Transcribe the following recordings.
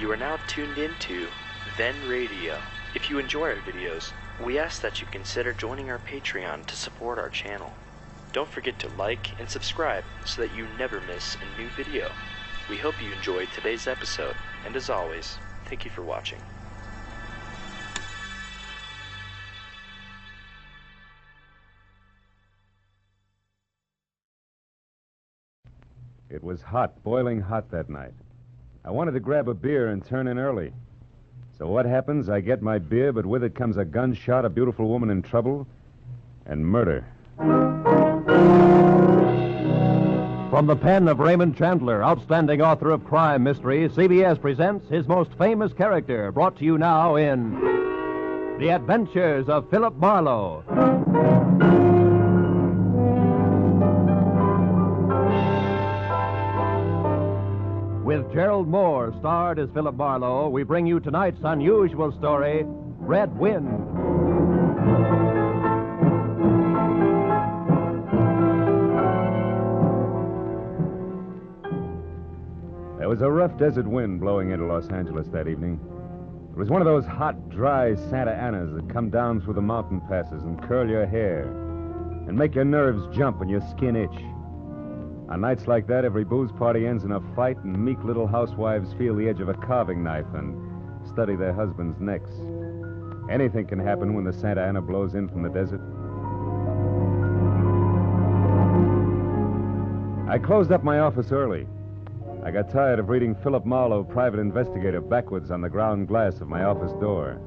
You are now tuned into Then Radio. If you enjoy our videos, we ask that you consider joining our Patreon to support our channel. Don't forget to like and subscribe so that you never miss a new video. We hope you enjoyed today's episode, and as always, thank you for watching. It was hot, boiling hot that night. I wanted to grab a beer and turn in early. So what happens? I get my beer, but with it comes a gunshot, a beautiful woman in trouble, and murder. From the pen of Raymond Chandler, outstanding author of crime mystery, CBS presents his most famous character, brought to you now in The Adventures of Philip Marlowe. With Gerald Moore starred as Philip Marlowe, we bring you tonight's unusual story, Red Wind. There was a rough desert wind blowing into Los Angeles that evening. It was one of those hot, dry Santa Anas that come down through the mountain passes and curl your hair and make your nerves jump and your skin itch. On nights like that, every booze party ends in a fight, and meek little housewives feel the edge of a carving knife and study their husbands' necks. Anything can happen when the Santa Ana blows in from the desert. I closed up my office early. I got tired of reading Philip Marlowe, private investigator, backwards on the ground glass of my office door.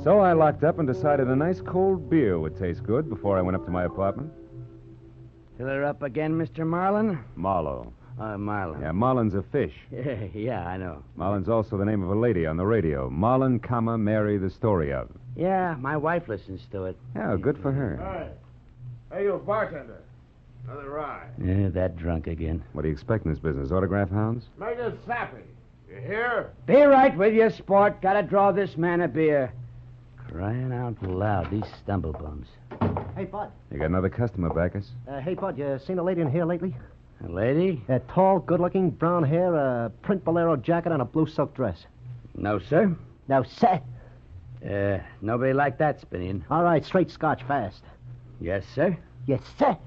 So I locked up and decided a nice cold beer would taste good before I went up to my apartment. Fill her up again, Mr. Marlin? Marlowe. Marlin. Yeah, Marlin's a fish. Yeah, I know. Marlin's also the name of a lady on the radio. Marlin, Mary, the story of. Yeah, my wife listens to it. Yeah, good for her. Hey, you bartender. Another rye. Yeah, that drunk again. What do you expect in this business? Autograph hounds? Make it sappy. You hear? Be right with you, sport. Gotta draw this man a beer. Crying out loud, these stumblebums. Hey, Bud. You got another customer, Bacchus? Hey, Bud, you seen a lady in here lately? A lady? Tall, good-looking, brown hair, a print bolero jacket, and a blue silk dress. No, sir. No, sir. Nobody like that, Spinian. All right, straight scotch, fast. Yes, sir. Yes, sir.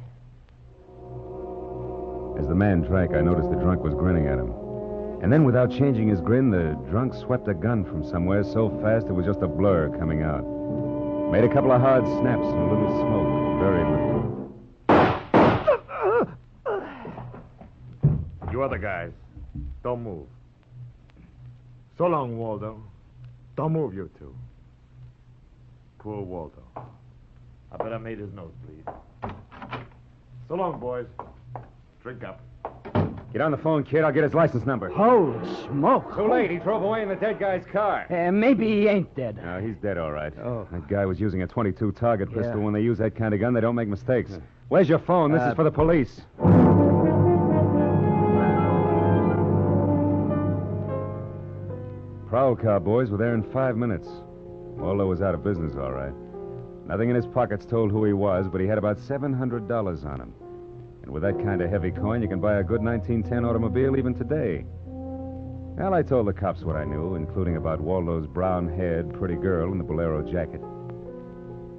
As the man drank, I noticed the drunk was grinning at him. And then, without changing his grin, the drunk swept a gun from somewhere so fast it was just a blur coming out. Made a couple of hard snaps and a little smoke, buried with... You other guys, don't move. So long, Waldo. Don't move, you two. Poor Waldo. I bet I made his nose bleed. So long, boys. Drink up. Get on the phone, kid. I'll get his license number. Holy smoke. Too late. He drove away in the dead guy's car. Maybe he ain't dead. No, he's dead, all right. Oh. That guy was using a .22 target pistol. Yeah. When they use that kind of gun, they don't make mistakes. Where's your phone? This is for the police. Prowl car boys were there in 5 minutes. Waldo was out of business, all right. Nothing in his pockets told who he was, but he had about $700 on him. And with that kind of heavy coin, you can buy a good 1910 automobile even today. Well, I told the cops what I knew, including about Waldo's brown-haired, pretty girl in the bolero jacket.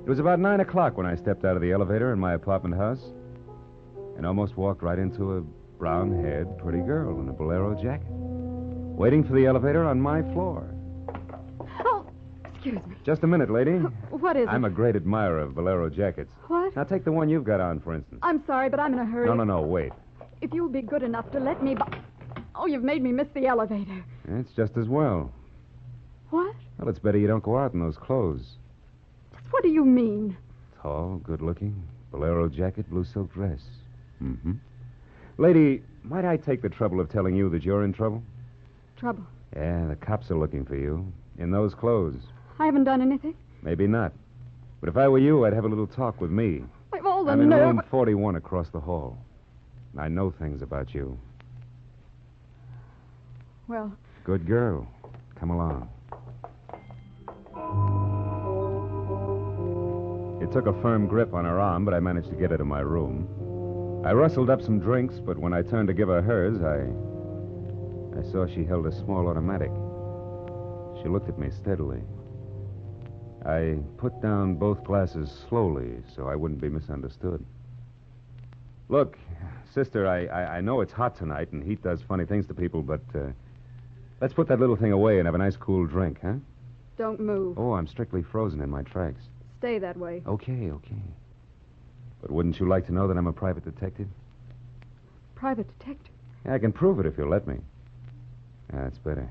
It was about 9 o'clock when I stepped out of the elevator in my apartment house and almost walked right into a brown-haired, pretty girl in a bolero jacket, waiting for the elevator on my floor. Oh, excuse me. Just a minute, lady. What is it? I'm a great admirer of bolero jackets. What? Now, take the one you've got on, for instance. I'm sorry, but I'm in a hurry. No, wait. If you'll be good enough to let me... Oh, you've made me miss the elevator. It's just as well. What? Well, it's better you don't go out in those clothes. What do you mean? Tall, good-looking, bolero jacket, blue silk dress. Mm-hmm. Lady, might I take the trouble of telling you that you're in trouble? Trouble. Yeah, the cops are looking for you. In those clothes. I haven't done anything. Maybe not. But if I were you, I'd have a little talk with me. I've all the I'm in nerve... room 41 across the hall. I know things about you. Well... Good girl. Come along. It took a firm grip on her arm, but I managed to get her to my room. I rustled up some drinks, but when I turned to give her hers, I saw she held a small automatic. She looked at me steadily. I put down both glasses slowly so I wouldn't be misunderstood. Look, sister, I know it's hot tonight and heat does funny things to people, but let's put that little thing away and have a nice cool drink, huh? Don't move. Oh, I'm strictly frozen in my tracks. Stay that way. Okay. But wouldn't you like to know that I'm a private detective? Private detective? Yeah, I can prove it if you'll let me. That's better.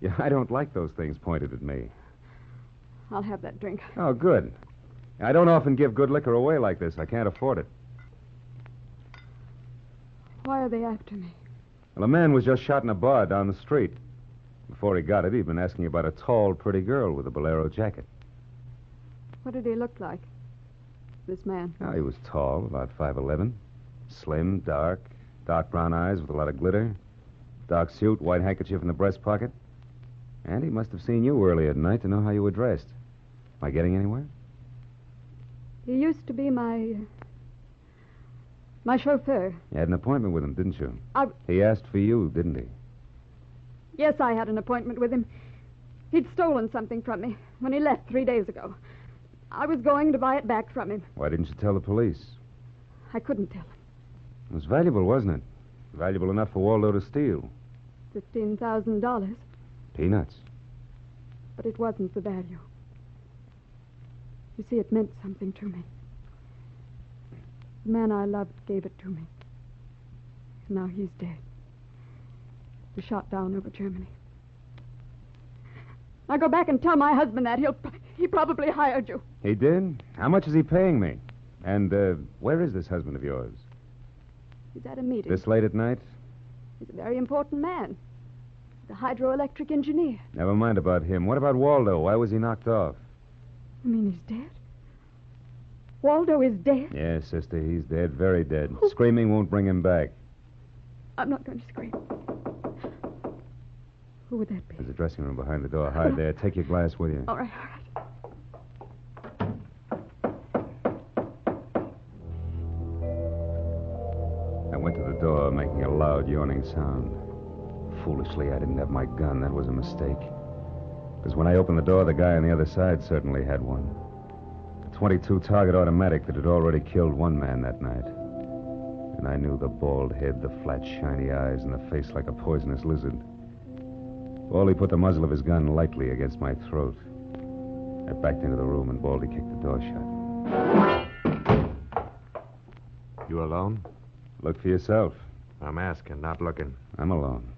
Yeah, I don't like those things pointed at me. I'll have that drink. Oh, good. I don't often give good liquor away like this. I can't afford it. Why are they after me? Well, a man was just shot in a bar down the street. Before he got it, he'd been asking about a tall, pretty girl with a bolero jacket. What did he look like? This man. Oh, he was tall, about 5'11". Slim, dark brown eyes with a lot of glitter. Dark suit, white handkerchief in the breast pocket. And he must have seen you early at night to know how you were dressed. Am I getting anywhere? He used to be my chauffeur. You had an appointment with him, didn't you? I... He asked for you, didn't he? Yes, I had an appointment with him. He'd stolen something from me when he left 3 days ago. I was going to buy it back from him. Why didn't you tell the police? I couldn't tell him. It was valuable, wasn't it? Valuable enough for Waldo to steal. $15,000. Peanuts. But it wasn't the value. You see, it meant something to me. The man I loved gave it to me. And now he's dead. He shot down over Germany. Now go back and tell my husband that. He probably hired you. He did? How much is he paying me? And where is this husband of yours? He's at a meeting. This late at night? He's a very important man. The hydroelectric engineer. Never mind about him. What about Waldo? Why was he knocked off? You mean he's dead? Waldo is dead? Yes, sister, he's dead, very dead. Screaming won't bring him back. I'm not going to scream. Who would that be? There's a dressing room behind the door. Hide there. Take your glass with you. All right. I went to the door, making a loud, yawning sound. Foolishly, I didn't have my gun. That was a mistake. Because when I opened the door, the guy on the other side certainly had one. A .22 target automatic that had already killed one man that night. And I knew the bald head, the flat, shiny eyes, and the face like a poisonous lizard. Baldy put the muzzle of his gun lightly against my throat. I backed into the room, and Baldy kicked the door shut. You alone? Look for yourself. I'm asking, not looking. I'm alone.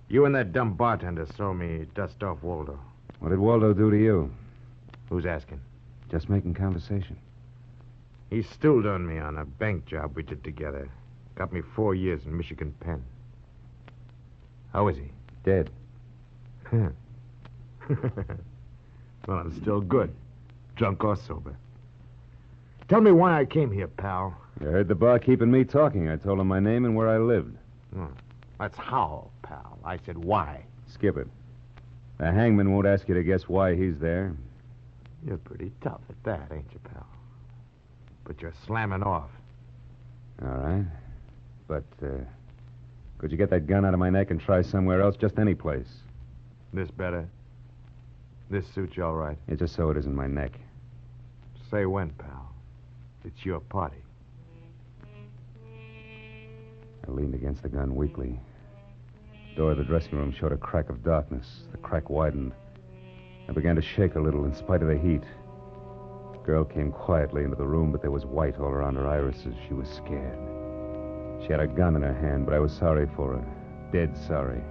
You and that dumb bartender saw me dust off Waldo. What did Waldo do to you? Who's asking? Just making conversation. He stooled on me on a bank job we did together. Got me 4 years in Michigan Penn. How is he? Dead. Well, I'm still good. Drunk or sober. Tell me why I came here, pal. You heard the barkeep and me talking. I told him my name and where I lived. Oh, that's how, pal. I said why. Skip it. The hangman won't ask you to guess why he's there. You're pretty tough at that, ain't you, pal? But you're slamming off. All right. But, could you get that gun out of my neck and try somewhere else? Just any place. This better? This suits you all right? Yeah, just so it isn't my neck. Say when, pal. It's your party. I leaned against the gun weakly. The door of the dressing room showed a crack of darkness. The crack widened. I began to shake a little in spite of the heat. The girl came quietly into the room, but there was white all around her irises. She was scared. She had a gun in her hand, but I was sorry for her. Dead sorry.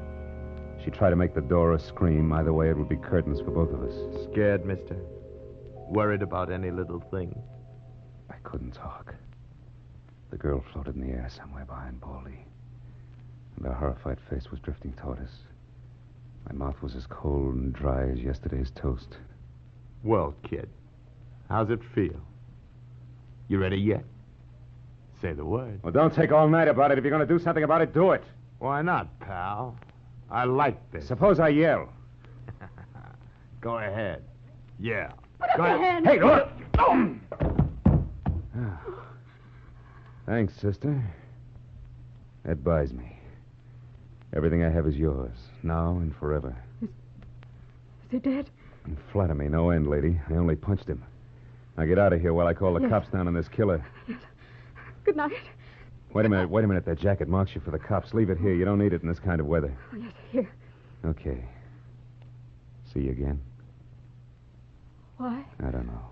She tried to make the door a scream. Either way, it would be curtains for both of us. Scared, mister? Worried about any little thing? I couldn't talk. The girl floated in the air somewhere behind Baldy. And her horrified face was drifting toward us. My mouth was as cold and dry as yesterday's toast. Well, kid, how's it feel? You ready yet? Say the word. Well, don't take all night about it. If you're going to do something about it, do it. Why not, pal? I like this. Suppose I yell. Go ahead. Yeah. Put up your hand. Hey, look! Thanks, sister. That buys me. Everything I have is yours, now and forever. he dead? Flatter me, no end, lady. I only punched him. Now get out of here while I call the Yes. cops down on this killer. Good night. Wait a minute. That jacket marks you for the cops. Leave it here. You don't need it in this kind of weather. Oh, yes, here. Okay. See you again? Why? I don't know.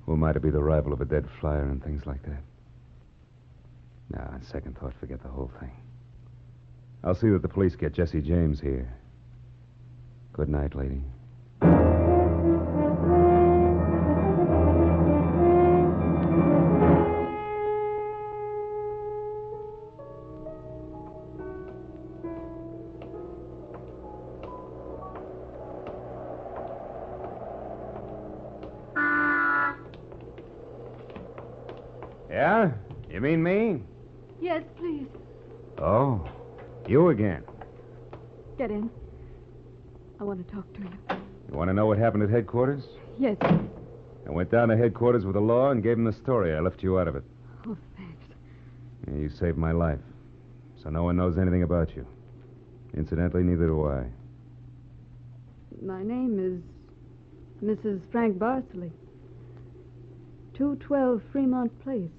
Who am I to be the rival of a dead flyer and things like that? No, on second thought, forget the whole thing. I'll see that the police get Jesse James here. Good night, lady. Yeah? You mean me? Yes, please. Oh, you again. Get in. I want to talk to you. You want to know what happened at headquarters? Yes. I went down to headquarters with the law and gave them the story. I left you out of it. Oh, thanks. Yeah, you saved my life. So no one knows anything about you. Incidentally, neither do I. My name is Mrs. Frank Barsley. 212 Fremont Place.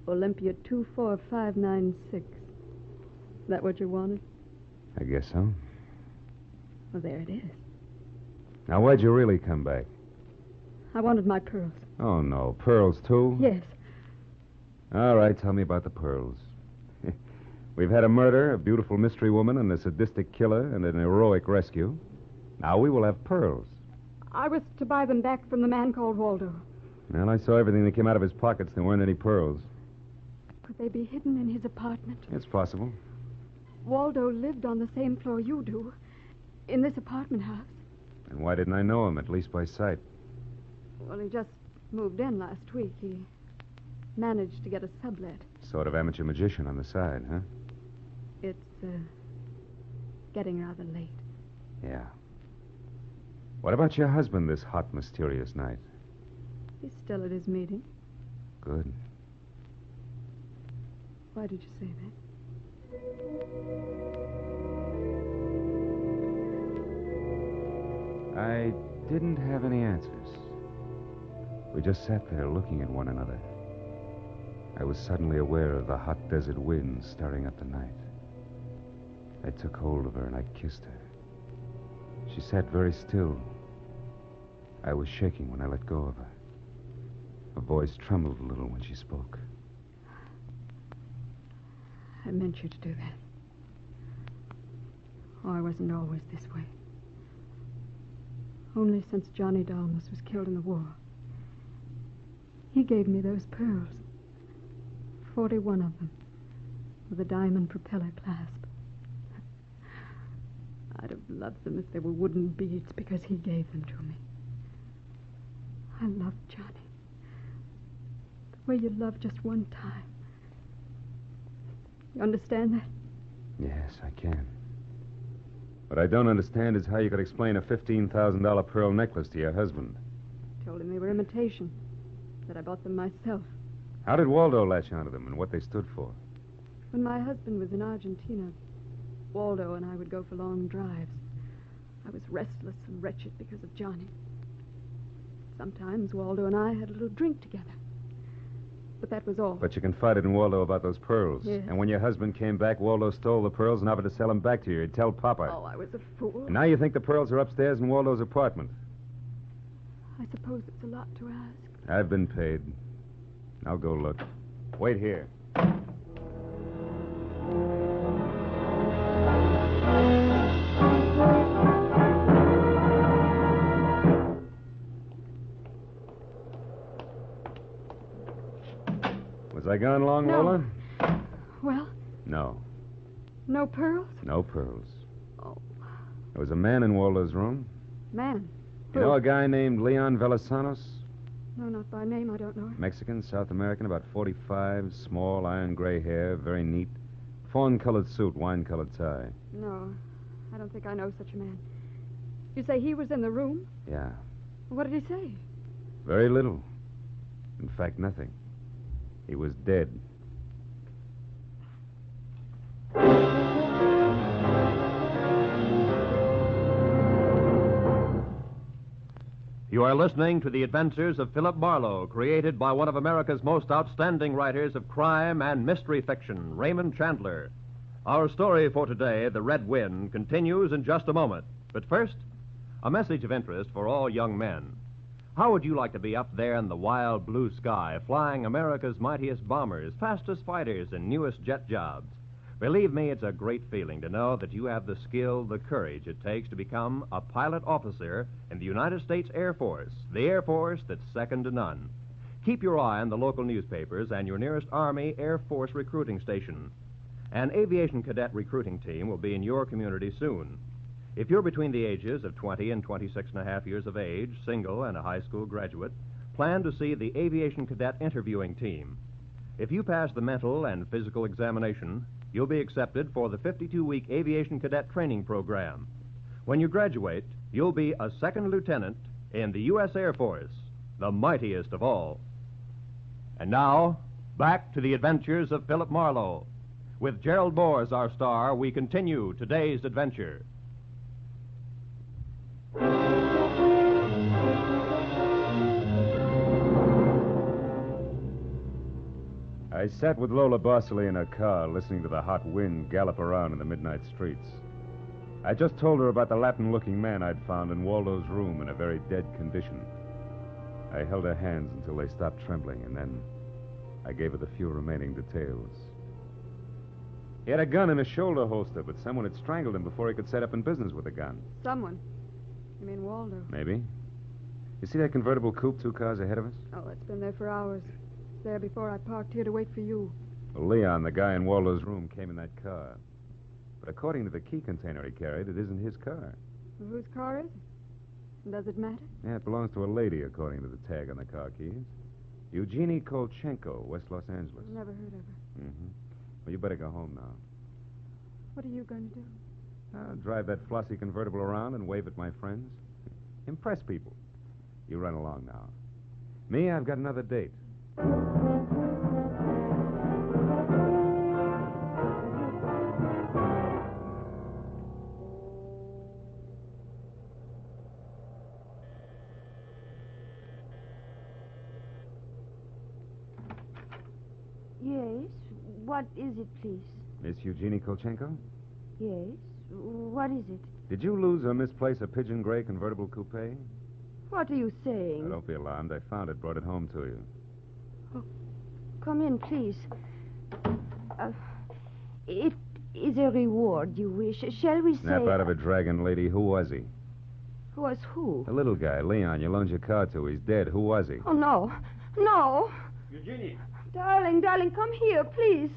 Olympia 24596. That what you wanted? I guess so. Well, there it is. Now, why'd you really come back? I wanted my pearls. Oh, no. Pearls, too? Yes. All right, tell me about the pearls. We've had a murder, a beautiful mystery woman, and a sadistic killer, and an heroic rescue. Now we will have pearls. I was to buy them back from the man called Waldo. Well, I saw everything that came out of his pockets. There weren't any pearls. Could they be hidden in his apartment? It's possible. Waldo lived on the same floor you do, in this apartment house. And why didn't I know him, at least by sight? Well, he just moved in last week. He managed to get a sublet. Sort of amateur magician on the side, huh? It's, getting rather late. Yeah. What about your husband this hot, mysterious night? He's still at his meeting. Good. Why did you say that? I didn't have any answers. We just sat there looking at one another. I was suddenly aware of the hot desert wind stirring up the night. I took hold of her and I kissed her. She sat very still. I was shaking when I let go of her. Her voice trembled a little when she spoke. I meant you to do that. Oh, I wasn't always this way. Only since Johnny Dalmas was killed in the war. He gave me those pearls. 41 of them. With a diamond propeller clasp. I'd have loved them if they were wooden beads because he gave them to me. I loved Johnny. The way you love just one time. You understand that? Yes, I can. What I don't understand is how you could explain a $15,000 pearl necklace to your husband. Told him they were imitation. That I bought them myself. How did Waldo latch onto them and what they stood for? When my husband was in Argentina, Waldo and I would go for long drives. I was restless and wretched because of Johnny. Sometimes Waldo and I had a little drink together. But that was all. But you confided in Waldo about those pearls. Yes. And when your husband came back, Waldo stole the pearls and offered to sell them back to you. He'd tell Papa. Oh, I was a fool. And now you think the pearls are upstairs in Waldo's apartment. I suppose it's a lot to ask. I've been paid. I'll go look. Wait here. Was I gone long, No. Lola? Well, No. no pearls? No pearls. Oh, There was a man in Waldo's room. man. You know a guy named Leon Velasanos? No, not by name. I don't know him. Mexican, South American, about 45, small, iron gray hair, very neat. Fawn-colored suit, wine-colored tie. No, I don't think I know such a man. You say he was in the room? Yeah. What did he say? Very little. In fact, nothing. He was dead. You are listening to The Adventures of Philip Marlowe, created by one of America's most outstanding writers of crime and mystery fiction, Raymond Chandler. Our story for today, The Red Wind, continues in just a moment. But first, a message of interest for all young men. How would you like to be up there in the wild blue sky, flying America's mightiest bombers, fastest fighters, and newest jet jobs? Believe me, it's a great feeling to know that you have the skill, the courage it takes to become a pilot officer in the United States Air Force, the Air Force that's second to none. Keep your eye on the local newspapers and your nearest Army Air Force recruiting station. An aviation cadet recruiting team will be in your community soon. If you're between the ages of 20 and 26 and a half years of age, single and a high school graduate, plan to see the aviation cadet interviewing team. If you pass the mental and physical examination, you'll be accepted for the 52-week aviation cadet training program. When you graduate, you'll be a second lieutenant in the U.S. Air Force, the mightiest of all. And now, back to the adventures of Philip Marlowe. With Gerald Moore as our star, we continue today's adventure. I sat with Lola Bosley in her car, listening to the hot wind gallop around in the midnight streets. I just told her about the Latin-looking man I'd found in Waldo's room in a very dead condition. I held her hands until they stopped trembling, and then I gave her the few remaining details. He had a gun in a shoulder holster, but someone had strangled him before he could set up in business with a gun. Someone? You mean Waldo? Maybe. You see that convertible coupe 2 cars ahead of us? Oh, it's been there for hours. There before I parked here to wait for you. Well, Leon, the guy in Waldo's room, came in that car. But according to the key container he carried, it isn't his car. Well, whose car is it? And does it matter? Yeah, it belongs to a lady, according to the tag on the car keys. Eugenie Kolchenko, West Los Angeles. Never heard of her. Mm-hmm. Well, you better go home now. What are you going to do? Drive that flossy convertible around and wave at my friends. Impress people. You run along now. Me, I've got another date. Yes. What is it, please? Miss Eugenie Kolchenko? Yes. What is it? Did you lose or misplace a pigeon gray convertible coupe? What are you saying? Don't be alarmed. I found it, brought it home to you. Oh, come in, please. It is a reward you wish. Shall we say... Snap out of it, dragon lady. Who was he? Who was who? The little guy, Leon, you loaned your car to. He's dead. Who was he? Oh, no. No. Eugenie, Darling, come here, please.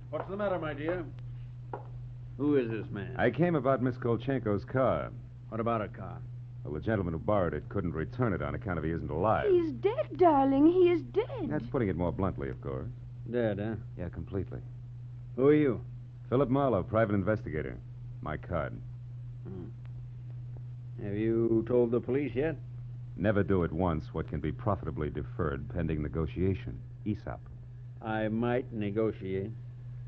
what's the matter, my dear? Who is this man? I came about Miss Kolchenko's car. What about a car? Well, the gentleman who borrowed it couldn't return it on account of he isn't alive. He's dead, darling. He is dead. That's putting it more bluntly, of course. Dead, huh? Yeah, completely. Who are you? Philip Marlowe, private investigator. My card. Have you told the police yet? Never do at once what can be profitably deferred pending negotiation. Aesop. I might negotiate.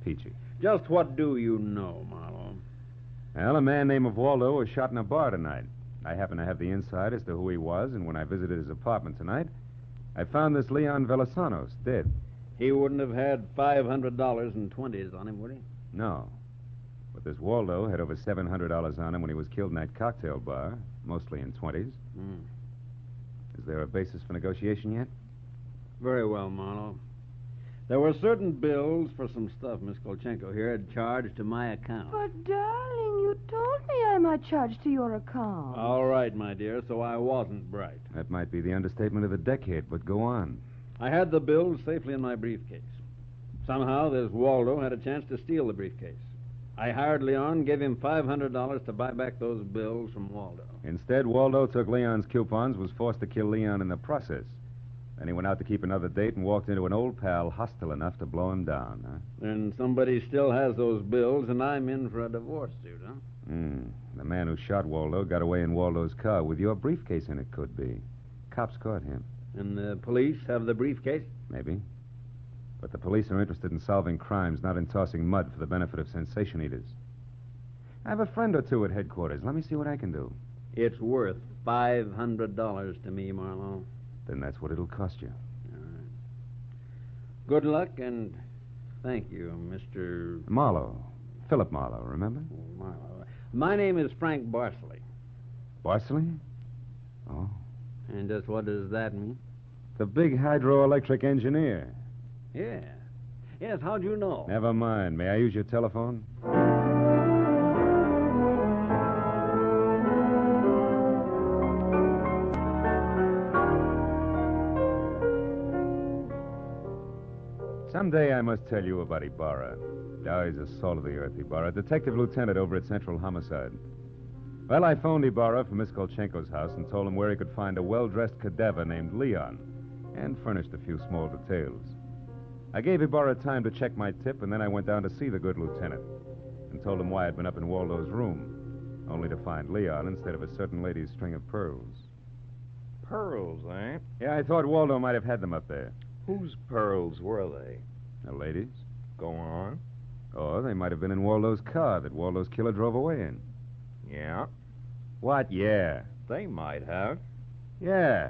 Peachy. Just what do you know, Marlowe? Well, a man named Waldo was shot in a bar tonight. I happen to have the inside as to who he was, and when I visited his apartment tonight, I found this Leon Velasanos dead. He wouldn't have had $500 in 20s on him, would he? No. But this Waldo had over $700 on him when he was killed in that cocktail bar, mostly in 20s. Is there a basis for negotiation yet? Very well, Marlowe. There were certain bills for some stuff Miss Kolchenko here had charged to my account. But, darling, you told me I might charge to your account. All right, my dear, so I wasn't bright. That might be the understatement of the decade, but go on. I had the bills safely in my briefcase. Somehow, this Waldo had a chance to steal the briefcase. I hired Leon, gave him $500 to buy back those bills from Waldo. Instead, Waldo took Leon's coupons, was forced to kill Leon in the process. Then he went out to keep another date and walked into an old pal hostile enough to blow him down, huh? And somebody still has those bills, and I'm in for a divorce suit, huh? The man who shot Waldo got away in Waldo's car with your briefcase in it, could be. Cops caught him. And the police have the briefcase? Maybe. But the police are interested in solving crimes, not in tossing mud for the benefit of sensation eaters. I have a friend or two at headquarters. Let me see what I can do. It's worth $500 to me, Marlowe. Then that's what it'll cost you. All right. Good luck, and thank you, Mr. Marlowe. Philip Marlowe, remember? Marlowe. My name is Frank Barsley. Barsley? Oh. And just what does that mean? The big hydroelectric engineer. Yeah. Yes, how'd you know? Never mind. May I use your telephone? Someday I must tell you about Ibarra. Oh, he's a salt of the earth, Ibarra. Detective lieutenant over at Central Homicide. Well, I phoned Ibarra from Miss Kolchenko's house and told him where he could find a well-dressed cadaver named Leon, and furnished a few small details. I gave Ibarra time to check my tip, and then I went down to see the good lieutenant and told him why I'd been up in Waldo's room, only to find Leon instead of a certain lady's string of pearls. Pearls, eh? Yeah, I thought Waldo might have had them up there. Whose pearls were they? The ladies? Go on. Or they might have been in Waldo's car that Waldo's killer drove away in. Yeah, What? Yeah. they might have. Yeah.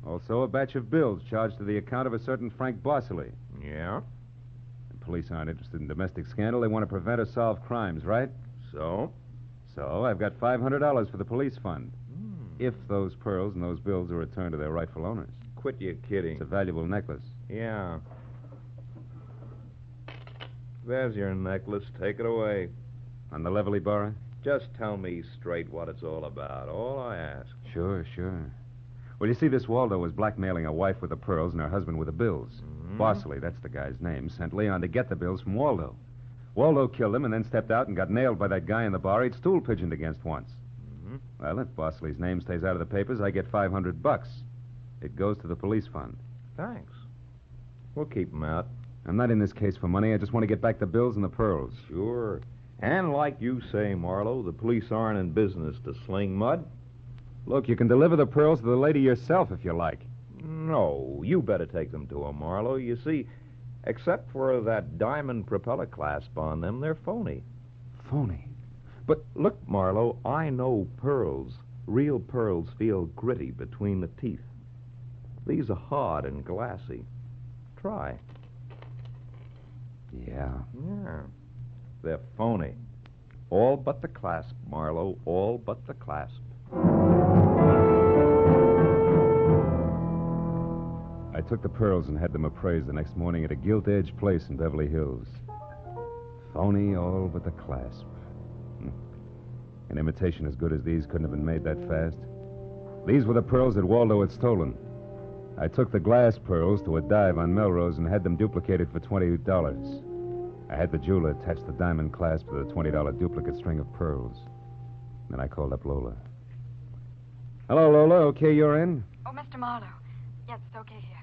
Also, a batch of bills charged to the account of a certain Frank Barsley. Yeah, The police aren't interested in domestic scandal. They want to prevent or solve crimes, right? so? So I've got $500 for the police fund. If those pearls and those bills are returned to their rightful owners. Quit your kidding. It's a valuable necklace. Yeah. There's your necklace. Take it away. On the level, Ibarra? Just tell me straight what it's all about. All I ask. Sure. Well, you see, this Waldo was blackmailing a wife with the pearls and her husband with the bills. Barsley, that's the guy's name, sent Leon to get the bills from Waldo. Waldo killed him and then stepped out and got nailed by that guy in the bar he'd stool pigeoned against once. Well, if Barsley's name stays out of the papers, I get $500. It goes to the police fund. Thanks. We'll keep 'em out. I'm not in this case for money. I just want to get back the bills and the pearls. Sure. And like you say, Marlowe, the police aren't in business to sling mud. Look, you can deliver the pearls to the lady yourself if you like. No, you better take them to 'em, Marlowe. You see, except for that diamond propeller clasp on them, they're phony. Phony. But look, Marlowe, I know pearls. Real pearls feel gritty between the teeth. These are hard and glassy. Try. Yeah. Yeah. They're phony. All but the clasp, Marlowe. All but the clasp. I took the pearls and had them appraised the next morning at a gilt-edged place in Beverly Hills. Phony, all but the clasp. An imitation as good as these couldn't have been made that fast. These were the pearls that Waldo had stolen. I took the glass pearls to a dive on Melrose and had them duplicated for $20. I had the jeweler attach the diamond clasp to the $20 duplicate string of pearls. Then I called up Lola. Hello, Lola. Okay, you're in? Oh, Mr. Marlowe. Yes, it's okay here.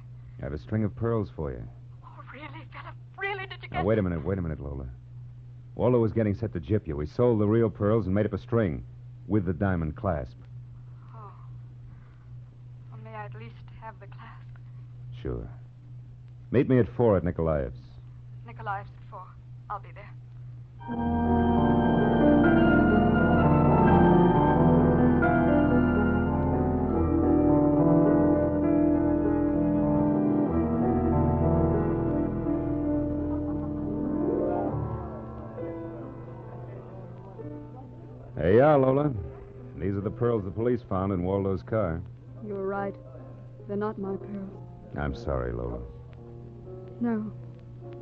I have a string of pearls for you. Oh, really, Philip? Really? Did you Now, get... wait a minute, Lola. Waldo was getting set to gyp you. We sold the real pearls and made up a string with the diamond clasp. Oh. Well, may I at least have the clasp? Sure. Meet me at 4 at Nikolaev's. Nikolaev's at 4. I'll be there. Hey, yeah, Lola. These are the pearls the police found in Waldo's car. You were right. They're not my pearls. I'm sorry, Lola. No. I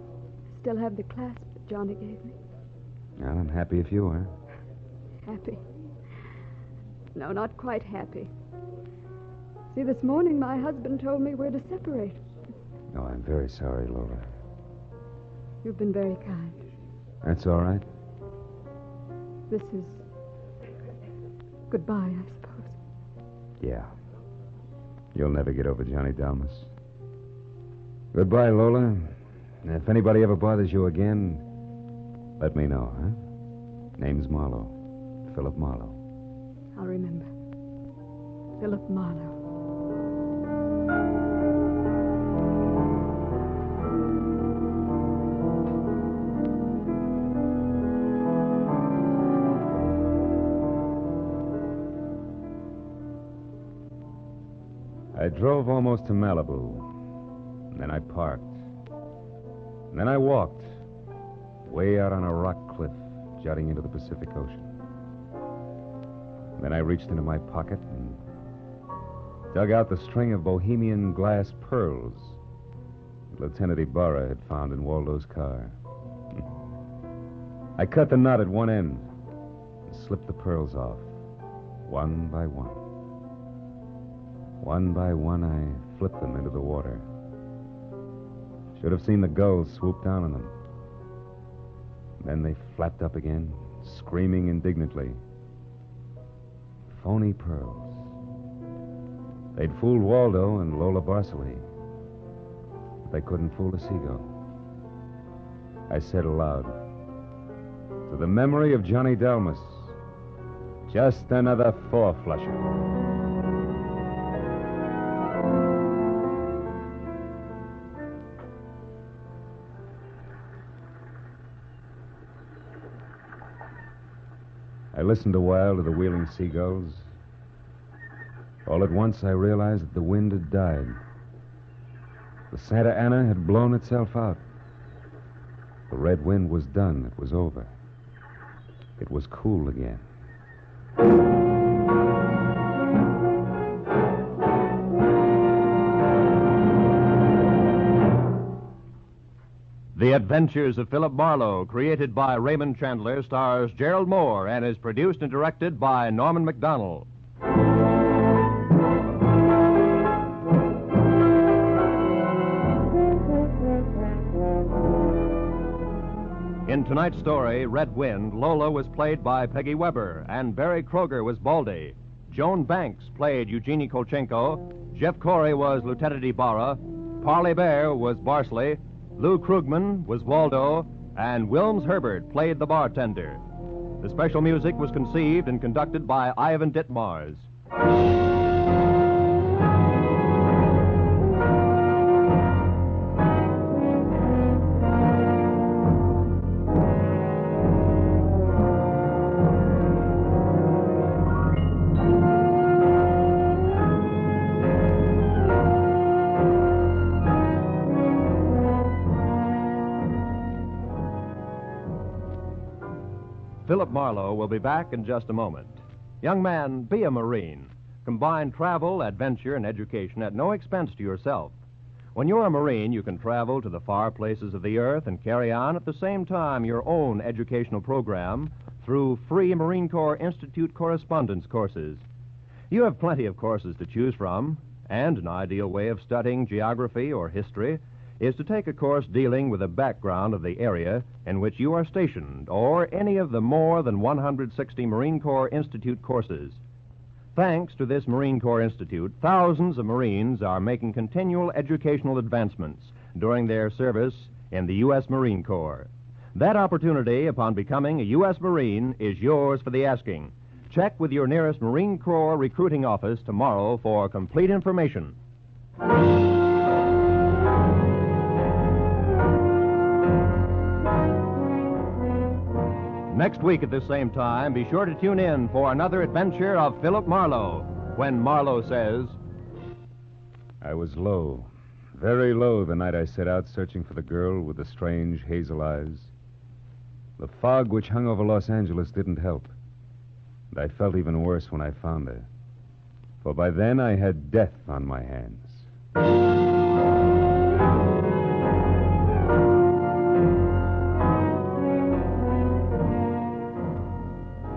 still have the clasp that Johnny gave me. Well, I'm happy if you are. Happy. No, not quite happy. See, this morning my husband told me we're to separate. Oh, I'm very sorry, Lola. You've been very kind. That's all right. This is goodbye, I suppose. Yeah. You'll never get over Johnny Dalmas. Goodbye, Lola. And if anybody ever bothers you again, let me know, huh? Name's Marlowe. Philip Marlowe. I'll remember. Philip Marlowe. I drove almost to Malibu. And then I parked. And then I walked way out on a rock cliff jutting into the Pacific Ocean. And then I reached into my pocket and dug out the string of bohemian glass pearls that Lieutenant Ibarra had found in Waldo's car. I cut the knot at one end and slipped the pearls off, one by one. One by one, I flipped them into the water. Should have seen the gulls swoop down on them. Then they flapped up again, screaming indignantly. Phony pearls. They'd fooled Waldo and Lola Barceley, but they couldn't fool a seagull. I said aloud, to the memory of Johnny Delmas, just another four-flusher. I listened a while to the wheeling seagulls. All at once, I realized that the wind had died. The Santa Ana had blown itself out. The red wind was done. It was over. It was cool again. The Adventures of Philip Marlowe, created by Raymond Chandler, stars Gerald Moore and is produced and directed by Norman MacDonald. In tonight's story, Red Wind, Lola was played by Peggy Weber, and Barry Kroger was Baldy. Joan Banks played Eugenie Kolchenko. Jeff Corey was Lieutenant Ibarra. Parley Bear was Barsley. Lou Krugman was Waldo. And Wilms Herbert played the bartender. The special music was conceived and conducted by Ivan Ditmars. Philip Marlowe will be back in just a moment. Young man, be a Marine. Combine travel, adventure, and education at no expense to yourself. When you're a Marine, you can travel to the far places of the earth and carry on at the same time your own educational program through free Marine Corps Institute correspondence courses. You have plenty of courses to choose from, and an ideal way of studying geography or history is to take a course dealing with the background of the area in which you are stationed, or any of the more than 160 Marine Corps Institute courses. Thanks to this Marine Corps Institute, thousands of Marines are making continual educational advancements during their service in the U.S. Marine Corps. That opportunity, upon becoming a U.S. Marine, is yours for the asking. Check with your nearest Marine Corps recruiting office tomorrow for complete information. Next week at this same time, be sure to tune in for another adventure of Philip Marlowe, when Marlowe says, I was low, very low the night I set out searching for the girl with the strange hazel eyes. The fog which hung over Los Angeles didn't help. And I felt even worse when I found her. For by then I had death on my hands.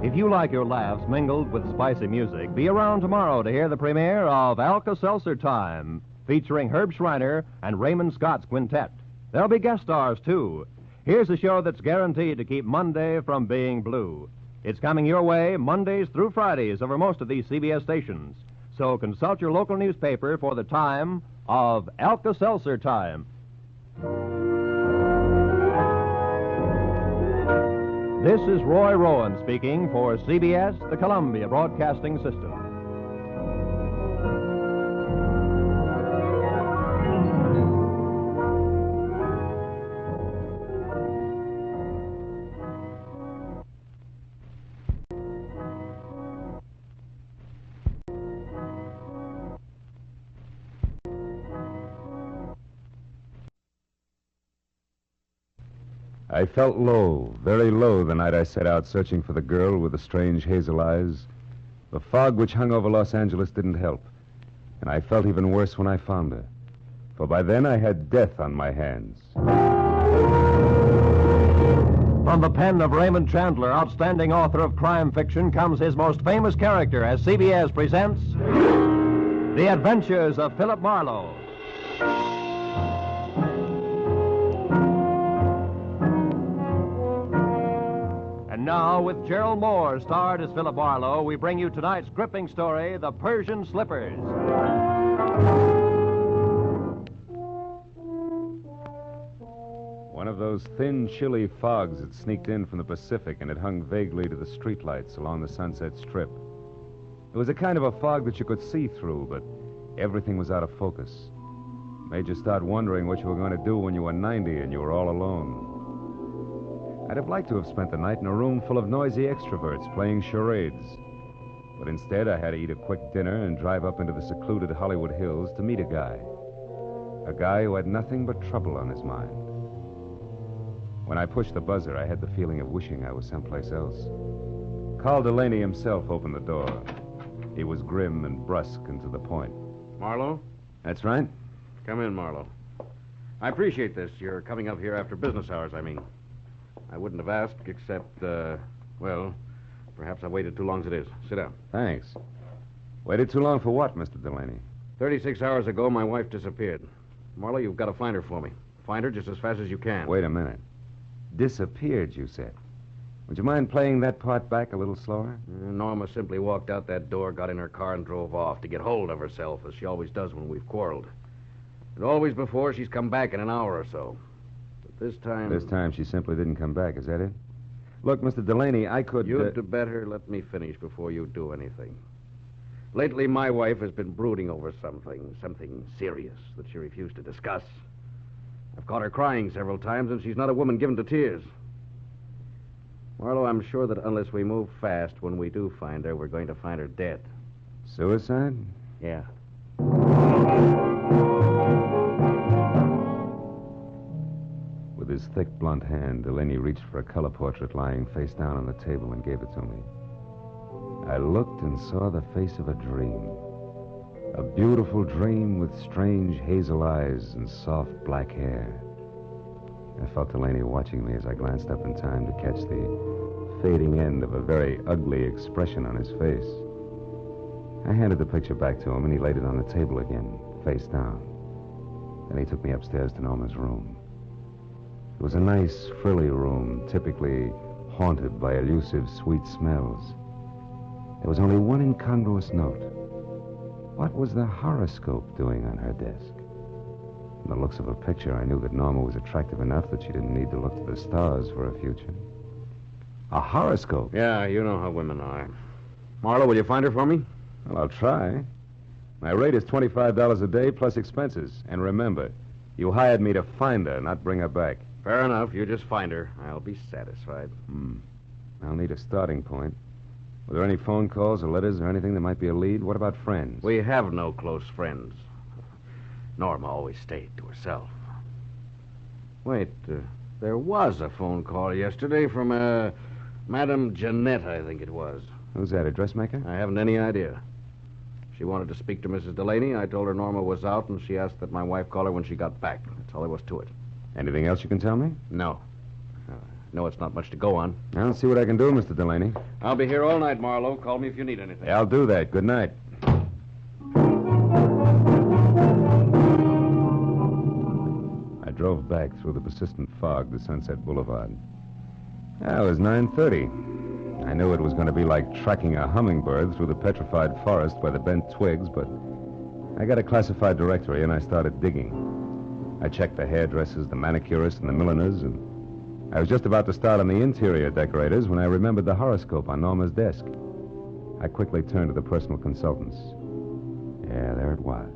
If you like your laughs mingled with spicy music, be around tomorrow to hear the premiere of Alka-Seltzer Time, featuring Herb Schreiner and Raymond Scott's quintet. There'll be guest stars, too. Here's a show that's guaranteed to keep Monday from being blue. It's coming your way Mondays through Fridays over most of these CBS stations. So consult your local newspaper for the time of Alka-Seltzer Time. This is Roy Rowan speaking for CBS, the Columbia Broadcasting System. I felt low, very low, the night I set out searching for the girl with the strange hazel eyes. The fog which hung over Los Angeles didn't help, and I felt even worse when I found her. For by then I had death on my hands. From the pen of Raymond Chandler, outstanding author of crime fiction, comes his most famous character as CBS presents The Adventures of Philip Marlowe. And now, with Gerald Moore starred as Philip Marlowe, we bring you tonight's gripping story, The Persian Slippers. One of those thin, chilly fogs had sneaked in from the Pacific, and it hung vaguely to the streetlights along the Sunset Strip. It was a kind of a fog that you could see through, but everything was out of focus. Made you start wondering what you were going to do when you were 90 and you were all alone. I'd have liked to have spent the night in a room full of noisy extroverts playing charades. But instead, I had to eat a quick dinner and drive up into the secluded Hollywood Hills to meet a guy. A guy who had nothing but trouble on his mind. When I pushed the buzzer, I had the feeling of wishing I was someplace else. Carl Delaney himself opened the door. He was grim and brusque and to the point. Marlowe? That's right. Come in, Marlowe. I appreciate this. You're coming up here after business hours, I mean. I wouldn't have asked except, well, perhaps I waited too long as it is. Sit down. Thanks. Waited too long for what, Mr. Delaney? 36 hours ago, my wife disappeared. Marlowe, you've got to find her for me. Find her just as fast as you can. Wait a minute. Disappeared, you said. Would you mind playing that part back a little slower? Norma simply walked out that door, got in her car, and drove off to get hold of herself, as she always does when we've quarreled. And always before, she's come back in an hour or so. But this time... This time she simply didn't come back, is that it? Look, Mr. Delaney, I could... You'd better let me finish before you do anything. Lately, my wife has been brooding over something serious that she refused to discuss. I've caught her crying several times, and she's not a woman given to tears. Marlowe, I'm sure that unless we move fast, when we do find her, we're going to find her dead. Suicide? Yeah. With his thick, blunt hand, Delaney reached for a color portrait lying face down on the table and gave it to me. I looked and saw the face of a dream. A beautiful dream with strange hazel eyes and soft black hair. I felt Delaney watching me as I glanced up in time to catch the fading end of a very ugly expression on his face. I handed the picture back to him, and he laid it on the table again, face down. Then he took me upstairs to Norma's room. It was a nice, frilly room, typically haunted by elusive, sweet smells. There was only one incongruous note. What was the horoscope doing on her desk? From the looks of her picture, I knew that Norma was attractive enough that she didn't need to look to the stars for a future. A horoscope? Yeah, you know how women are. Marlowe, will you find her for me? Well, I'll try. My rate is $25 a day plus expenses. And remember, you hired me to find her, not bring her back. Fair enough. You just find her. I'll be satisfied. I'll need a starting point. Were there any phone calls or letters or anything that might be a lead? What about friends? We have no close friends. Norma always stayed to herself. Wait, there was a phone call yesterday from, Madame Jeanette, I think it was. Who's that, a dressmaker? I haven't any idea. She wanted to speak to Mrs. Delaney. I told her Norma was out, and she asked that my wife call her when she got back. That's all there was to it. Anything else you can tell me? No. No, it's not much to go on. I'll see what I can do, Mr. Delaney. I'll be here all night, Marlowe. Call me if you need anything. I'll do that. Good night. I drove back through the persistent fog to Sunset Boulevard. It was 9:30. I knew it was going to be like tracking a hummingbird through the petrified forest by the bent twigs, but I got a classified directory and I started digging. I checked the hairdressers, the manicurists, and the milliners, and I was just about to start on the interior decorators when I remembered the horoscope on Norma's desk. I quickly turned to the personal consultants. Yeah, there it was.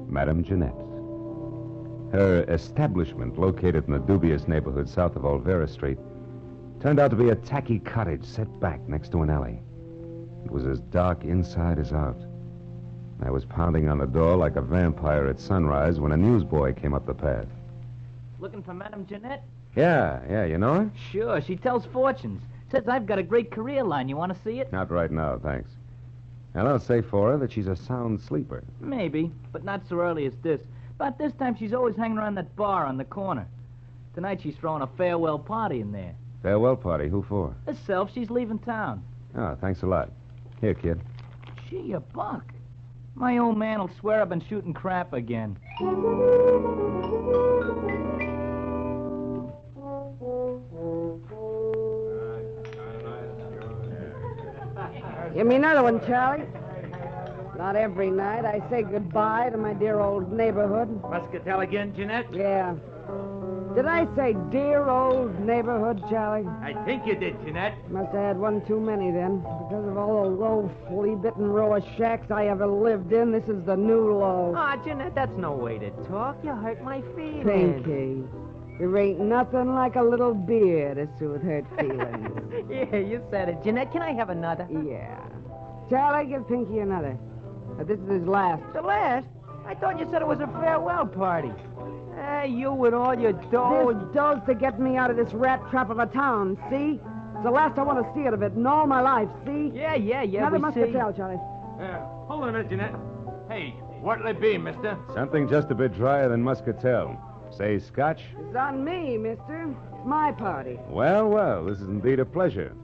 Madame Jeanette. Her establishment, located in the dubious neighborhood south of Olvera Street, turned out to be a tacky cottage set back next to an alley. It was as dark inside as out. I was pounding on the door like a vampire at sunrise when a newsboy came up the path. Looking for Madame Jeanette? Yeah, you know her? Sure, she tells fortunes. Says I've got a great career line. You want to see it? Not right now, thanks. And I'll say for her that she's a sound sleeper. Maybe, but not so early as this. About this time, she's always hanging around that bar on the corner. Tonight, she's throwing a farewell party in there. Farewell party? Who for? Herself, she's leaving town. Oh, thanks a lot. Here, kid. Gee, a buck. My old man will swear I've been shooting crap again. Give me another one, Charlie. Not every night I say goodbye to my dear old neighborhood. Muscatel again, Jeanette? Yeah. Did I say dear old neighborhood, Charlie? I think you did, Jeanette. Must have had one too many then. Because of all the low, flea-bitten row of shacks I ever lived in, this is the new low. Ah, Jeanette, that's no way to talk. You hurt my feelings. Pinky, there ain't nothing like a little beer to soothe hurt feelings. Yeah, you said it. Jeanette, can I have another? Yeah. Charlie, give Pinky another. But this is his last. The last? I thought you said it was a farewell party. You with all your dough. This dough's to get me out of this rat trap of a town, see? It's the last I want to see it of it in all my life, see? Yeah, Another muscatel, Charlie. Hold on a minute, Jeanette. Hey, what'll it be, mister? Something just a bit drier than muscatel. Say scotch? It's on me, mister. It's my party. Well, this is indeed a pleasure.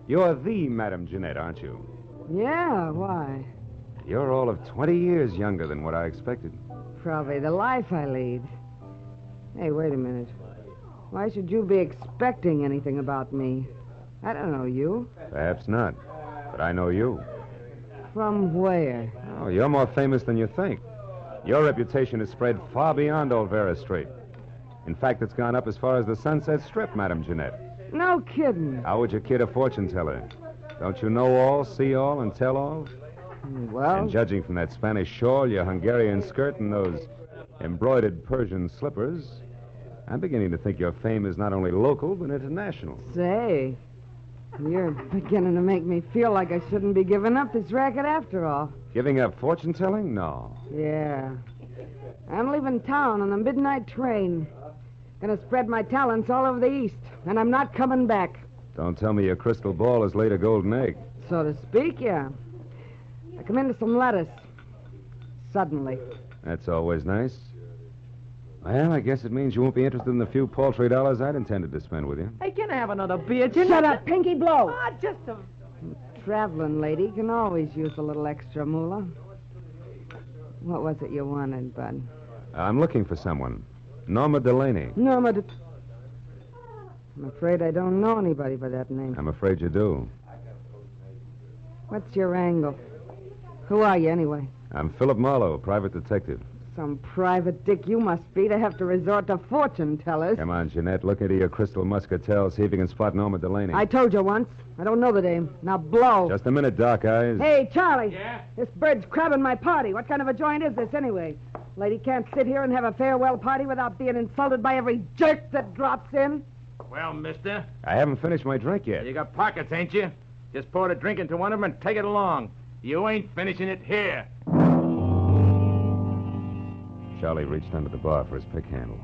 You're the Madame Jeanette, aren't you? Yeah, why? You're all of 20 years younger than what I expected. Probably the life I lead. Hey, wait a minute. Why should you be expecting anything about me? I don't know you. Perhaps not, but I know you. From where? Oh, you're more famous than you think. Your reputation has spread far beyond Old Vera Street. In fact, it's gone up as far as the Sunset Strip, Madame Jeanette. No kidding. How would you kid a fortune teller? Don't you know all, see all, and tell all? Well... And judging from that Spanish shawl, your Hungarian skirt, and those embroidered Persian slippers, I'm beginning to think your fame is not only local, but international. Say, you're beginning to make me feel like I shouldn't be giving up this racket after all. Giving up fortune-telling? No. Yeah. I'm leaving town on the midnight train. Gonna spread my talents all over the East, and I'm not coming back. Don't tell me your crystal ball has laid a golden egg. So to speak, yeah. I come into some lettuce. Suddenly. That's always nice. Well, I guess it means you won't be interested in the few paltry dollars I'd intended to spend with you. Hey, can I have another beer? Shut up, Pinky, blow. Ah, just a... Traveling lady can always use a little extra moolah. What was it you wanted, Bud? I'm looking for someone. Norma Delaney. I'm afraid I don't know anybody by that name. I'm afraid you do. What's your angle? Who are you, anyway? I'm Philip Marlowe, private detective. Some private dick you must be to have to resort to fortune tellers. Come on, Jeanette. Look into your crystal muscatel. See if you can spot Norma Delaney. I told you once. I don't know the dame. Now blow. Just a minute, Doc Eyes. Hey, Charlie. Yeah? This bird's crabbing my party. What kind of a joint is this, anyway? Lady can't sit here and have a farewell party without being insulted by every jerk that drops in. Well, mister, I haven't finished my drink yet. you got pockets, ain't you? Just pour the drink into one of them and take it along. You ain't finishing it here. Charlie reached under the bar for his pick handle,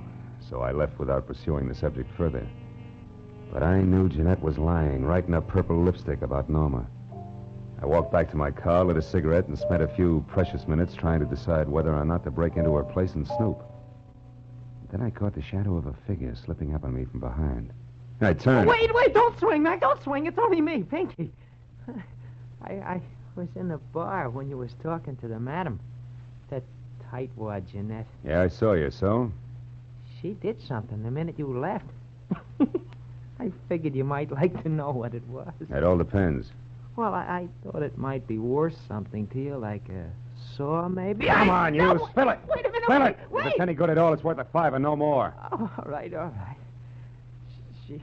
so I left without pursuing the subject further. But I knew Jeanette was lying, right in her purple lipstick about Norma. I walked back to my car, lit a cigarette, and spent a few precious minutes trying to decide whether or not to break into her place and snoop. Then I caught the shadow of a figure slipping up on me from behind. I turned. Wait, don't swing, Mac. Don't swing. It's only me, Pinky. I was in the bar when you was talking to the madam. That tightwad, Jeanette. Yeah, I saw you, so? She did something the minute you left. I figured you might like to know what it was. It all depends. Well, I thought it might be worth something to you, like a saw, maybe. Come on, you. No, Spill it. Wait a minute. Spill it. Wait. If it's any good at all, it's worth $5 and no more. Oh, all right. She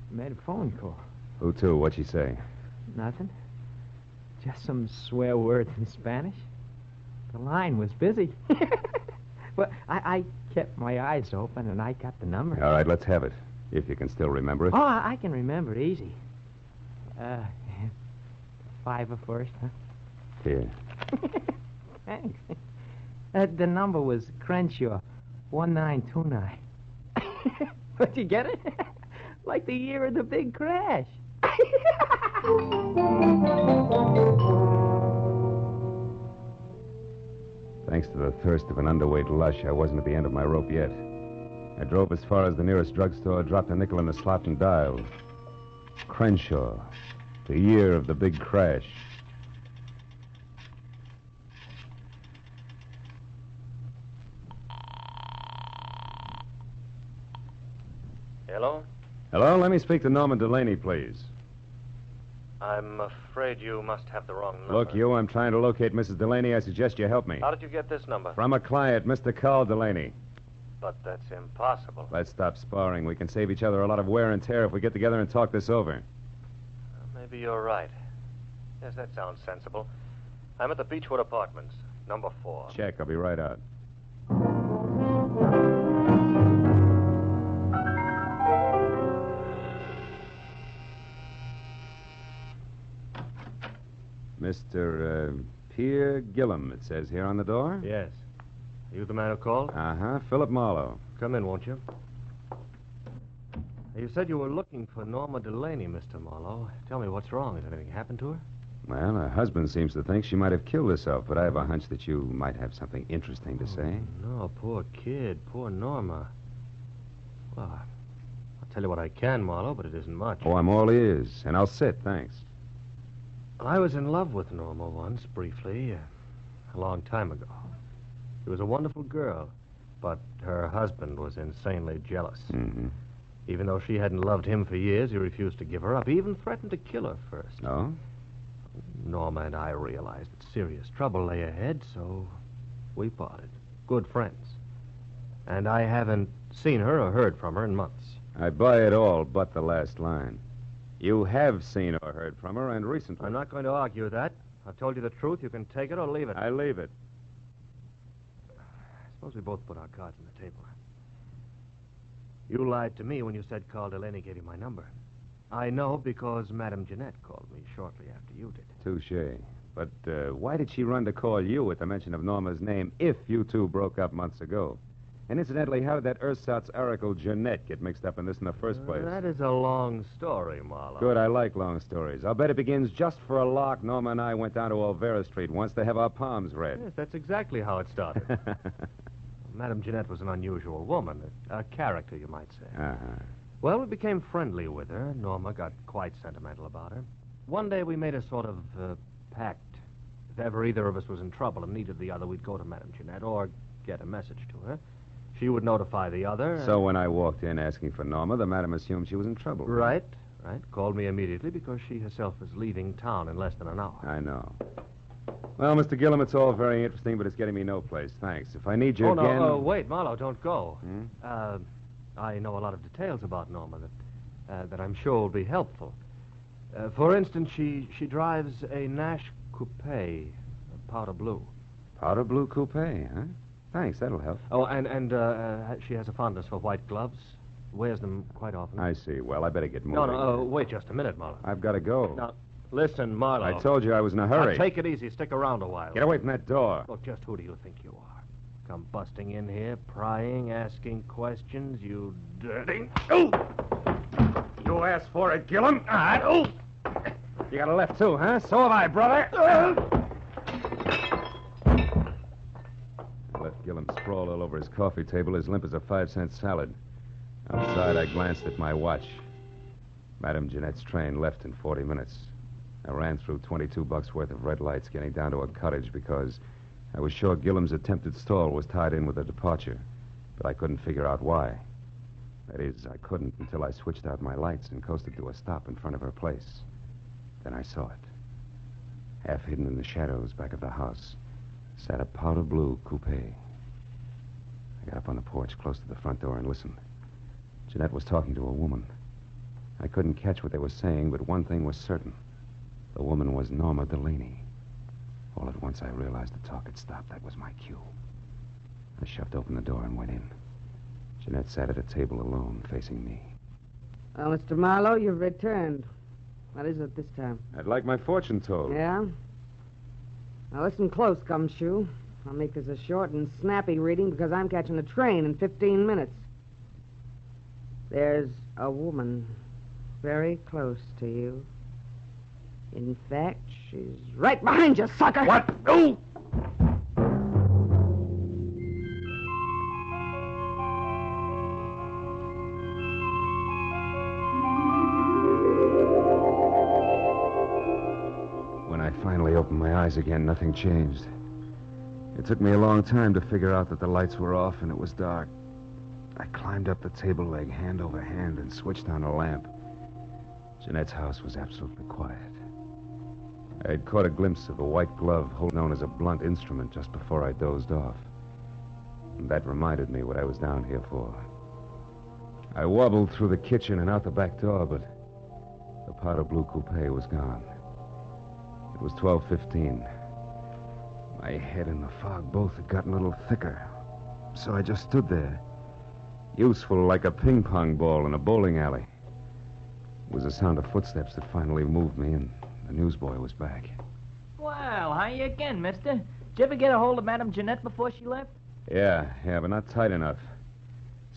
made a phone call. Who to? What'd she say? Nothing. Just some swear words in Spanish. The line was busy. Well, I kept my eyes open, and I got the number. All right, let's have it, if you can still remember it. Oh, I can remember it easy. 5 first, huh? Here. Thanks. The number was Crenshaw, 1929. But you get it? Like the year of the big crash. Thanks to the thirst of an underweight lush, I wasn't at the end of my rope yet. I drove as far as the nearest drugstore, dropped a nickel in the slot, and dialed. Crenshaw. The year of the big crash. Hello? Hello, let me speak to Norma Delaney, please. I'm afraid you must have the wrong number. Look, you, I'm trying to locate Mrs. Delaney. I suggest you help me. How did you get this number? From a client, Mr. Carl Delaney. But that's impossible. Let's stop sparring. We can save each other a lot of wear and tear if we get together and talk this over. Maybe you're right. Yes, that sounds sensible. I'm at the Beechwood Apartments, number 4. Check. I'll be right out. Mr. Pierre Gillum, it says here on the door. Yes. Are you the man who called? Uh-huh. Philip Marlowe. Come in, won't you? You said you were looking for Norma Delaney, Mr. Marlowe. Tell me, what's wrong? Has anything happened to her? Well, her husband seems to think she might have killed herself, but I have a hunch that you might have something interesting to say. No, poor kid. Poor Norma. Well, I'll tell you what I can, Marlowe, but it isn't much. Oh, I'm all ears, and I'll sit, thanks. I was in love with Norma once, briefly, a long time ago. She was a wonderful girl, but her husband was insanely jealous. Mm-hmm. Even though she hadn't loved him for years, he refused to give her up. He even threatened to kill her first. Oh? Norma and I realized that serious trouble lay ahead, so we parted. Good friends. And I haven't seen her or heard from her in months. I buy it all but the last line. You have seen or heard from her, and recently. I'm not going to argue that. I've told you the truth. You can take it or leave it. I leave it. Suppose we both put our cards on the table. You lied to me when you said Carl Delaney gave you my number. I know because Madame Jeanette called me shortly after you did. Touche. But why did she run to call you at the mention of Norma's name if you two broke up months ago? And incidentally, how did that ersatz oracle Jeanette get mixed up in this in the first place? That is a long story, Marlowe. Good, I like long stories. I'll bet it begins just for a lark. Norma and I went down to Olvera Street once to have our palms read. Yes, that's exactly how it started. Madame Jeanette was an unusual woman, a character, you might say. Uh-huh. Well, we became friendly with her. Norma got quite sentimental about her. One day we made a sort of pact. If ever either of us was in trouble and needed the other, we'd go to Madame Jeanette or get a message to her. She would notify the other. So when I walked in asking for Norma, the madam assumed she was in trouble. Right. Called me immediately because she herself was leaving town in less than an hour. I know. Well, Mr. Gillum, it's all very interesting, but it's getting me no place. Thanks. If I need you again... No, wait, Marlowe, don't go. I know a lot of details about Norma that I'm sure will be helpful. For instance, she drives a Nash coupe, powder blue. Powder blue coupe, huh? Thanks, that'll help. Oh, and she has a fondness for white gloves. Wears them quite often. I see. Well, I better get moving. No, wait just a minute, Marlowe. I've got to go. Now, listen, Marlowe. I told you I was in a hurry. Now, take it easy. Stick around a while. Get away from that door. Look, just who do you think you are? Come busting in here, prying, asking questions, you dirty... Oh! You asked for it, Gillum. Oh! You got a left, too, huh? So have I, brother. I left Gillum sprawled all over his coffee table, as limp as a 5-cent salad. Outside, I glanced at my watch. Madame Jeanette's train left in 40 minutes. I ran through $22 worth of red lights, getting down to a cottage because I was sure Gillum's attempted stall was tied in with the departure, but I couldn't figure out why. That is, I couldn't until I switched out my lights and coasted to a stop in front of her place. Then I saw it. Half hidden in the shadows back of the house sat a powder blue coupe. I got up on the porch close to the front door and listened. Jeanette was talking to a woman. I couldn't catch what they were saying, but one thing was certain. The woman was Norma Delaney. All at once, I realized the talk had stopped. That was my cue. I shoved open the door and went in. Jeanette sat at a table alone, facing me. Well, Mr. Marlowe, you've returned. What is it this time? I'd like my fortune told. Yeah? Now, listen close, Gumshoe. I'll make this a short and snappy reading because I'm catching a train in 15 minutes. There's a woman very close to you. In fact, she's right behind you, sucker! What? Oh! When I finally opened my eyes again, nothing changed. It took me a long time to figure out that the lights were off and it was dark. I climbed up the table leg hand over hand and switched on a lamp. Jeanette's house was absolutely quiet. I had caught a glimpse of a white glove known as a blunt instrument just before I dozed off. And that reminded me what I was down here for. I wobbled through the kitchen and out the back door, but the powder blue coupe was gone. It was 12:15. My head and the fog both had gotten a little thicker, so I just stood there, useful like a ping-pong ball in a bowling alley. It was the sound of footsteps that finally moved me, and the newsboy was back. Well, how you again, mister? Did you ever get a hold of Madame Jeanette before she left? Yeah, but not tight enough.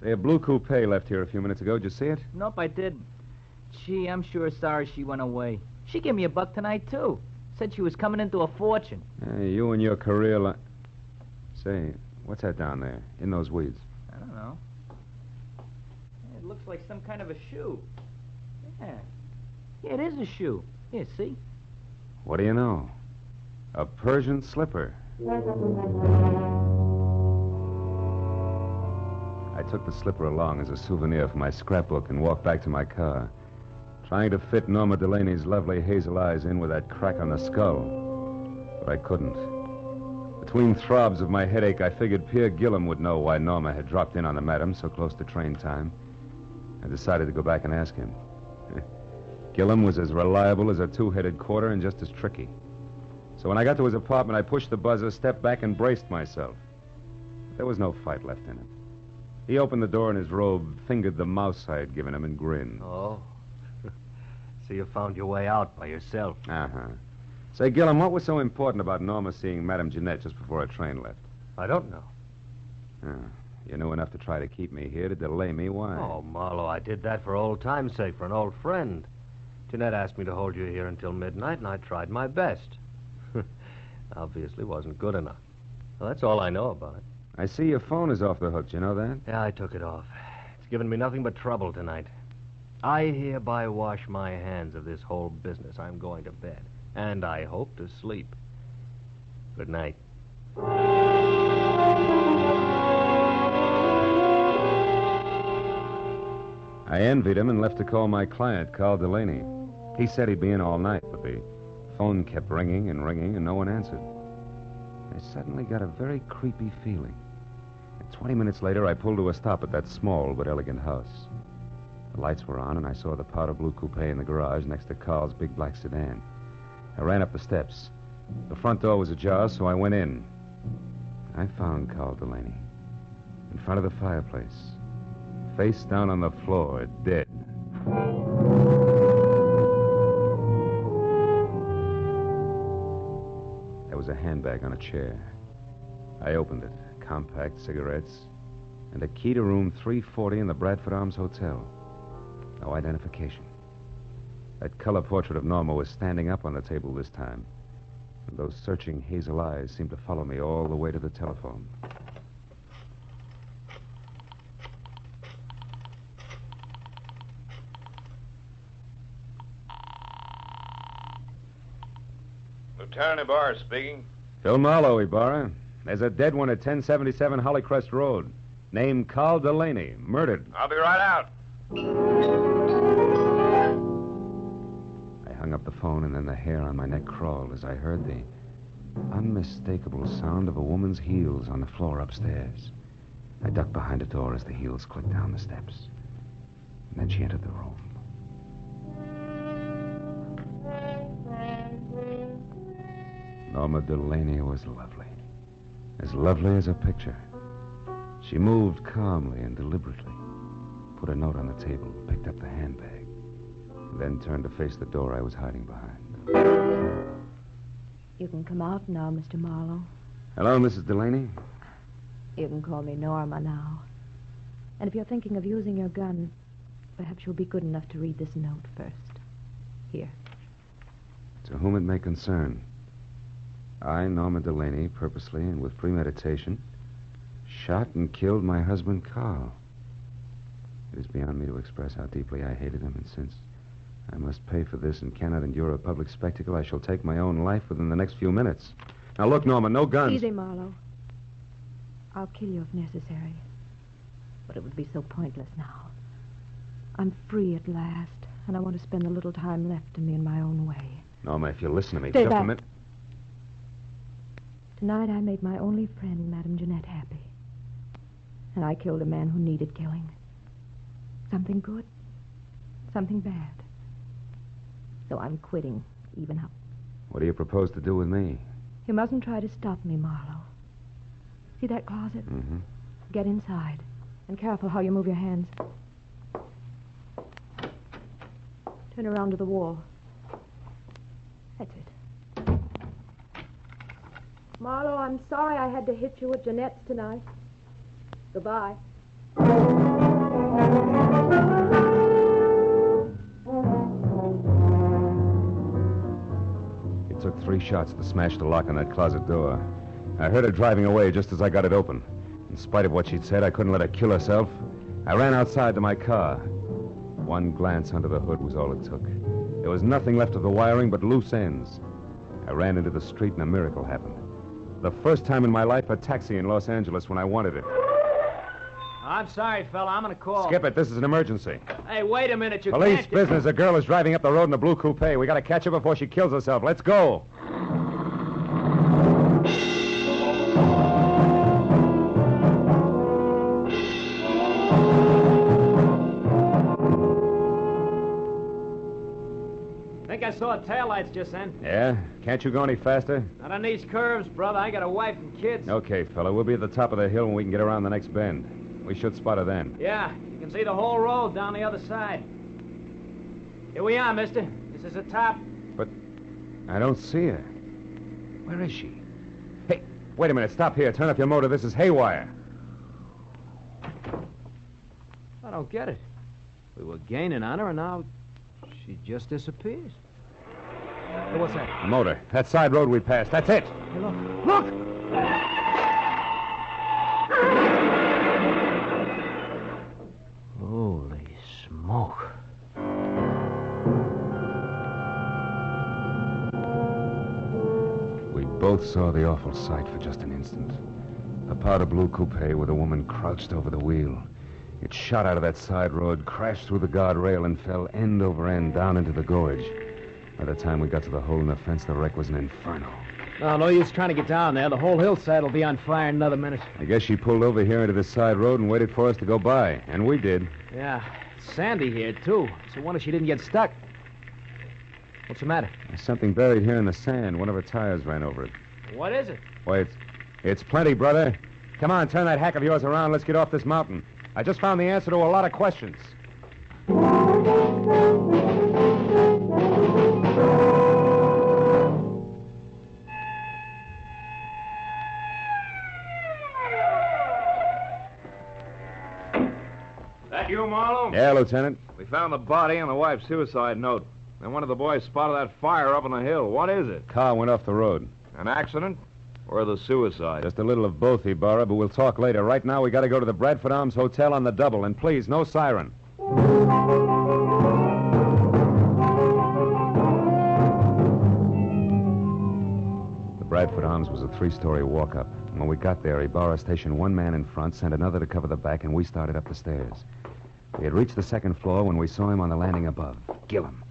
Say, a blue coupe left here a few minutes ago. Did you see it? Nope, I didn't. Gee, I'm sure sorry she went away. She gave me a buck tonight, too. Said she was coming into a fortune. Hey, you and your career Say, what's that down there, in those weeds? I don't know. It looks like some kind of a shoe. Yeah. Yeah, it is a shoe. Here, see? What do you know? A Persian slipper. I took the slipper along as a souvenir for my scrapbook and walked back to my car, trying to fit Norma Delaney's lovely hazel eyes in with that crack on the skull. But I couldn't. Between throbs of my headache, I figured Pierre Gillum would know why Norma had dropped in on the madam so close to train time. I decided to go back and ask him. Gillum was as reliable as a two-headed quarter and just as tricky. So when I got to his apartment, I pushed the buzzer, stepped back, and braced myself. There was no fight left in it. He opened the door in his robe, fingered the mouse I had given him, and grinned. Oh. So you found your way out by yourself. Uh-huh. Say, Gillum, what was so important about Norma seeing Madame Jeanette just before her train left? I don't know. You knew enough to try to keep me here, to delay me. Why? Oh, Marlowe, I did that for old time's sake, for an old friend. Jeanette asked me to hold you here until midnight, and I tried my best. Obviously wasn't good enough. Well, that's all I know about it. I see your phone is off the hook. Do you know that? Yeah, I took it off. It's given me nothing but trouble tonight. I hereby wash my hands of this whole business. I'm going to bed. And I hope to sleep. Good night. I envied him and left to call my client, Carl Delaney. He said he'd be in all night, but the phone kept ringing and ringing, and no one answered. I suddenly got a very creepy feeling. And 20 minutes later, I pulled to a stop at that small but elegant house. The lights were on, and I saw the powder blue coupe in the garage next to Carl's big black sedan. I ran up the steps. The front door was ajar, so I went in. I found Carl Delaney in front of the fireplace, face down on the floor, dead. There was a handbag on a chair. I opened it. Compact, cigarettes, and a key to room 340 in the Bradford Arms Hotel. No identification. That color portrait of Norma was standing up on the table this time, and those searching hazel eyes seemed to follow me all the way to the telephone. Lieutenant Ibarra speaking. Phil Marlowe, Ibarra. There's a dead one at 1077 Hollycrest Road, named Carl Delaney, murdered. I'll be right out. I hung up the phone, and then the hair on my neck crawled as I heard the unmistakable sound of a woman's heels on the floor upstairs. I ducked behind a door as the heels clicked down the steps. And then she entered the room. Norma Delaney was lovely. As lovely as a picture. She moved calmly and deliberately, put a note on the table, picked up the handbag, and then turned to face the door I was hiding behind. You can come out now, Mr. Marlowe. Hello, Mrs. Delaney. You can call me Norma now. And if you're thinking of using your gun, Perhaps you'll be good enough to read this note first. Here. To whom it may concern. I, Norma Delaney, purposely and with premeditation, shot and killed my husband, Carl. It is beyond me to express how deeply I hated him, and since I must pay for this and cannot endure a public spectacle, I shall take my own life within the next few minutes. Now, look, Norma, no guns. Easy, Marlowe. I'll kill you if necessary. But it would be so pointless now. I'm free at last, and I want to spend the little time left to me in my own way. Norma, if you'll listen to me, Stay just back. a minute. Tonight I made my only friend, Madame Jeanette, happy. And I killed a man who needed killing. Something good, something bad. So I'm quitting, even up. What do you propose to do with me? You mustn't try to stop me, Marlowe. See that closet? Mm-hmm. Get inside. And careful how you move your hands. Turn around to the wall. That's it. Marlowe, I'm sorry I had to hit you at Jeanette's tonight. Goodbye. It took 3 shots to smash the lock on that closet door. I heard her driving away just as I got it open. In spite of what she'd said, I couldn't let her kill herself. I ran outside to my car. One glance under the hood was all it took. There was nothing left of the wiring but loose ends. I ran into the street and a miracle happened. The first time in my life a taxi in Los Angeles when I wanted it. I'm sorry, fella. I'm going to call. Skip it. This is an emergency. Hey, wait a minute. You Police can't... business. A girl is driving up the road in a blue coupe. We got to catch her before she kills herself. Let's go. I think I saw taillights just then. Yeah? Can't you go any faster? Not on these curves, brother. I got a wife and kids. Okay, fella. We'll be at the top of the hill when we can get around the next bend. We should spot her then. Yeah, you can see the whole road down the other side. Here we are, mister. This is the top. But I don't see her. Where is she? Hey, wait a minute. Stop here. Turn off your motor. This is haywire. I don't get it. We were gaining on her, and now she just disappears. Hey, what's that? A motor. That side road we passed. That's it. Hey, look. Look! Holy smoke. We both saw the awful sight for just an instant. A powder blue coupe with a woman crouched over the wheel. It shot out of that side road, crashed through the guardrail, and fell end over end down into the gorge. By the time we got to the hole in the fence, the wreck was an inferno. No use trying to get down there. The whole hillside will be on fire in another minute. I guess she pulled over here into this side road and waited for us to go by. And we did. Yeah, it's sandy here, too. So wonder she didn't get stuck. What's the matter? There's something buried here in the sand. One of her tires ran over it. What is it? Why, it's plenty, brother. Come on, turn that hack of yours around. Let's get off this mountain. I just found the answer to a lot of questions. That you, Marlowe? Yeah, Lieutenant. We found the body and the wife's suicide note. And one of the boys spotted that fire up on the hill. What is it? Car went off the road. An accident? Or the suicide? Just a little of both, Ibarra, but we'll talk later. Right now, we got to go to the Bradford Arms Hotel on the double. And please, no siren. The Bradford Arms was a 3-story walk-up. When we got there, Ibarra stationed one man in front, sent another to cover the back, and we started up the stairs. We had reached the second floor when we saw him on the landing above. Gillum.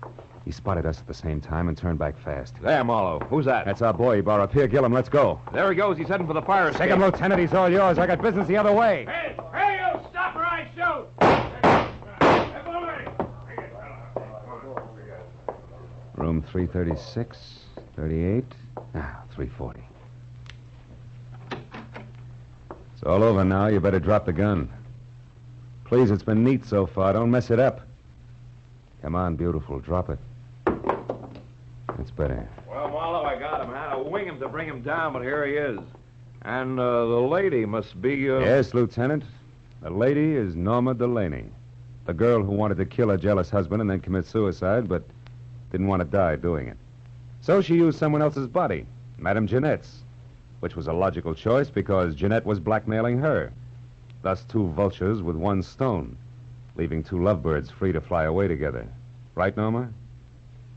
He spotted us at the same time and turned back fast. There, Marlowe. Who's that? That's our boy, Ibarra. Here, Gillum, let's go. There he goes. He's heading for the fire escape. Take him, Lieutenant. He's all yours. I got business the other way. Hey, you! Stop or I shoot! Room 336, 38, 340. It's all over now. You better drop the gun. Please, it's been neat so far. Don't mess it up. Come on, beautiful. Drop it. That's better. Well, Marlowe, I got him. I had to wing him to bring him down, but here he is. And the lady must be... Yes, Lieutenant. The lady is Norma Delaney. The girl who wanted to kill her jealous husband and then commit suicide, but didn't want to die doing it. So she used someone else's body, Madame Jeanette's, which was a logical choice because Jeanette was blackmailing her. Thus, two vultures with one stone, leaving two lovebirds free to fly away together. Right, Norma?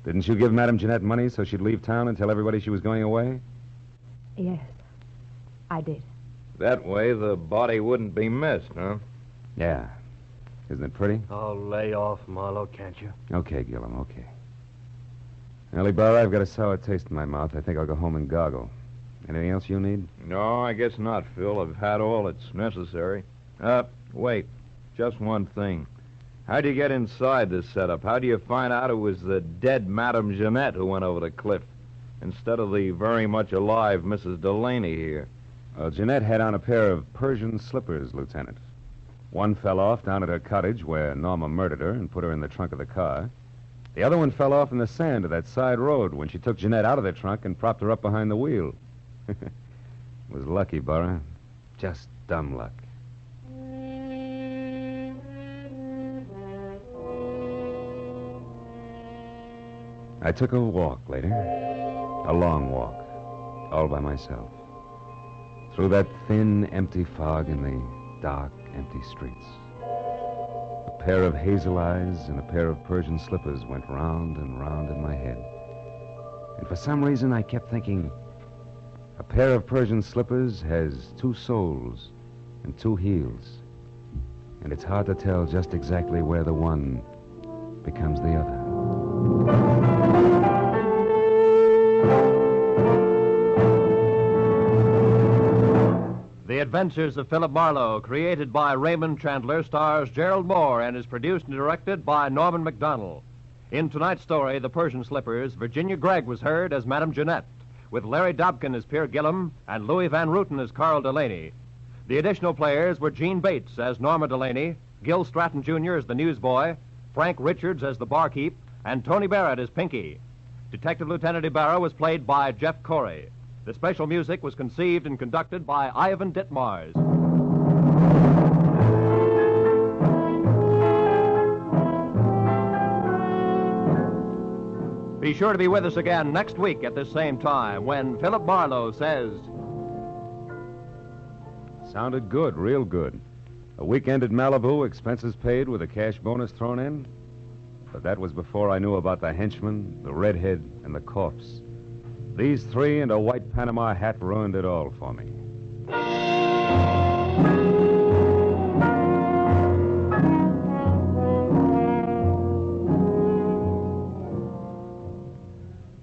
Didn't you give Madame Jeanette money so she'd leave town and tell everybody she was going away? Yes, I did. That way the body wouldn't be missed, huh? Yeah. Isn't it pretty? Oh, lay off, Marlowe, can't you? Okay, Gillum, okay. Ellie Barr, I've got a sour taste in my mouth. I think I'll go home and goggle. Anything else you need? No, I guess not, Phil. I've had all that's necessary. Wait. Just one thing. How'd you get inside this setup? How do you find out it was the dead Madame Jeanette who went over the cliff instead of the very much alive Mrs. Delaney here? Well, Jeanette had on a pair of Persian slippers, Lieutenant. One fell off down at her cottage where Norma murdered her and put her in the trunk of the car. The other one fell off in the sand of that side road when she took Jeanette out of the trunk and propped her up behind the wheel. It was lucky, Burra. Just dumb luck. I took a walk later. A long walk. All by myself. Through that thin, empty fog in the dark, empty streets. A pair of hazel eyes and a pair of Persian slippers went round and round in my head. And for some reason I kept thinking, a pair of Persian slippers has two soles and two heels. And it's hard to tell just exactly where the one becomes the other. The Adventures of Philip Marlowe, created by Raymond Chandler, stars Gerald Moore and is produced and directed by Norman MacDonald. In tonight's story, The Persian Slippers, Virginia Gregg was heard as Madame Jeanette, with Larry Dobkin as Pierre Gillum and Louis Van Rooten as Carl Delaney. The additional players were Gene Bates as Norma Delaney, Gil Stratton Jr. as the newsboy, Frank Richards as the barkeep, and Tony Barrett as Pinky. Detective Lieutenant Ibarra was played by Jeff Corey. The special music was conceived and conducted by Ivan Ditmars. Be sure to be with us again next week at this same time when Philip Marlowe says... Sounded good, real good. A weekend at Malibu, expenses paid with a cash bonus thrown in. But that was before I knew about the henchman, the redhead, and the corpse. These three and a white Panama hat ruined it all for me.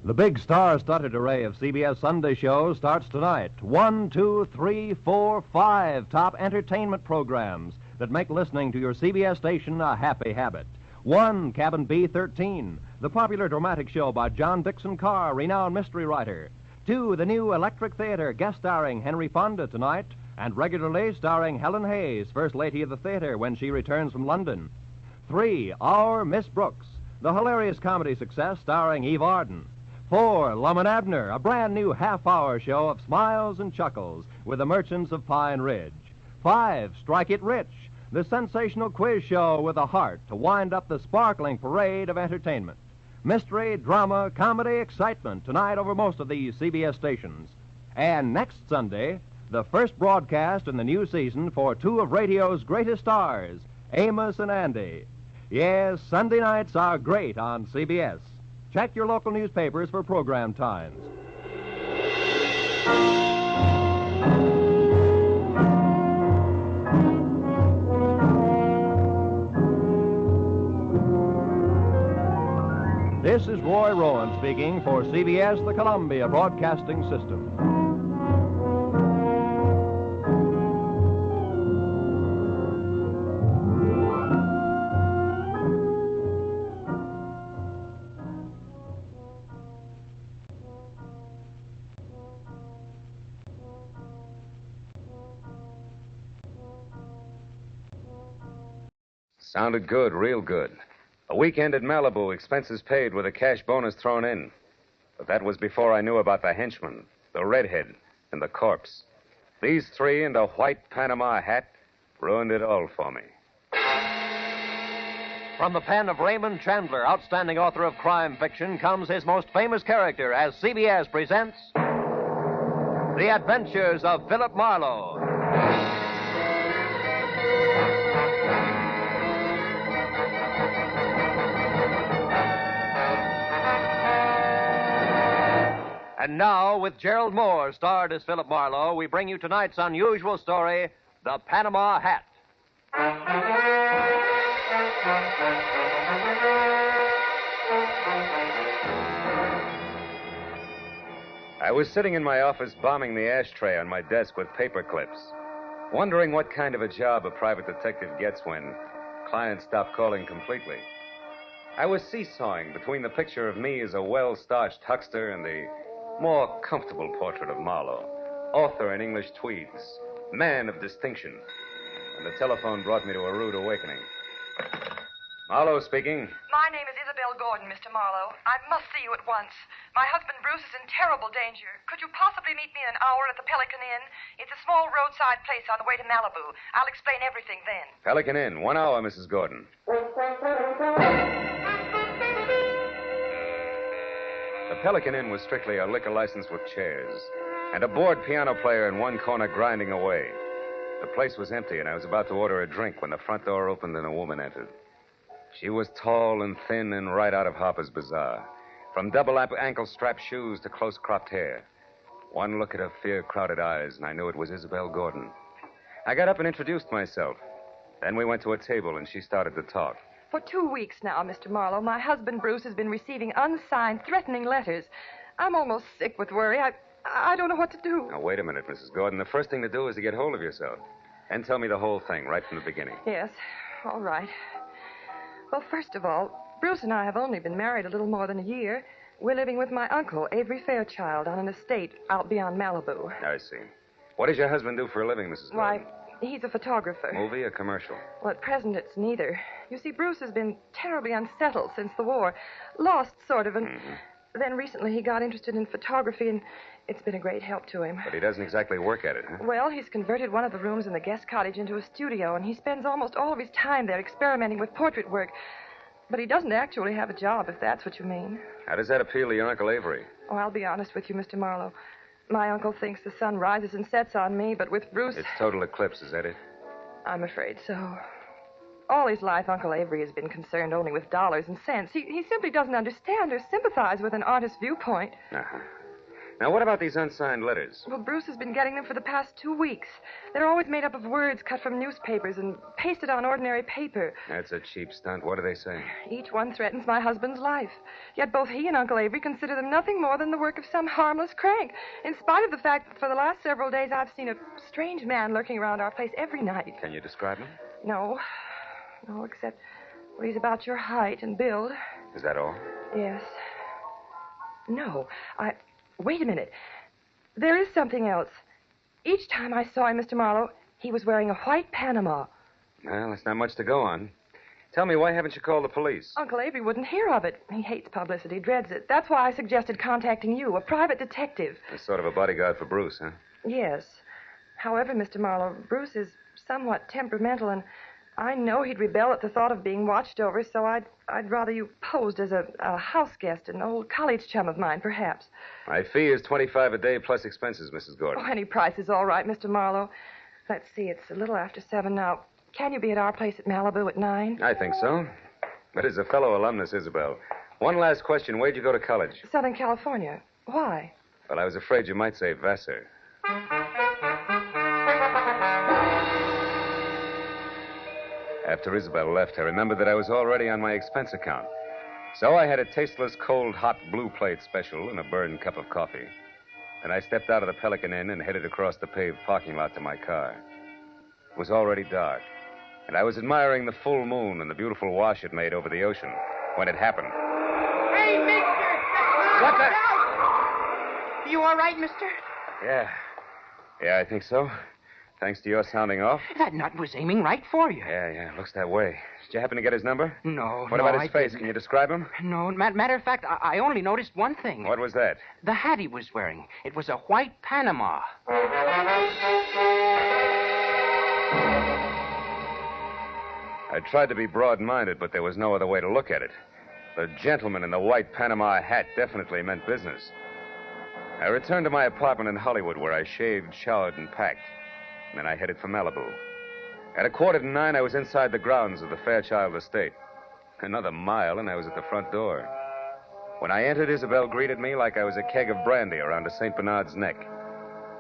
The big star-studded array of CBS Sunday shows starts tonight. 1, 2, 3, 4, 5 top entertainment programs that make listening to your CBS station a happy habit. 1, Cabin B-13, the popular dramatic show by John Dixon Carr, renowned mystery writer. 2, the new Electric Theater, guest starring Henry Fonda tonight, and regularly starring Helen Hayes, First Lady of the Theater, when she returns from London. 3, Our Miss Brooks, the hilarious comedy success starring Eve Arden. 4, Lum and Abner, a brand new half-hour show of smiles and chuckles with the merchants of Pine Ridge. 5, Strike It Rich, the sensational quiz show with a heart to wind up the sparkling parade of entertainment. Mystery, drama, comedy, excitement tonight over most of these CBS stations. And next Sunday, the first broadcast in the new season for two of radio's greatest stars, Amos and Andy. Yes, Sunday nights are great on CBS. Check your local newspapers for program times. This is Roy Rowan speaking for CBS, the Columbia Broadcasting System. Sounded good, real good. A weekend at Malibu, expenses paid with a cash bonus thrown in. But that was before I knew about the henchman, the redhead, and the corpse. These three and a white Panama hat ruined it all for me. From the pen of Raymond Chandler, outstanding author of crime fiction, comes his most famous character as CBS presents The Adventures of Philip Marlowe. And now, with Gerald Moore starred as Philip Marlowe, we bring you tonight's unusual story, The Panama Hat. I was sitting in my office bombing the ashtray on my desk with paper clips, wondering what kind of a job a private detective gets when clients stop calling completely. I was seesawing between the picture of me as a well-starched huckster and the more comfortable portrait of Marlowe, author in English tweeds, man of distinction, when the telephone brought me to a rude awakening. Marlowe speaking. My name is Isabel Gordon, Mr. Marlowe. I must see you at once. My husband Bruce is in terrible danger. Could you possibly meet me in an hour at the Pelican Inn? It's a small roadside place on the way to Malibu. I'll explain everything then. Pelican Inn, 1 hour, Mrs. Gordon. The Pelican Inn was strictly a liquor license with chairs, and a bored piano player in one corner grinding away. The place was empty, and I was about to order a drink when the front door opened and a woman entered. She was tall and thin and right out of Harper's Bazaar, from double ankle strap shoes to close-cropped hair. One look at her fear-crowded eyes, and I knew it was Isabel Gordon. I got up and introduced myself. Then we went to a table, and she started to talk. For 2 weeks now, Mr. Marlowe, my husband Bruce has been receiving unsigned, threatening letters. I'm almost sick with worry. I don't know what to do. Now, wait a minute, Mrs. Gordon. The first thing to do is to get hold of yourself. And tell me the whole thing right from the beginning. Yes, all right. Well, first of all, Bruce and I have only been married a little more than a year. We're living with my uncle, Avery Fairchild, on an estate out beyond Malibu. I see. What does your husband do for a living, Mrs. Gordon? Why, he's a photographer. Movie or commercial? Well, at present, it's neither. You see, Bruce has been terribly unsettled since the war. Lost, sort of, and then recently he got interested in photography, and it's been a great help to him. But he doesn't exactly work at it, huh? Well, he's converted one of the rooms in the guest cottage into a studio, and he spends almost all of his time there experimenting with portrait work. But he doesn't actually have a job, if that's what you mean. How does that appeal to your Uncle Avery? Oh, I'll be honest with you, Mr. Marlowe. My uncle thinks the sun rises and sets on me, but with Bruce... It's total eclipse, is that it? I'm afraid so. All his life, Uncle Avery has been concerned only with dollars and cents. He simply doesn't understand or sympathize with an artist's viewpoint. Uh-huh. Now, what about these unsigned letters? Well, Bruce has been getting them for the past 2 weeks. They're always made up of words cut from newspapers and pasted on ordinary paper. That's a cheap stunt. What do they say? Each one threatens my husband's life. Yet both he and Uncle Avery consider them nothing more than the work of some harmless crank, in spite of the fact that for the last several days I've seen a strange man lurking around our place every night. Can you describe him? No, except well, he's about your height and build. Is that all? Yes. No, Wait a minute. There is something else. Each time I saw him, Mr. Marlowe, he was wearing a white Panama. Well, that's not much to go on. Tell me, why haven't you called the police? Uncle Avery wouldn't hear of it. He hates publicity, dreads it. That's why I suggested contacting you, a private detective. That's sort of a bodyguard for Bruce, huh? Yes. However, Mr. Marlowe, Bruce is somewhat temperamental, and I know he'd rebel at the thought of being watched over, so I'd rather you posed as a house guest, an old college chum of mine, perhaps. My fee is $25 a day plus expenses, Mrs. Gordon. Oh, any price is all right, Mr. Marlowe. Let's see, it's a little after 7 now. Can you be at our place at Malibu at 9? I think so. But as a fellow alumnus, Isabel, one last question. Where'd you go to college? Southern California. Why? Well, I was afraid you might say Vassar. After Isabel left, I remembered that I was already on my expense account. So I had a tasteless, cold, hot blue plate special and a burned cup of coffee. Then I stepped out of the Pelican Inn and headed across the paved parking lot to my car. It was already dark, and I was admiring the full moon and the beautiful wash it made over the ocean when it happened. Hey, mister! What the... You all right, mister? Yeah, I think so. Thanks to your sounding off. That nut was aiming right for you. Yeah, looks that way. Did you happen to get his number? No. What about his I face? didn't. Can you describe him? No, matter of fact, I only noticed one thing. What was that? The hat he was wearing. It was a white Panama. I tried to be broad-minded, but there was no other way to look at it. The gentleman in the white Panama hat definitely meant business. I returned to my apartment in Hollywood, where I shaved, showered, and packed. And then I headed for Malibu. At 8:45, I was inside the grounds of the Fairchild estate. Another mile, and I was at the front door. When I entered, Isabel greeted me like I was a keg of brandy around a St. Bernard's neck.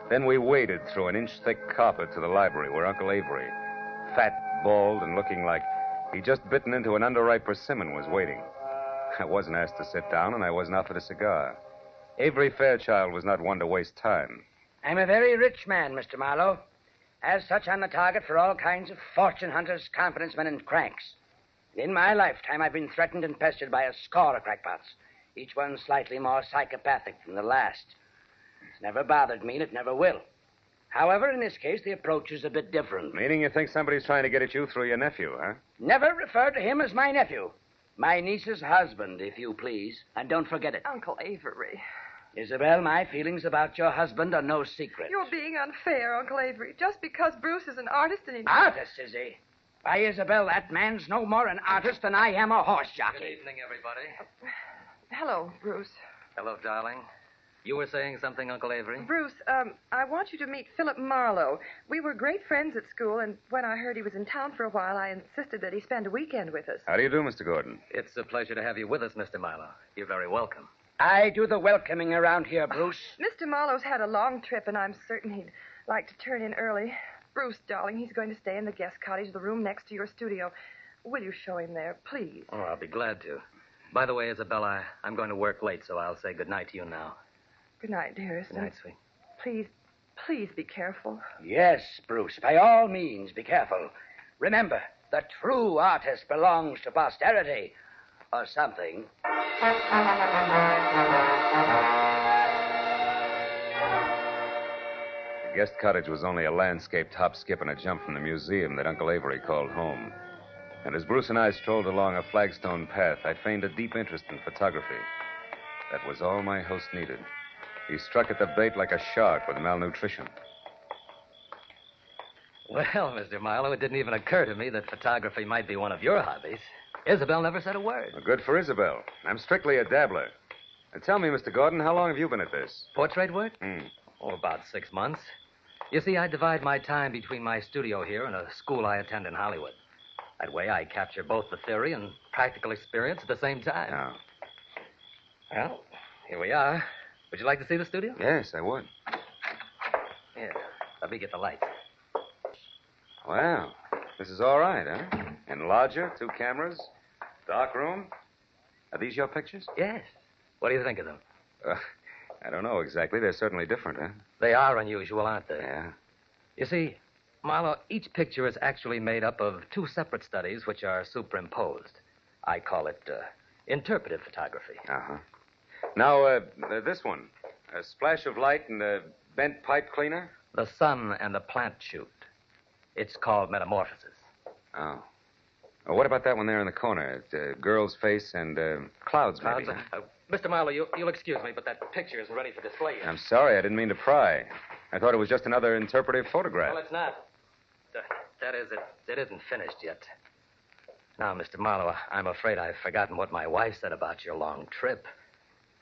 Then we waded through an inch-thick carpet to the library where Uncle Avery, fat, bald, and looking like he'd just bitten into an underripe persimmon, was waiting. I wasn't asked to sit down, and I wasn't offered a cigar. Avery Fairchild was not one to waste time. I'm a very rich man, Mr. Marlowe. As such, I'm the target for all kinds of fortune hunters, confidence men, and cranks. In my lifetime, I've been threatened and pestered by a score of crackpots, each one slightly more psychopathic than the last. It's never bothered me, and it never will. However, in this case, the approach is a bit different. Meaning you think somebody's trying to get at you through your nephew, huh? Never refer to him as my nephew. My niece's husband, if you please. And don't forget it. Uncle Avery. Isabel, my feelings about your husband are no secret. You're being unfair, Uncle Avery. Just because Bruce is an artist and he... Artist, is he? Why, Isabel, that man's no more an artist than I am a horse jockey. Good evening, everybody. Hello, Bruce. Hello, darling. You were saying something, Uncle Avery? Bruce, I want you to meet Philip Marlowe. We were great friends at school, and when I heard he was in town for a while, I insisted that he spend a weekend with us. How do you do, Mr. Gordon? It's a pleasure to have you with us, Mr. Marlowe. You're very welcome. I do the welcoming around here, Bruce. Mr. Marlowe's had a long trip, and I'm certain he'd like to turn in early. Bruce, darling, he's going to stay in the guest cottage, the room next to your studio. Will you show him there, please? Oh, I'll be glad to. By the way, Isabella, I'm going to work late, so I'll say good night to you now. Good night, dearest. Good night, sweet. Please be careful. Yes, Bruce, by all means, be careful. Remember, the true artist belongs to posterity, or something. The guest cottage was only a landscaped hop, skip, and a jump from the museum that Uncle Avery called home. And as Bruce and I strolled along a flagstone path, I feigned a deep interest in photography. That was all my host needed. He struck at the bait like a shark with malnutrition. Well, Mr. Marlowe, it didn't even occur to me that photography might be one of your hobbies. Isabel never said a word. Well, good for Isabel. I'm strictly a dabbler. And tell me, Mr. Gordon, how long have you been at this? Portrait work? Oh, about 6 months. You see, I divide my time between my studio here and a school I attend in Hollywood. That way I capture both the theory and practical experience at the same time. Oh. Well, here we are. Would you like to see the studio? Yes, I would. Here, let me get the lights. Wow. This is all right, huh? Enlarger, 2 cameras, dark room. Are these your pictures? Yes. What do you think of them? I don't know exactly. They're certainly different, huh? They are unusual, aren't they? Yeah. You see, Marlowe, each picture is actually made up of 2 separate studies which are superimposed. I call it interpretive photography. Uh-huh. Now, this one. A splash of light and a bent pipe cleaner? The sun and the plant shoot. It's called metamorphosis. Oh. Well, what about that one there in the corner? Girl's face and clouds, maybe. Huh? Mr. Marlowe, you'll excuse me, but that picture isn't ready for display yet. I'm sorry. I didn't mean to pry. I thought it was just another interpretive photograph. Well, it's not. That is, it isn't finished yet. Now, Mr. Marlowe, I'm afraid I've forgotten what my wife said about your long trip.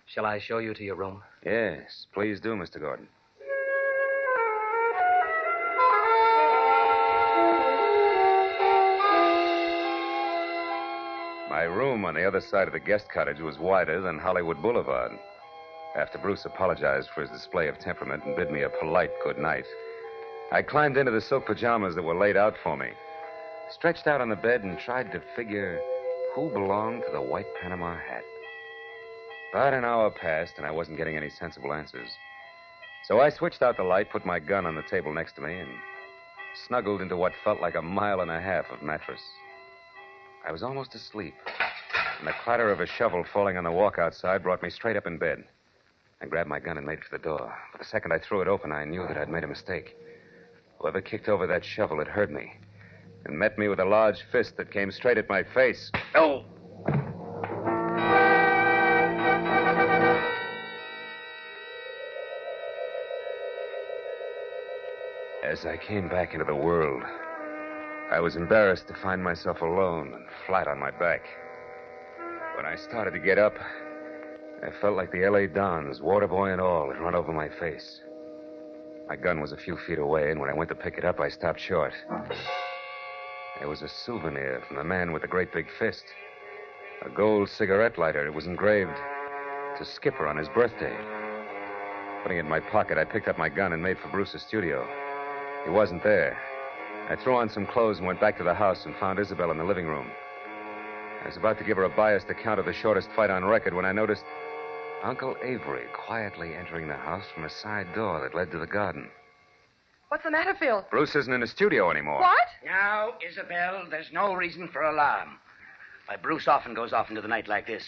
Shall I show you to your room? Yes, please do, Mr. Gordon. My room on the other side of the guest cottage was wider than Hollywood Boulevard. After Bruce apologized for his display of temperament and bid me a polite good night, I climbed into the silk pajamas that were laid out for me, stretched out on the bed, and tried to figure who belonged to the white Panama hat. But an hour passed, and I wasn't getting any sensible answers. So I switched out the light, put my gun on the table next to me, and snuggled into what felt like 1.5 miles of mattress. I was almost asleep, and the clatter of a shovel falling on the walk outside brought me straight up in bed. I grabbed my gun and made for the door. But the second I threw it open, I knew that I'd made a mistake. Whoever kicked over that shovel had heard me and met me with a large fist that came straight at my face. Oh! As I came back into the world, I was embarrassed to find myself alone and flat on my back. When I started to get up, I felt like the L.A. Dons, water boy and all, had run over my face. My gun was a few feet away, and when I went to pick it up, I stopped short. There was a souvenir from the man with the great big fist. A gold cigarette lighter. It was engraved to Skipper on his birthday. Putting it in my pocket, I picked up my gun and made for Bruce's studio. He wasn't there. I threw on some clothes and went back to the house and found Isabel in the living room. I was about to give her a biased account of the shortest fight on record when I noticed Uncle Avery quietly entering the house from a side door that led to the garden. What's the matter, Phil? Bruce isn't in the studio anymore. What? Now, Isabel, there's no reason for alarm. Why, Bruce often goes off into the night like this.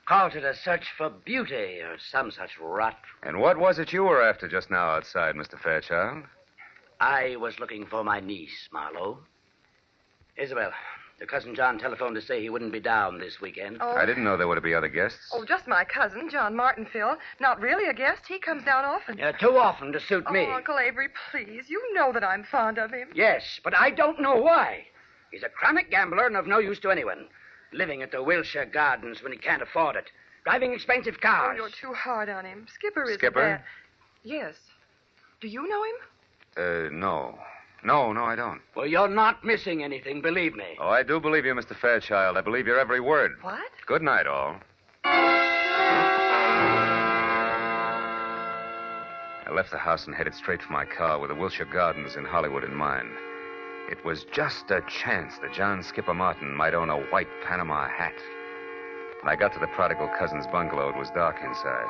Calls it a search for beauty or some such rot. And what was it you were after just now outside, Mr. Fairchild? I was looking for my niece, Marlowe. Isabel, your cousin John telephoned to say he wouldn't be down this weekend. Oh. I didn't know there were to be other guests. Oh, just my cousin, John Martin, Phil. Not really a guest. He comes down often. Too often to suit me. Oh, Uncle Avery, please. You know that I'm fond of him. Yes, but I don't know why. He's a chronic gambler and of no use to anyone. Living at the Wilshire Gardens when he can't afford it. Driving expensive cars. Oh, you're too hard on him. Skipper is Skipper? bad. Yes. Do you know him? No. No, I don't. Well, you're not missing anything, believe me. Oh, I do believe you, Mr. Fairchild. I believe your every word. What? Good night, all. I left the house and headed straight for my car with the Wilshire Gardens in Hollywood in mind. It was just a chance that John Skipper Martin might own a white Panama hat. When I got to the prodigal cousin's bungalow, it was dark inside.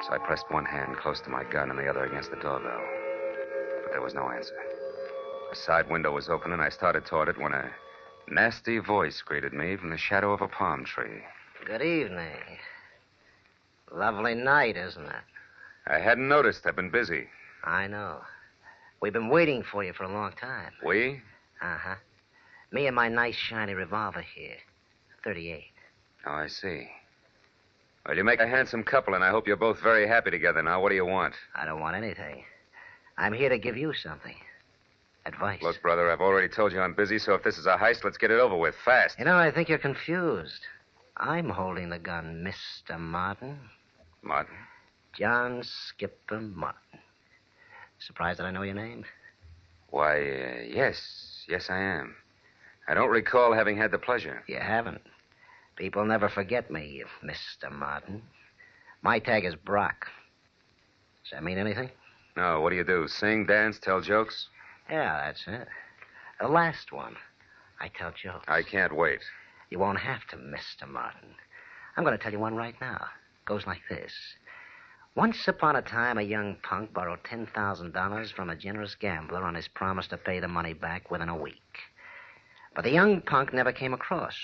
So I pressed one hand close to my gun and the other against the doorbell. But there was no answer. A side window was open, and I started toward it when a nasty voice greeted me from the shadow of a palm tree. Good evening. Lovely night, isn't it? I hadn't noticed. I've been busy. I know. We've been waiting for you for a long time. We? Uh-huh. Me and my nice shiny revolver here. 38. Oh, I see. Well, you make a handsome couple, and I hope you're both very happy together now. What do you want? I don't want anything. I'm here to give you something. Advice. Look, brother, I've already told you I'm busy, so if this is a heist, let's get it over with, fast. You know, I think you're confused. I'm holding the gun, Mr. Martin. Martin? John Skipper Martin. Surprised that I know your name? Why, yes. Yes, I am. I don't recall having had the pleasure. You haven't. People never forget me, Mr. Martin. My tag is Brock. Does that mean anything? No, what do you do? Sing, dance, tell jokes? Yeah, that's it. The last one. I tell jokes. I can't wait. You won't have to, Mr. Martin. I'm going to tell you one right now. Goes like this. Once upon a time, a young punk borrowed $10,000 from a generous gambler on his promise to pay the money back within a week. But the young punk never came across.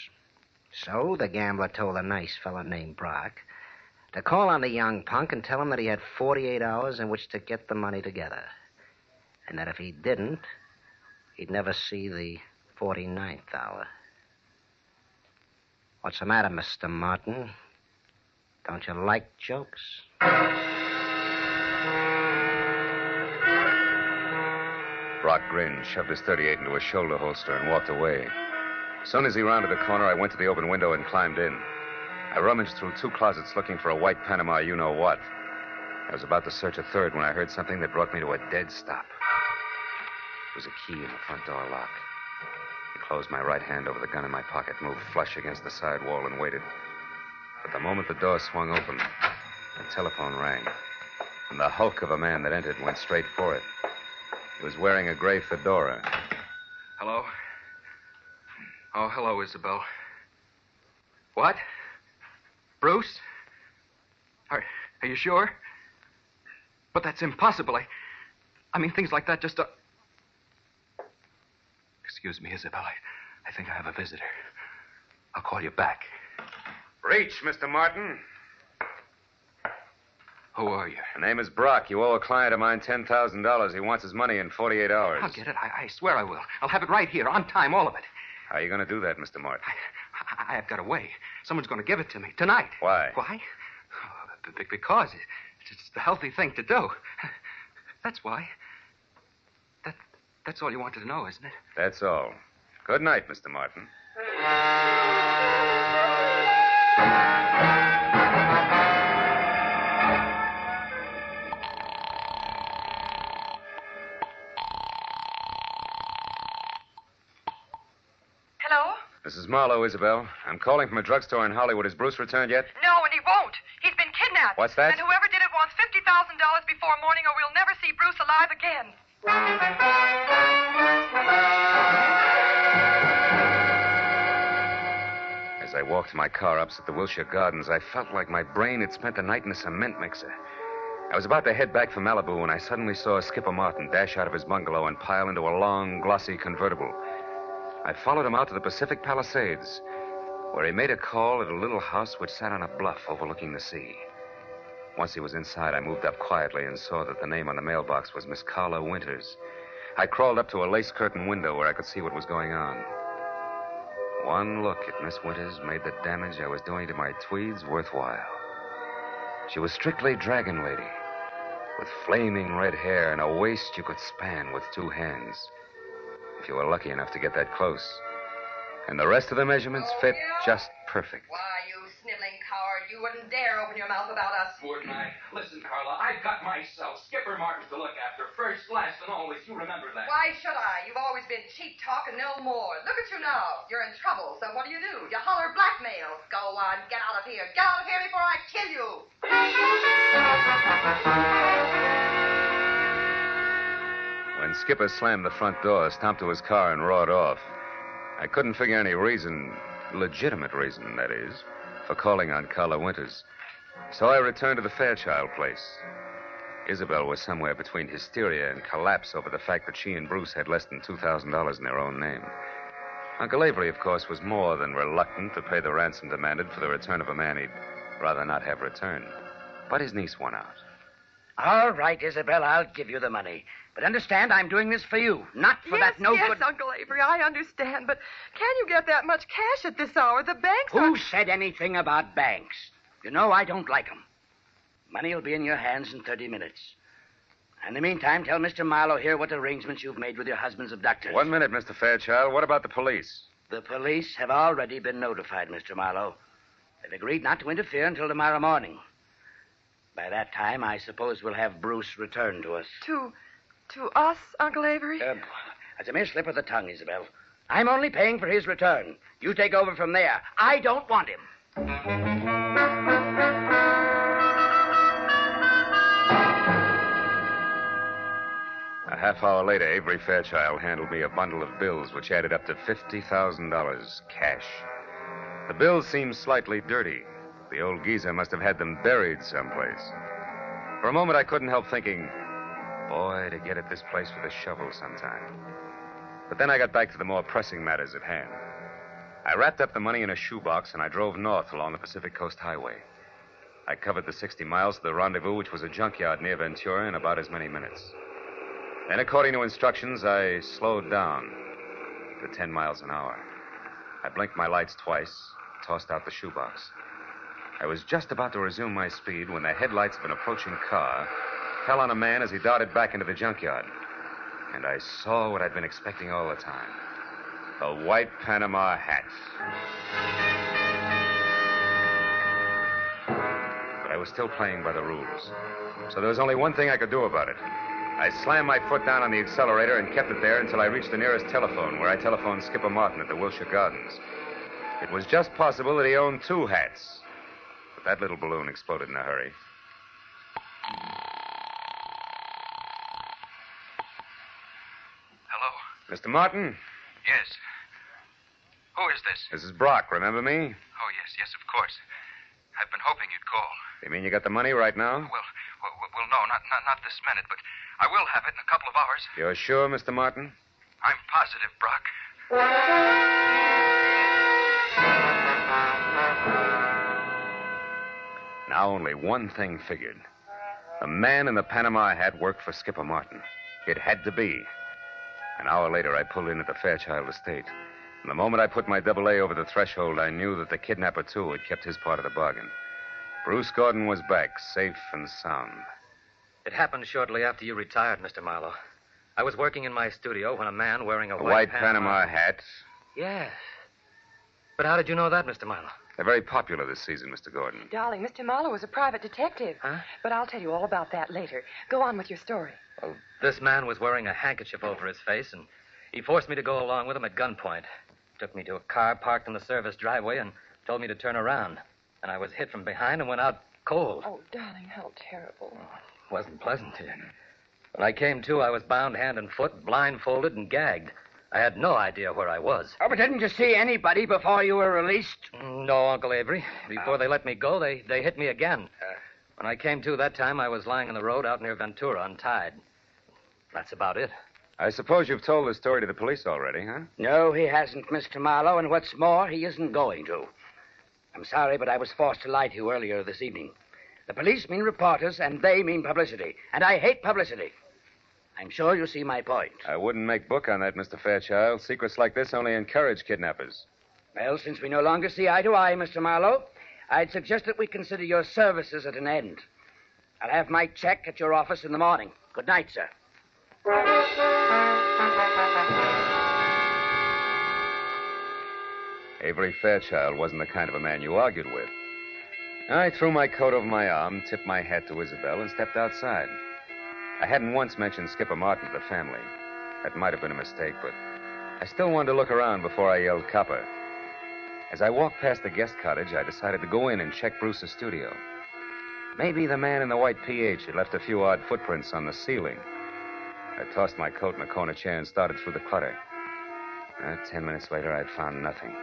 So the gambler told a nice fellow named Brock to call on the young punk and tell him that he had 48 hours in which to get the money together. And that if he didn't, he'd never see the 49th hour. What's the matter, Mr. Martin? Don't you like jokes? Brock grinned, shoved his 38 into his shoulder holster, and walked away. As soon as he rounded the corner, I went to the open window and climbed in. I rummaged through 2 closets looking for a white Panama you-know-what. I was about to search a third when I heard something that brought me to a dead stop. It was a key in the front door lock. I closed my right hand over the gun in my pocket, moved flush against the side wall, and waited. But the moment the door swung open, the telephone rang. And the hulk of a man that entered went straight for it. He was wearing a gray fedora. Hello? Oh, hello, Isabel. What? Bruce? Are you sure? But that's impossible. I mean, things like that just don't... Excuse me, Isabel. I think I have a visitor. I'll call you back. Reach, Mr. Martin. Who are you? My name is Brock. You owe a client of mine $10,000. He wants his money in 48 hours. I'll get it. I swear I will. I'll have it right here, on time, all of it. How are you going to do that, Mr. Martin? I've got a way. Someone's going to give it to me tonight. Why? Why? Because it's the healthy thing to do. That's why. That's all you wanted to know, isn't it? That's all. Good night, Mr. Martin. Hello? Mrs. Marlowe, Isabel. I'm calling from a drugstore in Hollywood. Has Bruce returned yet? No, and he won't. He's been kidnapped. What's that? And whoever did it wants $50,000 before morning, or we'll never see Bruce alive again. As I walked to my car opposite the Wilshire Gardens, I felt like my brain had spent the night in a cement mixer. I was about to head back for Malibu when I suddenly saw Skipper Martin dash out of his bungalow and pile into a long, glossy convertible. I followed him out to the Pacific Palisades, where he made a call at a little house which sat on a bluff overlooking the sea. Once he was inside, I moved up quietly and saw that the name on the mailbox was Miss Carla Winters. I crawled up to a lace curtain window where I could see what was going on. One look at Miss Winters made the damage I was doing to my tweeds worthwhile. She was strictly Dragon Lady, with flaming red hair and a waist you could span with two hands, if you were lucky enough to get that close. And the rest of the measurements fit just perfect. Why, you sniveling coward, you wouldn't dare open your mouth about us. Wouldn't I? Listen, Carla, I've got myself Skipper Martin to look after. First, last, and always. You remember that. Why should I? You've always been cheap talk and no more. Look at you now. You're in trouble, so what do? You holler blackmail. Go on, get out of here. Get out of here before I kill you. When Skipper slammed the front door, stomped to his car, and roared off, I couldn't figure any reason, legitimate reason, that is, for calling on Carla Winters. So I returned to the Fairchild place. Isabel was somewhere between hysteria and collapse over the fact that she and Bruce had less than $2,000 in their own name. Uncle Avery, of course, was more than reluctant to pay the ransom demanded for the return of a man he'd rather not have returned. But his niece won out. All right, Isabel, I'll give you the money. But understand, I'm doing this for you, not for that no yes, good... Yes, Uncle Avery, I understand, but can you get that much cash at this hour? The banks are... Who said anything about banks? You know I don't like them. Money will be in your hands in 30 minutes. In the meantime, tell Mr. Marlowe here what arrangements you've made with your husband's abductors. 1 minute, Mr. Fairchild. What about the police? The police have already been notified, Mr. Marlowe. They've agreed not to interfere until tomorrow morning. By that time, I suppose we'll have Bruce return to us. To us, Uncle Avery? That's a mere slip of the tongue, Isabel. I'm only paying for his return. You take over from there. I don't want him. A half hour later, Avery Fairchild handed me a bundle of bills which added up to $50,000 cash. The bills seemed slightly dirty. The old geezer must have had them buried someplace. For a moment, I couldn't help thinking, boy, to get at this place with a shovel sometime. But then I got back to the more pressing matters at hand. I wrapped up the money in a shoebox and I drove north along the Pacific Coast Highway. I covered the 60 miles to the rendezvous, which was a junkyard near Ventura, in about as many minutes. Then, according to instructions, I slowed down to 10 miles an hour. I blinked my lights twice, tossed out the shoebox. I was just about to resume my speed when the headlights of an approaching car fell on a man as he darted back into the junkyard. And I saw what I'd been expecting all the time. The white Panama Hat. But I was still playing by the rules. So there was only one thing I could do about it. I slammed my foot down on the accelerator and kept it there until I reached the nearest telephone, where I telephoned Skipper Martin at the Wilshire Gardens. It was just possible that he owned two hats. But that little balloon exploded in a hurry. Hello? Mr. Martin? Yes. Who is this? This is Brock, remember me? Oh, yes, of course. I've been hoping you'd call. You mean you got the money right now? Well, no, not this minute, but I will have it in a couple of hours. You're sure, Mr. Martin? I'm positive, Brock. Now only one thing figured. The man in the Panama Hat worked for Skipper Martin. It had to be. An hour later, I pulled in at the Fairchild estate. And the moment I put my AA over the threshold, I knew that the kidnapper, too, had kept his part of the bargain. Bruce Gordon was back, safe and sound. It happened shortly after you retired, Mr. Marlowe. I was working in my studio when a man wearing a white Panama hat. Yes. But how did you know that, Mr. Marlowe? They're very popular this season, Mr. Gordon. Darling, Mr. Marlowe was a private detective. Huh? But I'll tell you all about that later. Go on with your story. Well, this man was wearing a handkerchief over his face, and he forced me to go along with him at gunpoint. Took me to a car parked in the service driveway and told me to turn around. And I was hit from behind and went out cold. Oh, darling, how terrible. It wasn't pleasant to you. When I came to, I was bound hand and foot, blindfolded, and gagged. I had no idea where I was. Oh, but didn't you see anybody before you were released? No, Uncle Avery. Before they let me go, they hit me again. When I came to that time, I was lying on the road out near Ventura, untied. That's about it. I suppose you've told the story to the police already, huh? No, he hasn't, Mr. Marlowe, and what's more, he isn't going to. I'm sorry, but I was forced to lie to you earlier this evening. The police mean reporters, and they mean publicity. And I hate publicity. I'm sure you see my point. I wouldn't make book on that, Mr. Fairchild. Secrets like this only encourage kidnappers. Well, since we no longer see eye to eye, Mr. Marlowe, I'd suggest that we consider your services at an end. I'll have my check at your office in the morning. Good night, sir. Avery Fairchild wasn't the kind of a man you argued with. I threw my coat over my arm, tipped my hat to Isabel, and stepped outside. I hadn't once mentioned Skipper Martin to the family. That might have been a mistake, but I still wanted to look around before I yelled copper. As I walked past the guest cottage, I decided to go in and check Bruce's studio. Maybe the man in the white PH had left a few odd footprints on the ceiling. I tossed my coat in a corner chair and started through the clutter. 10 minutes later, I'd found nothing.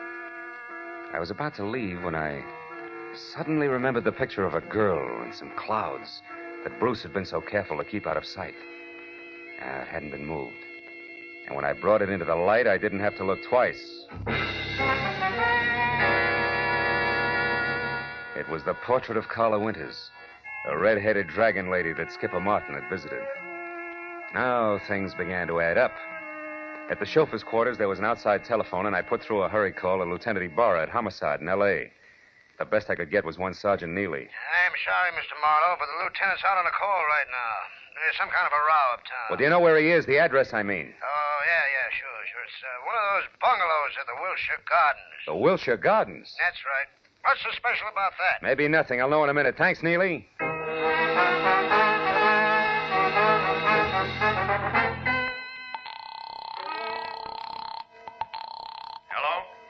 I was about to leave when I suddenly remembered the picture of a girl in some clouds that Bruce had been so careful to keep out of sight. It hadn't been moved. And when I brought it into the light, I didn't have to look twice. It was the portrait of Carla Winters, the red-headed dragon lady that Skipper Martin had visited. Now things began to add up. At the chauffeur's quarters, there was an outside telephone, and I put through a hurry call to Lieutenant Ibarra at Homicide in L.A. The best I could get was one Sergeant Neely. I'm sorry, Mr. Marlowe, but the lieutenant's out on a call right now. There's some kind of a row uptown. Well, do you know where he is? The address, I mean. Oh, yeah, sure. It's one of those bungalows at the Wilshire Gardens. The Wilshire Gardens? That's right. What's so special about that? Maybe nothing. I'll know in a minute. Thanks, Neely.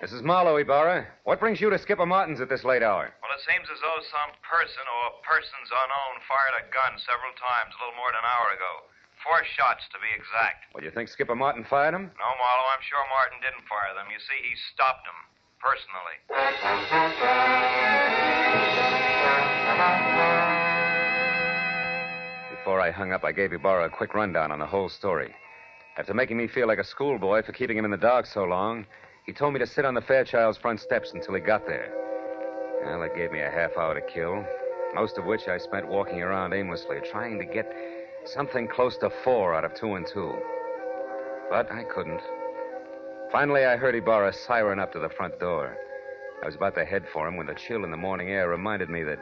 This is Marlowe, Ibarra. What brings you to Skipper Martin's at this late hour? Well, it seems as though some person or persons unknown fired a gun several times a little more than an hour ago. 4 shots, to be exact. Well, you think Skipper Martin fired them? No, Marlowe, I'm sure Martin didn't fire them. You see, he stopped them, personally. Before I hung up, I gave Ibarra a quick rundown on the whole story. After making me feel like a schoolboy for keeping him in the dark so long, he told me to sit on the Fairchild's front steps until he got there. Well, it gave me a half hour to kill, most of which I spent walking around aimlessly, trying to get something close to 4 out of 2 and 2. But I couldn't. Finally, I heard Ibarra siren up to the front door. I was about to head for him when the chill in the morning air reminded me that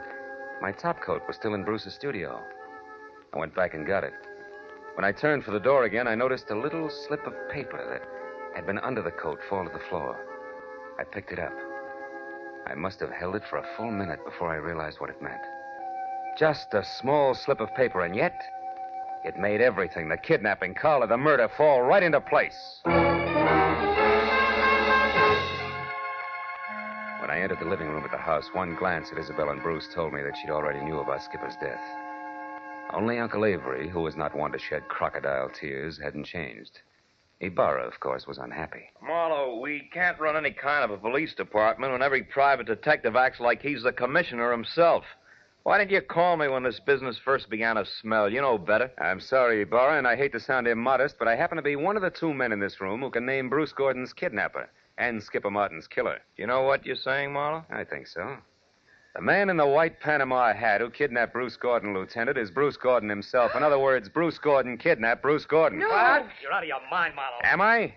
my topcoat was still in Bruce's studio. I went back and got it. When I turned for the door again, I noticed a little slip of paper that had been under the coat fall to the floor. I picked it up. I must have held it for a full minute before I realized what it meant. Just a small slip of paper, and yet it made everything, the kidnapping, Carla, the murder, fall right into place. When I entered the living room at the house, one glance at Isabel and Bruce told me that she'd already knew about Skipper's death. Only Uncle Avery, who was not one to shed crocodile tears, hadn't changed. Ibarra, of course, was unhappy. Marlowe, we can't run any kind of a police department when every private detective acts like he's the commissioner himself. Why didn't you call me when this business first began to smell? You know better. I'm sorry, Ibarra, and I hate to sound immodest, but I happen to be one of the 2 men in this room who can name Bruce Gordon's kidnapper and Skipper Martin's killer. You know what you're saying, Marlowe? I think so. The man in the white Panama hat who kidnapped Bruce Gordon, Lieutenant, is Bruce Gordon himself. In other words, Bruce Gordon kidnapped Bruce Gordon. No! What? You're out of your mind, Marlowe. Am I?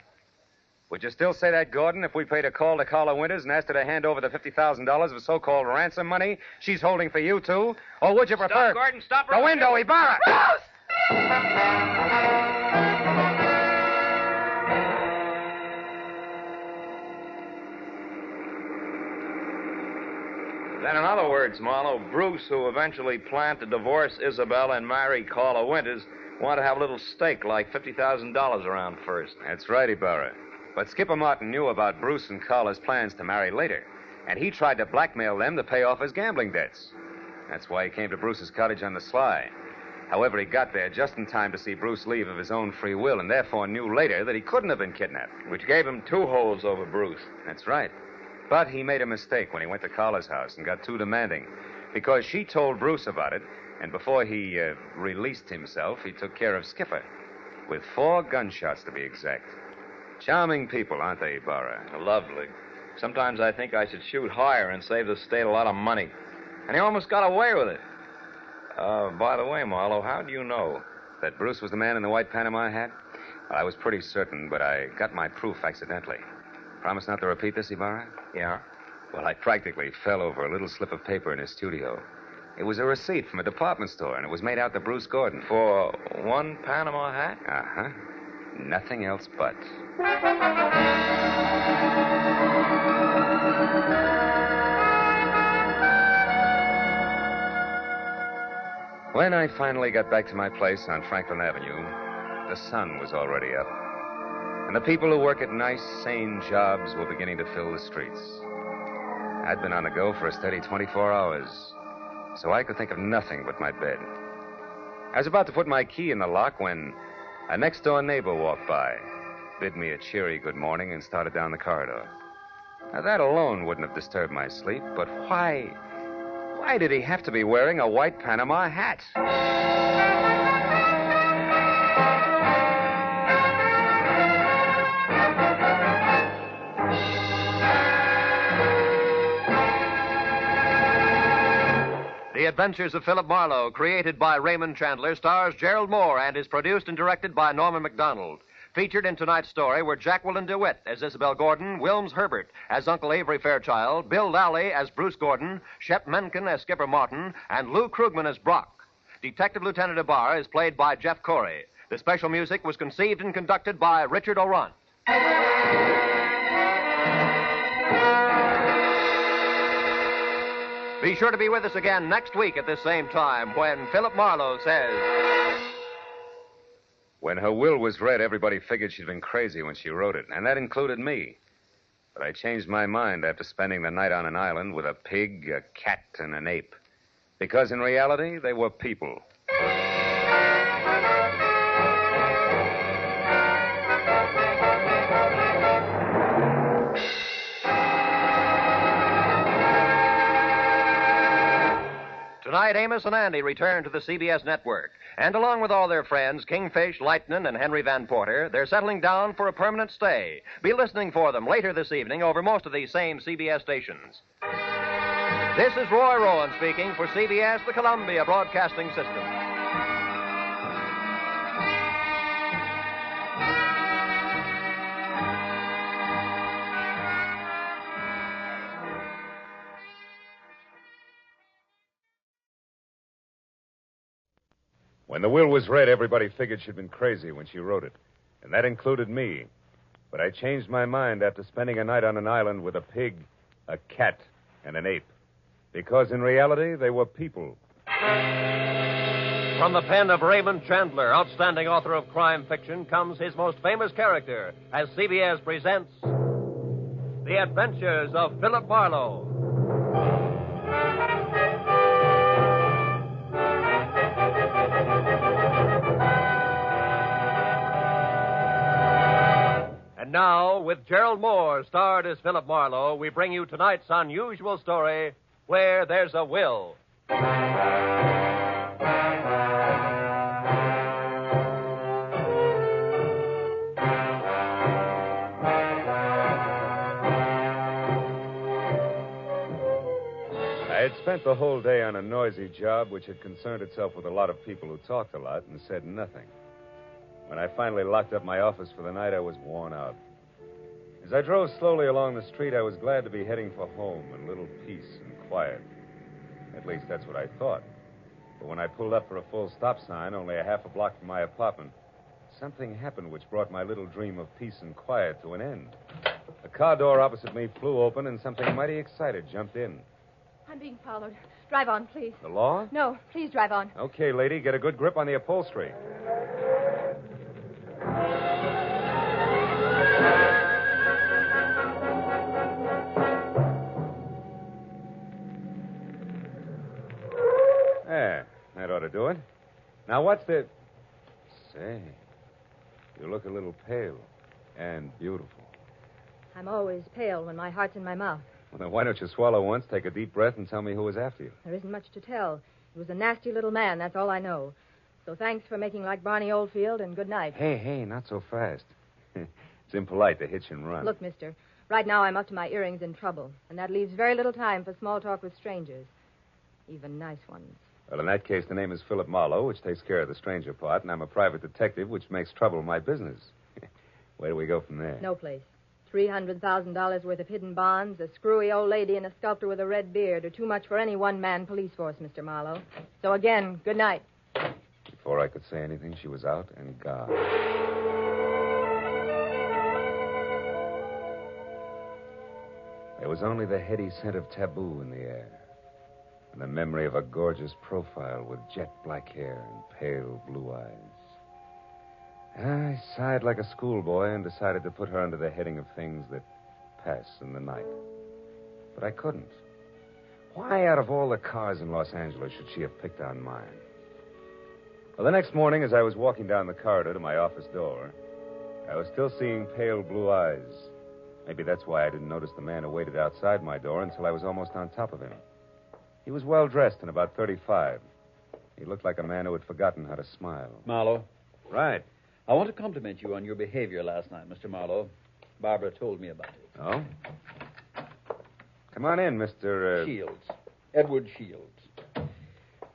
Would you still say that, Gordon, if we paid a call to Carla Winters and asked her to hand over the $50,000 of so-called ransom money she's holding for you, too? Or would you prefer... Stop, Gordon, stop the window, Ibarra! Then, in other words, Marlowe, Bruce, who eventually planned to divorce Isabel and marry Carla Winters, wanted to have a little stake, like $50,000 around first. That's right, Ibarra. But Skipper Martin knew about Bruce and Carla's plans to marry later, and he tried to blackmail them to pay off his gambling debts. That's why he came to Bruce's cottage on the sly. However, he got there just in time to see Bruce leave of his own free will, and therefore knew later that he couldn't have been kidnapped. Which gave him 2 holds over Bruce. That's right. But he made a mistake when he went to Carla's house and got too demanding, because she told Bruce about it, and before he released himself, he took care of Skipper, with 4 gunshots to be exact. Charming people, aren't they, Ibarra? Lovely. Sometimes I think I should shoot higher and save the state a lot of money. And he almost got away with it. By the way, Marlowe, how do you know? That Bruce was the man in the white Panama hat? Well, I was pretty certain, but I got my proof accidentally. Promise not to repeat this, Ibarra? Yeah? Well, I practically fell over a little slip of paper in his studio. It was a receipt from a department store, and it was made out to Bruce Gordon. For 1 Panama hat? Uh-huh. Nothing else but. When I finally got back to my place on Franklin Avenue, the sun was already up. And the people who work at nice, sane jobs were beginning to fill the streets. I'd been on the go for a steady 24 hours, so I could think of nothing but my bed. I was about to put my key in the lock when a next-door neighbor walked by, bid me a cheery good morning, and started down the corridor. Now, that alone wouldn't have disturbed my sleep, but why did he have to be wearing a white Panama hat? The Adventures of Philip Marlowe, created by Raymond Chandler, stars Gerald Moore and is produced and directed by Norman MacDonald. Featured in tonight's story were Jacqueline DeWitt as Isabel Gordon, Wilms Herbert as Uncle Avery Fairchild, Bill Lally as Bruce Gordon, Shep Menken as Skipper Martin, and Lou Krugman as Brock. Detective Lieutenant Ibarra is played by Jeff Corey. The special music was conceived and conducted by Richard Orant. Be sure to be with us again next week at this same time when Philip Marlowe says... When her will was read, everybody figured she'd been crazy when she wrote it, and that included me. But I changed my mind after spending the night on an island with a pig, a cat, and an ape. Because in reality, they were people. Tonight, Amos and Andy return to the CBS network. And along with all their friends, Kingfish, Lightnin, and Henry Van Porter, they're settling down for a permanent stay. Be listening for them later this evening over most of these same CBS stations. This is Roy Rowan speaking for CBS, the Columbia Broadcasting System. When the will was read, everybody figured she'd been crazy when she wrote it. And that included me. But I changed my mind after spending a night on an island with a pig, a cat, and an ape. Because in reality, they were people. From the pen of Raymond Chandler, outstanding author of crime fiction, comes his most famous character as CBS presents The Adventures of Philip Marlowe. And now, with Gerald Moore, starred as Philip Marlowe, we bring you tonight's unusual story, Where There's a Will. I had spent the whole day on a noisy job which had concerned itself with a lot of people who talked a lot and said nothing. When I finally locked up my office for the night, I was worn out. As I drove slowly along the street, I was glad to be heading for home and a little peace and quiet. At least that's what I thought. But when I pulled up for a full stop sign, only a half a block from my apartment, something happened which brought my little dream of peace and quiet to an end. The car door opposite me flew open, and something mighty excited jumped in. I'm being followed. Drive on, please. The law? No, please drive on. Okay, lady, get a good grip on the upholstery. There, that ought to do it. Now, what's the... Say, you look a little pale and beautiful. I'm always pale when my heart's in my mouth. Well, then why don't you swallow once, take a deep breath, and tell me who was after you? There isn't much to tell. He was a nasty little man, that's all I know. So thanks for making like Barney Oldfield, and good night. Hey, not so fast. It's impolite to hitch and run. Look, mister, right now I'm up to my earrings in trouble, and that leaves very little time for small talk with strangers, even nice ones. Well, in that case, the name is Philip Marlowe, which takes care of the stranger part, and I'm a private detective, which makes trouble my business. Where do we go from there? No place. $300,000 worth of hidden bonds, a screwy old lady, and a sculptor with a red beard are too much for any one-man police force, Mr. Marlowe. So again, good night. Before I could say anything, she was out and gone. There was only the heady scent of taboo in the air, and the memory of a gorgeous profile with jet black hair and pale blue eyes. I sighed like a schoolboy and decided to put her under the heading of things that pass in the night. But I couldn't. Why, out of all the cars in Los Angeles, should she have picked on mine? Well, the next morning, as I was walking down the corridor to my office door, I was still seeing pale blue eyes. Maybe that's why I didn't notice the man who waited outside my door until I was almost on top of him. He was well-dressed and about 35. He looked like a man who had forgotten how to smile. Marlowe. Right. I want to compliment you on your behavior last night, Mr. Marlowe. Barbara told me about it. Oh? Come on in, Mr. Shields. Edward Shields.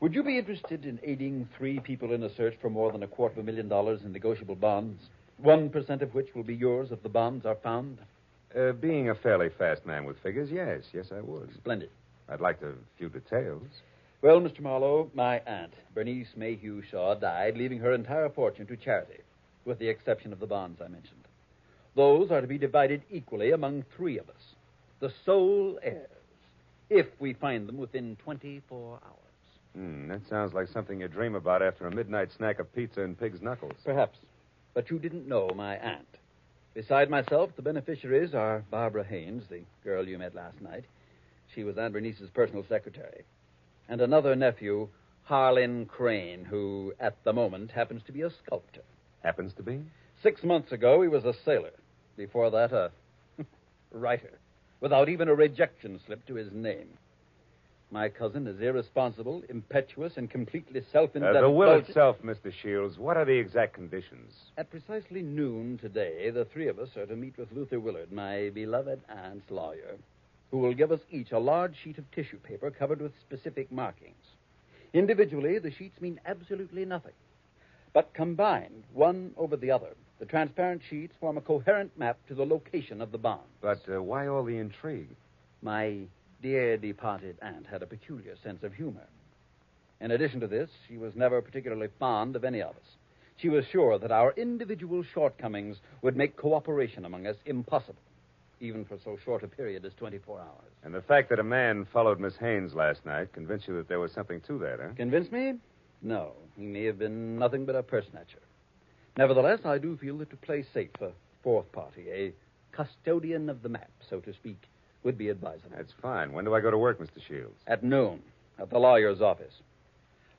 Would you be interested in aiding 3 people in a search for more than $250,000 in negotiable bonds? 1% of which will be yours if the bonds are found? Being a fairly fast man with figures, yes, I would. Splendid. I'd like a few details. Well, Mr. Marlowe, my aunt, Bernice Mayhew Shaw, died, leaving her entire fortune to charity, with the exception of the bonds I mentioned. Those are to be divided equally among 3 of us, the sole heirs, if we find them within 24 hours. That sounds like something you dream about after a midnight snack of pizza and pig's knuckles. Perhaps. But you didn't know my aunt. Beside myself, the beneficiaries are Barbara Haynes, the girl you met last night. She was Aunt Bernice's personal secretary. And another nephew, Harlan Crane, who, at the moment, happens to be a sculptor. Happens to be? 6 months ago, he was a sailor. Before that, a writer, without even a rejection slip to his name. My cousin is irresponsible, impetuous, and completely self-indulgent. The will itself, Mr. Shields. What are the exact conditions? At precisely noon today, the 3 of us are to meet with Luther Willard, my beloved aunt's lawyer, who will give us each a large sheet of tissue paper covered with specific markings. Individually, the sheets mean absolutely nothing. But combined, one over the other, the transparent sheets form a coherent map to the location of the bonds. But why all the intrigue? My dear departed aunt had a peculiar sense of humor. In addition to this, she was never particularly fond of any of us. She was sure that our individual shortcomings would make cooperation among us impossible, even for so short a period as 24 hours. And the fact that a man followed Miss Haynes last night convinced you that there was something to that, huh? Convinced me? No. He may have been nothing but a personature. Nevertheless, I do feel that to play safe, a 4th party, a custodian of the map, so to speak, would be advisable. That's fine. When do I go to work, Mr. Shields? At noon, at the lawyer's office.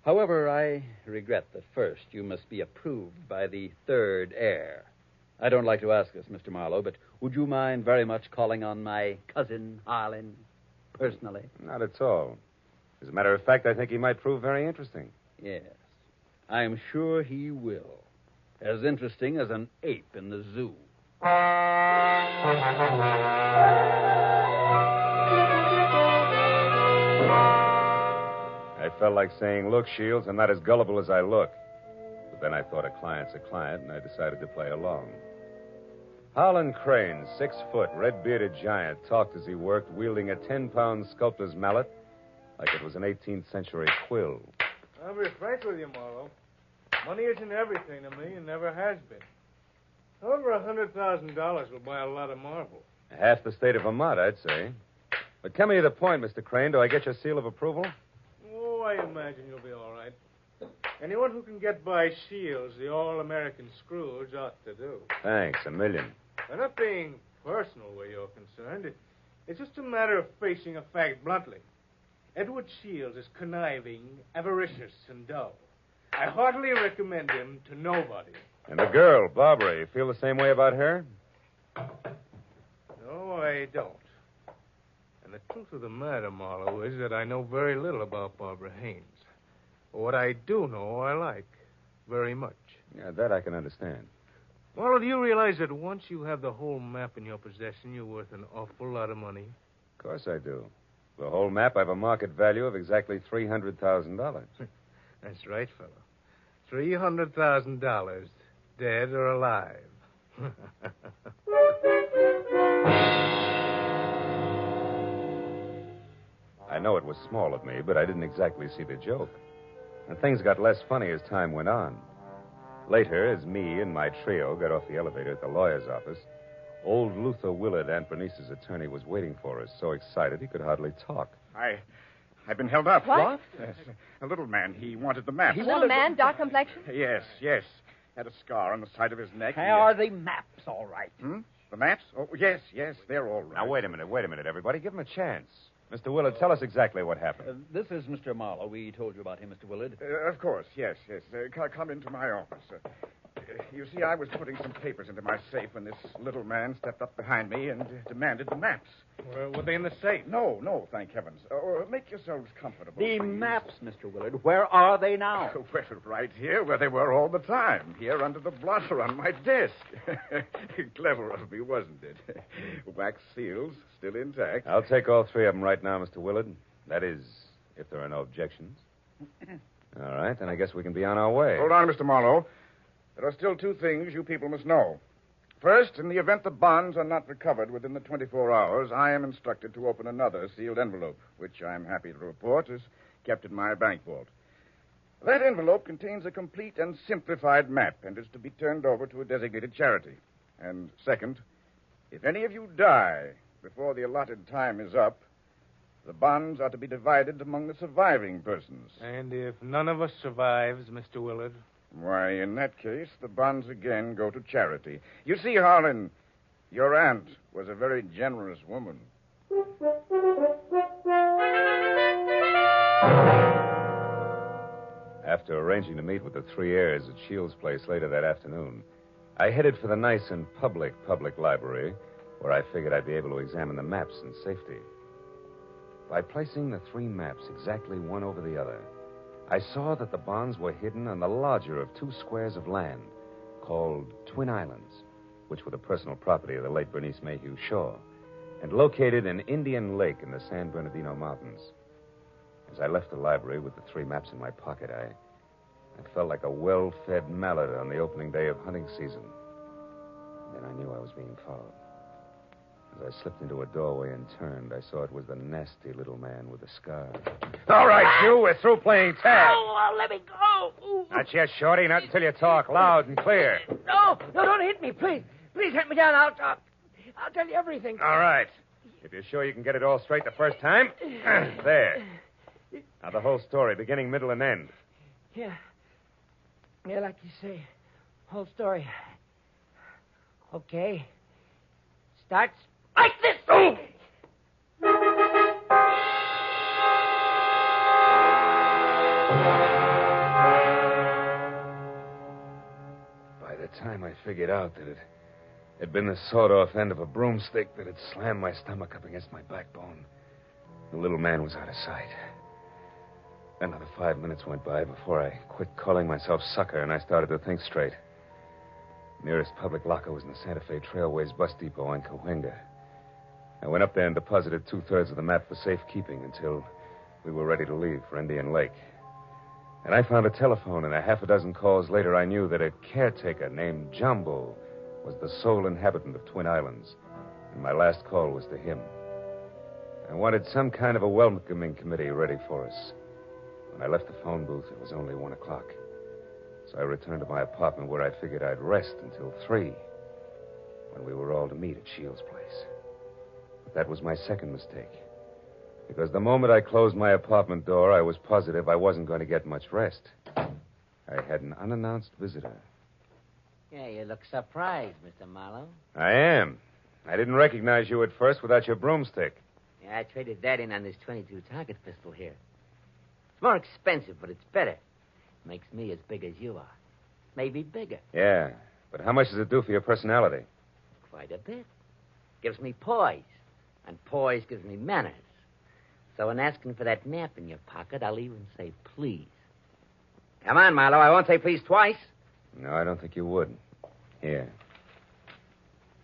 However, I regret that first you must be approved by the 3rd heir. I don't like to ask this, Mr. Marlowe, but would you mind very much calling on my cousin, Harlan, personally? Not at all. As a matter of fact, I think he might prove very interesting. Yes. I'm sure he will. As interesting as an ape in the zoo. I felt like saying, look, Shields, I'm not as gullible as I look. But then I thought a client's a client, and I decided to play along. Harlan Crane, 6 foot, red-bearded giant, talked as he worked, wielding a 10-pound sculptor's mallet like it was an 18th century quill. I'll be frank with you, Marlowe. Money isn't everything to me and never has been. Over $100,000 will buy a lot of marble. Half the state of Vermont, I'd say. But coming to the point, Mr. Crane, do I get your seal of approval? Oh, I imagine you'll be all right. Anyone who can get by Shields, the all-American Scrooge, ought to do. Thanks, a million. I'm not being personal where you're concerned. It's just a matter of facing a fact bluntly. Edward Shields is conniving, avaricious, and dull. I heartily recommend him to nobody. And the girl, Barbara, you feel the same way about her? No, I don't. And the truth of the matter, Marlowe, is that I know very little about Barbara Haynes. But what I do know, I like very much. Yeah, that I can understand. Marlowe, do you realize that once you have the whole map in your possession, you're worth an awful lot of money? Of course I do. The whole map, I have a market value of exactly $300,000. That's right, fellow. $300,000, dead or alive. I know it was small of me, but I didn't exactly see the joke. And things got less funny as time went on. Later, as me and my trio got off the elevator at the lawyer's office, old Luther Willard, Aunt Bernice's attorney, was waiting for us, so excited he could hardly talk. I've been held up. What? Yes. A little man. He wanted the map. A little man, dark complexion? Yes. Had a scar on the side of his neck. Are the maps all right? The maps? Oh, yes, they're all right. Now, wait a minute, everybody. Give him a chance. Mr. Willard, tell us exactly what happened. This is Mr. Marlowe. We told you about him, Mr. Willard. Of course, yes. Come into my office. You see, I was putting some papers into my safe when this little man stepped up behind me and demanded the maps. Were they in the safe? No, thank heavens. Make yourselves comfortable. The please. maps, Mr. Willard. Where are they now? Well, right here, where they were all the time. Here under the blotter on my desk. Clever of me, wasn't it? Wax seals, still intact. I'll take all three of them right now, Mr. Willard. That is, if there are no objections. All right, then I guess we can be on our way. Hold on, Mr. Marlowe. There are still two things you people must know. First, in the event the bonds are not recovered within the 24 hours, I am instructed to open another sealed envelope, which I'm happy to report is kept in my bank vault. That envelope contains a complete and simplified map and is to be turned over to a designated charity. And second, if any of you die before the allotted time is up, the bonds are to be divided among the surviving persons. And if none of us survives, Mr. Willard? Why, in that case, the bonds again go to charity. You see, Harlan, your aunt was a very generous woman. After arranging to meet with the three heirs at Shields' place later that afternoon, I headed for the nice and public library, where I figured I'd be able to examine the maps in safety. By placing the three maps exactly one over the other, I saw that the bonds were hidden on the larger of two squares of land called Twin Islands, which were the personal property of the late Bernice Mayhew Shaw, and located in Indian Lake in the San Bernardino Mountains. As I left the library with the three maps in my pocket, I felt like a well-fed mallard on the opening day of hunting season. Then I knew I was being followed. As I slipped into a doorway and turned, I saw it was the nasty little man with the scar. All right, you, we're through playing tag. Let me go. Ooh. Not yet, Shorty. Not until you talk loud and clear. No, don't hit me, please. Please hit me down. I'll tell you everything. All right. If you're sure you can get it all straight the first time. There. Now, the whole story, beginning, middle, and end. Yeah, like you say. Whole story. Okay. Starts like this. Oh! By the time I figured out that it had been the sawed-off end of a broomstick that had slammed my stomach up against my backbone, the little man was out of sight. Another 5 minutes went by before I quit calling myself sucker and I started to think straight. Nearest public locker was in the Santa Fe Trailways bus depot on Cahuenga. I went up there and deposited 2/3 of the map for safekeeping until we were ready to leave for Indian Lake. And I found a telephone, and a half a dozen calls later, I knew that a caretaker named Jumbo was the sole inhabitant of Twin Islands, and my last call was to him. I wanted some kind of a welcoming committee ready for us. When I left the phone booth, it was only 1 o'clock. So I returned to my apartment where I figured I'd rest until 3, when we were all to meet at Shields' place. But that was my second mistake. Because the moment I closed my apartment door, I was positive I wasn't going to get much rest. I had an unannounced visitor. Yeah, you look surprised, Mr. Marlowe. I am. I didn't recognize you at first without your broomstick. Yeah, I traded that in on this 22 target pistol here. It's more expensive, but it's better. Makes me as big as you are. Maybe bigger. Yeah, but how much does it do for your personality? Quite a bit. Gives me poise. And poise gives me manners. So in asking for that map in your pocket, I'll even say please. Come on, Marlowe. I won't say please twice. No, I don't think you would. Here.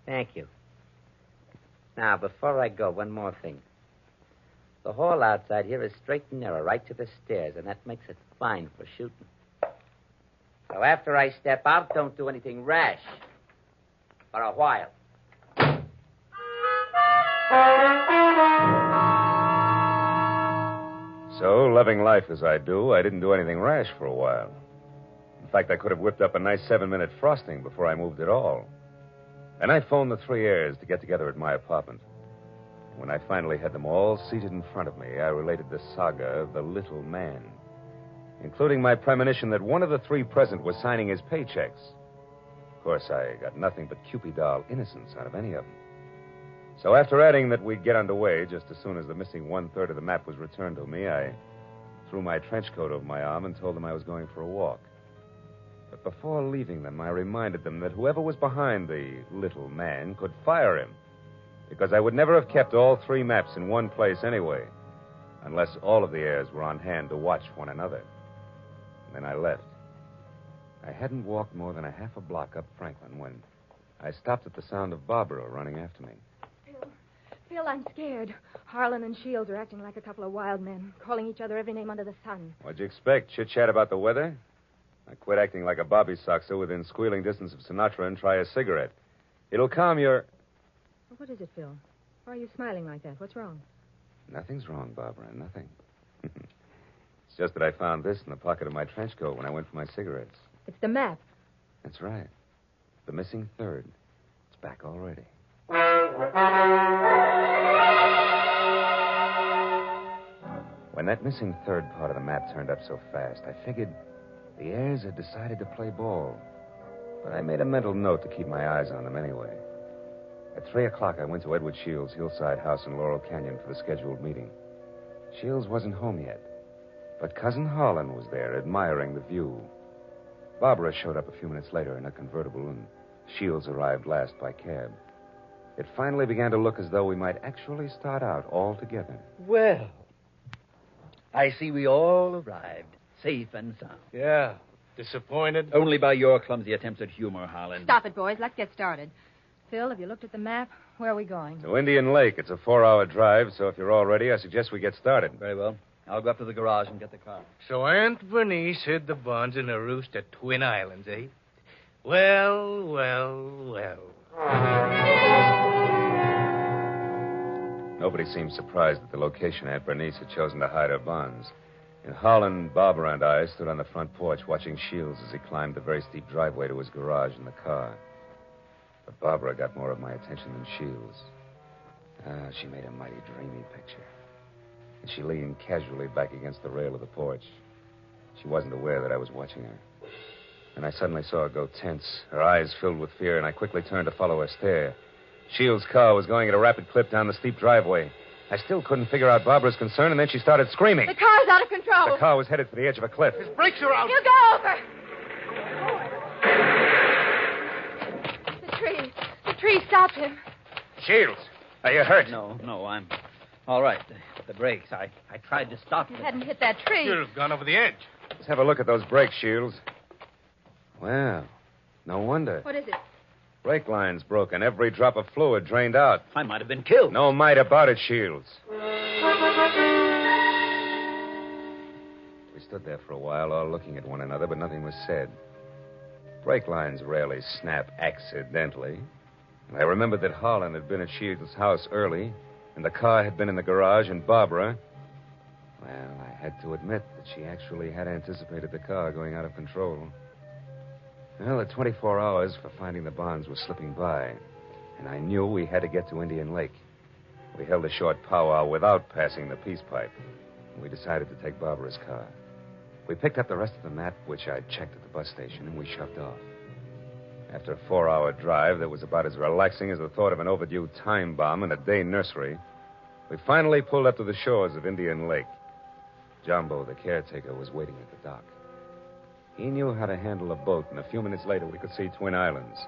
Thank you. Now, before I go, one more thing. The hall outside here is straight and narrow, right to the stairs, and that makes it fine for shooting. So after I step out, don't do anything rash. For a while. So, loving life as I do, I didn't do anything rash for a while. In fact, I could have whipped up a nice 7-minute frosting before I moved at all. And I phoned the three heirs to get together at my apartment. When I finally had them all seated in front of me, I related the saga of the little man, including my premonition that one of the three present was signing his paychecks. Of course, I got nothing but Cupid doll innocence out of any of them. So after adding that we'd get underway just as soon as the missing 1/3 of the map was returned to me, I threw my trench coat over my arm and told them I was going for a walk. But before leaving them, I reminded them that whoever was behind the little man could fire him, because I would never have kept all three maps in one place anyway, unless all of the heirs were on hand to watch one another. And then I left. I hadn't walked more than a half a block up Franklin when I stopped at the sound of Barbara running after me. Phil, I'm scared. Harlan and Shields are acting like a couple of wild men, calling each other every name under the sun. What'd you expect? Chit-chat about the weather? Now quit acting like a bobby soxer within squealing distance of Sinatra and try a cigarette. It'll calm your... What is it, Phil? Why are you smiling like that? What's wrong? Nothing's wrong, Barbara. Nothing. It's just that I found this in the pocket of my trench coat when I went for my cigarettes. It's the map. That's right. The missing third. It's back already. When that missing third part of the map turned up so fast, I figured the heirs had decided to play ball. But I made a mental note to keep my eyes on them anyway. At 3 o'clock, I went to Edward Shields' hillside house in Laurel Canyon for the scheduled meeting. Shields wasn't home yet, but Cousin Harlan was there, admiring the view. Barbara showed up a few minutes later in a convertible, and Shields arrived last by cab. It finally began to look as though we might actually start out all together. Well, I see we all arrived, safe and sound. Yeah. Disappointed? Only by your clumsy attempts at humor, Harlan. Stop it, boys. Let's get started. Phil, have you looked at the map? Where are we going? To Indian Lake. It's a 4-hour drive, so if you're all ready, I suggest we get started. Very well. I'll go up to the garage and get the car. So Aunt Bernice hid the bonds in a roost at Twin Islands, eh? Well, well, well. Nobody seemed surprised at the location Aunt Bernice had chosen to hide her bonds. And Harlan, Barbara, and I stood on the front porch watching Shields as he climbed the very steep driveway to his garage in the car. But Barbara got more of my attention than Shields. She made a mighty dreamy picture. And she leaned casually back against the rail of the porch. She wasn't aware that I was watching her. And I suddenly saw her go tense, her eyes filled with fear, and I quickly turned to follow her stare. Shields' car was going at a rapid clip down the steep driveway. I still couldn't figure out Barbara's concern, and then she started screaming. The car's out of control. The car was headed for the edge of a cliff. His brakes are out. You go over. The tree stopped him. Shields, are you hurt? No, I'm all right. The brakes. I tried to stop You them. hadn't hit that tree. Should have gone over the edge. Let's have a look at those brakes, Shields. Well, no wonder. What is it? Brake lines broken. Every drop of fluid drained out. I might have been killed. No might about it, Shields. We stood there for a while, all looking at one another, but nothing was said. Brake lines rarely snap accidentally. And I remembered that Harlan had been at Shields' house early, and the car had been in the garage, and Barbara... Well, I had to admit that she actually had anticipated the car going out of control. Well, the 24 hours for finding the bonds was slipping by, and I knew we had to get to Indian Lake. We held a short powwow without passing the peace pipe. We decided to take Barbara's car. We picked up the rest of the map, which I'd checked at the bus station, and we shoved off. After a 4-hour drive that was about as relaxing as the thought of an overdue time bomb in a day nursery, we finally pulled up to the shores of Indian Lake. Jumbo, the caretaker, was waiting at the dock. He knew how to handle a boat, and a few minutes later we could see Twin Islands.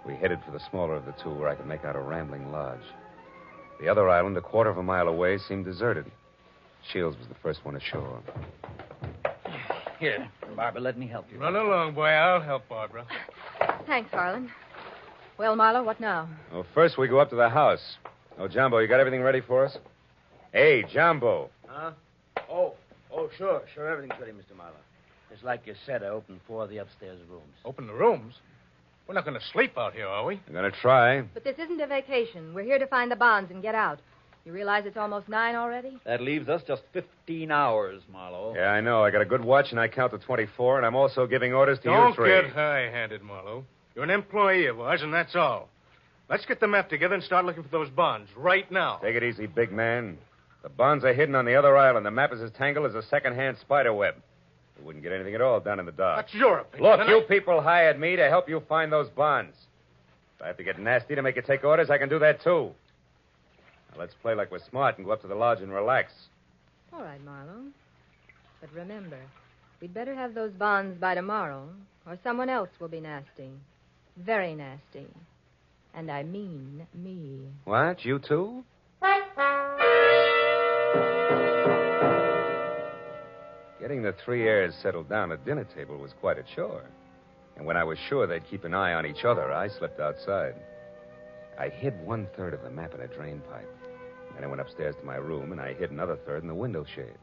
We headed for the smaller of the two, where I could make out a rambling lodge. The other island, a quarter of a mile away, seemed deserted. Shields was the first one ashore. Here, Barbara, let me help you. Run along, boy. I'll help Barbara. Thanks, Harlan. Well, Marlowe, what now? Well, first we go up to the house. Oh, Jumbo, you got everything ready for us? Hey, Jumbo. Huh? Oh, sure. Everything's ready, Mr. Marlowe. Just like you said, I opened 4 of the upstairs rooms. Open the rooms? We're not going to sleep out here, are we? I'm going to try. But this isn't a vacation. We're here to find the bonds and get out. You realize it's almost 9 already? That leaves us just 15 hours, Marlowe. Yeah, I know. I got a good watch, and I count to 24, and I'm also giving orders to you Don't three. get high-handed, Marlowe. You're an employee of ours, and that's all. Let's get the map together and start looking for those bonds right now. Take it easy, big man. The bonds are hidden on the other island. The map is as tangled as a second-hand spider web. We wouldn't get anything at all done in the dark. That's your opinion. Look, you people hired me to help you find those bonds. If I have to get nasty to make you take orders, I can do that, too. Now, let's play like we're smart and go up to the lodge and relax. All right, Marlowe. But remember, we'd better have those bonds by tomorrow, or someone else will be nasty. Very nasty. And I mean me. What? You too? Getting the 3 heirs settled down at dinner table was quite a chore. And when I was sure they'd keep an eye on each other, I slipped outside. I hid 1/3 of the map in a drain pipe. Then I went upstairs to my room, and I hid another third in the window shade.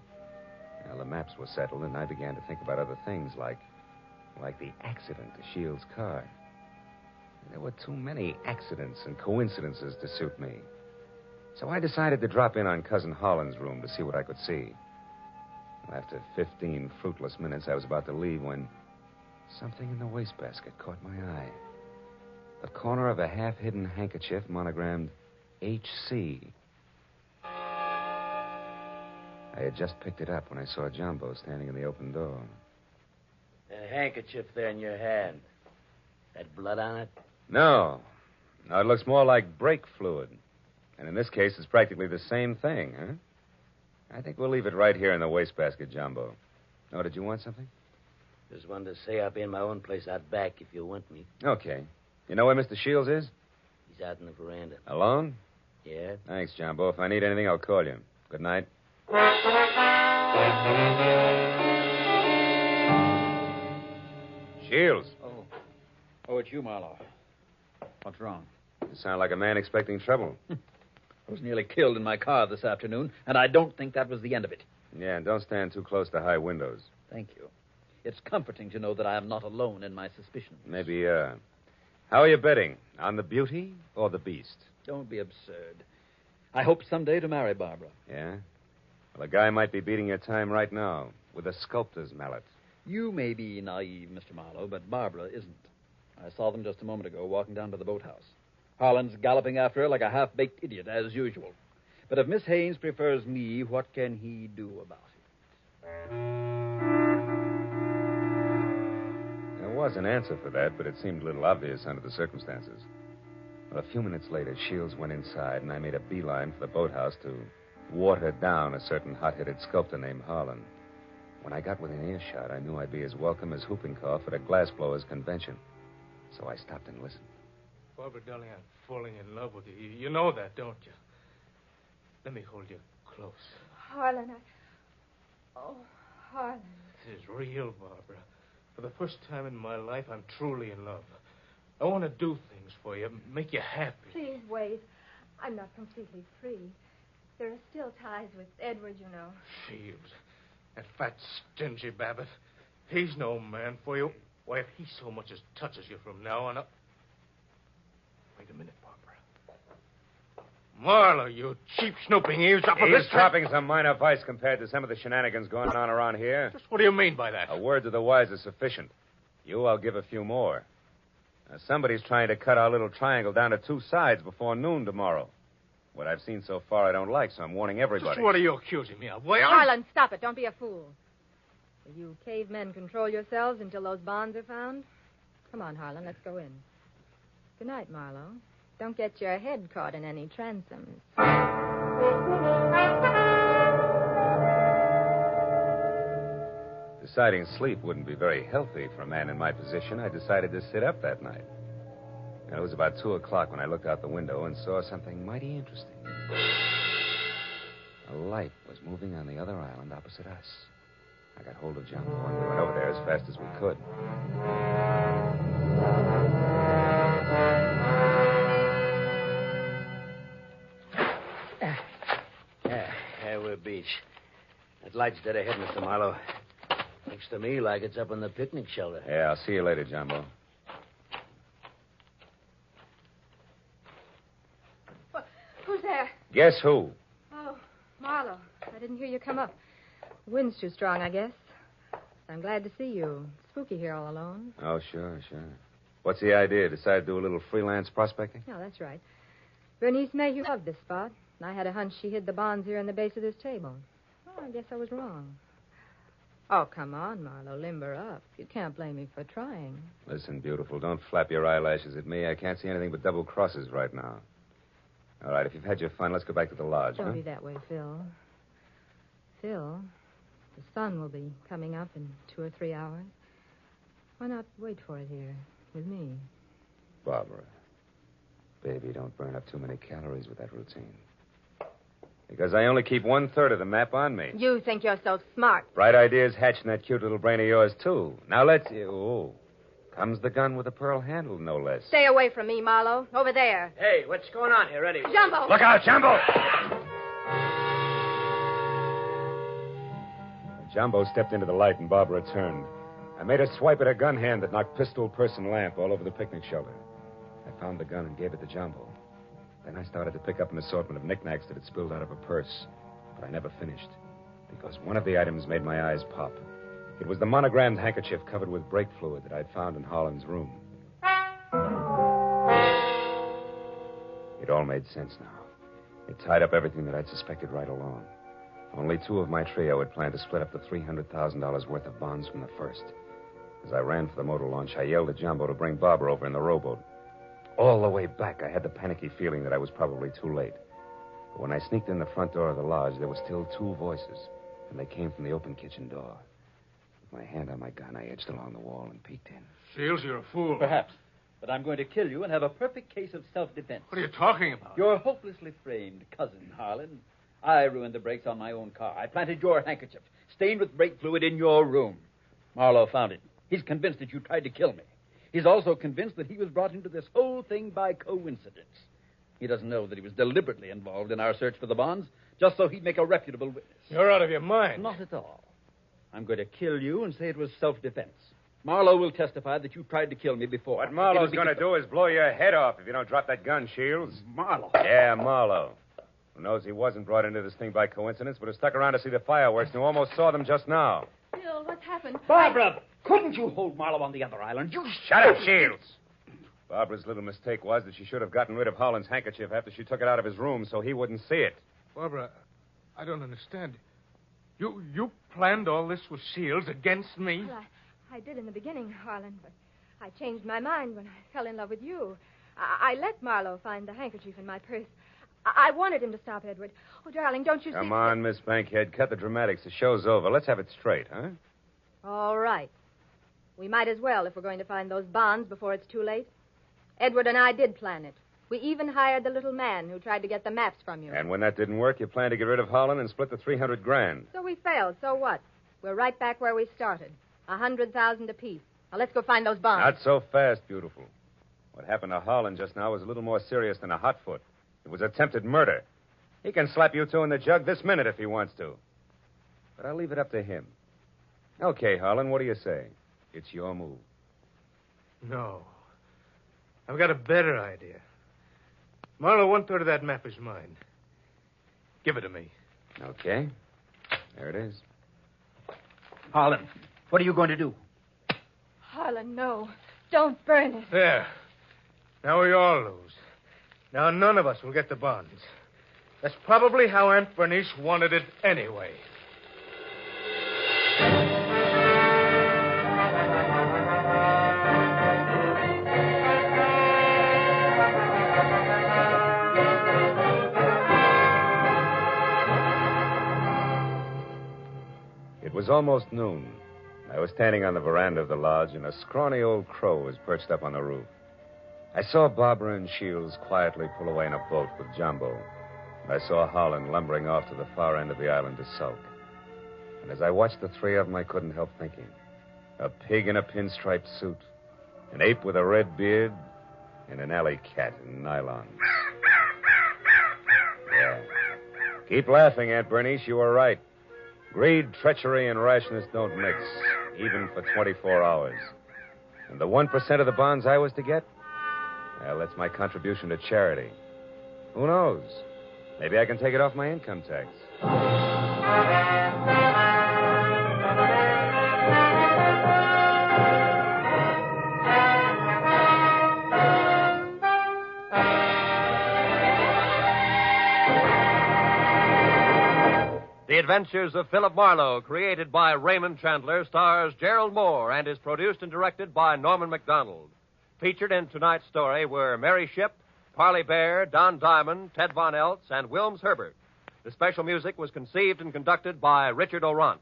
Now, the maps were settled, and I began to think about other things, like the accident to Shields' car. There were too many accidents and coincidences to suit me. So I decided to drop in on Cousin Holland's room to see what I could see. Well, after 15 fruitless minutes, I was about to leave when something in the wastebasket caught my eye. The corner of a half-hidden handkerchief monogrammed H.C. I had just picked it up when I saw Jumbo standing in the open door. That handkerchief there in your hand. That blood on it? No, it looks more like brake fluid. And in this case, it's practically the same thing, huh? I think we'll leave it right here in the wastebasket, Jumbo. Oh, did you want something? Just wanted to say I'll be in my own place out back if you want me. Okay. You know where Mr. Shields is? He's out in the veranda. Alone? Yeah? Thanks, Jumbo. If I need anything, I'll call you. Good night. Shields. Oh, it's you, Marlowe. What's wrong? You sound like a man expecting trouble. I was nearly killed in my car this afternoon, and I don't think that was the end of it. Yeah, and don't stand too close to high windows. Thank you. It's comforting to know that I am not alone in my suspicions. Maybe, how are you betting? On the beauty or the beast? Don't be absurd. I hope someday to marry Barbara. Yeah? Well, a guy might be beating your time right now with a sculptor's mallet. You may be naive, Mr. Marlowe, but Barbara isn't. I saw them just a moment ago walking down to the boathouse. Harlan's galloping after her like a half-baked idiot, as usual. But if Miss Haynes prefers me, what can he do about it? There was an answer for that, but it seemed a little obvious under the circumstances. Well, a few minutes later, Shields went inside, and I made a beeline for the boathouse to water down a certain hot-headed sculptor named Harlan. When I got within earshot, I knew I'd be as welcome as whooping cough at a glassblower's convention. So I stopped and listened. Barbara, darling, I'm falling in love with you. You know that, don't you? Let me hold you close. Harlan, Oh, Harlan. This is real, Barbara. For the first time in my life, I'm truly in love. I want to do things for you, make you happy. Please wait. I'm not completely free. There are still ties with Edward, you know. Shields. That fat, stingy Babbitt. He's no man for you. Why, if he so much as touches you from now on up... Wait a minute, Barbara. Marlowe, you cheap snooping eavesdropper. Eavesdropping's a minor vice compared to some of the shenanigans going on around here. Just what do you mean by that? A word to the wise is sufficient. You, I'll give a few more. Now, somebody's trying to cut our little triangle down to 2 sides before noon tomorrow. What I've seen so far I don't like, so I'm warning everybody. Just what are you accusing me of? Well, Harlan, stop it. Don't be a fool. Will you cavemen control yourselves until those bonds are found? Come on, Harlan, let's go in. Good night, Marlowe. Don't get your head caught in any transoms. Deciding sleep wouldn't be very healthy for a man in my position, I decided to sit up that night. It was about 2 o'clock when I looked out the window and saw something mighty interesting. A light was moving on the other island opposite us. I got hold of Jumbo, and we went over there as fast as we could. There we're beach. That light's dead ahead, Mr. Marlowe. Looks to me like it's up on the picnic shelter. Yeah, I'll see you later, Jumbo. Who's there? Guess who? Oh, Marlowe. I didn't hear you come up. The wind's too strong, I guess. I'm glad to see you. Spooky here all alone. Oh, sure. What's the idea? Decide to do a little freelance prospecting? No, that's right. Bernice Mayhew loved this spot, and I had a hunch she hid the bonds here in the base of this table. Oh, I guess I was wrong. Oh, come on, Marlowe. Limber up. You can't blame me for trying. Listen, beautiful, don't flap your eyelashes at me. I can't see anything but double crosses right now. All right, if you've had your fun, let's go back to the lodge, Don't be that way, Phil. Phil, the sun will be coming up in 2 or 3 hours. Why not wait for it here with me? Barbara, baby, don't burn up too many calories with that routine. Because I only keep 1/3 of the map on me. You think you're so smart. Bright ideas hatch in that cute little brain of yours, too. Now let's... Oh, comes the gun with a pearl handle, no less. Stay away from me, Marlowe. Over there. Hey, what's going on here, anyway? Jumbo! Look out, Jumbo! Jumbo stepped into the light and Barbara turned. I made a swipe at her gun hand that knocked pistol, purse, and lamp all over the picnic shelter. I found the gun and gave it to Jumbo. Then I started to pick up an assortment of knickknacks that had spilled out of a purse. But I never finished, because one of the items made my eyes pop. It was the monogrammed handkerchief covered with brake fluid that I'd found in Holland's room. It all made sense now. It tied up everything that I'd suspected right along. Only 2 of my trio had planned to split up the $300,000 worth of bonds from the first. As I ran for the motor launch, I yelled at Jumbo to bring Barbara over in the rowboat. All the way back, I had the panicky feeling that I was probably too late. But when I sneaked in the front door of the lodge, there were still 2 voices, and they came from the open kitchen door. With my hand on my gun, I edged along the wall and peeked in. Shields, you're a fool. Perhaps. But I'm going to kill you and have a perfect case of self-defense. What are you talking about? Your hopelessly framed cousin, Harlan. I ruined the brakes on my own car. I planted your handkerchief, stained with brake fluid, in your room. Marlowe found it. He's convinced that you tried to kill me. He's also convinced that he was brought into this whole thing by coincidence. He doesn't know that he was deliberately involved in our search for the bonds, just so he'd make a reputable witness. You're out of your mind. Not at all. I'm going to kill you and say it was self-defense. Marlowe will testify that you tried to kill me before. What Marlowe's going to do is blow your head off if you don't drop that gun, Shields. Marlowe? Yeah, Marlowe. Who knows he wasn't brought into this thing by coincidence, but has stuck around to see the fireworks and who almost saw them just now. Phil, what's happened? Barbara, couldn't you hold Marlowe on the other island? You Shut up, Shields. Barbara's little mistake was that she should have gotten rid of Holland's handkerchief after she took it out of his room so he wouldn't see it. Barbara, I don't understand. You planned all this with Shields against me? Well, I did in the beginning, Harlan, but I changed my mind when I fell in love with you. I let Marlowe find the handkerchief in my purse. I wanted him to stop Edward. Oh, darling, don't you see... Come on, Miss Bankhead. Cut the dramatics. The show's over. Let's have it straight, huh? All right. We might as well if we're going to find those bonds before it's too late. Edward and I did plan it. We even hired the little man who tried to get the maps from you. And when that didn't work, you planned to get rid of Holland and split the $300,000. So we failed. So what? We're right back where we started. 100,000 apiece. Now let's go find those bonds. Not so fast, beautiful. What happened to Holland just now was a little more serious than a hot foot. It was attempted murder. He can slap you 2 in the jug this minute if he wants to. But I'll leave it up to him. Okay, Holland, what do you say? It's your move. No. I've got a better idea. Marlowe, 1/3 of that map is mine. Give it to me. Okay. There it is. Harlan, what are you going to do? Harlan, no. Don't burn it. There. Now we all lose. Now none of us will get the bonds. That's probably how Aunt Bernice wanted it anyway. It was almost noon. I was standing on the veranda of the lodge, and a scrawny old crow was perched up on the roof. I saw Barbara and Shields quietly pull away in a boat with Jumbo. And I saw Holland lumbering off to the far end of the island to sulk. And as I watched the three of them, I couldn't help thinking. A pig in a pinstriped suit, an ape with a red beard, and an alley cat in nylon. Yeah. Keep laughing, Aunt Bernice. You were right. Greed, treachery, and rashness don't mix, even for 24 hours. And the 1% of the bonds I was to get? Well, that's my contribution to charity. Who knows? Maybe I can take it off my income tax. The Adventures of Philip Marlowe, created by Raymond Chandler, stars Gerald Moore and is produced and directed by Norman MacDonald. Featured in tonight's story were Mary Shipp, Parley Bear, Don Diamond, Ted Von Eltz, and Wilms Herbert. The special music was conceived and conducted by Richard Orant.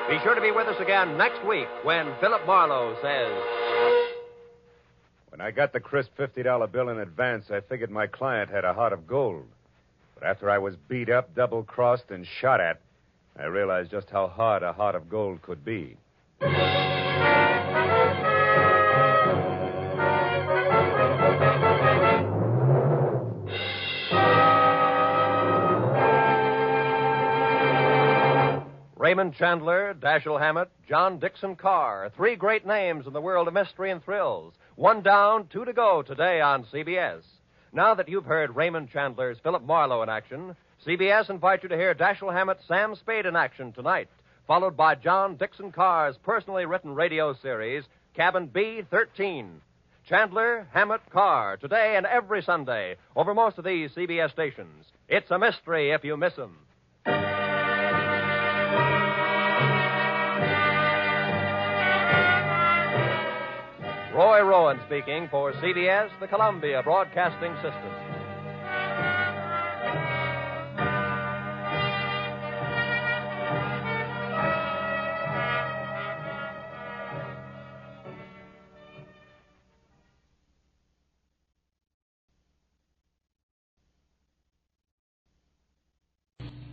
Be sure to be with us again next week when Philip Marlowe says... When I got the crisp $50 bill in advance, I figured my client had a heart of gold. But after I was beat up, double-crossed, and shot at, I realized just how hard a heart of gold could be. Raymond Chandler, Dashiell Hammett, John Dixon Carr. Three great names in the world of mystery and thrills. One down, two to go today on CBS. Now that you've heard Raymond Chandler's Philip Marlowe in action, CBS invites you to hear Dashiell Hammett's Sam Spade in action tonight, followed by John Dixon Carr's personally written radio series, Cabin B-13. Chandler, Hammett, Carr, today and every Sunday, over most of these CBS stations. It's a mystery if you miss them. Roy Rowan speaking for CBS, the Columbia Broadcasting System.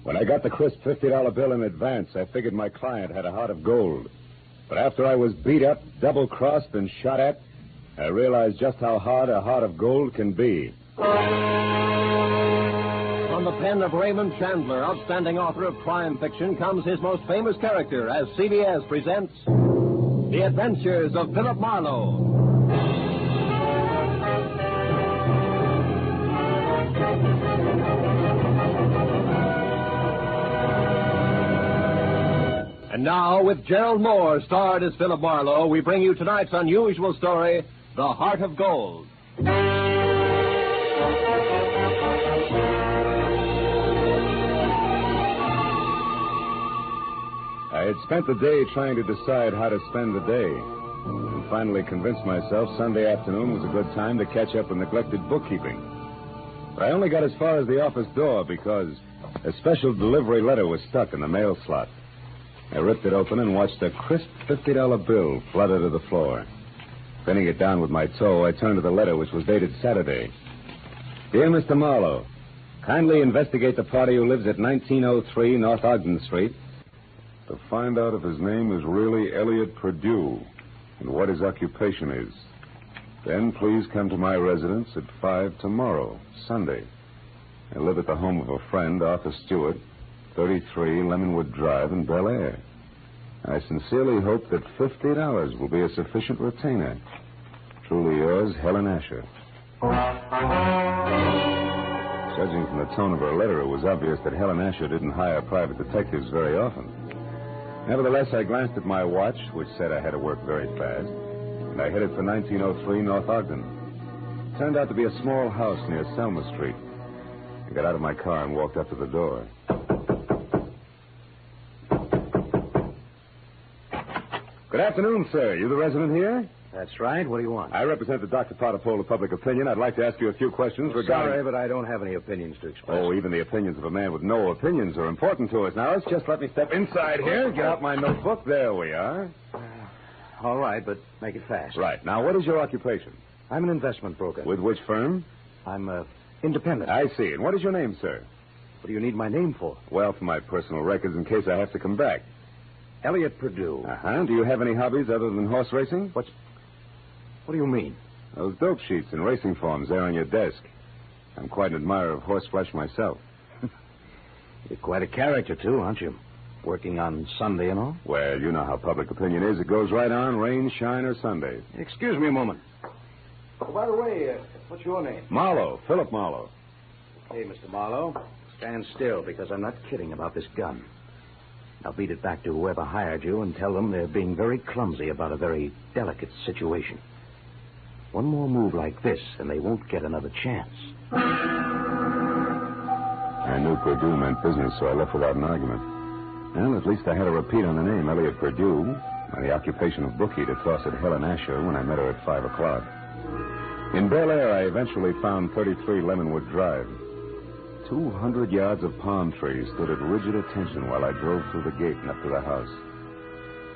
When I got the crisp $50 bill in advance, I figured my client had a heart of gold. But after I was beat up, double-crossed, and shot at, I realized just how hard a heart of gold can be. From the pen of Raymond Chandler, outstanding author of crime fiction, comes his most famous character as CBS presents The Adventures of Philip Marlowe. And now, with Gerald Moore starred as Philip Marlowe, we bring you tonight's unusual story, The Heart of Gold. I had spent the day trying to decide how to spend the day, and finally convinced myself Sunday afternoon was a good time to catch up with neglected bookkeeping. But I only got as far as the office door because a special delivery letter was stuck in the mail slot. I ripped it open and watched a crisp $50 bill flutter to the floor. Pinning it down with my toe, I turned to the letter, which was dated Saturday. Dear Mr. Marlowe, kindly investigate the party who lives at 1903 North Ogden Street to find out if his name is really Elliot Perdue and what his occupation is. Then please come to my residence at 5 tomorrow, Sunday. I live at the home of a friend, Arthur Stewart, 33 Lemonwood Drive in Bel Air. I sincerely hope that $50 will be a sufficient retainer. Truly yours, Helen Asher. Judging from the tone of her letter, it was obvious that Helen Asher didn't hire private detectives very often. Nevertheless, I glanced at my watch, which said I had to work very fast, and and I headed for 1903 North Ogden. Turned out to be a small house near Selma Street. I got out of my car and walked up to the door. Good afternoon, sir. You the resident here? That's right. What do you want? I represent the Dr. Potter poll of public opinion. I'd like to ask you a few questions regarding... Sorry, but I don't have any opinions to express. Oh, even the opinions of a man with no opinions are important to us. Now, let's just let me step inside here, get out my notebook. There we are. All right, but make it fast. Right. Now, what is your occupation? I'm an investment broker. With which firm? I'm independent. I see. And what is your name, sir? What do you need my name for? Well, for my personal records in case I have to come back. Elliot Perdue. Uh-huh. Do you have any hobbies other than horse racing? What do you mean? Those dope sheets and racing forms there on your desk. I'm quite an admirer of horseflesh myself. You're quite a character, too, aren't you? Working on Sunday and all? Well, you know how public opinion is. It goes right on, rain, shine, or Sunday. Excuse me a moment. Oh, by the way, what's your name? Marlowe, Philip Marlowe. Hey, Mr. Marlowe, stand still, because I'm not kidding about this gun. Now beat it back to whoever hired you and tell them they're being very clumsy about a very delicate situation. One more move like this, and they won't get another chance. I knew Perdue meant business, so I left without an argument. Well, at least I had a repeat on the name, Elliot Perdue, and the occupation of bookie to Fawcett Helen Asher when I met her at 5 o'clock. In Bel Air, I eventually found 33 Lemonwood Drive. 200 yards of palm trees stood at rigid attention while I drove through the gate and up to the house.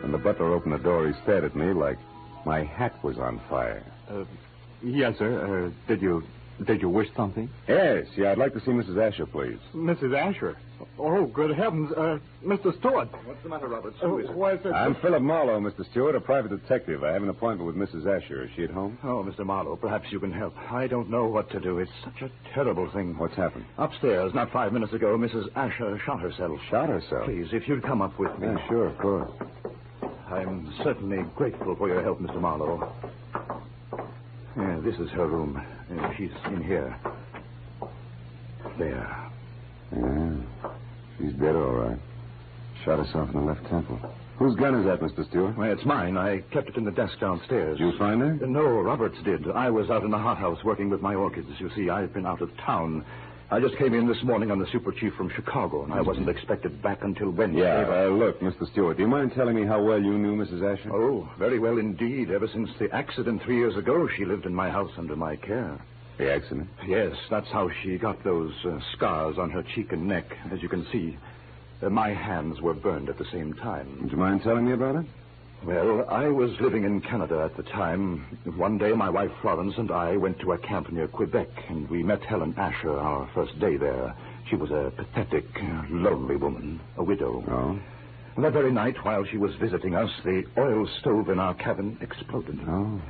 When the butler opened the door, he stared at me like my hat was on fire. Yes, sir. Did you wish something? Yes, I'd like to see Mrs. Asher, please. Mrs. Asher? Oh, good heavens. Mr. Stewart. What's the matter, Roberts? Who is it? I'm Philip Marlowe, Mr. Stewart, a private detective. I have an appointment with Mrs. Asher. Is she at home? Oh, Mr. Marlowe, perhaps you can help. I don't know what to do. It's such a terrible thing. What's happened? Upstairs, not 5 minutes ago, Mrs. Asher shot herself. Shot herself? Please, if you'd come up with me. Yeah, sure, of course. I'm certainly grateful for your help, Mr. Marlowe. Yeah, this is her room. She's in here. There. Yeah, she's dead, all right. Shot herself in the left temple. Whose gun is that, Mr. Stewart? Well, it's mine. I kept it in the desk downstairs. Did you find her? No, Roberts did. I was out in the hothouse working with my orchids. You see, I've been out of town. I just came in this morning on the super chief from Chicago, and I wasn't expected back until Wednesday. Yeah, look, Mr. Stewart, do you mind telling me how well you knew Mrs. Asher? Oh, very well indeed. Ever since the accident 3 years ago, she lived in my house under my care. The accident? Yes, that's how she got those scars on her cheek and neck. As you can see, my hands were burned at the same time. Would you mind telling me about it? Well, I was living in Canada at the time. One day, my wife Florence and I went to a camp near Quebec, and we met Helen Asher our first day there. She was a pathetic, lonely woman, a widow. Oh? That very night, while she was visiting us, the oil stove in our cabin exploded. Oh.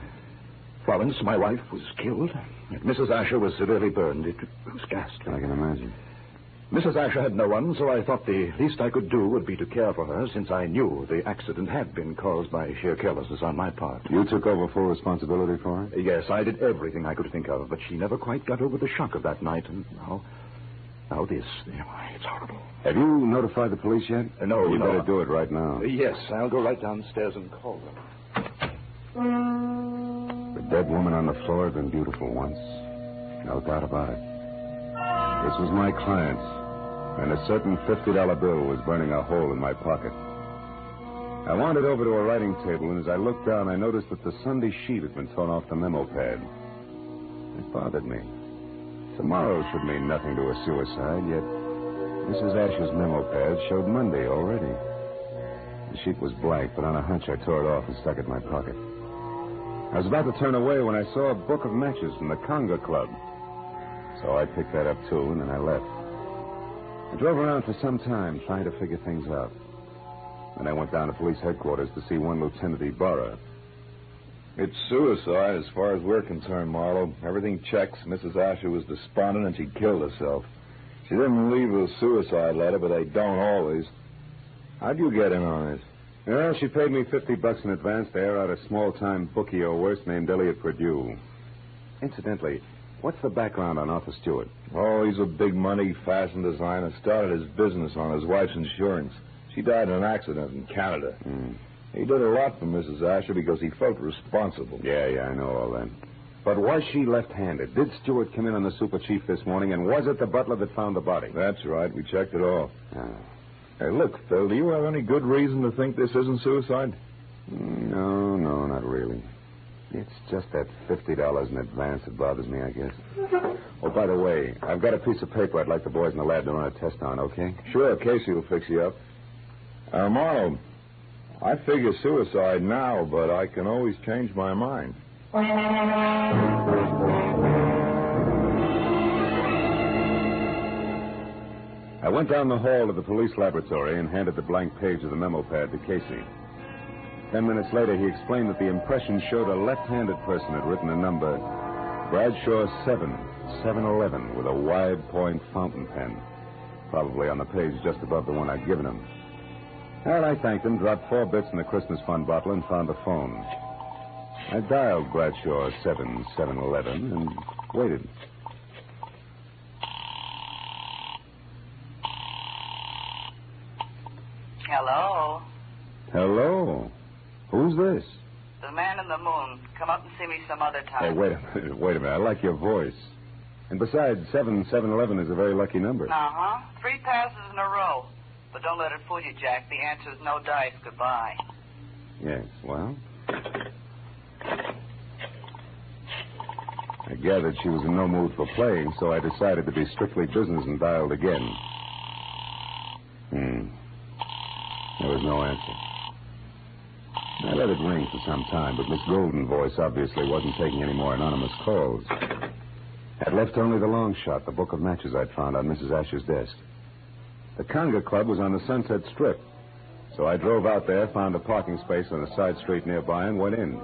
Florence, my wife, was killed. And Mrs. Asher was severely burned. It was ghastly. I can imagine. Mrs. Asher had no one, so I thought the least I could do would be to care for her, since I knew the accident had been caused by sheer carelessness on my part. You took over full responsibility for her? Yes, I did everything I could think of, but she never quite got over the shock of that night, and now this. It's horrible. Have you notified the police yet? No, You no. better do it right now. Yes, I'll go right downstairs and call them. The dead woman on the floor had been beautiful once. No doubt about it. This was my client, and a certain $50 bill was burning a hole in my pocket. I wandered over to a writing table, and as I looked down, I noticed that the Sunday sheet had been torn off the memo pad. It bothered me. Tomorrow should mean nothing to a suicide, yet Mrs. Asher's memo pad showed Monday already. The sheet was blank, but on a hunch I tore it off and stuck it in my pocket. I was about to turn away when I saw a book of matches from the Conga Club. So I picked that up, too, and then I left. I drove around for some time trying to figure things out. Then I went down to police headquarters to see one Lieutenant Ibarra. It's suicide as far as we're concerned, Marlowe. Everything checks. Mrs. Asher was despondent and she killed herself. She didn't leave a suicide letter, but they don't always. How'd you get in on this? Well, she paid me $50 in advance to air out a small-time bookie or worse named Elliot Perdue. Incidentally, what's the background on Arthur Stewart? Oh, he's a big-money fashion designer. Started his business on his wife's insurance. She died in an accident in Canada. He did a lot for Mrs. Asher because he felt responsible. Yeah, I know all that. But was she left-handed? Did Stewart come in on the super chief this morning, and was it the butler that found the body? That's right. We checked it all. Ah. Hey, look, Phil, do you have any good reason to think this isn't suicide? No, not really. It's just that $50 in advance that bothers me, I guess. Oh, by the way, I've got a piece of paper I'd like the boys in the lab to run a test on, okay? Sure, Casey will fix you up. Marlowe, I figure suicide now, but I can always change my mind. I went down the hall to the police laboratory and handed the blank page of the memo pad to Casey. 10 minutes later, he explained that the impression showed a left-handed person had written a number, Bradshaw 711, with a wide-point fountain pen, probably on the page just above the one I'd given him. Well, I thanked him, dropped 4 bits in the Christmas fund bottle, and found the phone. I dialed Bradshaw 711 and waited. Hello? Hello? Who's this? The man in the moon. Come up and see me some other time. Hey, wait a minute. I like your voice. And besides, 711 is a very lucky number. Uh-huh. 3 passes in a row. But don't let it fool you, Jack. The answer's no dice. Goodbye. Yes, well... I gathered she was in no mood for playing, so I decided to be strictly business and dialed again. There was no answer. I let it ring for some time, but Miss Golden's voice obviously wasn't taking any more anonymous calls. I'd left only the long shot, the book of matches I'd found on Mrs. Asher's desk. The Conga Club was on the Sunset Strip, so I drove out there, found a parking space on a side street nearby, and went in.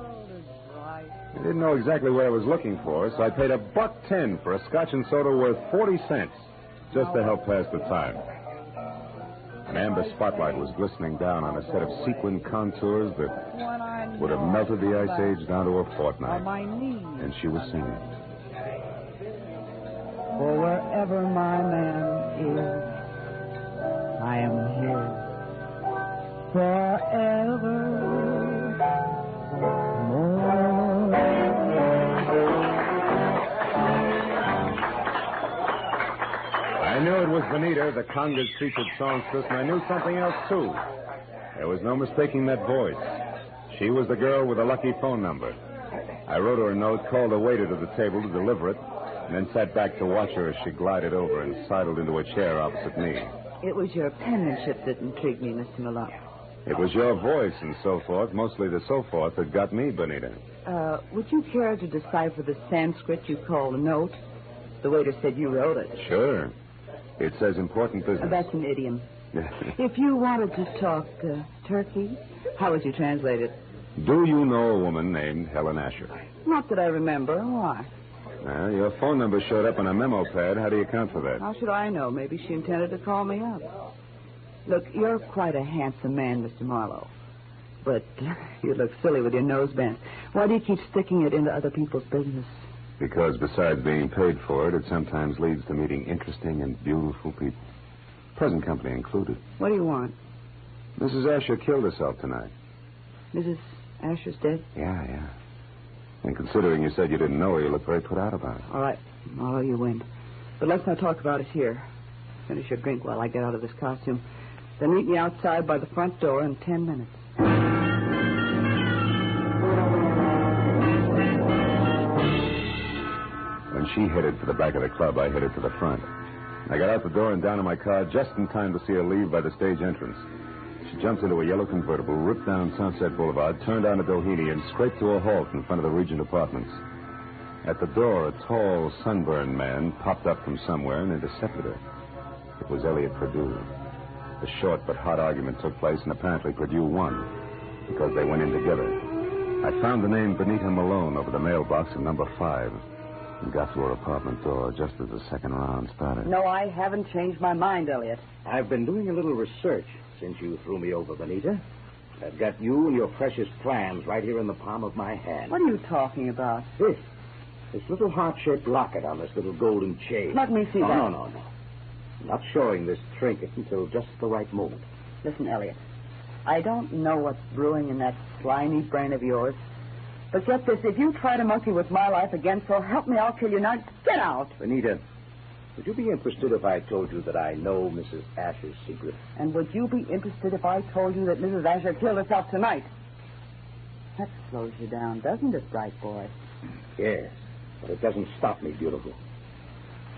I didn't know exactly what I was looking for, so I paid $1.10 for a scotch and soda worth 40 cents, just to help pass the time. An amber spotlight was glistening down on a set of sequin contours that would have melted the Ice Age down to a fortnight. And she was singing. For wherever my man is, I am his forever. I knew it was Benita, the Conga's featured songstress, and I knew something else, too. There was no mistaking that voice. She was the girl with the lucky phone number. I wrote her a note, called a waiter to the table to deliver it, and then sat back to watch her as she glided over and sidled into a chair opposite me. It was your penmanship that intrigued me, Mr. Malone. It was your voice and so forth, mostly the so forth, that got me, Benita. Would you care to decipher the Sanskrit you call a note? The waiter said you wrote it. Sure. It says important business. That's an idiom. If you wanted to talk turkey, how would you translate it? Do you know a woman named Helen Asher? Not that I remember. Why? Your phone number showed up on a memo pad. How do you account for that? How should I know? Maybe she intended to call me up. Look, you're quite a handsome man, Mr. Marlowe. But you look silly with your nose bent. Why do you keep sticking it into other people's business? Because besides being paid for it, it sometimes leads to meeting interesting and beautiful people. Present company included. What do you want? Mrs. Asher killed herself tonight. Mrs. Asher's dead? Yeah. And considering you said you didn't know her, you look very put out about it. All right, Marlowe, you win. But let's not talk about it here. Finish your drink while I get out of this costume. Then meet me outside by the front door in 10 minutes. When she headed for the back of the club, I headed for the front. I got out the door and down to my car just in time to see her leave by the stage entrance. She jumped into a yellow convertible, ripped down Sunset Boulevard, turned onto Doheny, and scraped to a halt in front of the Regent Apartments. At the door, a tall, sunburned man popped up from somewhere and intercepted her. It was Elliot Perdue. A short but hot argument took place, and apparently Perdue won, because they went in together. I found the name Benita Malone over the mailbox in number 5. And got to her apartment door just as the second round started. No, I haven't changed my mind, Elliot. I've been doing a little research since you threw me over, Benita. I've got you and your precious plans right here in the palm of my hand. What are you talking about? This little heart-shaped locket on this little golden chain. Let me see that. No. I'm not showing this trinket until just the right moment. Listen, Elliot. I don't know what's brewing in that slimy brain of yours. But get this, if you try to monkey with my life again, so help me, I'll kill you. Now, get out. Benita, would you be interested if I told you that I know Mrs. Asher's secret? And would you be interested if I told you that Mrs. Asher killed herself tonight? That slows you down, doesn't it, bright boy? Yes, but it doesn't stop me, beautiful.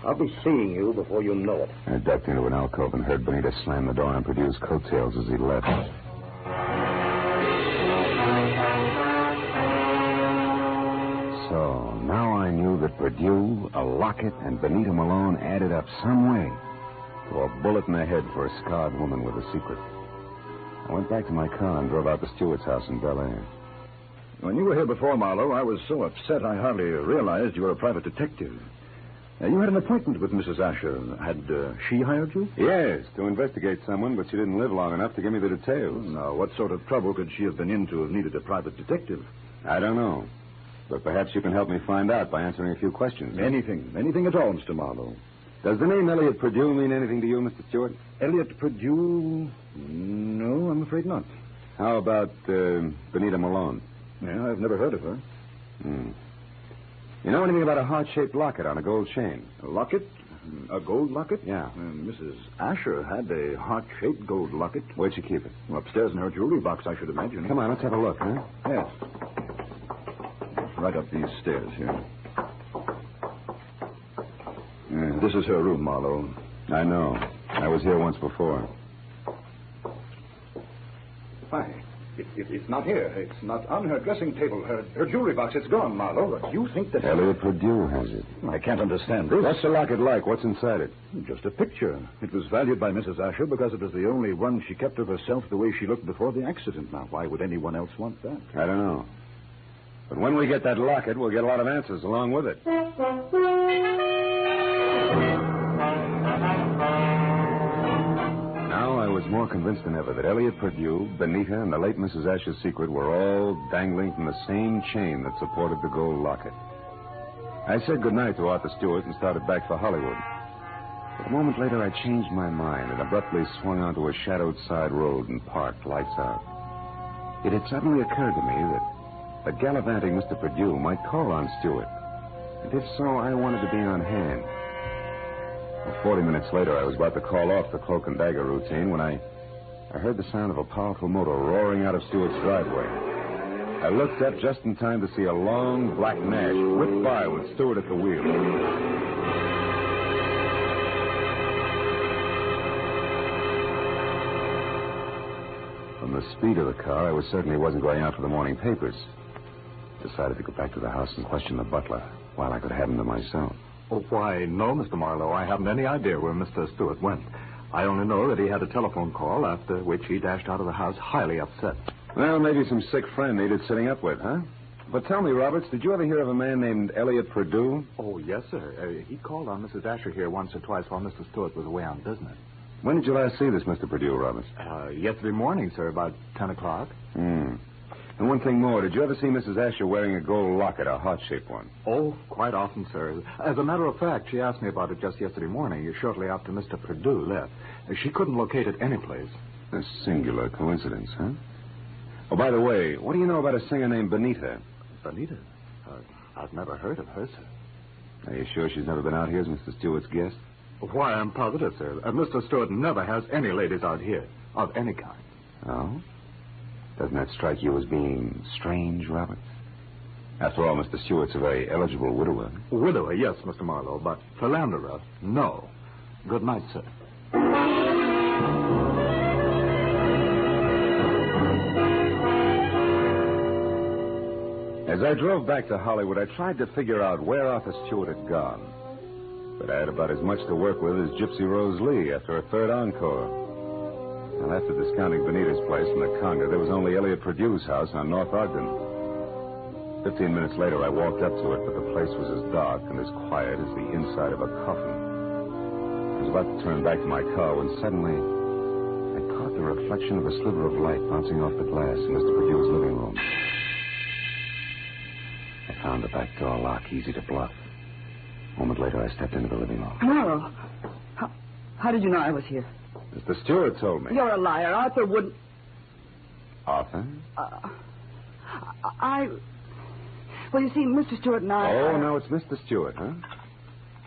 I'll be seeing you before you know it. I ducked into an alcove and heard Benita slam the door and produce coattails as he left. So, now I knew that Perdue, a locket, and Benita Malone added up some way to a bullet in the head for a scarred woman with a secret. I went back to my car and drove out to Stewart's house in Bel Air. When you were here before, Marlowe, I was so upset I hardly realized you were a private detective. You had an appointment with Mrs. Asher. Had she hired you? Yes, to investigate someone, but she didn't live long enough to give me the details. Now, what sort of trouble could she have been in to have needed a private detective? I don't know. But perhaps you can help me find out by answering a few questions. Anything at all, Mr. Marlowe. Does the name Elliot Perdue mean anything to you, Mr. Stewart? Elliot Perdue? No, I'm afraid not. How about Benita Malone? Yeah, I've never heard of her. You know anything about a heart-shaped locket on a gold chain? A locket? A gold locket? Yeah. Mrs. Asher had a heart-shaped gold locket. Where'd she keep it? Upstairs in her jewelry box, I should imagine. Come on, let's have a look, huh? Yes. Right up these stairs here. This is her room, Marlowe. I know. I was here once before. Why? It's not here. It's not on her dressing table. Her jewelry box, it's gone, Marlowe. But you think that... Elliot Perdue has it. I can't understand this. What's the locket like? What's inside it? Just a picture. It was valued by Mrs. Asher because it was the only one she kept of herself the way she looked before the accident. Now, why would anyone else want that? I don't know. But when we get that locket, we'll get a lot of answers along with it. Now I was more convinced than ever that Elliot Perdue, Benita, and the late Mrs. Asher's secret were all dangling from the same chain that supported the gold locket. I said goodnight to Arthur Stewart and started back for Hollywood. But a moment later, I changed my mind and abruptly swung onto a shadowed side road and parked, lights out. It had suddenly occurred to me that the gallivanting Mr. Perdue might call on Stewart. And if so, I wanted to be on hand. Well, 40 minutes later, I was about to call off the cloak and dagger routine when I heard the sound of a powerful motor roaring out of Stewart's driveway. I looked up just in time to see a long black Nash whip by with Stewart at the wheel. From the speed of the car, I was certain he wasn't going out for the morning papers. Decided to go back to the house and question the butler while I could have him to myself. Oh, why, no, Mr. Marlowe. I haven't any idea where Mr. Stewart went. I only know that he had a telephone call, after which he dashed out of the house highly upset. Well, maybe some sick friend needed sitting up with, huh? But tell me, Roberts, did you ever hear of a man named Elliot Perdue? Oh, yes, sir. He called on Mrs. Asher here once or twice while Mr. Stewart was away on business. When did you last see this Mr. Perdue, Roberts? Yesterday morning, sir, about 10 o'clock. And one thing more, did you ever see Mrs. Asher wearing a gold locket, a heart-shaped one? Oh, quite often, sir. As a matter of fact, she asked me about it just yesterday morning, shortly after Mr. Perdue left. She couldn't locate it anyplace. A singular coincidence, huh? Oh, by the way, what do you know about a singer named Benita? Benita? I've never heard of her, sir. Are you sure she's never been out here as Mr. Stewart's guest? Why, I'm positive, sir. Mr. Stewart never has any ladies out here, of any kind. Oh? Doesn't that strike you as being strange, Robert? After all, Mr. Stewart's a very eligible widower. Widower, yes, Mr. Marlowe, but philanderer, no. Good night, sir. As I drove back to Hollywood, I tried to figure out where Arthur Stewart had gone. But I had about as much to work with as Gypsy Rose Lee after a third encore. Well, after discounting Benita's place in the Conga, there was only Elliot Perdue's house on North Ogden. 15 minutes later, I walked up to it, but the place was as dark and as quiet as the inside of a coffin. I was about to turn back to my car when suddenly I caught the reflection of a sliver of light bouncing off the glass in Mr. Perdue's living room. I found the back door lock easy to bluff. A moment later, I stepped into the living room. Marlowe, how did you know I was here? Mr. Stewart told me. You're a liar. Arthur wouldn't... Arthur? Well, you see, Mr. Stewart and I... Oh, now it's Mr. Stewart, huh?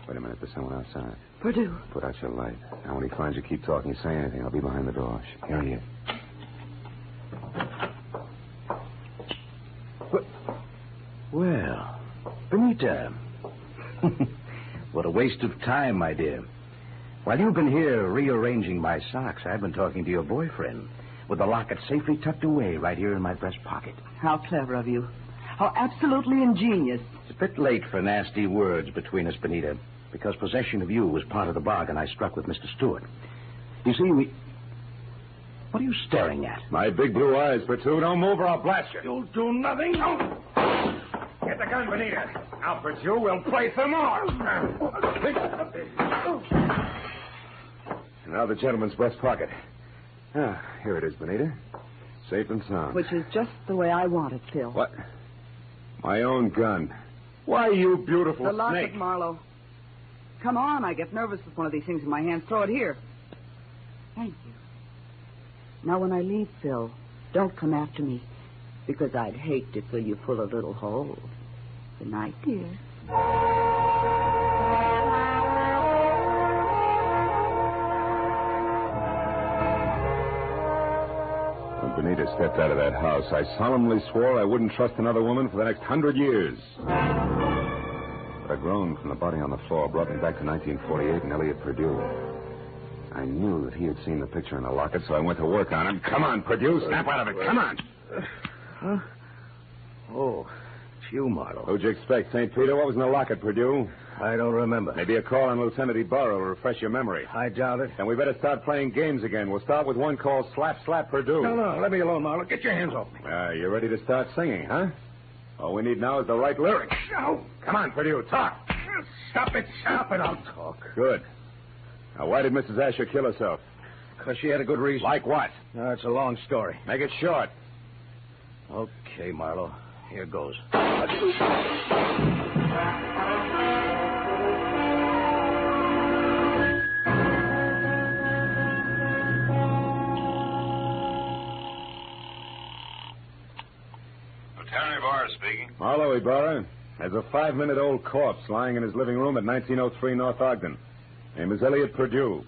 Wait a minute, there's someone outside. Purdue. Put out your light. Now, when he finds you, keep talking. You say anything. I'll be behind the door. Here he is. Well, Benita. What a waste of time, my dear. While you've been here rearranging my socks, I've been talking to your boyfriend with the locket safely tucked away right here in my breast pocket. How clever of you. How absolutely ingenious. It's a bit late for nasty words between us, Benita, because possession of you was part of the bargain I struck with Mr. Stewart. You see, What are you staring at? My big blue eyes, Pursuit. Don't move or I'll blast you. You'll do nothing. No. Get the gun, Benita. Now, Pursuit, we'll play some more. Now the gentleman's breast pocket. Ah, here it is, Benita. Safe and sound. Which is just the way I want it, Phil. What? My own gun. Why, you beautiful the locket, snake. Marlowe. Come on, I get nervous with one of these things in my hands. Throw it here. Thank you. Now, when I leave, Phil, don't come after me, because I'd hate to fill you full of little holes. Good night, dear. When Benita stepped out of that house, I solemnly swore I wouldn't trust another woman for the next 100 years. But a groan from the body on the floor brought me back to 1948 and Elliot Purdue. I knew that he had seen the picture in the locket, so I went to work on him. Come on, Purdue, snap out of it. Come on. Huh? Oh, it's you, Marlowe. Who'd you expect, St. Peter? What was in the locket, Purdue? I don't remember. Maybe a call on Lieutenant Ibarra will refresh your memory. I doubt it. Then we better start playing games again. We'll start with one called Slap Slap Purdue. No, let me alone, Marlowe. Get your hands off me. You ready to start singing, huh? All we need now is the right lyrics. No. Come on, Purdue, talk. Stop it, I'll talk. Good. Now, why did Mrs. Asher kill herself? Because she had a good reason. Like what? It's a long story. Make it short. Okay, Marlowe. Here goes. Lieutenant Ibarra speaking. Marlowe, Ibarra. There's a 5-minute-old corpse lying in his living room at 1903 North Ogden. Name is Elliot Purdue.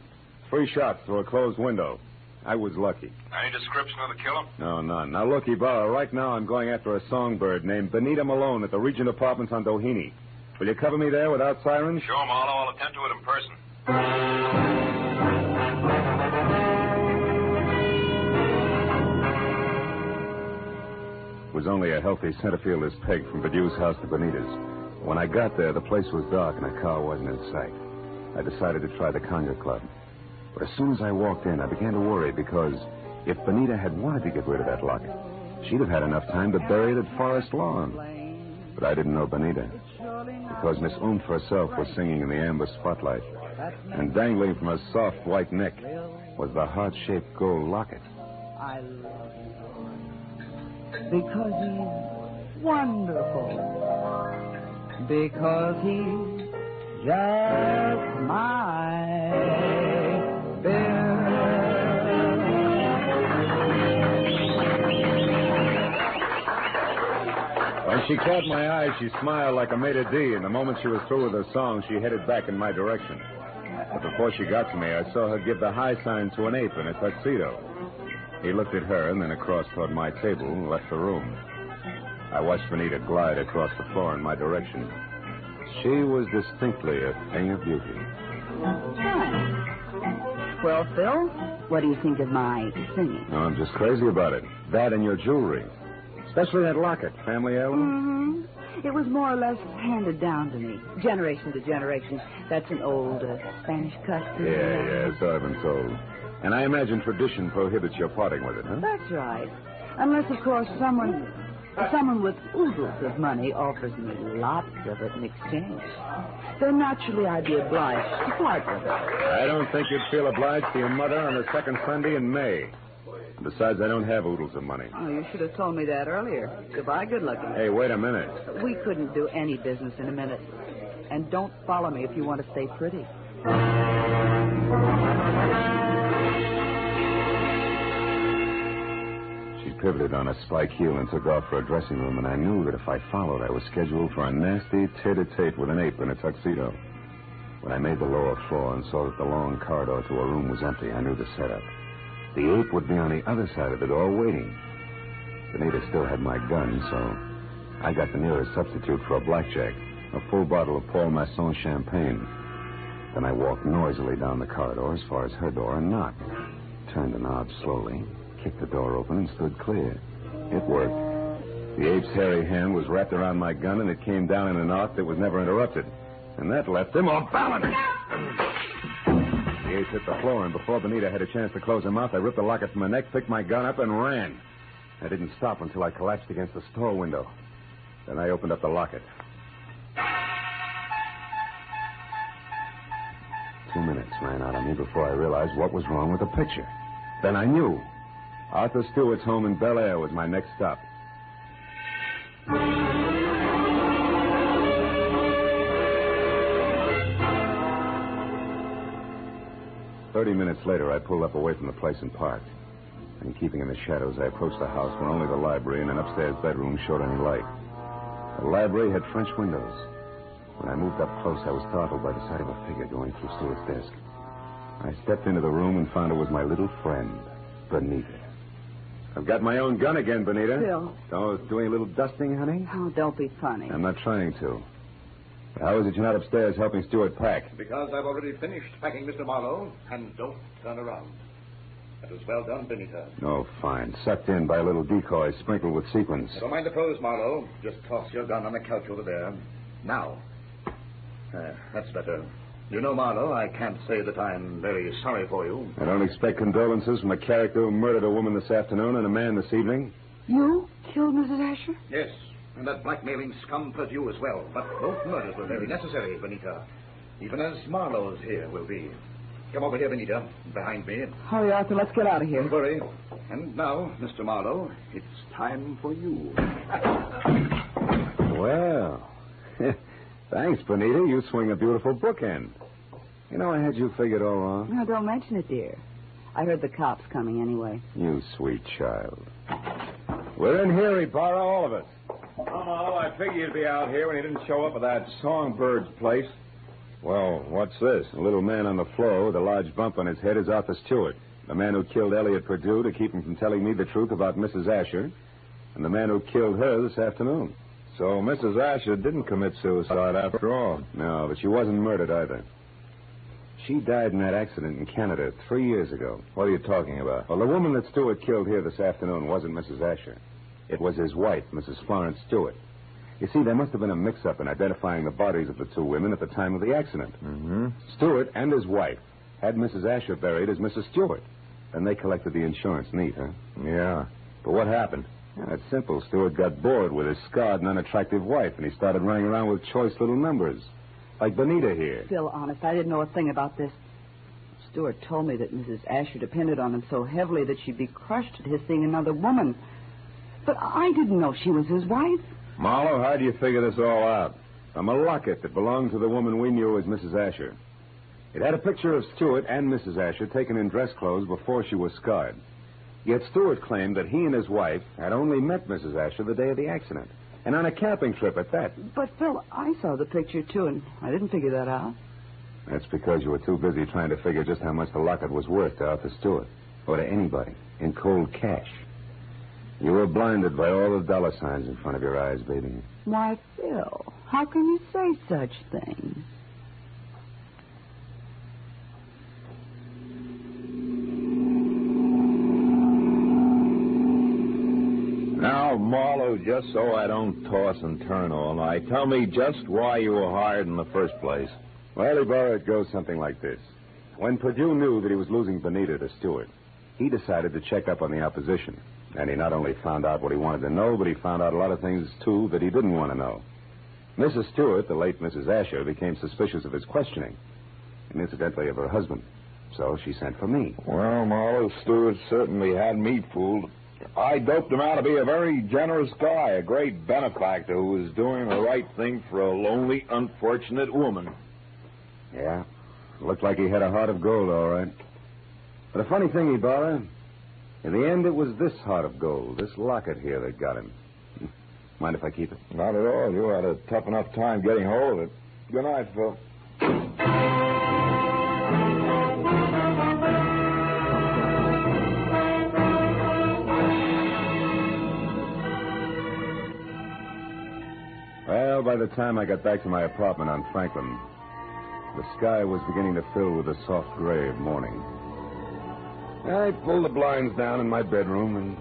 3 shots through a closed window. I was lucky. Any description of the killer? No, none. Now, look, Ibarra, right now I'm going after a songbird named Benita Malone at the Regent Apartments on Doheny. Will you cover me there without sirens? Sure, Marlowe. I'll attend to it in person. It was only a healthy center fielder's peg from Perdue's house to Benita's. When I got there, the place was dark and a car wasn't in sight. I decided to try the Conga Club. But as soon as I walked in, I began to worry because if Benita had wanted to get rid of that locket, she'd have had enough time to bury it at Forest Lawn. But I didn't know Benita, because Miss Oomph herself was singing in the amber spotlight, and dangling from her soft white neck was the heart-shaped gold locket. I love you because he's wonderful, because he's just my Bill. When she caught my eye, she smiled like a maitre d', and the moment she was through with her song, she headed back in my direction. But before she got to me, I saw her give the high sign to an ape in a tuxedo. He looked at her and then across toward my table and left the room. I watched Benita glide across the floor in my direction. She was distinctly a thing of beauty. Well, Phil, what do you think of my singing? No, I'm just crazy about it. That and your jewelry. Especially that locket. Family heirloom? Mm-hmm. It was more or less handed down to me, generation to generation. That's an old Spanish custom. Yeah, so I've been told. And I imagine tradition prohibits your parting with it, huh? That's right. Unless, of course, someone with oodles of money offers me lots of it in exchange. Then naturally I'd be obliged to part with it. I don't think you'd feel obliged to your mother on the second Sunday in May. Besides, I don't have oodles of money. Oh, you should have told me that earlier. Goodbye, good-looking. Hey, wait a minute. We couldn't do any business in a minute. And don't follow me if you want to stay pretty. She pivoted on a spike heel and took off for a dressing room, and I knew that if I followed, I was scheduled for a nasty tete-a-tete with an ape in a tuxedo. When I made the lower floor and saw that the long corridor to a room was empty, I knew the setup. The ape would be on the other side of the door waiting. Benita still had my gun, so I got the nearest substitute for a blackjack, a full bottle of Paul Masson champagne. Then I walked noisily down the corridor as far as her door and knocked. Turned the knob slowly, kicked the door open, and stood clear. It worked. The ape's hairy hand was wrapped around my gun, and it came down in an arc that was never interrupted. And that left him off balance. The ape hit the floor, and before Benita had a chance to close her mouth, I ripped the locket from her neck, picked my gun up, and ran. I didn't stop until I collapsed against the store window. Then I opened up the locket. 2 minutes ran out on me before I realized what was wrong with the picture. Then I knew. Arthur Stewart's home in Bel Air was my next stop. 30 minutes later, I pulled up away from the place and parked. And keeping in the shadows, I approached the house where only the library and an upstairs bedroom showed any light. The library had French windows. When I moved up close, I was startled by the sight of a figure going through Stewart's desk. I stepped into the room and found it was my little friend, Benita. I've got my own gun again, Benita. Phil. Oh, doing a little dusting, honey? Oh, don't be funny. I'm not trying to. How is it you're not upstairs helping Stewart pack? Because I've already finished packing Mr. Marlowe, and don't turn around. That was well done, Benita. Oh, fine. Sucked in by a little decoy sprinkled with sequins. Don't mind the pose, Marlowe. Just toss your gun on the couch over there. Now. That's better. You know, Marlowe, I can't say that I'm very sorry for you. I don't expect condolences from a character who murdered a woman this afternoon and a man this evening. You killed Mrs. Asher? Yes, and that blackmailing scum plus you as well. But both murders were very necessary, Benita. Even as Marlowe's here will be. Come over here, Benita, behind me. Hurry, Arthur, let's get out of here. Don't worry. And now, Mr. Marlowe, it's time for you. Well, thanks, Benita. You swing a beautiful bookend. You know, I had you figured all wrong. No, don't mention it, dear. I heard the cops coming anyway. You sweet child. We're in here, Ibarra, all of us. Oh, Marlowe, I figured you'd be out here when you didn't show up at that Songbird's place. Well, what's this? A little man on the floor with a large bump on his head is Arthur Stewart, the man who killed Elliot Perdue to keep him from telling me the truth about Mrs. Asher, and the man who killed her this afternoon. So Mrs. Asher didn't commit suicide after all. No, but she wasn't murdered either. She died in that accident in Canada 3 years ago. What are you talking about? Well, the woman that Stewart killed here this afternoon wasn't Mrs. Asher. It was his wife, Mrs. Florence Stewart. You see, there must have been a mix-up in identifying the bodies of the two women at the time of the accident. Mm-hmm. Stewart and his wife had Mrs. Asher buried as Mrs. Stewart. Then they collected the insurance. Neat, huh? Yeah. But what happened? Yeah, it's simple. Stewart got bored with his scarred and unattractive wife, and he started running around with choice little numbers. Like Benita here. Phil, honest, I didn't know a thing about this. Stewart told me that Mrs. Asher depended on him so heavily that she'd be crushed at his seeing another woman. But I didn't know she was his wife. Marlowe, how do you figure this all out? From a locket that belonged to the woman we knew as Mrs. Asher. It had a picture of Stewart and Mrs. Asher taken in dress clothes before she was scarred. Yet Stewart claimed that he and his wife had only met Mrs. Asher the day of the accident. And on a camping trip at that. But, Phil, I saw the picture, too, and I didn't figure that out. That's because you were too busy trying to figure just how much the locket was worth to Arthur Stewart. Or to anybody. In cold cash. You were blinded by all the dollar signs in front of your eyes, baby. Why, Phil, how can you say such things? Now, Marlowe, just so I don't toss and turn all night, tell me just why you were hired in the first place. Well, Ibarra, it goes something like this. When Perdue knew that he was losing Benita to Stewart, he decided to check up on the opposition. And he not only found out what he wanted to know, but he found out a lot of things, too, that he didn't want to know. Mrs. Stewart, the late Mrs. Asher, became suspicious of his questioning, and incidentally of her husband. So she sent for me. Well, Marlowe, Stewart certainly had me fooled. I doped him out to be a very generous guy, a great benefactor who was doing the right thing for a lonely, unfortunate woman. Yeah, looked like he had a heart of gold, all right. But a funny thing, Ibarra, In the end, it was this heart of gold, this locket here, that got him. Mind if I keep it? Not at all. You had a tough enough time getting hold of it. Good night, Phil. Well, by the time I got back to my apartment on Franklin, the sky was beginning to fill with the soft gray of morning. I pulled the blinds down in my bedroom and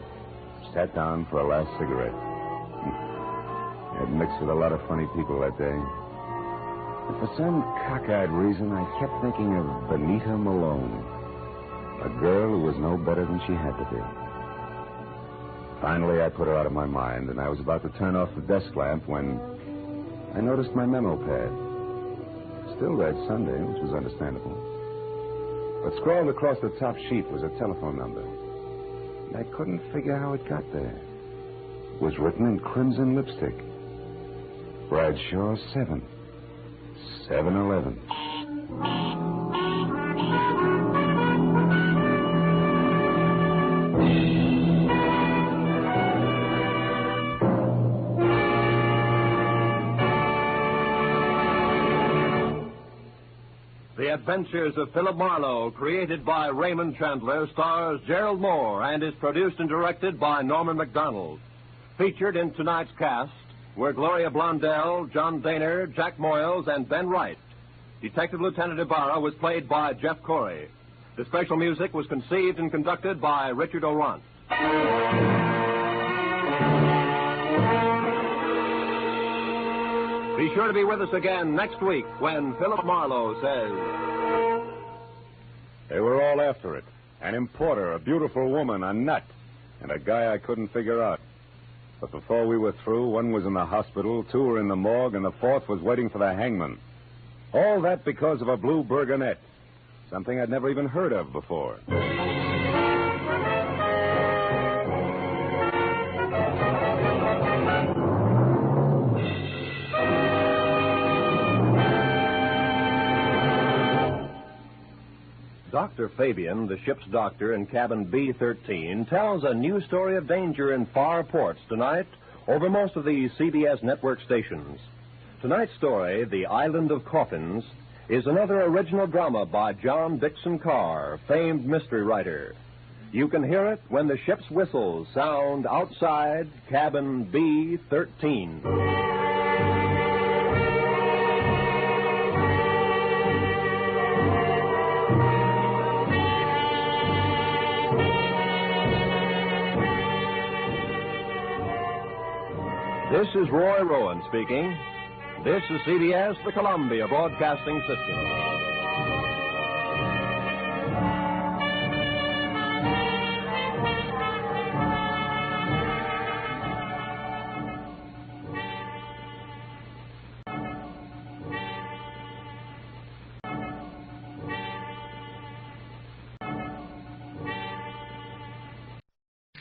sat down for a last cigarette. I had mixed with a lot of funny people that day. But for some cockeyed reason, I kept thinking of Benita Malone, a girl who was no better than she had to be. Finally, I put her out of my mind, and I was about to turn off the desk lamp when I noticed my memo pad. Still read Sunday, which was understandable. But scrawled across the top sheet was a telephone number. And I couldn't figure how it got there. It was written in crimson lipstick. Bradshaw 7. 7-Eleven. The Adventures of Philip Marlowe, created by Raymond Chandler, stars Gerald Moore and is produced and directed by Norman MacDonald. Featured in tonight's cast were Gloria Blondell, John Daner, Jack Moyles, and Ben Wright. Detective Lieutenant Ibarra was played by Jeff Corey. The special music was conceived and conducted by Richard Orant. Be sure to be with us again next week when Philip Marlowe says... They were all after it. An importer, a beautiful woman, a nut, and a guy I couldn't figure out. But before we were through, one was in the hospital, two were in the morgue, and the fourth was waiting for the hangman. All that because of a blue burgonet. Something I'd never even heard of before. Dr. Fabian, the ship's doctor in cabin B-13, tells a new story of danger in far ports tonight over most of the CBS network stations. Tonight's story, The Island of Coffins, is another original drama by John Dixon Carr, famed mystery writer. You can hear it when the ship's whistles sound outside cabin B-13. This is Roy Rowan speaking. This is CBS, the Columbia Broadcasting System.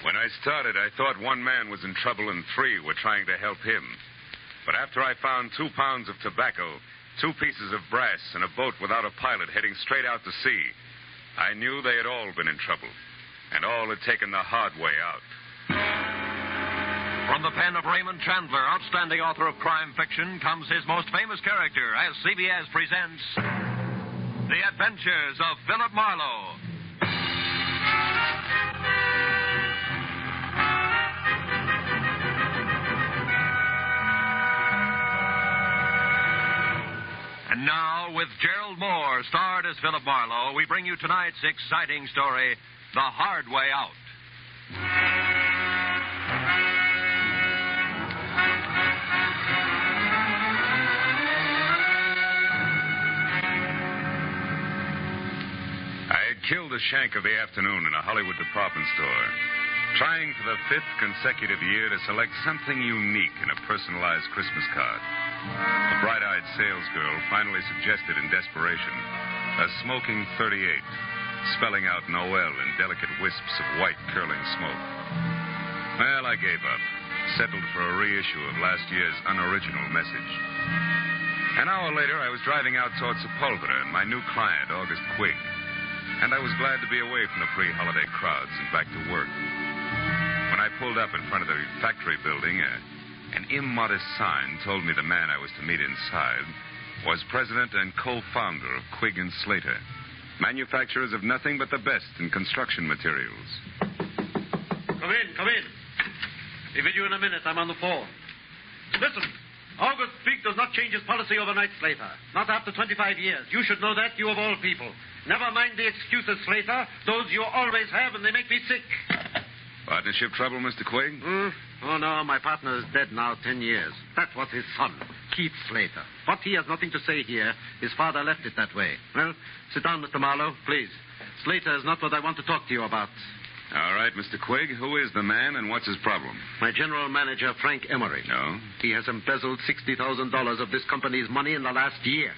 When I started, I thought one man was in trouble and three were trying to help him. But after I found 2 pounds of tobacco, 2 pieces of brass, and a boat without a pilot heading straight out to sea, I knew they had all been in trouble, and all had taken the hard way out. From the pen of Raymond Chandler, outstanding author of crime fiction, comes his most famous character as CBS presents The Adventures of Philip Marlowe. And now, with Gerald Moore, starred as Philip Marlowe, we bring you tonight's exciting story, The Hard Way Out. I had killed a shank of the afternoon in a Hollywood department store, trying for the 5th consecutive year to select something unique in a personalized Christmas card. A bright-eyed salesgirl finally suggested in desperation a smoking 38, spelling out Noel in delicate wisps of white curling smoke. Well, I gave up, settled for a reissue of last year's unoriginal message. An hour later, I was driving out toward Sepulveda and my new client, August Quigg. and I was glad to be away from the pre-holiday crowds and back to work. When I pulled up in front of the factory building, an immodest sign told me the man I was to meet inside was president and co-founder of Quigg & Slater, manufacturers of nothing but the best in construction materials. Come in. Be with you in a minute. I'm on the phone. Listen, August Big does not change his policy overnight, Slater. Not after 25 years. You should know that, you of all people. Never mind the excuses, Slater. Those you always have, and they make me sick. Partnership trouble, Mr. Quigg? Oh, no, my partner is dead now 10 years. That was his son, Keith Slater. But he has nothing to say here. His father left it that way. Well, sit down, Mr. Marlowe, please. Slater is not what I want to talk to you about. All right, Mr. Quigg, who is the man and what's his problem? My general manager, Frank Emery. No? He has embezzled $60,000 of this company's money in the last year.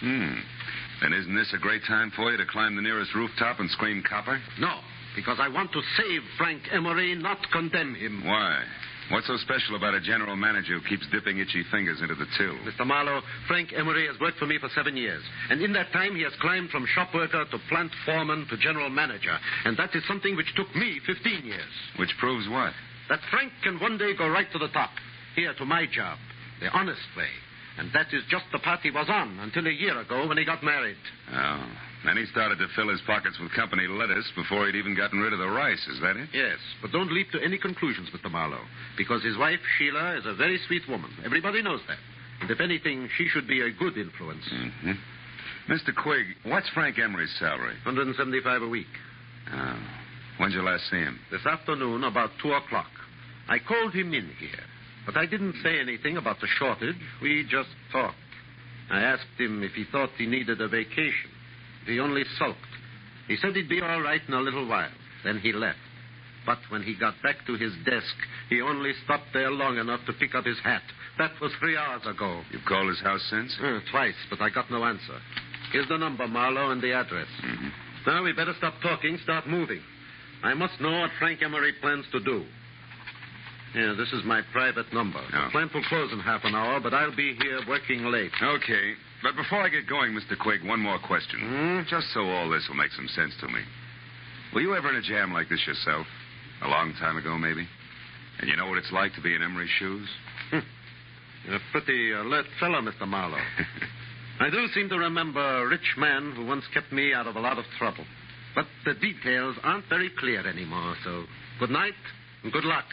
Then isn't this a great time for you to climb the nearest rooftop and scream copper? No, because I want to save Frank Emery, not condemn him. Why? What's so special about a general manager who keeps dipping itchy fingers into the till? Mr. Marlowe, Frank Emery has worked for me for 7 years. And in that time, he has climbed from shop worker to plant foreman to general manager. And that is something which took me 15 years. Which proves what? That Frank can one day go right to the top. Here, to my job. The honest way. And that is just the path he was on until a year ago when he got married. Oh. Then he started to fill his pockets with company lettuce before he'd even gotten rid of the rice. Is that it? Yes, but don't leap to any conclusions, Mr. Marlowe. Because his wife, Sheila, is a very sweet woman. Everybody knows that. And if anything, she should be a good influence. Mr. Quigg, what's Frank Emery's salary? $175 a week. Oh. When'd you last see him? This afternoon, about 2 o'clock. I called him in here. But I didn't say anything about the shortage. We just talked. I asked him if he thought he needed a vacation. He only sulked. He said he'd be all right in a little while. Then he left. But when he got back to his desk, he only stopped there long enough to pick up his hat. That was 3 hours ago. You've called his house since? Twice, but I got no answer. Here's the number, Marlowe, and the address. Now, we better stop talking, start moving. I must know what Frank Emery plans to do. Yeah, this is my private number. The plant will close in half an hour, but I'll be here working late. Okay. But before I get going, Mr. Quigg, one more question. Just so all this will make some sense to me. Were you ever in a jam like this yourself? A long time ago, maybe? And you know what it's like to be in Emery's shoes? You're a pretty alert fellow, Mr. Marlowe. I do seem to remember a rich man who once kept me out of a lot of trouble. But the details aren't very clear anymore, so good night and good luck.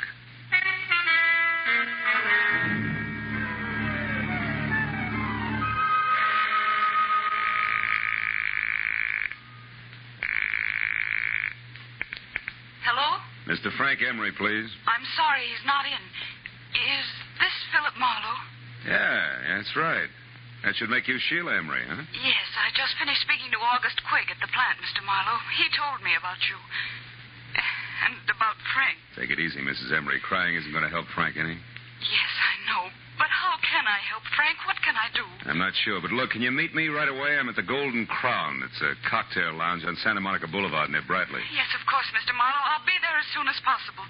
Hello? Mr. Frank Emery, please. I'm sorry, he's not in. Is this Philip Marlowe? Yeah, that's right. That should make you Sheila Emery, huh? Yes, I just finished speaking to August Quigg at the plant, Mr. Marlowe. He told me about you. And about Frank. Take it easy, Mrs. Emery. Crying isn't going to help Frank any. Yes, I know. But how can I help Frank? What can I do? I'm not sure, but look, can you meet me right away? I'm at the Golden Crown. It's a cocktail lounge on Santa Monica Boulevard near Bradley. Yes, of course, Mr. Marlowe. I'll be there as soon as possible.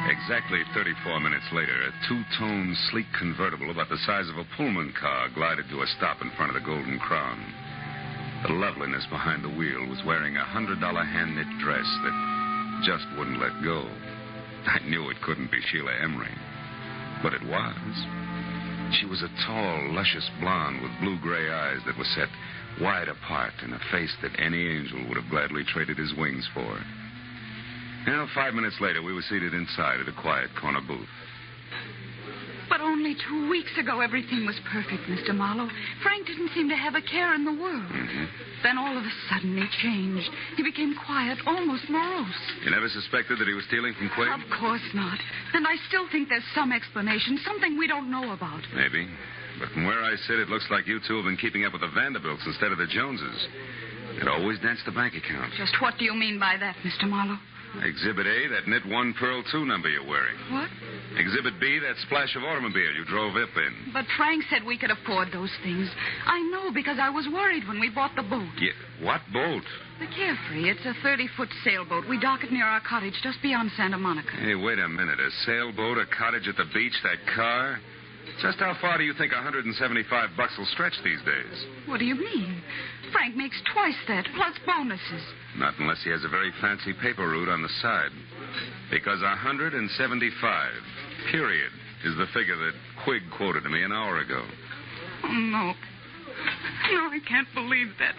Exactly 34 minutes later, a two-tone, sleek convertible about the size of a Pullman car glided to a stop in front of the Golden Crown. The loveliness behind the wheel was wearing a $100 hand-knit dress that just wouldn't let go. I knew it couldn't be Sheila Emery, but it was. She was a tall, luscious blonde with blue-gray eyes that were set wide apart and a face that any angel would have gladly traded his wings for. Now, 5 minutes later, we were seated inside at a quiet corner booth. But only 2 weeks ago, everything was perfect, Mr. Marlowe. Frank didn't seem to have a care in the world. Then all of a sudden, he changed. He became quiet, almost morose. You never suspected that he was stealing from Quigg? Of course not. And I still think there's some explanation, something we don't know about. Maybe. But from where I sit, it looks like you two have been keeping up with the Vanderbilts instead of the Joneses. It always danced the bank account. Just what do you mean by that, Mr. Marlowe? Exhibit A, that knit 1 pearl 2 number you're wearing. What? Exhibit B, that splash of automobile you drove up in. But Frank said we could afford those things. I know because I was worried when we bought the boat. Yeah, what boat? The Carefree. It's a 30-foot sailboat. We dock it near our cottage just beyond Santa Monica. Hey, wait a minute. A sailboat, a cottage at the beach, that car? Just how far do you think $175 will stretch these days? What do you mean? Frank makes twice that, plus bonuses. Not unless he has a very fancy paper route on the side. Because 175, period, is the figure that Quigg quoted to me an hour ago. Oh, no. No, I can't believe that.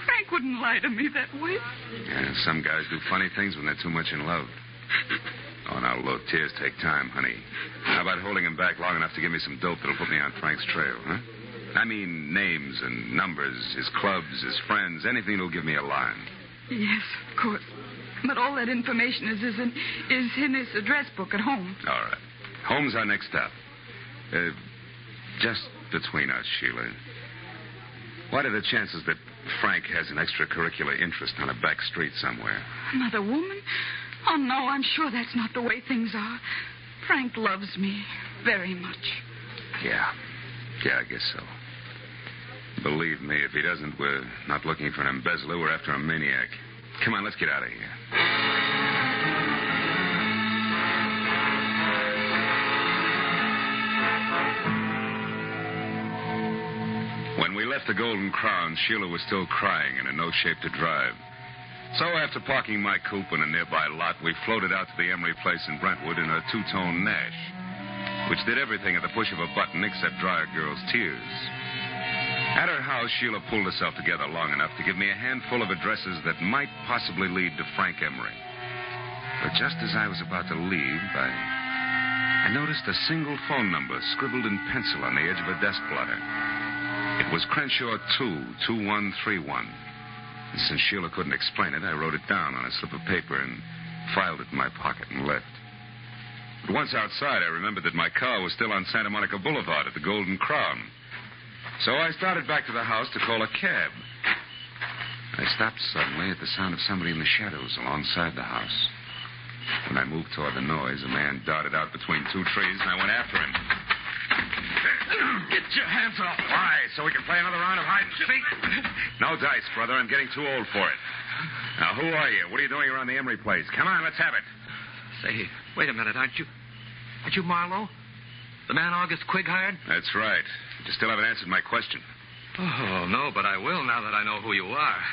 Frank wouldn't lie to me that way. Yeah, some guys do funny things when they're too much in love. Oh, now, look, tears take time, honey. How about holding him back long enough to give me some dope that'll put me on Frank's trail, huh? I mean, names and numbers, his clubs, his friends, anything that'll give me a line. Yes, of course. But all that information is in his address book at home. All right. Home's our next stop. Just between us, Sheila. What are the chances that Frank has an extracurricular interest on a back street somewhere? Another woman? Oh, no, I'm sure that's not the way things are. Frank loves me very much. Yeah, I guess so. Believe me, if he doesn't, we're not looking for an embezzler. We're after a maniac. Come on, let's get out of here. When we left the Golden Crown, Sheila was still crying and in no shape to drive. So after parking my coupe in a nearby lot, we floated out to the Emery place in Brentwood in a two-tone Nash, which did everything at the push of a button except dry a girl's tears. At her house, Sheila pulled herself together long enough to give me a handful of addresses that might possibly lead to Frank Emery. But just as I was about to leave, I noticed a single phone number scribbled in pencil on the edge of a desk blotter. It was Crenshaw 22131. And since Sheila couldn't explain it, I wrote it down on a slip of paper and filed it in my pocket and left. But once outside, I remembered that my car was still on Santa Monica Boulevard at the Golden Crown. So I started back to the house to call a cab. I stopped suddenly at the sound of somebody in the shadows alongside the house. When I moved toward the noise, a man darted out between two trees, and I went after him. Get your hands off. Why? So we can play another round of hide and seek? No dice, brother. I'm getting too old for it. Now, who are you? What are you doing around the Emery place? Come on, let's have it. Say, wait a minute. Aren't you Marlowe? The man August Quigg hired? That's right. You still haven't answered my question. Oh, no, but I will now that I know who you are.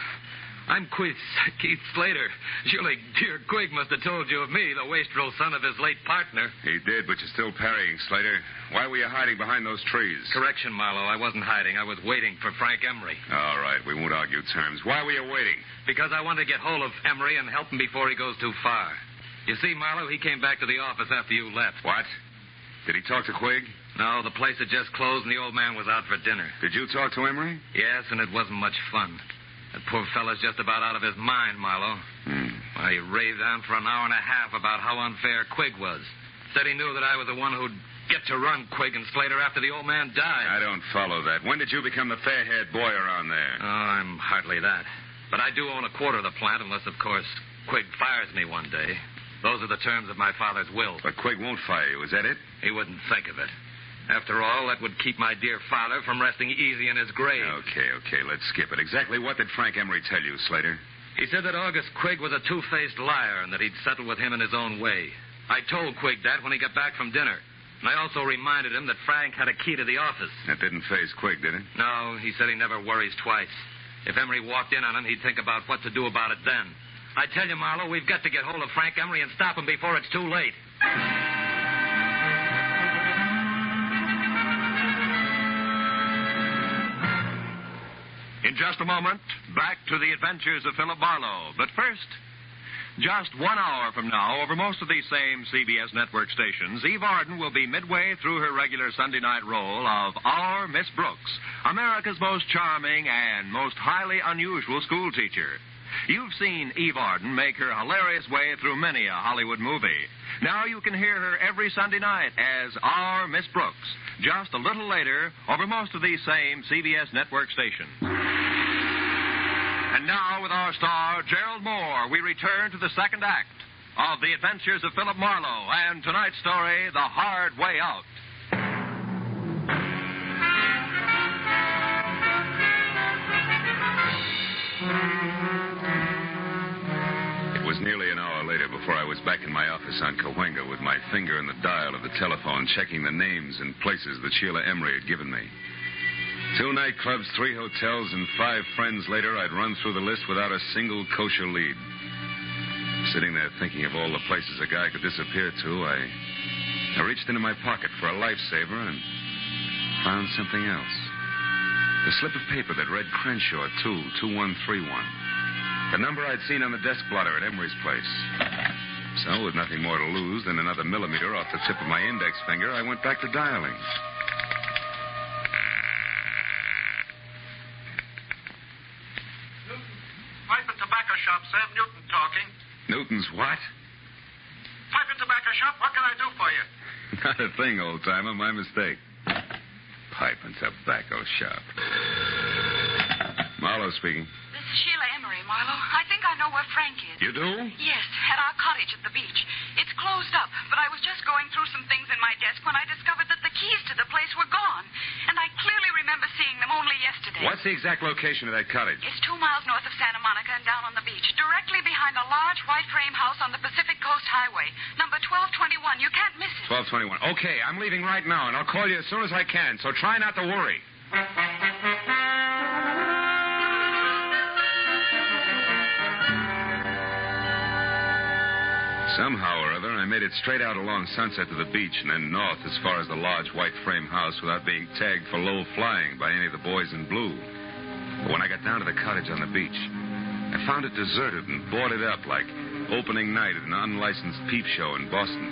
I'm Keith Slater. Surely dear Quigg must have told you of me, the wastrel son of his late partner. He did, but you're still parrying, Slater. Why were you hiding behind those trees? Correction, Marlowe. I wasn't hiding. I was waiting for Frank Emery. All right, we won't argue terms. Why were you waiting? Because I want to get hold of Emery and help him before he goes too far. You see, Marlowe, he came back to the office after you left. What? Did he talk to Quigg? No, the place had just closed and the old man was out for dinner. Did you talk to Emery? Yes, and it wasn't much fun. That poor fella's just about out of his mind, Marlowe. Well, he raved on for an hour and a half about how unfair Quigg was. Said he knew that I was the one who'd get to run Quigg and Slater after the old man died. I don't follow that. When did you become the fair-haired boy around there? Oh, I'm hardly that. But I do own a quarter of the plant, unless, of course, Quigg fires me one day. Those are the terms of my father's will. But Quigg won't fire you, is that it? He wouldn't think of it. After all, that would keep my dear father from resting easy in his grave. Okay, let's skip it. Exactly what did Frank Emery tell you, Slater? He said that August Quigg was a two-faced liar and that he'd settle with him in his own way. I told Quigg that when he got back from dinner. And I also reminded him that Frank had a key to the office. That didn't faze Quigg, did it? No, he said he never worries twice. If Emery walked in on him, he'd think about what to do about it then. I tell you, Marlowe, we've got to get hold of Frank Emery and stop him before it's too late. In just a moment, back to the Adventures of Philip Marlowe. But first, just 1 hour from now, over most of these same CBS network stations, Eve Arden will be midway through her regular Sunday night role of Our Miss Brooks, America's most charming and most highly unusual school teacher. You've seen Eve Arden make her hilarious way through many a Hollywood movie. Now you can hear her every Sunday night as Our Miss Brooks, just a little later over most of these same CBS network stations. And now, with our star, Gerald Moore, we return to the second act of The Adventures of Philip Marlowe, and tonight's story, The Hard Way Out. It was nearly an hour later before I was back in my office on Cahuenga with my finger in the dial of the telephone, checking the names and places that Sheila Emery had given me. 2 nightclubs, 3 hotels, and 5 friends later, I'd run through the list without a single kosher lead. Sitting there thinking of all the places a guy could disappear to, I reached into my pocket for a lifesaver and found something else. The slip of paper that read Crenshaw 22131. The number I'd seen on the desk blotter at Emery's place. So, with nothing more to lose than another millimeter off the tip of my index finger, I went back to dialing. Pipe and tobacco shop, Sam Newton talking. Newton's what? Pipe and tobacco shop, what can I do for you? Not a thing, old-timer. My mistake. Pipe and tobacco shop. Marlowe speaking. This is Sheila Emery, Marlowe. I think I know where Frank is. You do? Yes, at our cottage at the beach. It's closed up, but I was just going through some things in my desk when I discovered that the keys to the place were gone. And I clearly remember seeing them only yesterday. What's the exact location of that cottage? It's 2 miles north of Santa Monica and down on the beach, directly behind a large white frame house on the Pacific Coast Highway. Number 1221. You can't miss it. 1221. Okay, I'm leaving right now, and I'll call you as soon as I can, so try not to worry. Somehow or other, I made it straight out along Sunset to the beach and then north as far as the large white frame house without being tagged for low flying by any of the boys in blue. But when I got down to the cottage on the beach, I found it deserted and boarded up like opening night at an unlicensed peep show in Boston.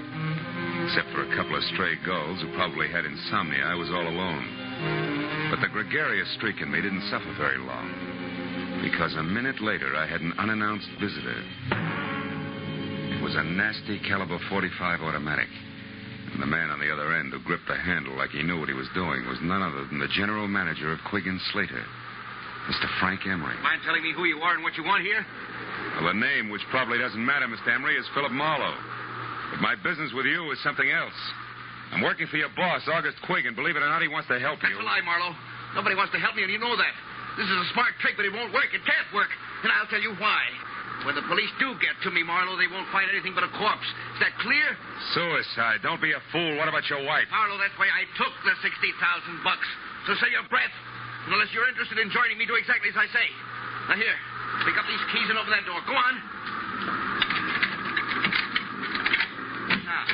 Except for a couple of stray gulls who probably had insomnia, I was all alone. But the gregarious streak in me didn't suffer very long, because a minute later I had an unannounced visitor. It was a nasty caliber .45 automatic. And the man on the other end who gripped the handle like he knew what he was doing was none other than the general manager of Quigg & Slater, Mr. Frank Emery. Mind telling me who you are and what you want here? Well, the name, which probably doesn't matter, Mr. Emery, is Philip Marlowe. But my business with you is something else. I'm working for your boss, August Quigg, and believe it or not, he wants to help you. That's a lie, Marlowe. Nobody wants to help me, and you know that. This is a smart trick, but it won't work. It can't work. And I'll tell you why. When the police do get to me, Marlowe, they won't find anything but a corpse. Is that clear? Suicide. Don't be a fool. What about your wife? Marlowe, that's why I took the $60,000. So say your breath. And unless you're interested in joining me, do exactly as I say. Now, here. Pick up these keys and open that door. Go on. Now,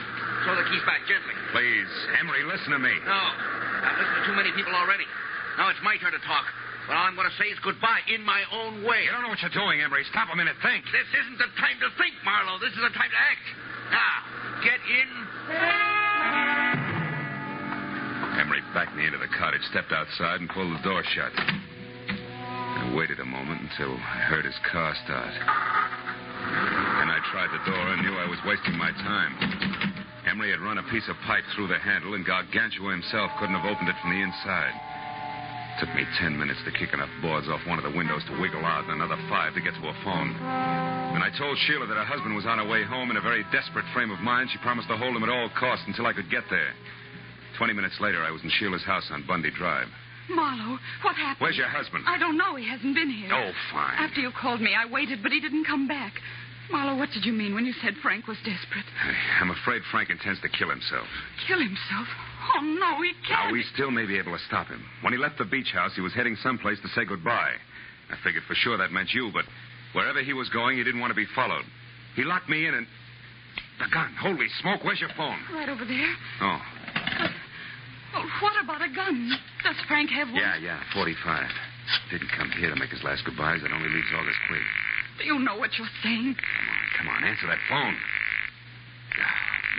throw the keys back gently. Please, Emery, listen to me. No. I've listened to too many people already. Now it's my turn to talk. But all I'm going to say is goodbye in my own way. You don't know what you're doing, Emery. Stop a minute. Think. This isn't the time to think, Marlowe. This is the time to act. Now, get in. Emery backed me into the cottage, stepped outside, and pulled the door shut. I waited a moment until I heard his car start. Then I tried the door and knew I was wasting my time. Emery had run a piece of pipe through the handle, and Gargantua himself couldn't have opened it from the inside. It took me 10 minutes to kick enough boards off one of the windows to wiggle out, and another 5 to get to a phone. When I told Sheila that her husband was on her way home in a very desperate frame of mind, she promised to hold him at all costs until I could get there. 20 minutes later, I was in Sheila's house on Bundy Drive. Marlowe, what happened? Where's your husband? I don't know. He hasn't been here. Oh, fine. After you called me, I waited, but he didn't come back. Marlowe, what did you mean when you said Frank was desperate? I'm afraid Frank intends to kill himself. Kill himself? Oh, no, he can't. Now, we still may be able to stop him. When he left the beach house, he was heading someplace to say goodbye. I figured for sure that meant you, but wherever he was going, he didn't want to be followed. He locked me in and... The gun. Holy smoke, where's your phone? Right over there. Oh. Well, what about a gun? Does Frank have one? Yeah, 45. Didn't come here to make his last goodbyes. That only leaves August Quigg. Do you know what you're saying? Come on, answer that phone.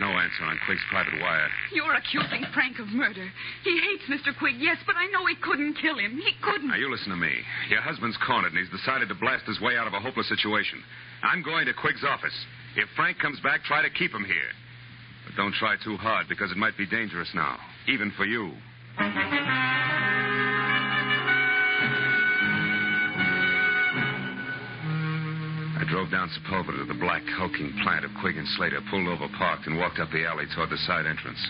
No answer on Quigg's private wire. You're accusing Frank of murder. He hates Mr. Quigg, yes, but I know he couldn't kill him. He couldn't. Now, you listen to me. Your husband's cornered, and he's decided to blast his way out of a hopeless situation. I'm going to Quigg's office. If Frank comes back, try to keep him here. But don't try too hard, because it might be dangerous now, even for you. I drove down Sepulveda to the black, hulking plant of Quigg and Slater, pulled over, parked, and walked up the alley toward the side entrance.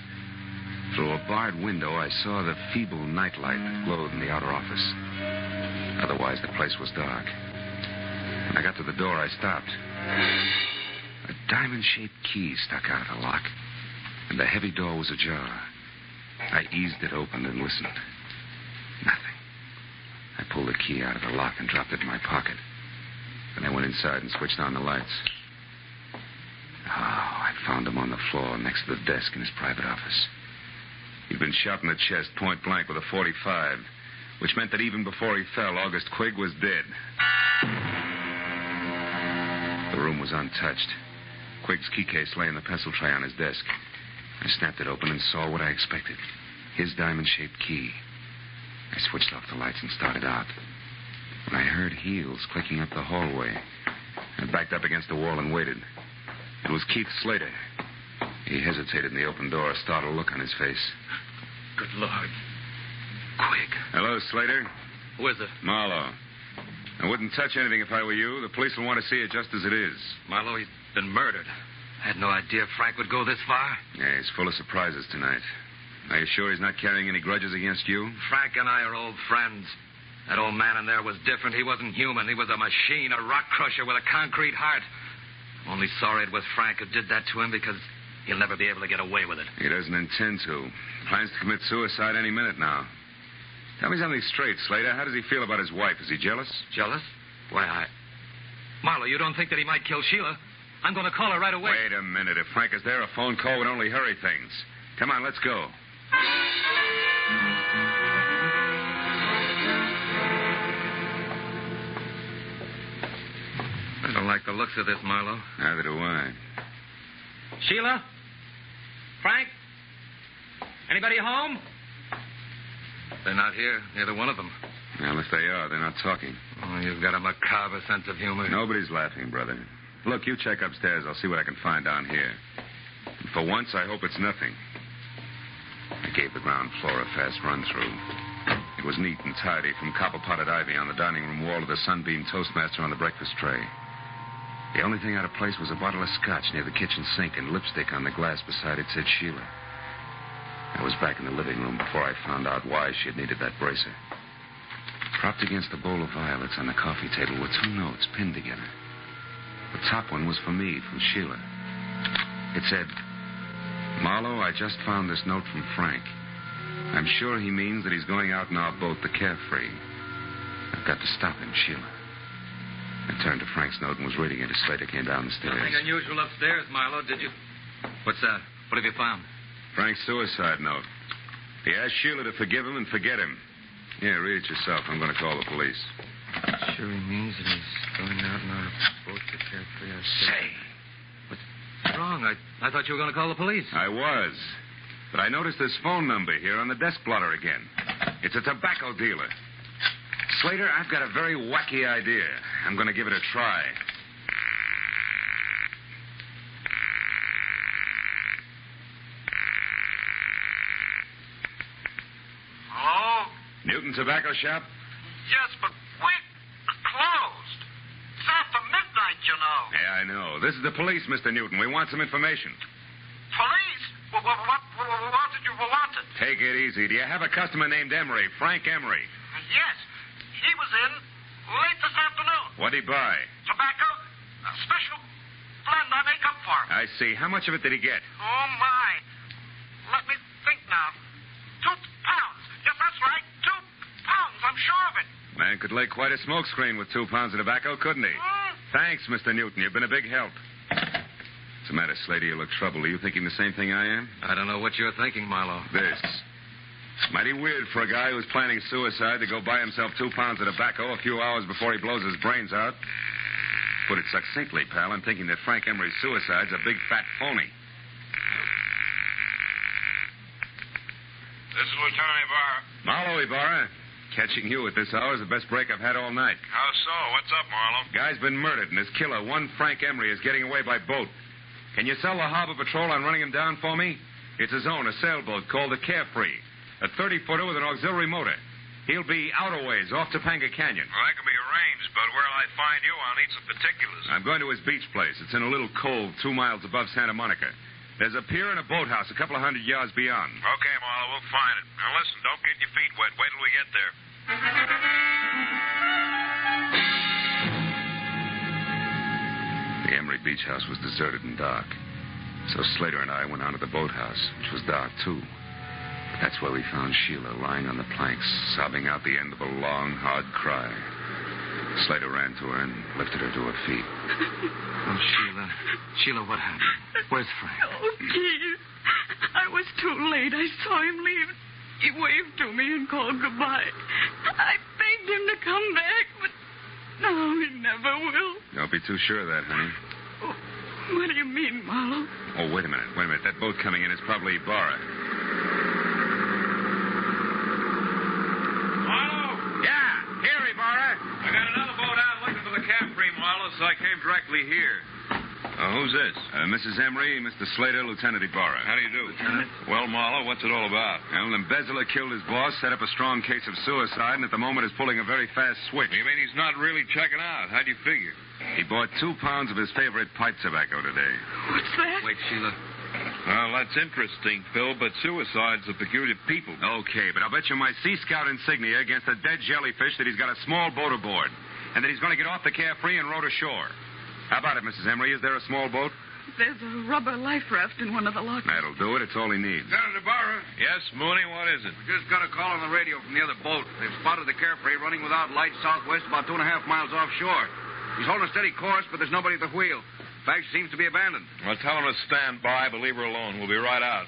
Through a barred window, I saw the feeble nightlight that glowed in the outer office. Otherwise, the place was dark. When I got to the door, I stopped. A diamond-shaped key stuck out of the lock, and the heavy door was ajar. I eased it open and listened. Nothing. I pulled the key out of the lock and dropped it in my pocket. Then I went inside and switched on the lights. Oh, I found him on the floor next to the desk in his private office. He'd been shot in the chest, point blank, with a .45, which meant that even before he fell, August Quigg was dead. The room was untouched. Quigg's key case lay in the pencil tray on his desk. I snapped it open and saw what I expected. His diamond-shaped key. I switched off the lights and started out. When I heard heels clicking up the hallway, I backed up against the wall and waited. It was Keith Slater. He hesitated in the open door, a startled look on his face. Good Lord. Quigg. Hello, Slater. Who is it? Marlowe. I wouldn't touch anything if I were you. The police will want to see it just as it is. Marlowe, he's been murdered. I had no idea Frank would go this far. Yeah, he's full of surprises tonight. Are you sure he's not carrying any grudges against you? Frank and I are old friends. That old man in there was different. He wasn't human. He was a machine, a rock crusher with a concrete heart. I'm only sorry it was Frank who did that to him because he'll never be able to get away with it. He doesn't intend to. Plans to commit suicide any minute now. Tell me something straight, Slater. How does he feel about his wife? Is he jealous? Jealous? Why, Marlowe, you don't think that he might kill Sheila? I'm going to call her right away. Wait a minute. If Frank is there, a phone call would only hurry things. Come on, let's go. I don't like the looks of this, Marlowe. Neither do I. Sheila? Frank? Anybody home? They're not here. Neither one of them. Well, if they are, they're not talking. Oh, you've got a macabre sense of humor. Nobody's laughing, brother. Look, you check upstairs. I'll see what I can find down here. And for once, I hope it's nothing. I gave the ground floor a fast run-through. It was neat and tidy, from copper-potted ivy on the dining room wall to the sunbeam toastmaster on the breakfast tray. The only thing out of place was a bottle of scotch near the kitchen sink and lipstick on the glass beside it said Sheila. I was back in the living room before I found out why she had needed that bracer. Propped against a bowl of violets on the coffee table were two notes pinned together. The top one was for me, from Sheila. It said, Marlowe, I just found this note from Frank. I'm sure he means that he's going out in our boat, the Carefree. I've got to stop him, Sheila. I turned to Frank's note and was reading it as Slater came down the stairs. Nothing unusual upstairs, Marlowe, did you? What's that? What have you found? Frank's suicide note. He asked Sheila to forgive him and forget him. Yeah, read it yourself. I'm going to call the police. Sure he means that he's going out in our boat, the Carefree. Say! What's wrong? I thought you were going to call the police. I was. But I noticed this phone number here on the desk blotter again. It's a tobacco dealer. Slater, I've got a very wacky idea. I'm going to give it a try. Hello? Newton Tobacco Shop? Yes, but we're closed. It's after midnight, you know. Yeah, I know. This is the police, Mr. Newton. We want some information. Police? What did you want? Take it easy. Do you have a customer named Emery, Frank Emery? Yes. He was in late this afternoon. What'd he buy? Tobacco? A special blend I make up for him. I see. How much of it did he get? Oh, my. Let me think now. 2 pounds. Yes, that's right. 2 pounds. I'm sure of it. Man could lay quite a smoke screen with 2 pounds of tobacco, couldn't he? Thanks, Mr. Newton. You've been a big help. What's the matter, Slater? You look troubled. Are you thinking the same thing I am? I don't know what you're thinking, Marlowe. This. Mighty weird for a guy who's planning suicide to go buy himself 2 pounds of tobacco a few hours before he blows his brains out. Put it succinctly, pal, I'm thinking that Frank Emery's suicide's a big fat phony. This is Lieutenant Ibarra. Marlowe, Ibarra. Catching you at this hour is the best break I've had all night. How so? What's up, Marlowe? Guy's been murdered, and his killer, one Frank Emery, is getting away by boat. Can you sell the harbor patrol on running him down for me? It's his own, a sailboat called the Carefree. A 30-footer with an auxiliary motor. He'll be out a ways, off Topanga Canyon. Well, that can be arranged, but where'll I find you? I'll need some particulars. I'm going to his beach place. It's in a little cove 2 miles above Santa Monica. There's a pier and a boathouse a couple of 100 yards beyond. Okay, Marlowe, we'll find it. Now, listen, don't get your feet wet. Wait till we get there. The Emery Beach House was deserted and dark. So Slater and I went on to the boathouse, which was dark, too. But that's where we found Sheila lying on the planks, sobbing out the end of a long, hard cry. Slater ran to her and lifted her to her feet. Oh, Sheila. Sheila, what happened? Where's Frank? Oh, please. I was too late. I saw him leave. He waved to me and called goodbye. I begged him to come back, but now he never will. Don't be too sure of that, honey. Oh, what do you mean, Marlowe? Oh, wait a minute. That boat coming in is probably Ibarra. Marlowe? Yeah, here, Ibarra. I got another boat out looking for the Capri, Marlowe, so I came directly here. Who's this? Mrs. Emery, Mr. Slater, Lieutenant Ibarra. How do you do? Lieutenant. Well, Marlowe, what's it all about? Well, an embezzler killed his boss, set up a strong case of suicide, and at the moment is pulling a very fast switch. You mean he's not really checking out? How'd you figure? He bought 2 pounds of his favorite pipe tobacco today. What's that? Wait, Sheila. Well, that's interesting, Phil, but suicide's a peculiar people. Okay, but I'll bet you my Sea Scout insignia against a dead jellyfish that he's got a small boat aboard, and that he's going to get off the Carefree and row to shore. How about it, Mrs. Emery? Is there a small boat? There's a rubber life raft in one of the lockers. That'll do it. It's all he needs. Lieutenant Ibarra? Yes, Mooney, what is it? We just got a call on the radio from the other boat. They've spotted the Carefree running without lights southwest about 2.5 miles offshore. He's holding a steady course, but there's nobody at the wheel. In fact, she seems to be abandoned. Well, tell him to stand by, but leave her alone. We'll be right out.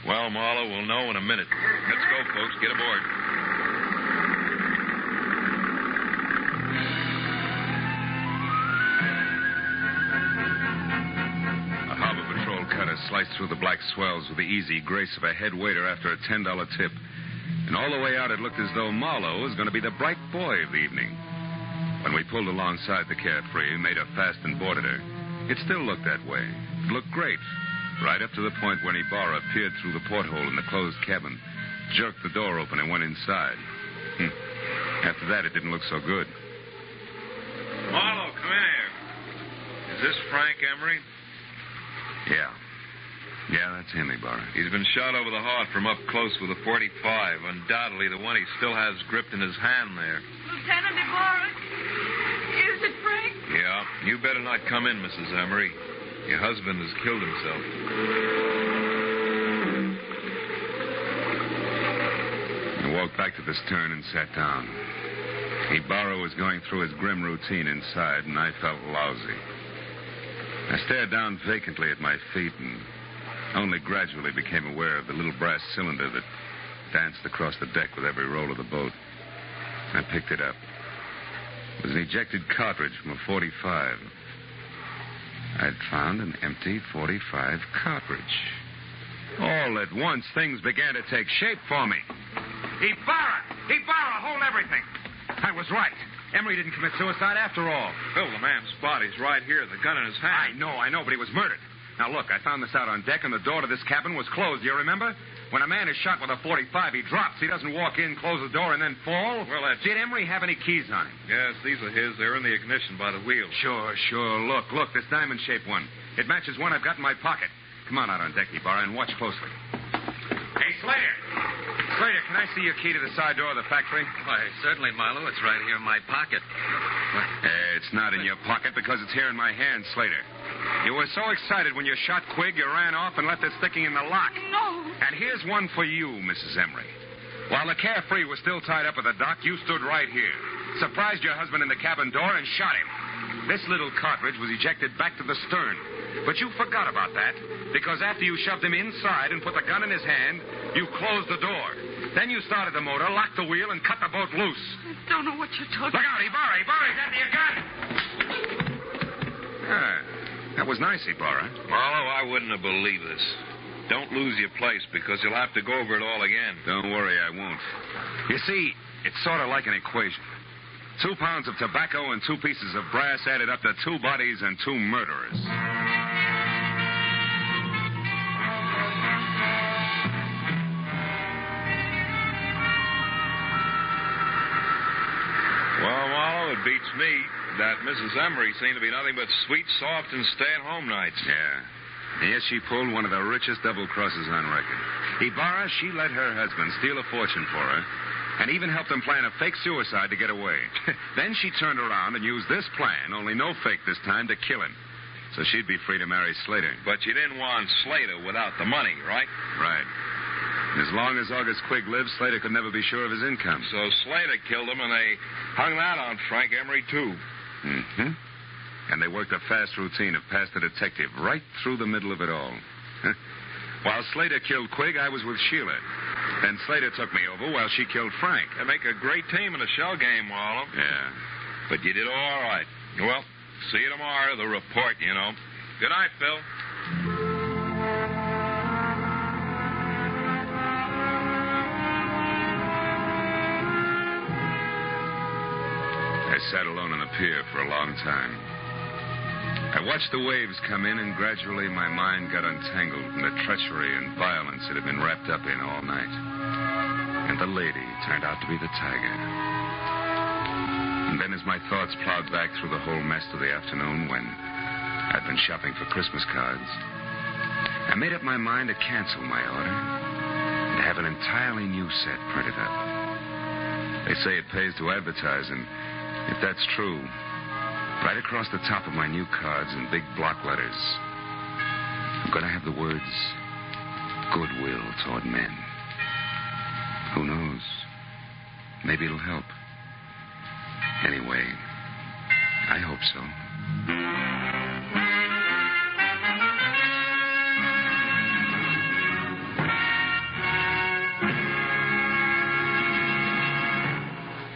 Well, Marlowe, we'll know in a minute. Let's go, folks. Get aboard. A harbor patrol cutter sliced through the black swells with the easy grace of a head waiter after a $10 tip. And all the way out, it looked as though Marlowe was going to be the bright boy of the evening. When we pulled alongside the Carefree, made her fast and boarded her, it still looked that way. It looked great, right up to the point when Ibarra peered through the porthole in the closed cabin, jerked the door open, and went inside. After that, it didn't look so good. Marlowe, come in here. Is this Frank Emery? Yeah. Yeah, that's him, Ibarra. He's been shot over the heart from up close with a .45. Undoubtedly the one he still has gripped in his hand there. Lieutenant Ibarra? Is it Frank? Yeah. You better not come in, Mrs. Emery. Your husband has killed himself. I walked back to the stern and sat down. Ibarra was going through his grim routine inside, and I felt lousy. I stared down vacantly at my feet and only gradually became aware of the little brass cylinder that danced across the deck with every roll of the boat. I picked it up. It was an ejected cartridge from a .45. I'd found an empty .45 cartridge. All at once, things began to take shape for me. Ibarra! Ibarra, hold everything! I was right. Emery didn't commit suicide after all. Phil, the man's body's right here, the gun in his hand. I know, but he was murdered. Now, look, I found this out on deck, and the door to this cabin was closed. Do you remember? When a man is shot with a .45, he drops. He doesn't walk in, close the door, and then fall. Well, Did Emery have any keys on him? Yes, these are his. They're in the ignition by the wheel. Sure. Look, this diamond-shaped one. It matches one I've got in my pocket. Come on out on deck, Ibarra, and watch closely. Hey, Slater! Slater, can I see your key to the side door of the factory? Why, certainly, Marlowe. It's right here in my pocket. It's not in your pocket because it's here in my hand, Slater. You were so excited when you shot Quigg, you ran off and left it sticking in the lock. No. And here's one for you, Mrs. Emery. While the Carefree was still tied up at the dock, you stood right here, surprised your husband in the cabin door, and shot him. This little cartridge was ejected back to the stern. But you forgot about that, because after you shoved him inside and put the gun in his hand, you closed the door. Then you started the motor, locked the wheel, and cut the boat loose. I don't know what you're talking about. Look out, Ibarra! Ibarra, he's after your gun! That was nice, Ibarra. Marlowe, I wouldn't have believed this. Don't lose your place, because you'll have to go over it all again. Don't worry, I won't. You see, it's sort of like an equation. 2 pounds of tobacco and 2 pieces of brass added up to 2 bodies and 2 murderers. Well, it beats me that Mrs. Emery seemed to be nothing but sweet, soft, and stay-at-home nights. Yeah. Yes, she pulled one of the richest double crosses on record. Ibarra, she let her husband steal a fortune for her and even helped him plan a fake suicide to get away. Then she turned around and used this plan, only no fake this time, to kill him. So she'd be free to marry Slater. But you didn't want Slater without the money, right? Right. As long as August Quigg lived, Slater could never be sure of his income. So Slater killed him, and they hung that on Frank Emery, too. Mm-hmm. And they worked a fast routine of past the detective right through the middle of it all. While Slater killed Quigg, I was with Sheila. Then Slater took me over while she killed Frank. They make a great team in a shell game, Waldo. Yeah. But you did all right. Well, see you tomorrow, the report, you know. Good night, Phil. I sat alone on the pier for a long time. I watched the waves come in, and gradually my mind got untangled from the treachery and violence it had been wrapped up in all night. And the lady turned out to be the tiger. And then as my thoughts plowed back through the whole mess of the afternoon when I'd been shopping for Christmas cards, I made up my mind to cancel my order and have an entirely new set printed up. They say it pays to advertise, and if that's true, right across the top of my new cards in big block letters, I'm going to have the words, goodwill toward men. Who knows? Maybe it'll help. Anyway, I hope so.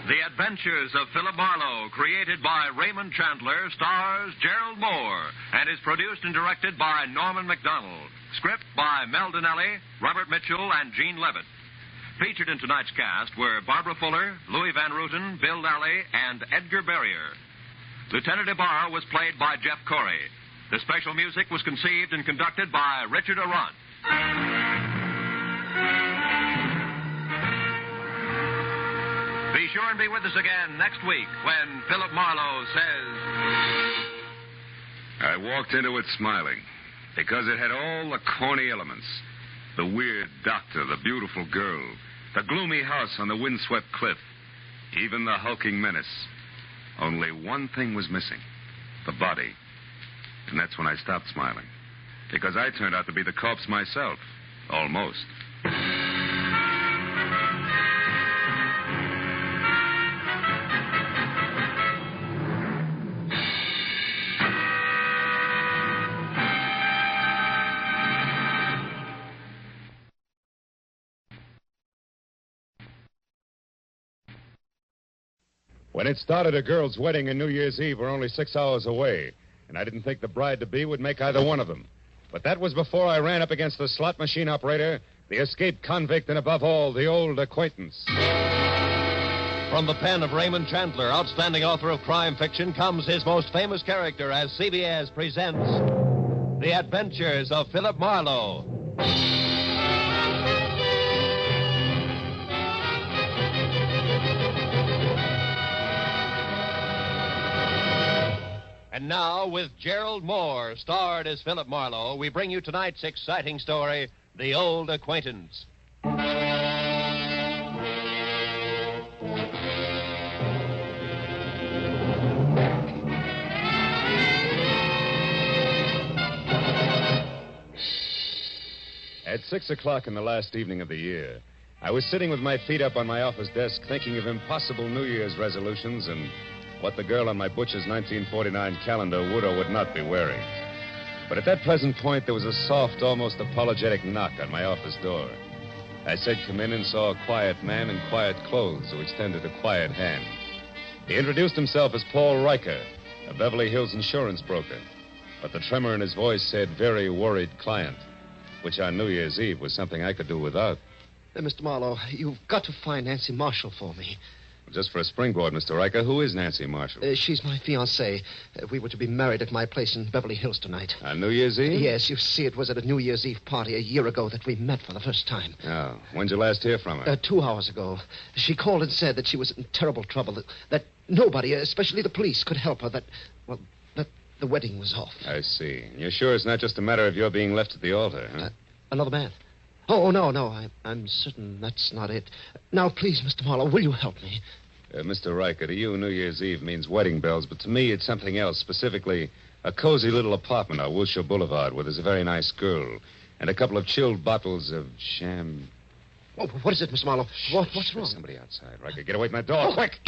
The Adventures of Philip Marlowe, created by Raymond Chandler, stars Gerald Moore, and is produced and directed by Norman MacDonald. Script by Mel Donnelly, Robert Mitchell, and Gene Levitt. Featured in tonight's cast were Barbara Fuller, Louis Van Rooten, Bill Lally, and Edgar Barrier. Lieutenant Ibarra was played by Jeff Corey. The special music was conceived and conducted by Richard Arant. Be sure and be with us again next week when Philip Marlowe says... I walked into it smiling because it had all the corny elements. The weird doctor, the beautiful girl, the gloomy house on the windswept cliff, even the hulking menace. Only one thing was missing, the body. And that's when I stopped smiling, because I turned out to be the corpse myself, almost. When it started, a girl's wedding and New Year's Eve were only 6 hours away, and I didn't think the bride-to-be would make either one of them. But that was before I ran up against the slot machine operator, the escaped convict, and above all, the old acquaintance. From the pen of Raymond Chandler, outstanding author of crime fiction, comes his most famous character as CBS presents The Adventures of Philip Marlowe. And now, with Gerald Moore, starred as Philip Marlowe, we bring you tonight's exciting story, The Old Acquaintance. At 6 o'clock in the last evening of the year, I was sitting with my feet up on my office desk thinking of impossible New Year's resolutions and what the girl on my butcher's 1949 calendar would or would not be wearing. But at that present point, there was a soft, almost apologetic knock on my office door. I said, come in, and saw a quiet man in quiet clothes who extended a quiet hand. He introduced himself as Paul Riker, a Beverly Hills insurance broker. But the tremor in his voice said, very worried client, which on New Year's Eve was something I could do without. Mr. Marlowe, you've got to find Nancy Marshall for me. Just for a springboard, Mr. Riker, who is Nancy Marshall? She's my fiancée. We were to be married at my place in Beverly Hills tonight. On New Year's Eve? Yes, you see, it was at a New Year's Eve party a year ago that we met for the first time. Oh. When'd you last hear from her? 2 hours ago. She called and said that she was in terrible trouble, that nobody, especially the police, could help her, that the wedding was off. I see. You're sure it's not just a matter of your being left at the altar, huh? Another man? Oh, no. I'm certain that's not it. Now, please, Mr. Marlowe, will you help me? Mr. Riker, to you, New Year's Eve means wedding bells, but to me, it's something else, specifically a cozy little apartment on Wilshire Boulevard where there's a very nice girl and a couple of chilled bottles of sham... Oh, what is it, Mr. Marlowe? What's wrong? There's somebody outside. Riker, get away from that door, quick!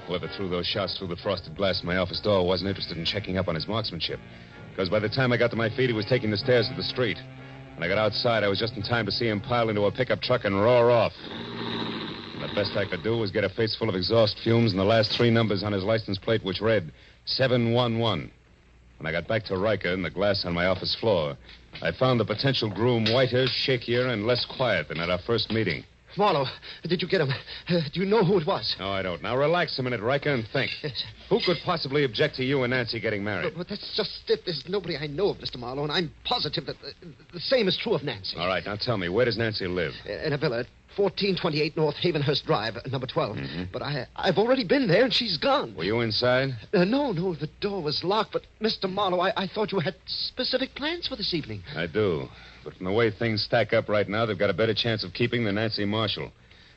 Whoever threw those shots through the frosted glass of my office door wasn't interested in checking up on his marksmanship, because by the time I got to my feet, he was taking the stairs to the street. When I got outside, I was just in time to see him pile into a pickup truck and roar off. And the best I could do was get a face full of exhaust fumes and the last 3 numbers on his license plate, which read 711. When I got back to Riker and the glass on my office floor, I found the potential groom whiter, shakier, and less quiet than at our first meeting. Marlowe, did you get him? Do you know who it was? No, I don't. Now, relax a minute, Riker, and think. Yes. Who could possibly object to you and Nancy getting married? But that's just it. There's nobody I know of, Mr. Marlowe, and I'm positive that the same is true of Nancy. All right, now tell me, where does Nancy live? In a villa at 1428 North Havenhurst Drive, number 12. Mm-hmm. But I've already been there, and she's gone. Were you inside? No, the door was locked. But, Mr. Marlowe, I thought you had specific plans for this evening. I do. But from the way things stack up right now, they've got a better chance of keeping than Nancy Marshall.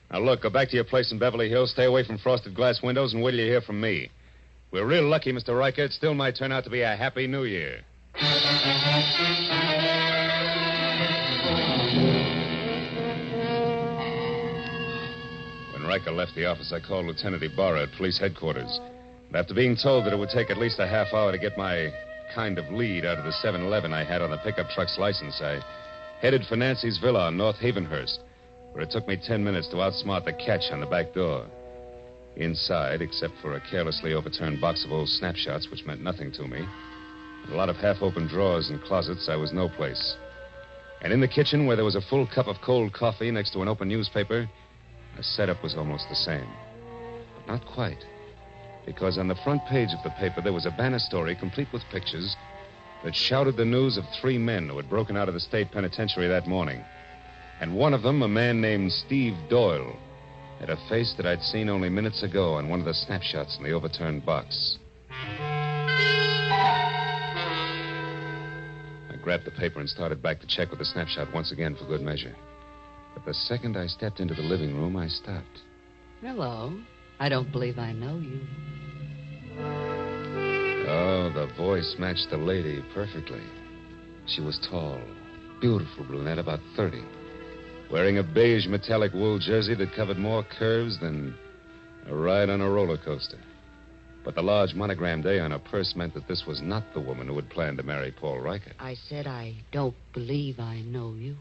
Now, look, go back to your place in Beverly Hills, stay away from frosted glass windows, and wait till you hear from me. We're real lucky, Mr. Riker. It still might turn out to be a happy New Year. When Riker left the office, I called Lieutenant Ibarra at police headquarters. And after being told that it would take at least a half hour to get my kind of lead out of the 7-Eleven I had on the pickup truck's license, I headed for Nancy's villa on North Havenhurst, where it took me 10 minutes to outsmart the catch on the back door. Inside, except for a carelessly overturned box of old snapshots, which meant nothing to me, and a lot of half-open drawers and closets, I was no place. And in the kitchen, where there was a full cup of cold coffee next to an open newspaper, the setup was almost the same. But not quite. Because on the front page of the paper, there was a banner story complete with pictures that shouted the news of 3 men who had broken out of the state penitentiary that morning. And one of them, a man named Steve Doyle, had a face that I'd seen only minutes ago on one of the snapshots in the overturned box. I grabbed the paper and started back to check with the snapshot once again for good measure. But the second I stepped into the living room, I stopped. Hello. I don't believe I know you. Oh, the voice matched the lady perfectly. She was tall, beautiful brunette, about 30. Wearing a beige metallic wool jersey that covered more curves than a ride on a roller coaster. But the large monogrammed A on her purse meant that this was not the woman who had planned to marry Paul Riker. I said I don't believe I know you.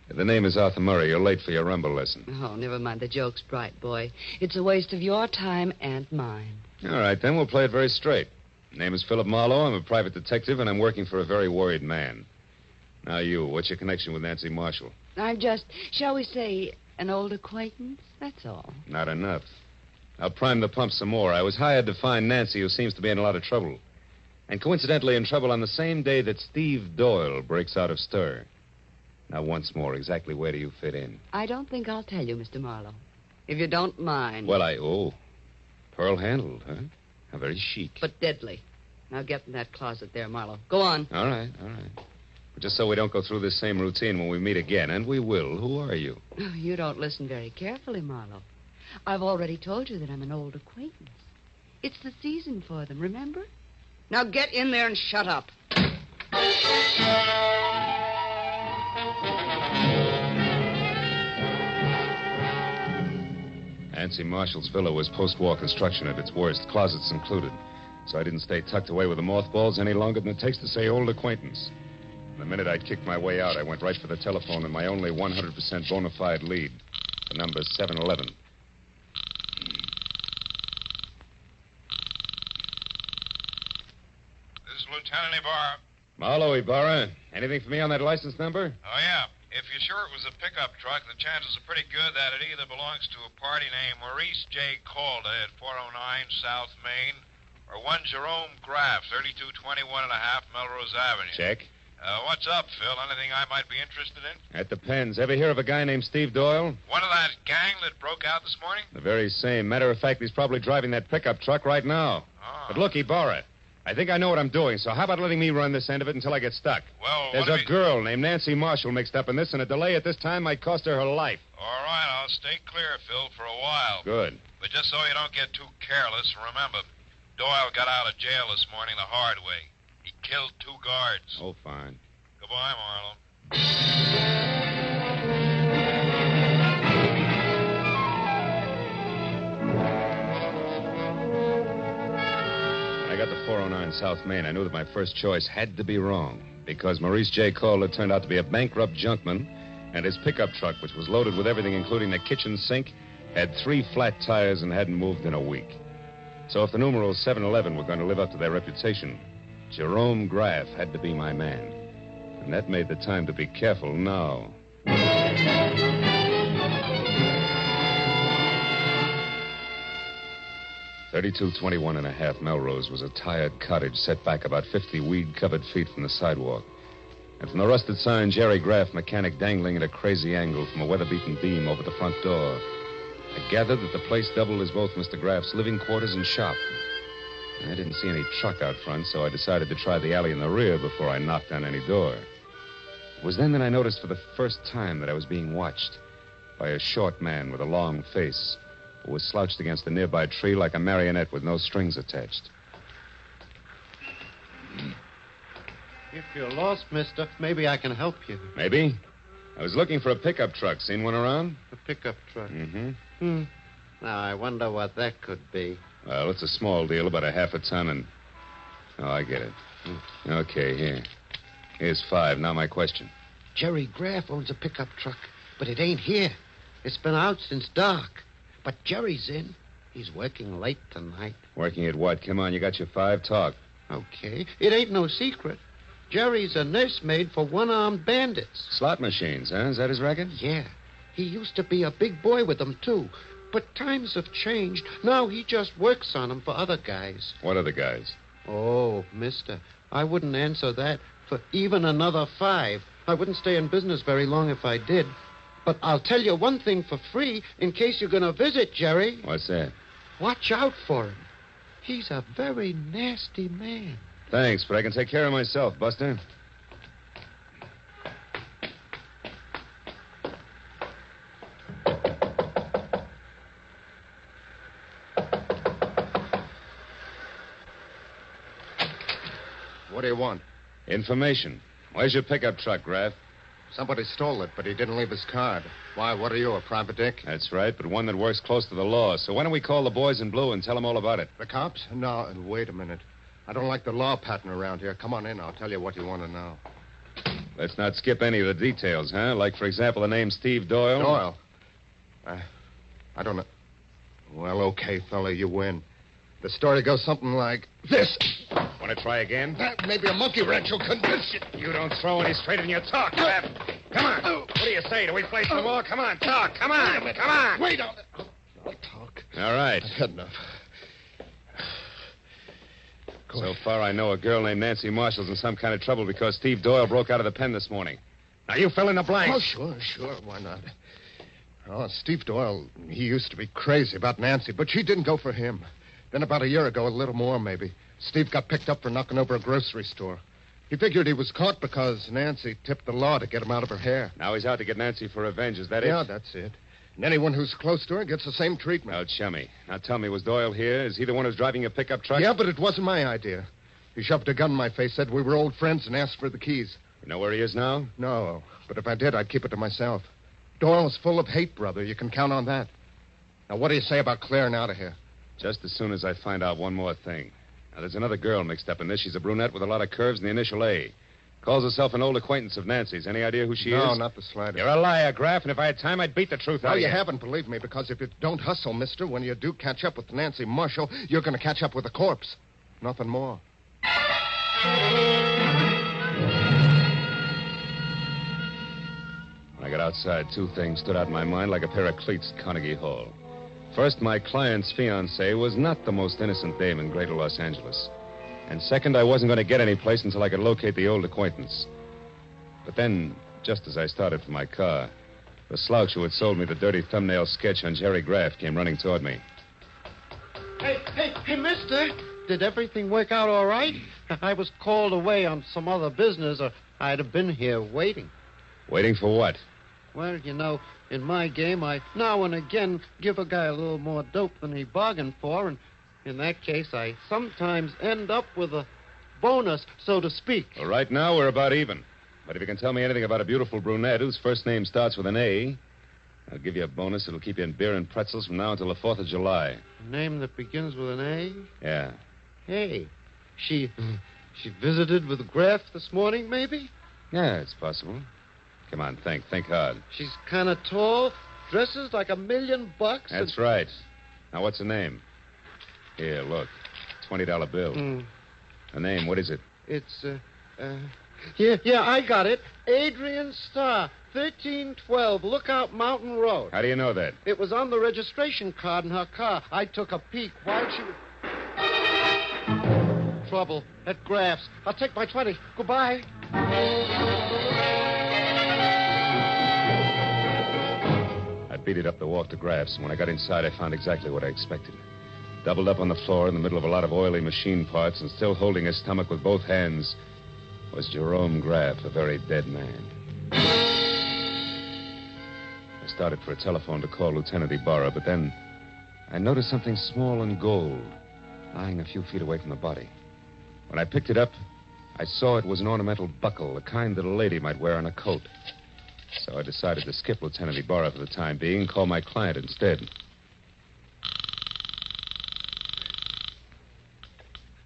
The name is Arthur Murray. You're late for your rumble lesson. Oh, never mind the jokes, bright boy. It's a waste of your time and mine. All right, then we'll play it very straight. Name is Philip Marlowe. I'm a private detective, and I'm working for a very worried man. Now you, what's your connection with Nancy Marshall? I'm just, shall we say, an old acquaintance? That's all. Not enough. I'll prime the pump some more. I was hired to find Nancy, who seems to be in a lot of trouble. And coincidentally in trouble on the same day that Steve Doyle breaks out of stir. Now, once more, exactly where do you fit in? I don't think I'll tell you, Mr. Marlowe. If you don't mind. Well, pearl-handled, huh? How very chic. But deadly. Now get in that closet there, Marlowe. Go on. All right. But just so we don't go through this same routine when we meet again, and we will, who are you? You don't listen very carefully, Marlowe. I've already told you that I'm an old acquaintance. It's the season for them, remember? Now get in there and shut up. Nancy Marshall's villa was post-war construction at its worst, closets included. So I didn't stay tucked away with the mothballs any longer than it takes to say old acquaintance. The minute I'd kicked my way out, I went right for the telephone and my only 100% bona fide lead. The number's 711. This is Lieutenant Ibarra. Marlowe, Ibarra. Anything for me on that license number? Oh, yeah. If you're sure it was a pickup truck, the chances are pretty good that it either belongs to a party named Maurice J. Calder at 409 South Main or one Jerome Graff, 3221 and a half Melrose Avenue. Check. What's up, Phil? Anything I might be interested in? It depends. Ever hear of a guy named Steve Doyle? One of that gang that broke out this morning? The very same. Matter of fact, he's probably driving that pickup truck right now. Oh. But look, Ibarra, I think I know what I'm doing, so how about letting me run this end of it until I get stuck? Well, There's a girl named Nancy Marshall mixed up in this, and a delay at this time might cost her life. All right, I'll stay clear, Phil, for a while. Good. But just so you don't get too careless, remember, Doyle got out of jail this morning the hard way. He killed 2 guards. Oh, fine. Goodbye, Marlowe. When I got to 409 South Main, I knew that my first choice had to be wrong, because Maurice J. Calder turned out to be a bankrupt junkman, and his pickup truck, which was loaded with everything, including the kitchen sink, had 3 flat tires and hadn't moved in a week. So if the numerals 711 were going to live up to their reputation, Jerome Graff had to be my man. And that made the time to be careful now. 3221 and a half Melrose was a tired cottage set back about 50 weed-covered feet from the sidewalk. And from the rusted sign, Jerry Graff, mechanic, dangling at a crazy angle from a weather-beaten beam over the front door. I gathered that the place doubled as both Mr. Graff's living quarters and shop. I didn't see any truck out front, so I decided to try the alley in the rear before I knocked on any door. It was then that I noticed for the first time that I was being watched by a short man with a long face who was slouched against a nearby tree like a marionette with no strings attached. If you're lost, mister, maybe I can help you. Maybe? I was looking for a pickup truck. Seen one around? A pickup truck? Mm-hmm. Now, I wonder what that could be. Well, it's a small deal, about a half a ton, and... Oh, I get it. Okay, here. Here's 5. Now my question. Jerry Graff owns a pickup truck, but it ain't here. It's been out since dark. But Jerry's in. He's working late tonight. Working at what? Come on, you got your 5. Talk. Okay. It ain't no secret. Jerry's a nursemaid for one-armed bandits. Slot machines, huh? Is that his racket? Yeah. He used to be a big boy with them, too. But times have changed. Now he just works on them for other guys. What other guys? Oh, mister, I wouldn't answer that for even another 5. I wouldn't stay in business very long if I did. But I'll tell you one thing for free in case you're going to visit Jerry. What's that? Watch out for him. He's a very nasty man. Thanks, but I can take care of myself, Buster. What do you want? Information. Where's your pickup truck, Graff? Somebody stole it, but he didn't leave his card. Why, what are you, a private dick? That's right, but one that works close to the law. So why don't we call the boys in blue and tell them all about it? The cops? No, wait a minute. I don't like the law pattern around here. Come on in. I'll tell you what you want to know. Let's not skip any of the details, huh? Like, for example, the name Steve Doyle. Doyle? I don't know. Well, okay, fella, you win. The story goes something like this. Want to try again? Maybe a monkey wrench will convince you. You don't throw any straight in your talk, Graff. Come on. What do you say? Do we play some more? Come on, talk. Come on. Come on. Wait on it. I'll talk. All right. I've had enough. So far, I know a girl named Nancy Marshall's in some kind of trouble because Steve Doyle broke out of the pen this morning. Now, you fill in the blanks. Oh, sure. Why not? Oh, Steve Doyle, he used to be crazy about Nancy, but she didn't go for him. Then about a year ago, a little more maybe, Steve got picked up for knocking over a grocery store. He figured he was caught because Nancy tipped the law to get him out of her hair. Now he's out to get Nancy for revenge. Is that it? Yeah, that's it. And anyone who's close to her gets the same treatment. Oh, chummy. Now tell me, was Doyle here? Is he the one who's driving a pickup truck? Yeah, but it wasn't my idea. He shoved a gun in my face, said we were old friends, and asked for the keys. You know where he is now? No, but if I did, I'd keep it to myself. Doyle's full of hate, brother. You can count on that. Now, what do you say about clearing out of here? Just as soon as I find out one more thing. Now, there's another girl mixed up in this. She's a brunette with a lot of curves and the initial A. Calls herself an old acquaintance of Nancy's. Any idea who she is? No, not the slightest. You're a liar, Graff, and if I had time, I'd beat the truth out of you. No, you haven't, believe me, because if you don't hustle, mister, when you do catch up with Nancy Marshall, you're going to catch up with a corpse. Nothing more. When I got outside, two things stood out in my mind like a pair of cleats at Carnegie Hall. First, my client's fiancée was not the most innocent dame in greater Los Angeles. And second, I wasn't going to get any place until I could locate the old acquaintance. But then, just as I started for my car, the slouch who had sold me the dirty thumbnail sketch on Jerry Graff came running toward me. Hey, mister. Did everything work out all right? I was called away on some other business, or I'd have been here waiting. Waiting for what? Well, you know, in my game, I now and again give a guy a little more dope than he bargained for, and in that case, I sometimes end up with a bonus, so to speak. Well, right now, we're about even. But if you can tell me anything about a beautiful brunette whose first name starts with an A, I'll give you a bonus that'll keep you in beer and pretzels from now until the 4th of July. A name that begins with an A? Yeah. Hey, she visited with Graff this morning, maybe? Yeah, it's possible. Come on, think hard. She's kind of tall, dresses like $1 million. That's right. Now, what's her name? Here, look. $20 bill. Her name, what is it? It's, Yeah, I got it. Adrian Starr, 1312 Lookout Mountain Road. How do you know that? It was on the registration card in her car. I took a peek while she was... Trouble at Graff's. I'll take my 20. Goodbye. I beat it up the walk to Graff's, and when I got inside, I found exactly what I expected. Doubled up on the floor in the middle of a lot of oily machine parts and still holding his stomach with both hands was Jerome Graff, a very dead man. I started for a telephone to call Lieutenant Ibarra, but then I noticed something small and gold lying a few feet away from the body. When I picked it up, I saw it was an ornamental buckle, the kind that a lady might wear on a coat. So I decided to skip Lieutenant Ibarra for the time being and call my client instead.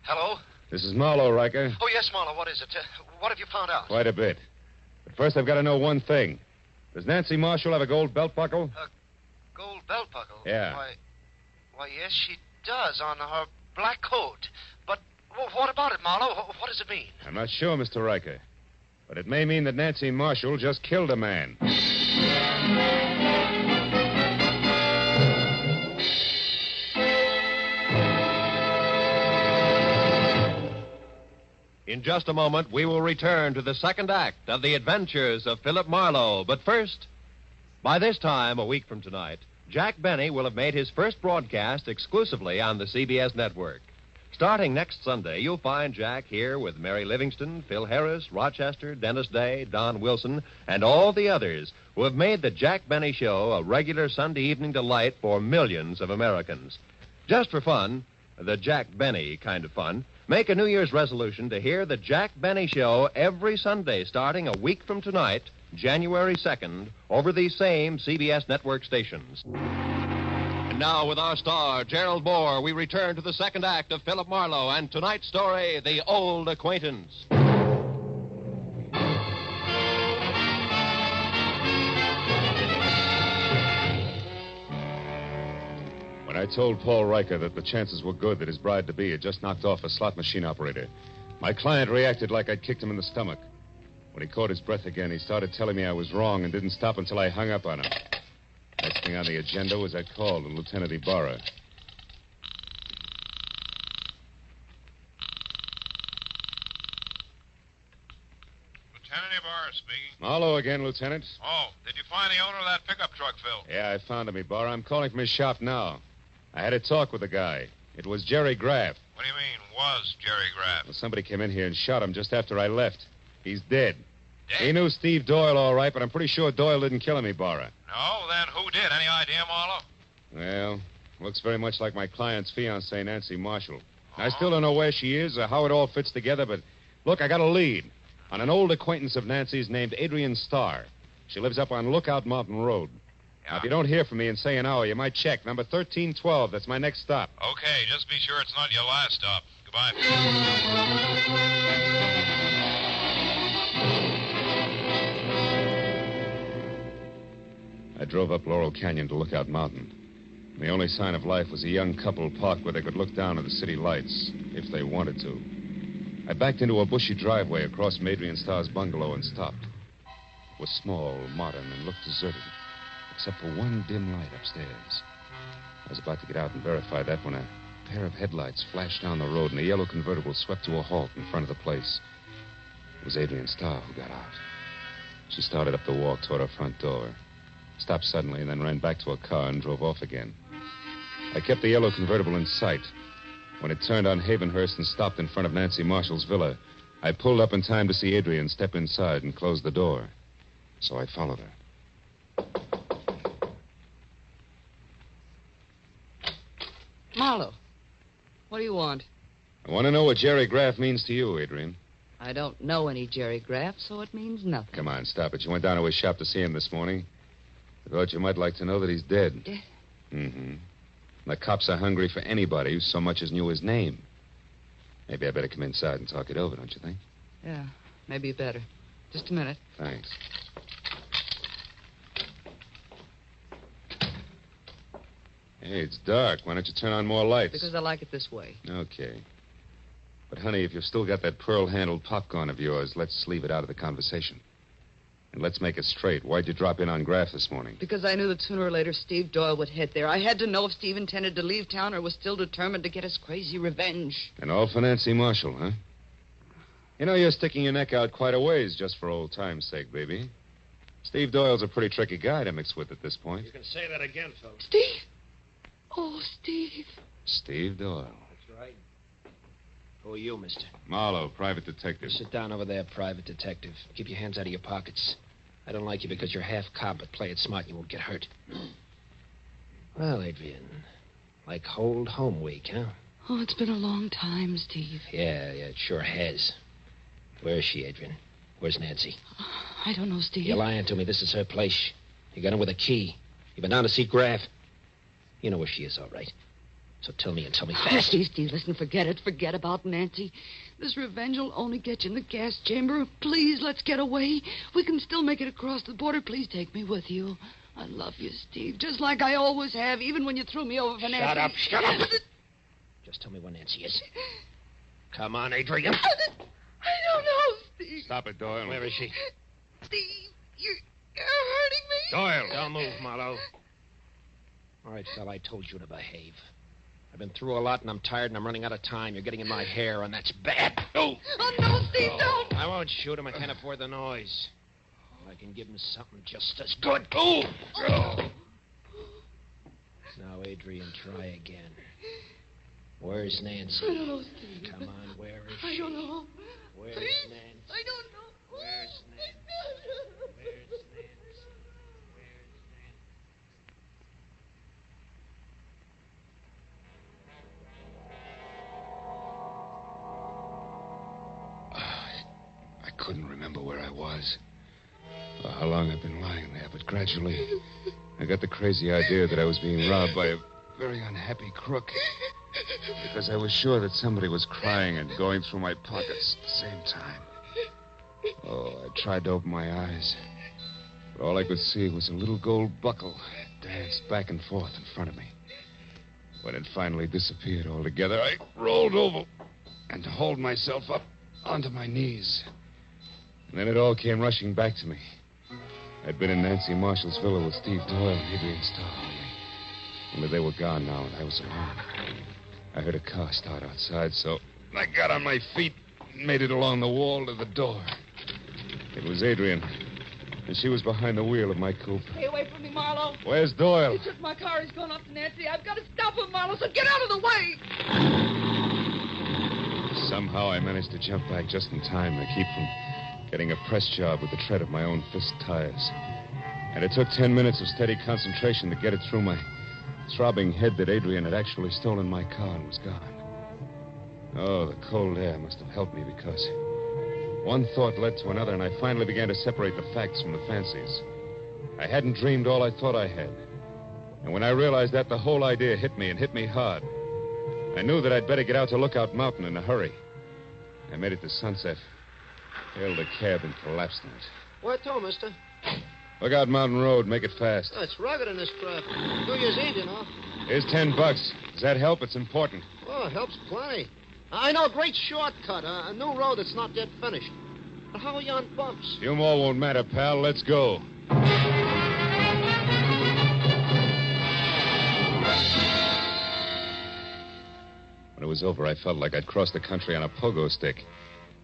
Hello? This is Marlowe, Riker. Oh, yes, Marlowe. What is it? What have you found out? Quite a bit. But first, I've got to know one thing. Does Nancy Marshall have a gold belt buckle? A gold belt buckle? Yeah. Why, yes, she does on her black coat. But what about it, Marlowe? What does it mean? I'm not sure, Mr. Riker. But it may mean that Nancy Marshall just killed a man. In just a moment, we will return to the second act of The Adventures of Philip Marlowe. But first, by this time, a week from tonight, Jack Benny will have made his first broadcast exclusively on the CBS network. Starting next Sunday, you'll find Jack here with Mary Livingston, Phil Harris, Rochester, Dennis Day, Don Wilson, and all the others who have made the Jack Benny Show a regular Sunday evening delight for millions of Americans. Just for fun, the Jack Benny kind of fun, make a New Year's resolution to hear the Jack Benny Show every Sunday starting a week from tonight, January 2nd, over these same CBS network stations. And now, with our star, Gerald Moore, we return to the second act of Philip Marlowe and tonight's story, The Old Acquaintance. When I told Paul Riker that the chances were good that his bride-to-be had just knocked off a slot machine operator, my client reacted like I'd kicked him in the stomach. When he caught his breath again, he started telling me I was wrong and didn't stop until I hung up on him. Next thing on the agenda was I called on Lieutenant Ibarra. Lieutenant Ibarra speaking. Marlowe again, Lieutenant. Oh, did you find the owner of that pickup truck, Phil? Yeah, I found him, Ibarra. I'm calling from his shop now. I had a talk with the guy. It was Jerry Graff. What do you mean, was Jerry Graff? Well, somebody came in here and shot him just after I left. He's dead. He knew Steve Doyle all right, but I'm pretty sure Doyle didn't kill him, Ibarra. No, then who did? Any idea, Marlowe? Well, looks very much like my client's fiancée, Nancy Marshall. I still don't know where she is or how it all fits together, but look, I got a lead on an old acquaintance of Nancy's named Adrian Starr. She lives up on Lookout Mountain Road. Now, if you don't hear from me in, say, an hour, you might check. Number 1312. That's my next stop. Okay, just be sure it's not your last stop. Goodbye. I drove up Laurel Canyon to Lookout Mountain. And the only sign of life was a young couple parked where they could look down at the city lights, if they wanted to. I backed into a bushy driveway across from Adrian Starr's bungalow and stopped. was small, modern, and looked deserted, except for one dim light upstairs. I was about to get out and verify that when a pair of headlights flashed down the road and a yellow convertible swept to a halt in front of the place. It was Adrian Starr who got out. She started up the walk toward her front door, stopped suddenly, and then ran back to her car and drove off again. I kept the yellow convertible in sight. When it turned on Havenhurst and stopped in front of Nancy Marshall's villa, I pulled up in time to see Adrian step inside and close the door. So I followed her. Marlowe, what do you want? I want to know what Jerry Graff means to you, Adrian. I don't know any Jerry Graff, so it means nothing. Come on, stop it. You went down to his shop to see him this morning. I thought you might like to know that he's dead. Dead? Mm-hmm. The cops are hungry for anybody who so much as knew his name. Maybe I better come inside and talk it over, don't you think? Yeah, maybe better. Just a minute. Thanks. Hey, it's dark. Why don't you turn on more lights? Because I like it this way. Okay. But, honey, if you've still got that pearl-handled popcorn of yours, let's leave it out of the conversation. And let's make it straight. Why'd you drop in on Graff this morning? Because I knew that sooner or later Steve Doyle would head there. I had to know if Steve intended to leave town or was still determined to get his crazy revenge. And all for Nancy Marshall, huh? You know, you're sticking your neck out quite a ways just for old time's sake, baby. Steve Doyle's a pretty tricky guy to mix with at this point. You can say that again, Phil. Steve? Oh, Steve. Steve Doyle. That's right. Who are you, mister? Marlowe, private detective. Sit down over there, private detective. Keep your hands out of your pockets. I don't like you because you're half cop, but play it smart and you won't get hurt. Well, Adrian, like old home week, huh? Oh, it's been a long time, Steve. Yeah, it sure has. Where is she, Adrian? Where's Nancy? I don't know, Steve. You're lying to me. This is her place. You got in with a key. You've been down to see Graff. You know where she is, all right. So tell me and tell me fast. Oh, Steve, listen, forget it. Forget about Nancy. This revenge will only get you in the gas chamber. Please, let's get away. We can still make it across the border. Please take me with you. I love you, Steve, just like I always have, even when you threw me over for Nancy. Shut up. Just tell me where Nancy is. Come on, Adrian. I don't know, Steve. Stop it, Doyle. Where is she? Steve, you're hurting me. Doyle. Don't move, Marlowe. All right, fella, I told you to behave. I've been through a lot, and I'm tired, and I'm running out of time. You're getting in my hair, and that's bad. Oh, no, Steve, don't. I won't shoot him. I can't afford the noise. I can give him something just as good. Oh. Now, Adrian, try again. Where's Nancy? I don't know, Steve. Come on, where is she? I don't know. Where's Please? Nancy? I don't know. Where's Nancy? Where's Nancy? I couldn't remember where I was or how long I'd been lying there, but gradually I got the crazy idea that I was being robbed by a very unhappy crook because I was sure that somebody was crying and going through my pockets at the same time. Oh, I tried to open my eyes, but all I could see was a little gold buckle danced back and forth in front of me. When it finally disappeared altogether, I rolled over and hauled myself up onto my knees. And then it all came rushing back to me. I'd been in Nancy Marshall's villa with Steve Doyle and Adrian Starr only. Only they were gone now, and I was alone. I heard a car start outside, so I got on my feet and made it along the wall to the door. It was Adrian, and she was behind the wheel of my coupe. Stay away from me, Marlowe. Where's Doyle? He took my car. He's going up to Nancy. I've got to stop him, Marlowe, so get out of the way. Somehow I managed to jump back just in time to keep from getting a press job with the tread of my own fist tires. And it took 10 minutes of steady concentration to get it through my throbbing head that Adrian had actually stolen my car and was gone. Oh, the cold air must have helped me because one thought led to another, and I finally began to separate the facts from the fancies. I hadn't dreamed all I thought I had. And when I realized that, the whole idea hit me and hit me hard. I knew that I'd better get out to Lookout Mountain in a hurry. I made it to Sunset, hailed a cab, and collapsed in it. Where to, mister? Lookout Mountain Road. Make it fast. Oh, it's rugged in this crap. New Year's Eve, you know. Here's $10. Does that help? It's important. Oh, it helps plenty. I know a great shortcut, a new road that's not yet finished. But how are you on bumps? Few more won't matter, pal. Let's go. When it was over, I felt like I'd crossed the country on a pogo stick.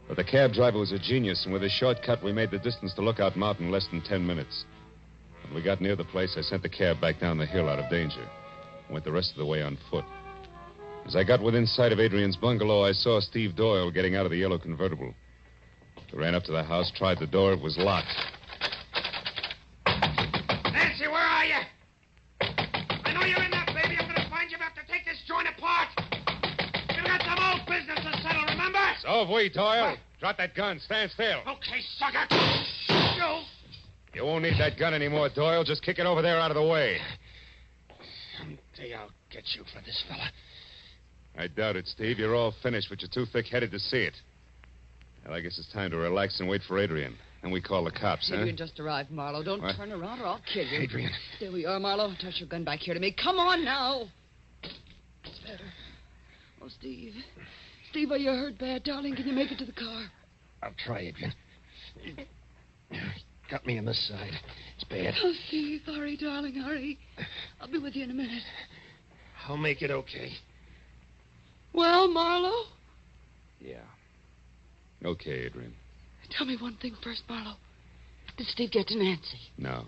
But the cab driver was a genius, and with a shortcut, we made the distance to Lookout Mountain in less than 10 minutes. When we got near the place, I sent the cab back down the hill out of danger. Went the rest of the way on foot. As I got within sight of Adrian's bungalow, I saw Steve Doyle getting out of the yellow convertible. I ran up to the house, tried the door. It was locked. Nancy, where are you? I know you're in there, baby. I'm going to find you. I have to take this joint apart. We've got some old business to settle, remember? So have we, Doyle. What? Drop that gun. Stand still. Okay, sucker. No. You won't need that gun anymore, Doyle. Just kick it over there out of the way. Someday I'll get you for this fella. I doubt it, Steve. You're all finished, but you're too thick-headed to see it. Well, I guess it's time to relax and wait for Adrian. And we call the cops, huh? Adrian just arrived, Marlowe. Don't turn around or I'll kill you. Adrian. There we are, Marlowe. Toss your gun back here to me. Come on now. It's better. Oh, Steve. Steve, are you hurt bad, darling? Can you make it to the car? I'll try, Adrian. Got me on this side. It's bad. Oh, Steve, hurry, darling, hurry. I'll be with you in a minute. I'll make it okay. Well, Marlowe? Yeah. Okay, Adrian. Tell me one thing first, Marlowe. Did Steve get to Nancy? No.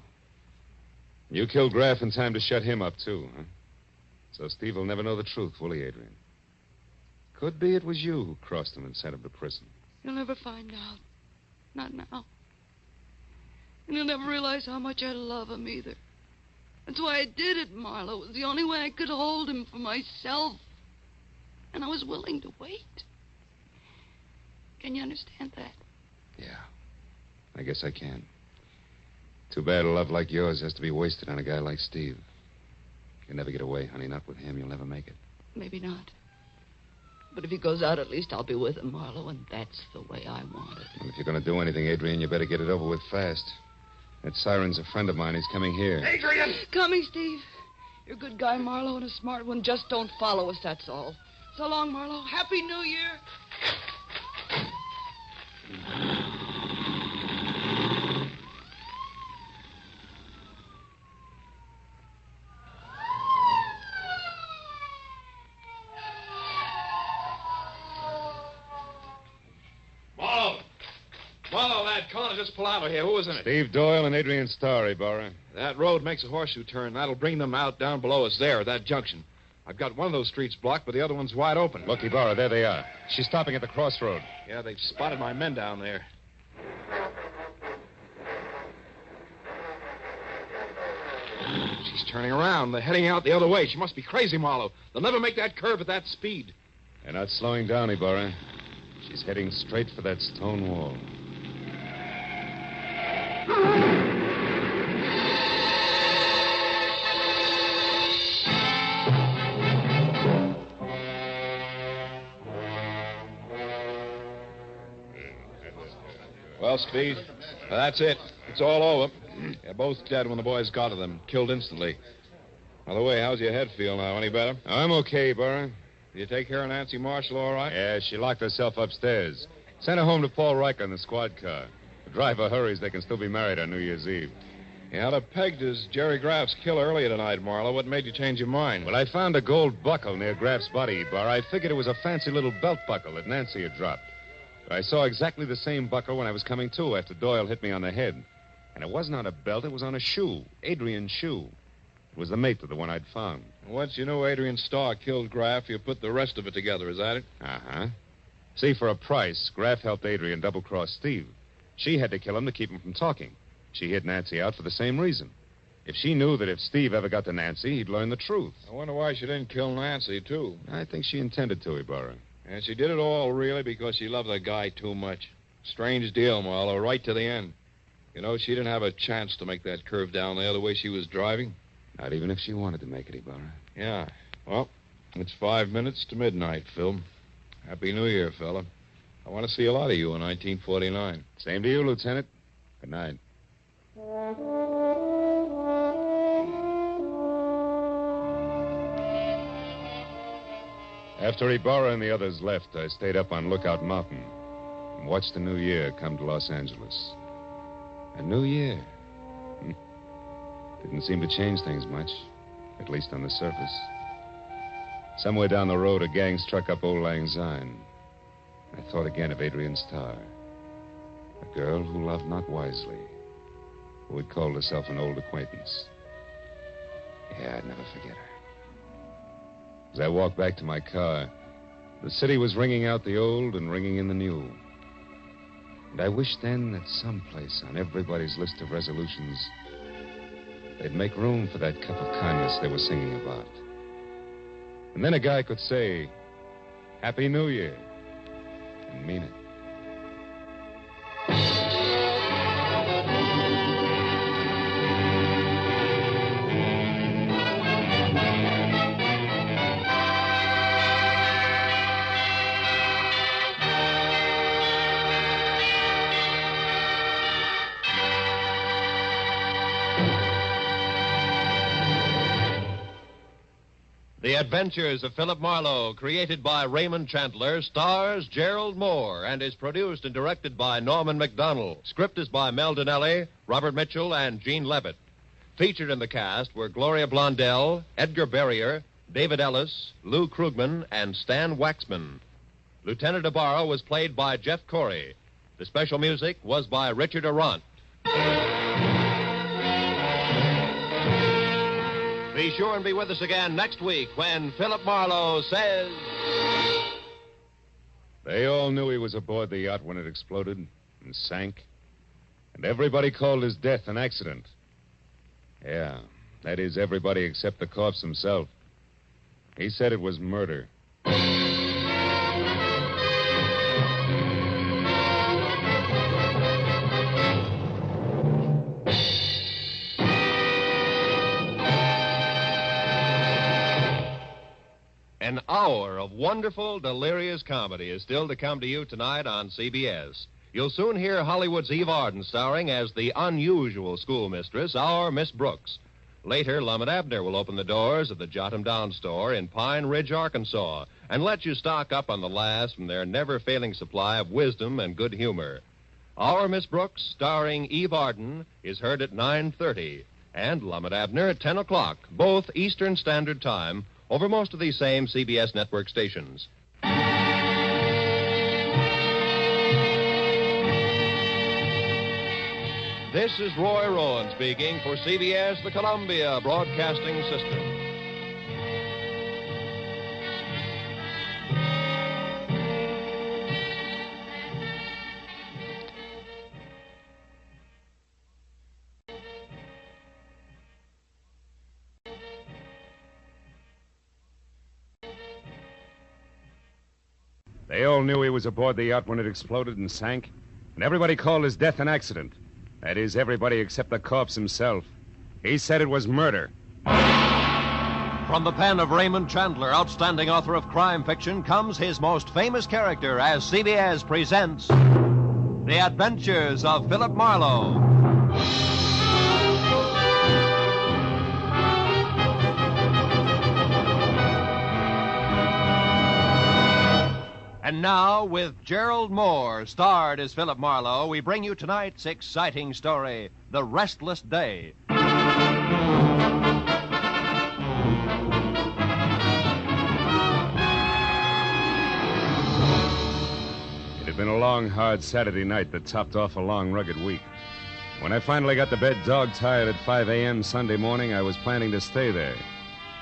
You killed Graff in time to shut him up, too, huh? So Steve will never know the truth, will he, Adrian? Could be it was you who crossed him and sent him to prison. You'll never find out. Not now. And you'll never realize how much I love him either. That's why I did it, Marlowe. It was the only way I could hold him for myself. And I was willing to wait. Can you understand that? Yeah. I guess I can. Too bad a love like yours has to be wasted on a guy like Steve. You'll never get away, honey. Not with him. You'll never make it. Maybe not. But if he goes out, at least I'll be with him, Marlowe, and that's the way I want it. Well, if you're going to do anything, Adrian, you better get it over with fast. That siren's a friend of mine. He's coming here. Adrian! Coming, Steve. You're a good guy, Marlowe, and a smart one. Just don't follow us, that's all. So long, Marlowe. Happy New Year. Marlowe, that corner just pull out of here. Who was in it? Steve Doyle and Adrian Starr, Ibarra. That road makes a horseshoe turn. That'll bring them out down below us there at that junction. I've got one of those streets blocked, but the other one's wide open. Look, Ibarra, there they are. She's stopping at the crossroad. Yeah, they've spotted my men down there. She's turning around. They're heading out the other way. She must be crazy, Marlowe. They'll never make that curve at that speed. They're not slowing down, Ibarra. She's heading straight for that stone wall. Well, Speed, that's it. It's all over. They're both dead when the boys got to them. Killed instantly. By the way, how's your head feel now? Any better? I'm okay, Ibarra. Did you take care of Nancy Marshall all right? Yeah, she locked herself upstairs. Sent her home to Paul Riker in the squad car. The driver hurries. They can still be married on New Year's Eve. You had her pegged as Jerry Graff's killer earlier tonight, Marlowe. What made you change your mind? Well, I found a gold buckle near Graff's body, Ibarra. I figured it was a fancy little belt buckle that Nancy had dropped. I saw exactly the same buckle when I was coming to after Doyle hit me on the head. And it wasn't on a belt, it was on a shoe. Adrian's shoe. It was the mate to the one I'd found. Once you knew Adrian Starr killed Graff, you put the rest of it together, is that it? Uh-huh. See, for a price, Graff helped Adrian double-cross Steve. She had to kill him to keep him from talking. She hid Nancy out for the same reason. If she knew that if Steve ever got to Nancy, he'd learn the truth. I wonder why she didn't kill Nancy, too. I think she intended to, Ibarra. And she did it all, really, because she loved the guy too much. Strange deal, Marlowe, right to the end. You know, she didn't have a chance to make that curve down there the way she was driving. Not even if she wanted to make it, Ibarra. Yeah. Well, it's 5 minutes to midnight, Phil. Happy New Year, fella. I want to see a lot of you in 1949. Same to you, Lieutenant. Good night. After Ibarra and the others left, I stayed up on Lookout Mountain. and watched the new year come to Los Angeles. A new year. Didn't seem to change things much, at least on the surface. Somewhere down the road, a gang struck up Old Lang Syne. I thought again of Adrian Starr, a girl who loved not wisely, who had called herself an old acquaintance. Yeah, I'd never forget her. As I walked back to my car, the city was ringing out the old and ringing in the new. And I wished then that someplace on everybody's list of resolutions, they'd make room for that cup of kindness they were singing about. And then a guy could say, Happy New Year, and mean it. The Adventures of Philip Marlowe, created by Raymond Chandler, stars Gerald Moore and is produced and directed by Norman MacDonald. Script is by Mel Donnelly, Robert Mitchell, and Gene Levitt. Featured in the cast were Gloria Blondell, Edgar Barrier, David Ellis, Lou Krugman, and Stan Waxman. Lieutenant Ibarra was played by Jeff Corey. The special music was by Richard Arant. Be sure and be with us again next week when Philip Marlowe says... They all knew he was aboard the yacht when it exploded and sank. And everybody called his death an accident. Yeah, that is everybody except the corpse himself. He said it was murder. An hour of wonderful, delirious comedy is still to come to you tonight on CBS. You'll soon hear Hollywood's Eve Arden starring as the unusual schoolmistress, our Miss Brooks. Later, Lum and Abner will open the doors of the Jot 'em Down store in Pine Ridge, Arkansas, and let you stock up on the last from their never-failing supply of wisdom and good humor. Our Miss Brooks, starring Eve Arden, is heard at 9:30, and Lum and Abner at 10 o'clock, both Eastern Standard Time, over most of these same CBS network stations. This is Roy Rowan speaking for CBS, the Columbia Broadcasting System. They all knew he was aboard the yacht when it exploded and sank, and everybody called his death an accident. That is, everybody except the corpse himself. He said it was murder. From the pen of Raymond Chandler, outstanding author of crime fiction, comes his most famous character as CBS presents The Adventures of Philip Marlowe. And now, with Gerald Moore, starred as Philip Marlowe, we bring you tonight's exciting story, The Restless Day. It had been a long, hard Saturday night that topped off a long, rugged week. When I finally got to bed dog-tired at 5 a.m. Sunday morning, I was planning to stay there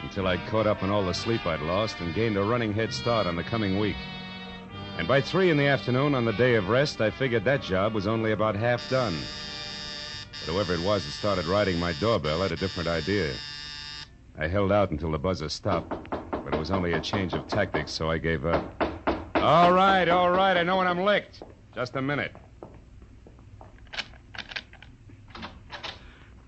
until I'd caught up on all the sleep I'd lost and gained a running head start on the coming week. And by 3 in the afternoon on the day of rest, I figured that job was only about half done. But whoever it was that started riding my doorbell had a different idea. I held out until the buzzer stopped, but it was only a change of tactics, so I gave up. All right, I know when I'm licked. Just a minute.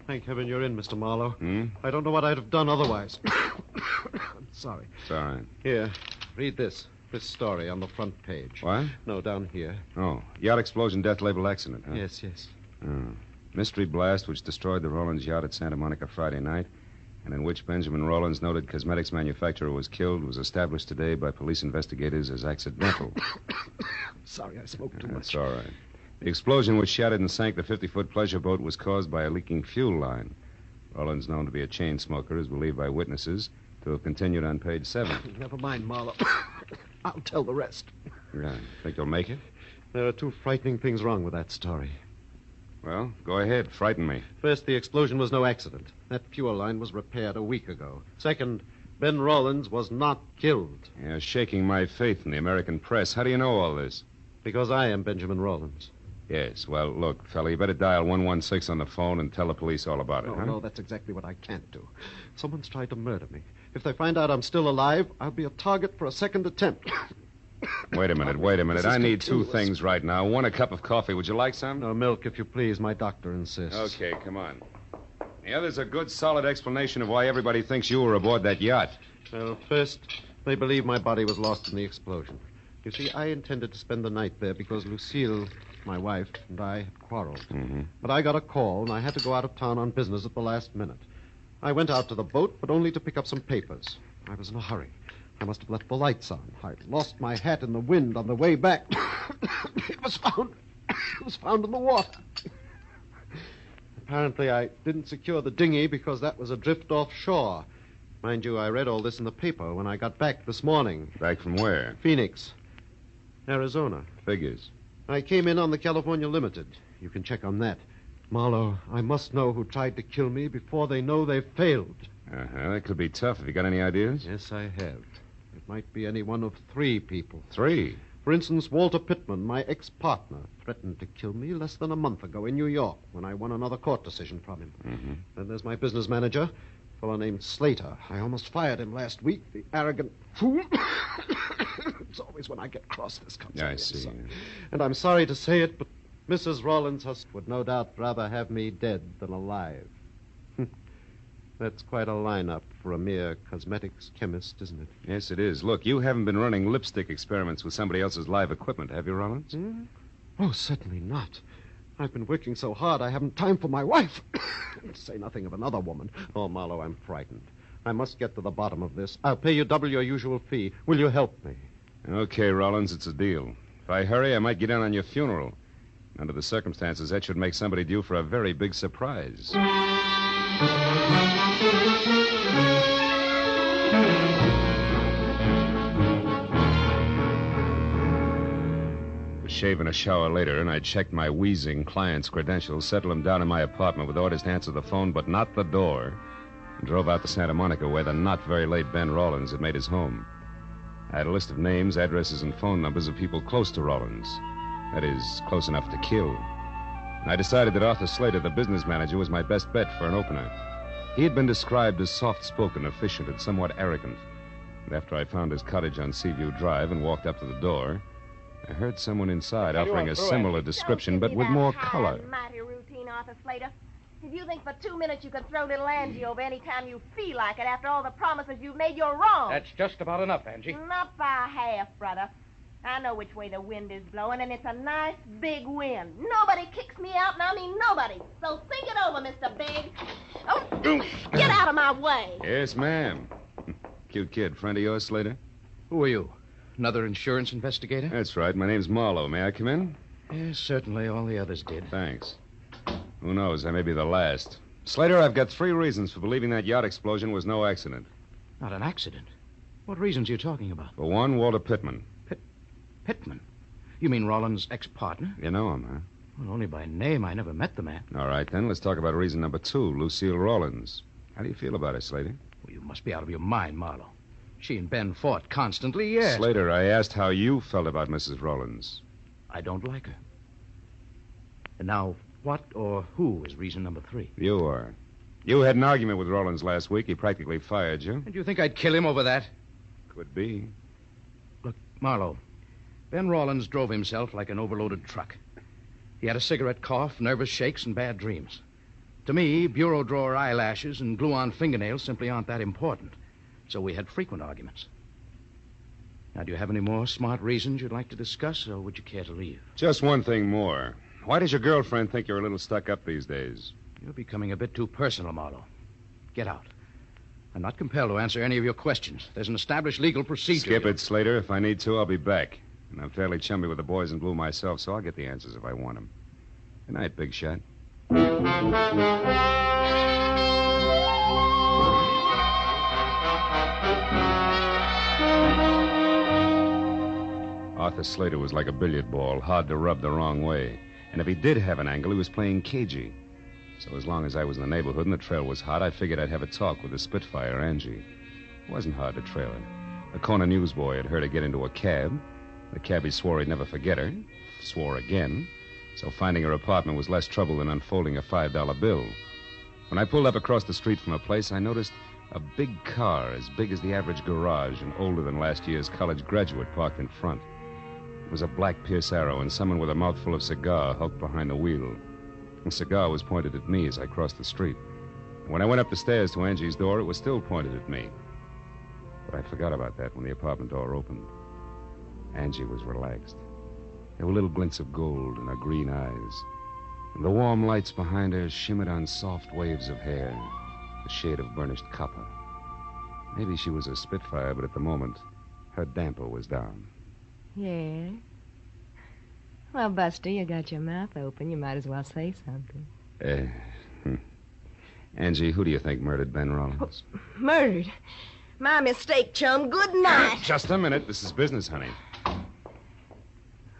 Thank heaven you're in, Mr. Marlowe. Hmm? I don't know what I'd have done otherwise. I'm sorry. It's all right. Here, read this. This story on the front page. What? No, down here. Oh, yacht explosion, death label accident, huh? Yes. Oh. Mystery blast which destroyed the Rollins yacht at Santa Monica Friday night, and in which Benjamin Rollins, noted cosmetics manufacturer, was killed, was established today by police investigators as accidental. Sorry, I smoked too much. That's all right. The explosion which shattered and sank the 50-foot pleasure boat was caused by a leaking fuel line. Rollins, known to be a chain smoker, is believed by witnesses to have continued on page 7. Never mind, Marlowe. I'll tell the rest. Yeah. Think you'll make it? There are two frightening things wrong with that story. Well, go ahead. Frighten me. First, the explosion was no accident. That fuel line was repaired a week ago. Second, Ben Rollins was not killed. You're shaking my faith in the American press. How do you know all this? Because I am Benjamin Rollins. Yes. Well, look, fella, you better dial 116 on the phone and tell the police all about it, huh? No, that's exactly what I can't do. Someone's tried to murder me. If they find out I'm still alive, I'll be a target for a second attempt. Wait a minute. I need two things right now. One, a cup of coffee. Would you like some? No, milk, if you please. My doctor insists. Okay, come on. The other's a good, solid explanation of why everybody thinks you were aboard that yacht. Well, first, they believe my body was lost in the explosion. You see, I intended to spend the night there because Lucille, my wife, and I had quarreled. Mm-hmm. But I got a call, and I had to go out of town on business at the last minute. I went out to the boat, but only to pick up some papers. I was in a hurry. I must have left the lights on. I lost my hat in the wind on the way back. It was found in the water. Apparently, I didn't secure the dinghy because that was adrift offshore. Mind you, I read all this in the paper when I got back this morning. Back from where? Phoenix, Arizona. Figures. I came in on the California Limited. You can check on that. Marlowe, I must know who tried to kill me before they know they've failed. Uh-huh. That could be tough. Have you got any ideas? Yes, I have. It might be any one of 3 people. 3? For instance, Walter Pittman, my ex-partner, threatened to kill me less than a month ago in New York when I won another court decision from him. Mm-hmm. Then there's my business manager, a fellow named Slater. I almost fired him last week, the arrogant fool. It's always when I get cross this comes out. I see. And I'm sorry to say it, but Mrs. Rollins would no doubt rather have me dead than alive. That's quite a lineup for a mere cosmetics chemist, isn't it? Yes, it is. Look, you haven't been running lipstick experiments with somebody else's live equipment, have you, Rollins? Oh, certainly not. I've been working so hard I haven't time for my wife. To say nothing of another woman. Oh, Marlowe, I'm frightened. I must get to the bottom of this. I'll pay you double your usual fee. Will you help me? Okay, Rollins, it's a deal. If I hurry, I might get in on your funeral. Under the circumstances, that should make somebody due for a very big surprise. Shave and a shower later, and I checked my wheezing client's credentials, settled him down in my apartment with orders to answer the phone, but not the door, and drove out to Santa Monica, where the not-very-late Ben Rollins had made his home. I had a list of names, addresses, and phone numbers of people close to Rollins. That is, close enough to kill. And I decided that Arthur Slater, the business manager, was my best bet for an opener. He had been described as soft-spoken, efficient, and somewhat arrogant. And after I found his cottage on Seaview Drive and walked up to the door, I heard someone inside offering a similar description, but with more color. Mighty routine, Arthur Slater. If you think for 2 minutes you can throw little Angie over any time you feel like it after all the promises you've made, you're wrong. That's just about enough, Angie. Not by half, brother. I know which way the wind is blowing, and it's a nice big wind. Nobody kicks me out, and I mean nobody. So think it over, Mr. Big. Oh, get out of my way. Yes, ma'am. Cute kid. Friend of yours, Slater? Who are you? Another insurance investigator? That's right. My name's Marlowe. May I come in? Yes, certainly. All the others did. Thanks. Who knows? I may be the last. Slater, I've got 3 reasons for believing that yacht explosion was no accident. Not an accident? What reasons are you talking about? For one, Walter Pittman. Pittman? You mean Rollins' ex-partner? You know him, huh? Well, only by name. I never met the man. All right, then. Let's talk about reason number 2, Lucille Rollins. How do you feel about her, Slater? Well, you must be out of your mind, Marlowe. She and Ben fought constantly, yes. Slater, I asked how you felt about Mrs. Rollins. I don't like her. And now, what or who is reason number 3? You are. You had an argument with Rollins last week. He practically fired you. And you think I'd kill him over that? Could be. Look, Marlowe, Ben Rollins drove himself like an overloaded truck. He had a cigarette cough, nervous shakes, and bad dreams. To me, bureau drawer eyelashes and glue-on fingernails simply aren't that important. So we had frequent arguments. Now, do you have any more smart reasons you'd like to discuss, or would you care to leave? Just one thing more. Why does your girlfriend think you're a little stuck up these days? You're becoming a bit too personal, Marlowe. Get out. I'm not compelled to answer any of your questions. There's an established legal procedure. Skip it, Slater. If I need to, I'll be back. And I'm fairly chummy with the boys in blue myself, so I'll get the answers if I want them. Good night, Big Shot. Arthur Slater was like a billiard ball, hard to rub the wrong way. And if he did have an angle, he was playing cagey. So as long as I was in the neighborhood and the trail was hot, I figured I'd have a talk with the Spitfire, Angie. It wasn't hard to trail her. A corner newsboy had heard her get into a cab. The cabbie swore he'd never forget her. Swore again. So finding her apartment was less trouble than unfolding a $5 bill. When I pulled up across the street from her place, I noticed a big car as big as the average garage and older than last year's college graduate parked in front. It was a black Pierce Arrow, and someone with a mouthful of cigar hulked behind the wheel. The cigar was pointed at me as I crossed the street. And when I went up the stairs to Angie's door, it was still pointed at me. But I forgot about that when the apartment door opened. Angie was relaxed. There were little glints of gold in her green eyes. And the warm lights behind her shimmered on soft waves of hair, the shade of burnished copper. Maybe she was a Spitfire, but at the moment, her damper was down. Yeah? Well, Buster, you got your mouth open. You might as well say something. Angie, who do you think murdered Ben Rollins? Murdered? My mistake, chum. Good night. Just a minute. This is business, honey.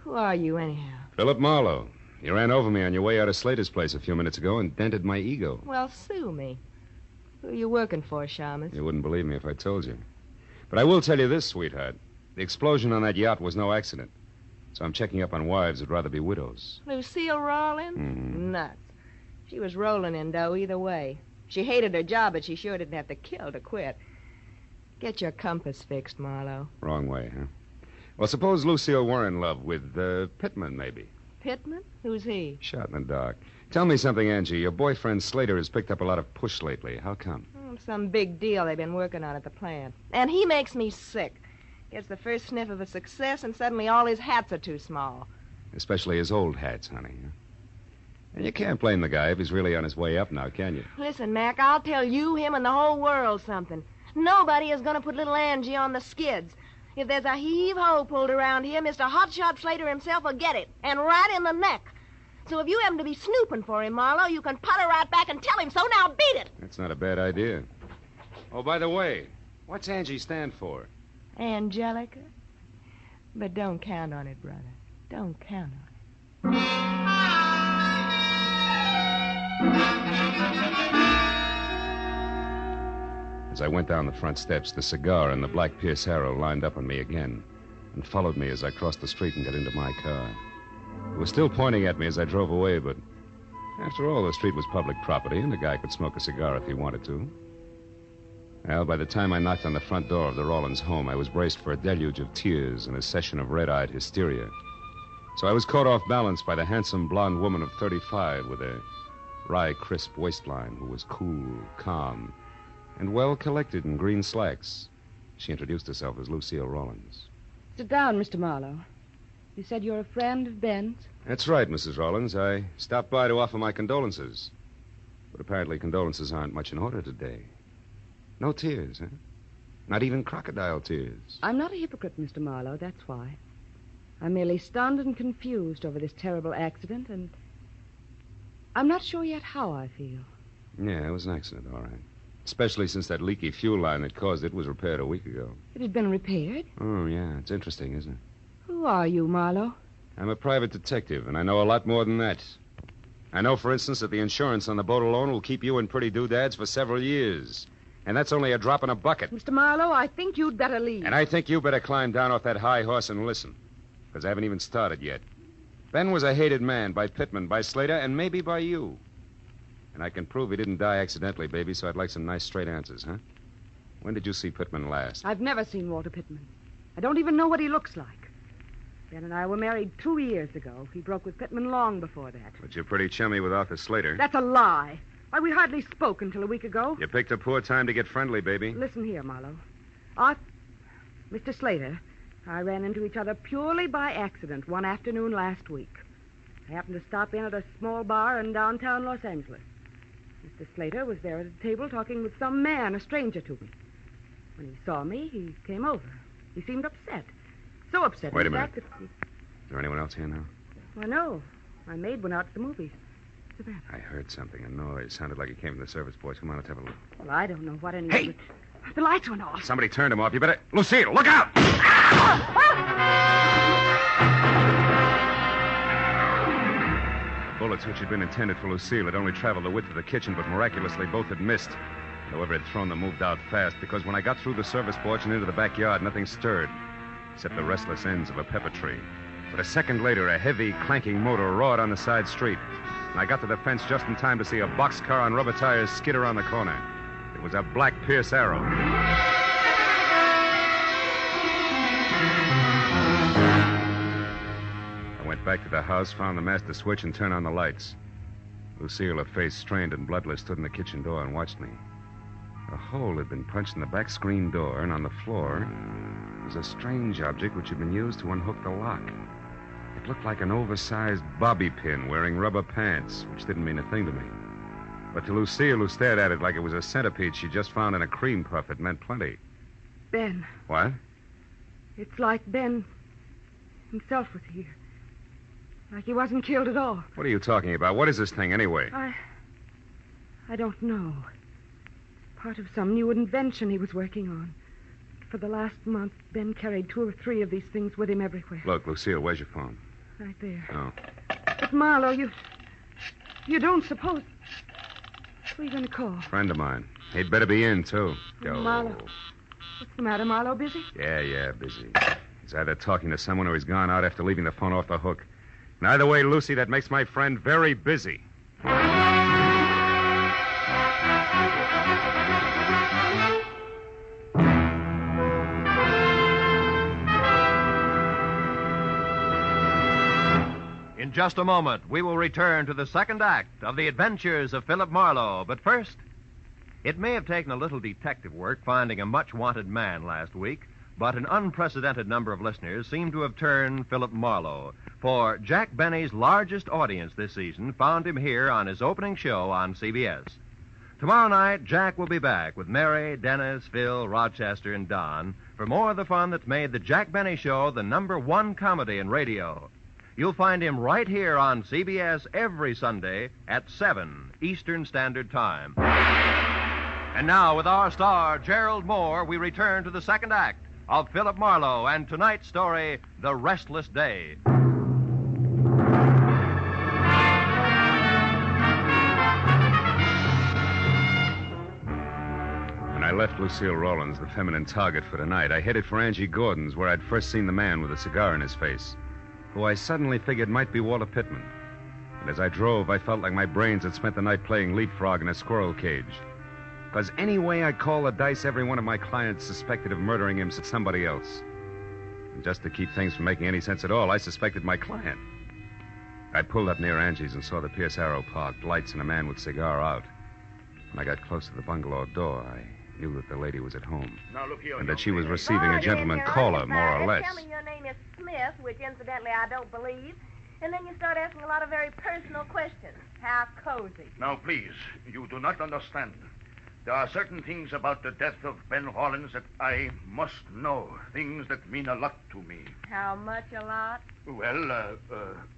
Who are you, anyhow? Philip Marlowe. You ran over me on your way out of Slater's place a few minutes ago and dented my ego. Well, sue me. Who are you working for, Shamus? You wouldn't believe me if I told you. But I will tell you this, sweetheart. The explosion on that yacht was no accident. So I'm checking up on wives who'd rather be widows. Lucille Rawlins? Mm-hmm. Nuts. She was rolling in dough either way. She hated her job, but she sure didn't have to kill to quit. Get your compass fixed, Marlowe. Wrong way, huh? Well, suppose Lucille were in love with Pittman, maybe. Pittman? Who's he? Shot in the dark. Tell me something, Angie. Your boyfriend Slater has picked up a lot of push lately. How come? Some big deal they've been working on at the plant. And he makes me sick. Gets the first sniff of a success, and suddenly all his hats are too small. Especially his old hats, honey. And you can't blame the guy if he's really on his way up now, can you? Listen, Mac, I'll tell you, him, and the whole world something. Nobody is going to put little Angie on the skids. If there's a heave-ho pulled around here, Mr. Hotshot Slater himself will get it, and right in the neck. So if you happen to be snooping for him, Marlowe, you can putter right back and tell him so. Now beat it. That's not a bad idea. Oh, by the way, what's Angie stand for? Angelica? But don't count on it, brother. Don't count on it. As I went down the front steps, the cigar and the black Pierce Arrow lined up on me again and followed me as I crossed the street and got into my car. It was still pointing at me as I drove away, but after all, the street was public property and the guy could smoke a cigar if he wanted to. Well, by the time I knocked on the front door of the Rollins home, I was braced for a deluge of tears and a session of red-eyed hysteria. So I was caught off balance by the handsome blonde woman of 35 with a wry, crisp waistline who was cool, calm, and well-collected in green slacks. She introduced herself as Lucille Rollins. Sit down, Mr. Marlowe. You said you're a friend of Ben's? That's right, Mrs. Rollins. I stopped by to offer my condolences. But apparently condolences aren't much in order today. No tears, huh? Not even crocodile tears. I'm not a hypocrite, Mr. Marlowe, that's why. I'm merely stunned and confused over this terrible accident, and I'm not sure yet how I feel. Yeah, it was an accident, all right. Especially since that leaky fuel line that caused it was repaired a week ago. It had been repaired? Oh, yeah. It's interesting, isn't it? Who are you, Marlowe? I'm a private detective, and I know a lot more than that. I know, for instance, that the insurance on the boat alone will keep you in pretty doodads for several years. And that's only a drop in a bucket. Mr. Marlowe, I think you'd better leave. And I think you better climb down off that high horse and listen. Because I haven't even started yet. Ben was a hated man by Pittman, by Slater, and maybe by you. And I can prove he didn't die accidentally, baby, so I'd like some nice straight answers, huh? When did you see Pittman last? I've never seen Walter Pittman. I don't even know what he looks like. Ben and I were married 2 years ago. He broke with Pittman long before that. But you're pretty chummy with Arthur Slater. That's a lie. Why, we hardly spoke until a week ago. You picked a poor time to get friendly, baby. Listen here, Marlowe. Mr. Slater, I ran into each other purely by accident one afternoon last week. I happened to stop in at a small bar in downtown Los Angeles. Mr. Slater was there at a table talking with some man, a stranger to me. When he saw me, he came over. He seemed upset. So upset. Wait a in minute. fact, that- Is there anyone else here now? Well, no. My maid went out to the movies. What's the matter? I heard something, a noise. Sounded like it came from the service boys. Come on, let's have a look. Well, I don't know what any Hey! of it... The lights went off. Somebody turned them off. You better... Lucille, look out! The bullets which had been intended for Lucille had only traveled the width of the kitchen, but miraculously both had missed. Whoever had thrown them moved out fast, because when I got through the service porch and into the backyard, nothing stirred, except the restless ends of a pepper tree. But a second later, a heavy, clanking motor roared on the side street, and I got to the fence just in time to see a boxcar on rubber tires skid around the corner. It was a black Pierce Arrow. I went back to the house, found the master switch, and turned on the lights. Lucille, her face strained and bloodless, stood in the kitchen door and watched me. A hole had been punched in the back screen door, and on the floor was a strange object which had been used to unhook the lock. It looked like an oversized bobby pin wearing rubber pants, which didn't mean a thing to me. But to Lucille, who stared at it like it was a centipede she just found in a cream puff, it meant plenty. Ben. What? It's like Ben himself was here. Like he wasn't killed at all. What are you talking about? What is this thing, anyway? I don't know. Part of some new invention he was working on. For the last month, Ben carried 2 or 3 of these things with him everywhere. Look, Lucille, where's your phone? Right there. Oh. But, Marlowe, you don't suppose... Who are you going to call? Friend of mine. He'd better be in, too. Go. Marlowe. What's the matter, Marlowe? Busy? Yeah, busy. He's either talking to someone or he's gone out after leaving the phone off the hook. And either way, Lucy, that makes my friend very busy. In just a moment, we will return to the second act of The Adventures of Philip Marlowe. But first, it may have taken a little detective work finding a much-wanted man last week, but an unprecedented number of listeners seem to have turned Philip Marlowe. For Jack Benny's largest audience this season found him here on his opening show on CBS. Tomorrow night, Jack will be back with Mary, Dennis, Phil, Rochester, and Don for more of the fun that's made the Jack Benny Show the #1 comedy in radio. You'll find him right here on CBS every Sunday at 7 Eastern Standard Time. And now, with our star, Gerald Moore, we return to the second act of Philip Marlowe and tonight's story, The Restless Day. When I left Lucille Rawlins, the feminine target for tonight, I headed for Angie Gordon's, where I'd first seen the man with a cigar in his face, who I suddenly figured might be Walter Pittman. And as I drove, I felt like my brains had spent the night playing leapfrog in a squirrel cage. Because any way I call the dice, every one of my clients suspected of murdering him somebody else. And just to keep things from making any sense at all, I suspected my client. I pulled up near Angie's and saw the Pierce Arrow parked, lights and a man with cigar out. When I got close to the bungalow door, I knew that the lady was at home. Now, look here, and that she was receiving a gentleman caller, more or less. Tell me your name is Smith, which incidentally I don't believe. And then you start asking a lot of very personal questions. How cozy. Now, please, you do not understand. There are certain things about the death of Ben Rawlins that I must know. Things that mean a lot to me. How much a lot? Well,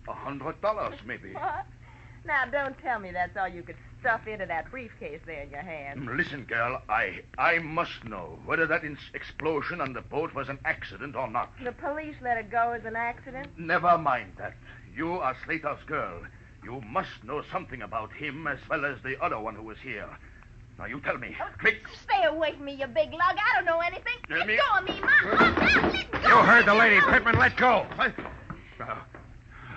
$100, maybe. What? Now, don't tell me that's all you could stuff into that briefcase there in your hand. Listen, girl, I must know whether that explosion on the boat was an accident or not. The police let it go as an accident? Never mind that. You are Slater's girl. You must know something about him as well as the other one who was here. Now, you tell me. Quick. Stay away from me, you big lug. I don't know anything. Let me- go of me, let go. You heard the lady, Pittman. Let go.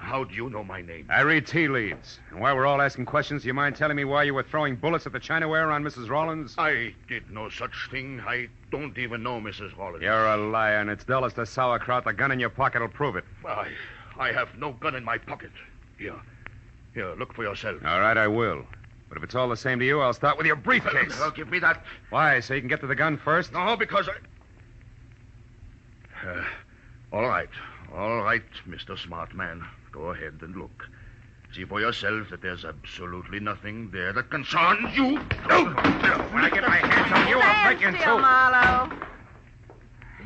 How do you know my name? I read tea leaves. And while we're all asking questions, do you mind telling me why you were throwing bullets at the chinaware on Mrs. Rawlins? I did no such thing. I don't even know Mrs. Rawlins. You're a liar, and it's dull as the sauerkraut. The gun in your pocket will prove it. I have no gun in my pocket. Here, look for yourself. All right, I will. But if it's all the same to you, I'll start with your briefcase. Give me that. Why, so you can get to the gun first? No, because All right, Mr. Smart Man. Go ahead and look. See for yourself that there's absolutely nothing there that concerns you. When I get my hands on you, I'll break you in Stand still, two. Marlowe.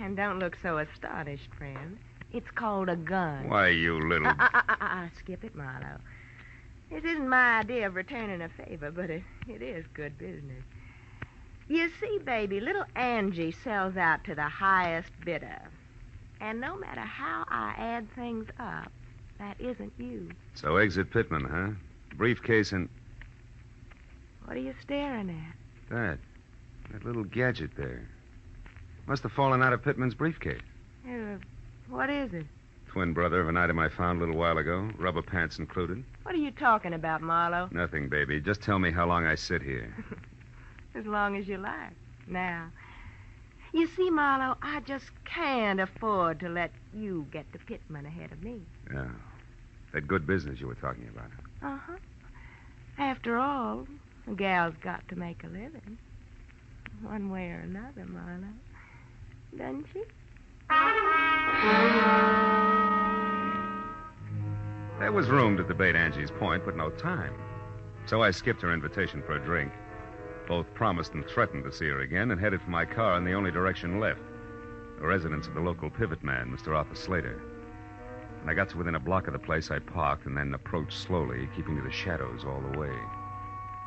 And don't look so astonished, friend. It's called a gun. Why, you little... Skip it, Marlowe. This isn't my idea of returning a favor, but it is good business. You see, baby, little Angie sells out to the highest bidder. And no matter how I add things up, that isn't you. So exit Pittman, huh? Briefcase and... What are you staring at? That little gadget there. Must have fallen out of Pittman's briefcase. What is it? Twin brother of an item I found a little while ago. Rubber pants included. What are you talking about, Marlowe? Nothing, baby. Just tell me how long I sit here. As long as you like. Now, you see, Marlowe, I just can't afford to let you get to Pittman ahead of me. Yeah. That good business you were talking about. Uh-huh. After all, a gal's got to make a living. One way or another, Marlowe. Doesn't she? There was room to debate Angie's point, but no time. So I skipped her invitation for a drink. Both promised and threatened to see her again and headed for my car in the only direction left, the residence of the local pivot man, Mr. Arthur Slater. When I got to within a block of the place, I parked and then approached slowly, keeping to the shadows all the way.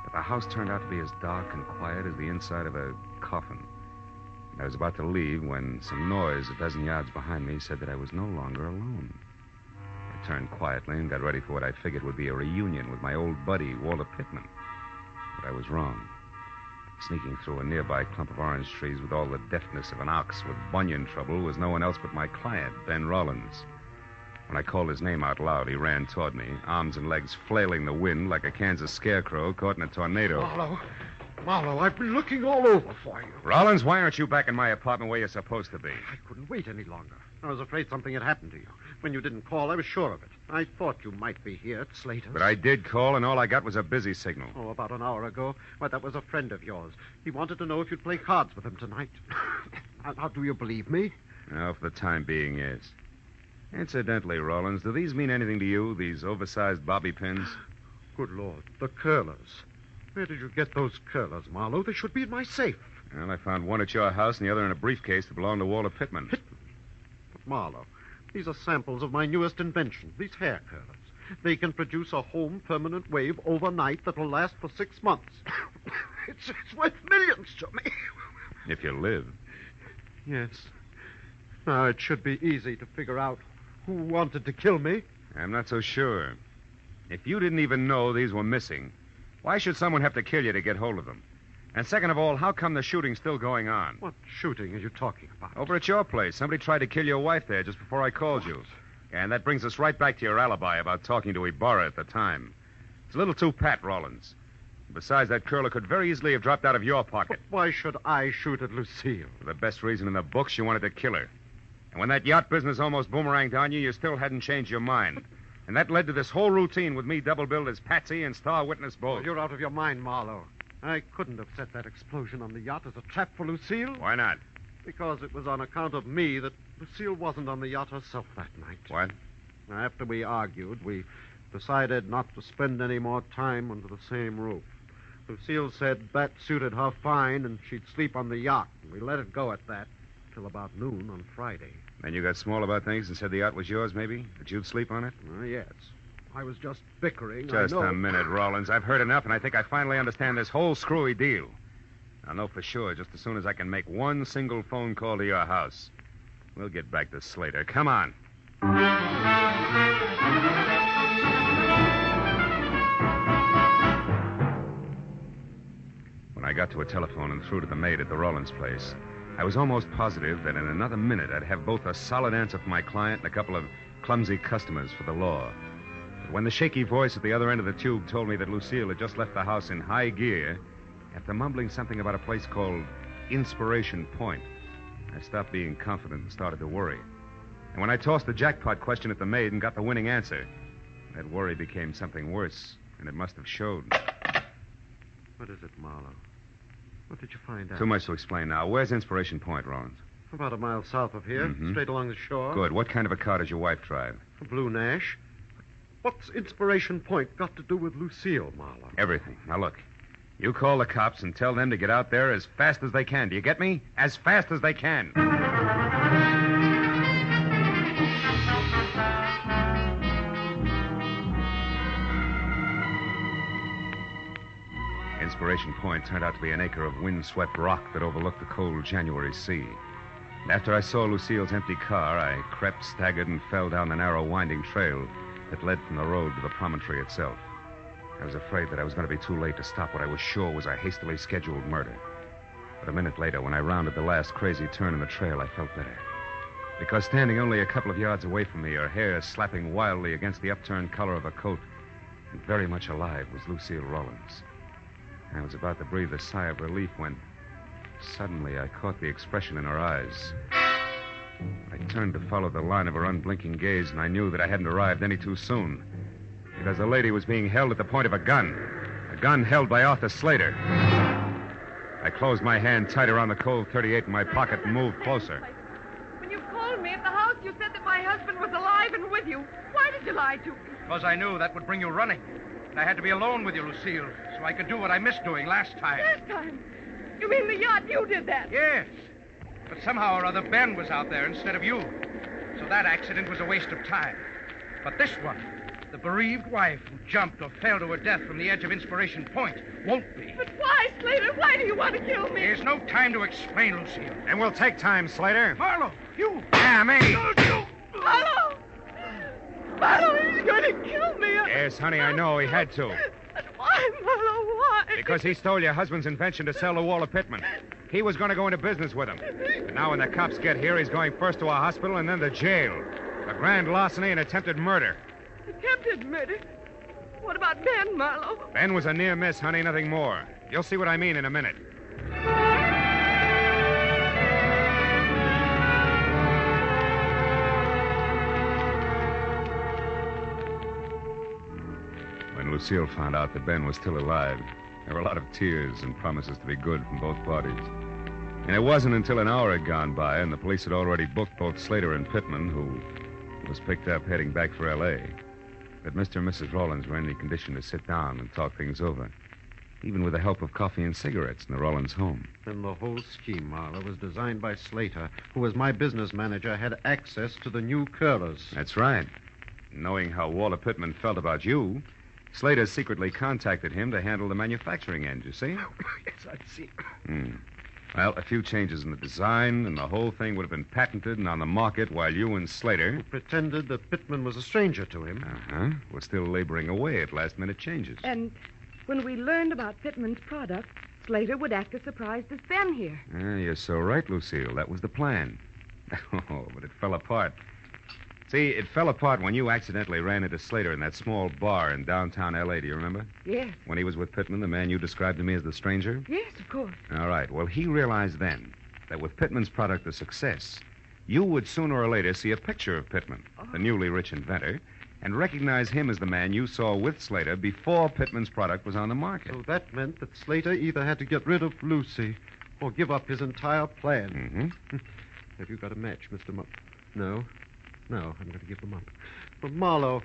But the house turned out to be as dark and quiet as the inside of a coffin. I was about to leave when some noise a dozen yards behind me said that I was no longer alone. I turned quietly and got ready for what I figured would be a reunion with my old buddy, Walter Pittman. But I was wrong. Sneaking through a nearby clump of orange trees with all the deftness of an ox with bunion trouble was no one else but my client, Ben Rollins. When I called his name out loud, he ran toward me, arms and legs flailing the wind like a Kansas scarecrow caught in a tornado. Marlowe, I've been looking all over for you. Rollins, why aren't you back in my apartment where you're supposed to be? I couldn't wait any longer. I was afraid something had happened to you. When you didn't call, I was sure of it. I thought you might be here at Slater's. But I did call, and all I got was a busy signal. Oh, about an hour ago. Why, that was a friend of yours. He wanted to know if you'd play cards with him tonight. Now, do you believe me? No, for the time being, yes. Incidentally, Rollins, do these mean anything to you, these oversized bobby pins? Good Lord, the curlers. Where did you get those curlers, Marlowe? They should be in my safe. Well, I found one at your house and the other in a briefcase that belonged to Walter Pittman. But, Marlowe, these are samples of my newest invention, these hair curlers. They can produce a home permanent wave overnight that will last for 6 months. It's worth millions to me. If you live. Yes. Now, it should be easy to figure out who wanted to kill me. I'm not so sure. If you didn't even know these were missing, why should someone have to kill you to get hold of them? And second of all, how come the shooting's still going on? What shooting are you talking about? Over at your place. Somebody tried to kill your wife there just before I called you. And that brings us right back to your alibi about talking to Ibarra at the time. It's a little too pat, Rollins. Besides, that curler could very easily have dropped out of your pocket. But why should I shoot at Lucille? For the best reason in the books, you wanted to kill her. And when that yacht business almost boomeranged on you, you still hadn't changed your mind. And that led to this whole routine with me double-billed as Patsy and star witness both. Oh, you're out of your mind, Marlowe. I couldn't have set that explosion on the yacht as a trap for Lucille. Why not? Because it was on account of me that Lucille wasn't on the yacht herself that night. What? After we argued, we decided not to spend any more time under the same roof. Lucille said that suited her fine and she'd sleep on the yacht. And we let it go at that till about noon on Friday. Then you got small about things and said the yacht was yours, maybe? That you'd sleep on it? Yes. I was just bickering. Just I know. a minute, Rollins. I've heard enough, and I think I finally understand this whole screwy deal. I'll know for sure just as soon as I can make one single phone call to your house. We'll get back to Slater. Come on. When I got to a telephone and through to the maid at the Rollins place, I was almost positive that in another minute I'd have both a solid answer for my client and a couple of clumsy customers for the law. But when the shaky voice at the other end of the tube told me that Lucille had just left the house in high gear, after mumbling something about a place called Inspiration Point, I stopped being confident and started to worry. And when I tossed the jackpot question at the maid and got the winning answer, that worry became something worse, and it must have showed. What is it, Marlowe? What did you find out? Too much to explain now. Where's Inspiration Point, Rollins? About a mile south of here, straight along the shore. Good. What kind of a car does your wife drive? A blue Nash. What's Inspiration Point got to do with Lucille, Marlowe? Everything. Now, look. You call the cops and tell them to get out there as fast as they can. Do you get me? As fast as they can. Inspiration Point turned out to be an acre of windswept rock that overlooked the cold January sea. And after I saw Lucille's empty car, I crept, staggered, and fell down the narrow, winding trail that led from the road to the promontory itself. I was afraid that I was going to be too late to stop what I was sure was a hastily scheduled murder. But a minute later, when I rounded the last crazy turn in the trail, I felt better. Because standing only a couple of yards away from me, her hair slapping wildly against the upturned collar of her coat, and very much alive, was Lucille Rawlins. I was about to breathe a sigh of relief when suddenly I caught the expression in her eyes. I turned to follow the line of her unblinking gaze, and I knew that I hadn't arrived any too soon. Because the lady was being held at the point of a gun held by Arthur Slater. I closed my hand tight around the cold .38 in my pocket and moved closer. When you called me at the house, you said that my husband was alive and with you. Why did you lie to me? Because I knew that would bring you running. And I had to be alone with you, Lucille, so I could do what I missed doing last time. Last time? You mean the yacht? You did that? Yes. But somehow or other, Ben was out there instead of you. So that accident was a waste of time. But this one, the bereaved wife who jumped or fell to her death from the edge of Inspiration Point, won't be. But why, Slater? Why do you want to kill me? There's no time to explain, Lucille. And we'll take time, Slater. Marlowe, you! Yeah, me. Marlowe! Marlowe, he's going to kill me. Yes, honey, I know. He had to. But why, Marlowe, why? Because he stole your husband's invention to sell to Walter Pittman. He was going to go into business with him. And now when the cops get here, he's going first to a hospital and then to jail. A grand larceny and attempted murder. Attempted murder? What about Ben, Marlowe? Ben was a near miss, honey, nothing more. You'll see what I mean in a minute. When Lucille found out that Ben was still alive, there were a lot of tears and promises to be good from both parties. And it wasn't until an hour had gone by and the police had already booked both Slater and Pittman, who was picked up heading back for L.A., that Mr. and Mrs. Rawlins were in any condition to sit down and talk things over, even with the help of coffee and cigarettes in the Rawlins home. And the whole scheme, Marlowe, was designed by Slater, who, as my business manager, had access to the new curlers. That's right. Knowing how Walter Pittman felt about you, Slater secretly contacted him to handle the manufacturing end, you see? Yes, I see. Well, a few changes in the design, and the whole thing would have been patented and on the market while you and Slater... Who pretended that Pittman was a stranger to him. Were still laboring away at last-minute changes. And when we learned about Pittman's product, Slater would act as surprised as Ben here. You're so right, Lucille. That was the plan. Oh, but it fell apart. See, it fell apart when you accidentally ran into Slater in that small bar in downtown L.A., do you remember? Yes. When he was with Pittman, the man you described to me as the stranger? Yes, of course. All right. Well, he realized then that with Pittman's product a success, you would sooner or later see a picture of Pittman, the newly rich inventor, and recognize him as the man you saw with Slater before Pittman's product was on the market. So that meant that Slater either had to get rid of Lucy or give up his entire plan. Have you got a match, Mr. No, I'm going to give them up. But Marlowe,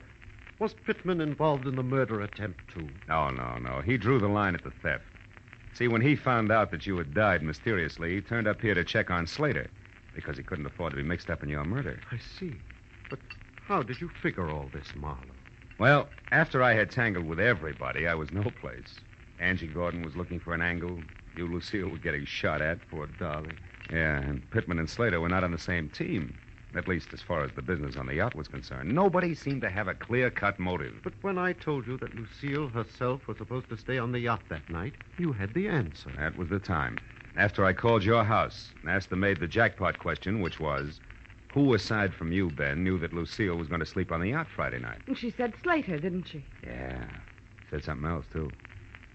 was Pittman involved in the murder attempt, too? No. He drew the line at the theft. See, when he found out that you had died mysteriously, he turned up here to check on Slater because he couldn't afford to be mixed up in your murder. I see. But how did you figure all this, Marlowe? Well, after I had tangled with everybody, I was no place. Angie Gordon was looking for an angle. You, Lucille, were getting shot at. Poor darling. Yeah, and Pittman and Slater were not on the same team. At least as far as the business on the yacht was concerned. Nobody seemed to have a clear-cut motive. But when I told you that Lucille herself was supposed to stay on the yacht that night, you had the answer. That was the time. After I called your house and asked the maid the jackpot question, which was, who aside from you, Ben, knew that Lucille was going to sleep on the yacht Friday night? And she said Slater, didn't she? Yeah. Said something else, too.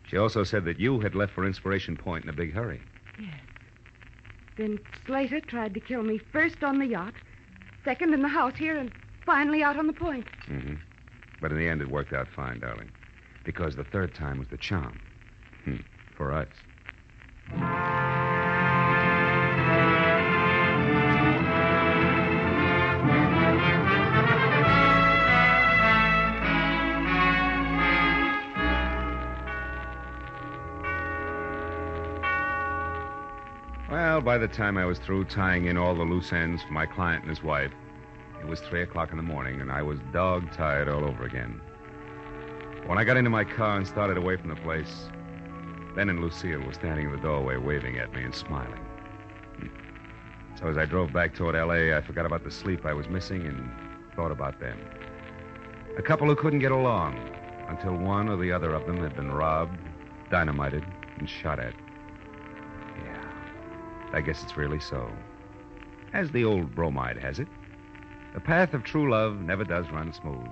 She also said that you had left for Inspiration Point in a big hurry. Yes. Then Slater tried to kill me first on the yacht, second in the house here, and finally out on the point. But in the end, it worked out fine, darling. Because the third time was the charm. For us. Well, by the time I was through tying in all the loose ends for my client and his wife, it was 3 o'clock in the morning, and I was dog-tired all over again. When I got into my car and started away from the place, Ben and Lucille were standing in the doorway waving at me and smiling. So as I drove back toward L.A., I forgot about the sleep I was missing and thought about them. A couple who couldn't get along until one or the other of them had been robbed, dynamited, and shot at. Yeah, I guess it's really so. As the old bromide has it, the path of true love never does run smoothly.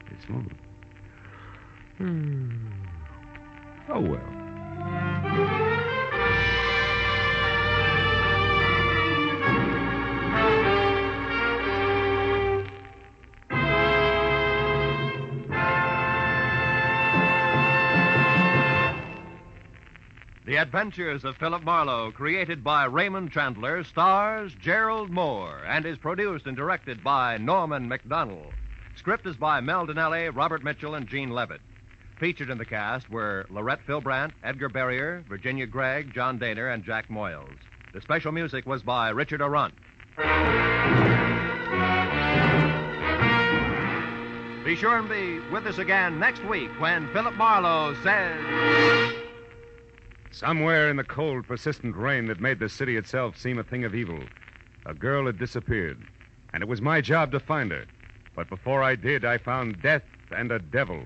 It's smooth. Oh, well. The Adventures of Philip Marlowe, created by Raymond Chandler, stars Gerald Moore and is produced and directed by Norman McDonald. Script is by Mel Donnelly, Robert Mitchell, and Gene Levitt. Featured in the cast were Lorette Philbrandt, Edgar Barrier, Virginia Gregg, John Daner, and Jack Moyles. The special music was by Richard Arunt. Be sure and be with us again next week when Philip Marlowe says... Somewhere in the cold, persistent rain that made the city itself seem a thing of evil, a girl had disappeared, and it was my job to find her. But before I did, I found death and a devil.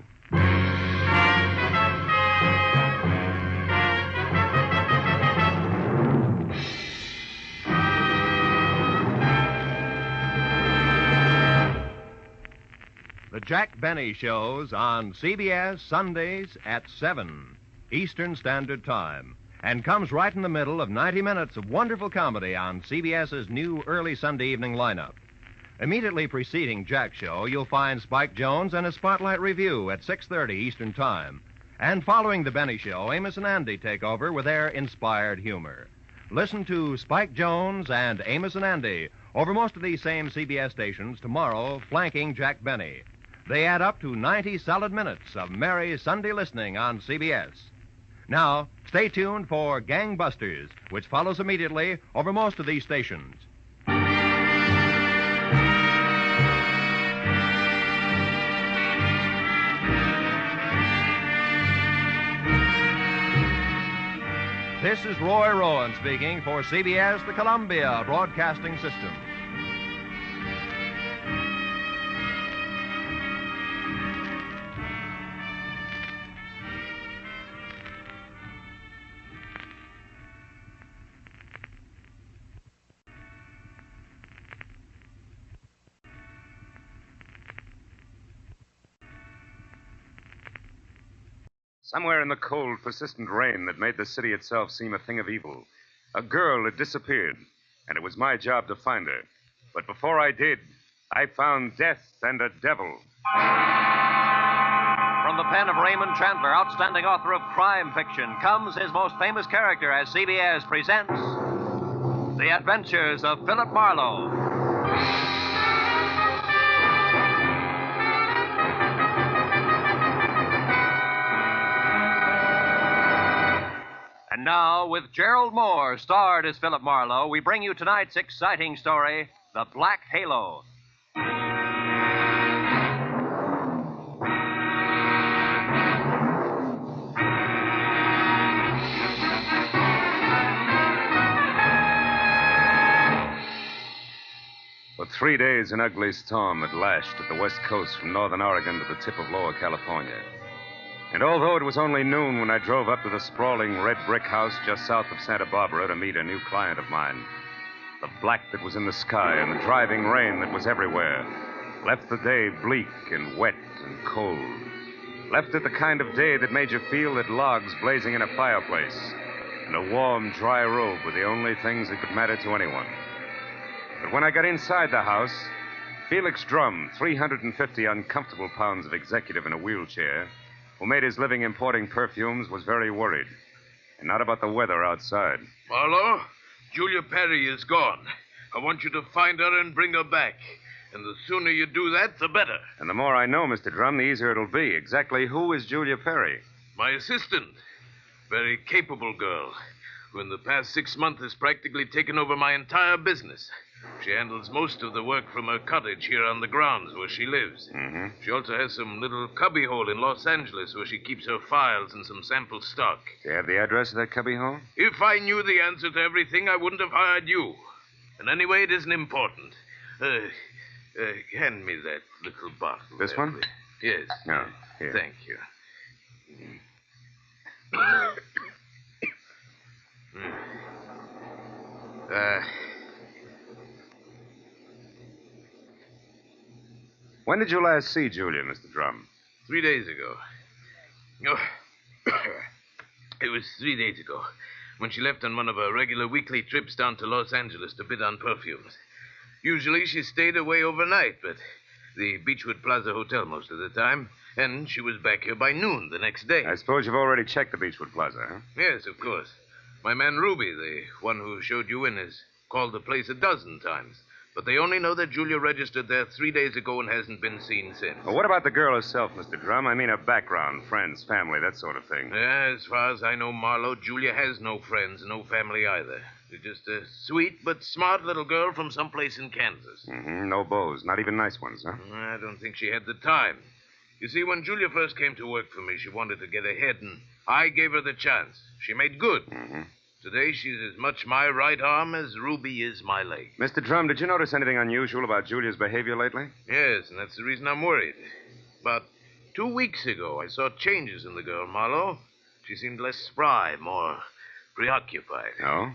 The Jack Benny Show's on CBS Sundays at 7 Eastern Standard Time and comes right in the middle of 90 minutes of wonderful comedy on CBS's new early Sunday evening lineup. Immediately preceding Jack's show, you'll find Spike Jones and a Spotlight Review at 6:30 Eastern Time. And following the Benny Show, Amos and Andy take over with their inspired humor. Listen to Spike Jones and Amos and Andy over most of these same CBS stations tomorrow, flanking Jack Benny. They add up to 90 solid minutes of merry Sunday listening on CBS. Now, stay tuned for Gangbusters, which follows immediately over most of these stations. This is Roy Rowan speaking for CBS, the Columbia Broadcasting System. Somewhere in the cold, persistent rain that made the city itself seem a thing of evil, a girl had disappeared, and it was my job to find her. But before I did, I found death and a devil. From the pen of Raymond Chandler, outstanding author of crime fiction, comes his most famous character as CBS presents The Adventures of Philip Marlowe. And now, with Gerald Moore, starred as Philip Marlowe, we bring you tonight's exciting story, The Black Halo. For 3 days, an ugly storm had lashed at the west coast from northern Oregon to the tip of Lower California. And although it was only noon when I drove up to the sprawling red brick house just south of Santa Barbara to meet a new client of mine, the black that was in the sky and the driving rain that was everywhere left the day bleak and wet and cold. Left it the kind of day that made you feel that logs blazing in a fireplace and a warm, dry robe were the only things that could matter to anyone. But when I got inside the house, Felix Drum, 350 uncomfortable pounds of executive in a wheelchair, who made his living importing perfumes, was very worried. And not about the weather outside. Marlowe, Julia Perry is gone. I want you to find her and bring her back. And the sooner you do that, the better. And the more I know, Mr. Drum, the easier it'll be. Exactly who is Julia Perry? My assistant. Very capable girl, who in the past 6 months has practically taken over my entire business. She handles most of the work from her cottage here on the grounds where she lives. Mm-hmm. She also has some little cubbyhole in Los Angeles where she keeps her files and some sample stock. Do you have the address of that cubbyhole? If I knew the answer to everything, I wouldn't have hired you. And anyway, it isn't important. Hand me that little bottle. This one? Yes. No. Here. Thank you. When did you last see Julia, Mr. Drum? 3 days ago. Oh, it was 3 days ago when she left on one of her regular weekly trips down to Los Angeles to bid on perfumes. Usually she stayed away overnight, but the Beechwood Plaza Hotel most of the time, and she was back here by noon the next day. I suppose you've already checked the Beechwood Plaza, huh? Yes, of course. My man Ruby, the one who showed you in, has called the place 12 times. But they only know that Julia registered there 3 days ago and hasn't been seen since. Well, what about the girl herself, Mr. Drum? I mean her background, friends, family, that sort of thing. As far as I know, Marlowe, Julia has no friends, no family either. She's just a sweet but smart little girl from someplace in Kansas. Mm-hmm. No beaux, not even nice ones, huh? I don't think she had the time. You see, when Julia first came to work for me, she wanted to get ahead, and I gave her the chance. She made good. Mm-hmm. Today, she's as much my right arm as Ruby is my leg. Mr. Drum, did you notice anything unusual about Julia's behavior lately? Yes, and that's the reason I'm worried. About 2 weeks ago, I saw changes in the girl, Marlowe. She seemed less spry, more preoccupied. Oh?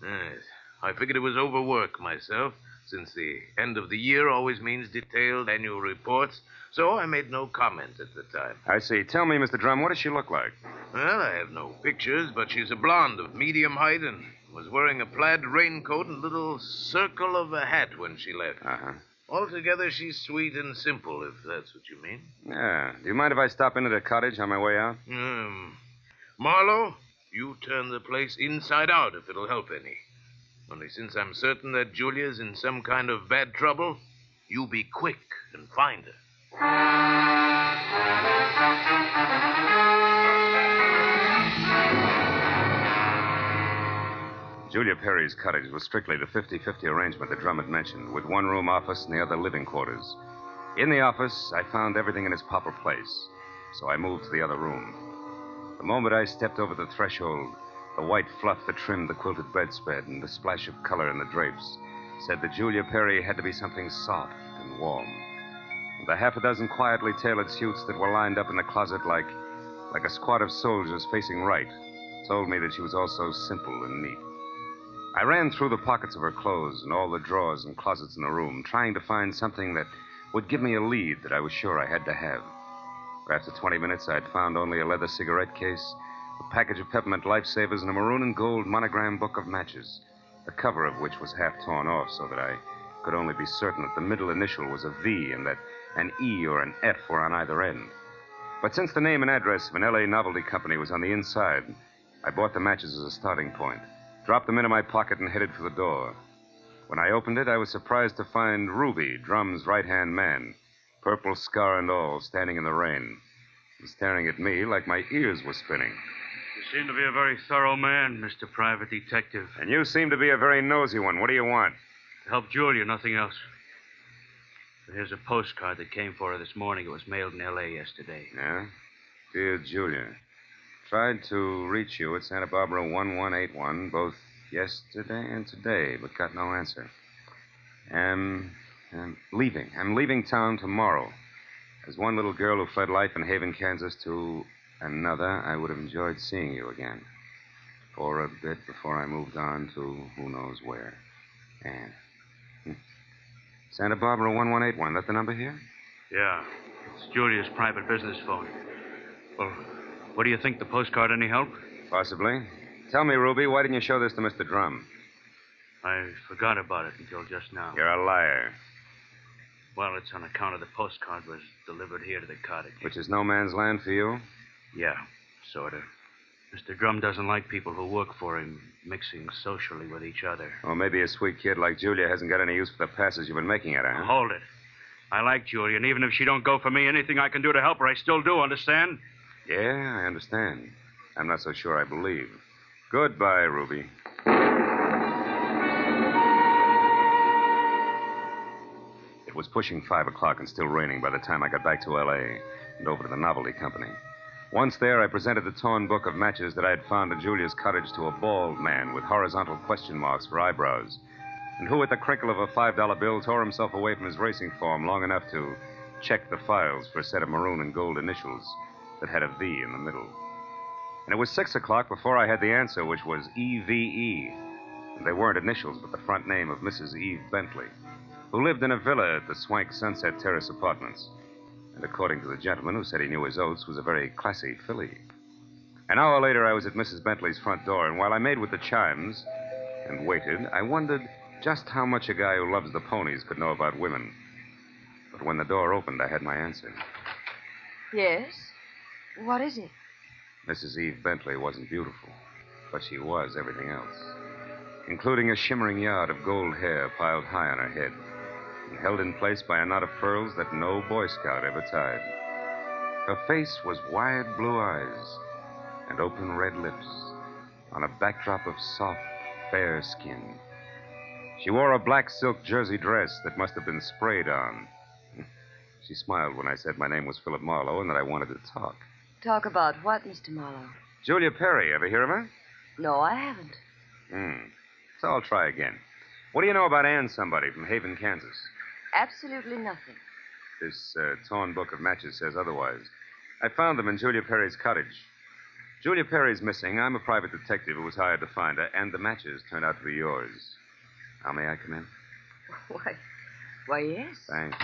Yes. I figured it was overwork myself, since the end of the year always means detailed annual reports, so I made no comment at the time. I see. Tell me, Mr. Drum, what does she look like? Well, I have no pictures, but she's a blonde of medium height and was wearing a plaid raincoat and little circle of a hat when she left. Uh-huh. Altogether, she's sweet and simple, if that's what you mean. Yeah. Do you mind if I stop into the cottage on my way out? Marlowe, you turn the place inside out if it'll help any. Only since I'm certain that Julia's in some kind of bad trouble, you be quick and find her. Julia Perry's cottage was strictly the 50-50 arrangement the Drum had mentioned, with one room office and the other living quarters. In the office, I found everything in its proper place, so I moved to the other room. The moment I stepped over the threshold, the white fluff that trimmed the quilted bedspread and the splash of color in the drapes said that Julia Perry had to be something soft and warm. And the half a dozen quietly tailored suits that were lined up in the closet like a squad of soldiers facing right told me that she was also simple and neat. I ran through the pockets of her clothes and all the drawers and closets in the room, trying to find something that would give me a lead that I was sure I had to have. But after 20 minutes, I'd found only a leather cigarette case, a package of peppermint lifesavers, and a maroon and gold monogram book of matches, the cover of which was half torn off so that I could only be certain that the middle initial was a V and that an E or an F were on either end. But since the name and address of an L.A. novelty company was on the inside, I bought the matches as a starting point, dropped them into my pocket, and headed for the door. When I opened it, I was surprised to find Ruby, Drum's right-hand man, purple scar and all, standing in the rain, and staring at me like my ears were spinning. You seem to be a very thorough man, Mr. Private Detective. And you seem to be a very nosy one. What do you want? To help Julia, nothing else. But here's a postcard that came for her this morning. It was mailed in L.A. yesterday. Yeah? Dear Julia, tried to reach you at Santa Barbara 1181 both yesterday and today, but got no answer. I'm leaving town tomorrow. As one little girl who fled life in Haven, Kansas to another, I would have enjoyed seeing you again. For a bit before I moved on to who knows where. Anne. Santa Barbara 1181. That the number here? Yeah. It's Julia's private business phone. Well, what do you think? The postcard any help? Possibly. Tell me, Ruby, why didn't you show this to Mr. Drum? I forgot about it until just now. You're a liar. Well, it's on account of the postcard was delivered here to the cottage. Which is no man's land for you? Yeah, sort of. Mr. Drum doesn't like people who work for him mixing socially with each other. Well, maybe a sweet kid like Julia hasn't got any use for the passes you've been making at her, huh? Hold it. I like Julia, and even if she don't go for me, anything I can do to help her, I still do, understand? Yeah, I understand. I'm not so sure I believe. Goodbye, Ruby. was pushing 5 o'clock and still raining by the time I got back to L.A. and over to the Novelty Company. Once there, I presented the torn book of matches that I had found at Julia's cottage to a bald man with horizontal question marks for eyebrows, and who, at the crinkle of a $5 bill, tore himself away from his racing form long enough to check the files for a set of maroon and gold initials that had a V in the middle. And it was 6 o'clock before I had the answer, which was EVE. And they weren't initials, but the front name of Mrs. Eve Bentley, who lived in a villa at the swank Sunset Terrace Apartments. And according to the gentleman who said he knew his oats, was a very classy filly. An hour later, I was at Mrs. Bentley's front door, and while I made with the chimes and waited, I wondered just how much a guy who loves the ponies could know about women. But when the door opened, I had my answer. Yes? What is it? Mrs. Eve Bentley wasn't beautiful, but she was everything else, including a shimmering yard of gold hair piled high on her head and held in place by a knot of pearls that no Boy Scout ever tied. Her face was wide blue eyes and open red lips on a backdrop of soft, fair skin. She wore a black silk jersey dress that must have been sprayed on. She smiled when I said my name was Philip Marlowe and that I wanted to talk. Talk about what, Mr. Marlowe? Julia Perry, ever hear of her? No, I haven't. So I'll try again. What do you know about Ann somebody from Haven, Kansas? Absolutely nothing. This torn book of matches says otherwise. I found them in Julia Perry's cottage. Julia Perry's missing. I'm a private detective who was hired to find her, and the matches turned out to be yours. Now, may I come in? Why, yes. Thanks.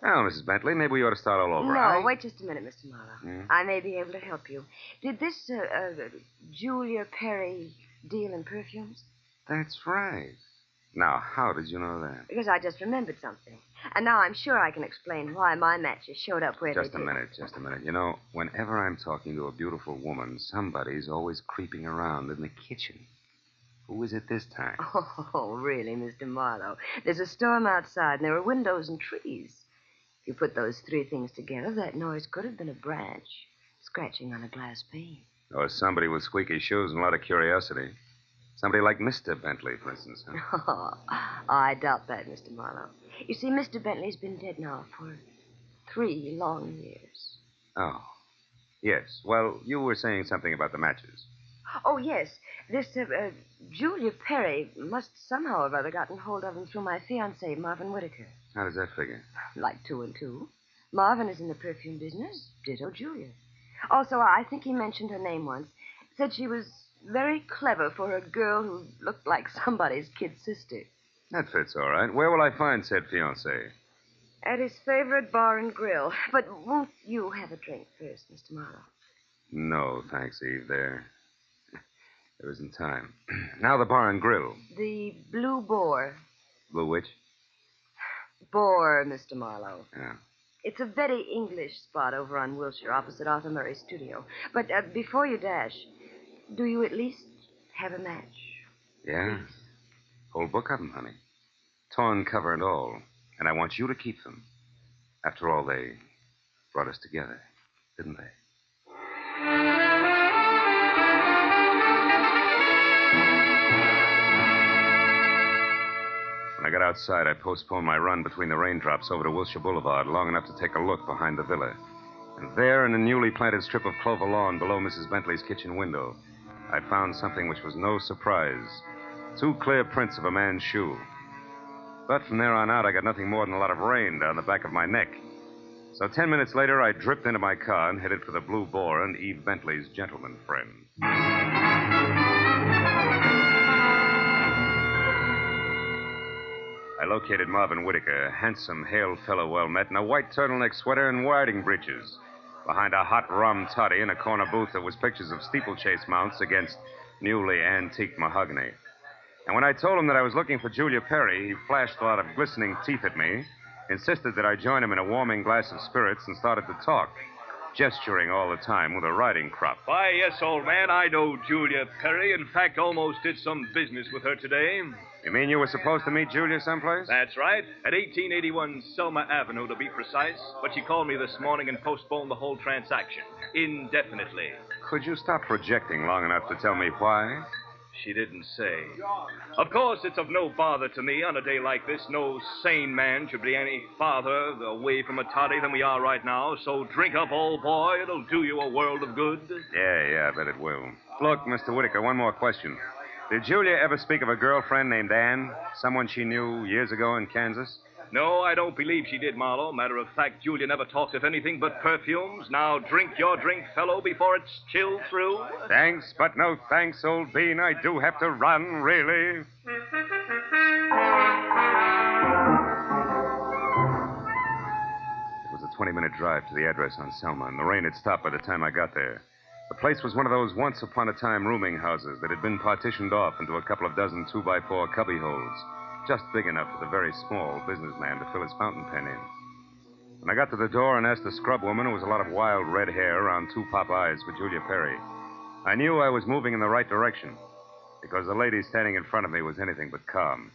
Well, Mrs. Bentley, maybe we ought to start all over. No, wait just a minute, Mr. Marlowe. Hmm? I may be able to help you. Did this Julia Perry deal in perfumes? That's right. Now, how did you know that? Because I just remembered something. And now I'm sure I can explain why my matches showed up where they did. Just a minute. You know, whenever I'm talking to a beautiful woman, somebody's always creeping around in the kitchen. Who is it this time? Oh, really, Mr. Marlowe? There's a storm outside, and there are windows and trees. If you put those three things together, that noise could have been a branch scratching on a glass pane. Or somebody with squeaky shoes and a lot of curiosity. Somebody like Mr. Bentley, for instance. Huh? Oh, I doubt that, Mr. Marlowe. You see, Mr. Bentley's been dead now for 3 long years. Oh. Yes. Well, you were saying something about the matches. Oh, yes. This Julia Perry must somehow or other gotten hold of them through my fiancé, Marvin Whitaker. How does that figure? Like 2 and 2. Marvin is in the perfume business. Ditto Julia. Also, I think he mentioned her name once. Said she was very clever for a girl who looked like somebody's kid sister. That fits all right. Where will I find said fiancé? At his favorite bar and grill. But won't you have a drink first, Mr. Marlowe? No, thanks, Eve. There isn't time. Now the bar and grill. The Blue Boar. Blue which? Boar, Mr. Marlowe. Yeah. It's a very English spot over on Wilshire, opposite Arthur Murray's studio. But before you dash, do you at least have a match? Yeah. Whole book of them, honey. Torn cover and all. And I want you to keep them. After all, they brought us together, didn't they? When I got outside, I postponed my run between the raindrops over to Wilshire Boulevard long enough to take a look behind the villa. And there, in a newly planted strip of clover lawn below Mrs. Bentley's kitchen window, I found something which was no surprise. 2 clear prints of a man's shoe. But from there on out, I got nothing more than a lot of rain down the back of my neck. So 10 minutes later, I dripped into my car and headed for the Blue Boar and Eve Bentley's gentleman friend. I located Marvin Whitaker, a handsome, hale fellow well met, in a white turtleneck sweater and riding breeches, behind a hot rum toddy in a corner booth that was pictures of steeplechase mounts against newly antique mahogany. And when I told him that I was looking for Julia Perry, he flashed a lot of glistening teeth at me, insisted that I join him in a warming glass of spirits, and started to talk, gesturing all the time with a riding crop. Why, yes, old man, I know Julia Perry. In fact, almost did some business with her today. You mean you were supposed to meet Julia someplace? That's right. At 1881 Selma Avenue, to be precise. But she called me this morning and postponed the whole transaction indefinitely. Could you stop projecting long enough to tell me why? She didn't say. Of course, it's of no bother to me on a day like this. No sane man should be any farther away from a toddy than we are right now. So drink up, old boy. It'll do you a world of good. Yeah, I bet it will. Look, Mr. Whitaker, one more question. Did Julia ever speak of a girlfriend named Ann? Someone she knew years ago in Kansas? No, I don't believe she did, Marlowe. Matter of fact, Julia never talked of anything but perfumes. Now drink your drink, fellow, before it's chilled through. Thanks, but no thanks, old bean. I do have to run, really. It was a 20-minute drive to the address on Selma, and the rain had stopped by the time I got there. The place was one of those once-upon-a-time rooming houses that had been partitioned off into a couple of dozen 2x4 cubby holes, just big enough for the very small businessman to fill his fountain pen in. When I got to the door and asked the scrub woman, who was a lot of wild red hair around two pop eyes for Julia Perry, I knew I was moving in the right direction, because the lady standing in front of me was anything but calm.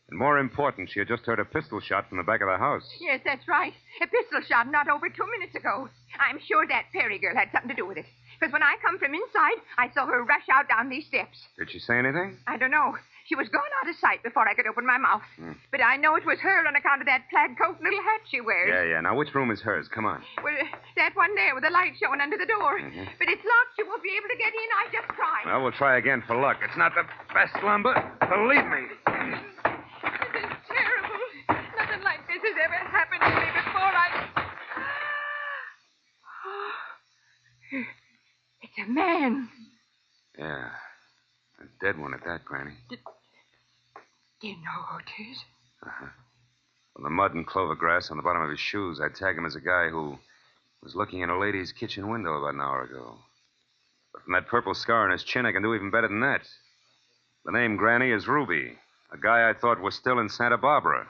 And more important, she had just heard a pistol shot from the back of the house. Yes, that's right. A pistol shot not over 2 minutes ago. I'm sure that Perry girl had something to do with it. Because when I come from inside, I saw her rush out down these steps. Did she say anything? I don't know. She was gone out of sight before I could open my mouth. But I know it was her on account of that plaid coat and little hat she wears. Yeah. Now, which room is hers? Come on. Well, that one there with the light showing under the door. But it's locked. She won't be able to get in. I just tried. Well, we'll try again for luck. It's not the best lumber. Believe me. This is terrible. Nothing like this has ever happened to me before. It's a man. Yeah. A dead one at that, Granny. Do you know who it is? Uh-huh. From the mud and clover grass on the bottom of his shoes, I'd tag him as a guy who was looking in a lady's kitchen window about an hour ago. But from that purple scar on his chin, I can do even better than that. The name, Granny, is Ruby, a guy I thought was still in Santa Barbara.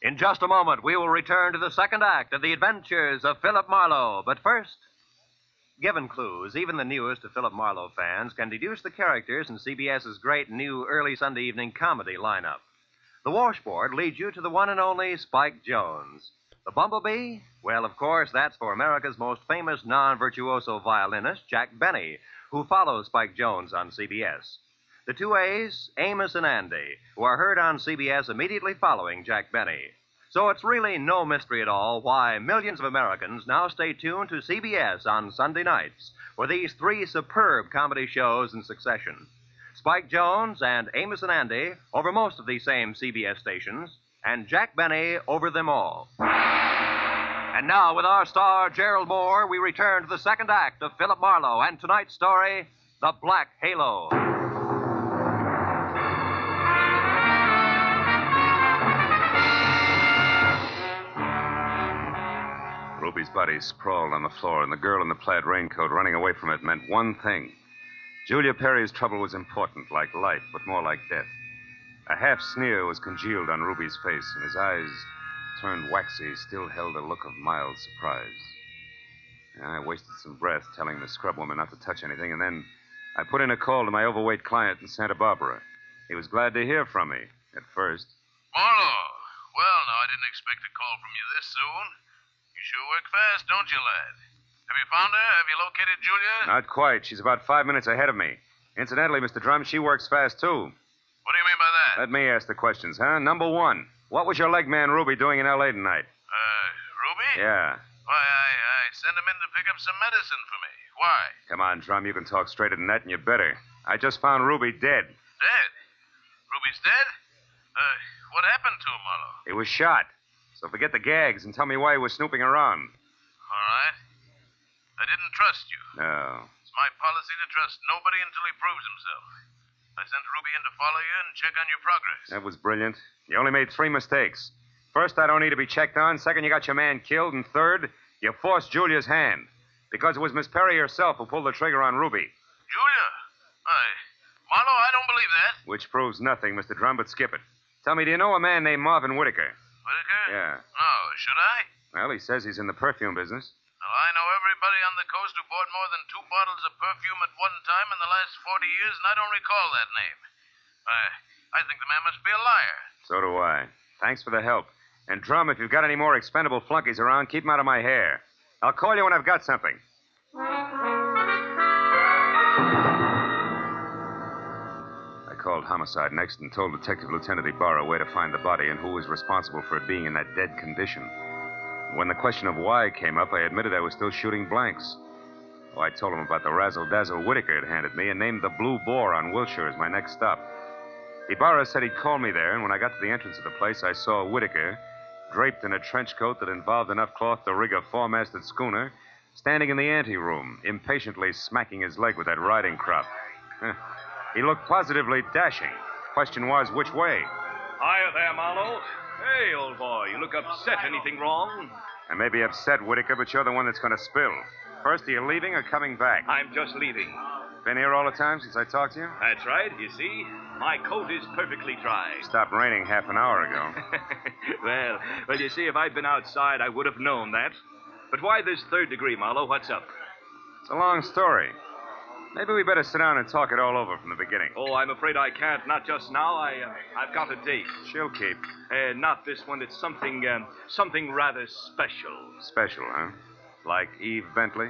In just a moment, we will return to the second act of The Adventures of Philip Marlowe. But first, given clues, even the newest of Philip Marlowe fans can deduce the characters in CBS's great new early Sunday evening comedy lineup. The washboard leads you to the one and only Spike Jones. The bumblebee? Well, of course, that's for America's most famous non-virtuoso violinist, Jack Benny, who follows Spike Jones on CBS. The two A's, Amos and Andy, who are heard on CBS immediately following Jack Benny. So it's really no mystery at all why millions of Americans now stay tuned to CBS on Sunday nights for these three superb comedy shows in succession. Spike Jones and Amos and Andy over most of these same CBS stations, and Jack Benny over them all. And now, with our star, Gerald Moore, we return to the second act of Philip Marlowe and tonight's story, The Black Halo. Ruby's body sprawled on the floor, and the girl in the plaid raincoat running away from it meant one thing. Julia Perry's trouble was important, like life, but more like death. A half sneer was congealed on Ruby's face, and his eyes, turned waxy, still held a look of mild surprise. I wasted some breath telling the scrub woman not to touch anything, and then I put in a call to my overweight client in Santa Barbara. He was glad to hear from me, at first. Marlowe. Well, now, I didn't expect a call from you this soon. You sure work fast, don't you, lad? Have you found her? Have you located Julia? Not quite. She's about 5 minutes ahead of me. Incidentally, Mr. Drum, she works fast, too. What do you mean by that? Let me ask the questions, huh? Number one, what was your leg man Ruby doing in L.A. tonight? Ruby? Yeah. Why, I sent him in to pick up some medicine for me. Why? Come on, Drum, you can talk straighter than that, and you better. I just found Ruby dead. Dead? Ruby's dead? What happened to him, Marlowe? He was shot. So forget the gags and tell me why he was snooping around. All right. I didn't trust you. No. It's my policy to trust nobody until he proves himself. I sent Ruby in to follow you and check on your progress. That was brilliant. You only made 3 mistakes. First, I don't need to be checked on. Second, you got your man killed. And third, you forced Julia's hand. Because it was Miss Perry herself who pulled the trigger on Ruby. Julia? Marlowe, I don't believe that. Which proves nothing, Mr. Drum, but skip it. Tell me, do you know a man named Marvin Whitaker? Whitaker? Yeah. No, should I? Well, he says he's in the perfume business. Well, I know everybody on the coast who bought more than 2 bottles of perfume at one time in the last 40 years, and I don't recall that name. I think the man must be a liar. So do I. Thanks for the help. And, Drum, if you've got any more expendable flunkies around, keep them out of my hair. I'll call you when I've got something. I called homicide next and told Detective Lieutenant Ibarra where to find the body and who was responsible for it being in that dead condition. When the question of why came up, I admitted I was still shooting blanks. Oh, I told him about the razzle-dazzle Whitaker had handed me and named the Blue Boar on Wilshire as my next stop. Ibarra said he'd call me there, and when I got to the entrance of the place, I saw Whitaker, draped in a trench coat that involved enough cloth to rig a four-masted schooner, standing in the anteroom, impatiently smacking his leg with that riding crop. He looked positively dashing. Question was, which way? Hiya there, Marlowe. Hey, old boy, you look upset. Anything wrong? I may be upset, Whitaker, but you're the one that's going to spill. First, are you leaving or coming back? I'm just leaving. Been here all the time since I talked to you? That's right. You see, my coat is perfectly dry. Stopped raining half an hour ago. Well, you see, if I'd been outside, I would have known that. But why this third degree, Marlowe? What's up? It's a long story. Maybe we better sit down and talk it all over from the beginning. Oh, I'm afraid I can't. Not just now. I've got a date. She'll keep. Not this one. It's something rather special. Special, huh? Like Eve Bentley?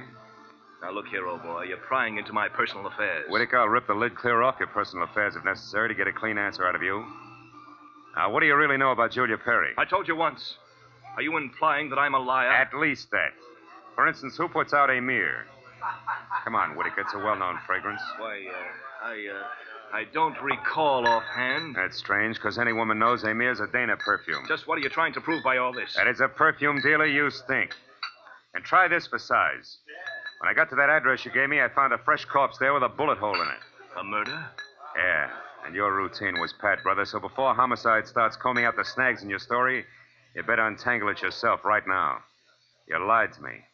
Now, look here, old boy. You're prying into my personal affairs. Whitaker, I'll rip the lid clear off your personal affairs if necessary to get a clean answer out of you. Now, what do you really know about Julia Perry? I told you once. Are you implying that I'm a liar? At least that. For instance, who puts out Amir? Come on, Whitaker. It's a well-known fragrance. Why, I don't recall offhand. That's strange, because any woman knows Amir's a Dana perfume. Just what are you trying to prove by all this? That as a perfume dealer, you stink. And try this for size. When I got to that address you gave me, I found a fresh corpse there with a bullet hole in it. A murder? Yeah, and your routine was pat, brother, so before homicide starts combing out the snags in your story, you better untangle it yourself right now. You lied to me.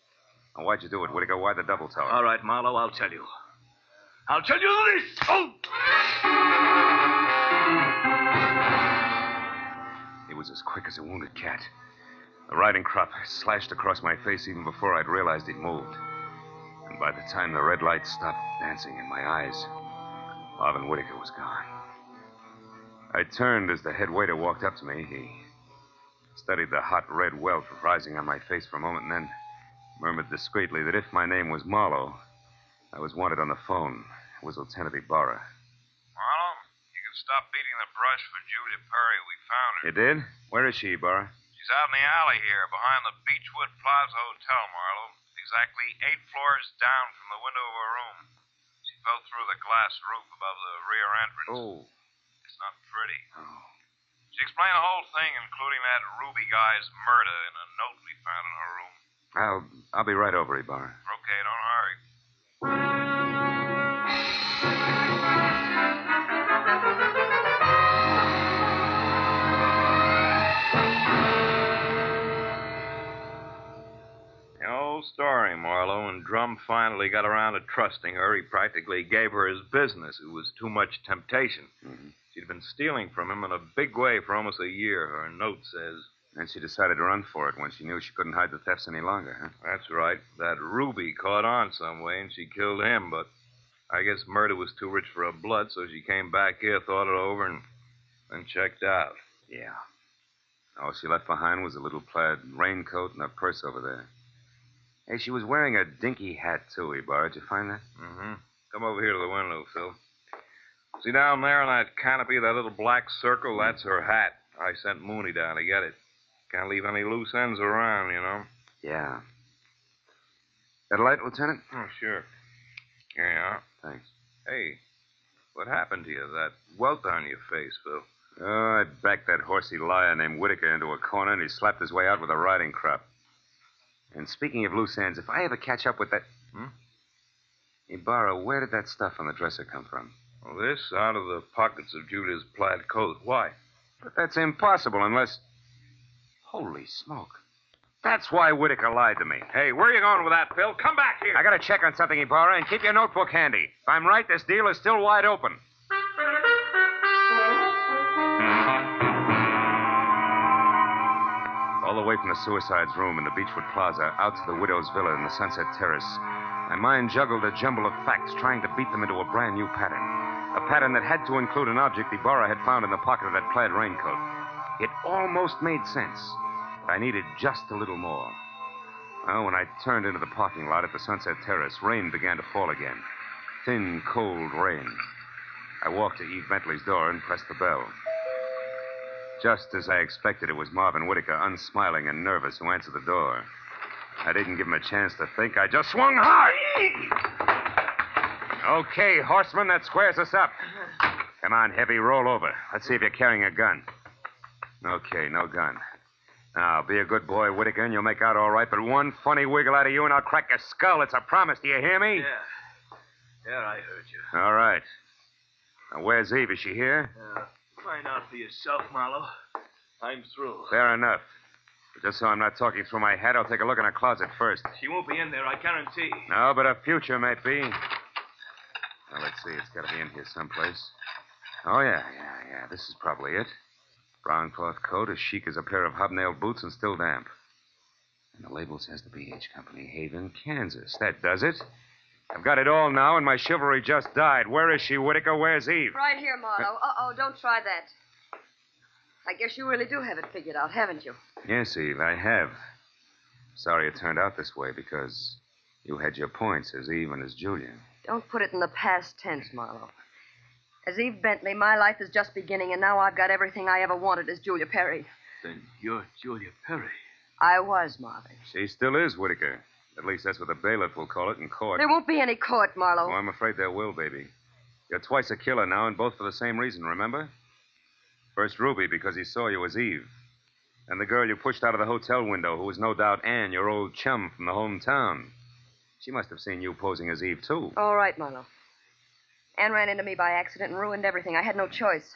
Now, why'd you do it, Whitaker? Why the double tower? All right, Marlowe, I'll tell you. I'll tell you this! Oh! He was as quick as a wounded cat. The riding crop slashed across my face even before I'd realized he'd moved. And by the time the red light stopped dancing in my eyes, Marvin Whitaker was gone. I turned as the head waiter walked up to me. He studied the hot red welt rising on my face for a moment and then murmured discreetly that if my name was Marlowe, I was wanted on the phone. It was Lieutenant Ibarra. Marlowe, you can stop beating the brush for Julia Perry. We found her. You did? Where is she, Ibarra? She's out in the alley here, behind the Beechwood Plaza Hotel, Marlowe. Exactly 8 floors down from the window of her room. She fell through the glass roof above the rear entrance. Oh. It's not pretty. Oh. She explained the whole thing, including that Ruby guy's murder, in a note we found in her room. I'll be right over, Ibarra. Okay, don't hurry. The old story, Marlowe. When Drum finally got around to trusting her, he practically gave her his business. It was too much temptation. Mm-hmm. She'd been stealing from him in a big way for almost a year, her note says. And she decided to run for it when she knew she couldn't hide the thefts any longer, huh? That's right. That Ruby caught on some way, and she killed him, but I guess murder was too rich for her blood, so she came back here, thought it over, and then checked out. Yeah. All she left behind was a little plaid raincoat and a purse over there. Hey, she was wearing a dinky hat, too, Ibarra. Did you find that? Mm-hmm. Come over here to the window, Phil. See down there on that canopy, that little black circle? That's her hat. I sent Mooney down to get it. Can't leave any loose ends around, you know. Yeah. That a light, Lieutenant? Oh, sure. Here you are. Thanks. Hey, what happened to you? That welt on your face, Phil. Oh, I backed that horsey liar named Whitaker into a corner, and he slapped his way out with a riding crop. And speaking of loose ends, if I ever catch up with that... Ibarra, where did that stuff on the dresser come from? Well, this out of the pockets of Julia's plaid coat. Why? But that's impossible unless... Holy smoke. That's why Whitaker lied to me. Hey, where are you going with that, Phil? Come back here. I gotta check on something, Ibarra, and keep your notebook handy. If I'm right, this deal is still wide open. All the way from the suicide's room in the Beechwood Plaza out to the widow's villa in the Sunset Terrace, my mind juggled a jumble of facts, trying to beat them into a brand new pattern. A pattern that had to include an object Ibarra had found in the pocket of that plaid raincoat. It almost made sense, but I needed just a little more. Well, when I turned into the parking lot at the Sunset Terrace, rain began to fall again. Thin, cold rain. I walked to Eve Bentley's door and pressed the bell. Just as I expected, it was Marvin Whitaker, unsmiling and nervous, who answered the door. I didn't give him a chance to think. I just swung hard. Okay, horseman, that squares us up. Come on, Heavy, roll over. Let's see if you're carrying a gun. Okay, no gun. Now, be a good boy, Whitaker, and you'll make out all right, but one funny wiggle out of you and I'll crack your skull. It's a promise. Do you hear me? Yeah, I heard you. All right. Now, where's Eve? Is she here? Find out for yourself, Marlowe. I'm through. Fair enough. But just so I'm not talking through my hat, I'll take a look in her closet first. She won't be in there, I guarantee. No, but her future might be. Now, let's see. It's got to be in here someplace. Oh, yeah. This is probably it. Brown cloth coat, as chic as a pair of hobnail boots, and still damp. And the label says the B.H. Company, Haven, Kansas. That does it. I've got it all now, and my chivalry just died. Where is she, Whitaker? Where's Eve? Right here, Marlowe. Don't try that. I guess you really do have it figured out, haven't you? Yes, Eve, I have. Sorry it turned out this way, because you had your points as Eve and as Julia. Don't put it in the past tense, Marlowe. As Eve Bentley, my life is just beginning, and now I've got everything I ever wanted as Julia Perry. Then you're Julia Perry. I was, Marvin. She still is, Whitaker. At least that's what the bailiff will call it in court. There won't be any court, Marlowe. Oh, I'm afraid there will, baby. You're twice a killer now, and both for the same reason, remember? First Ruby, because he saw you as Eve. And the girl you pushed out of the hotel window, who was no doubt Ann, your old chum from the hometown. She must have seen you posing as Eve, too. All right, Marlowe. Ann ran into me by accident and ruined everything. I had no choice.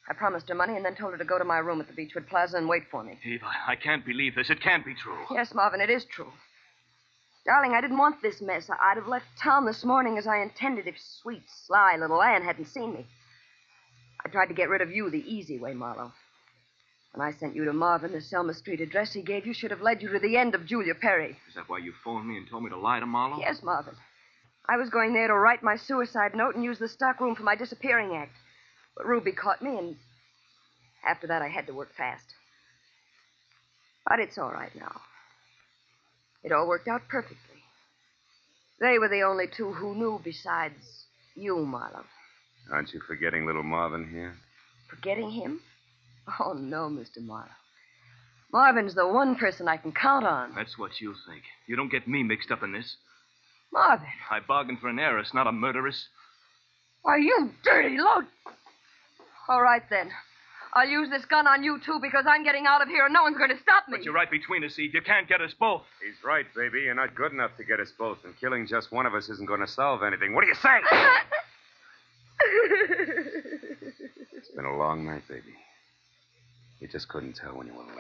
I promised her money and then told her to go to my room at the Beechwood Plaza and wait for me. Eve, I can't believe this. It can't be true. Yes, Marvin, it is true. Darling, I didn't want this mess. I'd have left town this morning as I intended if sweet, sly little Ann hadn't seen me. I tried to get rid of you the easy way, Marlowe. When I sent you to Marvin, the Selma Street address he gave you should have led you to the end of Julia Perry. Is that why you phoned me and told me to lie to Marlowe? Yes, Marvin. I was going there to write my suicide note and use the stockroom for my disappearing act. But Ruby caught me, and after that I had to work fast. But it's all right now. It all worked out perfectly. They were the only two who knew besides you, Marlowe. Aren't you forgetting little Marvin here? Forgetting him? Oh, no, Mr. Marlowe. Marvin's the one person I can count on. That's what you think. You don't get me mixed up in this. Marvin. I bargained for an heiress, not a murderess. Why, you dirty load. All right, then. I'll use this gun on you, too, because I'm getting out of here and no one's going to stop me. But you're right between us, Eve. You can't get us both. He's right, baby. You're not good enough to get us both, and killing just one of us isn't going to solve anything. What do you say? It's been a long night, baby. You just couldn't tell when you were late.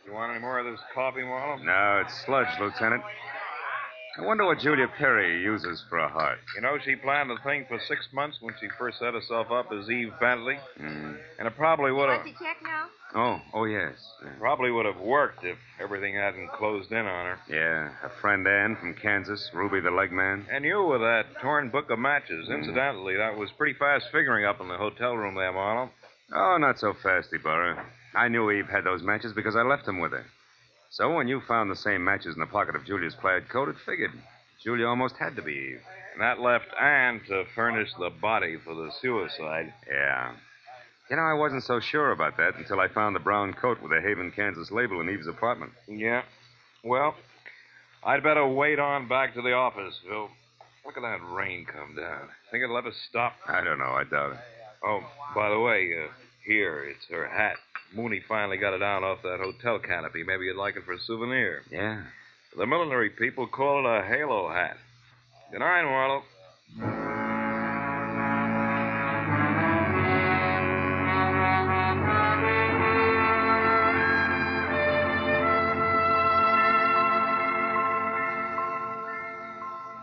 You want any more of this coffee, Marlowe? No, it's sludge, Lieutenant. I wonder what Julia Perry uses for a heart. You know, she planned the thing for 6 months when she first set herself up as Eve Bentley. And it probably would have... Want to check now? Oh, yes. Probably would have worked if everything hadn't closed in on her. Yeah, her friend Ann from Kansas, Ruby the leg man. And you with that torn book of matches. Incidentally, that was pretty fast figuring up in the hotel room there, Marlowe. Oh, not so fast, Ibarra. I knew Eve had those matches because I left them with her. So when you found the same matches in the pocket of Julia's plaid coat, it figured. Julia almost had to be Eve. And that left Ann to furnish the body for the suicide. Yeah. You know, I wasn't so sure about that until I found the brown coat with the Haven, Kansas label in Eve's apartment. Yeah. Well, I'd better wait on back to the office, Phil. Look at that rain come down. Think it'll ever stop? I don't know. I doubt it. Oh, by the way, here, it's her hat. Mooney finally got it down off that hotel canopy. Maybe you'd like it for a souvenir. Yeah. The military people call it a halo hat. Good night, Marlowe.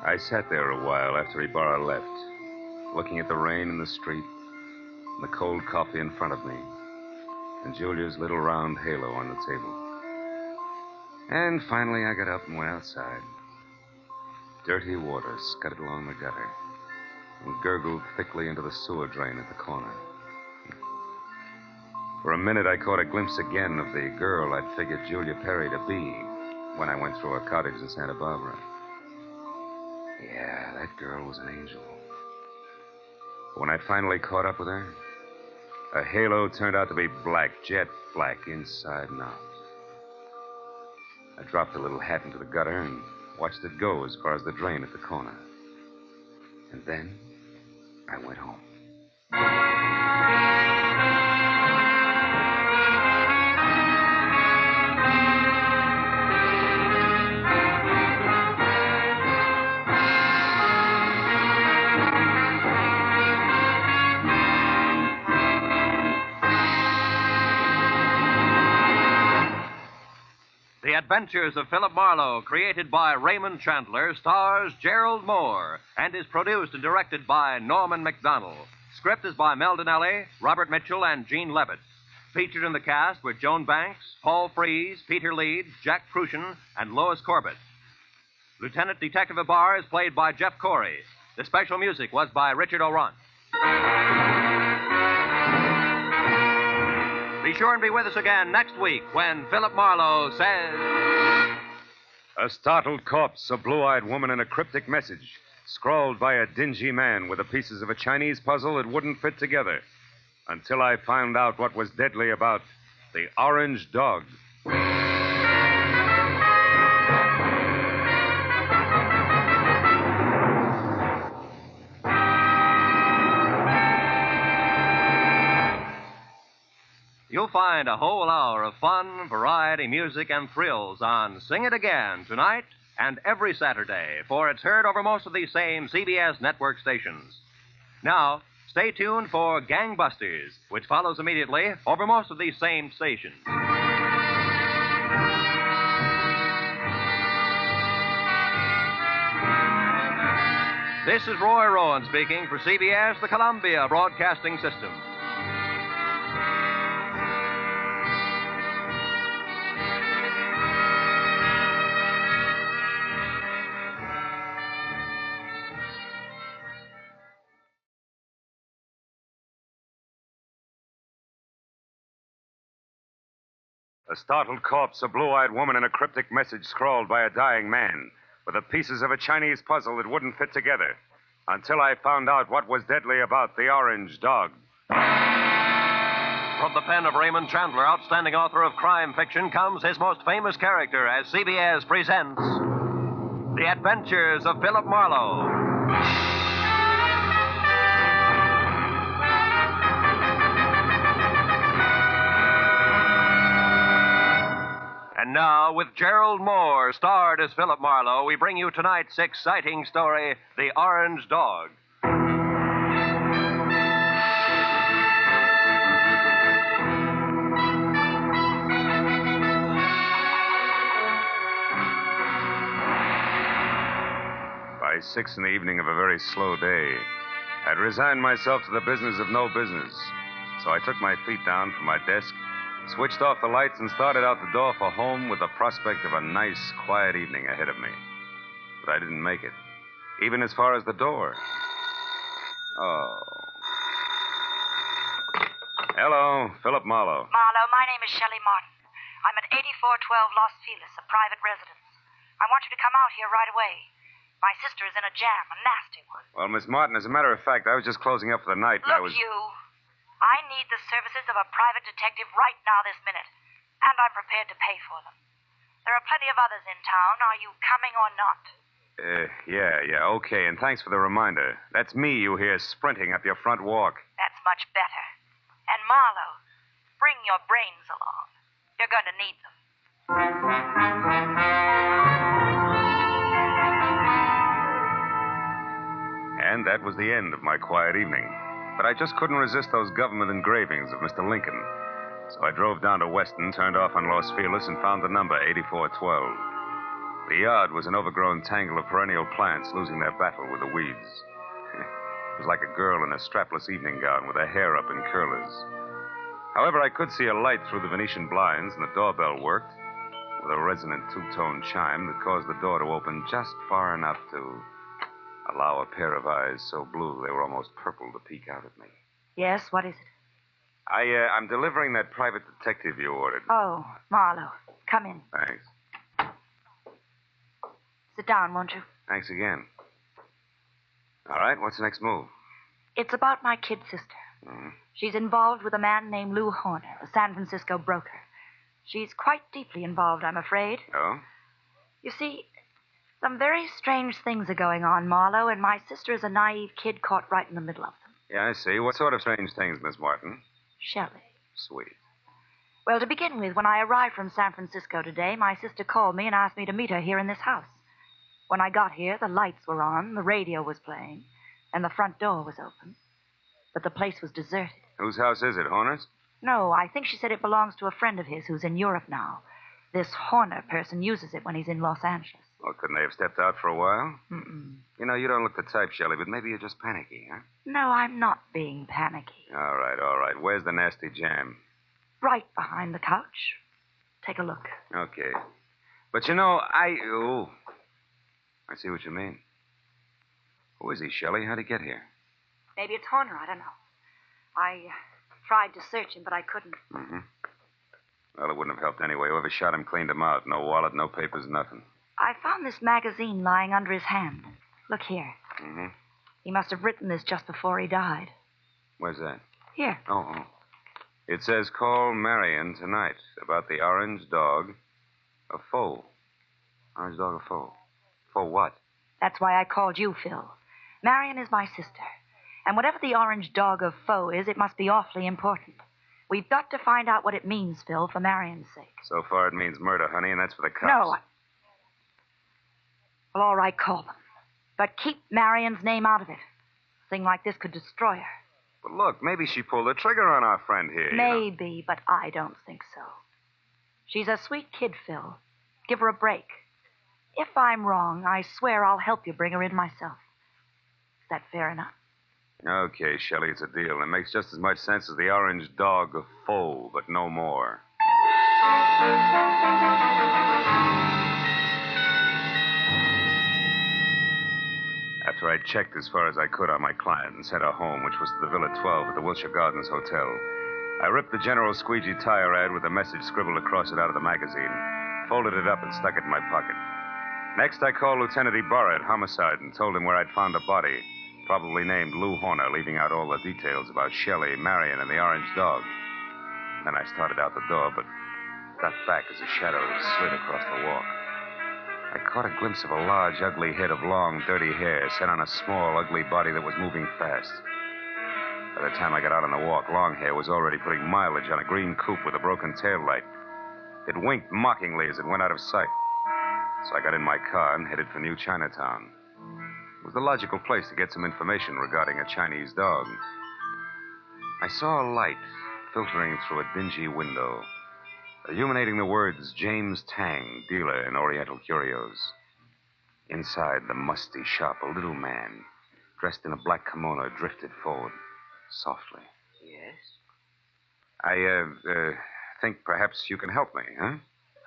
I sat there a while after Ibarra left, looking at the rain in the street, and the cold coffee in front of me, and Julia's little round halo on the table. And finally, I got up and went outside. Dirty water scudded along the gutter and gurgled thickly into the sewer drain at the corner. For a minute, I caught a glimpse again of the girl I'd figured Julia Perry to be when I went through her cottage in Santa Barbara. Yeah, that girl was an angel. When I finally caught up with her, her halo turned out to be black, jet black, inside and out. I dropped the little hat into the gutter and watched it go as far as the drain at the corner. And then I went home. The Adventures of Philip Marlowe, created by Raymond Chandler, stars Gerald Moore and is produced and directed by Norman MacDonald. Script is by Mel Donnelly, Robert Mitchell, and Gene Levitt. Featured in the cast were Joan Banks, Paul Frees, Peter Leeds, Jack Prussian, and Lois Corbett. Lieutenant Detective Abar is played by Jeff Corey. The special music was by Richard O'Ront. Be sure and be with us again next week when Philip Marlowe says... A startled corpse, a blue-eyed woman, and a cryptic message, scrawled by a dingy man with the pieces of a Chinese puzzle that wouldn't fit together. Until I found out what was deadly about the orange dog. You'll find a whole hour of fun, variety, music, and thrills on Sing It Again tonight and every Saturday, for it's heard over most of these same CBS network stations. Now, stay tuned for Gangbusters, which follows immediately over most of these same stations. This is Roy Rowan speaking for CBS, the Columbia Broadcasting System. A startled corpse, a blue-eyed woman, and a cryptic message scrawled by a dying man with the pieces of a Chinese puzzle that wouldn't fit together. Until I found out what was deadly about the orange dog. From the pen of Raymond Chandler, outstanding author of crime fiction, comes his most famous character as CBS presents The Adventures of Philip Marlowe. And now, with Gerald Moore, starred as Philip Marlowe, we bring you tonight's exciting story, The Orange Dog. By 6 in the evening of a very slow day, I'd resigned myself to the business of no business. So I took my feet down from my desk, switched off the lights, and started out the door for home with the prospect of a nice, quiet evening ahead of me. But I didn't make it, even as far as the door. Oh. Hello, Philip Marlowe. Marlowe, my name is Shelley Martin. I'm at 8412 Los Feliz, a private residence. I want you to come out here right away. My sister is in a jam, a nasty one. Well, Miss Martin, as a matter of fact, I was just closing up for the night. Look, I need the services of a private detective right now this minute, and I'm prepared to pay for them. There are plenty of others in town. Are you coming or not? Yeah, okay, and thanks for the reminder. That's me you hear sprinting up your front walk. That's much better. And Marlowe, bring your brains along. You're going to need them. And that was the end of my quiet evening. But I just couldn't resist those government engravings of Mr. Lincoln. So I drove down to Weston, turned off on Los Feliz, and found the number 8412. The yard was an overgrown tangle of perennial plants losing their battle with the weeds. It was like a girl in a strapless evening gown with her hair up in curlers. However, I could see a light through the Venetian blinds, and the doorbell worked with a resonant two-tone chime that caused the door to open just far enough to allow a pair of eyes so blue they were almost purple to peek out at me. Yes, what is it? I'm delivering that private detective you ordered. Oh, Marlowe. Come in. Thanks. Sit down, won't you? Thanks again. All right, what's the next move? It's about my kid sister. Mm-hmm. She's involved with a man named Lou Horner, a San Francisco broker. She's quite deeply involved, I'm afraid. Oh? You see, some very strange things are going on, Marlowe, and my sister is a naive kid caught right in the middle of them. Yeah, I see. What sort of strange things, Miss Martin? Shelley. Sweet. Well, to begin with, when I arrived from San Francisco today, my sister called me and asked me to meet her here in this house. When I got here, the lights were on, the radio was playing, and the front door was open. But the place was deserted. Whose house is it, Horner's? No, I think she said it belongs to a friend of his who's in Europe now. This Horner person uses it when he's in Los Angeles. Well, couldn't they have stepped out for a while? Mm-mm. You know, you don't look the type, Shelley, but maybe you're just panicky, huh? No, I'm not being panicky. All right. Where's the nasty jam? Right behind the couch. Take a look. Okay. But you know, I see what you mean. Who is he, Shelley? How'd he get here? Maybe it's Horner, I don't know. I tried to search him, but I couldn't. Mm-hmm. Well, it wouldn't have helped anyway. Whoever shot him cleaned him out. No wallet, no papers, nothing. I found this magazine lying under his hand. Look here. Mm-hmm. He must have written this just before he died. Where's that? Here. Oh. It says, call Marion tonight about the orange dog, a foe. Orange dog, a foe. For what? That's why I called you, Phil. Marion is my sister. And whatever the orange dog of foe is, it must be awfully important. We've got to find out what it means, Phil, for Marion's sake. So far it means murder, honey, and that's for the cops. No. Well, all right, call them. But keep Marion's name out of it. A thing like this could destroy her. But look, maybe she pulled the trigger on our friend here. Maybe, but I don't think so. She's a sweet kid, Phil. Give her a break. If I'm wrong, I swear I'll help you bring her in myself. Is that fair enough? Okay, Shelley, it's a deal. It makes just as much sense as the orange dog of foe, but no more. After I'd checked as far as I could on my client and sent her home, which was to the Villa 12 at the Wilshire Gardens Hotel, I ripped the General Squeegee tire ad with a message scribbled across it out of the magazine, folded it up, and stuck it in my pocket. Next, I called Lieutenant Ibarra at Homicide and told him where I'd found a body, probably named Lou Horner, leaving out all the details about Shelley, Marion, and the orange dog. Then I started out the door, but got back as a shadow slid across the walk. I caught a glimpse of a large, ugly head of long, dirty hair set on a small, ugly body that was moving fast. By the time I got out on the walk, Longhair was already putting mileage on a green coupe with a broken tail light. It winked mockingly as it went out of sight. So I got in my car and headed for New Chinatown. It was the logical place to get some information regarding a Chinese dog. I saw a light filtering through a dingy window, illuminating the words James Tang, dealer in Oriental curios. Inside the musty shop, a little man, dressed in a black kimono, drifted forward, softly. Yes? I think perhaps you can help me, huh?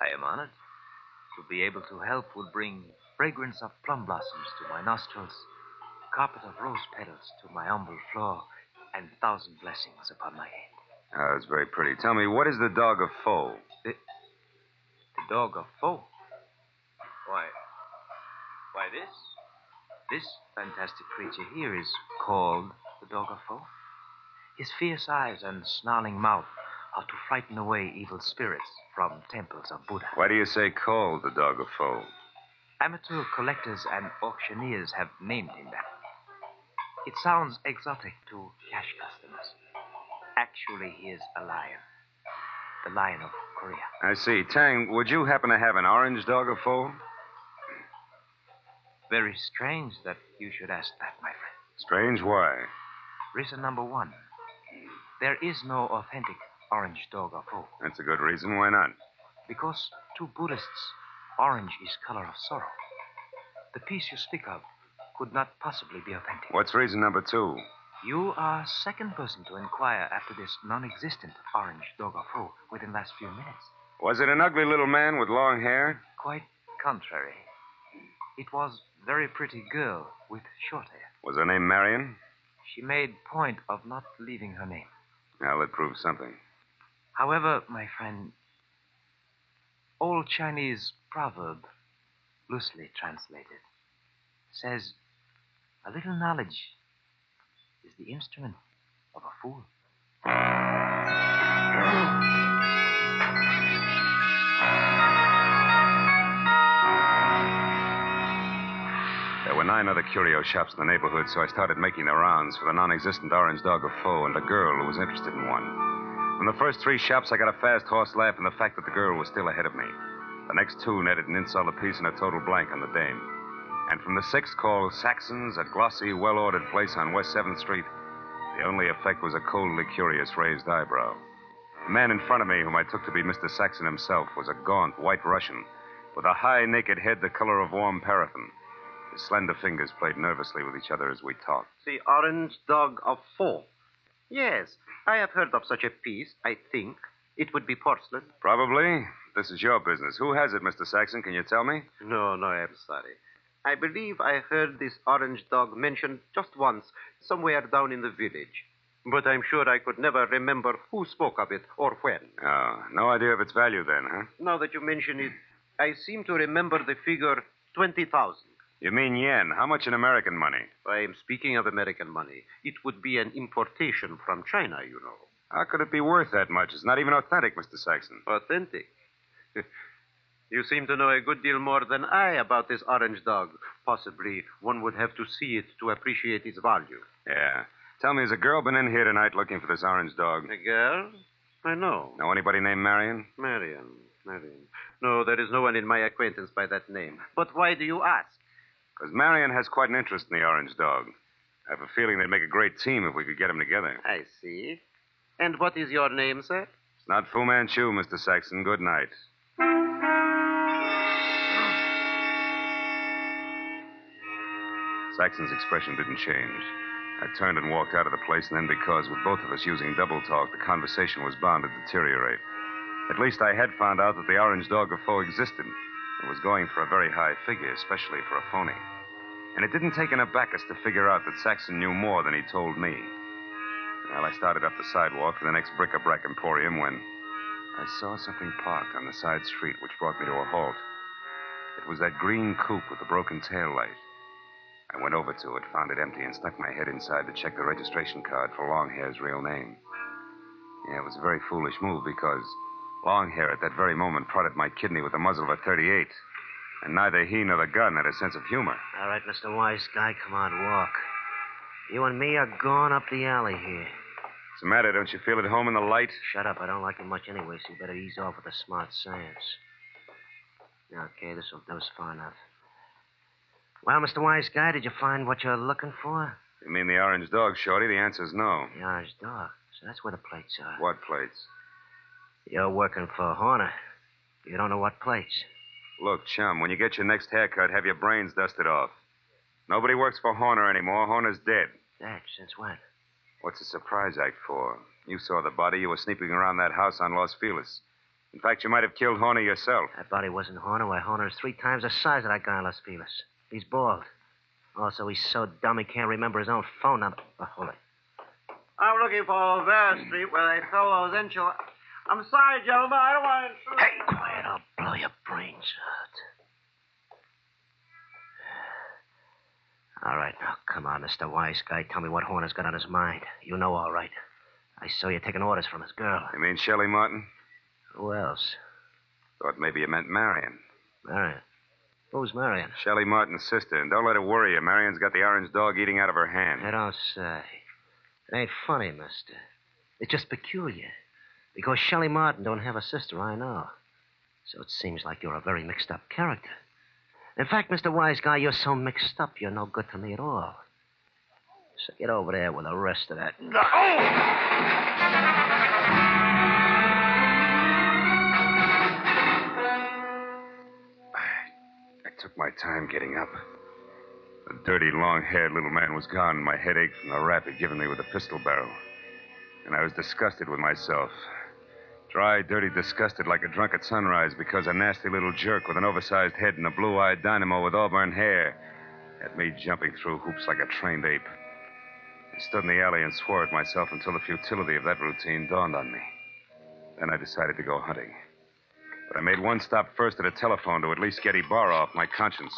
I am honored. To be able to help would bring fragrance of plum blossoms to my nostrils, carpet of rose petals to my humble floor, and 1,000 blessings upon my head. Oh, that's very pretty. Tell me, what is the dog of foe? The dog of foe? Why, this fantastic creature here is called the dog of foe. His fierce eyes and snarling mouth are to frighten away evil spirits from temples of Buddha. Why do you say called the dog of foe? Amateur collectors and auctioneers have named him that. It sounds exotic to cash customers. Actually, he is a lion. The lion of Korea. I see. Tang, would you happen to have an orange dog of foe? Very strange that you should ask that, my friend. Strange? Why? Reason number one. There is no authentic orange dog of foe. That's a good reason. Why not? Because to Buddhists, orange is color of sorrow. The piece you speak of could not possibly be authentic. What's reason number 2? You are second person to inquire after this non-existent orange dog of foe within the last few minutes. Was it an ugly little man with long hair? Quite contrary. It was a very pretty girl with short hair. Was her name Marion? She made point of not leaving her name. Well, that proves something. However, my friend, old Chinese proverb, loosely translated, says a little knowledge is the instrument of a fool. There were 9 other curio shops in the neighborhood, so I started making the rounds for the non-existent orange dog of foe and a girl who was interested in one. From the first 3 shops, I got a fast horse laugh in the fact that the girl was still ahead of me. The next 2 netted an insult apiece and a total blank on the dame. And from the 6th, called Saxon's, a glossy, well-ordered place on West 7th Street, the only effect was a coldly curious raised eyebrow. The man in front of me, whom I took to be Mr. Saxon himself, was a gaunt white Russian with a high, naked head the color of warm paraffin. His slender fingers played nervously with each other as we talked. The orange dog of foe. Yes, I have heard of such a piece, I think. It would be porcelain. Probably. This is your business. Who has it, Mr. Saxon? Can you tell me? No, I'm sorry. I believe I heard this orange dog mentioned just once, somewhere down in the village. But I'm sure I could never remember who spoke of it or when. Oh, no idea of its value then, huh? Now that you mention it, I seem to remember the figure 20,000. You mean yen? How much in American money? I am speaking of American money. It would be an importation from China, you know. How could it be worth that much? It's not even authentic, Mr. Saxon. Authentic? You seem to know a good deal more than I about this orange dog. Possibly one would have to see it to appreciate its value. Yeah. Tell me, has a girl been in here tonight looking for this orange dog? A girl? I know. Know anybody named Marion? Marion. No, there is no one in my acquaintance by that name. But why do you ask? Because Marion has quite an interest in the orange dog. I have a feeling they'd make a great team if we could get them together. I see. And what is your name, sir? It's not Fu Manchu, Mr. Saxon. Good night. Saxon's expression didn't change. I turned and walked out of the place, and then because, with both of us using double talk, the conversation was bound to deteriorate. At least I had found out that the orange dog of foe existed and was going for a very high figure, especially for a phony. And it didn't take an abacus to figure out that Saxon knew more than he told me. Well, I started up the sidewalk for the next bric-a-brac emporium when I saw something parked on the side street, which brought me to a halt. It was that green coupe with the broken tail light. I went over to it, found it empty, and stuck my head inside to check the registration card for Longhair's real name. Yeah, it was a very foolish move because Longhair at that very moment prodded my kidney with the muzzle of a .38. And neither he nor the gun had a sense of humor. All right, Mr. Wise Guy, come on, walk. You and me are going up the alley here. What's the matter? Don't you feel at home in the light? Shut up. I don't like it much anyway, so you better ease off with the smart science. Okay, this'll do us far enough. Well, Mr. Wise Guy, did you find what you're looking for? You mean the orange dog, Shorty? The answer's no. The orange dog? So that's where the plates are. What plates? You're working for Horner. You don't know what plates. Look, chum, when you get your next haircut, have your brains dusted off. Nobody works for Horner anymore. Horner's dead. Dead? Since when? What's the surprise act for? You saw the body. You were sneaking around that house on Los Feliz. In fact, you might have killed Horner yourself. That body wasn't Horner. Why, Horner is 3 times the size of that guy on Los Feliz. He's bald. Also, he's so dumb he can't remember his own phone number. Oh, hold it. I'm looking for Olvera Street where they sell those enchiladas. I'm sorry, gentlemen. I don't want to intrude. Hey, quiet. I'll blow your brains out. All right, now, come on, Mr. Wise Guy. Tell me what Horner's got on his mind. You know all right. I saw you taking orders from his girl. You mean Shelley Martin? Who else? Thought maybe you meant Marion. Marion? Who's Marion? Shelley Martin's sister. And don't let it worry you. Marion's got the orange dog eating out of her hand. I don't say. It ain't funny, mister. It's just peculiar. Because Shelley Martin don't have a sister, I know. So it seems like you're a very mixed-up character. In fact, Mr. Wise Guy, you're so mixed up, you're no good to me at all. So get over there with the rest of that. I took my time getting up. The dirty, long-haired little man was gone, and my head ached from the rap he'd given me with the pistol barrel. And I was disgusted with myself. Dry, dirty, disgusted like a drunk at sunrise because a nasty little jerk with an oversized head and a blue-eyed dynamo with auburn hair had me jumping through hoops like a trained ape. I stood in the alley and swore at myself until the futility of that routine dawned on me. Then I decided to go hunting. But I made one stop first at a telephone to at least get Ibarra off my conscience.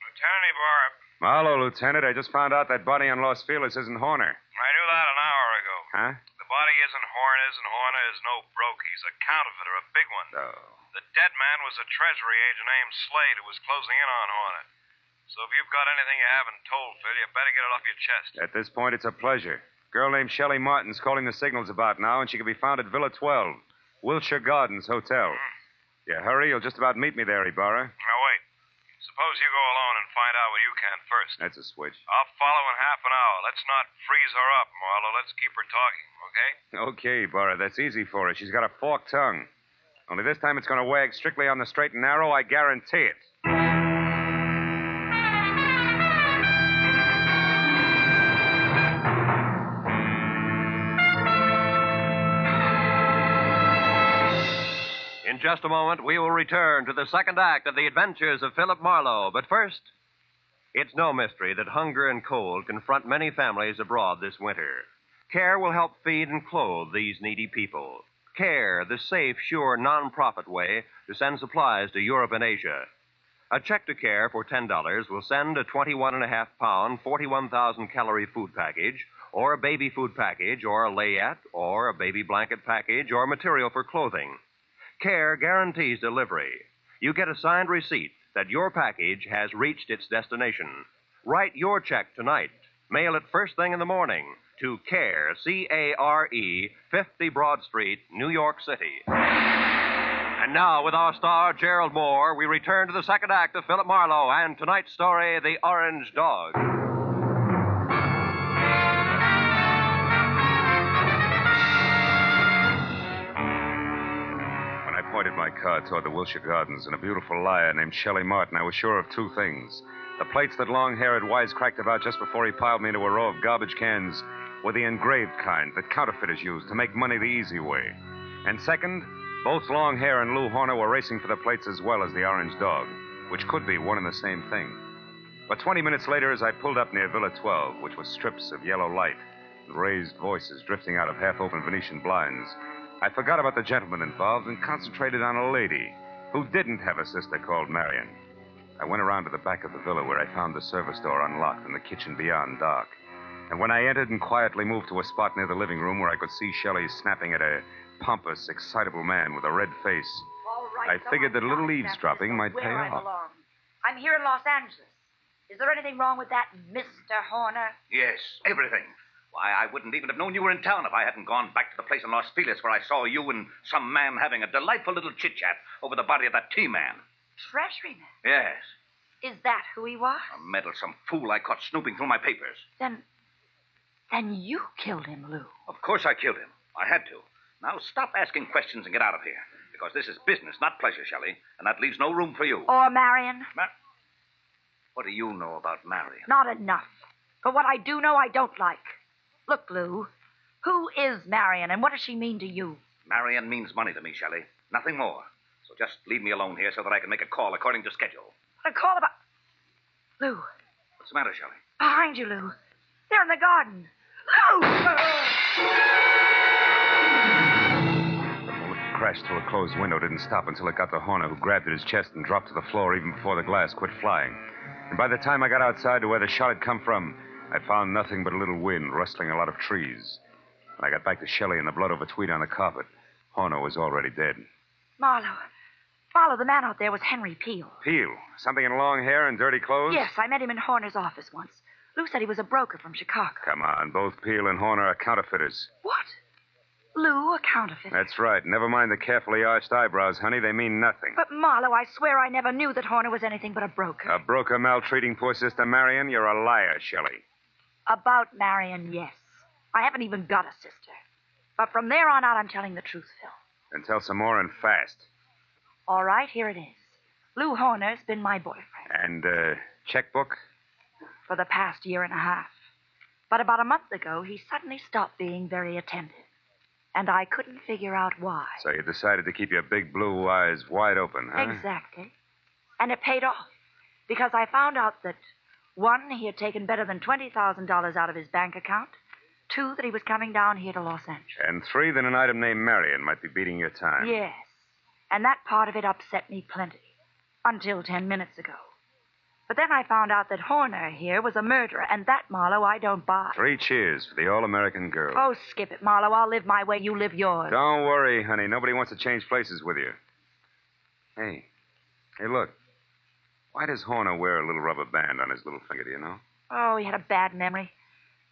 Lieutenant Ibarra. Marlowe, Lieutenant. I just found out that body on Los Feliz isn't Horner. I knew that an hour ago. Huh? The body isn't Horner's, and Horner is no broke. He's a counterfeiter, a big one. Oh. The dead man was a Treasury agent named Slade who was closing in on Horner. So if you've got anything you haven't told, Phil, you better get it off your chest. At this point, it's a pleasure. Girl named Shelley Martin's calling the signals about now, and she can be found at Villa 12, Wilshire Gardens Hotel. Yeah, hurry. You'll just about meet me there, Ibarra. Now, wait. Suppose you go alone and find out what you can first. That's a switch. I'll follow in half an hour. Let's not freeze her up, Marlowe. Let's keep her talking, okay? Okay, Ibarra. That's easy for her. She's got a forked tongue. Only this time it's going to wag strictly on the straight and narrow, I guarantee it. In just a moment, we will return to the second act of the Adventures of Philip Marlowe. But first, it's no mystery that hunger and cold confront many families abroad this winter. CARE will help feed and clothe these needy people. CARE, the safe, sure, non-profit way to send supplies to Europe and Asia. A check to CARE for $10 will send a 21.5-pound, 41,000-calorie food package, or a baby food package, or a layette, or a baby blanket package, or material for clothing. CARE guarantees delivery. You get a signed receipt that your package has reached its destination. Write your check tonight. Mail it first thing in the morning to CARE, C-A-R-E, 50 Broad Street, New York City. And now, with our star, Gerald Moore, we return to the second act of Philip Marlowe and tonight's story, The Orange Dog. Pointed my car toward the Wilshire Gardens, and a beautiful liar named Shelley Martin, I was sure of two things. The plates that long-hair had wisecracked about just before he piled me into a row of garbage cans were the engraved kind that counterfeiters use to make money the easy way. And second, both Long-Hair and Lou Horner were racing for the plates as well as the Orange Dog, which could be one and the same thing. But 20 minutes later, as I pulled up near Villa 12, which was strips of yellow light and raised voices drifting out of half-open Venetian blinds, I forgot about the gentleman involved and concentrated on a lady who didn't have a sister called Marion. I went around to the back of the villa where I found the service door unlocked and the kitchen beyond dark. And when I entered and quietly moved to a spot near the living room where I could see Shelley snapping at a pompous, excitable man with a red face, All right, I figured that a little eavesdropping might pay where I off. belong. I'm here in Los Angeles. Is there anything wrong with that, Mr. Horner? Yes, everything. Why, I wouldn't even have known you were in town if I hadn't gone back to the place in Los Feliz where I saw you and some man having a delightful little chit-chat over the body of that T-man. Treasuryman? Yes. Is that who he was? A meddlesome fool I caught snooping through my papers. Then you killed him, Lou. Of course I killed him. I had to. Now stop asking questions and get out of here. Because this is business, not pleasure, Shelley. And that leaves no room for you. Or Marion? What do you know about Marion? Not enough. But what I do know, I don't like. Look, Lou, who is Marion, and what does she mean to you? Marion means money to me, Shelley. Nothing more. So just leave me alone here so that I can make a call according to schedule. A call about... Lou. What's the matter, Shelley? Behind you, Lou. They're in the garden. Lou! The bullet crashed through a closed window, didn't stop until it got to Horner, who grabbed at his chest and dropped to the floor even before the glass quit flying. And by the time I got outside to where the shot had come from, I found nothing but a little wind rustling a lot of trees. When I got back to Shelley and the blood over tweed on the carpet, Horner was already dead. Marlowe, the man out there was Henry Peel. Peel? Something in long hair and dirty clothes? Yes, I met him in Horner's office once. Lou said he was a broker from Chicago. Come on, both Peel and Horner are counterfeiters. What? Lou, a counterfeit? That's right. Never mind the carefully arched eyebrows, honey. They mean nothing. But, Marlowe, I swear I never knew that Horner was anything but a broker. A broker maltreating poor sister Marion? You're a liar, Shelley. About Marion, yes. I haven't even got a sister. But from there on out, I'm telling the truth, Phil. Then tell some more and fast. All right, here it is. Lou Horner's been my boyfriend And, checkbook? for the past year and a half. But about a month ago, he suddenly stopped being very attentive. And I couldn't figure out why. So you decided to keep your big blue eyes wide open, huh? Exactly. And it paid off. Because I found out that, 1, he had taken better than $20,000 out of his bank account. 2, that he was coming down here to Los Angeles. And 3, that an item named Marion might be beating your time. Yes. And that part of it upset me plenty. Until 10 minutes ago. But then I found out that Horner here was a murderer, and that, Marlowe, I don't buy. 3 cheers for the all-American girl. Oh, skip it, Marlowe. I'll live my way, you live yours. Don't worry, honey. Nobody wants to change places with you. Hey, look. Why does Horner wear a little rubber band on his little finger, do you know? Oh, he had a bad memory.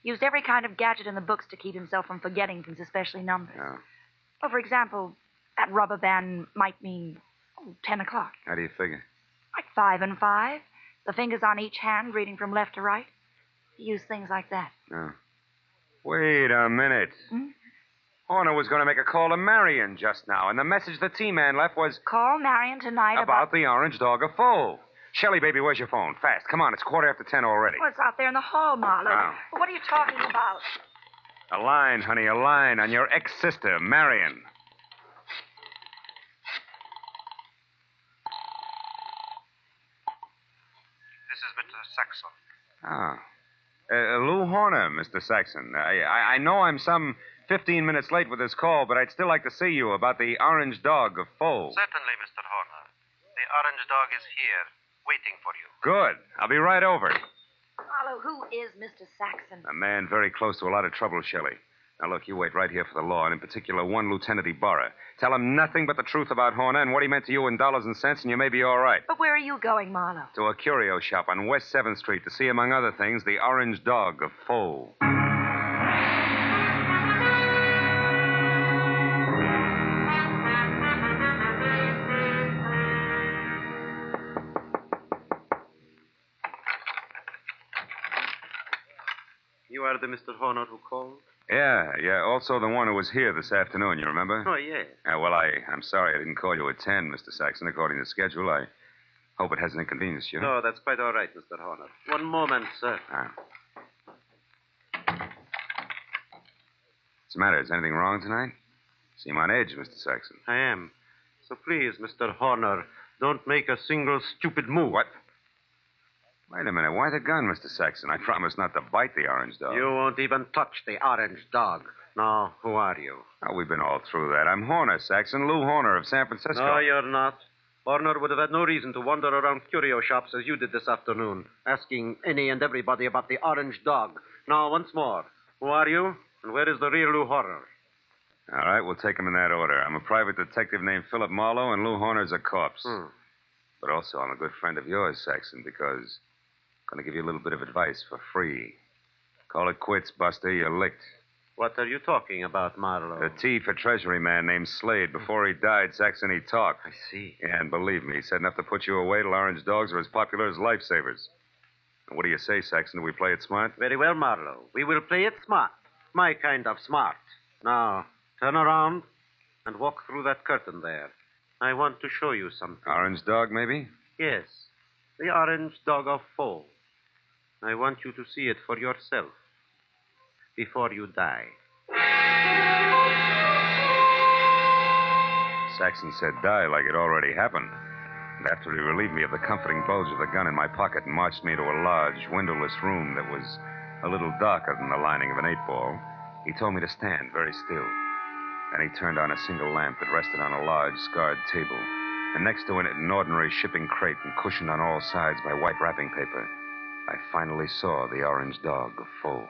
Used every kind of gadget in the books to keep himself from forgetting things, especially numbers. Oh. Well, for example, that rubber band might mean 10 o'clock. How do you figure? Like 5 and 5. The fingers on each hand, reading from left to right. He used things like that. Oh. Wait a minute. Hmm? Horner was going to make a call to Marion just now, and the message the T-man left was... Call Marion tonight about the orange dog of foe. Shelley, baby, where's your phone? Fast. Come on, it's 10:15 already. Oh, it's out there in the hall, Marlowe. Oh. Well, what are you talking about? A line, honey, a line on your ex-sister, Marion. This is Mr. Saxon. Ah. Lou Horner, Mr. Saxon. I know I'm some 15 minutes late with this call, but I'd still like to see you about the orange dog of foe. Certainly, Mr. Horner. The orange dog is here, waiting for you. Good. I'll be right over. Marlowe, who is Mr. Saxon? A man very close to a lot of trouble, Shelley. Now, look, you wait right here for the law, and in particular, one Lieutenant Ibarra. Tell him nothing but the truth about Horner and what he meant to you in dollars and cents, and you may be all right. But where are you going, Marlowe? To a curio shop on West 7th Street to see, among other things, the orange dog of foe. You are the Mr. Horner who called? Yeah. Also the one who was here this afternoon, you remember? Oh, yes. Well, I'm sorry I didn't call you at 10, Mr. Saxon, according to schedule. I hope it hasn't inconvenienced you. No, that's quite all right, Mr. Horner. One moment, sir. What's the matter? Is anything wrong tonight? Seem on edge, Mr. Saxon. I am. So please, Mr. Horner, don't make a single stupid move. What? Wait a minute. Why the gun, Mr. Saxon? I promised not to bite the orange dog. You won't even touch the orange dog. Now, who are you? Oh, we've been all through that. I'm Horner, Saxon. Lou Horner of San Francisco. No, you're not. Horner would have had no reason to wander around curio shops as you did this afternoon, asking any and everybody about the orange dog. Now, once more, who are you, and where is the real Lou Horner? All right, we'll take them in that order. I'm a private detective named Philip Marlowe, and Lou Horner's a corpse. But also, I'm a good friend of yours, Saxon, because I'm going to give you a little bit of advice for free. Call it quits, Buster. You're licked. What are you talking about, Marlowe? The T for Treasury man named Slade. Before he died, Saxon, he talked. I see. Yeah, and believe me, he said enough to put you away till orange dogs are as popular as lifesavers. And what do you say, Saxon? Do we play it smart? Very well, Marlowe. We will play it smart. My kind of smart. Now, turn around and walk through that curtain there. I want to show you something. Orange dog, maybe? Yes. The orange dog of foe. I want you to see it for yourself before you die. Saxon said die like it already happened. And after he relieved me of the comforting bulge of the gun in my pocket and marched me to a large, windowless room that was a little darker than the lining of an 8-ball, he told me to stand very still. Then he turned on a single lamp that rested on a large, scarred table, and next to it an ordinary shipping crate and cushioned on all sides by white wrapping paper. I finally saw the orange dog of foe.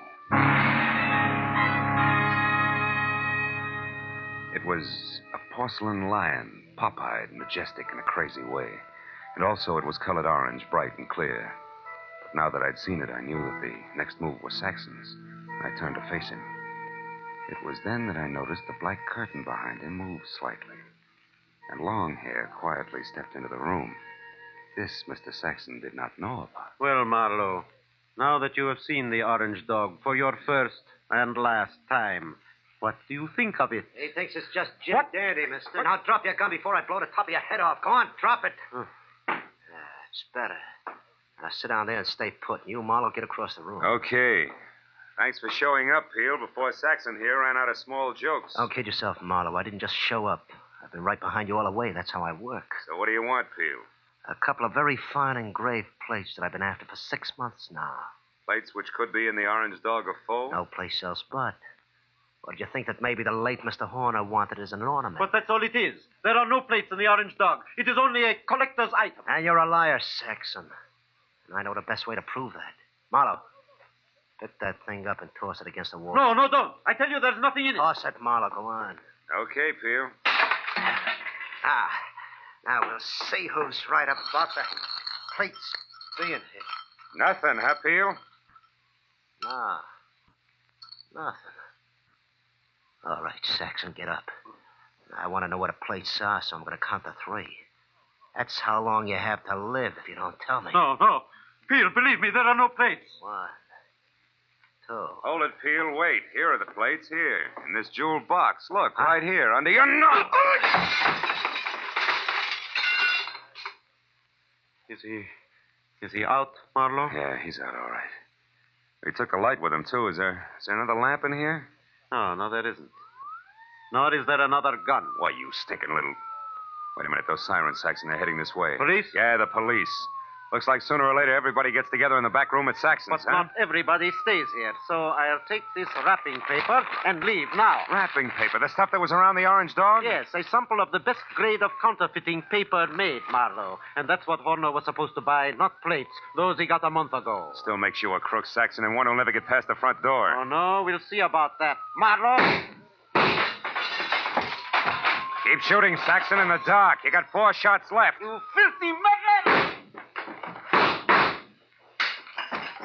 It was a porcelain lion, pop-eyed, majestic in a crazy way. And also it was colored orange, bright and clear. But now that I'd seen it, I knew that the next move was Saxon's. I turned to face him. It was then that I noticed the black curtain behind him moved slightly. And Longhair quietly stepped into the room. This Mr. Saxon did not know about. Well, Marlowe, now that you have seen the orange dog for your first and last time, What do you think of it? He thinks it's just Jim Dandy, mister. Now drop your gun before I blow the top of your head off. Go on, drop it. It's better. Now sit down there and stay put. You, Marlowe, get across the room. Okay. Thanks for showing up, Peel, before Saxon here ran out of small jokes. Don't kid yourself, Marlowe. I didn't just show up. I've been right behind you all the way. That's how I work. So what do you want, Peel? A couple of very fine engraved plates that I've been after for 6 months now. Plates which could be in the Orange Dog of Foe? No place else but. Or did you think that maybe the late Mr. Horner wanted as an ornament? But that's all it is. There are no plates in the Orange Dog. It is only a collector's item. And you're a liar, Saxon. And I know the best way to prove that. Marlowe, pick that thing up and toss it against the wall. No, don't. I tell you, there's nothing in it. Toss it, Marlowe. Go on. Okay, Peel. Now we'll see who's right about the plates being hit. Nothing, huh, Peel? No. Nothing. All right, Saxon, get up. I want to know what the plates are, so I'm going to count to 3. That's how long you have to live if you don't tell me. No. Peel, believe me, there are no plates. 1, 2. Hold it, Peel. Wait. Here are the plates. Here. In this jeweled box. Look, right here, under your nose. Is he out, Marlowe? Yeah, he's out all right. He took the light with him, too. Is there another lamp in here? No, there isn't. Nor is there another gun. Why, you stinking little... Wait a minute. Those sirens, Saxon, they're heading this way. Police? Yeah, the police. Looks like sooner or later everybody gets together in the back room at Saxon's, But not everybody stays here, so I'll take this wrapping paper and leave now. Wrapping paper? The stuff that was around the Orange Dog? Yes, a sample of the best grade of counterfeiting paper made, Marlowe. And that's what Horner was supposed to buy, not plates. Those he got a month ago. Still makes you a crook, Saxon, and one who'll never get past the front door. Oh, no, we'll see about that. Marlowe! Keep shooting, Saxon, in the dark. You got 4 shots left. You filthy meddler!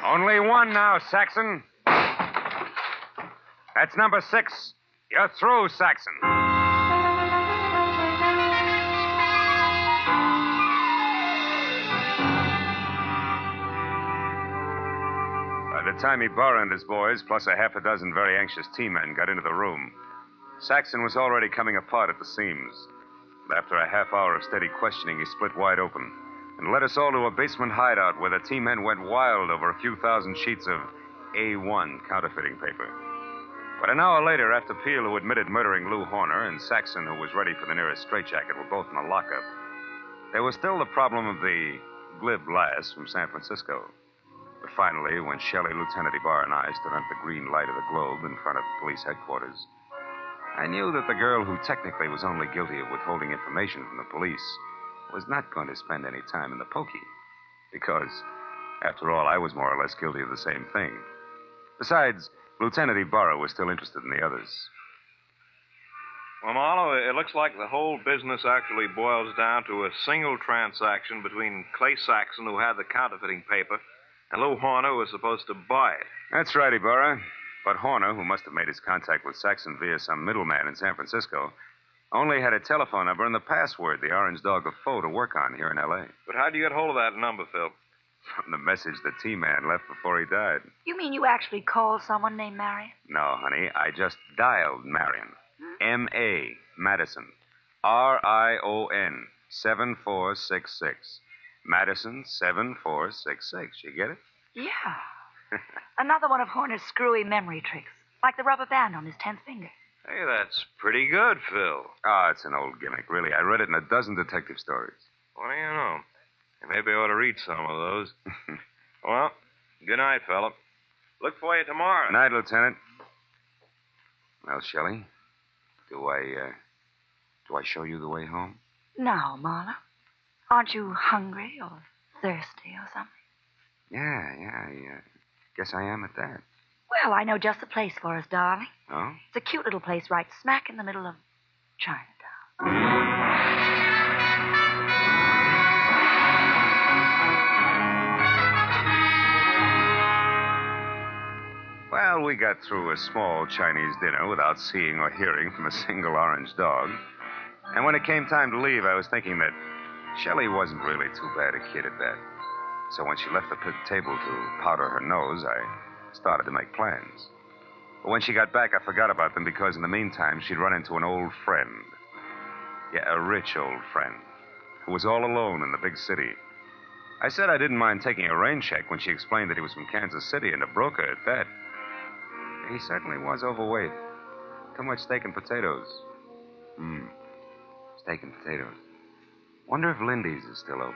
Only 1 now, Saxon. That's number 6. You're through, Saxon. By the time Ibarra and his boys, plus a half a dozen very anxious T-men, got into the room, Saxon was already coming apart at the seams. But after a half hour of steady questioning, he split wide open and led us all to a basement hideout where the T-men went wild over a few thousand sheets of A1 counterfeiting paper. But an hour later, after Peel, who admitted murdering Lou Horner, and Saxon, who was ready for the nearest straitjacket, were both in a lockup, there was still the problem of the glib lass from San Francisco. But finally, when Shelley, Lieutenant Ibarra, and I stood under the green light of the globe in front of police headquarters, I knew that the girl who technically was only guilty of withholding information from the police was not going to spend any time in the pokey. Because, after all, I was more or less guilty of the same thing. Besides, Lieutenant Ibarra was still interested in the others. Well, Marlowe, it looks like the whole business actually boils down to a single transaction between Clay Saxon, who had the counterfeiting paper, and Lou Horner, who was supposed to buy it. That's right, Ibarra. But Horner, who must have made his contact with Saxon via some middleman in San Francisco, only had a telephone number and the password, the Orange Dog of Foe, to work on here in L.A. But how'd you get hold of that number, Phil? From the message the T-man left before he died. You mean you actually called someone named Marion? No, honey, I just dialed Marion. M.A. Madison. R-I-O-N 7466. Madison 7466. You get it? Yeah. Another one of Horner's screwy memory tricks, like the rubber band on his 10th finger. Hey, that's pretty good, Phil. Oh, it's an old gimmick, really. I read it in a dozen detective stories. What do you know? Maybe I ought to read some of those. Well, good night, Philip. Look for you tomorrow. Good night, Lieutenant. Well, Shelley, do I show you the way home? No, Marla. Aren't you hungry or thirsty or something? Yeah, guess I am at that. Well, I know just the place for us, darling. Oh? It's a cute little place right smack in the middle of Chinatown. Well, we got through a small Chinese dinner without seeing or hearing from a single Orange Dog. And when it came time to leave, I was thinking that Shelley wasn't really too bad a kid at that. So when she left the table to powder her nose, I started to make plans. But when she got back, I forgot about them because in the meantime, she'd run into an old friend. Yeah, a rich old friend who was all alone in the big city. I said I didn't mind taking a rain check when she explained that he was from Kansas City and a broker at that. He certainly was overweight. Too much steak and potatoes. Steak and potatoes. Wonder if Lindy's is still open.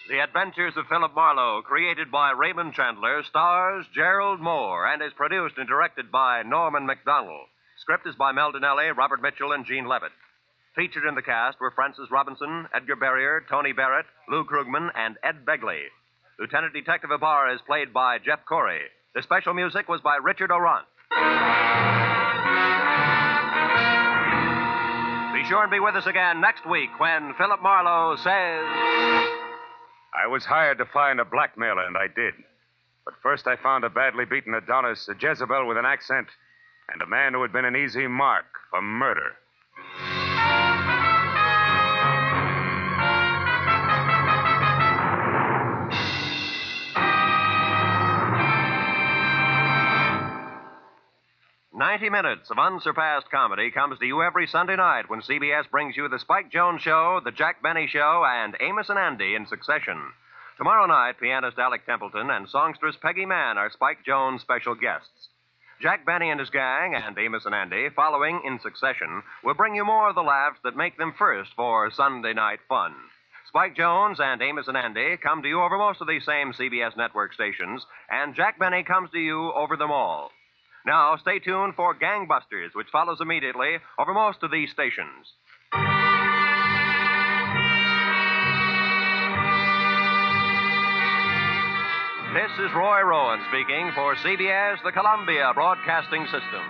The Adventures of Philip Marlowe, created by Raymond Chandler, stars Gerald Moore and is produced and directed by Norman MacDonald. Script is by Mel Donnelly, Robert Mitchell, and Gene Levitt. Featured in the cast were Francis Robinson, Edgar Barrier, Tony Barrett, Lou Krugman, and Ed Begley. Lieutenant Detective Ibarra is played by Jeff Corey. The special music was by Richard Orant. Be sure and be with us again next week when Philip Marlowe says... I was hired to find a blackmailer, and I did. But first I found a badly beaten Adonis, a Jezebel with an accent, and a man who had been an easy mark for murder. "90 minutes of unsurpassed comedy comes to you every Sunday night when CBS brings you The Spike Jones Show, The Jack Benny Show, and Amos and Andy in succession. Tomorrow night, pianist Alec Templeton and songstress Peggy Mann are Spike Jones' special guests. Jack Benny and his gang, and Amos and Andy, following in succession, will bring you more of the laughs that make them first for Sunday night fun. Spike Jones and Amos and Andy come to you over most of these same CBS network stations, and Jack Benny comes to you over them all. Now, stay tuned for Gangbusters, which follows immediately over most of these stations. This is Roy Rowan speaking for CBS, the Columbia Broadcasting System.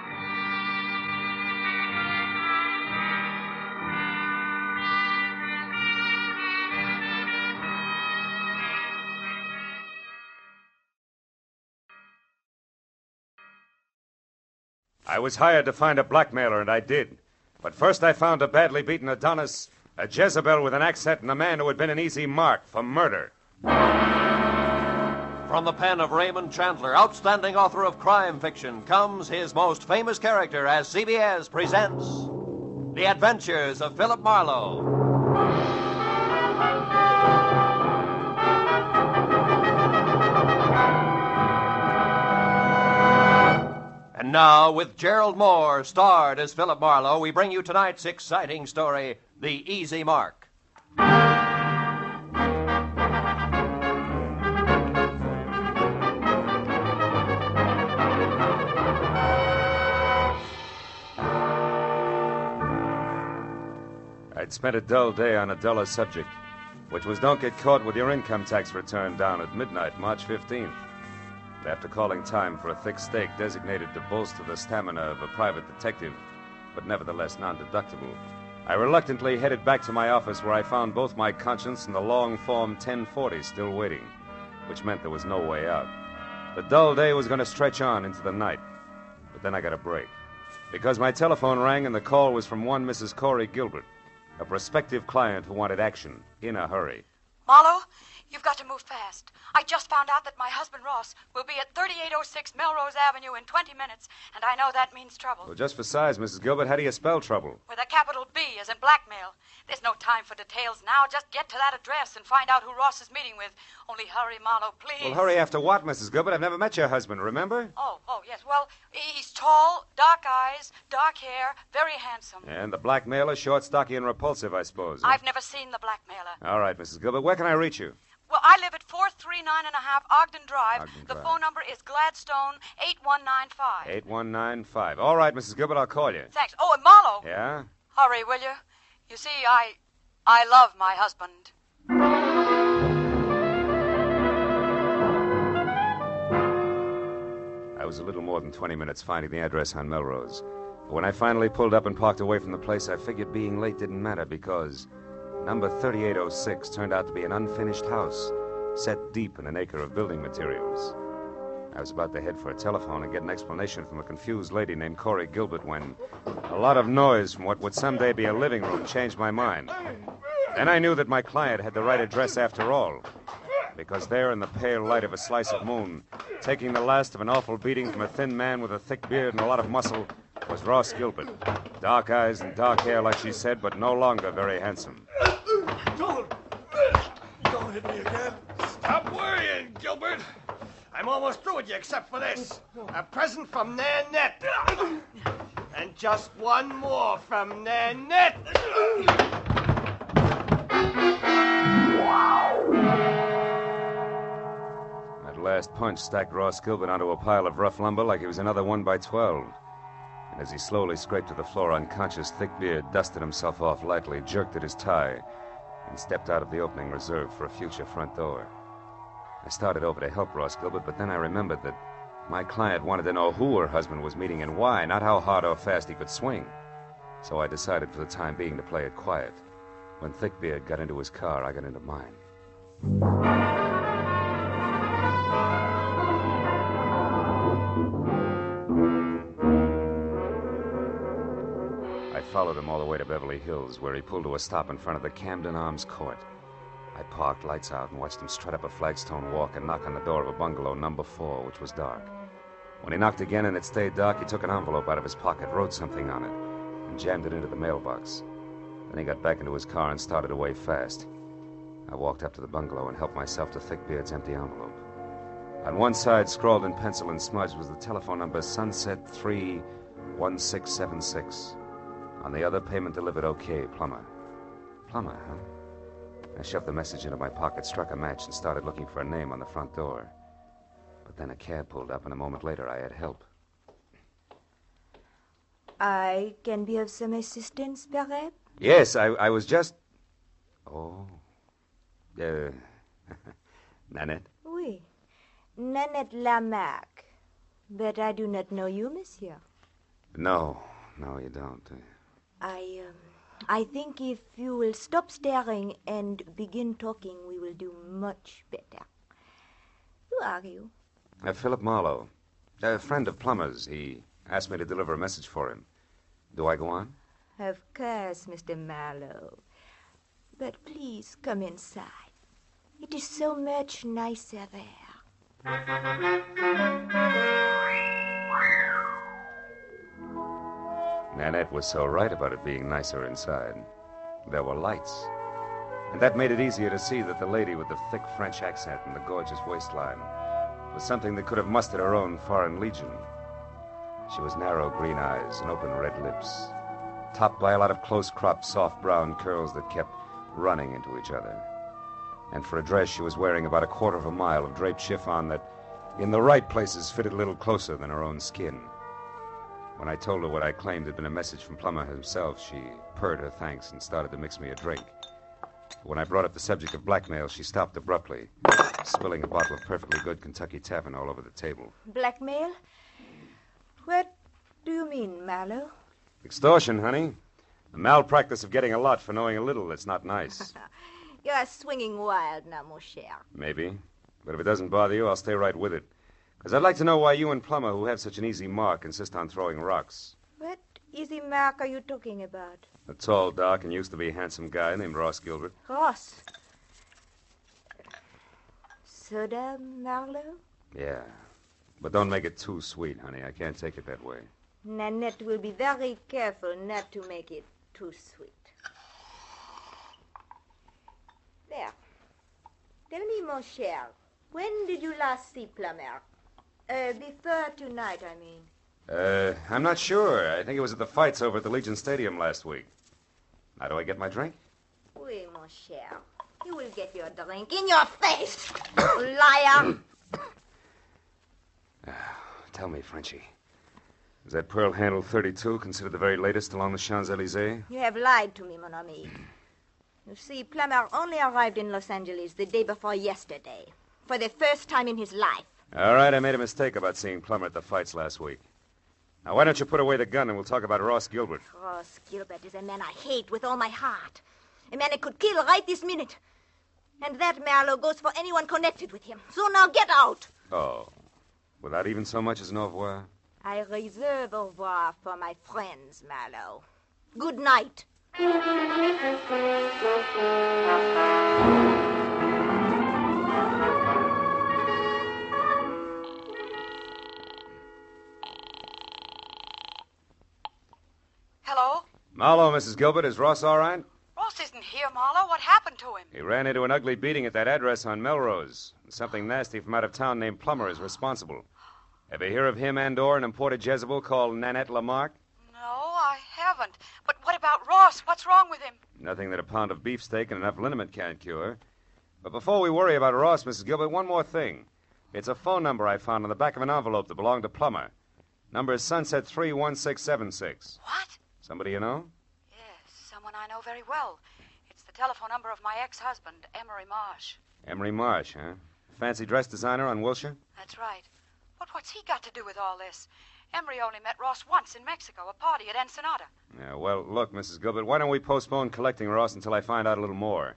I was hired to find a blackmailer, and I did. But first I found a badly beaten Adonis, a Jezebel with an accent, and a man who had been an easy mark for murder. From the pen of Raymond Chandler, outstanding author of crime fiction, comes his most famous character as CBS presents The Adventures of Philip Marlowe. And now, with Gerald Moore, starred as Philip Marlowe, we bring you tonight's exciting story, The Easy Mark. I'd spent a dull day on a duller subject, which was don't get caught with your income tax return down at midnight, March 15th. After calling time for a thick steak designated to bolster the stamina of a private detective, but nevertheless non-deductible, I reluctantly headed back to my office where I found both my conscience and the long Form 1040 still waiting, which meant there was no way out. The dull day was going to stretch on into the night, but then I got a break, because my telephone rang and the call was from one Mrs. Corey Gilbert, a prospective client who wanted action in a hurry. Marlowe, you've got to move fast. I just found out that my husband, Ross, will be at 3806 Melrose Avenue in 20 minutes, and I know that means trouble. Well, just for size, Mrs. Gilbert, how do you spell trouble? With a capital B, as in blackmail. There's no time for details now. Just get to that address and find out who Ross is meeting with. Only hurry, Marlowe, please. Well, hurry after what, Mrs. Gilbert? I've never met your husband, remember? Oh, yes. Well, he's tall, dark eyes, dark hair, very handsome. And the blackmailer, short, stocky, and repulsive, I suppose. I've never seen the blackmailer. All right, Mrs. Gilbert. Where can I reach you? Well, I live at 439.5 Ogden Drive. The phone number is Gladstone 8195. 8195. All right, Mrs. Gilbert, I'll call you. Thanks. Oh, and Marlowe. Yeah? Hurry, will you? You see, I love my husband. I was a little more than 20 minutes finding the address on Melrose. But when I finally pulled up and parked away from the place, I figured being late didn't matter because number 3806 turned out to be an unfinished house set deep in an acre of building materials. I was about to head for a telephone and get an explanation from a confused lady named Corey Gilbert when a lot of noise from what would someday be a living room changed my mind. Then I knew that my client had the right address after all, because there in the pale light of a slice of moon, taking the last of an awful beating from a thin man with a thick beard and a lot of muscle, was Ross Gilbert. Dark eyes and dark hair, like she said, but no longer very handsome. Don't hit me again. Stop worrying, Gilbert. I'm almost through with you except for this. A present from Nanette. And just one more from Nanette. That last punch stacked Ross Gilbert onto a pile of rough lumber like he was another 1x12. And as he slowly scraped to the floor unconscious, Thickbeard dusted himself off lightly, jerked at his tie, and stepped out of the opening reserved for a future front door. I started over to help Ross Gilbert, but then I remembered that my client wanted to know who her husband was meeting and why, not how hard or fast he could swing. So I decided for the time being to play it quiet. When Thickbeard got into his car, I got into mine. I followed him all the way to Beverly Hills, where he pulled to a stop in front of the Camden Arms Court. I parked, lights out, and watched him strut up a flagstone walk and knock on the door of a bungalow number 4, which was dark. When he knocked again and it stayed dark, he took an envelope out of his pocket, wrote something on it, and jammed it into the mailbox. Then he got back into his car and started away fast. I walked up to the bungalow and helped myself to Thickbeard's empty envelope. On one side, scrawled in pencil and smudged, was the telephone number Sunset 31676. On the other, payment delivered okay, Plummer. Plummer, huh? I shoved the message into my pocket, struck a match, and started looking for a name on the front door. But then a cab pulled up, and a moment later I had help. I can be of some assistance, perhaps? Yes, I was just... Oh. Nanette? Oui. Nanette Lamarck. But I do not know you, monsieur. No, you don't. I think if you will stop staring and begin talking, we will do much better. Who are you? Philip Marlowe. A friend of Plummer's. He asked me to deliver a message for him. Do I go on? Of course, Mr. Marlowe. But please come inside. It is so much nicer there. Nanette was so right about it being nicer inside. There were lights. And that made it easier to see that the lady with the thick French accent and the gorgeous waistline was something that could have mustered her own foreign legion. She was narrow green eyes and open red lips, topped by a lot of close-cropped soft brown curls that kept running into each other. And for a dress, she was wearing about 1/4 mile of draped chiffon that, in the right places, fitted a little closer than her own skin. When I told her what I claimed had been a message from Plummer himself, she purred her thanks and started to mix me a drink. When I brought up the subject of blackmail, she stopped abruptly, spilling a bottle of perfectly good Kentucky Tavern all over the table. Blackmail? What do you mean, Marlowe? Extortion, honey. The malpractice of getting a lot for knowing a little that's not nice. You're swinging wild now, mon cher. Maybe. But if it doesn't bother you, I'll stay right with it. Because I'd like to know why you and Plummer, who have such an easy mark, insist on throwing rocks. What easy mark are you talking about? A tall, dark, and used to be handsome guy named Ross Gilbert. Ross. Soda, Marlowe? Yeah. But don't make it too sweet, honey. I can't take it that way. Nanette will be very careful not to make it too sweet. There. Tell me, mon cher, when did you last see Plummer? Before tonight, I mean. I'm not sure. I think it was at the fights over at the Legion Stadium last week. How do I get my drink? Oui, mon cher. You will get your drink in your face, liar. Tell me, Frenchie, is that pearl handle 32 considered the very latest along the Champs-Élysées? You have lied to me, mon ami. You see, Plummer only arrived in Los Angeles the day before yesterday, for the first time in his life. All right, I made a mistake about seeing Plummer at the fights last week. Now, why don't you put away the gun and we'll talk about Ross Gilbert? Ross Gilbert is a man I hate with all my heart. A man I could kill right this minute. And that, Marlowe, goes for anyone connected with him. So now get out. Oh. Without even so much as an au revoir? I reserve au revoir for my friends, Marlowe. Good night. Hello? Marlowe, Mrs. Gilbert. Is Ross all right? Ross isn't here, Marlowe. What happened to him? He ran into an ugly beating at that address on Melrose. Something nasty from out of town named Plummer is responsible. Ever hear of him and/or an imported Jezebel called Nanette Lamarck? No, I haven't. But what about Ross? What's wrong with him? Nothing that a pound of beefsteak and enough liniment can't cure. But before we worry about Ross, Mrs. Gilbert, one more thing. It's a phone number I found on the back of an envelope that belonged to Plummer. Number is Sunset 31676. What? Somebody you know? Yes, someone I know very well. It's the telephone number of my ex-husband, Emery Marsh. Emery Marsh, huh? Fancy dress designer on Wilshire? That's right. But what's he got to do with all this? Emery only met Ross once in Mexico, a party at Ensenada. Yeah, well, look, Mrs. Gilbert, why don't we postpone collecting Ross until I find out a little more?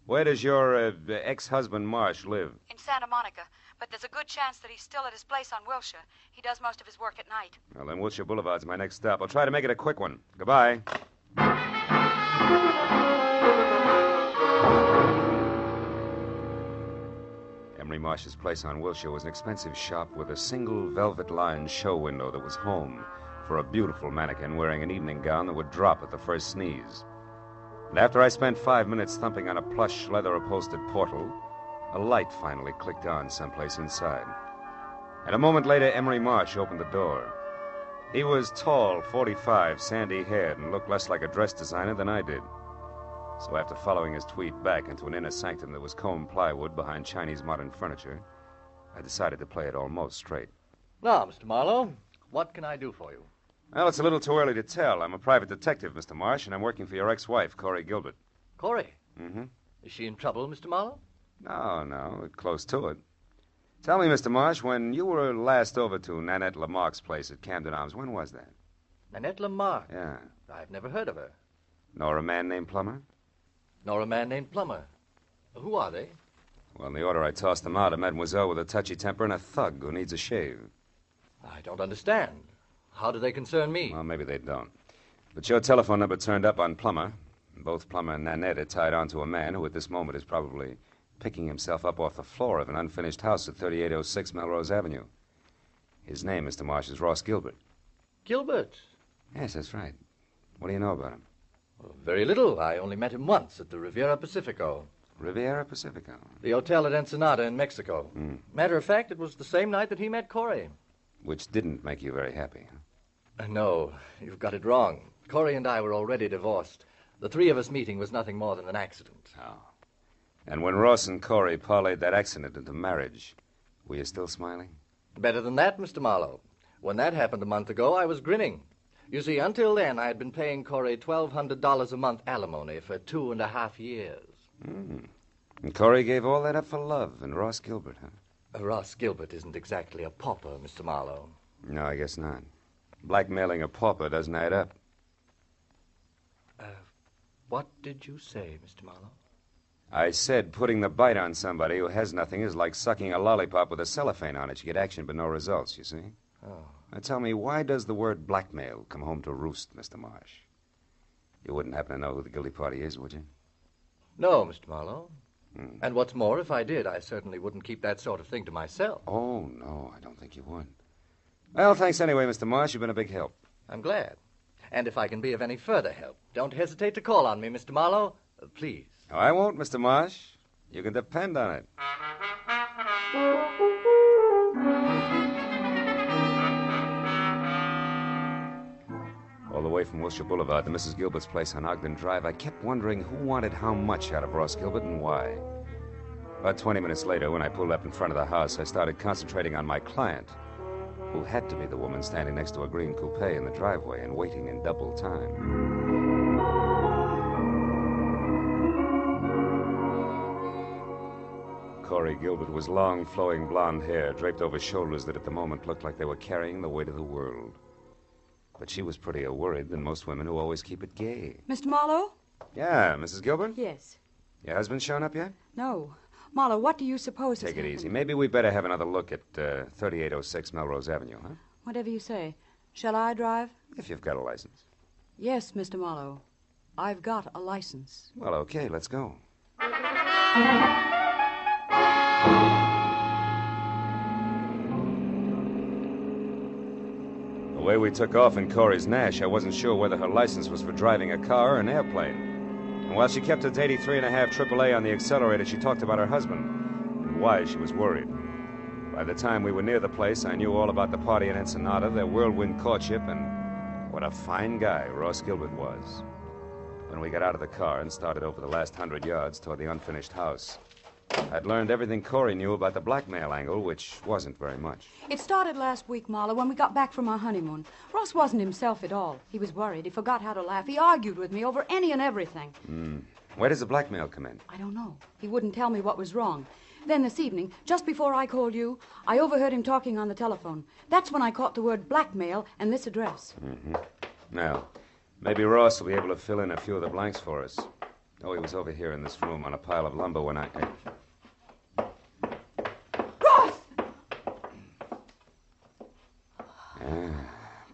Where does your ex-husband Marsh live? In Santa Monica. But there's a good chance that he's still at his place on Wilshire. He does most of his work at night. Well, then Wilshire Boulevard's my next stop. I'll try to make it a quick one. Goodbye. Emery Marsh's place on Wilshire was an expensive shop with a single velvet-lined show window that was home for a beautiful mannequin wearing an evening gown that would drop at the first sneeze. And after I spent 5 minutes thumping on a plush, leather-upholstered portal, a light finally clicked on someplace inside. And a moment later, Emery Marsh opened the door. He was tall, 45, sandy-haired, and looked less like a dress designer than I did. So after following his tweet back into an inner sanctum that was combed plywood behind Chinese modern furniture, I decided to play it almost straight. Now, Mr. Marlowe, what can I do for you? Well, it's a little too early to tell. I'm a private detective, Mr. Marsh, and I'm working for your ex-wife, Corey Gilbert. Corey? Mm-hmm. Is she in trouble, Mr. Marlowe? No, we're close to it. Tell me, Mr. Marsh, when you were last over to Nanette Lamarck's place at Camden Arms, when was that? Nanette Lamarck? Yeah. I've never heard of her. Nor a man named Plummer? Nor a man named Plummer. Who are they? Well, in the order I tossed them out, a mademoiselle with a touchy temper and a thug who needs a shave. I don't understand. How do they concern me? Well, maybe they don't. But your telephone number turned up on Plummer. Both Plummer and Nanette are tied on to a man who at this moment is probably picking himself up off the floor of an unfinished house at 3806 Melrose Avenue. His name, Mr. Marsh, is Ross Gilbert. Gilbert? Yes, that's right. What do you know about him? Well, very little. I only met him once at the Riviera Pacifico. Riviera Pacifico? The hotel at Ensenada in Mexico. Matter of fact, it was the same night that he met Corey. Which didn't make you very happy, huh? No, you've got it wrong. Corey and I were already divorced. The three of us meeting was nothing more than an accident. Oh. And when Ross and Corey parlayed that accident into marriage, were you still smiling? Better than that, Mr. Marlowe. When that happened a month ago, I was grinning. You see, until then, I had been paying Corey $1,200 a month alimony for 2.5 years. And Corey gave all that up for love and Ross Gilbert, huh? Ross Gilbert isn't exactly a pauper, Mr. Marlowe. No, I guess not. Blackmailing a pauper doesn't add up. What did you say, Mr. Marlowe? I said putting the bite on somebody who has nothing is like sucking a lollipop with a cellophane on it. You get action but no results, you see? Oh. Now tell me, why does the word blackmail come home to roost, Mr. Marsh? You wouldn't happen to know who the guilty party is, would you? No, Mr. Marlowe. And what's more, if I did, I certainly wouldn't keep that sort of thing to myself. Oh, no, I don't think you would. Well, thanks anyway, Mr. Marsh. You've been a big help. I'm glad. And if I can be of any further help, don't hesitate to call on me, Mr. Marlowe. Please. Oh, I won't, Mr. Marsh. You can depend on it. All the way from Wilshire Boulevard to Mrs. Gilbert's place on Ogden Drive, I kept wondering who wanted how much out of Ross Gilbert and why. About 20 minutes later, when I pulled up in front of the house, I started concentrating on my client, who had to be the woman standing next to a green coupe in the driveway and waiting in double time. Corey Gilbert was long, flowing blonde hair draped over shoulders that at the moment looked like they were carrying the weight of the world. But she was prettier worried than most women who always keep it gay. Mr. Marlowe? Yeah, Mrs. Gilbert? Yes. Your husband shown up yet? No. Marlowe, what do you suppose Take has it easy. happened? Maybe we better have another look at 3806 Melrose Avenue, huh? Whatever you say. Shall I drive? If you've got a license. Yes, Mr. Marlowe. I've got a license. Well, okay, let's go. The way we took off in Corey's Nash, I wasn't sure whether her license was for driving a car or an airplane. And while she kept it to 83.5 AAA on the accelerator, she talked about her husband and why she was worried. By the time we were near the place, I knew all about the party in Ensenada, their whirlwind courtship, and what a fine guy Ross Gilbert was. When we got out of the car and started over the last 100 yards toward the unfinished house, I'd learned everything Corey knew about the blackmail angle, which wasn't very much. It started last week, Marlowe, when we got back from our honeymoon. Ross wasn't himself at all. He was worried. He forgot how to laugh. He argued with me over any and everything. Where does the blackmail come in? I don't know. He wouldn't tell me what was wrong. Then this evening, just before I called you, I overheard him talking on the telephone. That's when I caught the word blackmail and this address. Now, maybe Ross will be able to fill in a few of the blanks for us. Oh, he was over here in this room on a pile of lumber when I... Ross!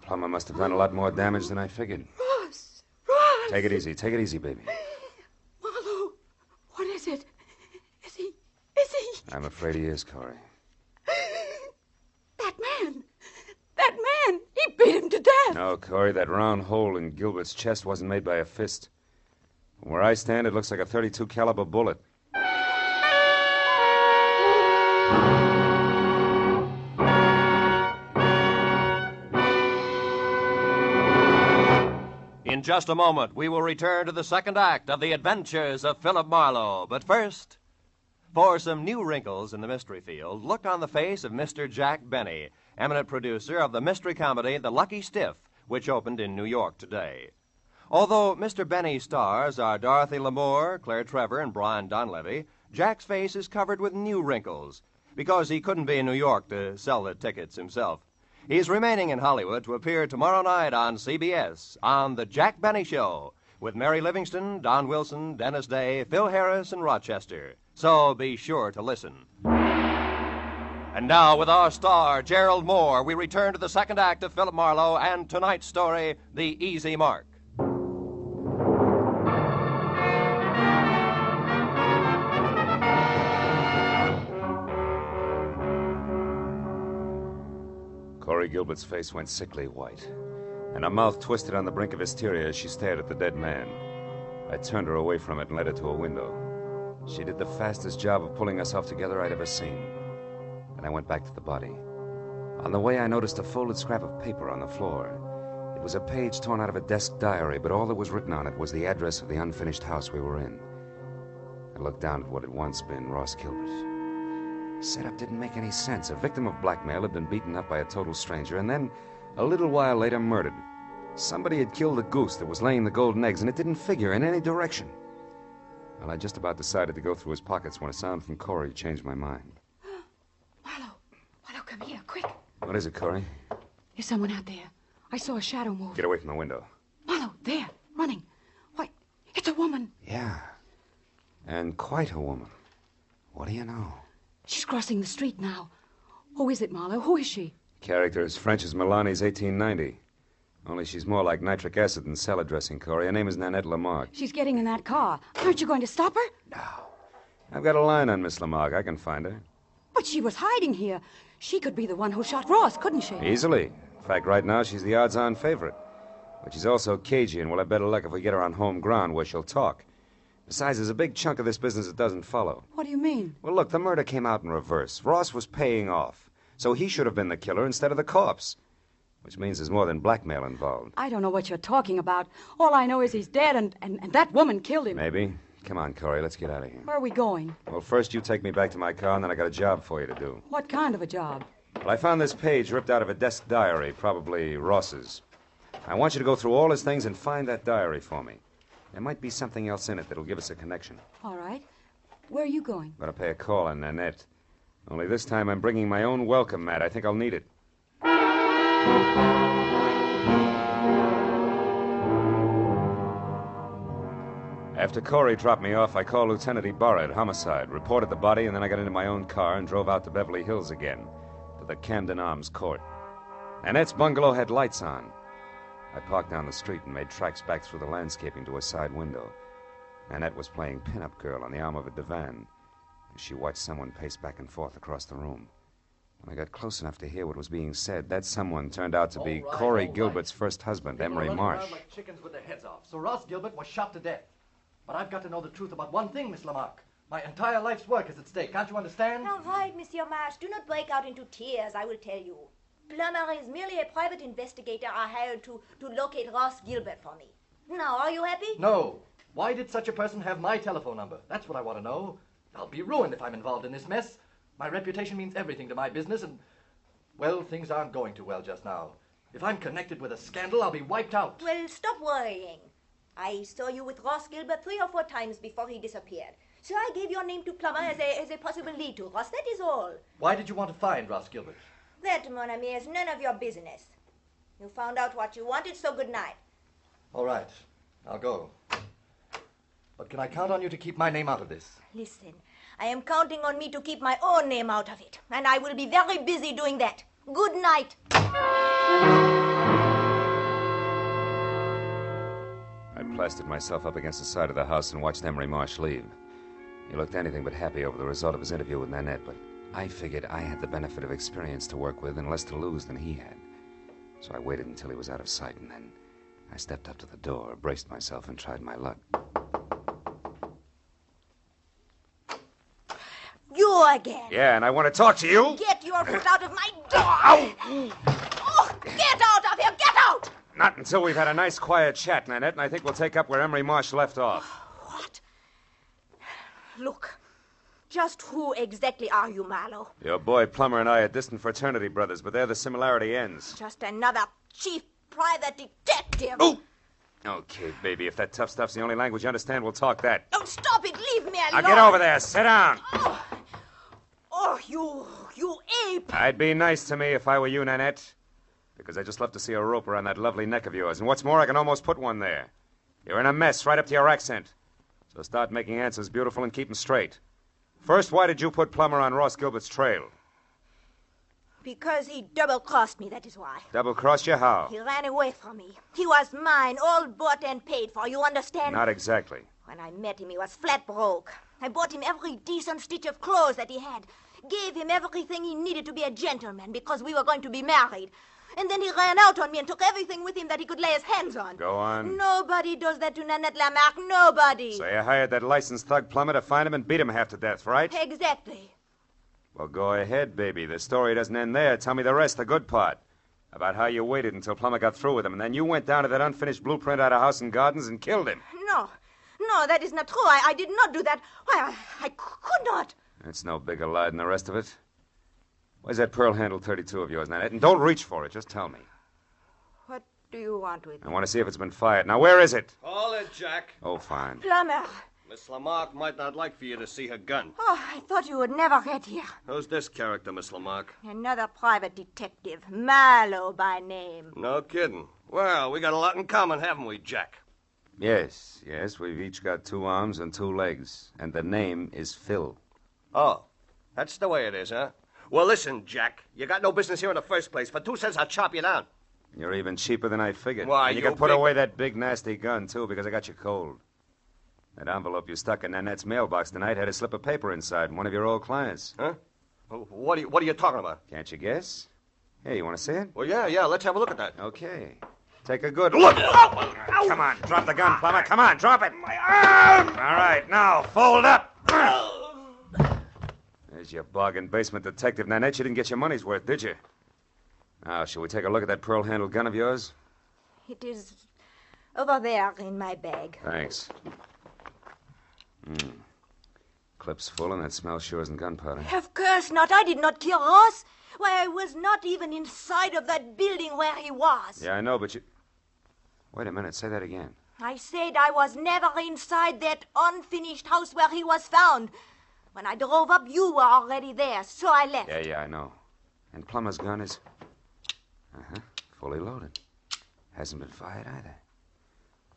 Plumber must have done a lot more damage than I figured. Ross! Ross! Take it easy, baby. Marlowe, what is it? Is he... I'm afraid he is, Corey. That man! He beat him to death! No, Corey, that round hole in Gilbert's chest wasn't made by a fist. From where I stand, it looks like a .32 caliber bullet. In just a moment, we will return to the second act of The Adventures of Philip Marlowe. But first, for some new wrinkles in the mystery field, look on the face of Mr. Jack Benny, eminent producer of the mystery comedy The Lucky Stiff, which opened in New York today. Although Mr. Benny's stars are Dorothy Lamour, Claire Trevor, and Brian Donlevy, Jack's face is covered with new wrinkles because he couldn't be in New York to sell the tickets himself. He's remaining in Hollywood to appear tomorrow night on CBS on The Jack Benny Show with Mary Livingston, Don Wilson, Dennis Day, Phil Harris, and Rochester. So be sure to listen. And now, with our star, Gerald Moore, we return to the second act of Philip Marlowe and tonight's story, The Easy Mark. Corey Gilbert's face went sickly white, and her mouth twisted on the brink of hysteria as she stared at the dead man. I turned her away from it and led her to a window. She did the fastest job of pulling us off together I'd ever seen. Then I went back to the body. On the way, I noticed a folded scrap of paper on the floor. It was a page torn out of a desk diary, but all that was written on it was the address of the unfinished house we were in. I looked down at what had once been Ross Gilbert. Setup didn't make any sense. A victim of blackmail had been beaten up by a total stranger, and then, a little while later, murdered. Somebody had killed the goose that was laying the golden eggs, and it didn't figure in any direction. Well, I just about decided to go through his pockets when a sound from Corey changed my mind. Marlowe, come here, quick. What is it, Corey? There's someone out there. I saw a shadow move. Get away from the window. Marlowe, there, running. Why, it's a woman. Yeah, and quite a woman. What do you know? She's crossing the street now. Who is it, Marlowe? Who is she? Character as French as Milani's 1890. Only she's more like nitric acid than salad dressing, Corey. Her name is Nanette Lamarck. She's getting in that car. Aren't you going to stop her? I've got a line on Miss Lamarck. I can find her. But she was hiding here. She could be the one who shot Ross, couldn't she? Easily. In fact, right now, she's the odds-on favorite. But she's also cagey, and we'll have better luck if we get her on home ground where she'll talk. Besides, there's a big chunk of this business that doesn't follow. What do you mean? Well, look, the murder came out in reverse. Ross was paying off. So he should have been the killer instead of the corpse. Which means there's more than blackmail involved. I don't know what you're talking about. All I know is he's dead, and that woman killed him. Maybe. Come on, Corey, let's get out of here. Where are we going? Well, first you take me back to my car, and then I got a job for you to do. What kind of a job? Well, I found this page ripped out of a desk diary, probably Ross's. I want you to go through all his things and find that diary for me. There might be something else in it that'll give us a connection. All right. Where are you going? I'm going to pay a call on Nanette. Only this time I'm bringing my own welcome mat. I think I'll need it. After Corey dropped me off, I called Lieutenant Ibarra at Homicide, reported the body, and then I got into my own car and drove out to Beverly Hills again, to the Camden Arms Court. Nanette's bungalow had lights on. I parked down the street and made tracks back through the landscaping to a side window. Nanette was playing pin-up girl on the arm of a divan as she watched someone pace back and forth across the room. When I got close enough to hear what was being said, that someone turned out to be Corey Gilbert's first husband, Emery Marsh. Like chickens with their heads off. So Ross Gilbert was shot to death. But I've got to know the truth about one thing, Miss Lamarck. My entire life's work is at stake. Can't you understand? All right, Monsieur Marsh. Do not break out into tears, I will tell you. Plummer is merely a private investigator I hired to locate Ross Gilbert for me. Now, are you happy? No. Why did such a person have my telephone number? That's what I want to know. I'll be ruined if I'm involved in this mess. My reputation means everything to my business, and, well, things aren't going too well just now. If I'm connected with a scandal, I'll be wiped out. Well, stop worrying. I saw you with Ross Gilbert 3 or 4 times before he disappeared. So I gave your name to Plummer as a possible lead to Ross. That is all. Why did you want to find Ross Gilbert? That, mon ami, is none of your business. You found out what you wanted, so good night. All right. I'll go. But can I count on you to keep my name out of this? Listen, I am counting on me to keep my own name out of it. And I will be very busy doing that. Good night. I plastered myself up against the side of the house and watched Emery Marsh leave. He looked anything but happy over the result of his interview with Nanette, but I figured I had the benefit of experience to work with and less to lose than he had. So I waited until he was out of sight, and then I stepped up to the door, braced myself, and tried my luck. You again. Yeah, and I want to talk to you. Get your foot out of my door. Ow! Oh, get out of here. Get out. Not until we've had a nice, quiet chat, Nanette, and I think we'll take up where Emery Marsh left off. What? Look, just who exactly are you, Marlowe? Your boy Plummer and I are distant fraternity brothers, but there the similarity ends. Just another chief private detective. Oh! Okay, baby, if that tough stuff's the only language you understand, we'll talk that. Don't stop it. Leave me alone. Now get over there. Sit down. Oh, you ape. I'd be nice to me if I were you, Nanette. Because I just love to see a rope around that lovely neck of yours. And what's more, I can almost put one there. You're in a mess right up to your accent. So start making answers beautiful and keep them straight. First, why did you put Plummer on Ross Gilbert's trail? Because he double-crossed me, that is why. Double-crossed you? How? He ran away from me. He was mine, all bought and paid for, you understand? Not exactly. When I met him, he was flat broke. I bought him every decent stitch of clothes that he had. Gave him everything he needed to be a gentleman because we were going to be married. And then he ran out on me and took everything with him that he could lay his hands on. Go on. Nobody does that to Nanette Lamarck. Nobody. So you hired that licensed thug Plummer to find him and beat him half to death, right? Exactly. Well, go ahead, baby. The story doesn't end there. Tell me the rest, the good part. About how you waited until Plummer got through with him, and then you went down to that unfinished blueprint out of House and Gardens and killed him. No, that is not true. I did not do that. Why, I could not. It's no bigger lie than the rest of it. Where's that pearl handle 32 of yours, Nanette? And don't reach for it. Just tell me. What do you want with I want to see if it's been fired. Now, where is it? Call it, Jack. Oh, fine. Plummer. Miss Lamarck might not like for you to see her gun. Oh, I thought you would never get here. Who's this character, Miss Lamarck? Another private detective. Marlowe by name. No kidding. Well, we got a lot in common, haven't we, Jack? Yes. We've each got 2 arms and 2 legs. And the name is Phil. Oh, that's the way it is, huh? Well, listen, Jack. You got no business here in the first place. For 2 cents, I'll chop you down. You're even cheaper than I figured. Why, and you you can put big- away that big, nasty gun, too, because I got you cold. That envelope you stuck in Nanette's mailbox tonight had a slip of paper inside from one of your old clients. Huh? What are you talking about? Can't you guess? Hey, you want to see it? Well, yeah, let's have a look at that. Okay. Take a good look. Come on, drop the gun, Plummer. Come on, drop it. My arm! All right, now, fold up. There's your bargain basement detective, Nanette. You didn't get your money's worth, did you? Now, shall we take a look at that pearl-handled gun of yours? It is over there in my bag. Thanks. Clip's full, and that smell sure isn't gunpowder. Of course not. I did not kill Ross. Why, I was not even inside of that building where he was. Yeah, I know, but you... Wait a minute. Say that again. I said I was never inside that unfinished house where he was found. When I drove up, you were already there, so I left. Yeah, I know. And Plummer's gun is... fully loaded. Hasn't been fired either.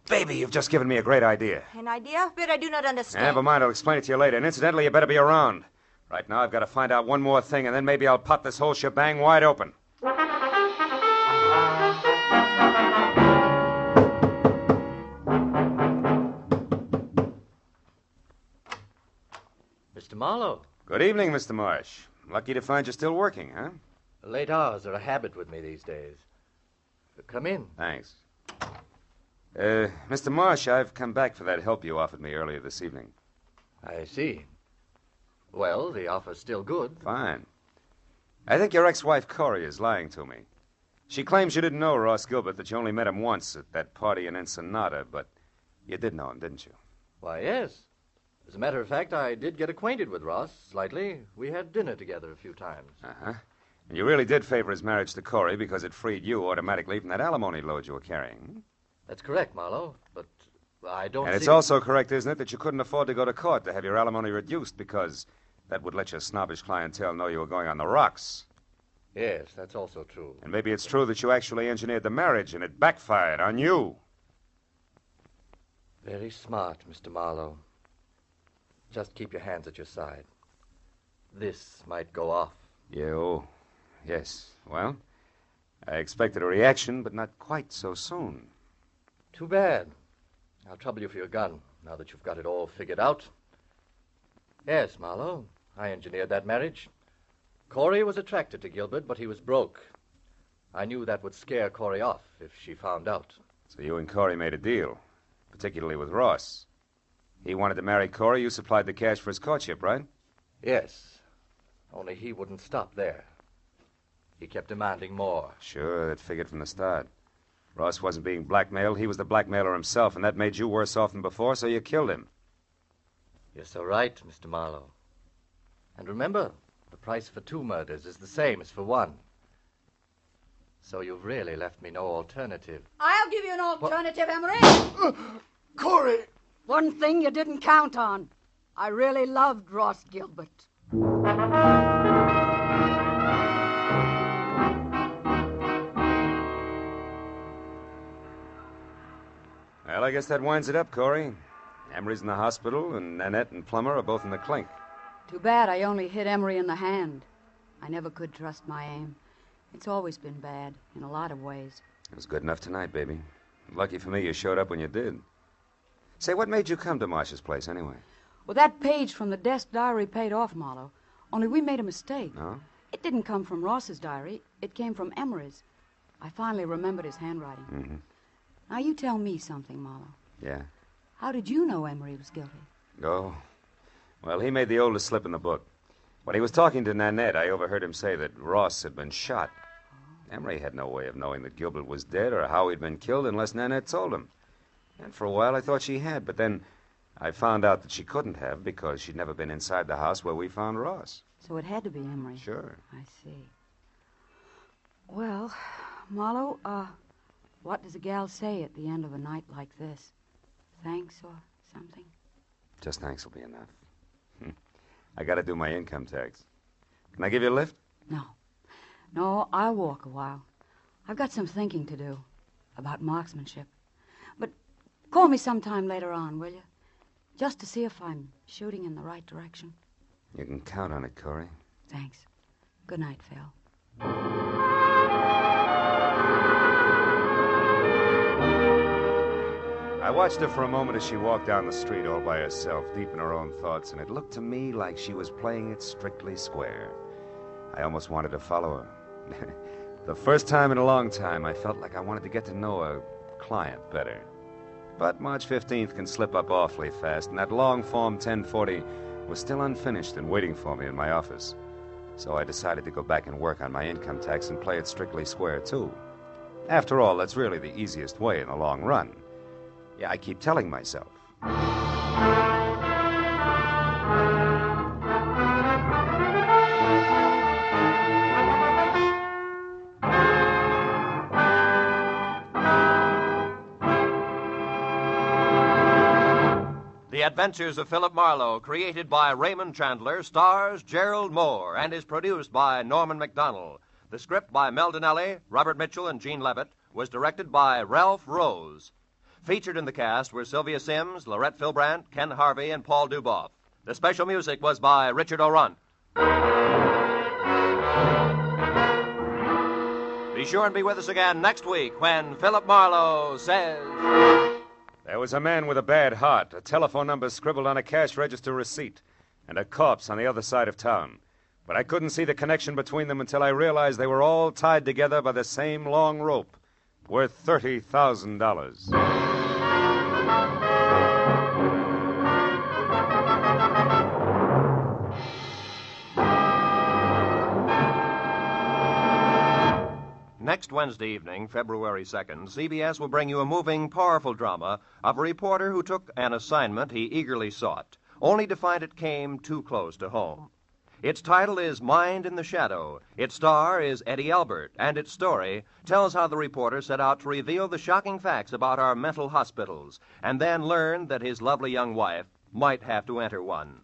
Baby, you've just given me a great idea. An idea? But I do not understand. Never mind, I'll explain it to you later. And incidentally, you better be around. Right now, I've got to find out one more thing, and then maybe I'll pop this whole shebang wide open. Mr. Marlowe. Good evening, Mr. Marsh. Lucky to find you still working, huh? Late hours are a habit with me these days. Come in. Thanks. Mr. Marsh, I've come back for that help you offered me earlier this evening. I see. Well, the offer's still good. Fine. I think your ex-wife, Corey, is lying to me. She claims you didn't know Ross Gilbert, that you only met him once at that party in Ensenada, but you did know him, didn't you? Why, yes. As a matter of fact, I did get acquainted with Ross slightly. We had dinner together a few times. Uh-huh. And you really did favor his marriage to Corey because it freed you automatically from that alimony load you were carrying. That's correct, Marlowe, but I don't And see... it's also correct, isn't it, that you couldn't afford to go to court to have your alimony reduced because that would let your snobbish clientele know you were going on the rocks. Yes, that's also true. And maybe it's true that you actually engineered the marriage and it backfired on you. Very smart, Mr. Marlowe. Just keep your hands at your side. This might go off. Yes. Well, I expected a reaction, but not quite so soon. Too bad. I'll trouble you for your gun, now that you've got it all figured out. Yes, Marlowe, I engineered that marriage. Corey was attracted to Gilbert, but he was broke. I knew that would scare Corey off if she found out. So you and Corey made a deal, particularly with Ross. He wanted to marry Corey. You supplied the cash for his courtship, right? Yes, only he wouldn't stop there. He kept demanding more. Sure, that figured from the start. Ross wasn't being blackmailed. He was the blackmailer himself, and that made you worse off than before, so you killed him. You're so right, Mr. Marlowe. And remember, the price for 2 murders is the same as for 1. So you've really left me no alternative. I'll give you an alternative, Emery. Corey! One thing you didn't count on. I really loved Ross Gilbert. Well, I guess that winds it up, Corey. Emery's in the hospital, and Nanette and Plummer are both in the clink. Too bad I only hit Emery in the hand. I never could trust my aim. It's always been bad, in a lot of ways. It was good enough tonight, baby. Lucky for me you showed up when you did. Say, what made you come to Marsh's place, anyway? Well, that page from the desk diary paid off, Marlowe. Only we made a mistake. No? It didn't come from Ross's diary. It came from Emery's. I finally remembered his handwriting. Mm-hmm. Now, you tell me something, Marlowe. Yeah? How did you know Emery was guilty? Oh. Well, he made the oldest slip in the book. When he was talking to Nanette, I overheard him say that Ross had been shot. Emery had no way of knowing that Gilbert was dead or how he'd been killed unless Nanette told him. And for a while, I thought she had, but then I found out that she couldn't have because she'd never been inside the house where we found Ross. So it had to be Emery. Sure. I see. Well, Marlowe, what does a gal say at the end of a night like this? Thanks or something? Just thanks will be enough. I gotta do my income tax. Can I give you a lift? No, I'll walk a while. I've got some thinking to do about marksmanship. But call me sometime later on, will you? Just to see if I'm shooting in the right direction. You can count on it, Corey. Thanks. Good night, Phil. I watched her for a moment as she walked down the street all by herself, deep in her own thoughts, and it looked to me like she was playing it strictly square. I almost wanted to follow her. The first time in a long time, I felt like I wanted to get to know a client better. But March 15th can slip up awfully fast, and that long Form 1040 was still unfinished and waiting for me in my office. So I decided to go back and work on my income tax and play it strictly square, too. After all, that's really the easiest way in the long run. Yeah, I keep telling myself. The Adventures of Philip Marlowe, created by Raymond Chandler, stars Gerald Moore, and is produced by Norman MacDonald. The script by Mel Donnelly, Robert Mitchell, and Gene Levitt was directed by Ralph Rose. Featured in the cast were Sylvia Sims, Lorette Filbrandt, Ken Harvey, and Paul Duboff. The special music was by Richard O'Runt. Be sure and be with us again next week when Philip Marlowe says... There was a man with a bad heart, a telephone number scribbled on a cash register receipt, and a corpse on the other side of town. But I couldn't see the connection between them until I realized they were all tied together by the same long rope, worth $30,000. Next Wednesday evening, February 2nd, CBS will bring you a moving, powerful drama of a reporter who took an assignment he eagerly sought, only to find it came too close to home. Its title is Mind in the Shadow. Its star is Eddie Albert, and its story tells how the reporter set out to reveal the shocking facts about our mental hospitals, and then learned that his lovely young wife might have to enter one.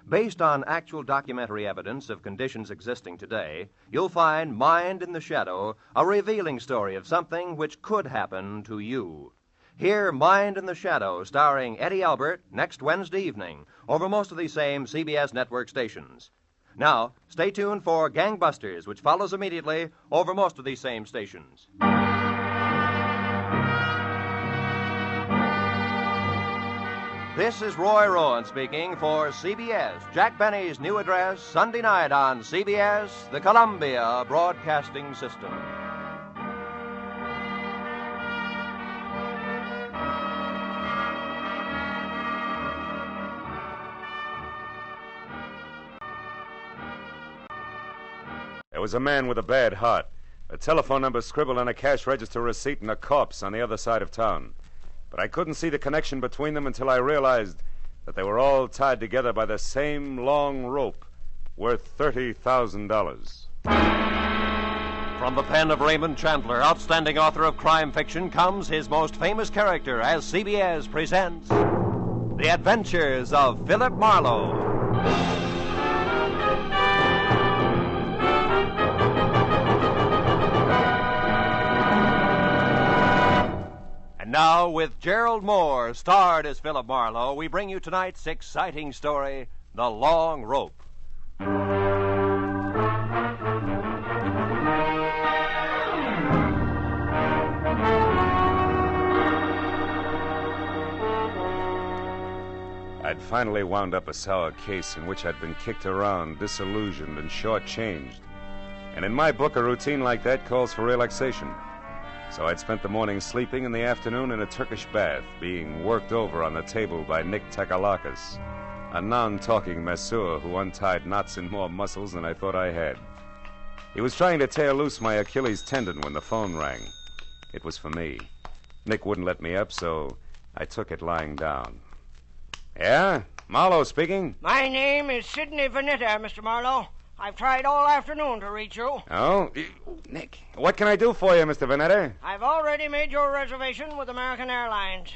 Based on actual documentary evidence of conditions existing today, you'll find Mind in the Shadow, a revealing story of something which could happen to you. Hear Mind in the Shadow, starring Eddie Albert, next Wednesday evening, over most of these same CBS network stations. Now, stay tuned for Gangbusters, which follows immediately over most of these same stations. This is Roy Rowan speaking for CBS, Jack Benny's new address, Sunday night on CBS, the Columbia Broadcasting System. There was a man with a bad heart, a telephone number scribbled on a cash register receipt, and a corpse on the other side of town. But I couldn't see the connection between them until I realized that they were all tied together by the same long rope, worth $30,000. From the pen of Raymond Chandler, outstanding author of crime fiction, comes his most famous character as CBS presents The Adventures of Philip Marlowe. And now, with Gerald Moore, starred as Philip Marlowe, we bring you tonight's exciting story, The Long Rope. I'd finally wound up a sour case in which I'd been kicked around, disillusioned, and shortchanged. And in my book, a routine like that calls for relaxation. So I'd spent the morning sleeping and the afternoon in a Turkish bath, being worked over on the table by Nick Takalakis, a non-talking masseur who untied knots in more muscles than I thought I had. He was trying to tear loose my Achilles tendon when the phone rang. It was for me. Nick wouldn't let me up, so I took it lying down. Yeah? Marlowe speaking? My name is Sidney Vanetta, Mr. Marlowe. I've tried all afternoon to reach you. Oh? Nick, what can I do for you, Mr. Vanetta? I've already made your reservation with American Airlines.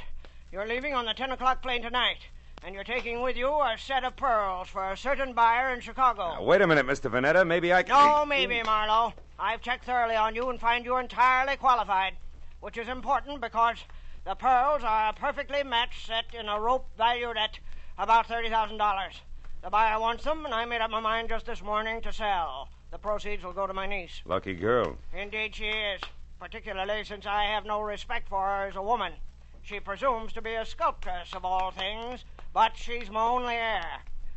You're leaving on the 10 o'clock plane tonight, and you're taking with you a set of pearls for a certain buyer in Chicago. Now, wait a minute, Mr. Vanetta. Maybe I can... No, maybe, Marlowe. I've checked thoroughly on you and find you entirely qualified, which is important because the pearls are a perfectly matched set in a rope valued at about $30,000. The buyer wants them, and I made up my mind just this morning to sell. The proceeds will go to my niece. Lucky girl. Indeed she is, particularly since I have no respect for her as a woman. She presumes to be a sculptress of all things, but she's my only heir.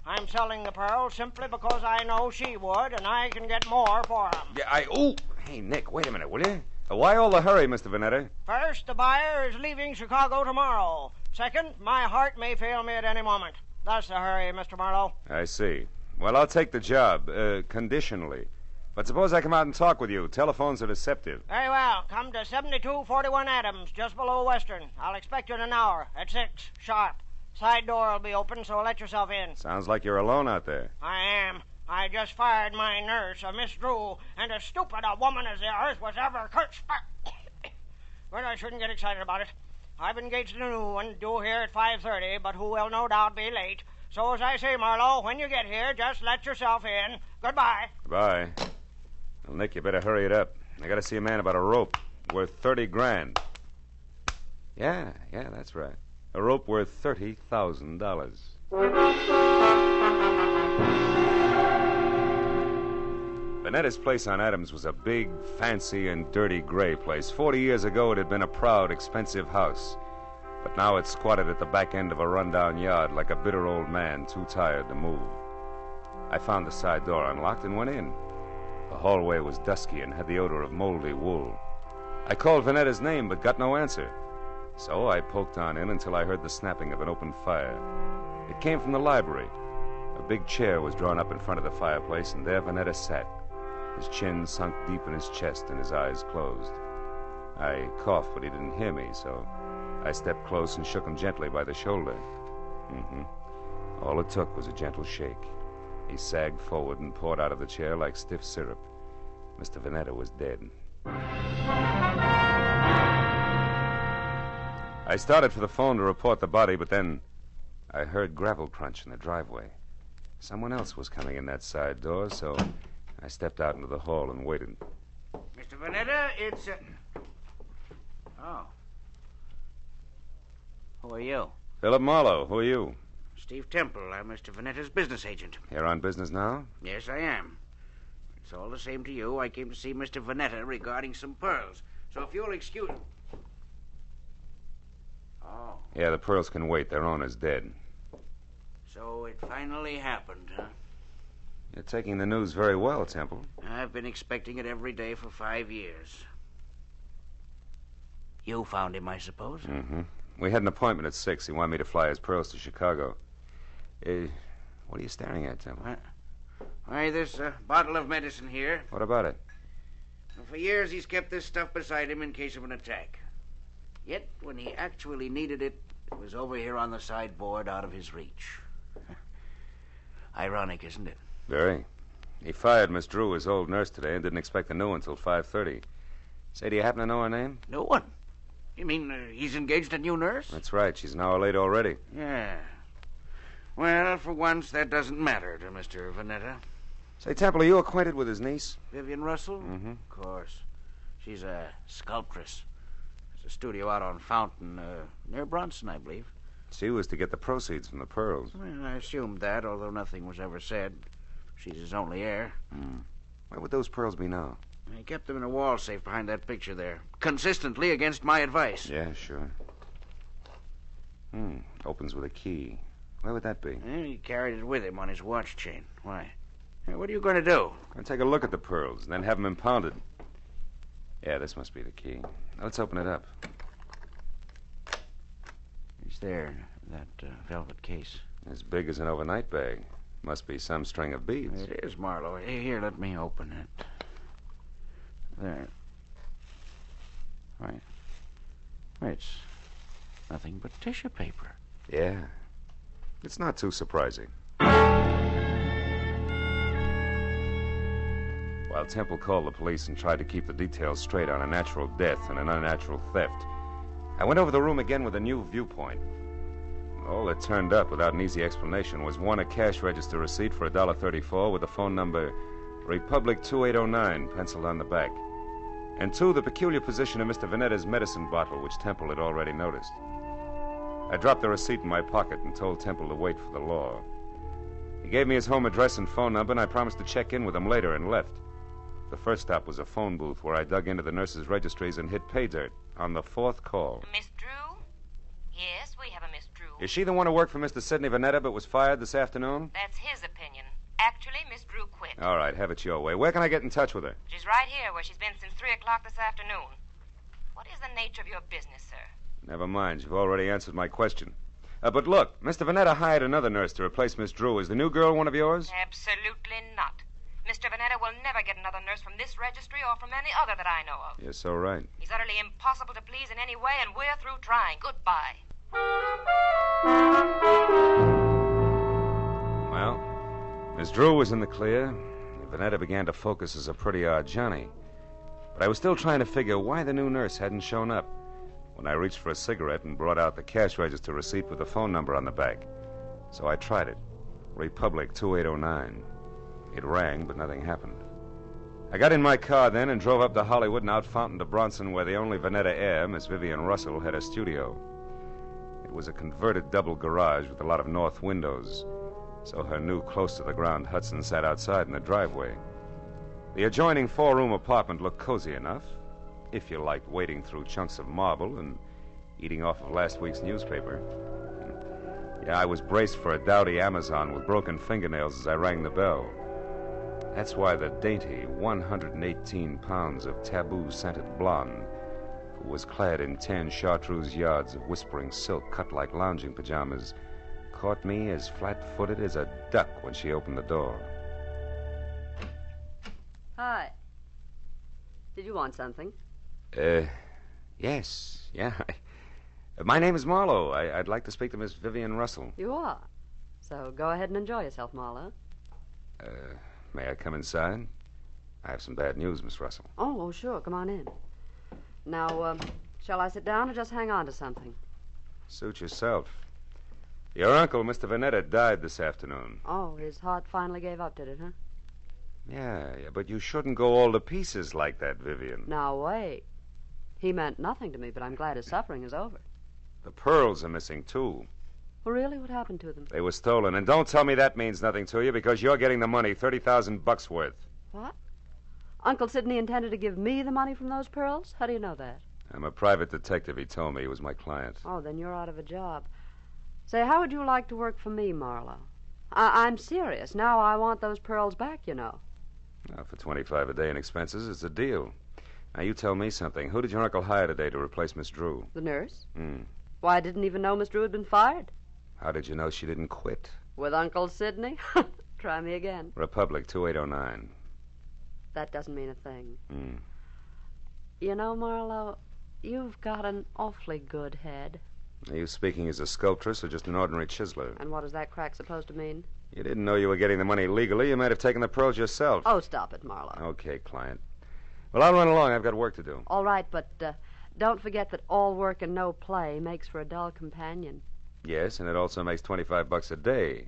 I'm selling the pearls simply because I know she would, and I can get more for them. Yeah, Hey, Nick, wait a minute, will you? Why all the hurry, Mr. Vanetta? First, the buyer is leaving Chicago tomorrow. Second, my heart may fail me at any moment. That's the hurry, Mr. Marlowe. I see. Well, I'll take the job, conditionally. But suppose I come out and talk with you. Telephones are deceptive. Very well. Come to 7241 Adams, just below Western. I'll expect you in an hour, at 6, sharp. Side door will be open, so let yourself in. Sounds like you're alone out there. I am. I just fired my nurse, a Miss Drew, and as stupid a woman as the earth was ever cursed. But I shouldn't get excited about it. I've engaged a new one, due here at 5:30, but who will no doubt be late. So as I say, Marlowe, when you get here, just let yourself in. Goodbye. Goodbye. Well, Nick, you better hurry it up. I gotta see a man about a rope worth $30,000. Yeah, that's right. A rope worth $30,000. Vanetta's place on Adams was a big, fancy, and dirty gray place. 40 years ago, it had been a proud, expensive house. But now it squatted at the back end of a rundown yard like a bitter old man too tired to move. I found the side door unlocked and went in. The hallway was dusky and had the odor of moldy wool. I called Vanetta's name but got no answer. So I poked on in until I heard the snapping of an open fire. It came from the library. A big chair was drawn up in front of the fireplace, and there Vanetta sat, his chin sunk deep in his chest and his eyes closed. I coughed, but he didn't hear me, so I stepped close and shook him gently by the shoulder. All it took was a gentle shake. He sagged forward and poured out of the chair like stiff syrup. Mr. Vanetta was dead. I started for the phone to report the body, but then I heard gravel crunch in the driveway. Someone else was coming in that side door, so I stepped out into the hall and waited. Mr. Vanetta, it's... Oh. Who are you? Philip Marlowe, who are you? Steve Temple. I'm Mr. Vanetta's business agent. You're on business now? Yes, I am. It's all the same to you. I came to see Mr. Vanetta regarding some pearls. So if you'll excuse... Oh. Yeah, the pearls can wait. Their owner's dead. So it finally happened, huh? You're taking the news very well, Temple. I've been expecting it every day for 5 years. You found him, I suppose? We had an appointment at 6. He wanted me to fly his pearls to Chicago. What are you staring at, Temple? Why, there's a bottle of medicine here. What about it? Well, for years, he's kept this stuff beside him in case of an attack. Yet, when he actually needed it, it was over here on the sideboard out of his reach. Ironic, isn't it? Very. He fired Miss Drew, his old nurse, today, and didn't expect a new one until 5:30. Say, do you happen to know her name? New one? You mean he's engaged a new nurse? That's right. She's an hour late already. Yeah. Well, for once, that doesn't matter to Mr. Vanetta. Say, Temple, are you acquainted with his niece? Vivian Russell? Of course. She's a sculptress. There's a studio out on Fountain, near Bronson, I believe. She was to get the proceeds from the pearls. Well, I assumed that, although nothing was ever said. She's his only heir. Where would those pearls be now? He kept them in a wall safe behind that picture there, consistently against my advice. Yeah, sure. Opens with a key. Where would that be? He carried it with him on his watch chain. Why? Hey, what are you going to do? I'm going to take a look at the pearls and then have them impounded. Yeah, this must be the key. Now, let's open it up. He's there, that velvet case. As big as an overnight bag. Must be some string of beads. It is, Marlowe. Here, let me open it. There. Right. It's nothing but tissue paper. Yeah. It's not too surprising. While Temple called the police and tried to keep the details straight on a natural death and an unnatural theft, I went over the room again with a new viewpoint. All that turned up without an easy explanation was, one, a cash register receipt for $1.34 with the phone number Republic 2809 penciled on the back, and two, the peculiar position of Mr. Vanetta's medicine bottle, which Temple had already noticed. I dropped the receipt in my pocket and told Temple to wait for the law. He gave me his home address and phone number, and I promised to check in with him later, and left. The first stop was a phone booth where I dug into the nurses' registries and hit pay dirt on the fourth call. Miss Drew? Yes, we have a Miss Drew. Is she the one who worked for Mr. Sidney Vanetta but was fired this afternoon? That's his opinion. Actually, Miss Drew quit. All right, have it your way. Where can I get in touch with her? She's right here where she's been since 3 o'clock this afternoon. What is the nature of your business, sir? Never mind. You've already answered my question. But look, Mr. Vanetta hired another nurse to replace Miss Drew. Is the new girl one of yours? Absolutely not. Mr. Vanetta will never get another nurse from this registry or from any other that I know of. You're so right. He's utterly impossible to please in any way, and we're through trying. Goodbye. Well, Miss Drew was in the clear. Vanetta began to focus as a pretty odd Johnny. But I was still trying to figure why the new nurse hadn't shown up when I reached for a cigarette and brought out the cash register receipt with the phone number on the back. So I tried it. Republic 2809. It rang, but nothing happened. I got in my car then and drove up to Hollywood and out Fountain to Bronson, where the only Vanetta heir, Miss Vivian Russell, had a studio. It was a converted double garage with a lot of north windows, so her new close-to-the-ground Hudson sat outside in the driveway. The adjoining four-room apartment looked cozy enough, if you liked wading through chunks of marble and eating off of last week's newspaper. Yeah, I was braced for a dowdy Amazon with broken fingernails as I rang the bell. That's why the dainty 118 pounds of taboo-scented blonde, who was clad in 10 chartreuse yards of whispering silk cut like lounging pajamas, caught me as flat-footed as a duck when she opened the door. Hi. Did you want something? Yes. Yeah. My name is Marlowe. I'd like to speak to Miss Vivian Russell. You are. So go ahead and enjoy yourself, Marlowe. May I come inside? I have some bad news, Miss Russell. Oh, sure. Come on in. Now, shall I sit down or just hang on to something? Suit yourself. Your uncle, Mr. Vanetta, died this afternoon. Oh, his heart finally gave up, did it, huh? Yeah, but you shouldn't go all to pieces like that, Vivian. Now, wait. He meant nothing to me, but I'm glad his suffering is over. The pearls are missing, too. Well, really? What happened to them? They were stolen, and don't tell me that means nothing to you, because you're getting the money, $30,000 worth. What? Uncle Sidney intended to give me the money from those pearls? How do you know that? I'm a private detective, he told me. He was my client. Oh, then you're out of a job. Say, how would you like to work for me, Marlowe? I'm serious. Now I want those pearls back, you know. Now, for $25 a day in expenses, it's a deal. Now, you tell me something. Who did your uncle hire today to replace Miss Drew? The nurse? Hmm. Why, I didn't even know Miss Drew had been fired. How did you know she didn't quit? With Uncle Sidney? Try me again. Republic, 2809. That doesn't mean a thing. Hmm. You know, Marlowe, you've got an awfully good head. Are you speaking as a sculptress or just an ordinary chiseler? And what is that crack supposed to mean? You didn't know you were getting the money legally. You might have taken the pearls yourself. Oh, stop it, Marlowe. Okay, client. Well, I'll run along. I've got work to do. All right, but don't forget that all work and no play makes for a dull companion. Yes, and it also makes $25 a day.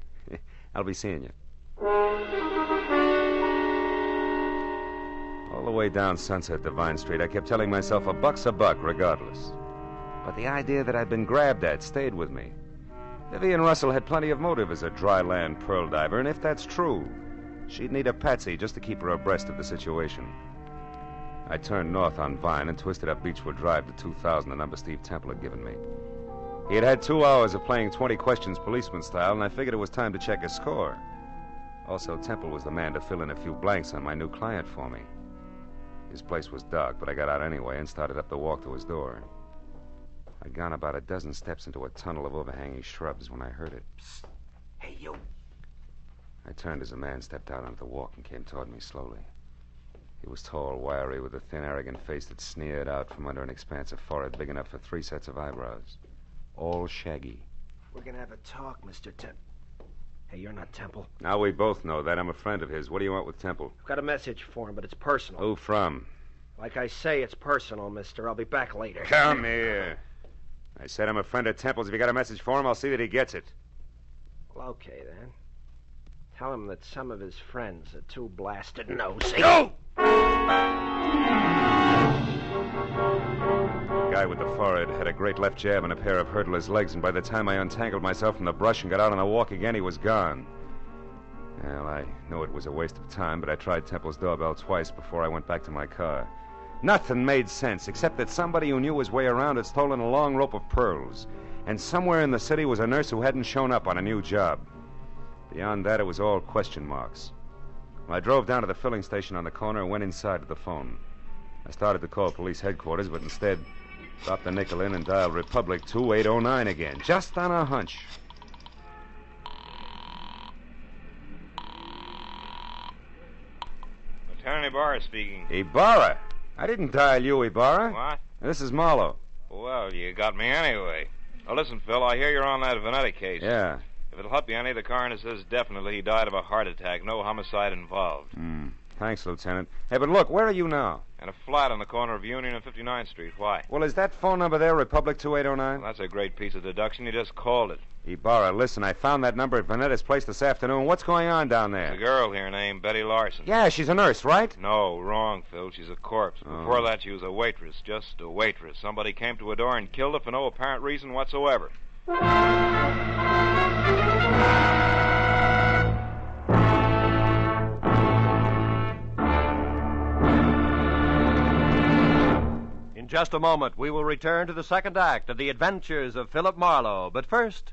I'll be seeing you. All the way down Sunset Divine Street, I kept telling myself $1's a buck, regardless. But the idea that I'd been grabbed at stayed with me. Vivian Russell had plenty of motive as a dry land pearl diver, and if that's true, she'd need a patsy just to keep her abreast of the situation. I turned north on Vine and twisted up Beechwood Drive to 2000, the number Steve Temple had given me. He had had 2 hours of playing 20 questions policeman style, and I figured it was time to check his score. Also, Temple was the man to fill in a few blanks on my new client for me. His place was dark, but I got out anyway and started up the walk to his door. I'd gone about a dozen steps into a tunnel of overhanging shrubs when I heard it. Psst. Hey, you. I turned as a man stepped out onto the walk and came toward me slowly. He was tall, wiry, with a thin, arrogant face that sneered out from under an expansive forehead big enough for 3 sets of eyebrows. All shaggy. We're gonna have a talk, Mr. Temple. Hey, you're not Temple. Now we both know that. I'm a friend of his. What do you want with Temple? I've got a message for him, but it's personal. Who from? Like I say, it's personal, mister. I'll be back later. Come here. I said I'm a friend of Temple's. If you got a message for him, I'll see that he gets it. Well, okay, then. Tell him that some of his friends are too blasted nosy. Go! The guy with the forehead had a great left jab and a pair of hurdler's legs, and by the time I untangled myself from the brush and got out on the walk again, he was gone. Well, I knew it was a waste of time, but I tried Temple's doorbell twice before I went back to my car. Nothing made sense, except that somebody who knew his way around had stolen a long rope of pearls, and somewhere in the city was a nurse who hadn't shown up on a new job. Beyond that, it was all question marks. I drove down to the filling station on the corner and went inside to the phone. I started to call police headquarters, but instead dropped the nickel in and dialed Republic 2809 again, just on a hunch. Lieutenant Ibarra speaking. Ibarra? I didn't dial you, Ibarra. What? This is Marlowe. Well, you got me anyway. Now, listen, Phil, I hear you're on that Vanetta case. Yeah. If it'll help you any, the coroner says definitely he died of a heart attack. No homicide involved. Thanks, Lieutenant. Hey, but look, where are you now? And a flat on the corner of Union and 59th Street. Why? Well, is that phone number there Republic 2809? Well, that's a great piece of deduction. You just called it. Ibarra, listen, I found that number at Vanetta's place this afternoon. What's going on down there? There's a girl here named Betty Larson. Yeah, she's a nurse, right? No, wrong, Phil. She's a corpse. Oh. Before that, she was a waitress. Just a waitress. Somebody came to her door and killed her for no apparent reason whatsoever. In just a moment, we will return to the second act of The Adventures of Philip Marlowe. But first,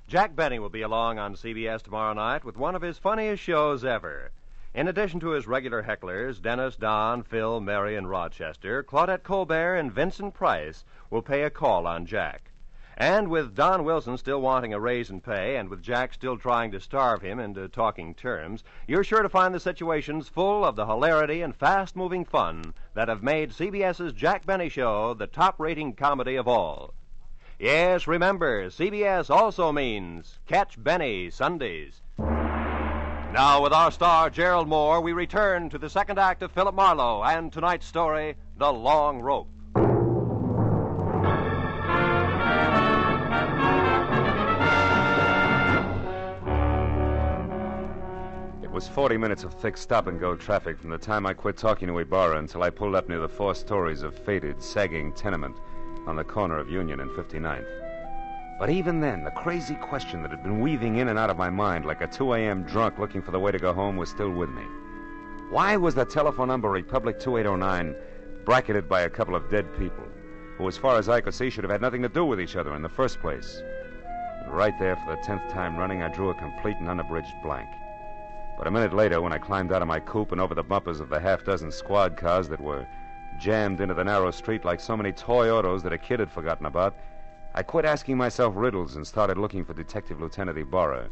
Jack Benny will be along on CBS tomorrow night with one of his funniest shows ever. In addition to his regular hecklers, Dennis, Don, Phil, Mary, and Rochester, Claudette Colbert and Vincent Price will pay a call on Jack. And with Don Wilson still wanting a raise in pay, and with Jack still trying to starve him into talking terms, you're sure to find the situations full of the hilarity and fast-moving fun that have made CBS's Jack Benny Show the top-rating comedy of all. Yes, remember, CBS also means Catch Benny Sundays. Now, with our star, Gerald Moore, we return to the second act of Philip Marlowe and tonight's story, The Long Rope. It was 40 minutes of thick stop-and-go traffic from the time I quit talking to Ibarra until I pulled up near the 4 stories of faded, sagging tenement on the corner of Union and 59th. But even then, the crazy question that had been weaving in and out of my mind like a 2 a.m. drunk looking for the way to go home was still with me. Why was the telephone number Republic 2809 bracketed by a couple of dead people who, as far as I could see, should have had nothing to do with each other in the first place? And right there, for the 10th time running, I drew a complete and unabridged blank. But a minute later, when I climbed out of my coupe and over the bumpers of the half-dozen squad cars that were jammed into the narrow street like so many toy autos that a kid had forgotten about, I quit asking myself riddles and started looking for Detective Lieutenant Ibarra,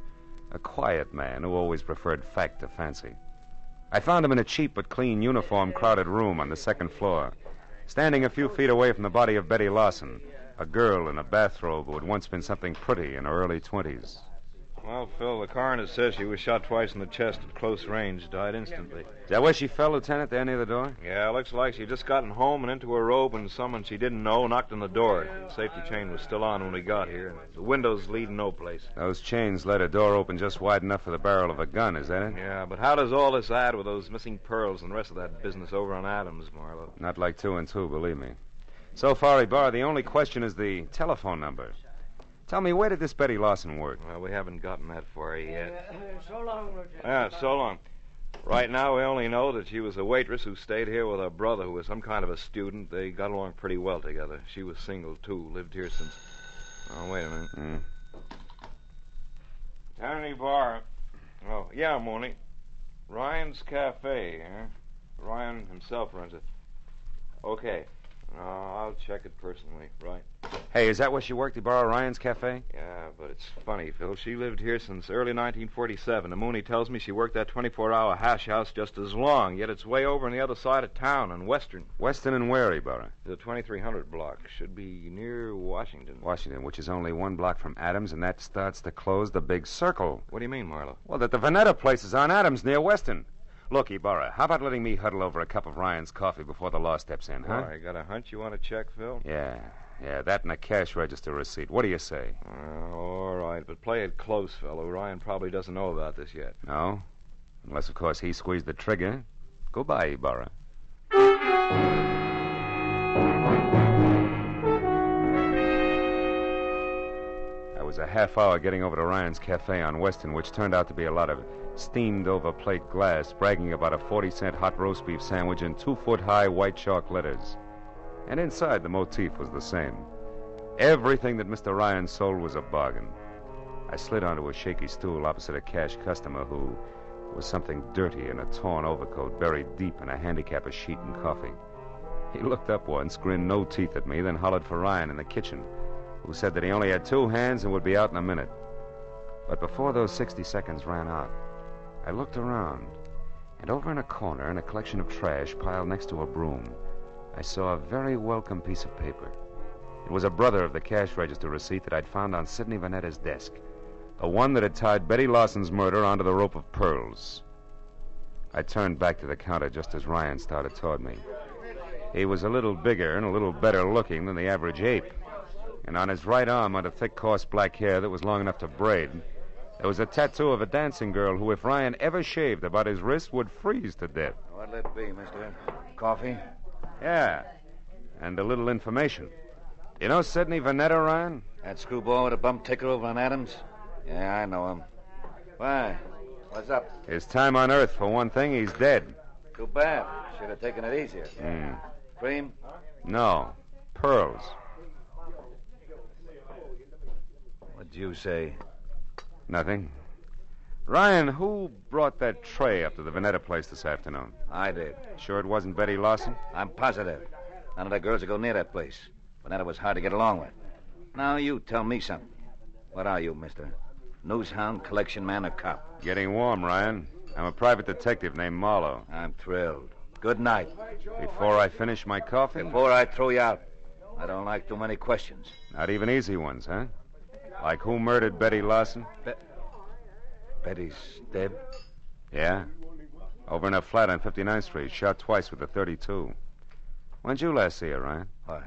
a quiet man who always preferred fact to fancy. I found him in a cheap but clean uniform-crowded room on the second floor, standing a few feet away from the body of Betty Larson, a girl in a bathrobe who had once been something pretty in her early 20s. Well, Phil, the coroner says she was shot twice in the chest at close range, died instantly. Is that where she fell, Lieutenant, there near the door? Yeah, looks like she'd just gotten home and into her robe and someone she didn't know knocked on the door. The safety chain was still on when we got here, and the windows lead no place. Those chains let a door open just wide enough for the barrel of a gun, is that it? Yeah, but how does all this add with those missing pearls and the rest of that business over on Adams, Marlowe? Not like 2 and 2, believe me. So far, Ibarra, the only question is the telephone number. Tell me, where did this Betty Larson work? Well, we haven't gotten that far yet. So long, Lieutenant. Yeah, so long. Right now, we only know that she was a waitress who stayed here with her brother, who was some kind of a student. They got along pretty well together. She was single, too. Lived here since... Oh, wait a minute. Tiny Bar. Oh, yeah, Mooney. Ryan's Cafe, huh? Ryan himself runs it. Okay. I'll check it personally, right? Hey, is that where she worked, Ibarra, Ryan's Cafe? Yeah, but it's funny, Phil. She lived here since early 1947. And Mooney tells me she worked that 24-hour hash house just as long, yet it's way over on the other side of town in Western. Western and where, Ibarra? The 2300 block. Should be near Washington. Washington, which is only 1 block from Adams, and that starts to close the big circle. What do you mean, Marlowe? Well, that the Vanetta place is on Adams near Western. Look, Ibarra, how about letting me huddle over a cup of Ryan's coffee before the law steps in, huh? All right, got a hunch you want to check, Phil? Yeah, that and a cash register receipt. What do you say? All right, but play it close, fellow. Ryan probably doesn't know about this yet. No? Unless, of course, he squeezed the trigger. Goodbye, Ibarra. I was a half hour getting over to Ryan's Cafe on Western, which turned out to be a lot of steamed-over plate glass, bragging about a 40-cent hot roast beef sandwich in 2-foot-high white chalk letters. And inside, the motif was the same. Everything that Mr. Ryan sold was a bargain. I slid onto a shaky stool opposite a cash customer who was something dirty in a torn overcoat buried deep in a handicapper's sheet and coffee. He looked up once, grinned no teeth at me, then hollered for Ryan in the kitchen, who said that he only had 2 hands and would be out in a minute. But before those 60 seconds ran out, I looked around, and over in a corner, in a collection of trash piled next to a broom, I saw a very welcome piece of paper. It was a brother of the cash register receipt that I'd found on Sidney Vanetta's desk, the one that had tied Betty Larson's murder onto the rope of pearls. I turned back to the counter just as Ryan started toward me. He was a little bigger and a little better looking than the average ape. And on his right arm, under thick, coarse black hair that was long enough to braid, there was a tattoo of a dancing girl who, if Ryan ever shaved about his wrist, would freeze to death. What'll it be, mister? Coffee? Yeah, and a little information. You know Sidney Vanetta, Ryan? That screwball with a bump ticker over on Adams? Yeah, I know him. Why? What's up? His time on Earth, for one thing, he's dead. Too bad. Should have taken it easier. Cream? No, pearls. What'd you say? Nothing. Ryan, who brought that tray up to the Vanetta place this afternoon? I did. Sure it wasn't Betty Lawson? I'm positive. None of the girls would go near that place. Vanetta was hard to get along with. Now you tell me something. What are you, mister? Newshound, collection man, or cop? Getting warm, Ryan. I'm a private detective named Marlowe. I'm thrilled. Good night. Before I finish my coffee? Before I throw you out. I don't like too many questions. Not even easy ones, huh? Like who murdered Betty Lawson? Betty's dead? Yeah. Over in her flat on 59th Street, shot twice with a .32. When'd you last see her, Ryan? Why,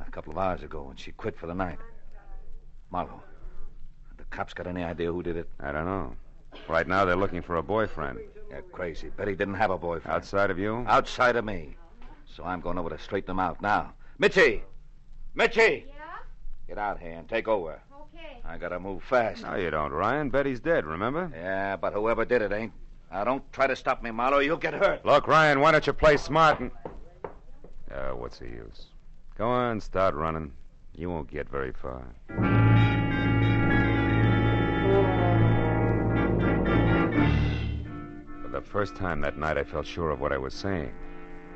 a couple of hours ago when she quit for the night. Marlowe, the cops got any idea who did it? I don't know. Right now they're looking for a boyfriend. You're crazy. Betty didn't have a boyfriend. Outside of you? Outside of me. So I'm going over to straighten them out now. Mitchie! Mitchie! Yeah? Get out here and take over. Okay. I gotta move fast. No, you don't, Ryan. Betty's dead, remember? Yeah, but whoever did it ain't. Now, don't try to stop me, Marlowe. You'll get hurt. Look, Ryan, why don't you play smart and... what's the use? Go on, start running. You won't get very far. For the first time that night, I felt sure of what I was saying.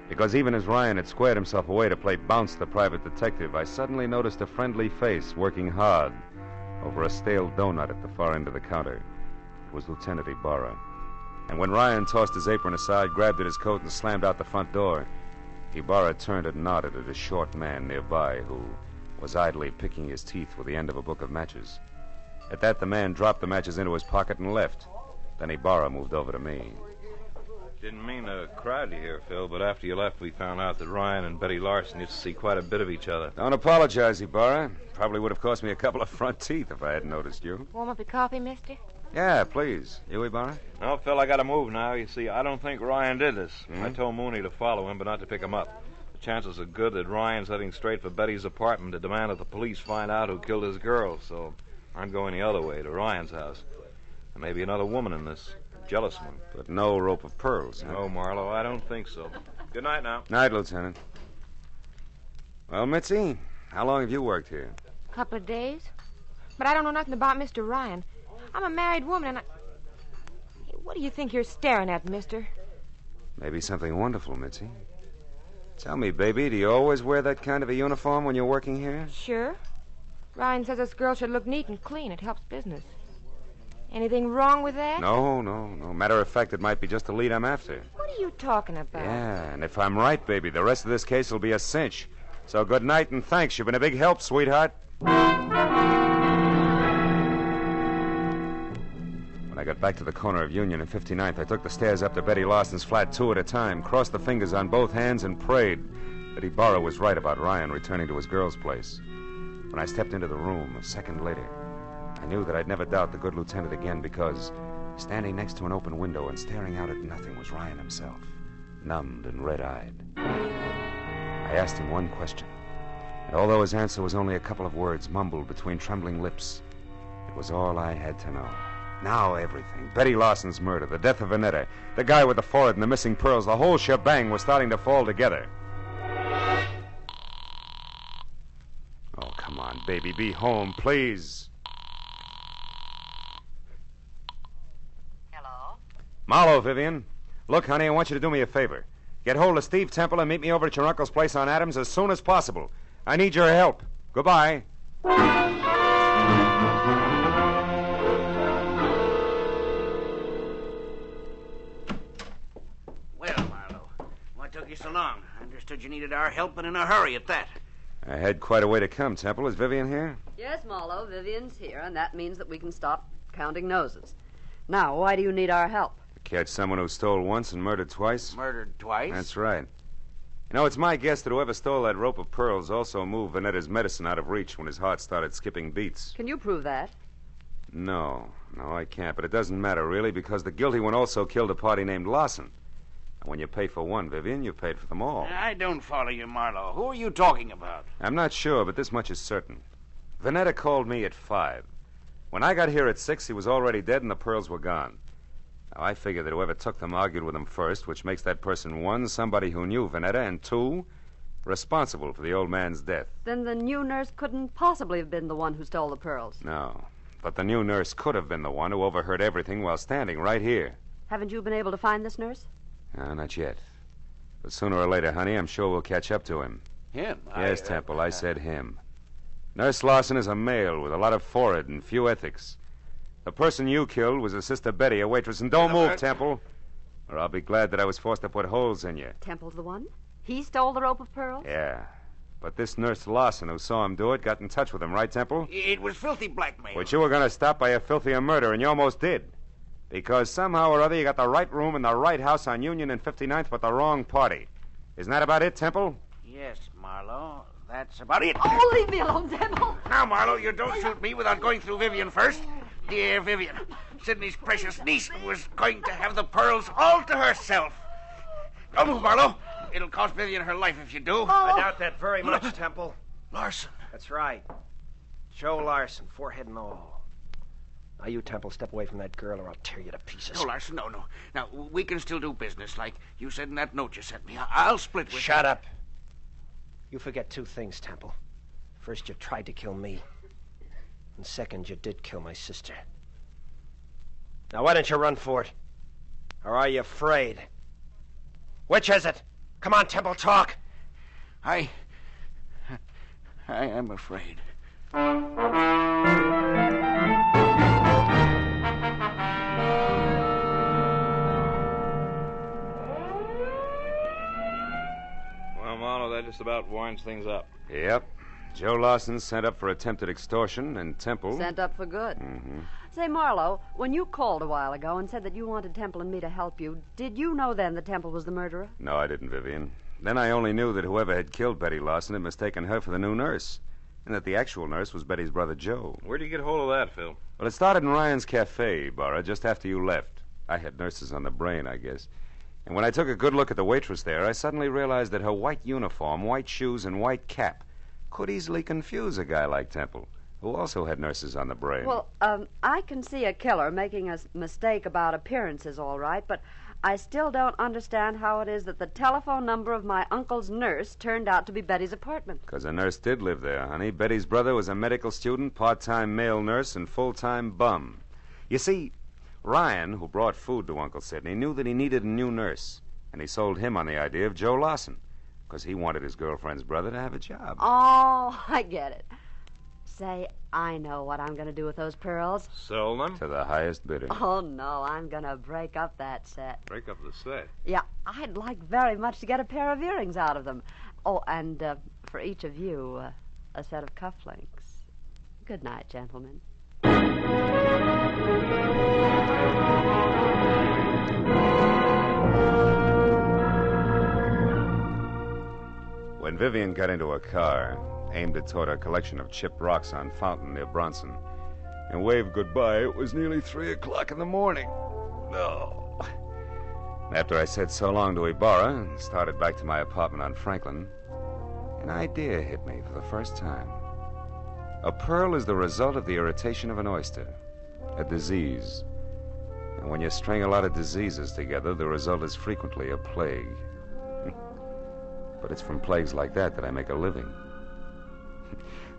Because even as Ryan had squared himself away to play bounce the private detective, I suddenly noticed a friendly face working hard over a stale donut at the far end of the counter. It was Lieutenant Ibarra. And when Ryan tossed his apron aside, grabbed at his coat, and slammed out the front door, Ibarra turned and nodded at a short man nearby who was idly picking his teeth with the end of a book of matches. At that, the man dropped the matches into his pocket and left. Then Ibarra moved over to me. Didn't mean to crowd you here, Phil, but after you left, we found out that Ryan and Betty Larson used to see quite a bit of each other. Don't apologize, Ibarra. Probably would have cost me a couple of front teeth if I hadn't noticed you. Warm up your coffee, mister? Yeah, please. You, Ibarra? No, Phil, I gotta move now. You see, I don't think Ryan did this. I told Mooney to follow him, but not to pick him up. The chances are good that Ryan's heading straight for Betty's apartment to demand that the police find out who killed his girl, so I'm going the other way, to Ryan's house. There may be another woman in this. Jealous one. But no rope of pearls, huh? No, Marlowe, I don't think so. Good night now. Night, Lieutenant. Well, Mitzi, how long have you worked here? Couple of days. But I don't know nothing about Mr. Ryan. I'm a married woman, and What do you think you're staring at, mister? Maybe something wonderful, Mitzi. Tell me, baby, do you always wear that kind of a uniform when you're working here? Sure. Ryan says this girl should look neat and clean. It helps business. Anything wrong with that? No. Matter of fact, it might be just the lead I'm after. What are you talking about? Yeah, and if I'm right, baby, the rest of this case will be a cinch. So good night and thanks. You've been a big help, sweetheart. When I got back to the corner of Union and 59th, I took the stairs up to Betty Lawson's flat 2 at a time, crossed the fingers on both hands, and prayed that Ibarra was right about Ryan returning to his girl's place. When I stepped into the room a second later, I knew that I'd never doubt the good lieutenant again because standing next to an open window and staring out at nothing was Ryan himself, numbed and red-eyed. I asked him one question, and although his answer was only a couple of words mumbled between trembling lips, it was all I had to know. Now everything, Betty Lawson's murder, the death of Vanetta, the guy with the forehead and the missing pearls, the whole shebang was starting to fall together. Oh, come on, baby, be home, please. Marlowe, Vivian. Look, honey, I want you to do me a favor. Get hold of Steve Temple and meet me over at your uncle's place on Adams as soon as possible. I need your help. Goodbye. Well, Marlowe, what took you so long? I understood you needed our help and in a hurry at that. I had quite a way to come, Temple. Is Vivian here? Yes, Marlowe, Vivian's here, and that means that we can stop counting noses. Now, why do you need our help? Catch someone who stole once and murdered twice? Murdered twice? That's right. You know, it's my guess that whoever stole that rope of pearls also moved Vanetta's medicine out of reach when his heart started skipping beats. Can you prove that? No, I can't. But it doesn't matter, really, because the guilty one also killed a party named Lawson. And when you pay for one, Vivian, you paid for them all. I don't follow you, Marlowe. Who are you talking about? I'm not sure, but this much is certain. Vanetta called me at 5. When I got here at 6, he was already dead and the pearls were gone. Now, I figure that whoever took them argued with him first, which makes that person, 1, somebody who knew Vanetta, and 2, responsible for the old man's death. Then the new nurse couldn't possibly have been the one who stole the pearls. No, but the new nurse could have been the one who overheard everything while standing right here. Haven't you been able to find this nurse? No, not yet. But sooner or later, honey, I'm sure we'll catch up to him. Him? Yes, Temple, I said him. Nurse Lawson is a male with a lot of forehead and few ethics. The person you killed was a Sister Betty, a waitress. And don't move, Temple, or I'll be glad that I was forced to put holes in you. Temple's the one? He stole the rope of pearls? Yeah. But this Nurse Lawson who saw him do it got in touch with him, right, Temple? It was filthy blackmail. Which you were going to stop by a filthier murder, and you almost did. Because somehow or other you got the right room in the right house on Union and 59th, but the wrong party. Isn't that about it, Temple? Yes, Marlowe. That's about it. Oh, leave me alone, Temple. Now, Marlowe, you don't shoot me without going through Vivian first. Dear Vivian, Sidney's precious niece was going to have the pearls all to herself. Don't move, Marlowe. It'll cost Vivian her life if you do. I doubt that very much, Temple. Larson. That's right. Joe Larson, forehead and all. Now, you, Temple, step away from that girl or I'll tear you to pieces. No, Larson, no. Now, we can still do business, like you said in that note you sent me. I'll split with you. Shut up. You forget 2 things, Temple. First, you tried to kill me. And second, you did kill my sister. Now, why don't you run for it? Or are you afraid? Which is it? Come on, Temple, talk. I am afraid. Well, Marlowe, that just about winds things up. Yep. Joe Lawson sent up for attempted extortion, and Temple... Sent up for good. Mm-hmm. Say, Marlowe, when you called a while ago and said that you wanted Temple and me to help you, did you know then that Temple was the murderer? No, I didn't, Vivian. Then I only knew that whoever had killed Betty Lawson had mistaken her for the new nurse, and that the actual nurse was Betty's brother, Joe. Where'd you get hold of that, Phil? Well, it started in Ryan's Cafe, Barra, just after you left. I had nurses on the brain, I guess. And when I took a good look at the waitress there, I suddenly realized that her white uniform, white shoes, and white cap could easily confuse a guy like Temple, who also had nurses on the brain. Well, I can see a killer making a mistake about appearances, all right, but I still don't understand how it is that the telephone number of my uncle's nurse turned out to be Betty's apartment. Because a nurse did live there, honey. Betty's brother was a medical student, part-time male nurse, and full-time bum. You see, Ryan, who brought food to Uncle Sidney, knew that he needed a new nurse, and he sold him on the idea of Joe Lawson, because he wanted his girlfriend's brother to have a job. Oh, I get it. Say, I know what I'm going to do with those pearls. Sell them? To the highest bidder. Oh, no, I'm going to break up that set. Break up the set? Yeah, I'd like very much to get a pair of earrings out of them. Oh, and for each of you, a set of cufflinks. Good night, gentlemen. When Vivian got into a car, aimed it toward a collection of chipped rocks on Fountain near Bronson, and waved goodbye, it was nearly 3 o'clock in the morning. No. After I said so long to Ibarra and started back to my apartment on Franklin, an idea hit me for the first time. A pearl is the result of the irritation of an oyster, a disease. And when you string a lot of diseases together, the result is frequently a plague. But it's from plagues like that I make a living.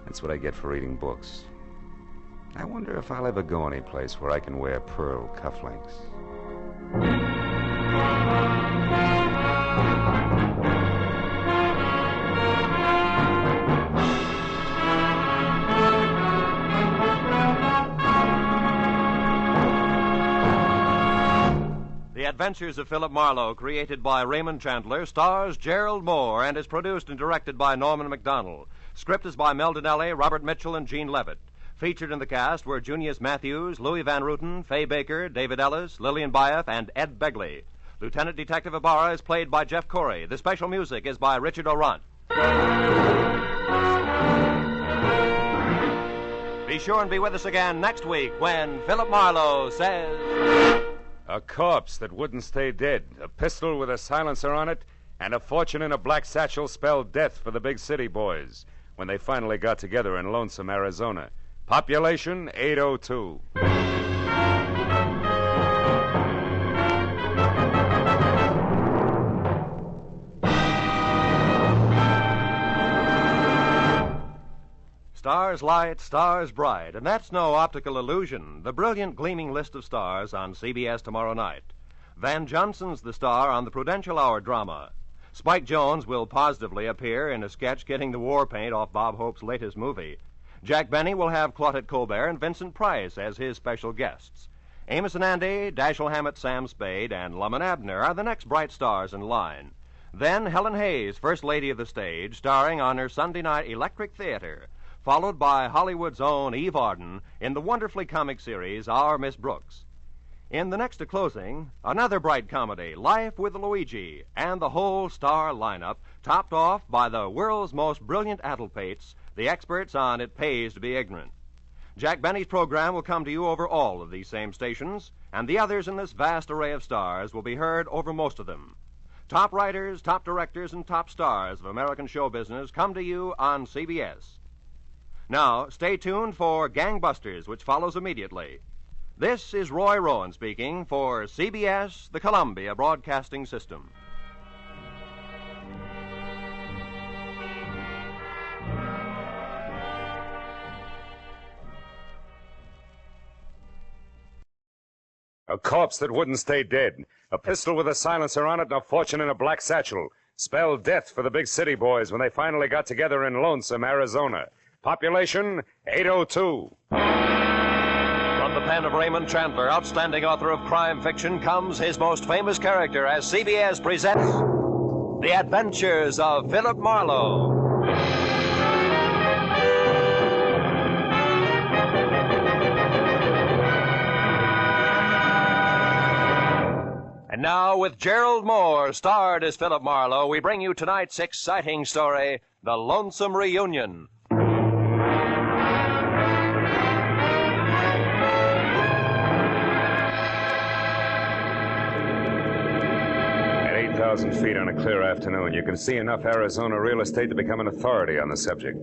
That's what I get for reading books. I wonder if I'll ever go any place where I can wear pearl cufflinks. The Adventures of Philip Marlowe, created by Raymond Chandler, stars Gerald Moore and is produced and directed by Norman MacDonald. Script is by Mel Donnelly, Robert Mitchell, and Gene Levitt. Featured in the cast were Junius Matthews, Louis Van Ruten, Fay Baker, David Ellis, Lillian Baeff, and Ed Begley. Lieutenant Detective Ibarra is played by Jeff Corey. The special music is by Richard Orant. Be sure and be with us again next week when Philip Marlowe says... A corpse that wouldn't stay dead, a pistol with a silencer on it, and a fortune in a black satchel spelled death for the big city boys when they finally got together in Lonesome, Arizona. Population 802. Stars light, stars bright, and that's no optical illusion. The brilliant gleaming list of stars on CBS tomorrow night. Van Johnson's the star on the Prudential Hour drama. Spike Jones will positively appear in a sketch getting the war paint off Bob Hope's latest movie. Jack Benny will have Claudette Colbert and Vincent Price as his special guests. Amos and Andy, Dashiell Hammett, Sam Spade, and Lum and Abner are the next bright stars in line. Then Helen Hayes, First Lady of the Stage, starring on her Sunday night Electric Theater, followed by Hollywood's own Eve Arden in the wonderfully comic series Our Miss Brooks. In the next to closing, another bright comedy, Life with Luigi, and the whole star lineup, topped off by the world's most brilliant addlepates, the experts on It Pays to Be Ignorant. Jack Benny's program will come to you over all of these same stations, and the others in this vast array of stars will be heard over most of them. Top writers, top directors, and top stars of American show business come to you on CBS. Now, stay tuned for Gangbusters, which follows immediately. This is Roy Rowan speaking for CBS, the Columbia Broadcasting System. A corpse that wouldn't stay dead, a pistol with a silencer on it, and a fortune in a black satchel. Spelled death for the big city boys when they finally got together in Lonesome, Arizona. Population 802. From the pen of Raymond Chandler, outstanding author of crime fiction, comes his most famous character as CBS presents The Adventures of Philip Marlowe. And now, with Gerald Moore, starred as Philip Marlowe, we bring you tonight's exciting story, The Lonesome Reunion. At 8,000 feet on a clear afternoon, you can see enough Arizona real estate to become an authority on the subject.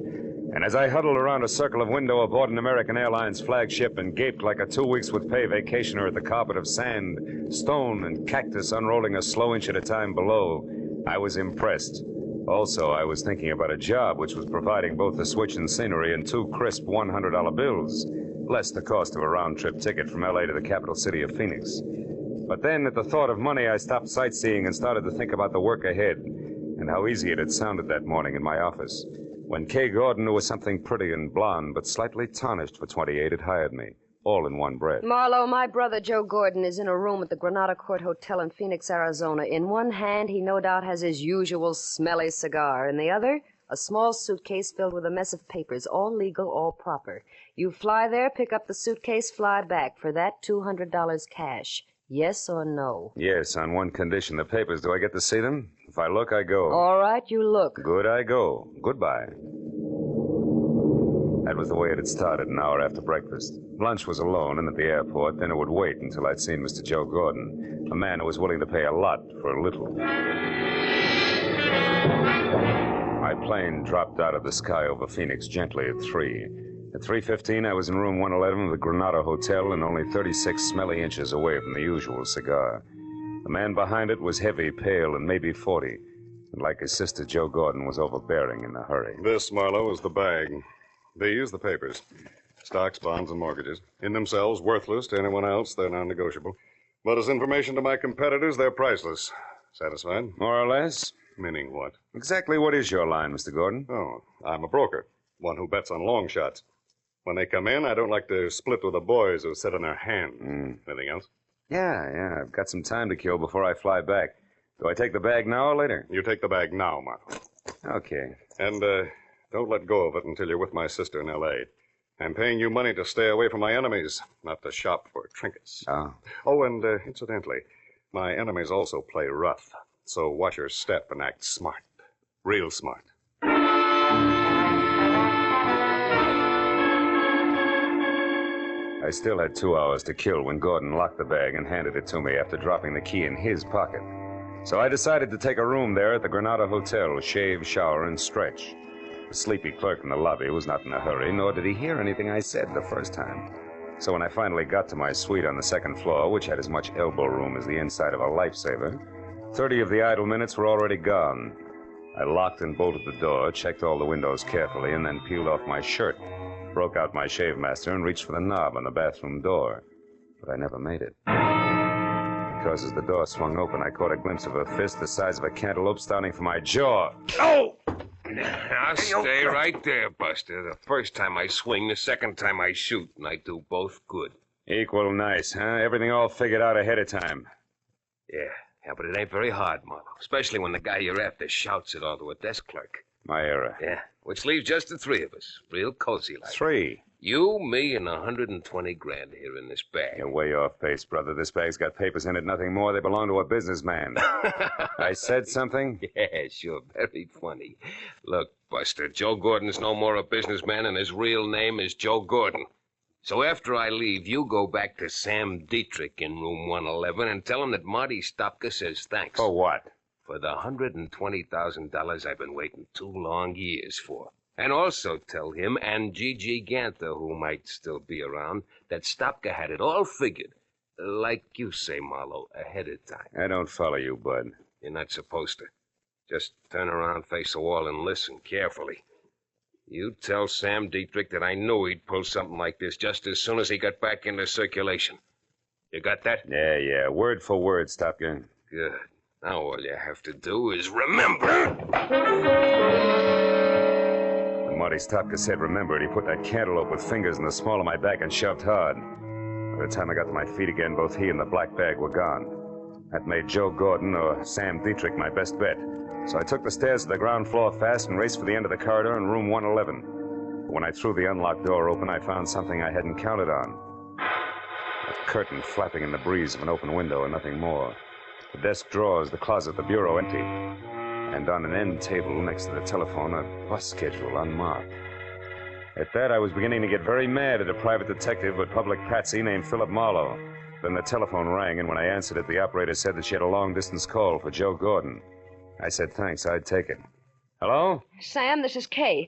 And as I huddled around a circle of window aboard an American Airlines flagship and gaped like a 2 weeks with pay vacationer at the carpet of sand, stone, and cactus unrolling a slow inch at a time below, I was impressed. Also, I was thinking about a job which was providing both the switch and scenery and 2 crisp $100 bills, less the cost of a round-trip ticket from L.A. to the capital city of Phoenix. But then, at the thought of money, I stopped sightseeing and started to think about the work ahead and how easy it had sounded that morning in my office when Kay Gordon, who was something pretty and blonde but slightly tarnished for 28, had hired me, all in one breath. Marlowe, my brother Joe Gordon is in a room at the Granada Court Hotel in Phoenix, Arizona. In one hand, he no doubt has his usual smelly cigar. In the other, a small suitcase filled with a mess of papers, all legal, all proper. You fly there, pick up the suitcase, fly back. For that, $200 cash. Yes or no? Yes, on one condition. The papers, do I get to see them? If I look, I go. All right, you look. Good, I go. Goodbye. That was the way it had started an hour after breakfast. Lunch was alone and at the airport, then it would wait until I'd seen Mr. Joe Gordon, a man who was willing to pay a lot for a little. My plane dropped out of the sky over Phoenix gently at 3. At 3:15, I was in room 111 of the Granada Hotel and only 36 smelly inches away from the usual cigar. The man behind it was heavy, pale, and maybe 40. And like his sister, Joe Gordon was overbearing in a hurry. This, Marlowe, is the bag. These, the papers. Stocks, bonds, and mortgages. In themselves, worthless to anyone else. They're non-negotiable. But as information to my competitors, they're priceless. Satisfied? More or less. Meaning what? Exactly what is your line, Mr. Gordon? Oh, I'm a broker. One who bets on long shots. When they come in, I don't like to split with the boys who sit on their hands. Anything else? Yeah. I've got some time to kill before I fly back. Do I take the bag now or later? You take the bag now, Marlowe. Okay. And, don't let go of it until you're with my sister in L.A. I'm paying you money to stay away from my enemies, not to shop for trinkets. Oh, and incidentally, my enemies also play rough. So watch your step and act smart. Real smart. I still had 2 hours to kill when Gordon locked the bag and handed it to me after dropping the key in his pocket. So I decided to take a room there at the Granada Hotel, shave, shower, and stretch. The sleepy clerk in the lobby was not in a hurry, nor did he hear anything I said the first time. So when I finally got to my suite on the second floor, which had as much elbow room as the inside of a lifesaver, 30 of the idle minutes were already gone. I locked and bolted the door, checked all the windows carefully, and then peeled off my shirt, broke out my shave master, and reached for the knob on the bathroom door. But I never made it. Because as the door swung open, I caught a glimpse of a fist the size of a cantaloupe starting from my jaw. Oh! Now stay right there, Buster. The first time I swing, the second time I shoot, and I do both good. Equal nice, huh? Everything all figured out ahead of time. Yeah, but it ain't very hard, Marlowe. Especially when the guy you're after shouts it all to a desk clerk. My era. Yeah, which leaves just the three of us. Real cozy like. 3? You, me, and 120 grand here in this bag. You're way off pace, brother. This bag's got papers in it, nothing more. They belong to a businessman. I said something? Yeah, sure. Very funny. Look, Buster, Joe Gordon's no more a businessman, and his real name is Joe Gordon. So after I leave, you go back to Sam Dietrich in room 111 and tell him that Marty Stopka says thanks. For what? For the $120,000 I've been waiting 2 long years for. And also tell him and Gigi Ganther, who might still be around, that Stopka had it all figured. Like you say, Marlowe, ahead of time. I don't follow you, bud. You're not supposed to. Just turn around, face the wall, and listen carefully. You tell Sam Dietrich that I knew he'd pull something like this just as soon as he got back into circulation. You got that? Yeah. Word for word, Stopka. Good. Now all you have to do is remember. When Marty Stopka said remember it, he put that cantaloupe with fingers in the small of my back and shoved hard. By the time I got to my feet again, both he and the black bag were gone. That made Joe Gordon or Sam Dietrich my best bet. So I took the stairs to the ground floor fast and raced for the end of the corridor in room 111. But when I threw the unlocked door open, I found something I hadn't counted on. A curtain flapping in the breeze of an open window and nothing more. The desk drawers, the closet, the bureau empty. And on an end table next to the telephone, a bus schedule unmarked. At that, I was beginning to get very mad at a private detective with public patsy named Philip Marlowe. Then the telephone rang, and when I answered it, the operator said that she had a long-distance call for Joe Gordon. I said thanks, I'd take it. Hello? Sam, this is Kay.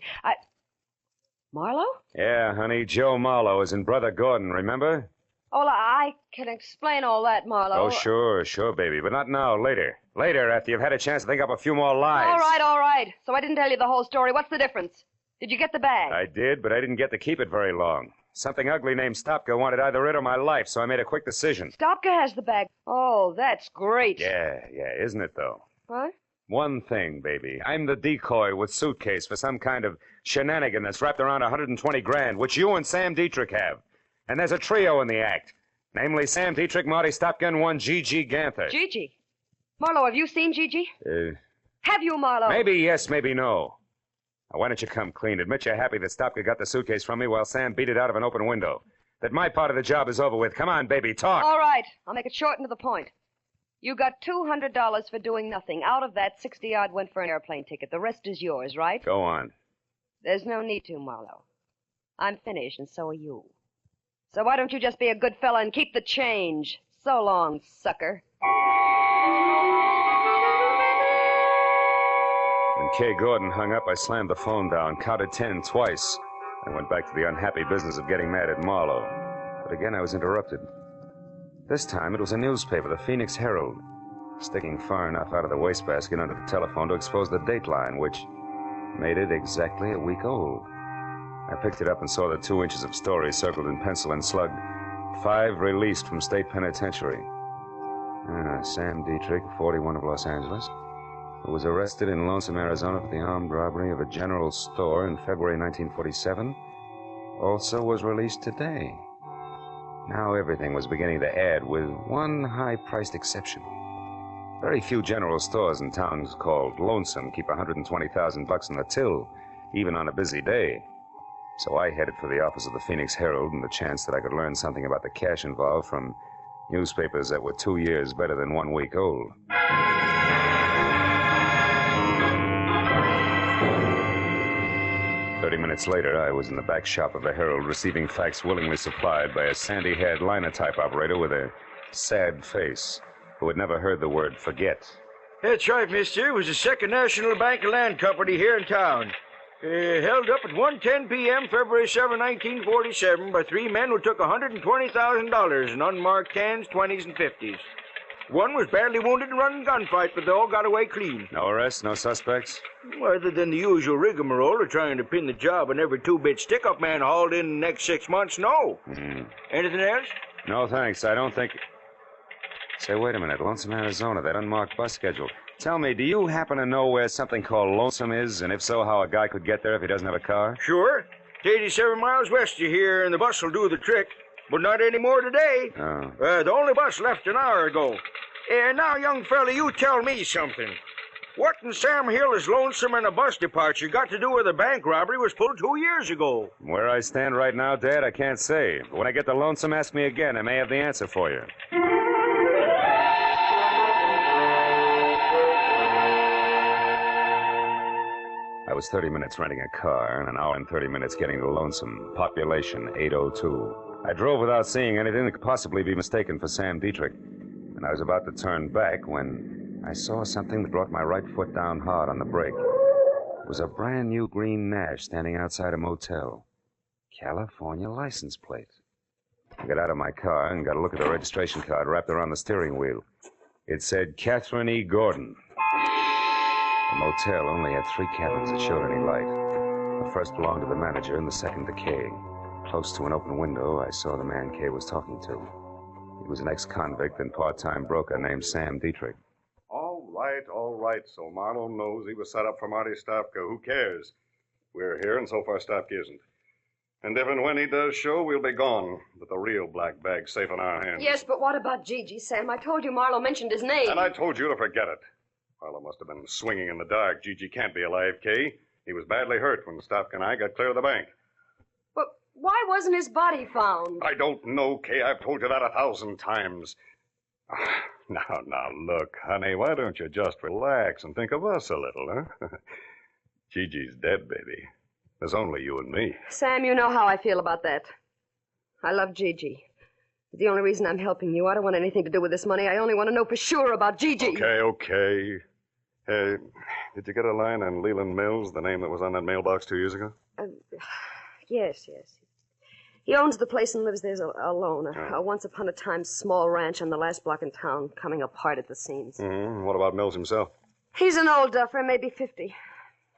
Marlowe? Yeah, honey, Joe Marlowe is in Brother Gordon, remember? Oh, I can explain all that, Marlowe. Oh, sure, baby, but not now, later. Later, after you've had a chance to think up a few more lies. All right. So I didn't tell you the whole story. What's the difference? Did you get the bag? I did, but I didn't get to keep it very long. Something ugly named Stopka wanted either it or my life, so I made a quick decision. Stopka has the bag. Oh, that's great. Yeah, isn't it, though? What? One thing, baby. I'm the decoy with suitcase for some kind of shenanigan that's wrapped around 120 grand, which you and Sam Dietrich have. And there's a trio in the act. Namely, Sam Dietrich, Marty Stopka, and one Gigi Ganther. Gigi? Marlowe, have you seen Gigi? Have you, Marlowe? Maybe yes, maybe no. Now, why don't you come clean? Admit you're happy that Stopka got the suitcase from me while Sam beat it out of an open window. That my part of the job is over with. Come on, baby, talk. All right. I'll make it short and to the point. You got $200 for doing nothing. Out of that, 60-odd went for an airplane ticket. The rest is yours, right? Go on. There's no need to, Marlowe. I'm finished, and so are you. So why don't you just be a good fella and keep the change? So long, sucker. When Kay Gordon hung up, I slammed the phone down, counted 10 twice. I went back to the unhappy business of getting mad at Marlowe. But again, I was interrupted. This time, it was a newspaper, the Phoenix Herald, sticking far enough out of the wastebasket under the telephone to expose the dateline, which made it exactly a week old. I picked it up and saw the 2 inches of story circled in pencil and slugged. 5 released from state penitentiary. Sam Dietrich, 41 of Los Angeles, who was arrested in Lonesome, Arizona for the armed robbery of a general store in February 1947, also was released today. Now everything was beginning to add, with one high-priced exception. Very few general stores in towns called Lonesome keep $120,000 in the till, even on a busy day. So I headed for the office of the Phoenix Herald and the chance that I could learn something about the cash involved from newspapers that were 2 years better than 1 week old. Minutes later, I was in the back shop of the Herald receiving facts willingly supplied by a sandy-haired linotype operator with a sad face who had never heard the word forget. That's right, mister. It was the Second National Bank and Land Company here in town. Held up at 1:10 p.m., February 7, 1947, by three men who took $120,000 in unmarked 10s, 20s, and 50s. One was badly wounded in a running gunfight, but they all got away clean. No arrests, no suspects? Other than the usual rigmarole of trying to pin the job on every two-bit stick-up man hauled in the next 6 months, no. Anything else? No, thanks. I don't think... Say, wait a minute. Lonesome, Arizona, that unmarked bus schedule. Tell me, do you happen to know where something called Lonesome is? And if so, how a guy could get there if he doesn't have a car? Sure. It's 87 miles west of here, and the bus will do the trick. But not anymore today. Oh. The only bus left an hour ago. Now, young fella, you tell me something. What in Sam Hill is Lonesome and a bus departure got to do with a bank robbery was pulled 2 years ago? Where I stand right now, Dad, I can't say. But when I get to Lonesome, ask me again. I may have the answer for you. I was 30 minutes renting a car and an hour and 30 minutes getting to Lonesome. Population 802. I drove without seeing anything that could possibly be mistaken for Sam Dietrich. And I was about to turn back when I saw something that brought my right foot down hard on the brake. It was a brand new green Nash standing outside a motel. California license plate. I got out of my car and got a look at the registration card wrapped around the steering wheel. It said Catherine E. Gordon. The motel only had 3 cabins that showed any light. The first belonged to the manager and the second to Kay. Close to an open window, I saw the man Kay was talking to. He was an ex-convict and part-time broker named Sam Dietrich. All right. So Marlowe knows he was set up for Marty Stopka. Who cares? We're here, and so far Stopka isn't. And if and when he does show, we'll be gone. But the real black bag's safe in our hands. Yes, but what about Gigi, Sam? I told you Marlowe mentioned his name. And I told you to forget it. Marlowe must have been swinging in the dark. Gigi can't be alive, Kay. He was badly hurt when Stopka and I got clear of the bank. But why wasn't his body found? I don't know, Kay. I've told you that 1,000 times. Now, look, honey, why don't you just relax and think of us a little, huh? Gigi's dead, baby. There's only you and me. Sam, you know how I feel about that. I love Gigi. The only reason I'm helping you, I don't want anything to do with this money. I only want to know for sure about Gigi. Okay. Did you get a line on Leland Mills, the name that was on that mailbox 2 years ago? Yes. He owns the place and lives there alone. A once-upon-a-time small ranch on the last block in town, coming apart at the seams. What about Mills himself? He's an old duffer, maybe 50.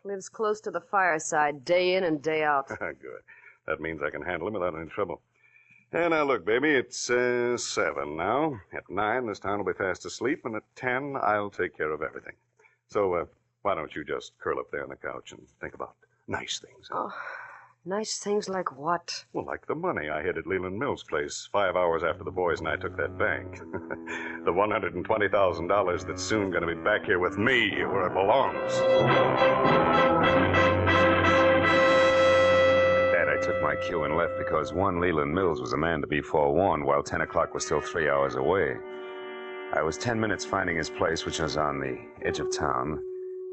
Lives close to the fireside, day in and day out. Good. That means I can handle him without any trouble. And now, look, baby, it's 7 now. At 9, this town will be fast asleep, and at 10, I'll take care of everything. So, why don't you just curl up there on the couch and think about nice things? Huh? Oh, nice things like what? Well, like the money I hid at Leland Mills' place 5 hours after the boys and I took that bank. The $120,000 that's soon going to be back here with me where it belongs. Dad, I took my cue and left because one Leland Mills was a man to be forewarned while 10 o'clock was still 3 hours away. I was 10 minutes finding his place, which was on the edge of town,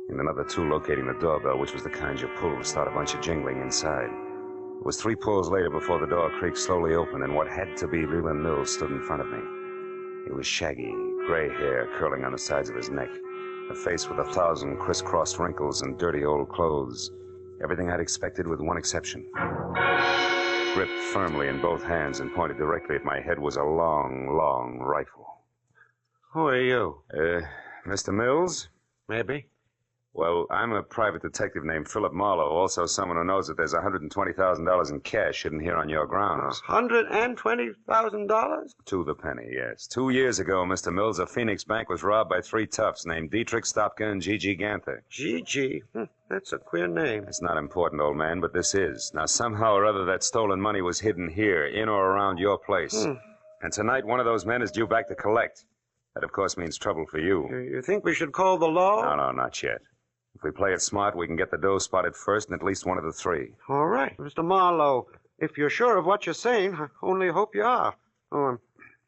and another 2 locating the doorbell, which was the kind you pull to start a bunch of jingling inside. It was 3 pulls later before the door creaked slowly open, and what had to be Leland Mills stood in front of me. He was shaggy, gray hair curling on the sides of his neck, a face with 1,000 crisscrossed wrinkles and dirty old clothes. Everything I'd expected with one exception. Gripped firmly in both hands and pointed directly at my head was a long rifle. Who are you? Mr. Mills? Maybe. Well, I'm a private detective named Philip Marlowe, also someone who knows that there's $120,000 in cash hidden here on your grounds. $120,000? To the penny, yes. 2 years ago, Mr. Mills, a Phoenix bank was robbed by 3 toughs named Dietrich, Stopka, and Gigi Ganther. Gigi? That's a queer name. It's not important, old man, but this is. Now, somehow or other, that stolen money was hidden here, in or around your place. And tonight, one of those men is due back to collect. That, of course, means trouble for you. You think we should call the law? No, not yet. If we play it smart, we can get the dough spotted first in at least one of the three. All right, Mr. Marlowe. If you're sure of what you're saying, I only hope you are. Oh, I'm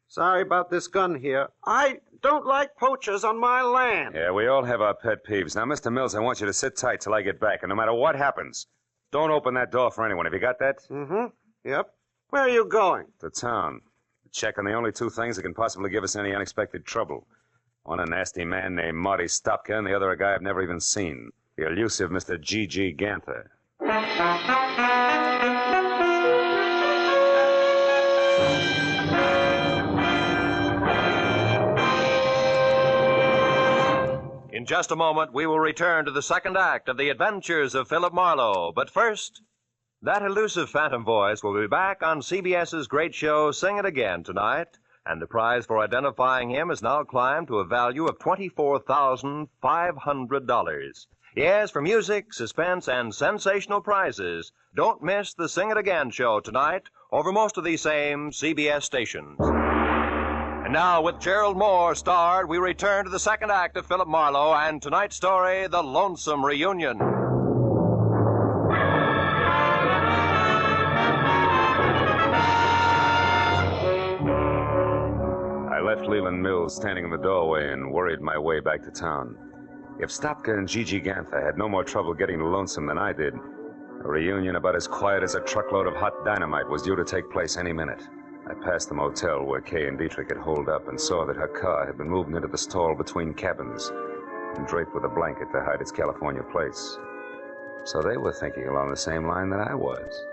sorry about this gun here. I don't like poachers on my land. Yeah, we all have our pet peeves. Now, Mr. Mills, I want you to sit tight till I get back, and no matter what happens, don't open that door for anyone. Have you got that? Mm-hmm. Yep. Where are you going? To town. To check on the only two things that can possibly give us any unexpected trouble. One a nasty man named Marty Stopka, and the other a guy I've never even seen. The elusive Mr. G.G. Ganther. In just a moment, we will return to the second act of The Adventures of Philip Marlowe. But first, that elusive phantom voice will be back on CBS's great show, Sing It Again, tonight. And the prize for identifying him has now climbed to a value of $24,500. Yes, for music, suspense, and sensational prizes. Don't miss the Sing It Again show tonight over most of these same CBS stations. And now, with Gerald Moore starred, we return to the second act of Philip Marlowe and tonight's story, The Lonesome Reunion. I left Leland Mills standing in the doorway and worried my way back to town. If Stopka and Gigi Ganther had no more trouble getting to Lonesome than I did, a reunion about as quiet as a truckload of hot dynamite was due to take place any minute. I passed the motel where Kay and Dietrich had holed up and saw that her car had been moved into the stall between cabins and draped with a blanket to hide its California plates. So they were thinking along the same line that I was.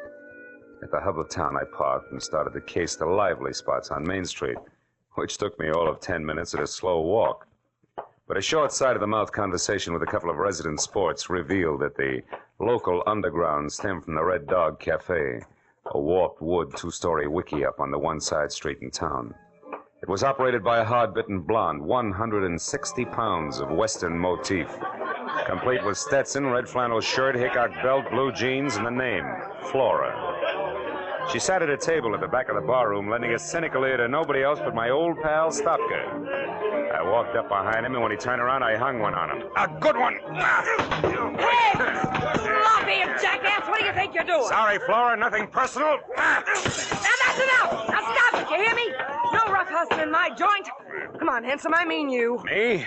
At the hub of town, I parked and started to case the lively spots on Main Street, which took me all of 10 minutes at a slow walk. But a short side-of-the-mouth conversation with a couple of resident sports revealed that the local underground stemmed from the Red Dog Cafe, a warped wood two-story wiki-up on the one side street in town. It was operated by a hard-bitten blonde, 160 pounds of Western motif, complete with Stetson, red flannel shirt, Hickok belt, blue jeans, and the name, Flora. She sat at a table at the back of the barroom, lending a cynical ear to nobody else but my old pal Stopka. I walked up behind him, and when he turned around, I hung one on him. A good one! Hey! Sloppy, you jackass! What do you think you're doing? Sorry, Flora, nothing personal. Now that's enough! Now stop it, you hear me? No rough hustling in my joint. Come on, handsome, I mean you. Me?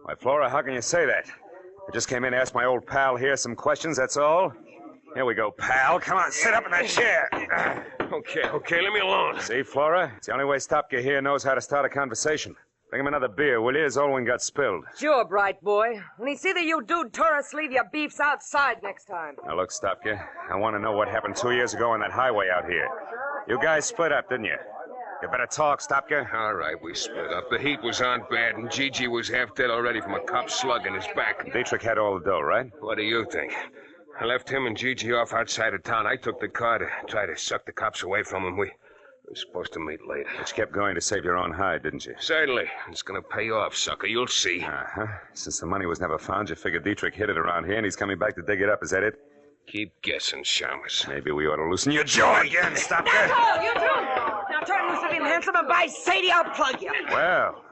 Why, Flora, how can you say that? I just came in to ask my old pal here some questions, that's all. Here we go, pal. Come on, sit up in that chair. Okay, let me alone. See, Flora? It's the only way Stopka here knows how to start a conversation. Bring him another beer, will you? His old one got spilled. Sure, bright boy. When he see that you dude tore us, leave your beefs outside next time. Now, look, Stopka, I want to know what happened 2 years ago on that highway out here. You guys split up, didn't you? You better talk, Stopka. All right, we split up. The heat was on bad, and Gigi was half dead already from a cop slug in his back. Dietrich had all the dough, right? What do you think? I left him and Gigi off outside of town. I took the car to try to suck the cops away from him. We were supposed to meet later. But you kept going to save your own hide, didn't you? Certainly. It's going to pay off, sucker. You'll see. Uh-huh. Since the money was never found, you figured Dietrich hid it around here, and he's coming back to dig it up. Is that it? Keep guessing, Chalmers. Maybe we ought to loosen your jaw again, Stopka. That's all, you two. Now turn loose of him, handsome, and by Sadie, I'll plug you. Well,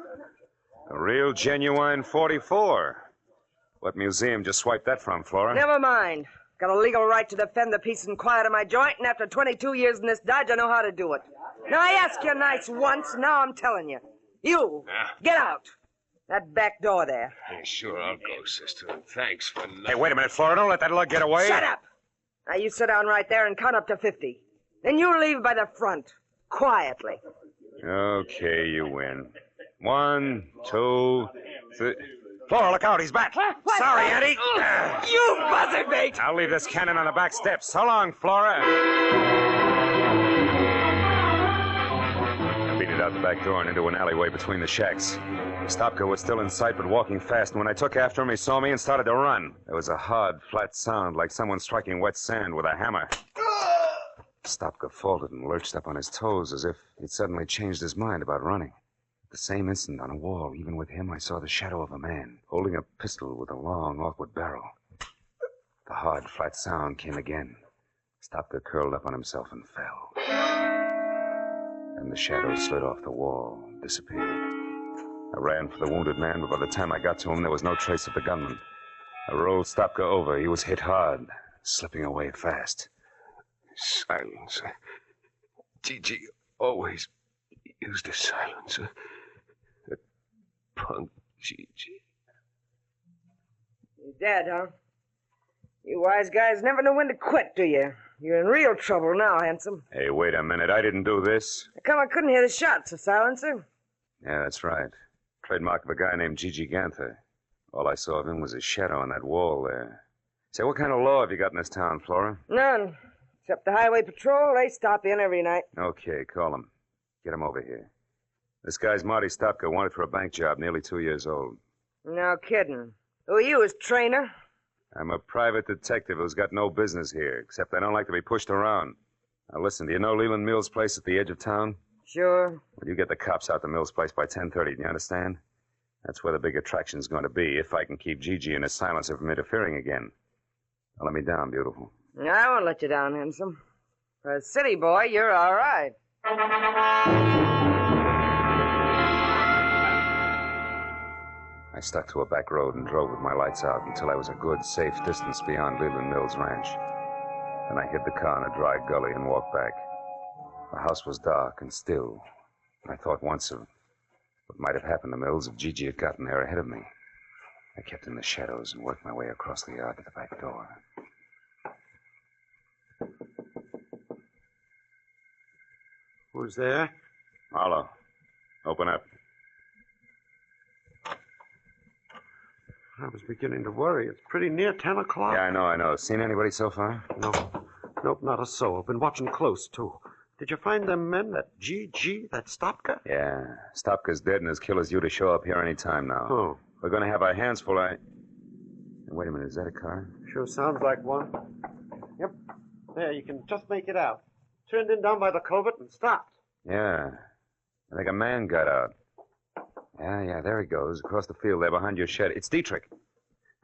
a real genuine 44. What museum just swiped that from, Flora? Never mind. Got a legal right to defend the peace and quiet of my joint, and after 22 years in this dodge, I know how to do it. Now, I asked you nice once, now I'm telling you. You, get out. That back door there. Yeah, sure, I'll go, sister. And thanks for nothing. Hey, wait a minute, Flora. Don't let that lug get away. Shut up. Now, you sit down right there and count up to 50. Then you leave by the front, quietly. Okay, you win. 1, 2, 3... Flora, look out, he's back. What? Sorry, Eddie. You buzzard bait. I'll leave this cannon on the back steps. So long, Flora. I beat it out the back door and into an alleyway between the shacks. Stopka was still in sight, but walking fast, and when I took after him, he saw me and started to run. There was a hard, flat sound, like someone striking wet sand with a hammer. Stopka faltered and lurched up on his toes as if he'd suddenly changed his mind about running. At the same instant, on a wall, even with him, I saw the shadow of a man, holding a pistol with a long, awkward barrel. The hard, flat sound came again. Stopka curled up on himself and fell. And the shadow slid off the wall, disappeared. I ran for the wounded man, but by the time I got to him, there was no trace of the gunman. I rolled Stopka over. He was hit hard, slipping away fast. Silencer. Gigi always used a silencer. That punk Gigi. You're dead, huh? You wise guys never know when to quit, do you? You're in real trouble now, handsome. Hey, wait a minute. I didn't do this. How come I couldn't hear the shots, a silencer? Yeah, that's right. Trademark of a guy named Gigi Ganther. All I saw of him was his shadow on that wall there. Say, what kind of law have you got in this town, Flora? None. Except the highway patrol. They stop in every night. Okay, call him. Get him over here. This guy's Marty Stopka, wanted for a bank job, nearly 2 years old. No kidding. Who are you, his trainer? I'm a private detective who's got no business here, except I don't like to be pushed around. Now, listen, do you know Leland Mill's place at the edge of town? Sure. Well, you get the cops out to Mill's place by 10:30, do you understand? That's where the big attraction's going to be, if I can keep Gigi and his silencer from interfering again. Now, let me down, beautiful. I won't let you down, handsome. For a city boy, you're all right. I stuck to a back road and drove with my lights out until I was a good, safe distance beyond Leland Mill's ranch. Then I hid the car in a dry gully and walked back. The house was dark and still. I thought once of what might have happened to Mills if Gigi had gotten there ahead of me. I kept in the shadows and worked my way across the yard to the back door. Who's there? Marlowe, open up. I was beginning to worry. It's pretty near 10 o'clock. Yeah, I know. Seen anybody so far? No. Nope, not a soul. Been watching close, too. Did you find them men, that G, that Stopka? Yeah. Stopka's dead and his killer's due to show up here any time now. Oh. We're going to have our hands full. Wait a minute, is that a car? Sure sounds like one. Yep. There, you can just make it out. Turned in down by the culvert and stopped. Yeah. I think a man got out. Yeah, there he goes, across the field there behind your shed. It's Dietrich.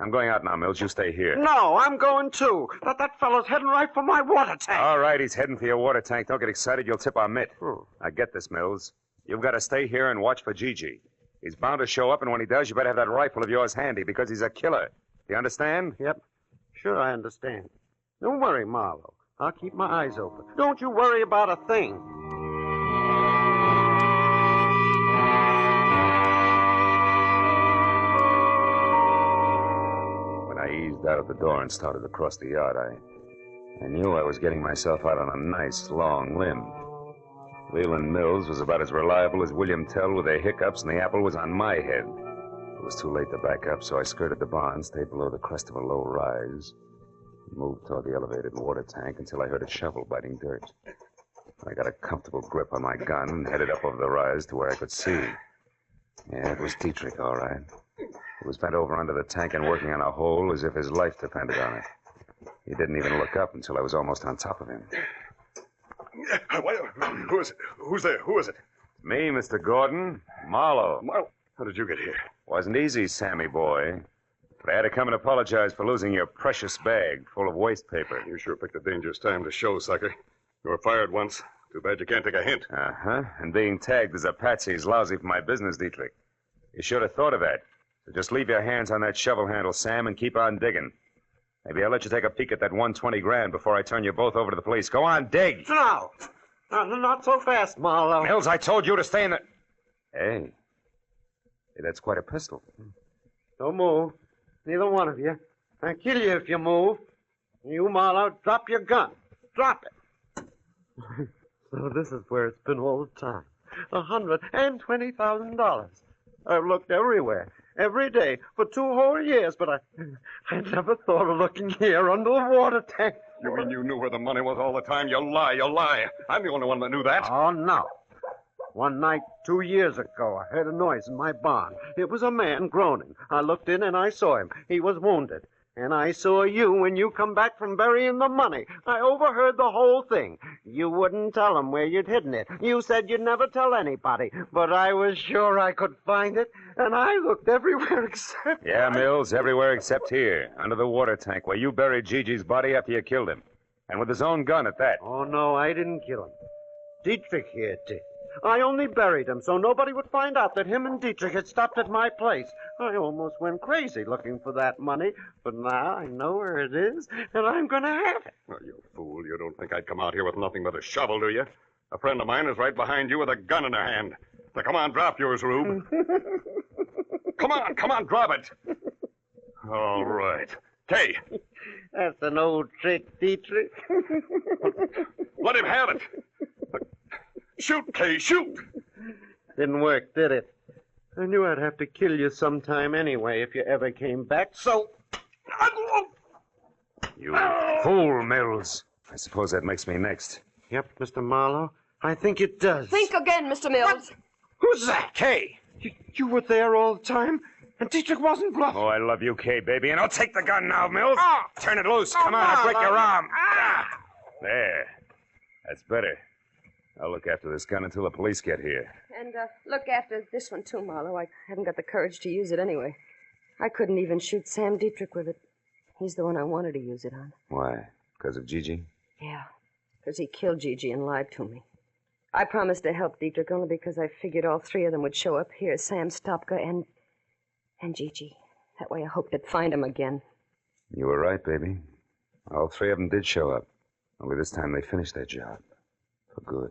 I'm going out now, Mills. You stay here. No, I'm going too. That fellow's heading right for my water tank. All right, he's heading for your water tank. Don't get excited. You'll tip our mitt. Now get this, Mills. You've got to stay here and watch for Gigi. He's bound to show up, and when he does, you better have that rifle of yours handy because he's a killer. Do you understand? Yep. Sure, I understand. Don't worry, Marlowe. I'll keep my eyes open. Don't you worry about a thing. I eased out of the door and started across the yard. I knew I was getting myself out on a nice, long limb. Leland Mills was about as reliable as William Tell with their hiccups, and the apple was on my head. It was too late to back up, so I skirted the barn, stayed below the crest of a low rise, and moved toward the elevated water tank until I heard a shovel biting dirt. I got a comfortable grip on my gun and headed up over the rise to where I could see. Yeah, it was Dietrich, all right. He was bent over under the tank and working on a hole as if his life depended on it. He didn't even look up until I was almost on top of him. Who is it? Who's there? Who is it? Me, Mr. Gordon. Marlowe. Marlowe? How did you get here? Wasn't easy, Sammy boy. But I had to come and apologize for losing your precious bag full of waste paper. You sure picked a dangerous time to show, sucker. You were fired once. Too bad you can't take a hint. Uh-huh. And being tagged as a patsy is lousy for my business, Dietrich. You should have thought of that. So just leave your hands on that shovel handle, Sam, and keep on digging. Maybe I'll let you take a peek at that 120 grand before I turn you both over to the police. Go on, dig. No. Not so fast, Marlowe. Mills, I told you to stay in the... Hey, that's quite a pistol. Don't move. Neither one of you. I'll kill you if you move. You, Marlowe, drop your gun. Drop it. So this is where it's been all the time. $120,000. I've looked everywhere, every day, for 2 whole years, but I never thought of looking here under the water tank. You mean you knew where the money was all the time? You lie. I'm the only one that knew that. Oh, no. One night 2 years ago, I heard a noise in my barn. It was a man groaning. I looked in and I saw him. He was wounded. And I saw you when you come back from burying the money. I overheard the whole thing. You wouldn't tell them where you'd hidden it. You said you'd never tell anybody. But I was sure I could find it, and I looked everywhere except... Yeah, Mills, everywhere except here, under the water tank, where you buried Gigi's body after you killed him. And with his own gun at that. Oh, no, I didn't kill him. Dietrich here did. I only buried him so nobody would find out that him and Dietrich had stopped at my place. I almost went crazy looking for that money, but now I know where it is, and I'm going to have it. Oh, you fool. You don't think I'd come out here with nothing but a shovel, do you? A friend of mine is right behind you with a gun in her hand. Now, come on, drop yours, Rube. Come on, drop it. All right. Kay. That's an old trick, Dietrich. Let him have it. Shoot, Kay, shoot. Didn't work, did it? I knew I'd have to kill you sometime anyway if you ever came back, so... You fool, Mills. I suppose that makes me next. Yep, Mr. Marlowe, I think it does. Think again, Mr. Mills. Who's that? Kay. You were there all the time, and Dietrich wasn't bluffing. Oh, I love you, Kay, baby, and I'll take the gun now, Mills. Turn it loose. Come on, I'll break your arm. There. That's better. I'll look after this gun until the police get here. And look after this one, too, Marlowe. I haven't got the courage to use it anyway. I couldn't even shoot Sam Dietrich with it. He's the one I wanted to use it on. Why? Because of Gigi? Yeah, because he killed Gigi and lied to me. I promised to help Dietrich only because I figured all three of them would show up here, Sam, Stopka, and Gigi. That way I hoped I'd find him again. You were right, baby. All three of them did show up. Only this time they finished their job. For good.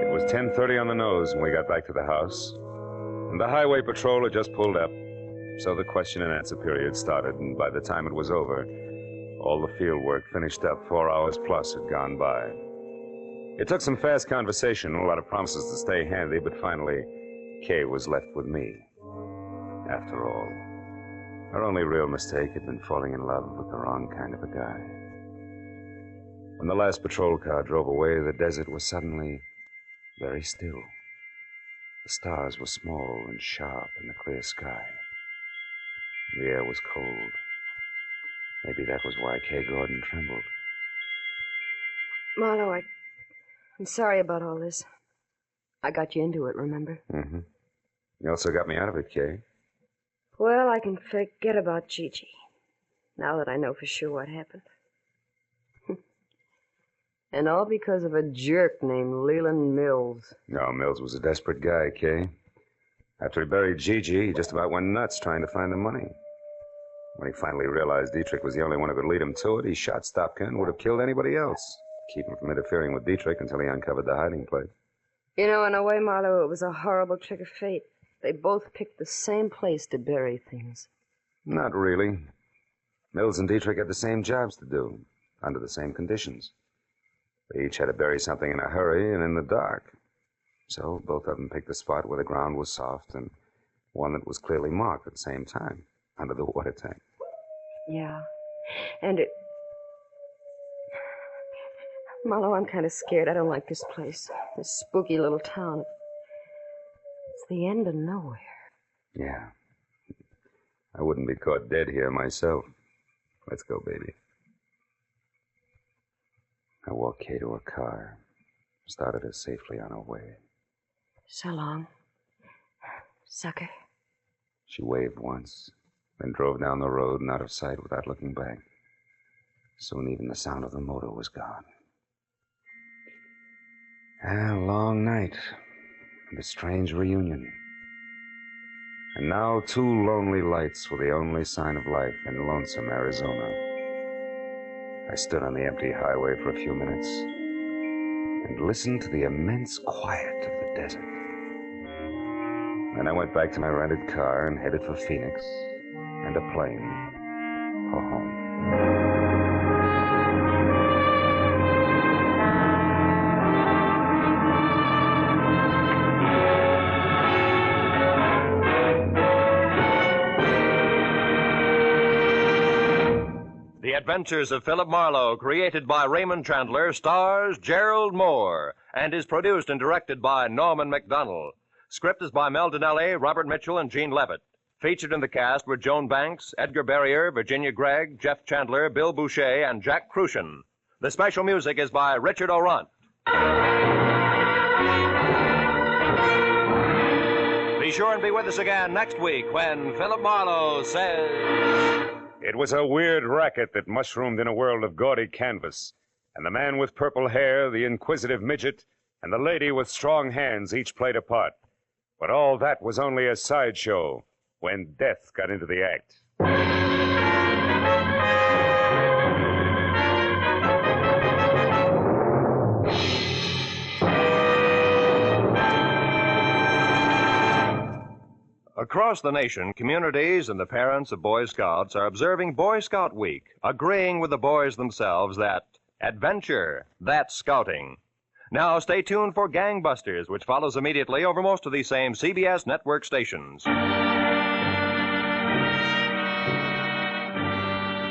It was 10:30 on the nose when we got back to the house. And the highway patrol had just pulled up. So the question and answer period started, and by the time it was over, all the field work finished up. 4 hours plus had gone by. It took some fast conversation, a lot of promises to stay handy, but finally, Kay was left with me. After all, her only real mistake had been falling in love with the wrong kind of a guy. When the last patrol car drove away, the desert was suddenly very still. The stars were small and sharp in the clear sky. The air was cold. Maybe that was why Kay Gordon trembled. Marlowe, I'm sorry about all this. I got you into it, remember? Mm-hmm. You also got me out of it, Kay. Well, I can forget about Gigi, now that I know for sure what happened. And all because of a jerk named Leland Mills. No, Mills was a desperate guy, Kay. After he buried Gigi, he just about went nuts trying to find the money. When he finally realized Dietrich was the only one who could lead him to it, he shot Stopka and would have killed anybody else, keep him from interfering with Dietrich until he uncovered the hiding place. You know, in a way, Marlowe, it was a horrible trick of fate. They both picked the same place to bury things. Not really. Mills and Dietrich had the same jobs to do, under the same conditions. They each had to bury something in a hurry and in the dark. So both of them picked a spot where the ground was soft and one that was clearly marked at the same time, under the water tank. Yeah. And it... Marlowe, I'm kind of scared. I don't like this place. This spooky little town. It's the end of nowhere. Yeah. I wouldn't be caught dead here myself. Let's go, baby. I walked Kay to her car, started her safely on her way. So long, sucker. She waved once, then drove down the road and out of sight without looking back. Soon even the sound of the motor was gone. A long night, and a strange reunion. And now 2 lonely lights were the only sign of life in lonesome Arizona. I stood on the empty highway for a few minutes and listened to the immense quiet of the desert. Then I went back to my rented car and headed for Phoenix and a plane for home. The Adventures of Philip Marlowe, created by Raymond Chandler, stars Gerald Moore, and is produced and directed by Norman MacDonald. Script is by Mel Donnelly, Robert Mitchell, and Gene Levitt. Featured in the cast were Joan Banks, Edgar Barrier, Virginia Gregg, Jeff Chandler, Bill Boucher, and Jack Crucian. The special music is by Richard Orant. The Be sure and be with us again next week when Philip Marlowe says... It was a weird racket that mushroomed in a world of gaudy canvas. And the man with purple hair, the inquisitive midget, and the lady with strong hands each played a part. But all that was only a sideshow when death got into the act. Across the nation, communities and the parents of Boy Scouts are observing Boy Scout Week, agreeing with the boys themselves that adventure, that's scouting. Now stay tuned for Gangbusters, which follows immediately over most of these same CBS network stations.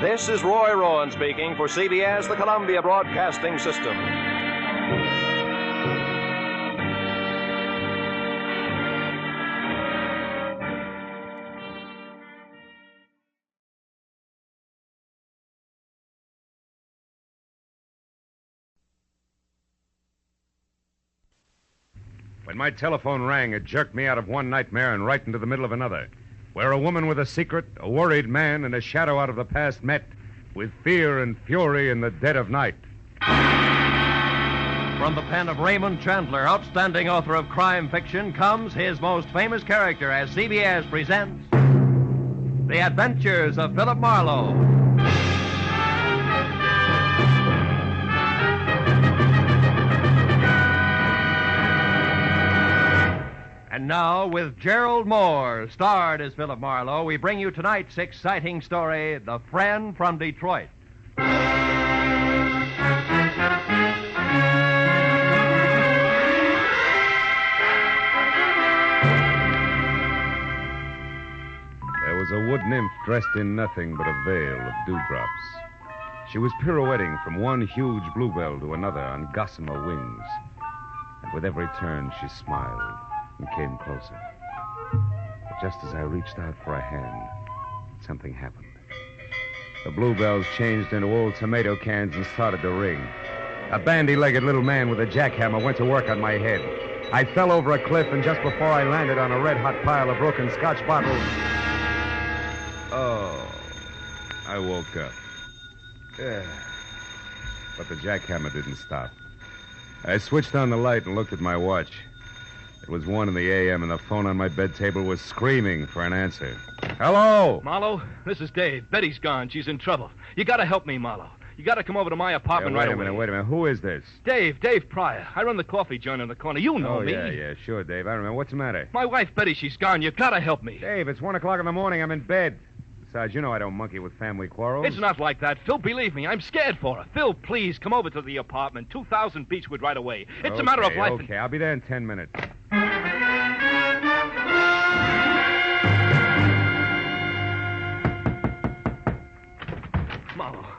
This is Roy Rowan speaking for CBS, the Columbia Broadcasting System. When my telephone rang, it jerked me out of one nightmare and right into the middle of another, where a woman with a secret, a worried man, and a shadow out of the past met with fear and fury in the dead of night. From the pen of Raymond Chandler, outstanding author of crime fiction, comes his most famous character as CBS presents The Adventures of Philip Marlowe. And now, with Gerald Moore, starred as Philip Marlowe, we bring you tonight's exciting story, The Friend from Detroit. There was a wood nymph dressed in nothing but a veil of dewdrops. She was pirouetting from one huge bluebell to another on gossamer wings. And with every turn, she smiled and came closer. But just as I reached out for a hand, something happened. The bluebells changed into old tomato cans and started to ring. A bandy-legged little man with a jackhammer went to work on my head. I fell over a cliff, and just before I landed on a red-hot pile of broken Scotch bottles... Oh, I woke up. But the jackhammer didn't stop. I switched on the light and looked at my watch. It was 1 in the a.m., and the phone on my bed table was screaming for an answer. Hello? Marlowe, this is Dave. Betty's gone. She's in trouble. You gotta help me, Marlowe. You gotta come over to my apartment right away. Wait a minute. Who is this? Dave Pryor. I run the coffee joint on the corner. You know me. Yeah, sure, Dave. I remember. What's the matter? My wife, Betty, she's gone. You gotta help me. Dave, it's 1 o'clock in the morning. I'm in bed. Besides, you know I don't monkey with family quarrels. It's not like that, Phil. Believe me, I'm scared for her. Phil, please, come over to the apartment. 2000 Beechwood right away. It's a matter of life Okay, I'll be there in 10 minutes.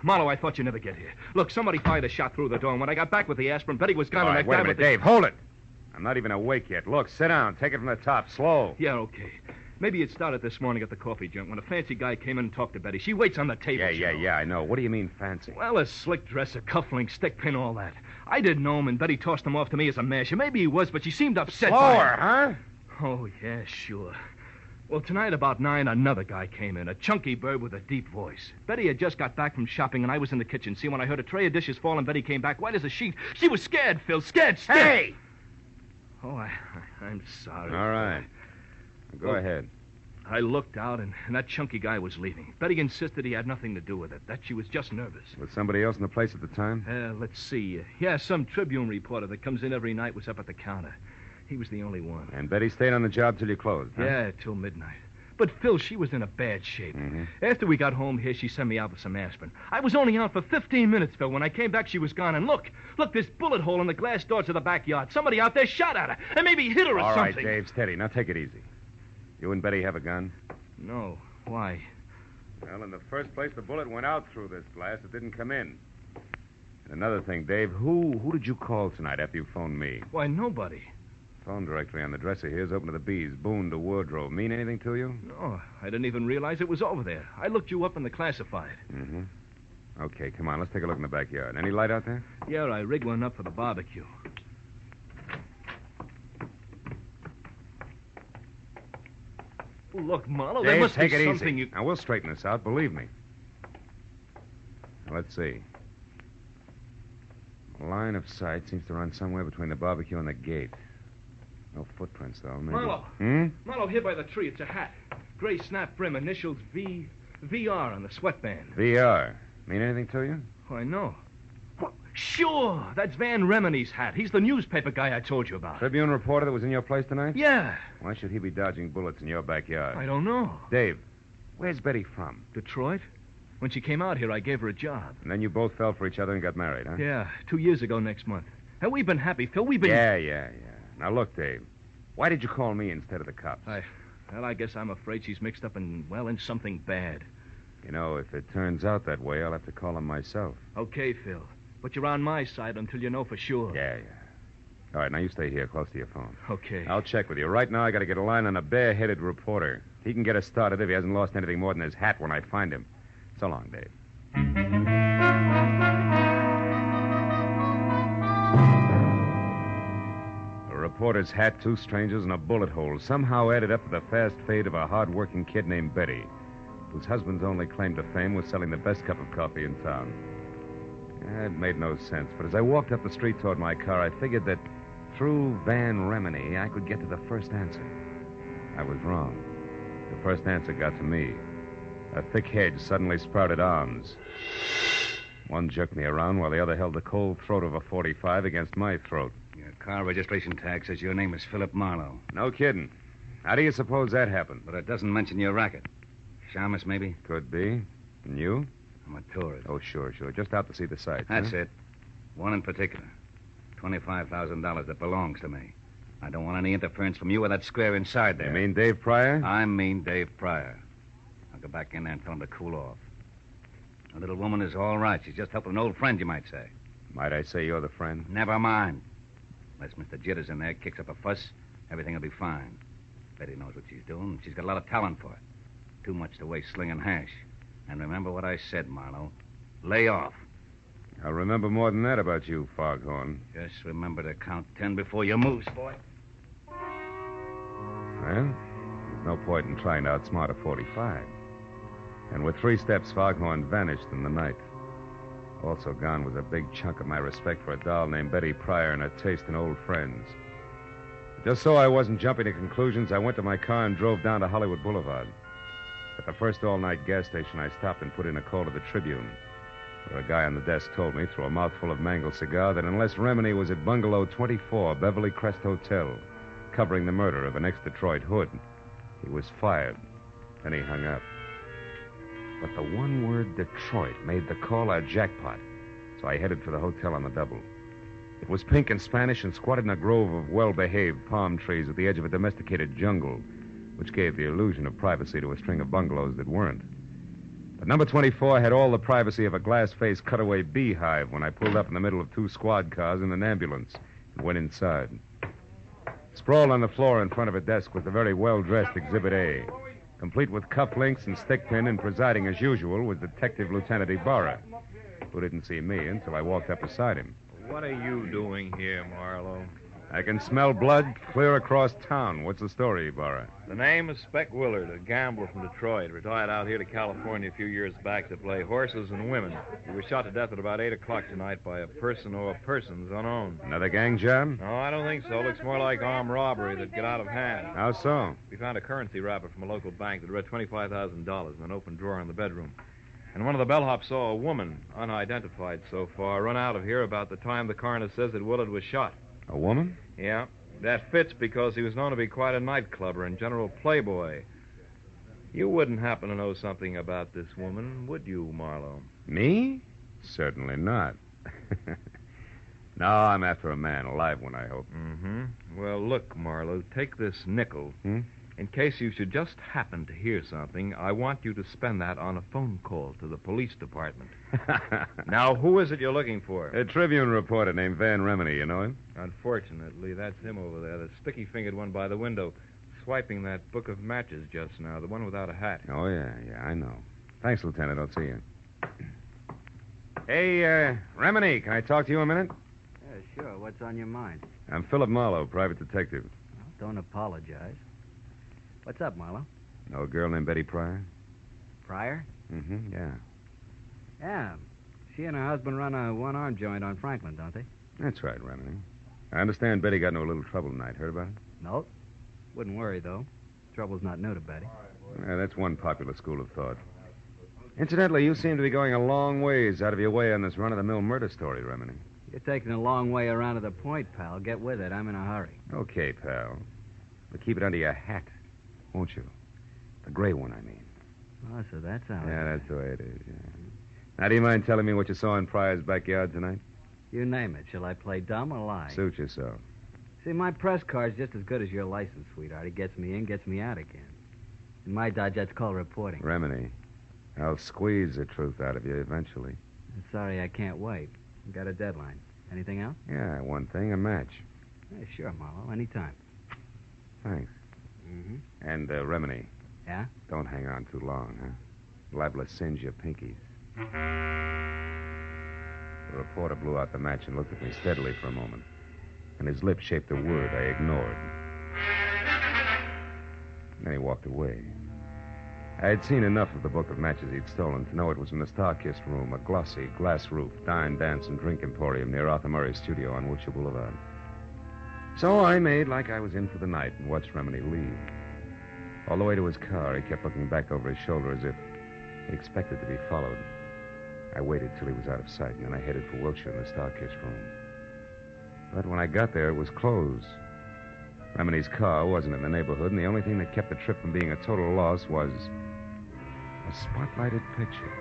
Marlowe, I thought you'd never get here. Look, somebody fired a shot through the door, and when I got back with the aspirin, Betty was gone, All and right, I wait a grabbed minute, the... Dave, hold it. I'm not even awake yet. Look, sit down. Take it from the top. Slow. Yeah, okay. Maybe it started this morning at the coffee joint when a fancy guy came in and talked to Betty. She waits on the table. Yeah, I know. What do you mean fancy? Well, a slick dresser, cufflink, stick pin, all that. I didn't know him, and Betty tossed him off to me as a masher. Maybe he was, but she seemed upset. Slower, huh? Oh, yeah, sure. Well, tonight about 9, another guy came in, a chunky bird with a deep voice. Betty had just got back from shopping, and I was in the kitchen. See, when I heard a tray of dishes fall and Betty came back white as a sheet, she was scared, Phil, scared stiff. Hey! Oh, I'm sorry. All right. Go ahead. I looked out, and that chunky guy was leaving. Betty insisted he had nothing to do with it, that she was just nervous. Was somebody else in the place at the time? Let's see. Yeah, some Tribune reporter that comes in every night was up at the counter. He was the only one. And Betty stayed on the job till you closed, huh? Yeah, till midnight. But, Phil, she was in a bad shape. Mm-hmm. After we got home here, she sent me out with some aspirin. I was only out for 15 minutes, Phil. When I came back, she was gone. And look, this bullet hole in the glass door to the backyard. Somebody out there shot at her and maybe hit her or something. All right, Dave, steady. Now take it easy. You and Betty have a gun? No. Why? Well, in the first place, the bullet went out through this glass. It didn't come in. And another thing, Dave, who did you call tonight after you phoned me? Why, nobody. Phone directory on the dresser here is open to the bees. Boone to wardrobe. Mean anything to you? No, I didn't even realize it was over there. I looked you up in the classified. Mm-hmm. Okay, come on. Let's take a look in the backyard. Any light out there? Yeah, I rigged one up for the barbecue. Look, Marlowe, there Dave, must take be it something easy. you... Now, we'll straighten this out, believe me. Now, let's see. The line of sight seems to run somewhere between the barbecue and the gate. No footprints, though. Maybe... Marlowe. Marlowe, here by the tree, it's a hat. Gray snap brim, initials VR on the sweatband. VR. Mean anything to you? Why, no. Well, sure, that's Van Remeny's hat. He's the newspaper guy I told you about. Tribune reporter that was in your place tonight? Yeah. Why should he be dodging bullets in your backyard? I don't know. Dave, where's Betty from? Detroit. When she came out here, I gave her a job. And then you both fell for each other and got married, huh? Yeah, 2 years ago next month. And we've been happy, Phil. We've been... Yeah. Now, look, Dave. Why did you call me instead of the cops? I guess I'm afraid she's mixed up in something bad. You know, if it turns out that way, I'll have to call him myself. Okay, Phil. But you're on my side until you know for sure. Yeah. All right, now you stay here close to your phone. Okay. I'll check with you. Right now, I got to get a line on a bare-headed reporter. He can get us started if he hasn't lost anything more than his hat when I find him. So long, Dave. A reporter's hat, 2 strangers, and a bullet hole somehow added up to the fast fate of a hard-working kid named Betty, whose husband's only claim to fame was selling the best cup of coffee in town. It made no sense, but as I walked up the street toward my car, I figured that through Van Remeny, I could get to the first answer. I was wrong. The first answer got to me. A thick hedge suddenly sprouted arms. One jerked me around while the other held the cold throat of a .45 against my throat. Your car registration tag says your name is Philip Marlowe. No kidding. How do you suppose that happened? But it doesn't mention your racket. Shamus, maybe? Could be. And you? I'm a tourist. Oh, sure. Just out to see the sights. That's it. One in particular. $25,000 that belongs to me. I don't want any interference from you or that square inside there. You mean Dave Pryor? I mean Dave Pryor. I'll go back in there and tell him to cool off. The little woman is all right. She's just helping an old friend, you might say. Might I say you're the friend? Never mind. Unless Mr. Jitters in there kicks up a fuss, everything will be fine. Betty knows what she's doing. She's got a lot of talent for it. Too much to waste slinging hash. And remember what I said, Marlowe. Lay off. I'll remember more than that about you, Foghorn. Just remember to count 10 before you move, boy. Well, there's no point in trying to outsmart a .45. And with 3 steps, Foghorn vanished in the night. Also gone was a big chunk of my respect for a doll named Betty Pryor and her taste in old friends. Just so I wasn't jumping to conclusions, I went to my car and drove down to Hollywood Boulevard. At the first all-night gas station, I stopped and put in a call to the Tribune, where a guy on the desk told me, through a mouthful of mangled cigar, that unless Remeny was at Bungalow 24, Beverly Crest Hotel, covering the murder of an ex-Detroit hood, he was fired. Then he hung up. But the one word Detroit made the call a jackpot, so I headed for the hotel on the double. It was pink and Spanish and squatted in a grove of well-behaved palm trees at the edge of a domesticated jungle, which gave the illusion of privacy to a string of bungalows that weren't. But number 24 had all the privacy of a glass-faced cutaway beehive when I pulled up in the middle of 2 squad cars and an ambulance and went inside. Sprawled on the floor in front of a desk was the very well-dressed Exhibit A, complete with cufflinks and stickpin, and presiding as usual was Detective Lieutenant Ibarra, who didn't see me until I walked up beside him. What are you doing here, Marlowe? I can smell blood clear across town. What's the story, Ibarra? The name is Spec Willard, a gambler from Detroit. Retired out here to California a few years back to play horses and women. He was shot to death at about 8 o'clock tonight by a person or persons unknown. Another gang job? No, I don't think so. Looks more like armed robbery that'd get out of hand. How so? We found a currency wrapper from a local bank that read $25,000 in an open drawer in the bedroom. And one of the bellhops saw a woman, unidentified so far, run out of here about the time the coroner says that Willard was shot. A woman? Yeah. That fits because he was known to be quite a nightclubber and general playboy. You wouldn't happen to know something about this woman, would you, Marlowe? Me? Certainly not. No, I'm after a man, a live one, I hope. Mm-hmm. Well, look, Marlowe, take this nickel. In case you should just happen to hear something, I want you to spend that on a phone call to the police department. Now, who is it you're looking for? A Tribune reporter named Van Remeny. You know him? Unfortunately, that's him over there, the sticky-fingered one by the window, swiping that book of matches just now, the one without a hat. Oh, yeah, I know. Thanks, Lieutenant. I'll see you. Hey, Remeny, can I talk to you a minute? Yeah, sure. What's on your mind? I'm Philip Marlowe, private detective. Well, don't apologize. What's up, Marlowe? Know a girl named Betty Pryor? Pryor? Mm-hmm, yeah. Yeah. She and her husband run a one-arm joint on Franklin, don't they? That's right, Remini. I understand Betty got into a little trouble tonight. Heard about it? Nope. Wouldn't worry, though. Trouble's not new to Betty. Yeah, that's one popular school of thought. Incidentally, you seem to be going a long ways out of your way on this run-of-the-mill murder story, Remini. You're taking a long way around to the point, pal. Get with it. I'm in a hurry. Okay, pal. But keep it under your hat, won't you? The gray one, I mean. Oh, so that's how Yeah, that's the way it is, yeah. Now, do you mind telling me what you saw in Pryor's backyard tonight? You name it. Shall I play dumb or lie? Suit yourself. See, my press card's just as good as your license, sweetheart. It gets me in, gets me out again. In my dodge, that's called reporting. Remini, I'll squeeze the truth out of you eventually. I'm sorry I can't wait. I've got a deadline. Anything else? Yeah, one thing, a match. Yeah, sure, Marlowe. Anytime. Thanks. Mm-hmm. And, Remini. Yeah? Don't hang on too long, huh? Liable to singe your pinkies. The reporter blew out the match and looked at me steadily for a moment. And his lips shaped a word I ignored. Then he walked away. I had seen enough of the book of matches he'd stolen to know it was in the Star-Kissed Room, a glossy, glass-roofed dine, dance, and drink emporium near Arthur Murray's studio on Wilshire Boulevard. So I made like I was in for the night and watched Remini leave. All the way to his car, he kept looking back over his shoulder as if he expected to be followed. I waited till he was out of sight, and then I headed for Wilshire in the Star-Kissed Room. But when I got there, it was closed. Remini's car wasn't in the neighborhood, and the only thing that kept the trip from being a total loss was a spotlighted picture.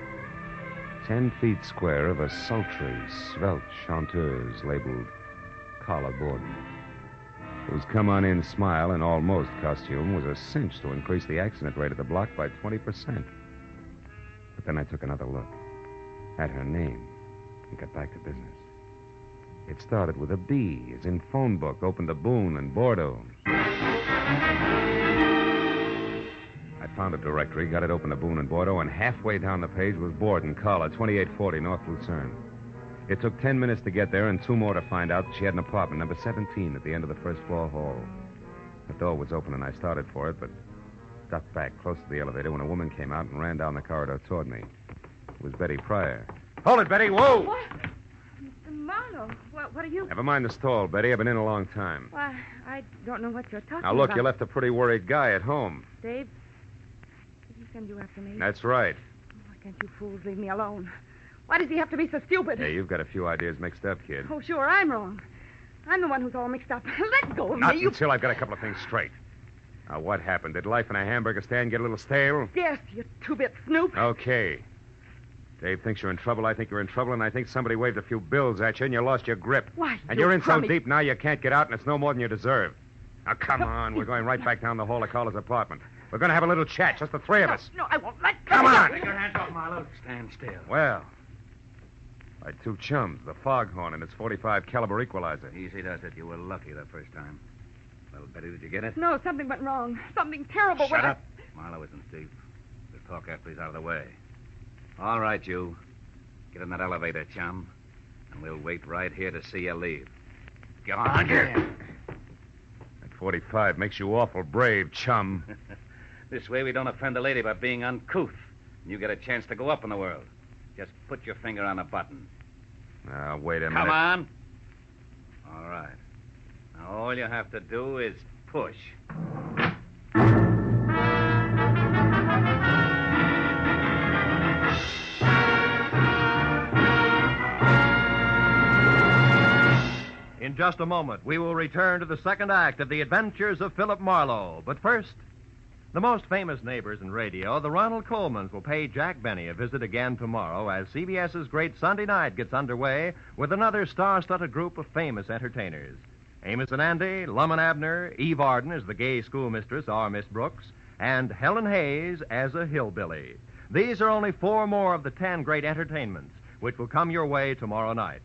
10 feet square of a sultry, svelte chanteuse labeled Carla Borden, whose come-on-in smile and almost costume was a cinch to increase the accident rate of the block by 20%. But then I took another look at her name and got back to business. It started with a B, as in phone book, opened to Boone and Bordeaux. I found a directory, got it open to Boone and Bordeaux, and halfway down the page was Borden, Carla, 2840 North Lucerne. It took 10 minutes to get there and 2 more to find out that she had an apartment, number 17, at the end of the first floor hall. The door was open and I started for it, but ducked back close to the elevator when a woman came out and ran down the corridor toward me. It was Betty Pryor. Hold it, Betty! Whoa! What? Mr. Marlowe, what are you... Never mind the stall, Betty. I've been in a long time. Why, I don't know what you're talking Now, look, about. you left a pretty worried guy at home. Dave, did he send you after me? That's right. Why can't you fools leave me alone? Why does he have to be so stupid? Hey, you've got a few ideas mixed up, kid. Oh, sure, I'm wrong. I'm the one who's all mixed up. Let go of Not me, you... until I've got a couple of things straight. Now, what happened? Did life in a hamburger stand get a little stale? Yes, you two-bit snoop. Okay. Dave thinks you're in trouble. I think you're in trouble, and I think somebody waved a few bills at you, and you lost your grip. Why, And you you're in so crummy- deep now you can't get out, and it's no more than you deserve. Now, come on. We're going right back down the hall to Carla's apartment. We're going to have a little chat, just the three of us. No, I won't. Let Come go. on. Take your hands off, Marlowe. Stand still. Well, my 2 chums, the foghorn and its .45 caliber equalizer. Easy does it. You were lucky the first time. Well, Betty, did you get it? No, something went wrong. Something terrible Shut went... up. Marlowe isn't Steve. We'll talk after he's out of the way. All right, you. Get in that elevator, chum. And we'll wait right here to see you leave. Go on, That .45 makes you awful brave, chum. This way we don't offend a lady by being uncouth. And you get a chance to go up in the world. Just put your finger on a button. Now, wait a minute. Come on. All right. Now, all you have to do is push. In just a moment, we will return to the second act of The Adventures of Philip Marlowe. But first, the most famous neighbors in radio, the Ronald Colmans, will pay Jack Benny a visit again tomorrow as CBS's Great Sunday Night gets underway with another star-studded group of famous entertainers. Amos and Andy, Lum and Abner, Eve Arden as the gay schoolmistress, our Miss Brooks, and Helen Hayes as a hillbilly. These are only 4 more of the 10 great entertainments which will come your way tomorrow night.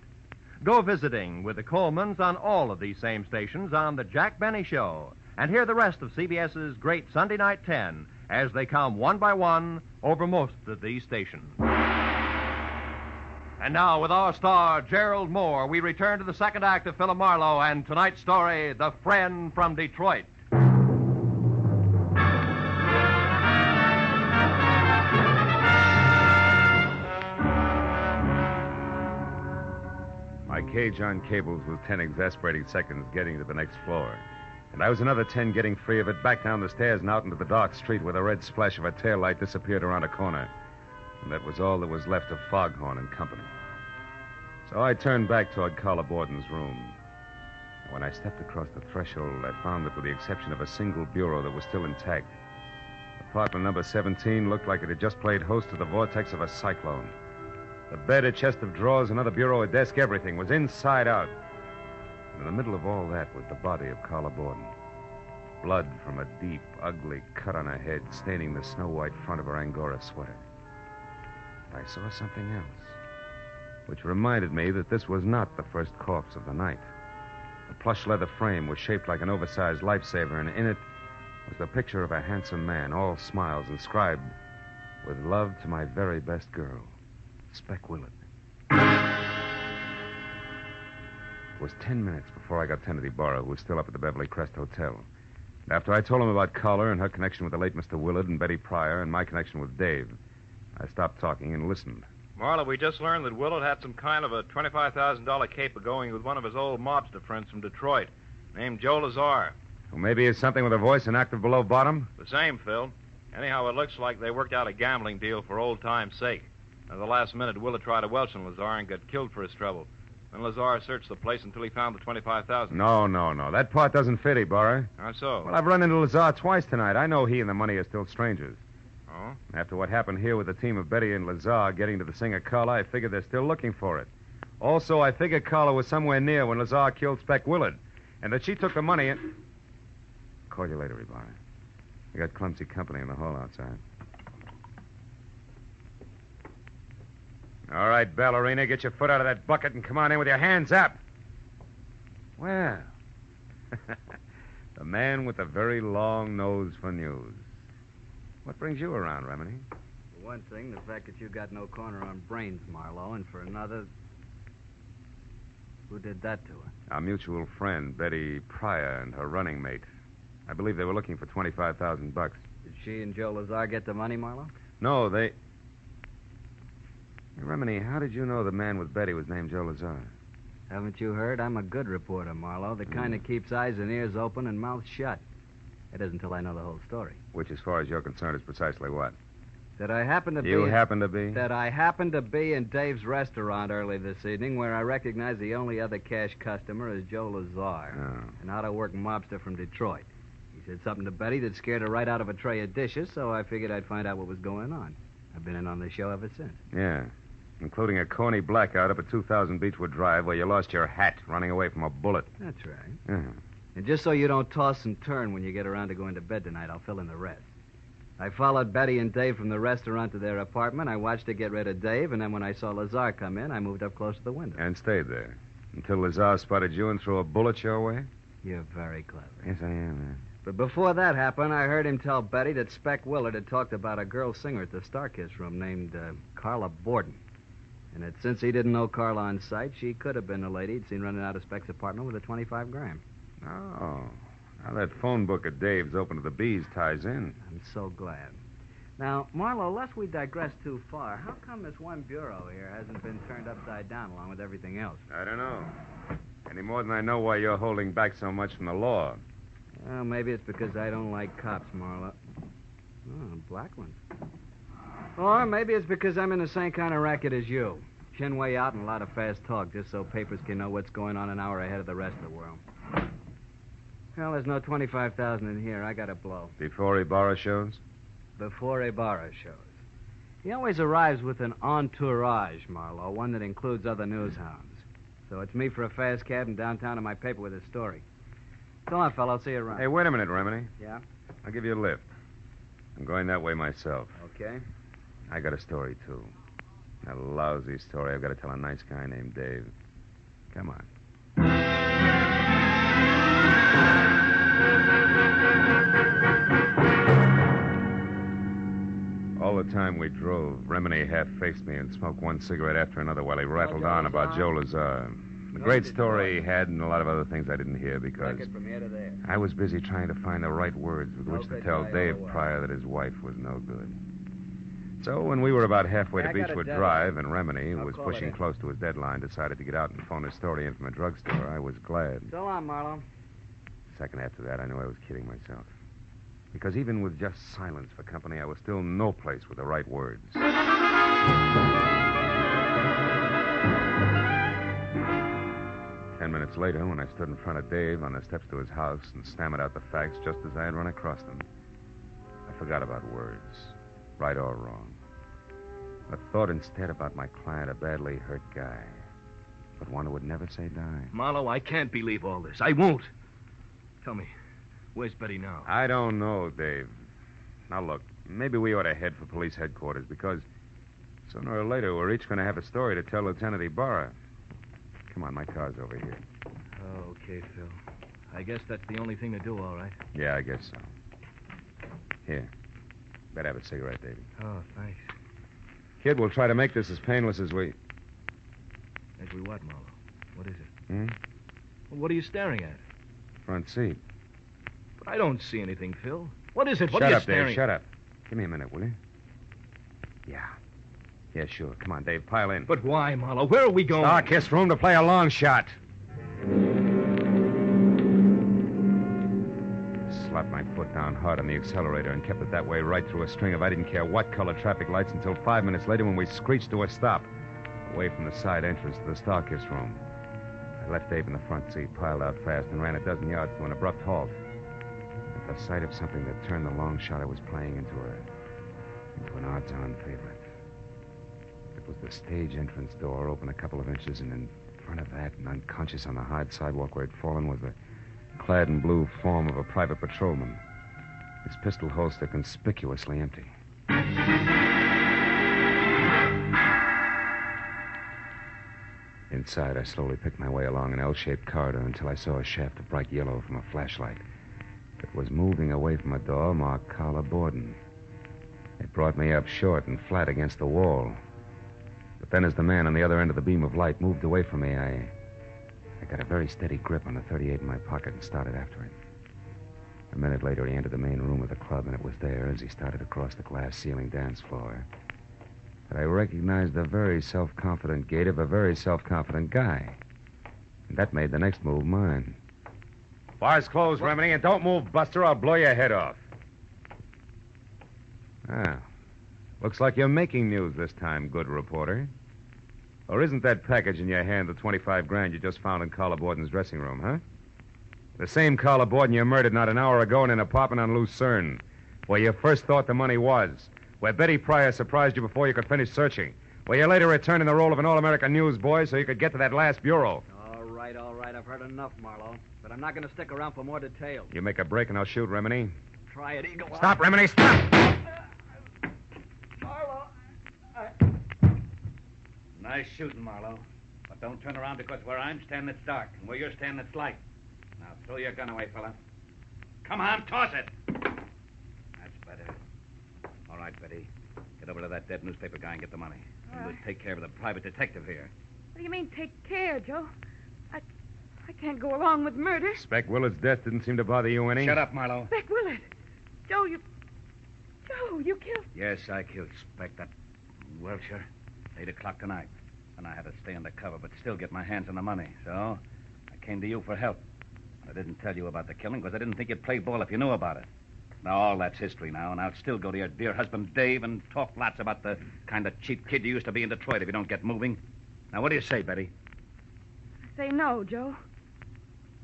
Go visiting with the Colmans on all of these same stations on The Jack Benny Show and hear the rest of CBS's Great Sunday Night 10 as they come one by one over most of these stations. And now, with our star, Gerald Moore, we return to the second act of Philip Marlowe and tonight's story, The Friend from Detroit. gauge on cables was 10 exasperating seconds getting to the next floor. And I was another 10 getting free of it, back down the stairs and out into the dark street where the red splash of a taillight disappeared around a corner. And that was all that was left of Foghorn and company. So I turned back toward Carla Borden's room. When I stepped across the threshold, I found that with the exception of a single bureau that was still intact, apartment number 17 looked like it had just played host to the vortex of a cyclone. The bed, a chest of drawers, another bureau, a desk, everything was inside out. And in the middle of all that was the body of Carla Borden. Blood from a deep, ugly cut on her head, staining the snow-white front of her Angora sweater. I saw something else, which reminded me that this was not the first corpse of the night. The plush leather frame was shaped like an oversized lifesaver, and in it was the picture of a handsome man, all smiles, inscribed, "With love to my very best girl, Speck Willett." It was 10 minutes before I got Kennedy Barrow, who was still up at the Beverly Crest Hotel. And after I told him about Carla and her connection with the late Mr. Willard and Betty Pryor and my connection with Dave, I stopped talking and listened. Marlowe, we just learned that Willard had some kind of a $25,000 caper going with one of his old mobster friends from Detroit, named Joe Lazar. Well, maybe it's something with a voice and active below bottom? The same, Phil. Anyhow, it looks like they worked out a gambling deal for old time's sake. At the last minute, Willard tried to welch on Lazar and got killed for his trouble. Then Lazar searched the place until he found the $25,000. No. That part doesn't fit, Ibarra. How so? Well, I've run into Lazar twice tonight. I know he and the money are still strangers. Oh? After what happened here with the team of Betty and Lazar getting to the singer Carla, I figured they're still looking for it. Also, I figured Carla was somewhere near when Lazar killed Speck Willard, and that she took the money and... Call you later, Ibarra. I got clumsy company in the hall outside. All right, ballerina, get your foot out of that bucket and come on in with your hands up. Well, the man with the very long nose for news. What brings you around, Remini? For one thing, the fact that you got no corner on brains, Marlowe, and for another, who did that to her? Our mutual friend, Betty Pryor, and her running mate. I believe they were looking for $25,000. Did she and Joe Lazar get the money, Marlowe? No, they... Hey, Remini, how did you know the man with Betty was named Joe Lazar? Haven't you heard? I'm a good reporter, Marlowe. The kind that keeps eyes and ears open and mouth shut. It isn't until I know the whole story. Which, as far as you're concerned, is precisely what? That I happen to be... You happen to be? That I happened to be in Dave's restaurant early this evening, where I recognized the only other cash customer as Joe Lazar, an out-of-work mobster from Detroit. He said something to Betty that scared her right out of a tray of dishes, so I figured I'd find out what was going on. I've been in on the show ever since. Yeah, including a corny blackout up at 2000 Beechwood Drive where you lost your hat running away from a bullet. That's right. Yeah. And just so you don't toss and turn when you get around to going to bed tonight, I'll fill in the rest. I followed Betty and Dave from the restaurant to their apartment. I watched her get rid of Dave, and then when I saw Lazar come in, I moved up close to the window. And stayed there until Lazar spotted you and threw a bullet your way? You're very clever. Yes, I am, man. But before that happened, I heard him tell Betty that Speck Willard had talked about a girl singer at the Starkiss room named Carla Borden. And that since he didn't know Carla on sight, she could have been the lady he'd seen running out of Speck's apartment with a 25 gram. Oh. Now that phone book of Dave's open to the bees ties in. I'm so glad. Now, Marlowe, lest we digress too far, how come this one bureau here hasn't been turned upside down along with everything else? I don't know. Any more than I know why you're holding back so much from the law. Well, maybe it's because I don't like cops, Marlowe. Oh, black ones. Or maybe it's because I'm in the same kind of racket as you. Chin way out and a lot of fast talk, just so papers can know what's going on an hour ahead of the rest of the world. Well, there's no 25,000 in here. I got to blow. Before Ibarra shows? Before Ibarra shows. He always arrives with an entourage, Marlowe, one that includes other news hounds. So it's me for a fast cab and downtown to my paper with his story. So on, fella. I'll see you around. Hey, wait a minute, Remini. Yeah? I'll give you a lift. I'm going that way myself. Okay. I got a story, too. A lousy story I've got to tell a nice guy named Dave. Come on. All the time we drove, Remini half-faced me and smoked one cigarette after another while he rattled on about Joe Lazar. The great story he had and a lot of other things I didn't hear because from here to there. I was busy trying to find the right words with which to tell Dave Pryor that his wife was no good. So when we were about halfway to I got a Beechwood deadline. Drive and Remini, who I'll was call it pushing in. close to his deadline, decided to get out and phone his story in from a drugstore, I was glad. So long, Marlowe. A second after that, I knew I was kidding myself. Because even with just silence for company, I was still no place with the right words. 10 minutes later, when I stood in front of Dave on the steps to his house and stammered out the facts just as I had run across them, I forgot about words, right or wrong. I thought instead about my client, a badly hurt guy, but one who would never say die. Marlowe, I can't believe all this. I won't. Tell me, where's Betty now? I don't know, Dave. Now, look, maybe we ought to head for police headquarters because sooner or later we're each going to have a story to tell Lieutenant Ibarra. Come on, my car's over here. Okay, Phil. I guess that's the only thing to do, all right. Yeah, I guess so. Here. Better have a cigarette, Davey. Oh, thanks. Kid, we'll try to make this as painless as we... As we what, Marlowe? What is it? Hmm? Well, what are you staring at? Front seat. But I don't see anything, Phil. What is it? What Shut are you up, staring Dave. Shut up. Give me a minute, will you? Yeah. Yeah, sure. Come on, Dave. Pile in. But why, Marlowe? Where are we going? Starkist room to play a long shot. Slapped my foot down hard on the accelerator and kept it that way right through a string of I didn't care what color traffic lights until 5 minutes later when we screeched to a stop, away from the side entrance to the Starkist room. I left Dave in the front seat, piled out fast, and ran a dozen yards to an abrupt halt. At the sight of something that turned the long shot I was playing into an odds-on favorite. It was the stage entrance door, open a couple of inches, and in front of that, and unconscious on the hard sidewalk where it had fallen, was the clad in blue form of a private patrolman, his pistol holster conspicuously empty. Inside, I slowly picked my way along an L-shaped corridor until I saw a shaft of bright yellow from a flashlight. It was moving away from a door marked Carla Borden. It brought me up short and flat against the wall. But then as the man on the other end of the beam of light moved away from me, I got a very steady grip on the .38 in my pocket and started after it. A minute later, he entered the main room of the club, and it was there, as he started across the glass ceiling dance floor, that I recognized the very self-confident gait of a very self-confident guy. And that made the next move mine. Bar's closed, Remini, and don't move, Buster. I'll blow your head off. Ah. Looks like you're making news this time, good reporter. Or isn't that package in your hand the 25 grand you just found in Carla Borden's dressing room, huh? The same Carla Borden you murdered not an hour ago in an apartment on Lucerne, where you first thought the money was, where Betty Pryor surprised you before you could finish searching, where you later returned in the role of an all-American newsboy so you could get to that last bureau. All right. I've heard enough, Marlowe. But I'm not going to stick around for more details. You make a break and I'll shoot, Remini. Try it, Eagle. Stop, Remini, stop! Marlowe. Nice shooting, Marlowe. But don't turn around because where I'm standing, it's dark. And where you're standing, it's light. Now, throw your gun away, fella. Come on, toss it. That's better. All right, Betty. Get over to that dead newspaper guy and get the money. And we'll take care of the private detective here. What do you mean, take care, Joe? I can't go along with murder. Spec Willard's death didn't seem to bother you any. Shut up, Marlowe. Spec Willard. Joe, you killed... Yes, I killed Spec, that Welcher. 8 o'clock tonight. And I had to stay undercover, but still get my hands on the money. So, I came to you for help. I didn't tell you about the killing because I didn't think you'd play ball if you knew about it. Now, all that's history now, and I'll still go to your dear husband, Dave, and talk lots about the kind of cheap kid you used to be in Detroit if you don't get moving. Now, what do you say, Betty? I say no, Joe.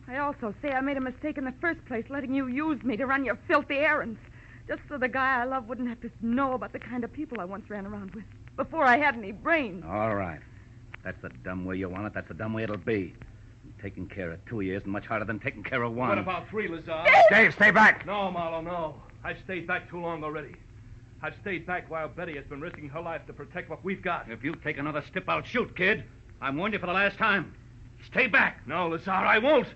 I also say I made a mistake in the first place, letting you use me to run your filthy errands. Just so the guy I love wouldn't have to know about the kind of people I once ran around with. Before I had any brains. All right. That's the dumb way you want it. That's the dumb way it'll be. Taking care of 2 years is much harder than taking care of 1. What about 3, Lazar? Dave, stay back! No, Marlowe, no. I've stayed back too long already. I've stayed back while Betty has been risking her life to protect what we've got. If you take another step, I'll shoot, kid. I warned you for the last time. Stay back. No, Lazar, I won't.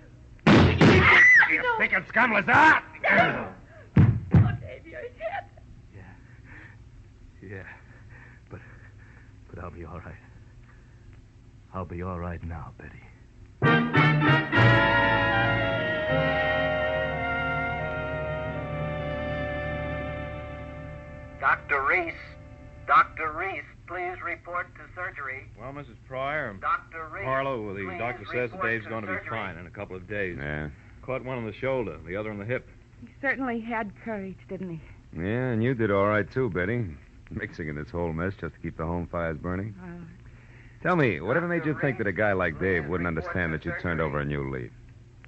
You thinking scum, Lazar? Oh, Dave, you're hit. Yeah. But I'll be all right. I'll be all right now, Betty. Dr. Reese, Dr. Reese, please report to surgery. Well, Mrs. Pryor, Dr. Reese, Harlow, the please doctor says that report Dave's to going to be surgery. fine in a couple of days. Yeah. Caught one on the shoulder, the other on the hip. He certainly had courage, didn't he? Yeah, and you did all right, too, Betty. Mixing in this whole mess just to keep the home fires burning. Tell me, whatever made you think that a guy like Dave wouldn't understand that you turned over a new leaf?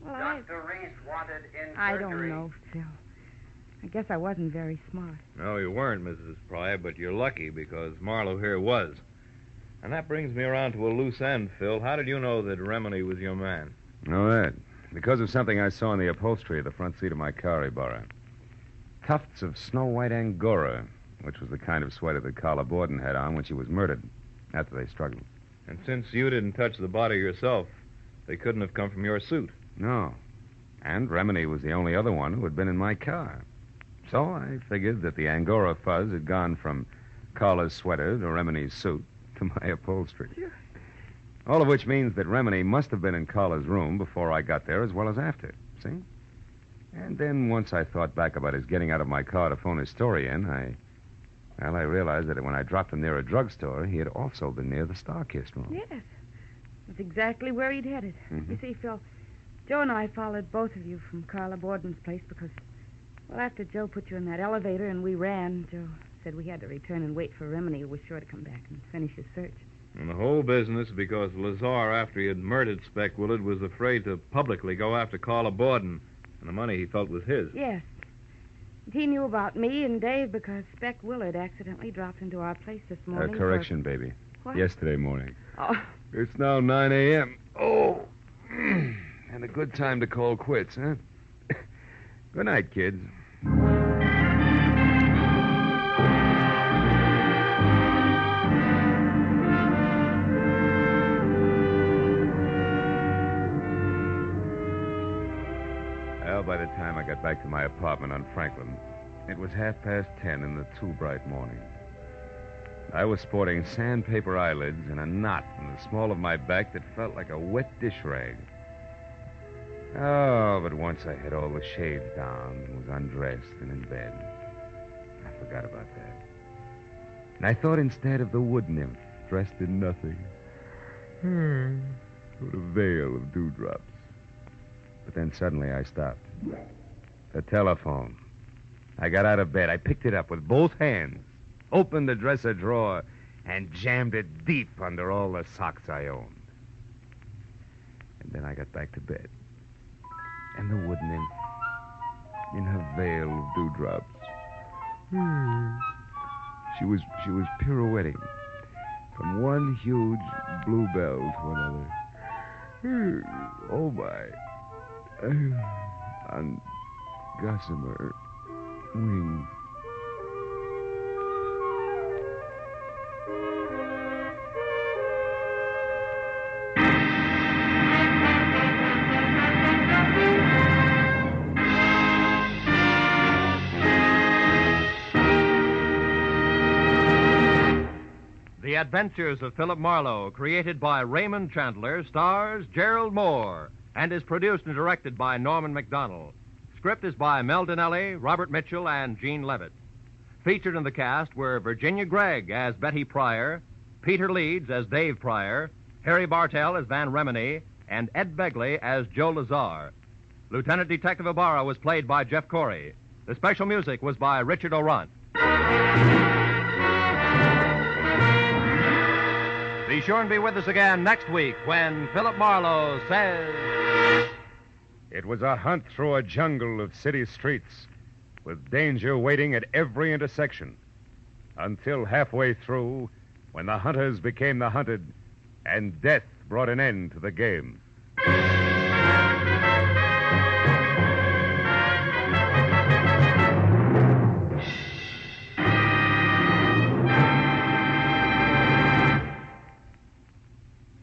Well, Dr. Reese wanted in I surgery. don't know, Phil. I guess I wasn't very smart. No, you weren't, Mrs. Pryor, but you're lucky because Marlowe here was. And that brings me around to a loose end, Phil. How did you know that Remini was your man? Know that? Because of something I saw in the upholstery of the front seat of my car he borrowed. Tufts of snow-white angora, which was the kind of sweater that Carla Borden had on when she was murdered, after they struggled. And since you didn't touch the body yourself, they couldn't have come from your suit. No. And Remini was the only other one who had been in my car. So I figured that the angora fuzz had gone from Carla's sweater to Remini's suit to my upholstery. Sure. All of which means that Remini must have been in Carla's room before I got there as well as after. See? And then once I thought back about his getting out of my car to phone his story in, I realized that when I dropped him near a drugstore, he had also been near the Star-Kissed room. Yes. That's exactly where he'd headed. You see, Phil, Joe and I followed both of you from Carla Borden's place because, well, after Joe put you in that elevator and we ran, Joe said we had to return and wait for Remini, who was sure to come back and finish his search. And the whole business because Lazar, after he had murdered Speck Willard, was afraid to publicly go after Carla Borden, and the money he felt was his. Yes. And he knew about me and Dave because Speck Willard accidentally dropped into our place this morning. Correction, baby. What? Yesterday morning. Oh. It's now 9 a.m. Oh. And a good time to call quits, huh? Good night, kids. Well, by the time I got back to my apartment on Franklin, it was 10:30 in the too bright morning. I was sporting sandpaper eyelids and a knot in the small of my back that felt like a wet dish rag. Oh, but once I had all the shades down and was undressed and in bed, I forgot about that. And I thought instead of the wood nymph dressed in nothing, with a veil of dewdrops. But then suddenly I stopped. The telephone. I got out of bed. I picked it up with both hands, opened the dresser drawer, and jammed it deep under all the socks I owned. And then I got back to bed. And the wood nymph, in her veil of dewdrops, she was pirouetting from one huge bluebell to another. Oh, my. On gossamer wings. The Adventures of Philip Marlowe, created by Raymond Chandler, stars Gerald Moore, and is produced and directed by Norman McDonald. Script is by Mel Donnelly, Robert Mitchell, and Gene Levitt. Featured in the cast were Virginia Gregg as Betty Pryor, Peter Leeds as Dave Pryor, Harry Bartell as Van Remini, and Ed Begley as Joe Lazar. Lieutenant Detective Ibarra was played by Jeff Corey. The special music was by Richard Orant. Be sure and be with us again next week when Philip Marlowe says... It was a hunt through a jungle of city streets, with danger waiting at every intersection, until halfway through, when the hunters became the hunted, and death brought an end to the game.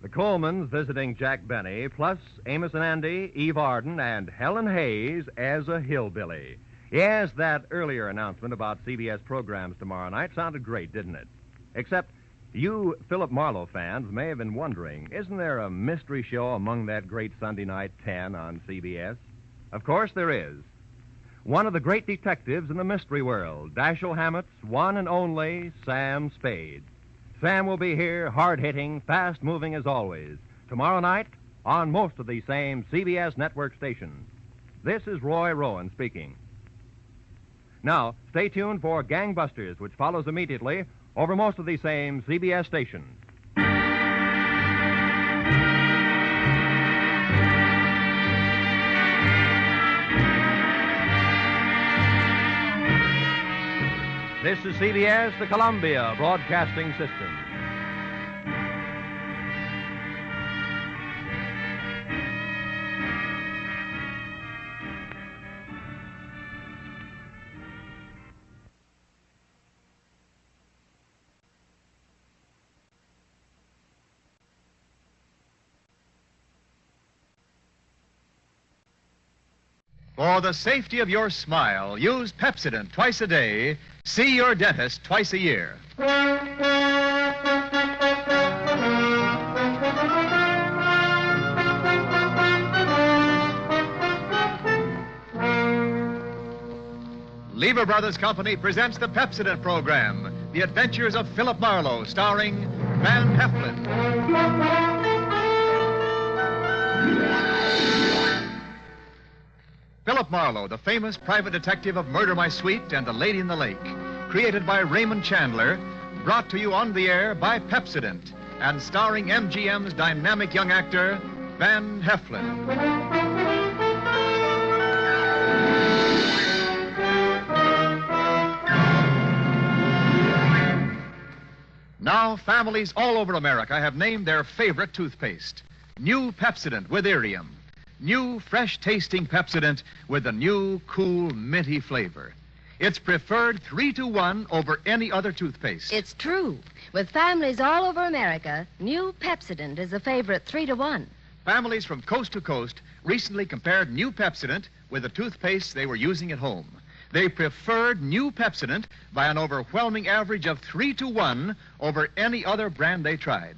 The Colemans visiting Jack Benny, plus Amos and Andy, Eve Arden, and Helen Hayes as a hillbilly. Yes, that earlier announcement about CBS programs tomorrow night sounded great, didn't it? Except you Philip Marlowe fans may have been wondering, isn't there a mystery show among that great Sunday night 10 on CBS? Of course there is. one of the great detectives in the mystery world, Dashiell Hammett's one and only Sam Spade. Sam will be here, hard-hitting, fast-moving as always, tomorrow night on most of these same CBS network stations. This is Roy Rowan speaking. Now, stay tuned for Gangbusters, which follows immediately over most of these same CBS stations. This is CBS, the Columbia Broadcasting System. For the safety of your smile, use Pepsodent twice a day. See your dentist twice a year. Lever Brothers Company presents the Pepsodent program, The Adventures of Philip Marlowe, starring Van Heflin. Philip Marlowe, the famous private detective of Murder My Sweet and The Lady in the Lake, created by Raymond Chandler, brought to you on the air by Pepsodent, and starring MGM's dynamic young actor, Van Heflin. Now, families all over America have named their favorite toothpaste, New Pepsodent with Irium. New, fresh-tasting Pepsodent with a new, cool, minty flavor. It's preferred 3-to-1 over any other toothpaste. It's true. With families all over America, New Pepsodent is a favorite 3-to-1. Families from coast to coast recently compared New Pepsodent with the toothpaste they were using at home. They preferred New Pepsodent by an overwhelming average of 3-to-1 over any other brand they tried.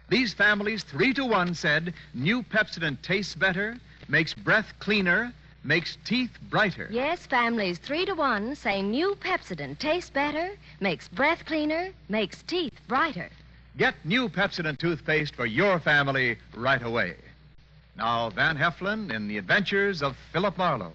These families, 3-to-1, said New Pepsodent tastes better, makes breath cleaner, makes teeth brighter. Yes, families 3-to-1 say New Pepsodent tastes better, makes breath cleaner, makes teeth brighter. Get New Pepsodent toothpaste for your family right away. Now, Van Heflin in The Adventures of Philip Marlowe.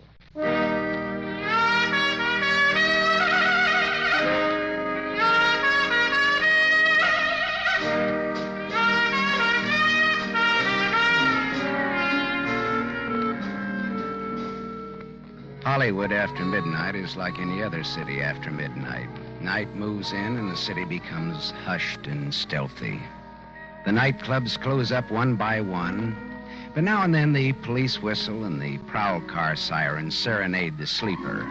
Hollywood after midnight is like any other city after midnight. Night moves in and the city becomes hushed and stealthy. The nightclubs close up one by one, but now and then the police whistle and the prowl car sirens serenade the sleeper.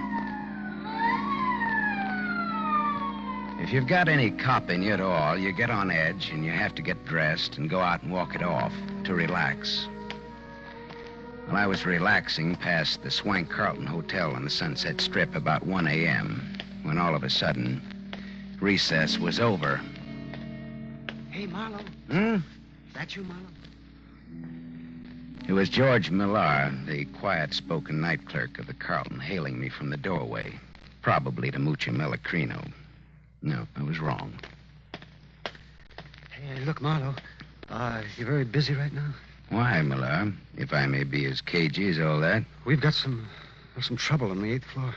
If you've got any cop in you at all, you get on edge and you have to get dressed and go out and walk it off to relax. Well, I was relaxing past the Swank Carlton Hotel on the Sunset Strip about 1 a.m. when all of a sudden, recess was over. Hey, Marlowe. Hmm? That you, Marlowe? It was George Millar, the quiet-spoken night clerk of the Carlton, hailing me from the doorway, probably to Mucha Melacrino. No, I was wrong. Hey, look, Marlowe. You're very busy right now? Why, Millar? If I may be as cagey as all that. We've got some trouble on the 8th floor.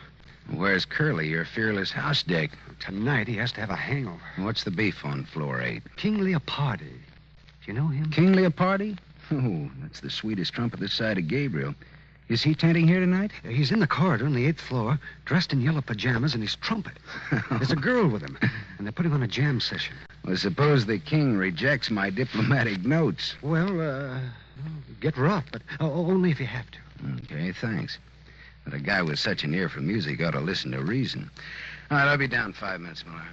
Where's Curly, your fearless house dick? Tonight he has to have a hangover. What's the beef on floor 8? King Leopardi. Do you know him? King Leopardi? Oh, that's the sweetest trump this side of Gabriel. Is he tenting here tonight? He's in the corridor on the 8th floor, dressed in yellow pajamas, and he's trumpet. There's a girl with him, and they're putting on a jam session. Well, suppose the king rejects my diplomatic notes. Well, get rough, but only if you have to. Okay, thanks. But a guy with such an ear for music ought to listen to reason. All right, I'll be down 5 minutes, Millar.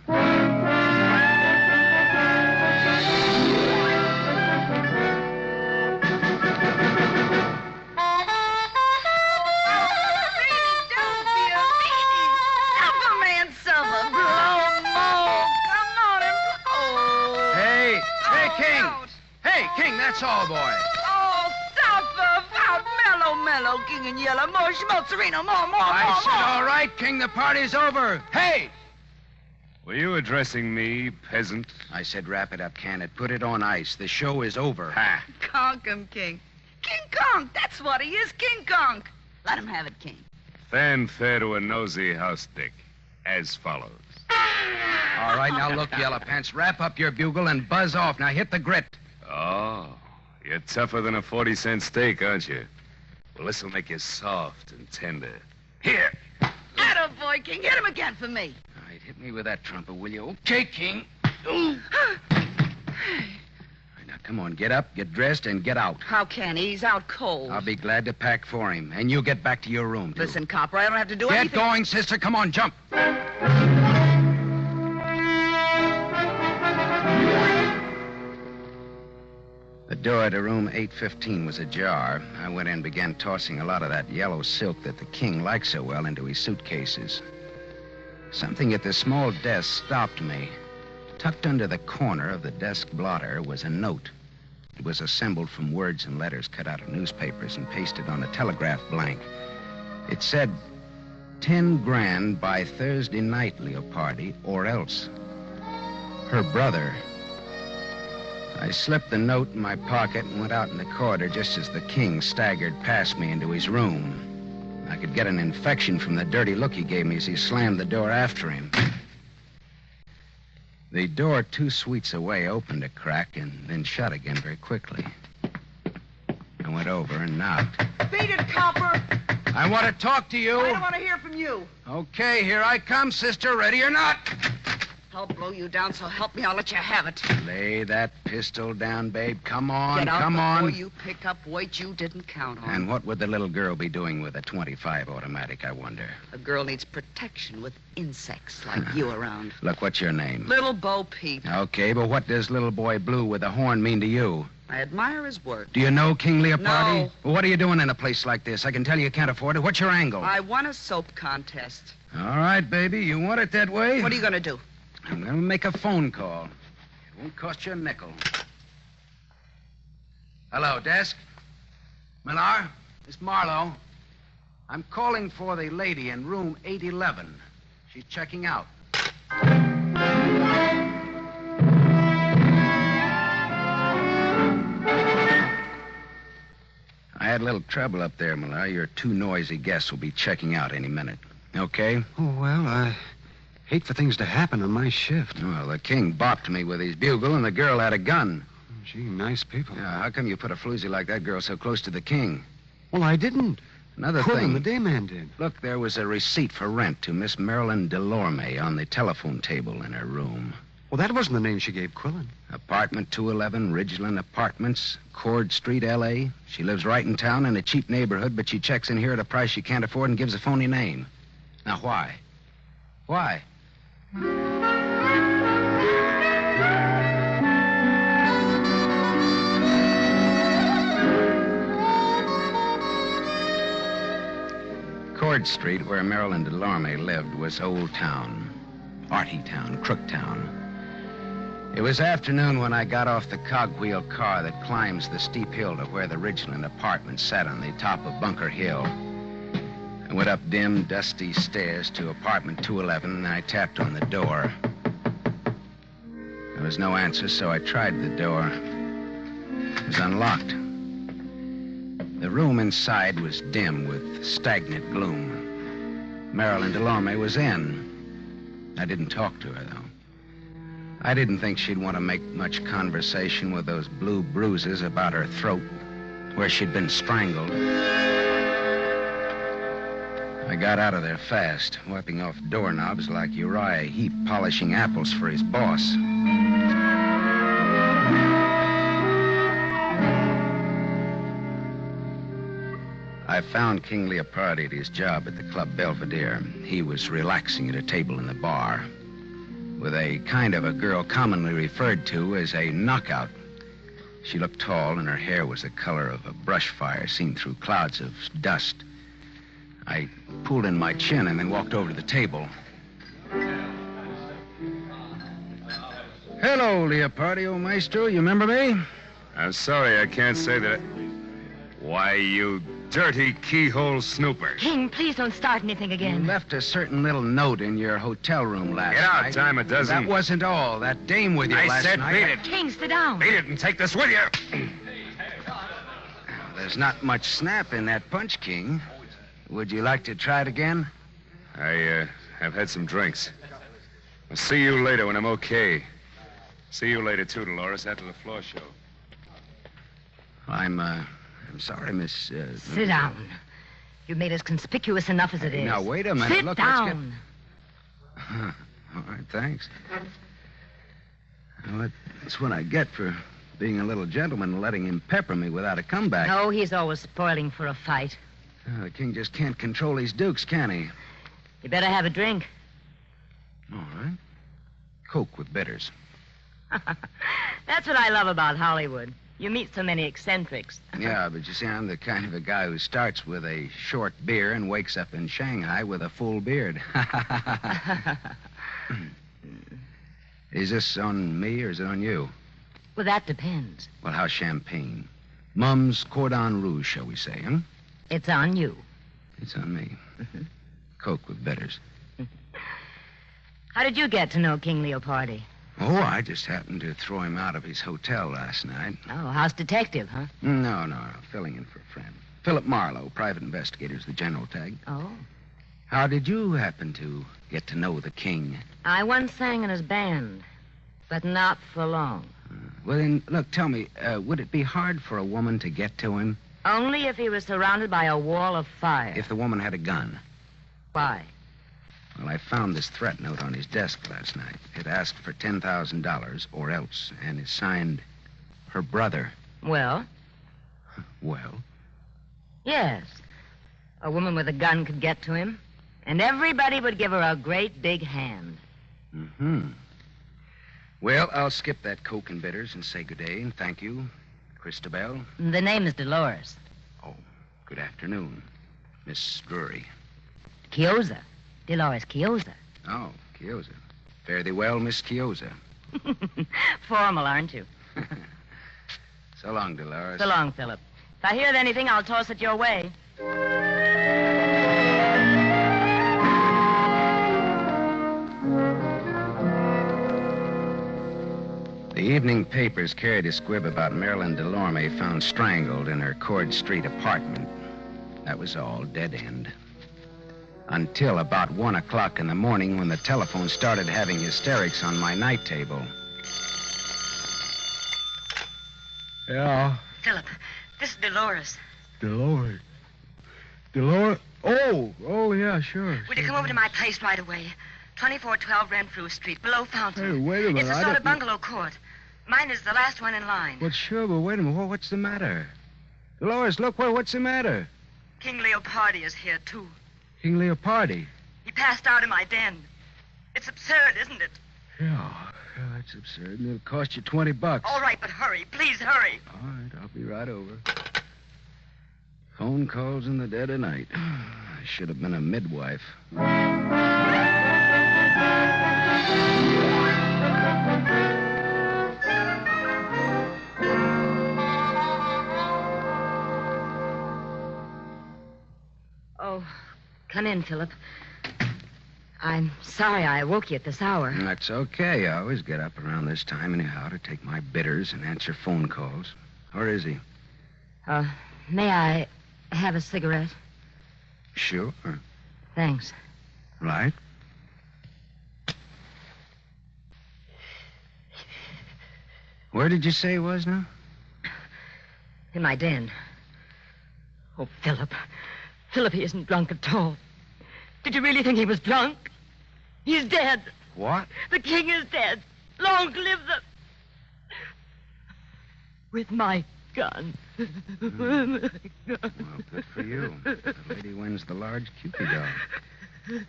King, that's all, boy. Oh, suffer, how mellow more mellow, King in yellow, more schmaltzerino, more. I said, all right, King, the party's over. Hey! Were you addressing me, peasant? I said, wrap it up, can it? Put it on ice. The show is over. Ha! Conk him, King. King Conk, that's what he is, King Conk. Let him have it, King. Fanfare to a nosy house dick, as follows. All right, now look, Yellow Pants, wrap up your bugle and buzz off. Now hit the grit. Oh, you're tougher than a 40-cent steak, aren't you? Well, this'll make you soft and tender. Here! Attaboy, King. Hit him again for me. All right, hit me with that trumpet, will you? Okay, King. Ooh. Now, come on, get up, get dressed, and get out. How can he? He's out cold. I'll be glad to pack for him. And you get back to your room, too. Listen, Copper, I don't have to do anything. anything. Get going, sister. Come on, jump. The door to room 815 was ajar. I went in and began tossing a lot of that yellow silk that the king liked so well into his suitcases. Something at the small desk stopped me. Tucked under the corner of the desk blotter was a note. It was assembled from words and letters cut out of newspapers and pasted on a telegraph blank. It said, 10 grand by Thursday night, Leopardi, or else. Her brother. I slipped the note in my pocket and went out in the corridor just as the king staggered past me into his room. I could get an infection from the dirty look he gave me as he slammed the door after him. The door 2 suites away opened a crack and then shut again very quickly. I went over and knocked. Beat it, Copper. I want to talk to you. I don't want to hear from you. Okay, here I come, sister. Ready or not? I'll blow you down, so help me, I'll let you have it. Lay that pistol down, babe. Come on, Get out come before on. you pick up weight you didn't count on. And what would the little girl be doing with a .25 automatic, I wonder? A girl needs protection with insects like you around. Look, what's your name? Little Bo Peep. Okay, but what does little boy Blue with a horn mean to you? I admire his work. Do you know King Leopardi? No. Well, what are you doing in a place like this? I can tell you can't afford it. What's your angle? I won a soap contest. All right, baby. You want it that way? What are you going to do? I'm going to make a phone call. It won't cost you a nickel. Hello, desk. Millar, it's Marlowe. I'm calling for the lady in room 811. She's checking out. I had a little trouble up there, Millar. Your 2 noisy guests will be checking out any minute. Okay? Oh, well, I hate for things to happen on my shift. Well, the king bopped me with his bugle, and the girl had a gun. Gee, nice people. Yeah, how come you put a floozy like that girl so close to the king? Well, I didn't. Another Quillen, thing. the day man did. Look, there was a receipt for rent to Miss Marilyn Delorme on the telephone table in her room. Well, that wasn't the name she gave Quillen. Apartment 211, Ridgeland Apartments, Cord Street, L.A. She lives right in town in a cheap neighborhood, but she checks in here at a price she can't afford and gives a phony name. Now, why? Why? Cord Street, where Marilyn Delorme lived, was Old Town, Arty Town, Crook Town. It was afternoon when I got off the cogwheel car that climbs the steep hill to where the Ridgeland Apartments sat on the top of Bunker Hill. I went up dim, dusty stairs to apartment 211, and I tapped on the door. There was no answer, so I tried the door. It was unlocked. The room inside was dim with stagnant gloom. Marilyn Delorme was in. I didn't talk to her, though. I didn't think she'd want to make much conversation with those blue bruises about her throat, where she'd been strangled. I got out of there fast, wiping off doorknobs like Uriah Heep polishing apples for his boss. I found King Leopardi at his job at the Club Belvedere. He was relaxing at a table in the bar with a kind of a girl commonly referred to as a knockout. She looked tall, and her hair was the color of a brush fire seen through clouds of dust. I pulled in my chin and then walked over to the table. Hello, Leopardi, maestro. You remember me? I'm sorry, I can't say that. Why, you dirty keyhole snooper. King, please don't start anything You again. left a certain little note in your hotel room last Get out, night. dime a dozen. That wasn't all. That dame with you I last said night. beat it. King, sit down. Beat it and take this with you. There's not much snap in that punch, King. Would you like to try it again? I have had some drinks. I'll see you later when I'm okay. See you later, too, Dolores, after the floor show. I'm sorry, Miss... Sit down. You've made us conspicuous enough as it is. Now, wait a minute. Sit Look, down. All right, thanks. Well, that's what I get for being a little gentleman and letting him pepper me without a comeback. No, he's always spoiling for a fight. The king just can't control his dukes, can he? You better have a drink. All right. Coke with bitters. That's what I love about Hollywood. You meet so many eccentrics. Yeah, but you see, I'm the kind of a guy who starts with a short beer and wakes up in Shanghai with a full beard. Is this on me or is it on you? Well, that depends. Well, how's champagne? Mum's cordon rouge, shall we say, huh? It's on you. It's on me. Coke with bitters. How did you get to know King Leopardi? Oh, I just happened to throw him out of his hotel last night. Oh, house detective, huh? No, filling in for a friend. Philip Marlowe, private investigator's the general tag. Oh. How did you happen to get to know the king? I once sang in his band, but not for long. Well, then, look, tell me, would it be hard for a woman to get to him? Only if he was surrounded by a wall of fire. If the woman had a gun? Why? Well, I found this threat note on his desk last night. It asked for $10,000 or else, and it's signed her brother. Well? Well? Yes. A woman with a gun could get to him, and everybody would give her a great big hand. Mm-hmm. Well, I'll skip that Coke and bitters and say good day and thank you, Christabel. The name is Dolores. Oh, good afternoon, Miss Drury. Chiozza. Dolores Chiozza. Oh, Chiozza. Fare thee well, Miss Chiozza. Formal, aren't you? So long, Dolores. So long, Philip. If I hear of anything, I'll toss it your way. The evening papers carried a squib about Marilyn DeLorme found strangled in her Cord Street apartment. That was all, dead end. Until about 1 o'clock in the morning when the telephone started having hysterics on my night table. Yeah. Philip, this is Dolores. Dolores. Dolores? Oh, yeah, sure. Will you come over to my place right away? 2412 Renfrew Street, below Fountain. Hey, wait a minute. It's a sort of bungalow court. Mine is the last one in line. Well, sure, but wait a minute. What's the matter? Dolores, look, what's the matter? King Leopardi is here, too. King Leopardi. He passed out in my den. It's absurd, isn't it? Yeah, that's absurd. And it'll cost you $20. All right, but hurry. Please hurry. All right, I'll be right over. Phone calls in the dead of night. I should have been a midwife. Oh, come in, Philip. I'm sorry I woke you at this hour. That's okay. I always get up around this time anyhow to take my bitters and answer phone calls. Where is he? May I have a cigarette? Sure. Thanks. Right. Where did you say he was now? In my den. Oh, Philip. Philip, he isn't drunk at all. Did you really think he was drunk? He's dead. What? The king is dead. Long live the... With my gun. Well, good for you. The lady wins the large Cupid doll.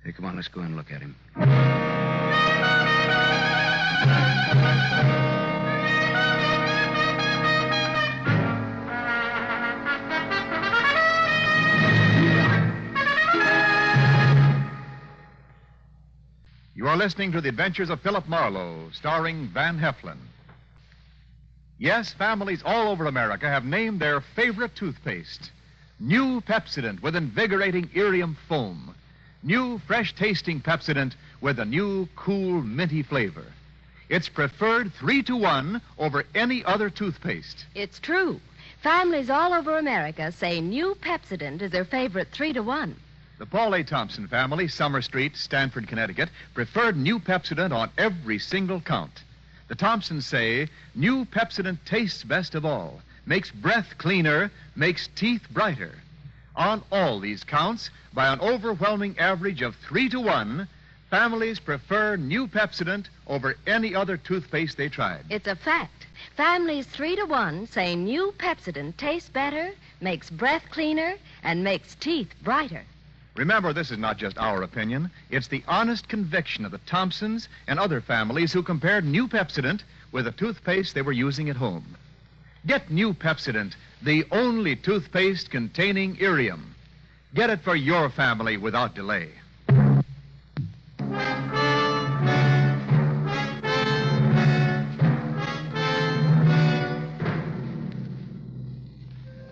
Hey, come on, let's go and look at him. You are listening to The Adventures of Philip Marlowe, starring Van Heflin. Yes, families all over America have named their favorite toothpaste. New Pepsodent with invigorating Irium foam. New fresh-tasting Pepsodent with a new, cool, minty flavor. It's preferred 3-to-1 over any other toothpaste. It's true. Families all over America say new Pepsodent is their favorite 3-to-1. The Paul A. Thompson family, Summer Street, Stanford, Connecticut, preferred new Pepsodent on every single count. The Thompsons say new Pepsodent tastes best of all, makes breath cleaner, makes teeth brighter. On all these counts, by an overwhelming average of 3-to-1, families prefer new Pepsodent over any other toothpaste they tried. It's a fact. Families 3-to-1 say new Pepsodent tastes better, makes breath cleaner, and makes teeth brighter. Remember, this is not just our opinion. It's the honest conviction of the Thompsons and other families who compared new Pepsodent with the toothpaste they were using at home. Get new Pepsodent, the only toothpaste containing Irium. Get it for your family without delay.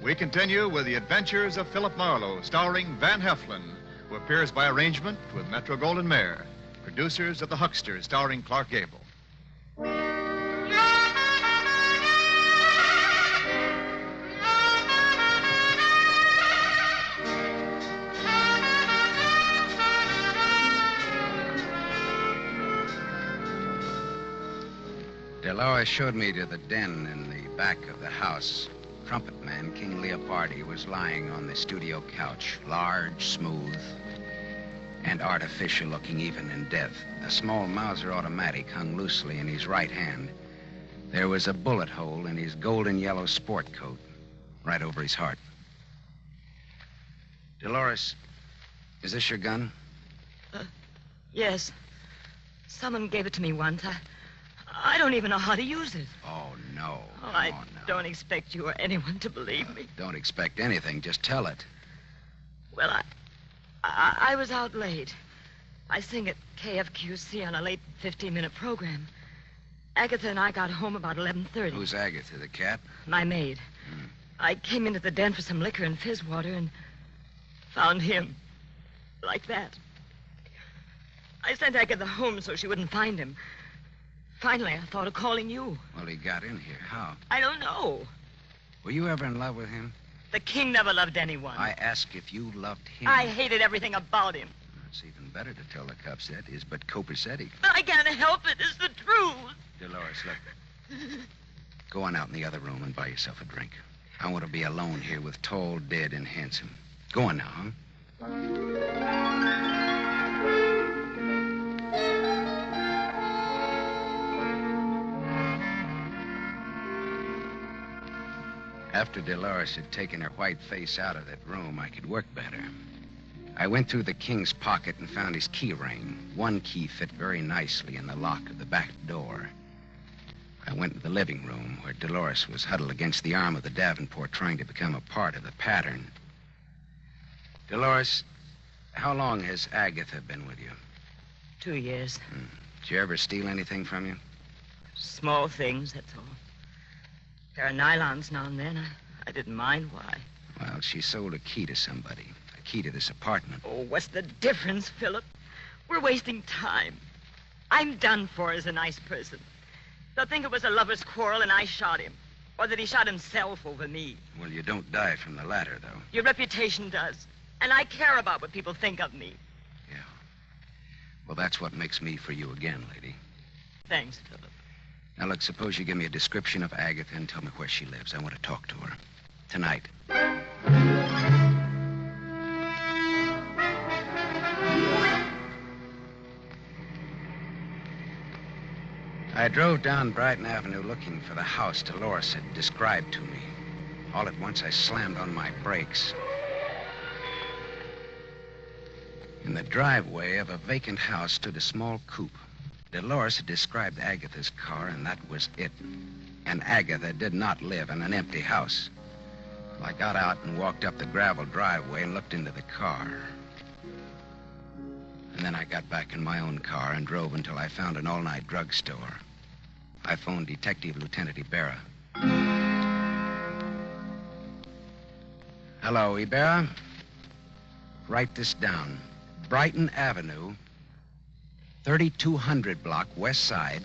We continue with The Adventures of Philip Marlowe, starring Van Heflin, who appears by arrangement with Metro-Goldwyn-Mayer, producers of The Huckster, starring Clark Gable. Dolores showed me to the den in the back of the house. Trumpet man King Leopardi was lying on the studio couch, large, smooth, and artificial looking even in death. A small Mauser automatic hung loosely in his right hand. There was a bullet hole in his golden yellow sport coat, right over his heart. Dolores, is this your gun? Yes. Someone gave it to me once. I don't even know how to use it. Oh, no. Oh, I don't expect you or anyone to believe me. Don't expect anything. Just tell it. Well, I was out late. I sing at KFQC on a late 15-minute program. Agatha and I got home about 11:30. Who's Agatha, the cat? My maid. I came into the den for some liquor and fizz water and found him. Like that. I sent Agatha home so she wouldn't find him. Finally, I thought of calling you. Well, he got in here. How? I don't know. Were you ever in love with him? The king never loved anyone. I asked if you loved him. I hated everything about him. It's even better to tell the cops that is but copacetic. But I can't help it. It's the truth. Dolores, look. Go on out in the other room and buy yourself a drink. I want to be alone here with tall, dead, and handsome. Go on now, huh? After Dolores had taken her white face out of that room, I could work better. I went through the king's pocket and found his key ring. One key fit very nicely in the lock of the back door. I went to the living room where Dolores was huddled against the arm of the Davenport trying to become a part of the pattern. Dolores, how long has Agatha been with you? 2 years. Did you ever steal anything from you? Small things, that's all. Pair of nylons now and then. I didn't mind why. Well, she sold a key to somebody. A key to this apartment. Oh, what's the difference, Philip? We're wasting time. I'm done for as a nice person. They'll think it was a lover's quarrel and I shot him. Or that he shot himself over me. Well, you don't die from the latter, though. Your reputation does. And I care about what people think of me. Yeah. Well, that's what makes me for you again, lady. Thanks, Philip. Now, look, suppose you give me a description of Agatha and tell me where she lives. I want to talk to her. Tonight. I drove down Brighton Avenue looking for the house Dolores had described to me. All at once, I slammed on my brakes. In the driveway of a vacant house stood a small coupe. Dolores had described Agatha's car, and that was it. And Agatha did not live in an empty house. I got out and walked up the gravel driveway and looked into the car. And then I got back in my own car and drove until I found an all-night drugstore. I phoned Detective Lieutenant Ibarra. Hello, Ibarra. Write this down. Brighton Avenue, 3200 block, west side.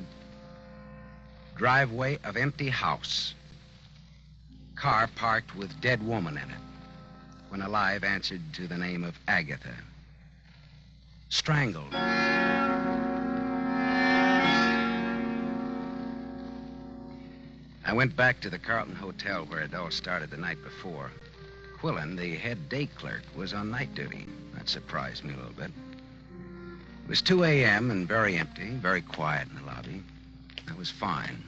Driveway of empty house. Car parked with dead woman in it. When alive, answered to the name of Agatha. Strangled. I went back to the Carlton Hotel where it all started the night before. Quillen, the head day clerk, was on night duty. That surprised me a little bit. It was 2 a.m. and very empty, very quiet in the lobby. I was fine.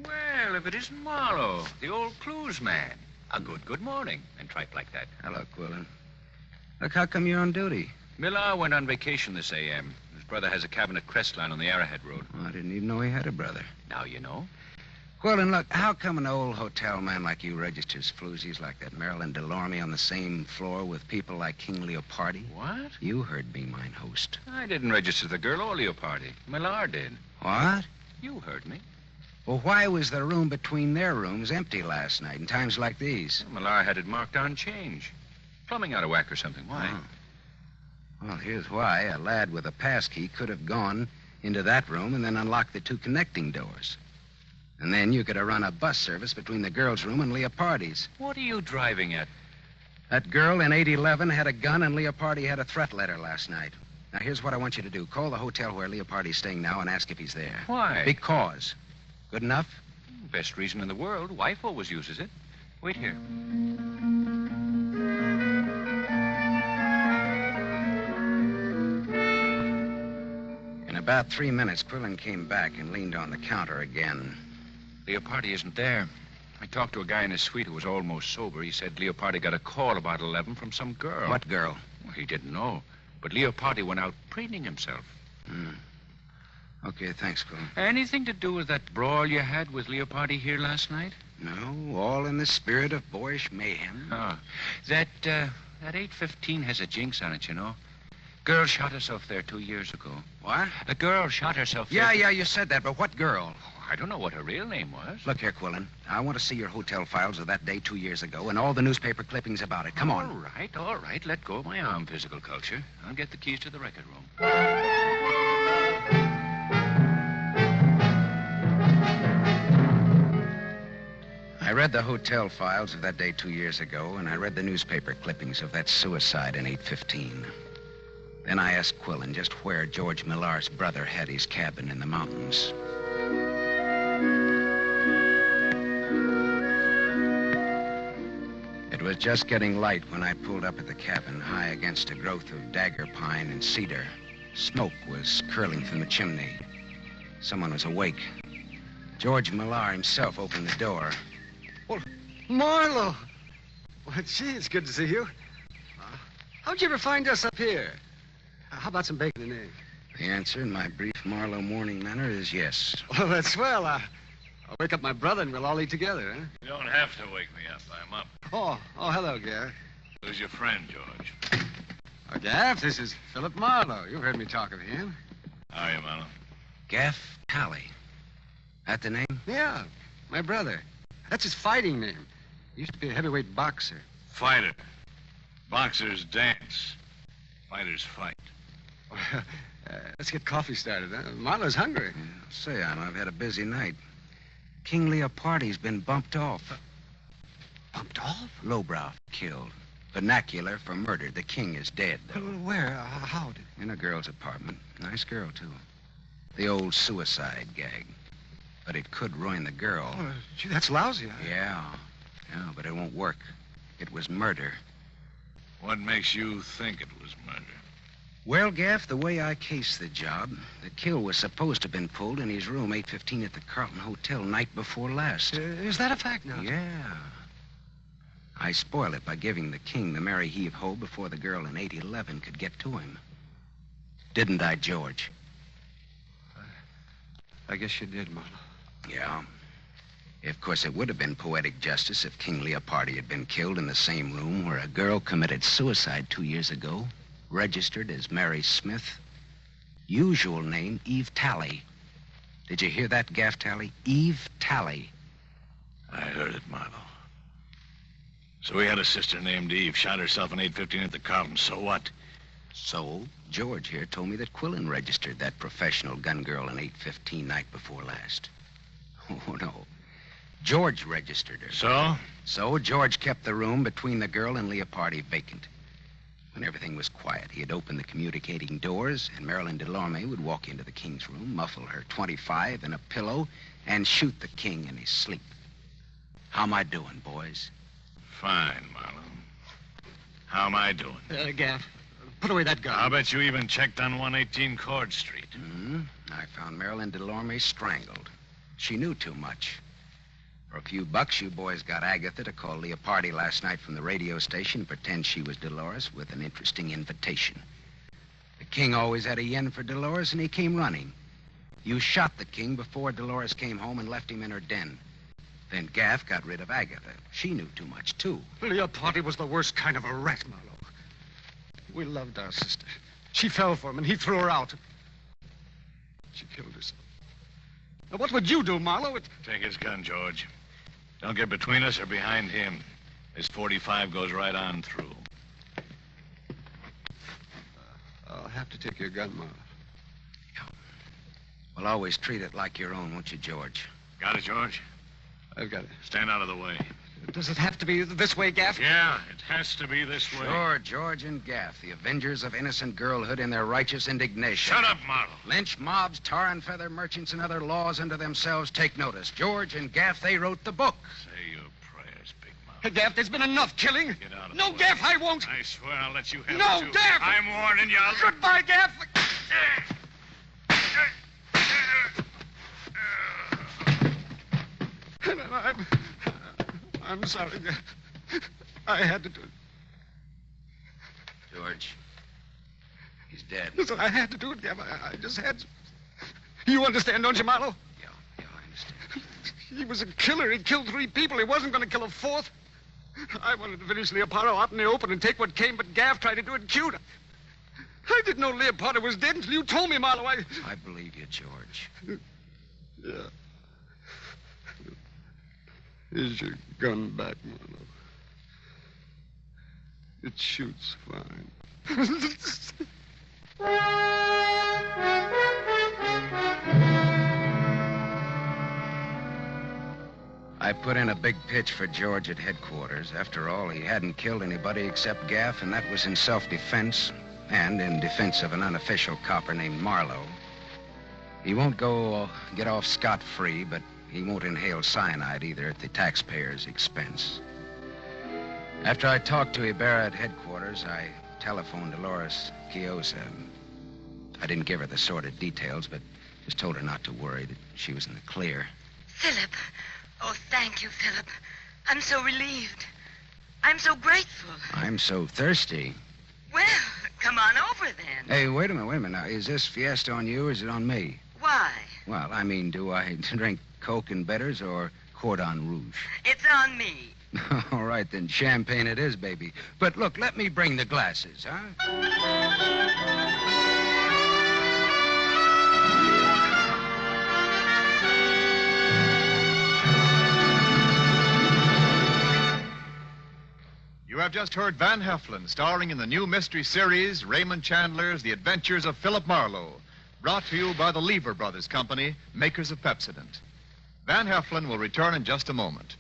Well, if it isn't Marlowe, the old clues man. A good morning, and tripe like that. Hello, Quillen. Look, how come you're on duty? Millar went on vacation this a.m. His brother has a cabin at Crestline on the Arrowhead Road. Well, I didn't even know he had a brother. Now you know. Quillen, look, how come an old hotel man like you registers floozies like that Marilyn Delorme on the same floor with people like King Leopardi? What? You heard me, mine host. I didn't register the girl or Leopardi. Millar did. What? You heard me. Well, why was the room between their rooms empty last night in times like these? Well, Millar had it marked on change. Plumbing out of whack or something. Why? Oh. Well, here's why. A lad with a pass key could have gone into that room and then unlocked the 2 connecting doors. And then you could have run a bus service between the girl's room and Leopardi's. What are you driving at? That girl in 811 had a gun and Leopardi had a threat letter last night. Now, here's what I want you to do. Call the hotel where Leopardi's staying now and ask if he's there. Why? Because. Good enough? Best reason in the world. Wife always uses it. Wait here. In about 3 minutes, Quillen came back and leaned on the counter again. Leopardi isn't there. I talked to a guy in his suite who was almost sober. He said Leopardi got a call about 11 from some girl. What girl? Well, he didn't know. But Leopardi went out preening himself. Okay, thanks, Quillen. Anything to do with that brawl you had with Leopardi here last night? No, all in the spirit of boyish mayhem. Oh. That 815 has a jinx on it, you know. Girl shot herself there 2 years ago. What? A girl shot herself there. Yeah, you said that, but what girl? I don't know what her real name was. Look here, Quillen. I want to see your hotel files of that day 2 years ago and all the newspaper clippings about it. Come on. All right. Let go of my arm, physical culture. I'll get the keys to the record room. I read the hotel files of that day 2 years ago, and I read the newspaper clippings of that suicide in 815. Then I asked Quillen just where George Millar's brother had his cabin in the mountains. It was just getting light when I pulled up at the cabin, high against a growth of dagger pine and cedar. Smoke was curling from the chimney. Someone was awake. George Millar himself opened the door. Well, Marlowe! Well, gee, it's good to see you. How'd you ever find us up here? How about some bacon and eggs? The answer in my brief Marlowe morning manner is yes. Well, that's swell. I'll wake up my brother and we'll all eat together, huh? You don't have to wake me up. I'm up. Oh, hello, Gaff. Who's your friend, George? Gaff, this is Philip Marlowe. You've heard me talk of him. How are you, Marlowe? Gaff Talley. That the name? Yeah, my brother. That's his fighting name. He used to be a heavyweight boxer. Fighter. Boxers dance. Fighters fight. Let's get coffee started, huh? Marlowe's hungry. Say, I've had a busy night. King Leopardi's been bumped off. Bumped off? Lowbrow killed. Vernacular for murder. The king is dead, though. Where? How did... In a girl's apartment. Nice girl, too. The old suicide gag. But it could ruin the girl. Oh, gee, that's lousy. Yeah, but it won't work. It was murder. What makes you think it was murder? Well, Gaff, the way I cased the job, the kill was supposed to have been pulled in his room 815 at the Carlton Hotel night before last. Is that a fact now? Yeah. I spoiled it by giving the king the merry heave-ho before the girl in 811 could get to him. Didn't I, George? I guess you did, Marlowe. Yeah. Of course, it would have been poetic justice if King Leopardi had been killed in the same room where a girl committed suicide 2 years ago, registered as Mary Smith. Usual name, Eve Talley. Did you hear that, Gaff Talley? Eve Talley. I heard it, Marlowe. So he had a sister named Eve, shot herself in 8:15 at the Carlton. So what? So, George here told me that Quillen registered that professional gun girl in 8:15 night before last. Oh, no. George registered her. So? So, George kept the room between the girl and Leopardi vacant. When everything was quiet, he'd open the communicating doors, and Marilyn Delorme would walk into the King's room, muffle her .25 in a pillow, and shoot the King in his sleep. How am I doing, boys? Fine, Marlowe. How am I doing? Gaff, put away that gun. I'll bet you even checked on 118 Cord Street. I found Marilyn Delorme strangled. She knew too much. For a few bucks, you boys got Agatha to call Leopardi last night from the radio station and pretend she was Dolores with an interesting invitation. The King always had a yen for Dolores, and he came running. You shot the King before Dolores came home and left him in her den. Then Gaff got rid of Agatha. She knew too much, too. Leopardi was the worst kind of a rat, Marlowe. We loved our sister. She fell for him, and he threw her out. She killed herself. Now, what would you do, Marlowe? Take his gun, George. Don't get between us or behind him. His .45 goes right on through. I'll have to take your gun, Marlowe. Well, always treat it like your own, won't you, George? Got it, George? I've got it. Stand out of the way. Does it have to be this way, Gaff? Yeah, it has to be this way. Sure, George and Gaff, the avengers of innocent girlhood in their righteous indignation. Shut up, Marlowe. Lynch mobs, tar and feather merchants, and other laws unto themselves take notice. George and Gaff, they wrote the book. Say your prayers, Big Mouth. Hey, Gaff, there's been enough killing. Get out of No, the way. Gaff, I won't. I swear I'll let you have No, it, too. Gaff! I'm warning you. Goodbye, Gaff. I'm sorry, Gaff. I had to do it. George, he's dead. Listen, I had to do it, Gaff. I just had to. You understand, don't you, Marlowe? Yeah, I understand. He was a killer. He killed 3 people. He wasn't going to kill a 4th. I wanted to finish Leopardo out in the open and take what came, but Gaff tried to do it cute. I didn't know Leopardo was dead until you told me, Marlowe. I believe you, George. Yeah. Here's your gun back, Marlowe. It shoots fine. I put in a big pitch for George at headquarters. After all, he hadn't killed anybody except Gaff, and that was in self-defense and in defense of an unofficial copper named Marlowe. He won't get off scot-free, but he won't inhale cyanide either at the taxpayer's expense. After I talked to Ibarra at headquarters, I telephoned Dolores Quiosa. I didn't give her the sordid details, but just told her not to worry, that she was in the clear. Philip. Oh, thank you, Philip. I'm so relieved. I'm so grateful. I'm so thirsty. Well, come on over then. Hey, wait a minute. Now, is this fiesta on you or is it on me? Why? Well, I mean, do I drink Coke and bitters or Cordon Rouge? It's on me. All right, then champagne it is, baby. But look, let me bring the glasses, huh? You have just heard Van Heflin starring in the new mystery series, Raymond Chandler's The Adventures of Philip Marlowe, brought to you by the Lever Brothers Company, makers of Pepsodent. Van Heflin will return in just a moment.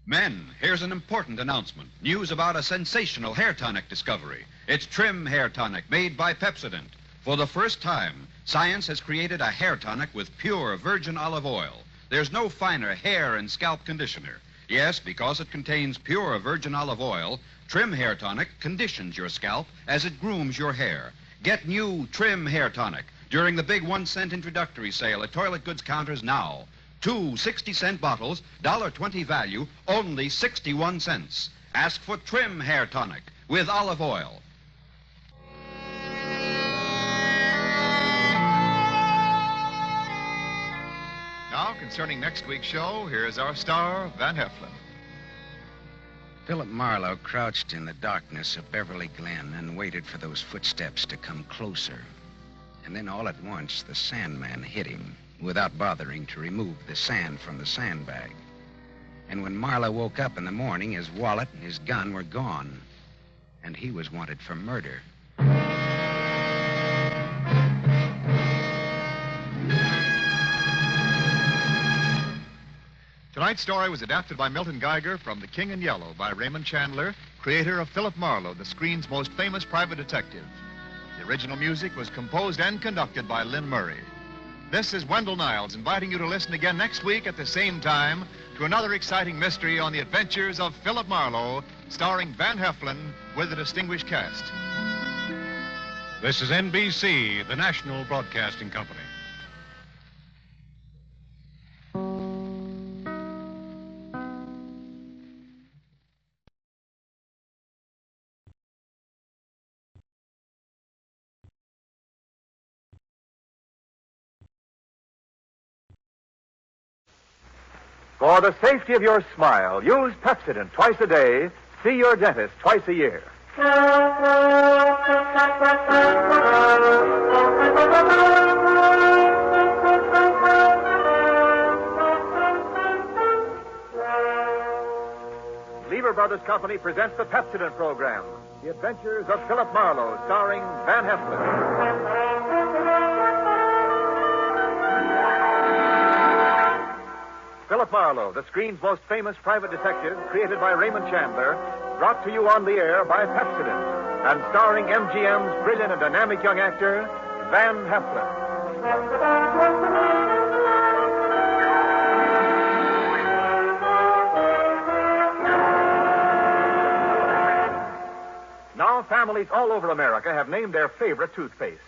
Men, here's an important announcement. News about a sensational hair tonic discovery. It's Trim Hair Tonic made by Pepsodent. For the first time, science has created a hair tonic with pure virgin olive oil. There's no finer hair and scalp conditioner. Yes, because it contains pure virgin olive oil, Trim Hair Tonic conditions your scalp as it grooms your hair. Get new Trim Hair Tonic during the big 1-cent introductory sale at toilet goods counters now. 2 60-cent bottles, $1.20 value, only 61 cents. Ask for Trim Hair Tonic with olive oil. Now, concerning next week's show, here's our star, Van Heflin. Philip Marlowe crouched in the darkness of Beverly Glen and waited for those footsteps to come closer. And then all at once, the Sandman hit him without bothering to remove the sand from the sandbag. And when Marlowe woke up in the morning, his wallet and his gun were gone. And he was wanted for murder. Tonight's story was adapted by Milton Geiger from The King in Yellow by Raymond Chandler, creator of Philip Marlowe, the screen's most famous private detective. The original music was composed and conducted by Lynn Murray. This is Wendell Niles inviting you to listen again next week at the same time to another exciting mystery on the adventures of Philip Marlowe, starring Van Heflin with a distinguished cast. This is NBC, the National Broadcasting Company. For the safety of your smile, use Pepsodent twice a day. See your dentist twice a year. Lever Brothers Company presents the Pepsodent program, The Adventures of Philip Marlowe, starring Van Heflin. Philip Marlowe, the screen's most famous private detective, created by Raymond Chandler, brought to you on the air by Pepsodent, and starring MGM's brilliant and dynamic young actor, Van Heflin. Now, families all over America have named their favorite toothpaste.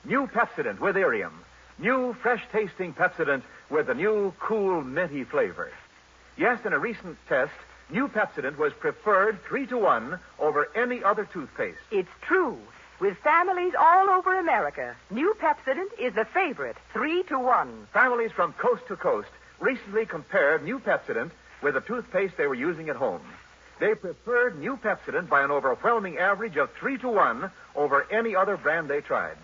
New Pepsodent with Irium. New, fresh-tasting Pepsodent with the new, cool, minty flavor. Yes, in a recent test, new Pepsodent was preferred 3-to-1 over any other toothpaste. It's true. With families all over America, new Pepsodent is the favorite, 3-to-1. Families from coast to coast recently compared new Pepsodent with the toothpaste they were using at home. They preferred new Pepsodent by an overwhelming average of 3-to-1 over any other brand they tried.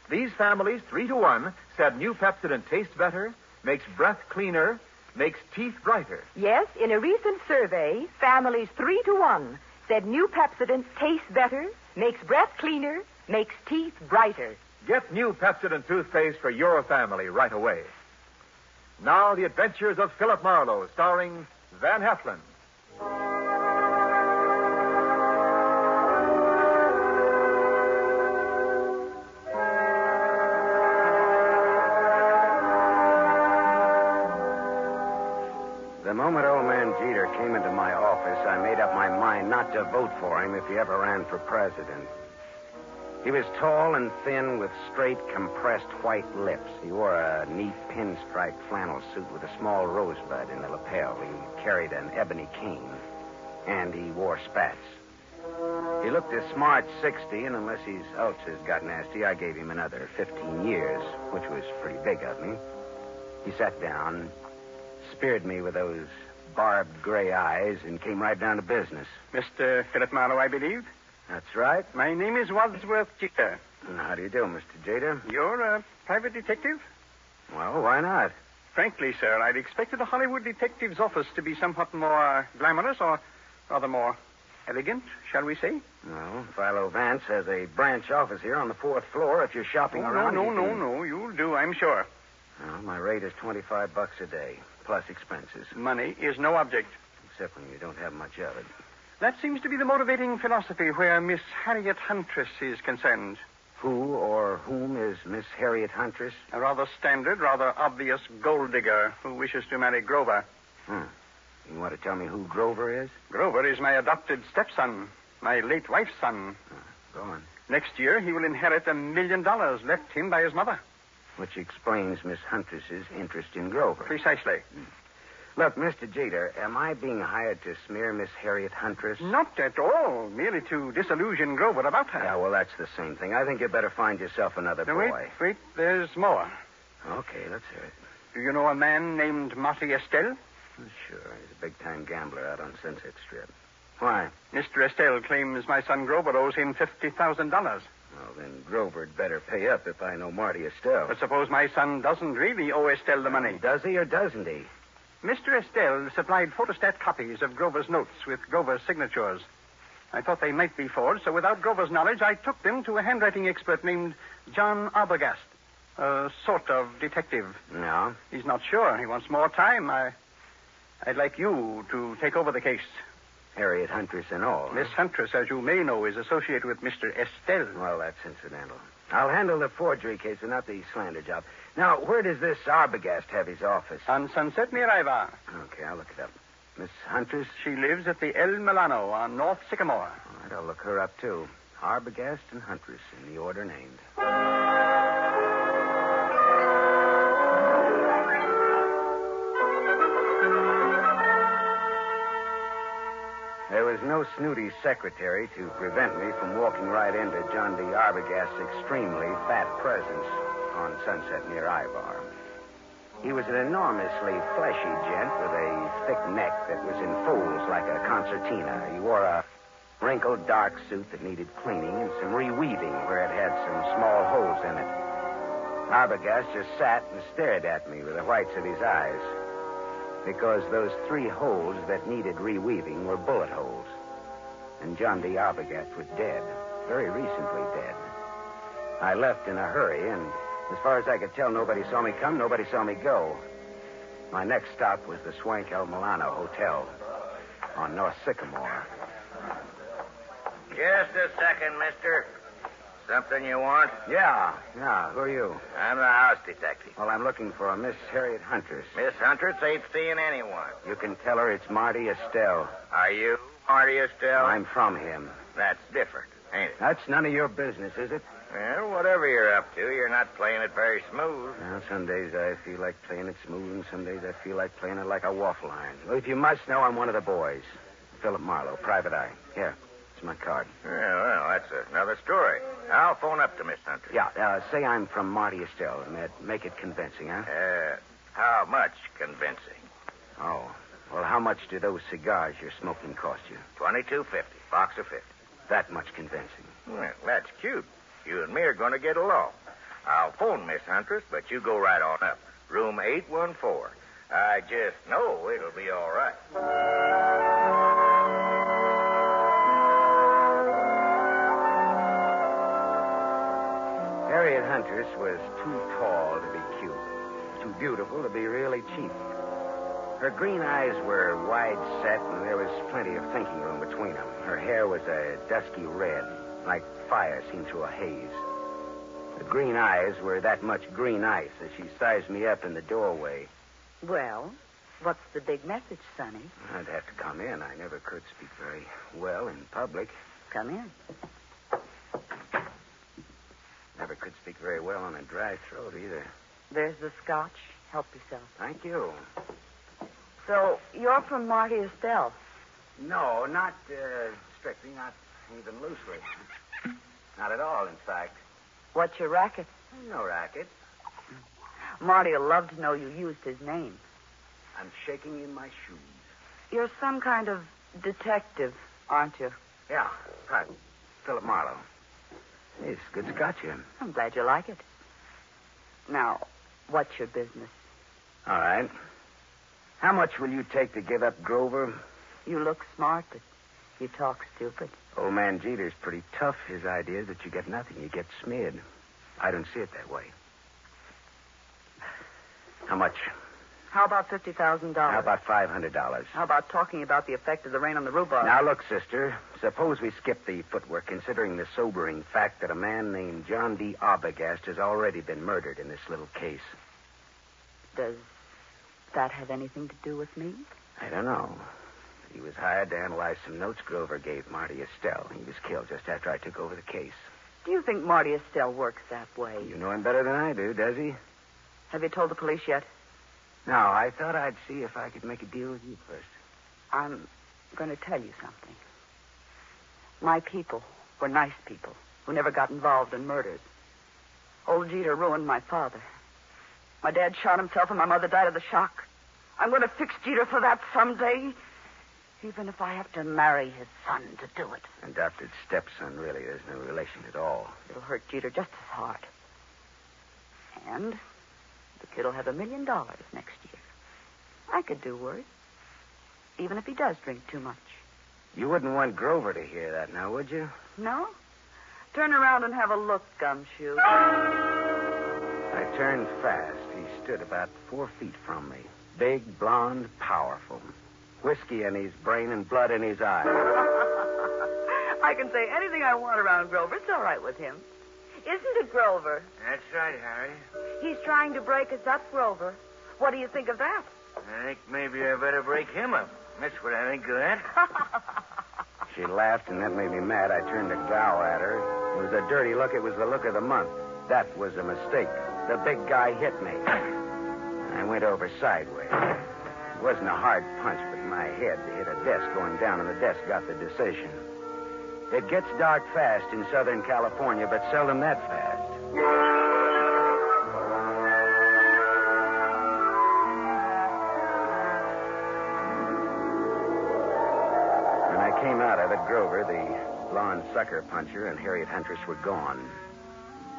These families, 3-to-1, said new Pepsodent tastes better, makes breath cleaner, makes teeth brighter. Yes, in a recent survey, families 3-to-1 said new Pepsodent tastes better, makes breath cleaner, makes teeth brighter. Get new Pepsodent toothpaste for your family right away. Now, The Adventures of Philip Marlowe, starring Van Heflin. The moment old man Jeter came into my office, I made up my mind not to vote for him if he ever ran for president. He was tall and thin with straight, compressed white lips. He wore a neat pinstripe flannel suit with a small rosebud in the lapel. He carried an ebony cane, and he wore spats. He looked a smart 60, and unless his ulcers got nasty, I gave him another 15 years, which was pretty big of me. He sat down, speared me with those barbed gray eyes, and came right down to business. Mr. Philip Marlowe, I believe? That's right. My name is Wadsworth Jeter. How do you do, Mr. Jeter? You're a private detective? Well, why not? Frankly, sir, I'd expected a Hollywood detective's office to be somewhat more glamorous, or rather more elegant, shall we say? Well, Philo Vance has a branch office here on the 4th floor if you're shopping around. No. You'll do, I'm sure. Well, my rate is $25 a day, plus expenses. Money is no object. Except when you don't have much of it. That seems to be the motivating philosophy where Miss Harriet Huntress is concerned. Who or whom is Miss Harriet Huntress? A rather standard, rather obvious gold digger who wishes to marry Grover. You want to tell me who Grover is? Grover is my adopted stepson, my late wife's son. Go on. Next year, he will inherit $1 million left him by his mother. Which explains Miss Huntress's interest in Grover. Precisely. Look, Mr. Jeter, am I being hired to smear Miss Harriet Huntress? Not at all. Merely to disillusion Grover about her. Yeah, well, that's the same thing. I think you'd better find yourself another boy. Wait. There's more. Okay, let's hear it. Do you know a man named Marty Estelle? Sure. He's a big-time gambler out on Sunset Strip. Why? Mr. Estelle claims my son Grover owes him $50,000. Well, then Grover'd better pay up if I know Marty Estelle. But suppose my son doesn't really owe Estelle the money. Does he or doesn't he? Mr. Estelle supplied photostat copies of Grover's notes with Grover's signatures. I thought they might be forged, so without Grover's knowledge, I took them to a handwriting expert named John Arbogast, a sort of detective. No? He's not sure. He wants more time. I'd like you to take over the case. Harriet Huntress and all. Miss Huntress, as you may know, is associated with Mr. Estelle. Well, that's incidental. I'll handle the forgery case and not the slander job. Now, where does this Arbogast have his office? On Sunset near Ivar. Okay, I'll look it up. Miss Huntress? She lives at the El Milano on North Sycamore. All right, I'll look her up, too. Arbogast and Huntress in the order named. There was no snooty secretary to prevent me from walking right into John D. Arbogast's extremely fat presence on Sunset near Ivar. He was an enormously fleshy gent with a thick neck that was in folds like a concertina. He wore a wrinkled dark suit that needed cleaning and some reweaving where it had some small holes in it. Arbogast just sat and stared at me with the whites of his eyes, because those 3 holes that needed reweaving were bullet holes. And John D. Arbogast was dead, very recently dead. I left in a hurry, and as far as I could tell, nobody saw me come, nobody saw me go. My next stop was the Swank El Milano Hotel on North Sycamore. Just a second, mister. Something you want? Yeah. Who are you? I'm the house detective. Well, I'm looking for a Miss Harriet Huntress. Miss Huntress ain't seeing anyone. You can tell her it's Marty Estelle. Are you Marty Estelle? I'm from him. That's different, ain't it? That's none of your business, is it? Well, whatever you're up to, you're not playing it very smooth. Well, some days I feel like playing it smooth, and some days I feel like playing it like a waffle iron. Well, if you must know, I'm one of the boys. Philip Marlowe, private eye. Here, it's my card. Yeah, well, that's another story. I'll phone up to Miss Huntress. Yeah, say I'm from Marty Estelle, and make it convincing, huh? How much convincing? Oh, well, how much do those cigars you're smoking cost you? $22.50, box of 50. That much convincing. Well, that's cute. You and me are going to get along. I'll phone Miss Huntress, but you go right on up. Room 814. I just know it'll be all right. Harriet Huntress was too tall to be cute, too beautiful to be really cheap. Her green eyes were wide set, and there was plenty of thinking room between them. Her hair was a dusky red, like fire seen through a haze. The green eyes were that much green ice as she sized me up in the doorway. Well, what's the big message, Sonny? I'd have to come in. I never could speak very well in public. Come in. Never could speak very well on a dry throat either. There's the scotch. Help yourself. Thank you. So, you're from Marty Estelle? No, not strictly, not even loosely. Not at all, in fact. What's your racket? No racket. Marty will love to know you used his name. I'm shaking in my shoes. You're some kind of detective, aren't you? Yeah, right. Philip Marlowe. It's good scotch here. I'm glad you like it. Now, what's your business? All right. How much will you take to give up Grover? You look smart, but you talk stupid. Old man Jeter's pretty tough. His idea is that you get nothing. You get smeared. I don't see it that way. How much? How about $50,000? How about $500? How about talking about the effect of the rain on the rhubarb? Now, look, sister. Suppose we skip the footwork, considering the sobering fact that a man named John D. Arbogast has already been murdered in this little case. Does that have anything to do with me? I don't know. He was hired to analyze some notes Grover gave Marty Estelle. He was killed just after I took over the case. Do you think Marty Estelle works that way? You know him better than I do, does he? Have you told the police yet? No, I thought I'd see if I could make a deal with you first. I'm going to tell you something. My people were nice people who never got involved in murders. Old Jeter ruined my father. My dad shot himself and my mother died of the shock. I'm going to fix Jeter for that someday, even if I have to marry his son to do it. Adopted stepson, really. There's no relation at all. It'll hurt Jeter just as hard. And the kid'll have $1 million next year. I could do worse. Even if he does drink too much. You wouldn't want Grover to hear that now, would you? No? Turn around and have a look, Gumshoe. I turned fast. He stood about 4 feet from me. Big, blonde, powerful. Whiskey in his brain and blood in his eyes. I can say anything I want around Grover. It's all right with him. Isn't it, Grover? That's right, Harry. He's trying to break us up, Grover. What do you think of that? I think maybe I better break him up. That's what I think of that. She laughed, and that made me mad. I turned to glower at her. It was a dirty look. It was the look of the month. That was a mistake. The big guy hit me. I went over sideways. It wasn't a hard punch, but my head hit a desk going down, and the desk got the decision. It gets dark fast in Southern California, but seldom that fast. When I came out of it, Grover, the blonde sucker puncher, and Harriet Huntress were gone.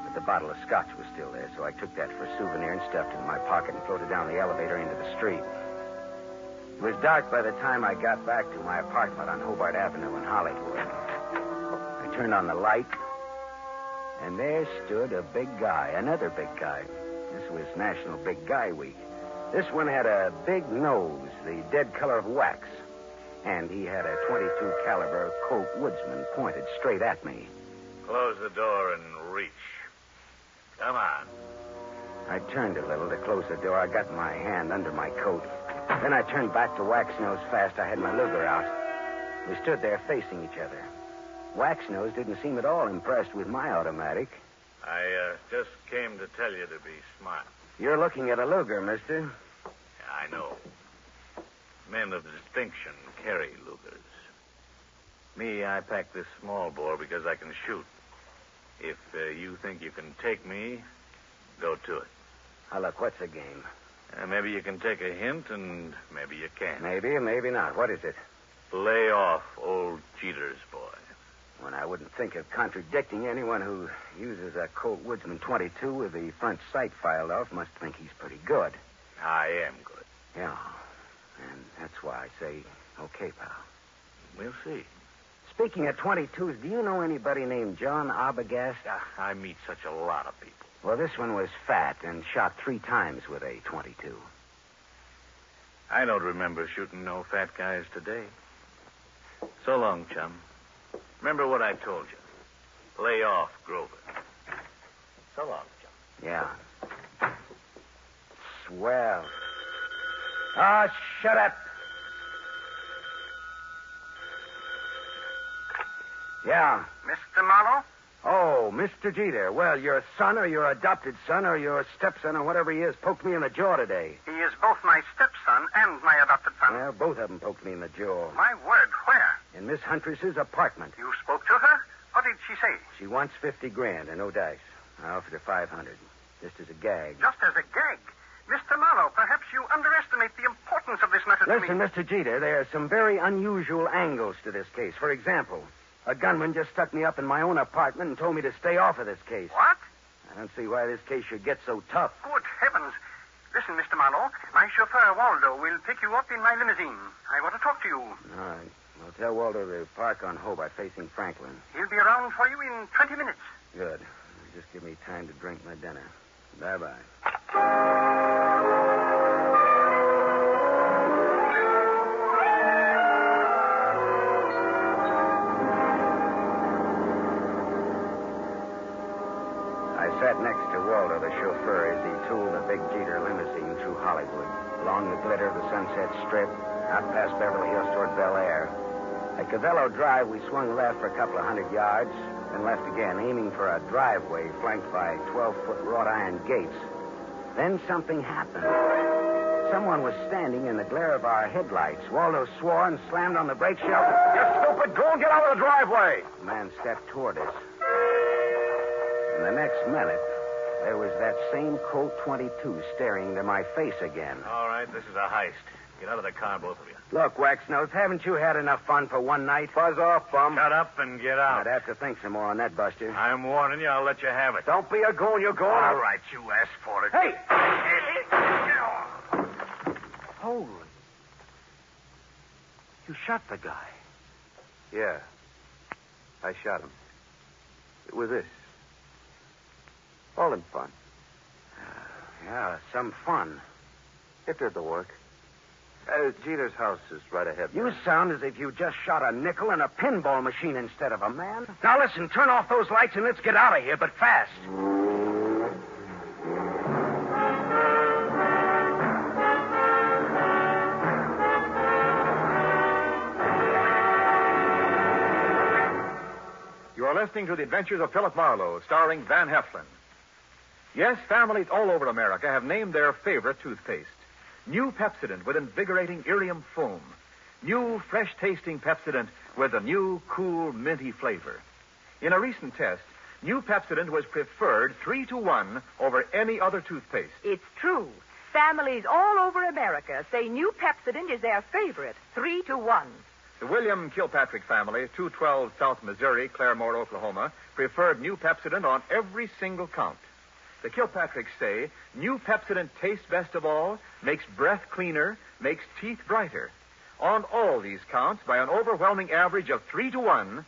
But the bottle of scotch was still there, so I took that for a souvenir and stuffed it in my pocket and floated down the elevator into the street. It was dark by the time I got back to my apartment on Hobart Avenue in Hollywood. I turned on the light, and there stood a big guy, another big guy. This was National Big Guy Week. This one had a big nose, the dead color of wax, and he had a .22 caliber Colt Woodsman pointed straight at me. Close the door and reach. Come on. I turned a little to close the door. I got my hand under my coat. Then I turned back to Wax-Nose fast. I had my Luger out. We stood there facing each other. Wax-Nose didn't seem at all impressed with my automatic. I just came to tell you to be smart. You're looking at a Luger, mister. Yeah, I know. Men of distinction carry Lugers. Me, I pack this small bore because I can shoot. If you think you can take me, go to it. Now, look, what's the game? Maybe you can take a hint, and maybe you can't. Maybe or maybe not. What is it? Lay off old Jeter's boy. When I wouldn't think of contradicting anyone who uses a Colt Woodsman .22 with the front sight filed off must think he's pretty good. I am good. Yeah. And that's why I say, okay, pal. We'll see. Speaking of .22s, do you know anybody named John Arbogast? I meet such a lot of people. Well, this one was fat and shot 3 times with a .22. I don't remember shooting no fat guys today. So long, chum. Remember what I told you. Lay off Grover. So long, chum. Yeah. Swell. Ah, shut up. Yeah. Mr. Marlowe? Oh, Mr. Jeter. Well, your son or your adopted son or your stepson or whatever he is poked me in the jaw today. He is both my stepson and my adopted son. Well, both of them poked me in the jaw. My word, where? In Miss Huntress's apartment. You spoke to her? What did she say? She wants $50,000 and no dice. I offered her $500, just as a gag. Just as a gag? Mr. Marlowe, perhaps you underestimate the importance of this matter to me. Listen, Mr. Jeter, there are some very unusual angles to this case. For example, a gunman just stuck me up in my own apartment and told me to stay off of this case. What? I don't see why this case should get so tough. Good heavens. Listen, Mr. Marlowe, my chauffeur, Waldo, will pick you up in my limousine. I want to talk to you. All right. Well, tell Waldo to park on Hobart facing Franklin. He'll be around for you in 20 minutes. Good. Just give me time to drink my dinner. Bye-bye. I sat next to Waldo, the chauffeur, as he tooled the big Jeter limousine through Hollywood, along the glitter of the Sunset Strip, out past Beverly Hills toward Bel Air. At Cavello Drive, we swung left for a couple of 100 yards, then left again, aiming for a driveway flanked by 12-foot wrought iron gates. Then something happened. Someone was standing in the glare of our headlights. Waldo swore and slammed on the brake shelf. You stupid! Go and get out of the driveway! The man stepped toward us. And the next minute, there was that same Colt .22 staring into my face again. All right, this is a heist. Get out of the car, both of you. Look, Wax-Nose, haven't you had enough fun for one night? Fuzz off, bum. Shut up and get out. I'd have to think some more on that, Buster. I'm warning you. I'll let you have it. Don't be a goon. You're going. All right, you asked for it. Hey! Holy. You shot the guy. Yeah. I shot him. With this. All in fun. Yeah, some fun. It did the work. Jeter's house is right ahead. You sound as if you just shot a nickel in a pinball machine instead of a man. Now listen, turn off those lights and let's get out of here, but fast. You are listening to The Adventures of Philip Marlowe, starring Van Heflin. Yes, families all over America have named their favorite toothpaste. New Pepsodent with invigorating Irium foam. New fresh-tasting Pepsodent with a new, cool, minty flavor. In a recent test, New Pepsodent was preferred 3-1 over any other toothpaste. It's true. Families all over America say New Pepsodent is their favorite, 3-1. The William Kilpatrick family, 212 South Missouri, Claremore, Oklahoma, preferred New Pepsodent on every single count. The Kilpatricks say New Pepsodent tastes best of all, makes breath cleaner, makes teeth brighter. On all these counts, by an overwhelming average of 3-1,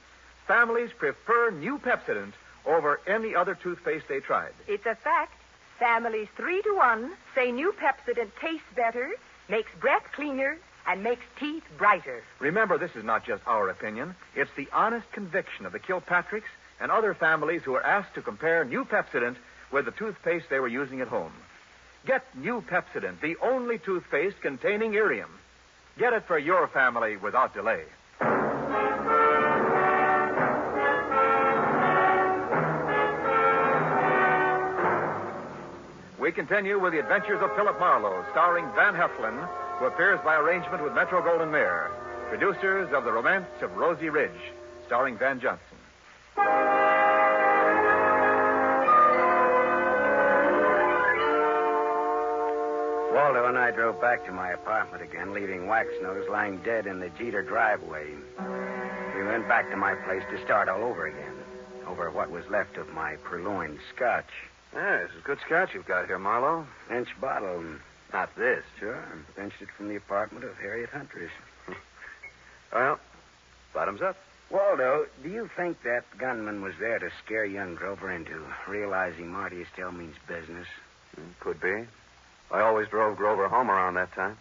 families prefer New Pepsodent over any other toothpaste they tried. It's a fact. Families 3-1 say New Pepsodent tastes better, makes breath cleaner, and makes teeth brighter. Remember, this is not just our opinion. It's the honest conviction of the Kilpatricks and other families who were asked to compare New Pepsodent with the toothpaste they were using at home. Get New Pepsodent, the only toothpaste containing Irium. Get it for your family without delay. We continue with The Adventures of Philip Marlowe, starring Van Heflin, who appears by arrangement with Metro-Goldwyn-Mayer. Producers of The Romance of Rosie Ridge, starring Van Johnson. Waldo and I drove back to my apartment again, leaving Waxnose lying dead in the Jeter driveway. We went back to my place to start all over again, over what was left of my purloined scotch. Yeah, this is good scotch you've got here, Marlowe. Inch bottle. Not this. Sure. Pinched it from the apartment of Harriet Huntress. Well, bottoms up. Waldo, do you think that gunman was there to scare young Grover into realizing Marty Estelle means business? Could be. I always drove Grover home around that time.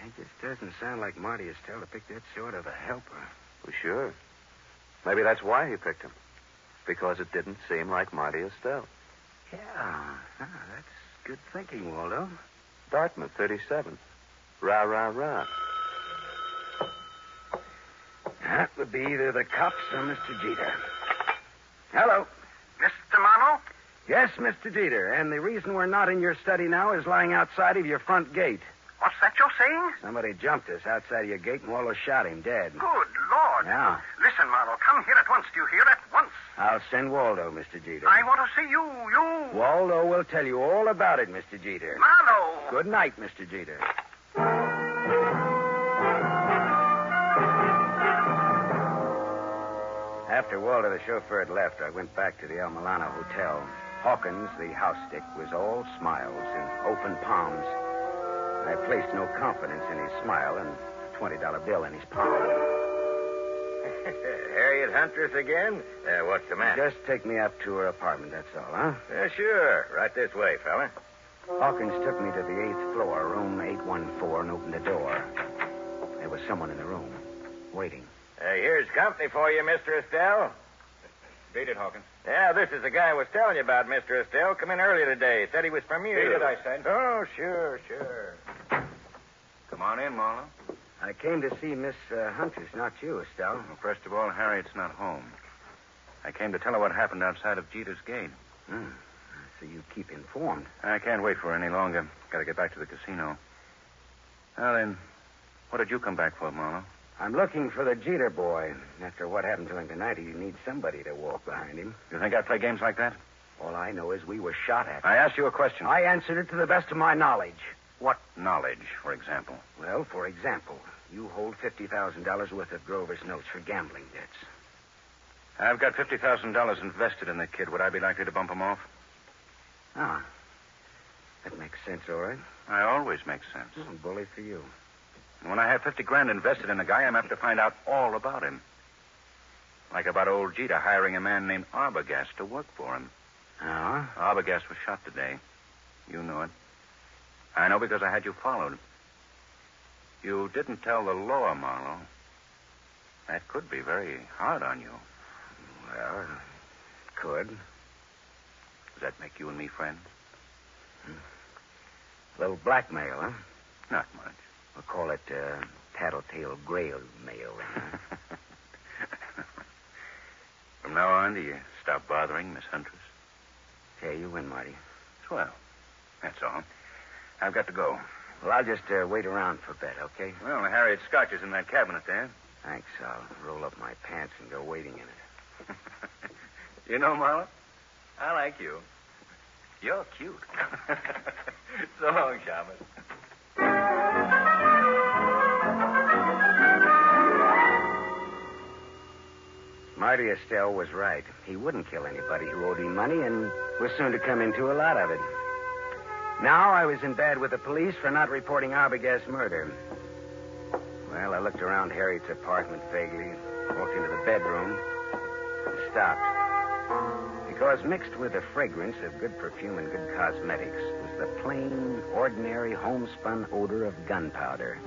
It just doesn't sound like Marty Estelle to pick that sort of a helper. Well, sure. Maybe that's why he picked him. Because it didn't seem like Marty Estelle. Yeah. That's good thinking, Waldo. Dartmouth, 37. Rah, rah, rah. That would be either the cops or Mr. Jeter. Hello. Mr. Marlowe? Yes, Mr. Jeter. And the reason we're not in your study now is lying outside of your front gate. What's that you're saying? Somebody jumped us outside of your gate and Waldo shot him dead. Good Lord. Yeah. Listen, Marlowe, come here at once. Do you hear? At once. I'll send Waldo, Mr. Jeter. I want to see you. Waldo will tell you all about it, Mr. Jeter. Marlowe. Good night, Mr. Jeter. After Waldo, the chauffeur, had left, I went back to the El Milano Hotel. Hawkins, the house stick, was all smiles and open palms. I placed no confidence in his smile and a $20 bill in his palm. Harriet Huntress again? What's the matter? Just take me up to her apartment, that's all, huh? Sure. Right this way, fella. Hawkins took me to the 8th floor, room 814, and opened the door. There was someone in the room, waiting. Here's company for you, Mr. Estelle. Beat it, Hawkins. Yeah, this is the guy I was telling you about, Mr. Estelle. Come in earlier today. Said he was from you. Beat it, I said. Oh, sure. Come on in, Marlowe. I came to see Miss Huntress, not you, Estelle. Well, first of all, Harriet's not home. I came to tell her what happened outside of Jeter's gate. So you keep informed. I can't wait for her any longer. Got to get back to the casino. Now then, what did you come back for, Marlowe? I'm looking for the Jeter boy. After what happened to him tonight, he needs somebody to walk behind him. You think I play games like that? All I know is we were shot at. I asked you a question. I answered it to the best of my knowledge. What knowledge, for example? Well, for example, you hold $50,000 worth of Grover's notes for gambling debts. I've got $50,000 invested in the kid. Would I be likely to bump him off? Ah. That makes sense, all right. I always make sense. Bully for you. And when I have 50 grand invested in a guy, I'm apt to find out all about him. Like about old Jeter hiring a man named Arbogast to work for him. Oh? Arbogast was shot today. You know it. I know because I had you followed. You didn't tell the law, Marlowe. That could be very hard on you. Well, it could. Does that make you and me friends? A little blackmail, huh? Not much. We'll call it tattletale grail mail. Huh? From now on, do you stop bothering Miss Huntress? Okay, you win, Marty. Swell. That's all. I've got to go. Well, I'll just wait around for a bit, okay? Well, Harriet Scotch is in that cabinet there. Thanks. I'll roll up my pants and go waiting in it. You know, Marlowe, I like you. You're cute. So long, Shaman. Marty Estelle was right. He wouldn't kill anybody who owed him money and was soon to come into a lot of it. Now I was in bed with the police for not reporting Arbogast's murder. Well, I looked around Harriet's apartment vaguely, walked into the bedroom, and stopped. Because mixed with the fragrance of good perfume and good cosmetics was the plain, ordinary, homespun odor of gunpowder.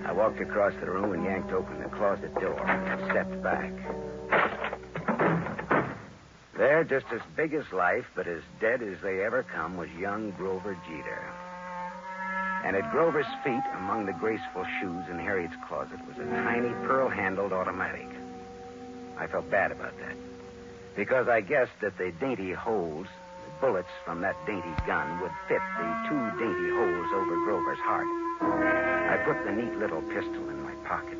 I walked across the room and yanked open the closet door and stepped back. There, just as big as life, but as dead as they ever come, was young Grover Jeter. And at Grover's feet, among the graceful shoes in Harriet's closet, was a tiny pearl-handled automatic. I felt bad about that, because I guessed that the dainty holes, the bullets from that dainty gun, would fit the two dainty holes over Grover's heart. I put the neat little pistol in my pocket.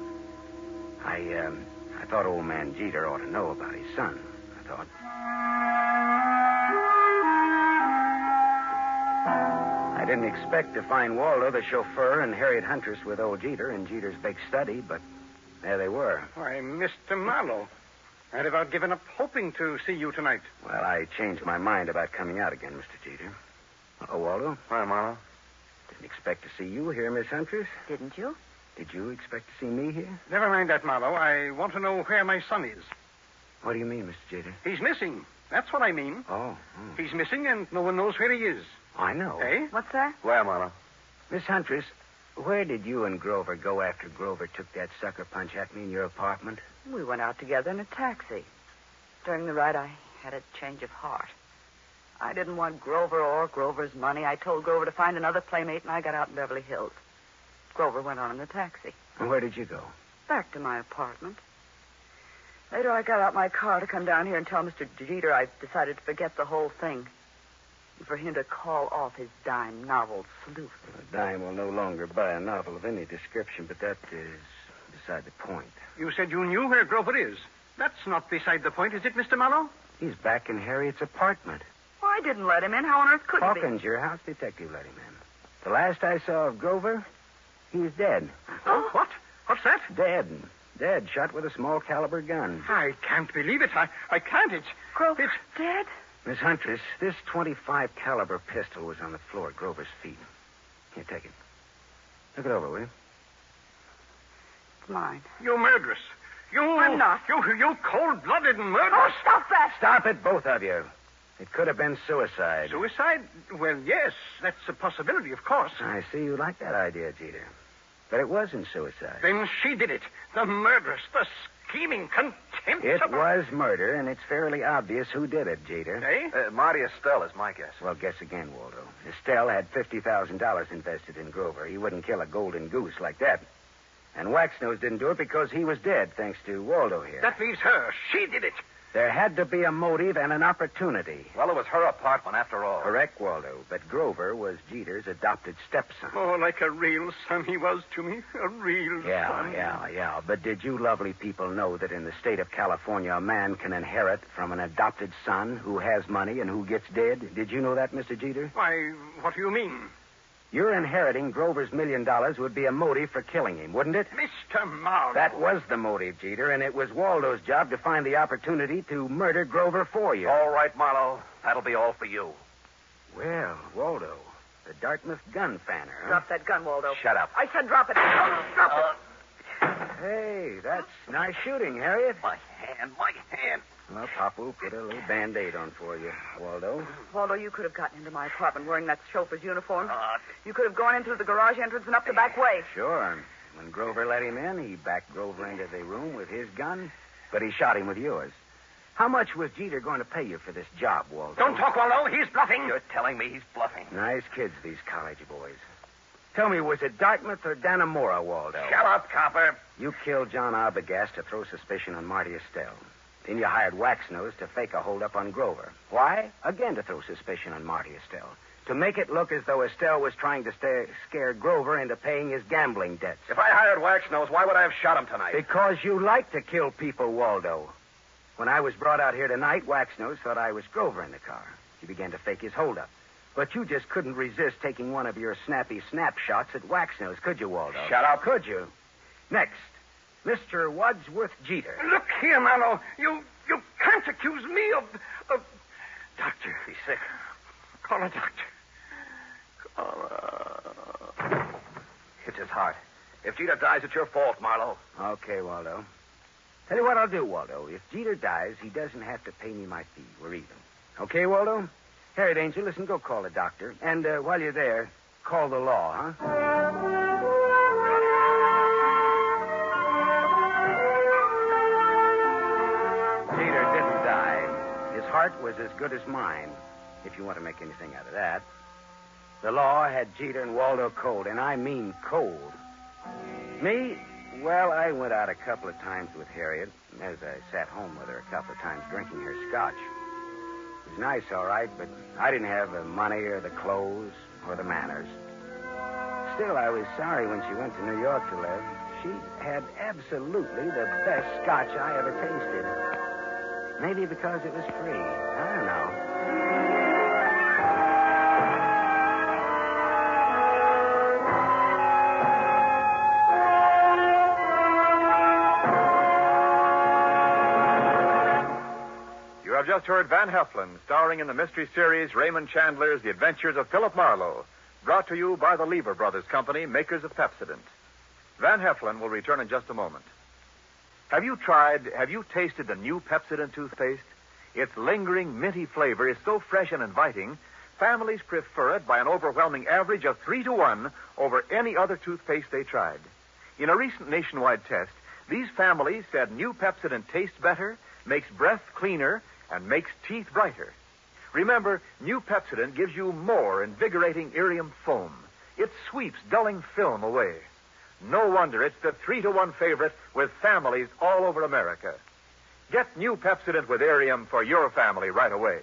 I thought old man Jeter ought to know about his son, I thought. I didn't expect to find Waldo, the chauffeur, and Harriet Huntress with old Jeter in Jeter's big study, but there they were. Why, Mr. Marlowe, I'd about given up hoping to see you tonight. Well, I changed my mind about coming out again, Mr. Jeter. Oh, Waldo? Hi, Marlowe. Didn't expect to see you here, Miss Huntress. Didn't you? Did you expect to see me here? Never mind that, Marlowe. I want to know where my son is. What do you mean, Mr. Jeter? He's missing. That's what I mean. Oh. He's missing, and no one knows where he is. I know. Eh? What's that? Where, Marlowe? Miss Huntress, where did you and Grover go after Grover took that sucker punch at me in your apartment? We went out together in a taxi. During the ride, I had a change of heart. I didn't want Grover or Grover's money. I told Grover to find another playmate, and I got out in Beverly Hills. Grover went on in the taxi. And where did you go? Back to my apartment. Later, I got out my car to come down here and tell Mr. Jeter I decided to forget the whole thing. And for him to call off his dime novel salute. A dime will no longer buy a novel of any description, but that is beside the point. You said you knew where Grover is. That's not beside the point, is it, Mr. Marlowe? He's back in Harriet's apartment. Well, I didn't let him in. How on earth could he be? Hawkins, your house detective, let him in. The last I saw of Grover, he's dead. Oh, what? What's that? Dead. Dead, shot with a small caliber gun. I can't believe it. I can't. Grover dead? Miss Huntress, this .25 caliber pistol was on the floor at Grover's feet. Here, take it. Look it over, will you? It's mine. You murderess. I'm not. You cold-blooded and murderous. Oh, stop that! Stop it, both of you. It could have been suicide. Suicide? Well, yes. That's a possibility, of course. I see you like that idea, Jeter. But it wasn't suicide. Then she did it. The murderess, the scheming, contemptible... It was murder, and it's fairly obvious who did it, Jeter. Eh? Marty Estelle is my guess. Well, guess again, Waldo. Estelle had $50,000 invested in Grover. He wouldn't kill a golden goose like that. And Waxnose didn't do it because he was dead, thanks to Waldo here. That leaves her. She did it. There had to be a motive and an opportunity. Well, it was her apartment after all. Correct, Waldo. But Grover was Jeter's adopted stepson. Oh, like a real son he was to me. A real son. Yeah. But did you lovely people know that in the state of California, a man can inherit from an adopted son who has money and who gets dead? Did you know that, Mr. Jeter? Why, what do you mean? Your inheriting Grover's $1 million would be a motive for killing him, wouldn't it? Mr. Marlowe. That was the motive, Jeter, and it was Waldo's job to find the opportunity to murder Grover for you. All right, Marlowe. That'll be all for you. Well, Waldo, The Dartmouth gun fanner, huh? Drop that gun, Waldo. Shut up. I said drop it. Drop it. Hey, that's nice shooting, Harriet. My hand. Well, Papa will put a little Band-Aid on for you, Waldo. Waldo, you could have gotten into my apartment wearing that chauffeur's uniform. You could have gone in through the garage entrance and up the back way. Sure. When Grover let him in, he backed Grover into the room with his gun, but he shot him with yours. How much was Jeter going to pay you for this job, Waldo? Don't talk, Waldo. He's bluffing. You're telling me he's bluffing. Nice kids, these college boys. Tell me, was it Dartmouth or Dannemora, Waldo? Shut up, copper. You killed John Arbogast to throw suspicion on Marty Estelle. Then you hired Waxnose to fake a holdup on Grover. Why? Again to throw suspicion on Marty Estelle. To make it look as though Estelle was trying to scare Grover into paying his gambling debts. If I hired Waxnose, why would I have shot him tonight? Because you like to kill people, Waldo. When I was brought out here tonight, Waxnose thought I was Grover in the car. He began to fake his holdup. But you just couldn't resist taking one of your snappy snapshots at Waxnose, could you, Waldo? Shut up. Could you? Next, Mr. Wadsworth Jeter. Look here, Marlowe. You can't accuse me of... Doctor. He's sick. Call a doctor. It's his heart. If Jeter dies, it's your fault, Marlowe. Okay, Waldo. Tell you what I'll do, Waldo. If Jeter dies, he doesn't have to pay me my fee. We're even. Okay, Waldo? Harriet Angel, listen, go call a doctor. And while you're there, call the law, huh? Jeter didn't die. His heart was as good as mine, if you want to make anything out of that. The law had Jeter and Waldo cold, and I mean cold. Me? Well, I went out a couple of times with Harriet, as I sat home with her a couple of times drinking her scotch. It was nice, all right, but I didn't have the money or the clothes or the manners. Still, I was sorry when she went to New York to live. She had absolutely the best scotch I ever tasted. Maybe because it was free. I don't know. You have just heard Van Heflin, starring in the mystery series Raymond Chandler's The Adventures of Philip Marlowe, brought to you by the Lever Brothers Company, makers of Pepsodent. Van Heflin will return in just a moment. Have you tasted the new Pepsodent toothpaste? Its lingering, minty flavor is so fresh and inviting, families prefer it by an overwhelming average of 3-to-1 over any other toothpaste they tried. In a recent nationwide test, these families said new Pepsodent tastes better, makes breath cleaner, and makes teeth brighter. Remember, new Pepsodent gives you more invigorating irium foam. It sweeps dulling film away. No wonder it's the 3-to-1 favorite with families all over America. Get new Pepsodent with irium for your family right away.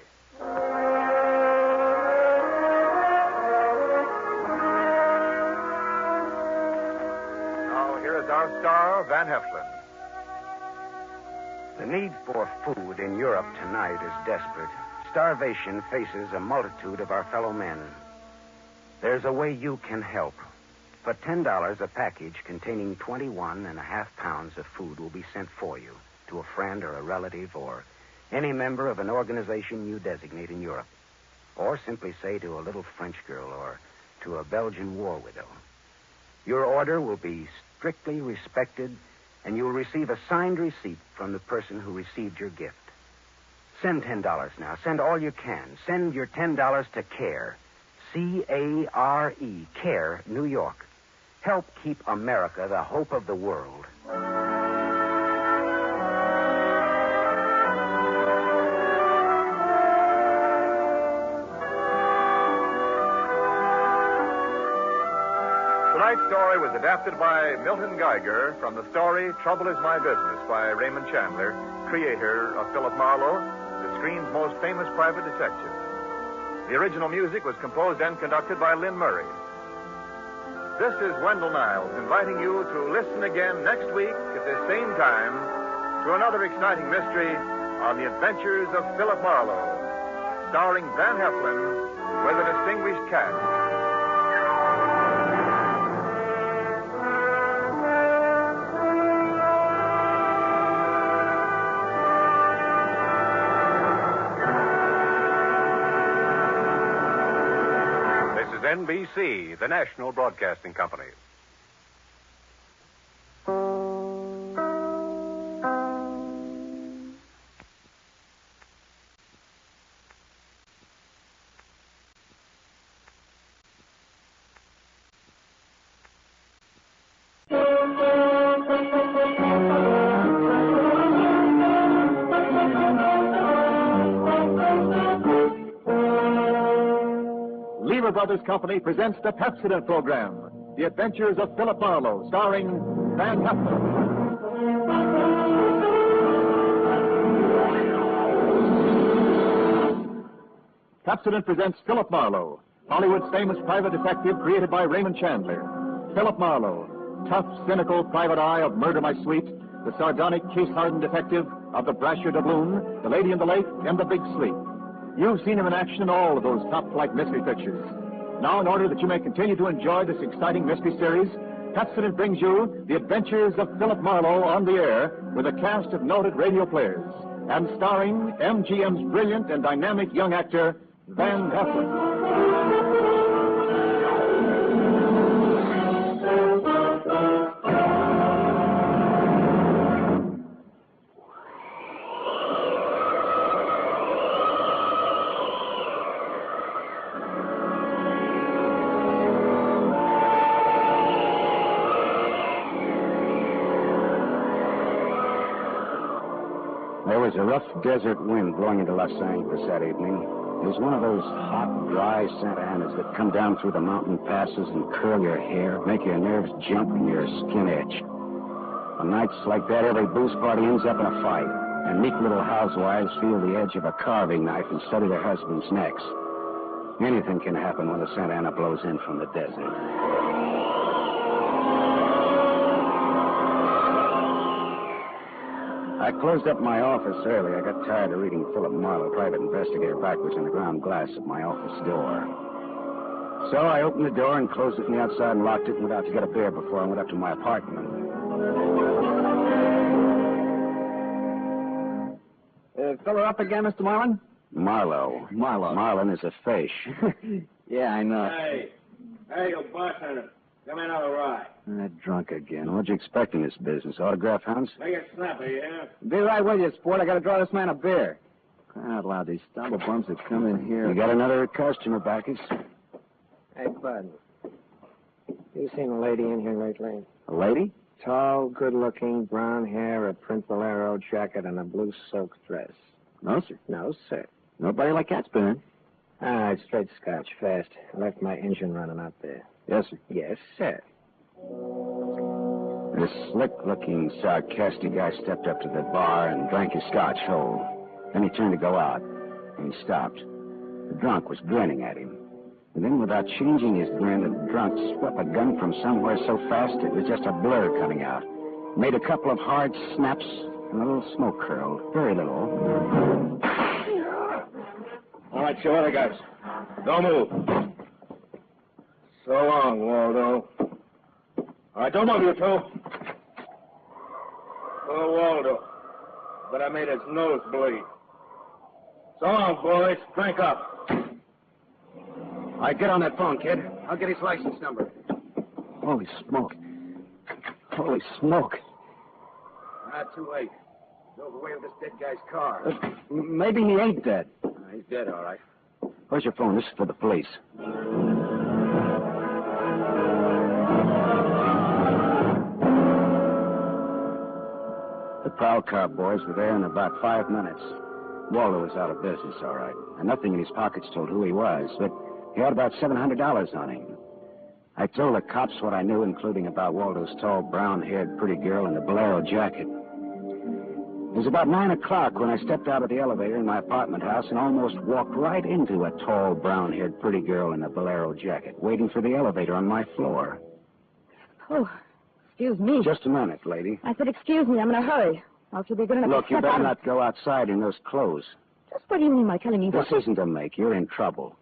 Now, here is our star, Van Heflin. The need for food in Europe tonight is desperate. Starvation faces a multitude of our fellow men. There's a way you can help. For $10, a package containing 21.5 pounds of food will be sent for you to a friend or a relative or any member of an organization you designate in Europe. Or simply say to a little French girl or to a Belgian war widow. Your order will be strictly respected, and you will receive a signed receipt from the person who received your gift. Send $10 now. Send all you can. Send your $10 to CARE. C-A-R-E. CARE, New York. Help keep America the hope of the world. Tonight's story was adapted by Milton Geiger from the story Trouble Is My Business by Raymond Chandler, creator of Philip Marlowe, the screen's most famous private detective. The original music was composed and conducted by Lynn Murray. This is Wendell Niles inviting you to listen again next week at this same time to another exciting mystery on the Adventures of Philip Marlowe, starring Van Heflin with a distinguished cast. NBC, the national broadcasting company. Lever Brothers Company presents the Pepsodent program, The Adventures of Philip Marlowe, starring Van Heflin. Pepsodent presents Philip Marlowe, Hollywood's famous private detective created by Raymond Chandler. Philip Marlowe, tough, cynical private eye of Murder My Sweet, the sardonic, case-hardened detective of The Brasher Doubloon, The Lady in the Lake, and The Big Sleep. You've seen him in action in all of those top-flight mystery pictures. Now, in order that you may continue to enjoy this exciting mystery series, Pepsodent brings you The Adventures of Philip Marlowe on the air with a cast of noted radio players and starring MGM's brilliant and dynamic young actor, Van Heflin. There was a rough desert wind blowing into Los Angeles that evening. It was one of those hot, dry Santa Anas that come down through the mountain passes and curl your hair, make your nerves jump and your skin itch. On nights like that, every booze party ends up in a fight, and meek little housewives feel the edge of a carving knife instead of their husbands' necks. Anything can happen when the Santa Ana blows in from the desert. I closed up my office early. I got tired of reading Philip Marlowe, private investigator, backwards in the ground glass of my office door. So I opened the door and closed it from the outside and locked it and went out to get a beer before I went up to my apartment. Filler up again, Mr. Marlin? Marlowe. Marlin is a fish. Yeah, I know. Hey, you bartender. Come in on the ride. Drunk again. What'd you expect in this business? Autograph hounds? Make it snappy, yeah? Be right with you, sport. I gotta draw this man a beer. Crying out loud, these stumble bums that come in here. You got another customer, Backus? Hey, Bud. You seen a lady in here lately? A lady? Tall, good-looking, brown hair, a print bolero jacket, and a blue silk dress. No, sir. No, sir. Nobody like that's been in. All right, straight scotch, fast. I left my engine running out there. Yes, sir. Yes, sir. This slick-looking, sarcastic guy stepped up to the bar and drank his scotch whole. Then he turned to go out, and he stopped. The drunk was grinning at him. And then, without changing his grin, the drunk swept a gun from somewhere so fast it was just a blur coming out. Made a couple of hard snaps, and a little smoke curled. Very little. All right, you other guys. Don't move. So long, Waldo. All right, don't move, you two. Oh, Waldo. But I made his nose bleed. So long, boys. Drink up. All right, get on that phone, kid. I'll get his license number. Holy smoke. Holy smoke. Not too late. Drove away with this dead guy's car. Maybe he ain't dead. He's dead, all right. Where's your phone? This is for the police. The prowl car boys were there in about 5 minutes. Waldo was out of business, all right. And nothing in his pockets told who he was, but he had about $700 on him. I told the cops what I knew, including about Waldo's tall, brown-haired, pretty girl in the bolero jacket. It was about 9 o'clock when I stepped out of the elevator in my apartment house and almost walked right into a tall, brown-haired, pretty girl in a bolero jacket, waiting for the elevator on my floor. Oh, excuse me. Just a minute, lady. I said, excuse me, I'm in a hurry. Else you'll be good enough to Look, you step better out not go outside in those clothes. Just what do you mean by telling me This what? isn't a make. You're in trouble.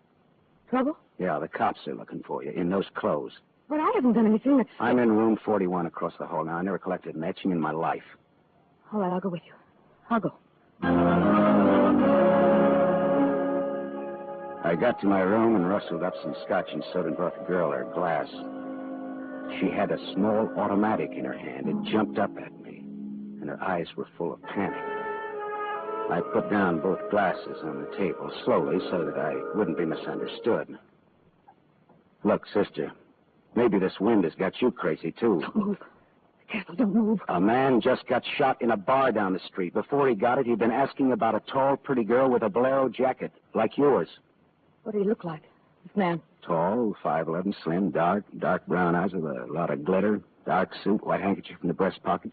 Trouble? Yeah, the cops are looking for you in those clothes. But I haven't done anything that's... I'm in room 41 across the hall now. I never collected an etching in my life. All right, I'll go with you. I'll go. I got to my room and rustled up some scotch and soda and brought the girl her glass. She had a small automatic in her hand. It jumped up at me, and her eyes were full of panic. I put down both glasses on the table slowly so that I wouldn't be misunderstood. Look, sister, maybe this wind has got you crazy, too. Don't move. Careful, don't move. A man just got shot in a bar down the street. Before he got it, he'd been asking about a tall, pretty girl with a bolero jacket, like yours. What did he look like, this man? Tall, 5'11", slim, dark brown eyes with a lot of glitter, dark suit, white handkerchief in the breast pocket.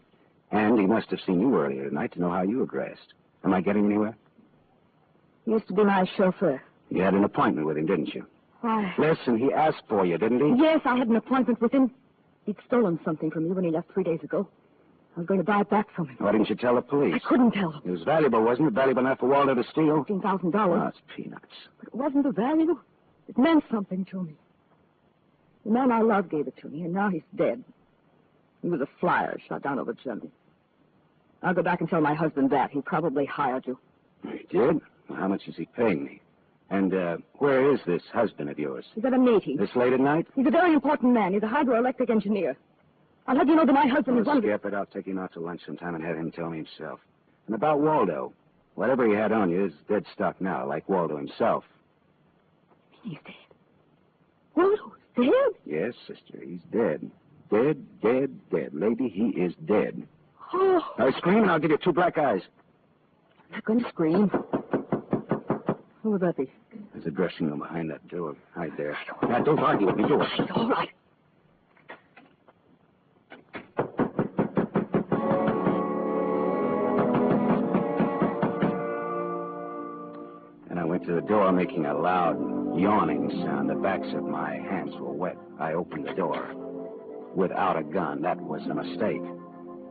And he must have seen you earlier tonight to know how you were dressed. Am I getting anywhere? He used to be my chauffeur. You had an appointment with him, didn't you? Why? Listen, he asked for you, didn't he? Yes, I had an appointment with him. He'd stolen something from me when he left 3 days ago. I was going to buy it back from him. Why didn't you tell the police? I couldn't tell them. It was valuable, wasn't it? Valuable enough for Waldo to steal? $15,000. Oh, it's peanuts. But it wasn't the value. It meant something to me. The man I loved gave it to me, and now he's dead. He was a flyer shot down over Germany. I'll go back and tell my husband that. He probably hired you. He did? Well, how much is he paying me? And where is this husband of yours? He's at a meeting. This late at night? He's a very important man. He's a hydroelectric engineer. I'll let you know that my husband is one of the... Skip it. I'll take him out to lunch sometime and have him tell me himself. And about Waldo. Whatever he had on you is dead stock now, like Waldo himself. He's dead. Waldo's dead? Yes, sister, he's dead. Dead. Lady, he is dead. Oh. Now scream and I'll give you 2 black eyes. I'm not going to scream. Who would that be? There's a dressing room behind that door. Hide there. Now, don't argue with me. Do it. All right. And I went to the door, making a loud, yawning sound. The backs of my hands were wet. I opened the door. Without a gun, that was a mistake.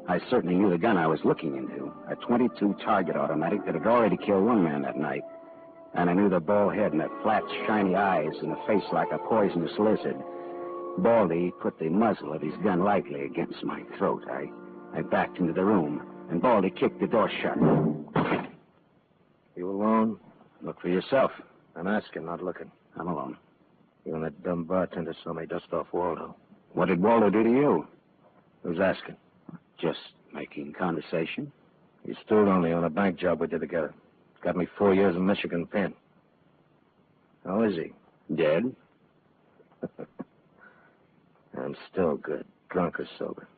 I certainly knew the gun I was looking into. A .22 target automatic that had already killed one man that night. And I knew the bald head and the flat, shiny eyes and the face like a poisonous lizard. Baldy put the muzzle of his gun lightly against my throat. I backed into the room, and Baldy kicked the door shut. You alone? Look for yourself. I'm asking, not looking. I'm alone. You and that dumb bartender saw me dust off Waldo. What did Waldo do to you? Who's asking? Just making conversation. You stood on me on a bank job we did together. Got me 4 years in Michigan pen. How is he? Dead. I'm still good, drunk or sober.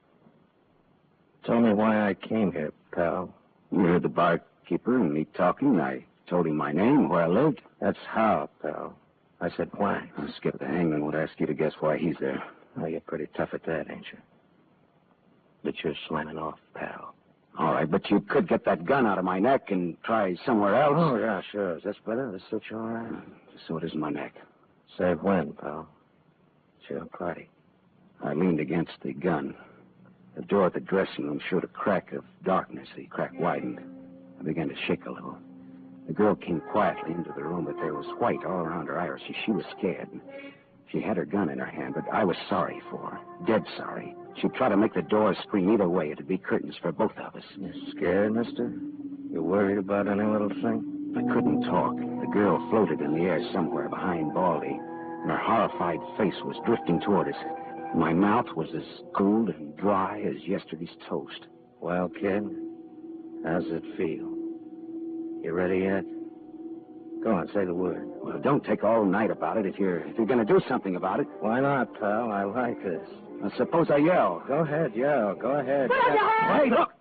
Tell me why I came here, pal. You heard the barkeeper and me talking. I told him my name, where I lived. That's how, pal. I said why. Skip the hangman would ask you to guess why he's there. Oh, you're pretty tough at that, ain't you? But you're slamming off, pal. All right, but you could get that gun out of my neck and try somewhere else. Oh, yeah, sure. Is this better? This suits you all right? So it is my neck. Save when, pal? Sure, party. I leaned against the gun. The door at the dressing room showed a crack of darkness. The crack widened. I began to shake a little. The girl came quietly into the room, but there was white all around her iris. She was scared. She had her gun in her hand, but I was sorry for her. Dead sorry. She'd try to make the door scream either way. It'd be curtains for both of us. You scared, mister? You worried about any little thing? I couldn't talk. The girl floated in the air somewhere behind Baldy, and her horrified face was drifting toward us. My mouth was as cold and dry as yesterday's toast. Well, kid, how's it feel? You ready yet? Go on, say the word. Well, don't take all night about it if you're going to do something about it. Why not, pal? I like this. Now, suppose I yell. Go ahead, yell. Go ahead. Hey, look!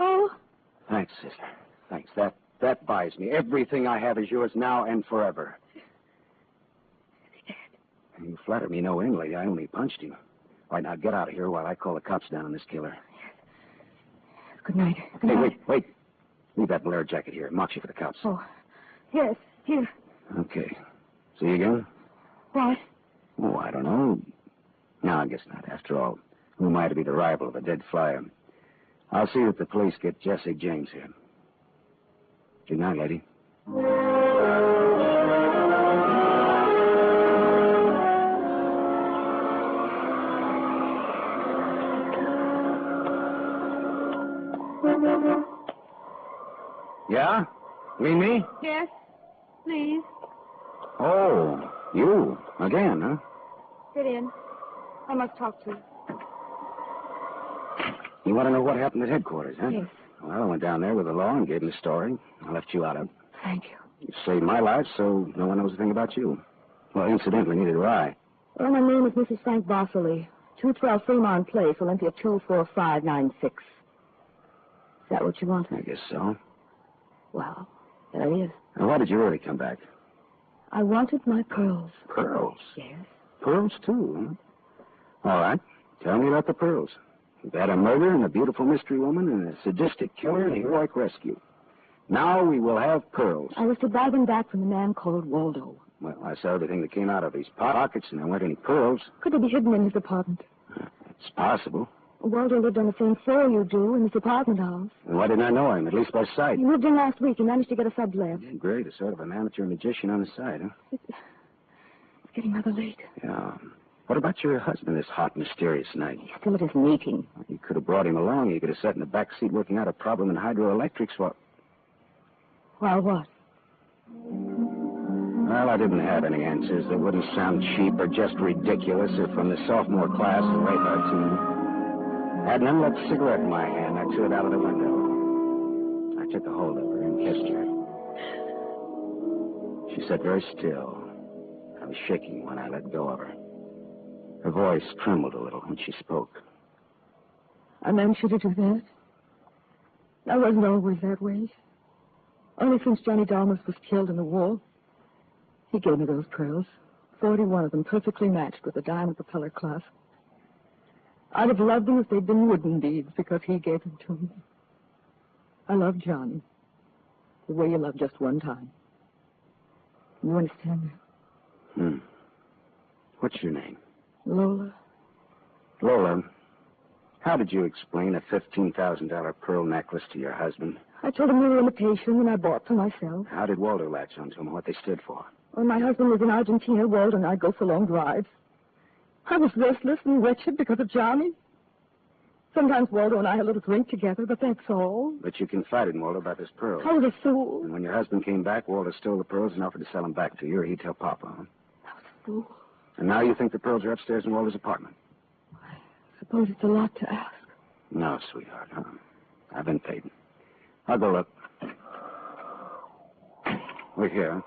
Oh? Thanks, sister. Thanks. That buys me. Everything I have is yours now and forever. You flatter me no end, lady. I only punched you. All right, now get out of here while I call the cops down on this killer. Good night. Good night. Wait. Leave that bolero jacket here. Mark you for the cops. Oh, yes, here. Okay. See you again? What? Oh, I don't know. No, I guess not. After all, who am I to be the rival of a dead flyer? I'll see that the police get Jesse James here. Good night, lady. Yeah? Mean me? Yes, please. Oh, you. Again, huh? Sit in. I must talk to you. You want to know what happened at headquarters, huh? Yes. Well, I went down there with the law and gave them the story. I left you out of it. Thank you. You saved my life, so no one knows a thing about you. Well, incidentally, neither do I. Well, my name is Mrs. Frank Bosley. 212 Fremont Place, Olympia 24596. Is that what you want? I guess so. Well, there it is. Now, why did you really come back? I wanted my pearls. Pearls? Yes. Pearls, too, huh? All right. Tell me about the pearls. We've had a murder and a beautiful mystery woman and a sadistic killer and a heroic rescue. Now we will have pearls. I was to buy them back from a man called Waldo. Well, I saw everything that came out of his pockets, and there weren't any pearls. Could they be hidden in his apartment? It's possible. Waldo lived on the same floor you do in this apartment house. And why didn't I know him, at least by sight? He moved in last week. He managed to get a sublet. Great, a sort of an amateur magician on the side, huh? It's getting rather late. Yeah. What about your husband this hot, mysterious night? He's still at his meeting. You could have brought him along. You could have sat in the back seat working out a problem in hydroelectrics while... While what? Well, I didn't have any answers that wouldn't sound cheap or just ridiculous if from the sophomore class of radar team. I had an unlit cigarette in my hand. I threw it out of the window. I took a hold of her and kissed her. She sat very still. I was shaking when I let go of her. Her voice trembled a little when she spoke. I meant you to do that. I wasn't always that way. Only since Johnny Dalmas was killed in the war. He gave me those pearls. 41 of them perfectly matched with the diamond propeller clasp. I'd have loved them if they'd been wooden beads because he gave them to me. I love Johnny. The way you love just one time. You understand that? What's your name? Lola. Lola, how did you explain a $15,000 pearl necklace to your husband? I told him they were imitation and I bought for myself. How did Waldo latch onto them, what they stood for? When my husband was in Argentina, Waldo and I go for long drives. I was restless and wretched because of Johnny. Sometimes Waldo and I had a little drink together, but that's all. But you confided in Waldo about this pearl. I was a fool. And when your husband came back, Waldo stole the pearls and offered to sell them back to you, or he'd tell Papa, huh? I was a fool. And now you think the pearls are upstairs in Waldo's apartment? I suppose it's a lot to ask. No, sweetheart. I've been paid. I'll go look. We're here.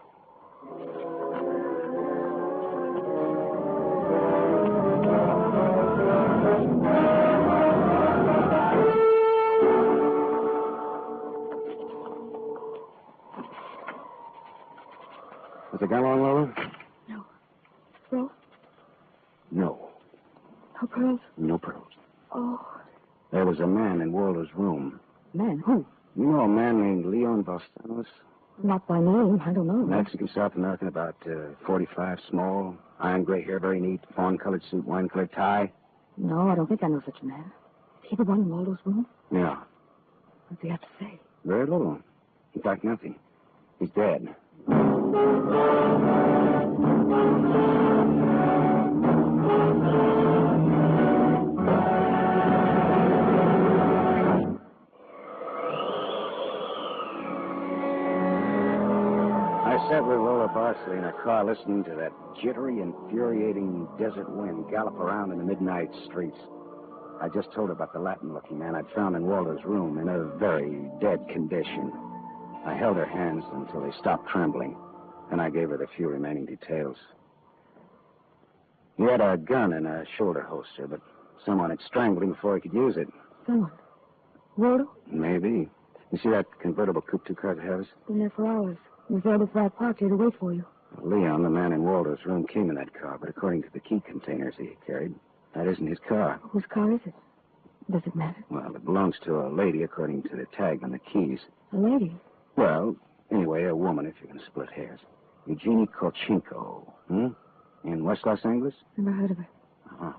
Has it gone long, Lola? No. So? No. No pearls? No pearls. Oh. There was a man in Waldo's room. Man? Who? You know a man named Leon Bostanos? Not by name. I don't know. Mexican, South American, about 45, small, iron gray hair, very neat, fawn-colored suit, wine-colored tie. No, I don't think I know such a man. Is he the one in Waldo's room? Yeah. What does he have to say? Very little. In fact, nothing. He's dead. I sat with Lola Bosley in a car listening to that jittery, infuriating desert wind gallop around in the midnight streets. I just told her about the Latin-looking man I'd found in Waldo's room in a very dead condition. I held her hands until they stopped trembling. Then I gave her the few remaining details. He had a gun in a shoulder holster, but someone had strangled him before he could use it. Someone? Waldo? Maybe. You see that convertible coupe two cars ahead of us? Been there for hours. He was there before I parked here to wait for you. Leon, the man in Waldo's room, came in that car, but according to the key containers he carried, that isn't his car. Whose car is it? Does it matter? Well, it belongs to a lady according to the tag on the keys. A lady? Well, anyway, a woman, if you're going to split hairs. Eugenie Kolchenko, in West Los Angeles? Never heard of her. Uh-huh.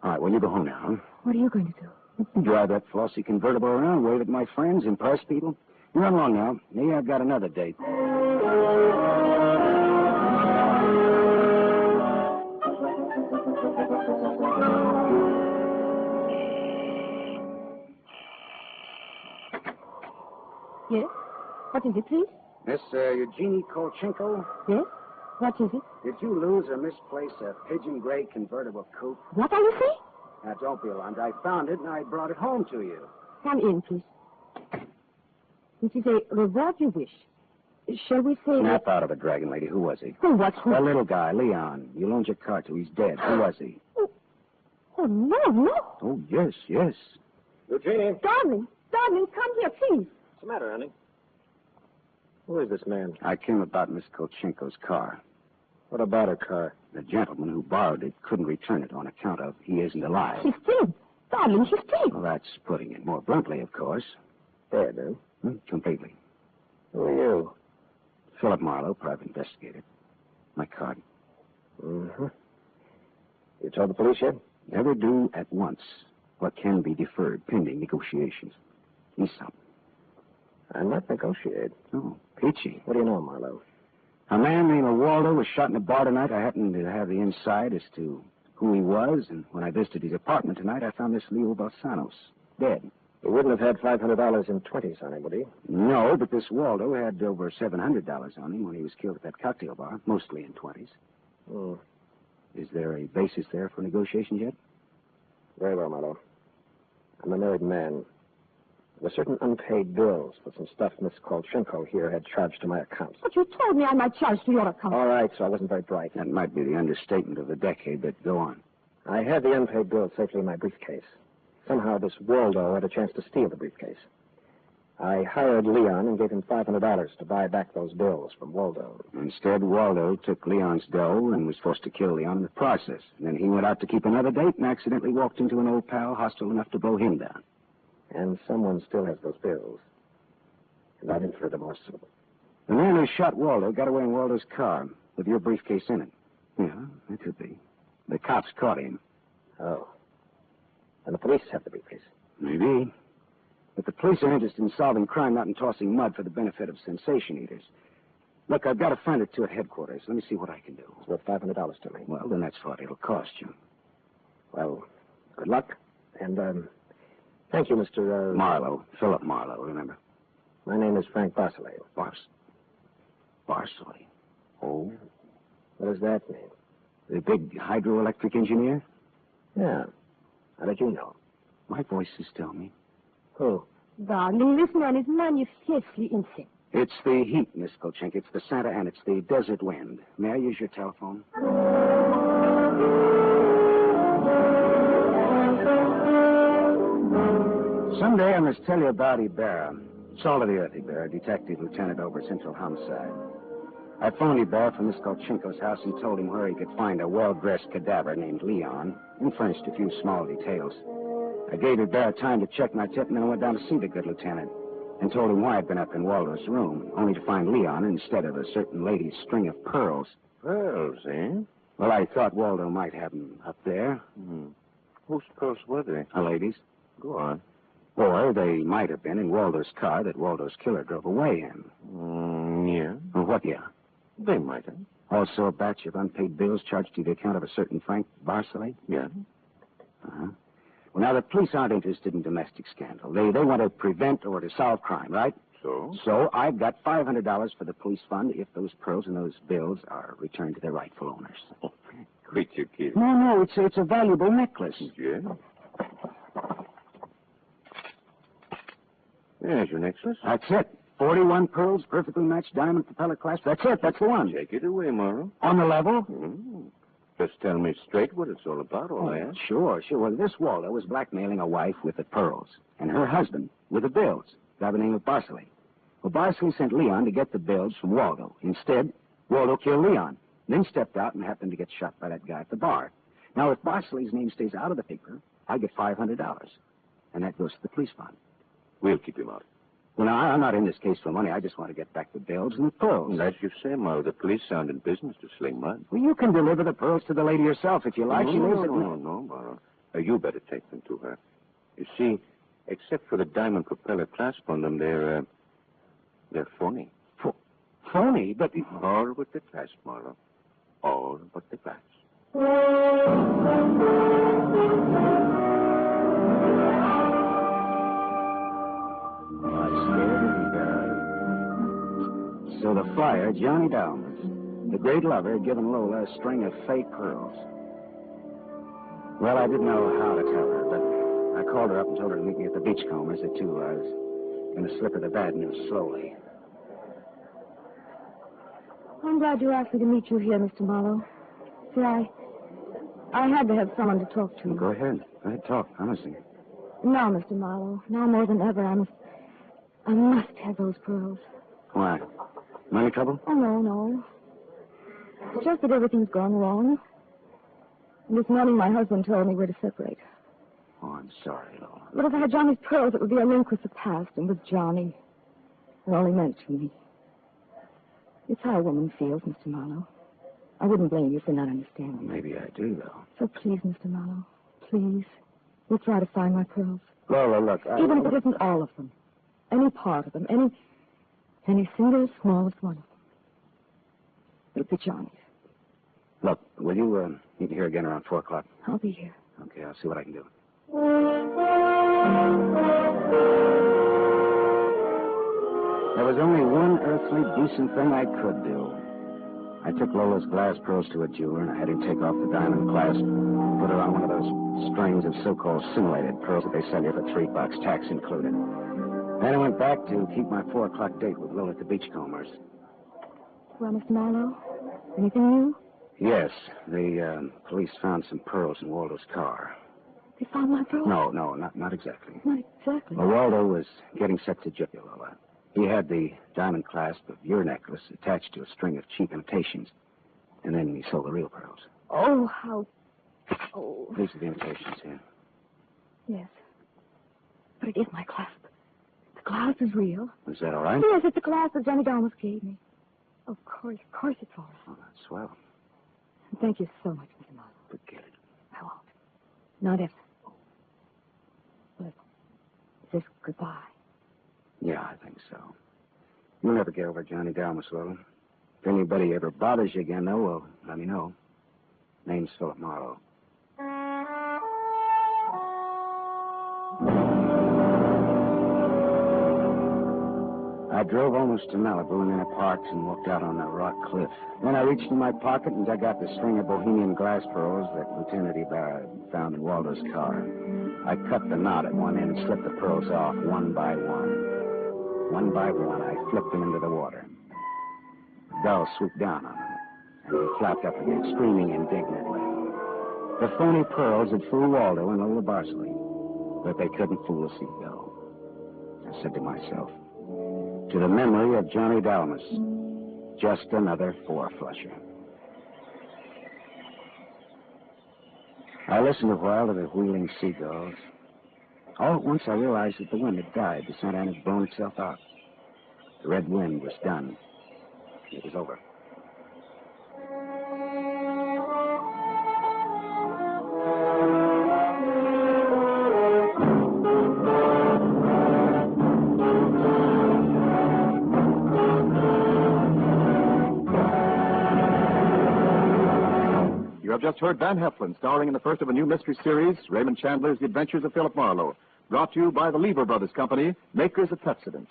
All right, well, you go home now, huh? What are you going to do? You drive that flossy convertible around, wave at my friends, impress people. You run along now. Maybe I've got another date. Yes? What is it, please? Miss Eugenie Kolchenko? Yes? What is it? Did you lose or misplace a pigeon gray convertible coupe? What are you saying? Now, don't be alarmed. I found it and I brought it home to you. Come in, please. It is a reward you wish. Shall we say... Snap out of it, Dragon Lady. Who was he? Who? What? Who? A little guy, Leon. You loaned your car to. He's dead. Who was he? Oh, no. Oh, yes. Eugenie. Darling, come here, please. What's the matter, honey? Who is this man? I came about Miss Kolchenko's car. What about her car? The gentleman who borrowed it couldn't return it on account of he isn't alive. He's dead. Darling, he's dead. Well, that's putting it more bluntly, of course. Dead, eh? Completely. Who are you? Philip Marlowe, private investigator. My card. Mm-hmm. You told the police yet? Never do at once what can be deferred pending negotiations. He's something. I'm not negotiating. Oh, peachy. What do you know, Marlowe? A man named Waldo was shot in a bar tonight. I happened to have the inside as to who he was, and when I visited his apartment tonight, I found this Leo Balsanos dead. He wouldn't have had $500 in 20s on him, would he? No, but this Waldo had over $700 on him when he was killed at that cocktail bar, mostly in 20s. Hmm. Is there a basis there for negotiations yet? Very well, Marlowe. I'm a married man. There were certain unpaid bills for some stuff Miss Kolchenko here had charged to my account. But you told me I might charge to your account. All right, so I wasn't very bright. That might be the understatement of the decade, but go on. I had the unpaid bills safely in my briefcase. Somehow this Waldo had a chance to steal the briefcase. I hired Leon and gave him $500 to buy back those bills from Waldo. Instead, Waldo took Leon's dough and was forced to kill Leon in the process. And then he went out to keep another date and accidentally walked into an old pal hostile enough to blow him down. And someone still has those bills. And I'm in for remorse. The man who shot Waldo got away in Waldo's car with your briefcase in it. Yeah, that could be. The cops caught him. Oh. And the police have the briefcase. Maybe. But the police are interested in solving crime, not in tossing mud for the benefit of sensation eaters. Look, I've got a friend or two at headquarters. Let me see what I can do. It's worth $500 to me. Well, then that's what it'll cost you. Well, good luck. And, thank you, Mr. Marlowe. Philip Marlowe, remember? My name is Frank Barcelay. Barcelay. Oh. What does that mean? The big hydroelectric engineer? Yeah. How did you know? My voices tell me. Who? Darling, this man is manifestly insane. It's the heat, Miss Kolchenko. It's the Santa and it's the desert wind. May I use your telephone? Someday I must tell you about Ibarra. Salt of the earth, Ibarra, detective lieutenant over Central Homicide. I phoned Ibarra from Miss Kolchenko's house and told him where he could find a well-dressed cadaver named Leon and furnished a few small details. I gave Ibarra time to check my tip, and then I went down to see the good lieutenant and told him why I'd been up in Waldo's room, only to find Leon instead of a certain lady's string of pearls. Pearls, eh? Well, I thought Waldo might have them up there. Whose pearls were they? A lady's. Go on. Or they might have been in Waldo's car that Waldo's killer drove away in. Yeah. Well, what, yeah? They might have. Also a batch of unpaid bills charged to the account of a certain Frank Barcelay? Yeah. Uh-huh. Well, now, the police aren't interested in domestic scandal. They want to prevent or to solve crime, right? So? So I've got $500 for the police fund if those pearls and those bills are returned to their rightful owners. Oh, quit your kidding. No, it's a valuable necklace. Yeah? There's your necklace. That's it. 41 pearls, perfectly matched diamond propeller clasp. That's it. That's the one. Take it away, Morrow. On the level? Just tell me straight what it's all about, all that. Sure. Well, this Waldo was blackmailing a wife with the pearls, and her husband with the bills, by the name of Barcelay. Well, Barcelay sent Leon to get the bills from Waldo. Instead, Waldo killed Leon, then stepped out and happened to get shot by that guy at the bar. Now, if Barcelay's name stays out of the paper, I get $500, and that goes to the police fund. We'll keep him out. Well, now, I'm not in this case for money. I just want to get back the bills and the pearls. As you say, Morrow, the police aren't in business to sling mud. Well, you can deliver the pearls to the lady yourself if you like. No, She lives at... No, Morrow. You better take them to her. You see, except for the diamond propeller clasp on them, they're phony. Phony? But... All but the clasp, Morrow. All but the clasp. So the flyer, Johnny Dalmas, the great lover, had given Lola a string of fake pearls. Well, I didn't know how to tell her, but I called her up and told her to meet me at the Beachcombers at 2. I was going to slip her the bad news slowly. I'm glad you asked me to meet you here, Mr. Marlowe. See, I had to have someone to talk to. Go ahead. Go ahead, talk. I'm listening. Now, Mr. Marlowe, now more than ever, I must have those pearls. Why? Money trouble? Oh, no. It's just that everything's gone wrong. And this morning, my husband told me we're to separate. Oh, I'm sorry, Lola. But if I had Johnny's pearls, it would be a link with the past, and with Johnny, it only meant to me. It's how a woman feels, Mr. Marlowe. I wouldn't blame you for not understanding. Maybe I do, though. So please, Mr. Marlowe, please, we'll try to find my pearls. Lola, look, Even if it isn't all of them, any part of them, any single smallest one of them. It'll be Johnny's. Look, will you meet me here again around 4 o'clock? I'll be here. Okay, I'll see what I can do. There was only one earthly decent thing I could do. I took Lola's glass pearls to a jeweler, and I had him take off the diamond clasp, put her on one of those strings of so-called simulated pearls that they sell you for $3, tax included. Then I went back to keep my 4 o'clock date with Lola at the Beachcombers. Well, Mr. Marlowe, anything new? Yes, the police found some pearls in Waldo's car. They found my pearls? No, not exactly. Not exactly. Well, Waldo was getting set to jail, Lola. He had the diamond clasp of your necklace attached to a string of cheap imitations, and then he sold the real pearls. Oh, how... Oh. These are the imitations here. Yes. But it is my clasp. The clasp is real. Is that all right? Yes, it's the clasp that Johnny Dalmas gave me. Of course it's all right. Oh, that's swell. Thank you so much, Mr. Marlowe. Forget it. I won't. Not ever. Well, is this goodbye? Yeah, I think so. You'll never get over Johnny Dalmas, Lola. If anybody ever bothers you again, though, well, let me know. Name's Philip Marlowe. I drove almost to Malibu and then I parked and walked out on the rock cliff. Then I reached in my pocket and dug out the string of bohemian glass pearls that Lieutenant Ibarra found in Waldo's car. I cut the knot at one end and slipped the pearls off one by one. One by one, I flipped them into the water. Gull swooped down on them, and they flapped up again, screaming indignantly. The phony pearls had fooled Waldo and Lola Barsley, but they couldn't fool a seagull. I said to myself, to the memory of Johnny Dalmas, just another four-flusher. I listened a while to the wheeling seagulls. All at once I realized that the wind had died. The Santa Ana had blown itself out. The red wind was done. It was over. You have just heard Van Heflin starring in the first of a new mystery series, Raymond Chandler's The Adventures of Philip Marlowe, brought to you by the Lever Brothers Company, makers of Pepsodent.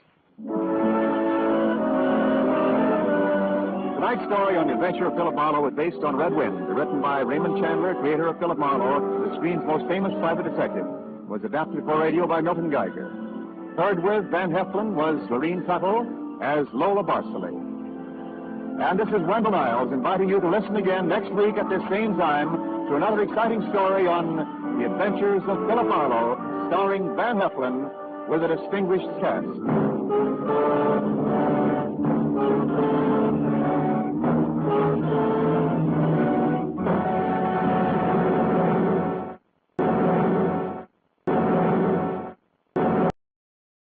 Tonight's story on The Adventure of Philip Marlowe is based on Red Wind, written by Raymond Chandler, creator of Philip Marlowe, the screen's most famous private detective. Was adapted for radio by Milton Geiger. Heard with Van Heflin was Lorene Tuttle as Lola Barsley. And this is Wendell Niles inviting you to listen again next week at this same time to another exciting story on The Adventures of Philip Marlowe, starring Van Heflin with a distinguished cast.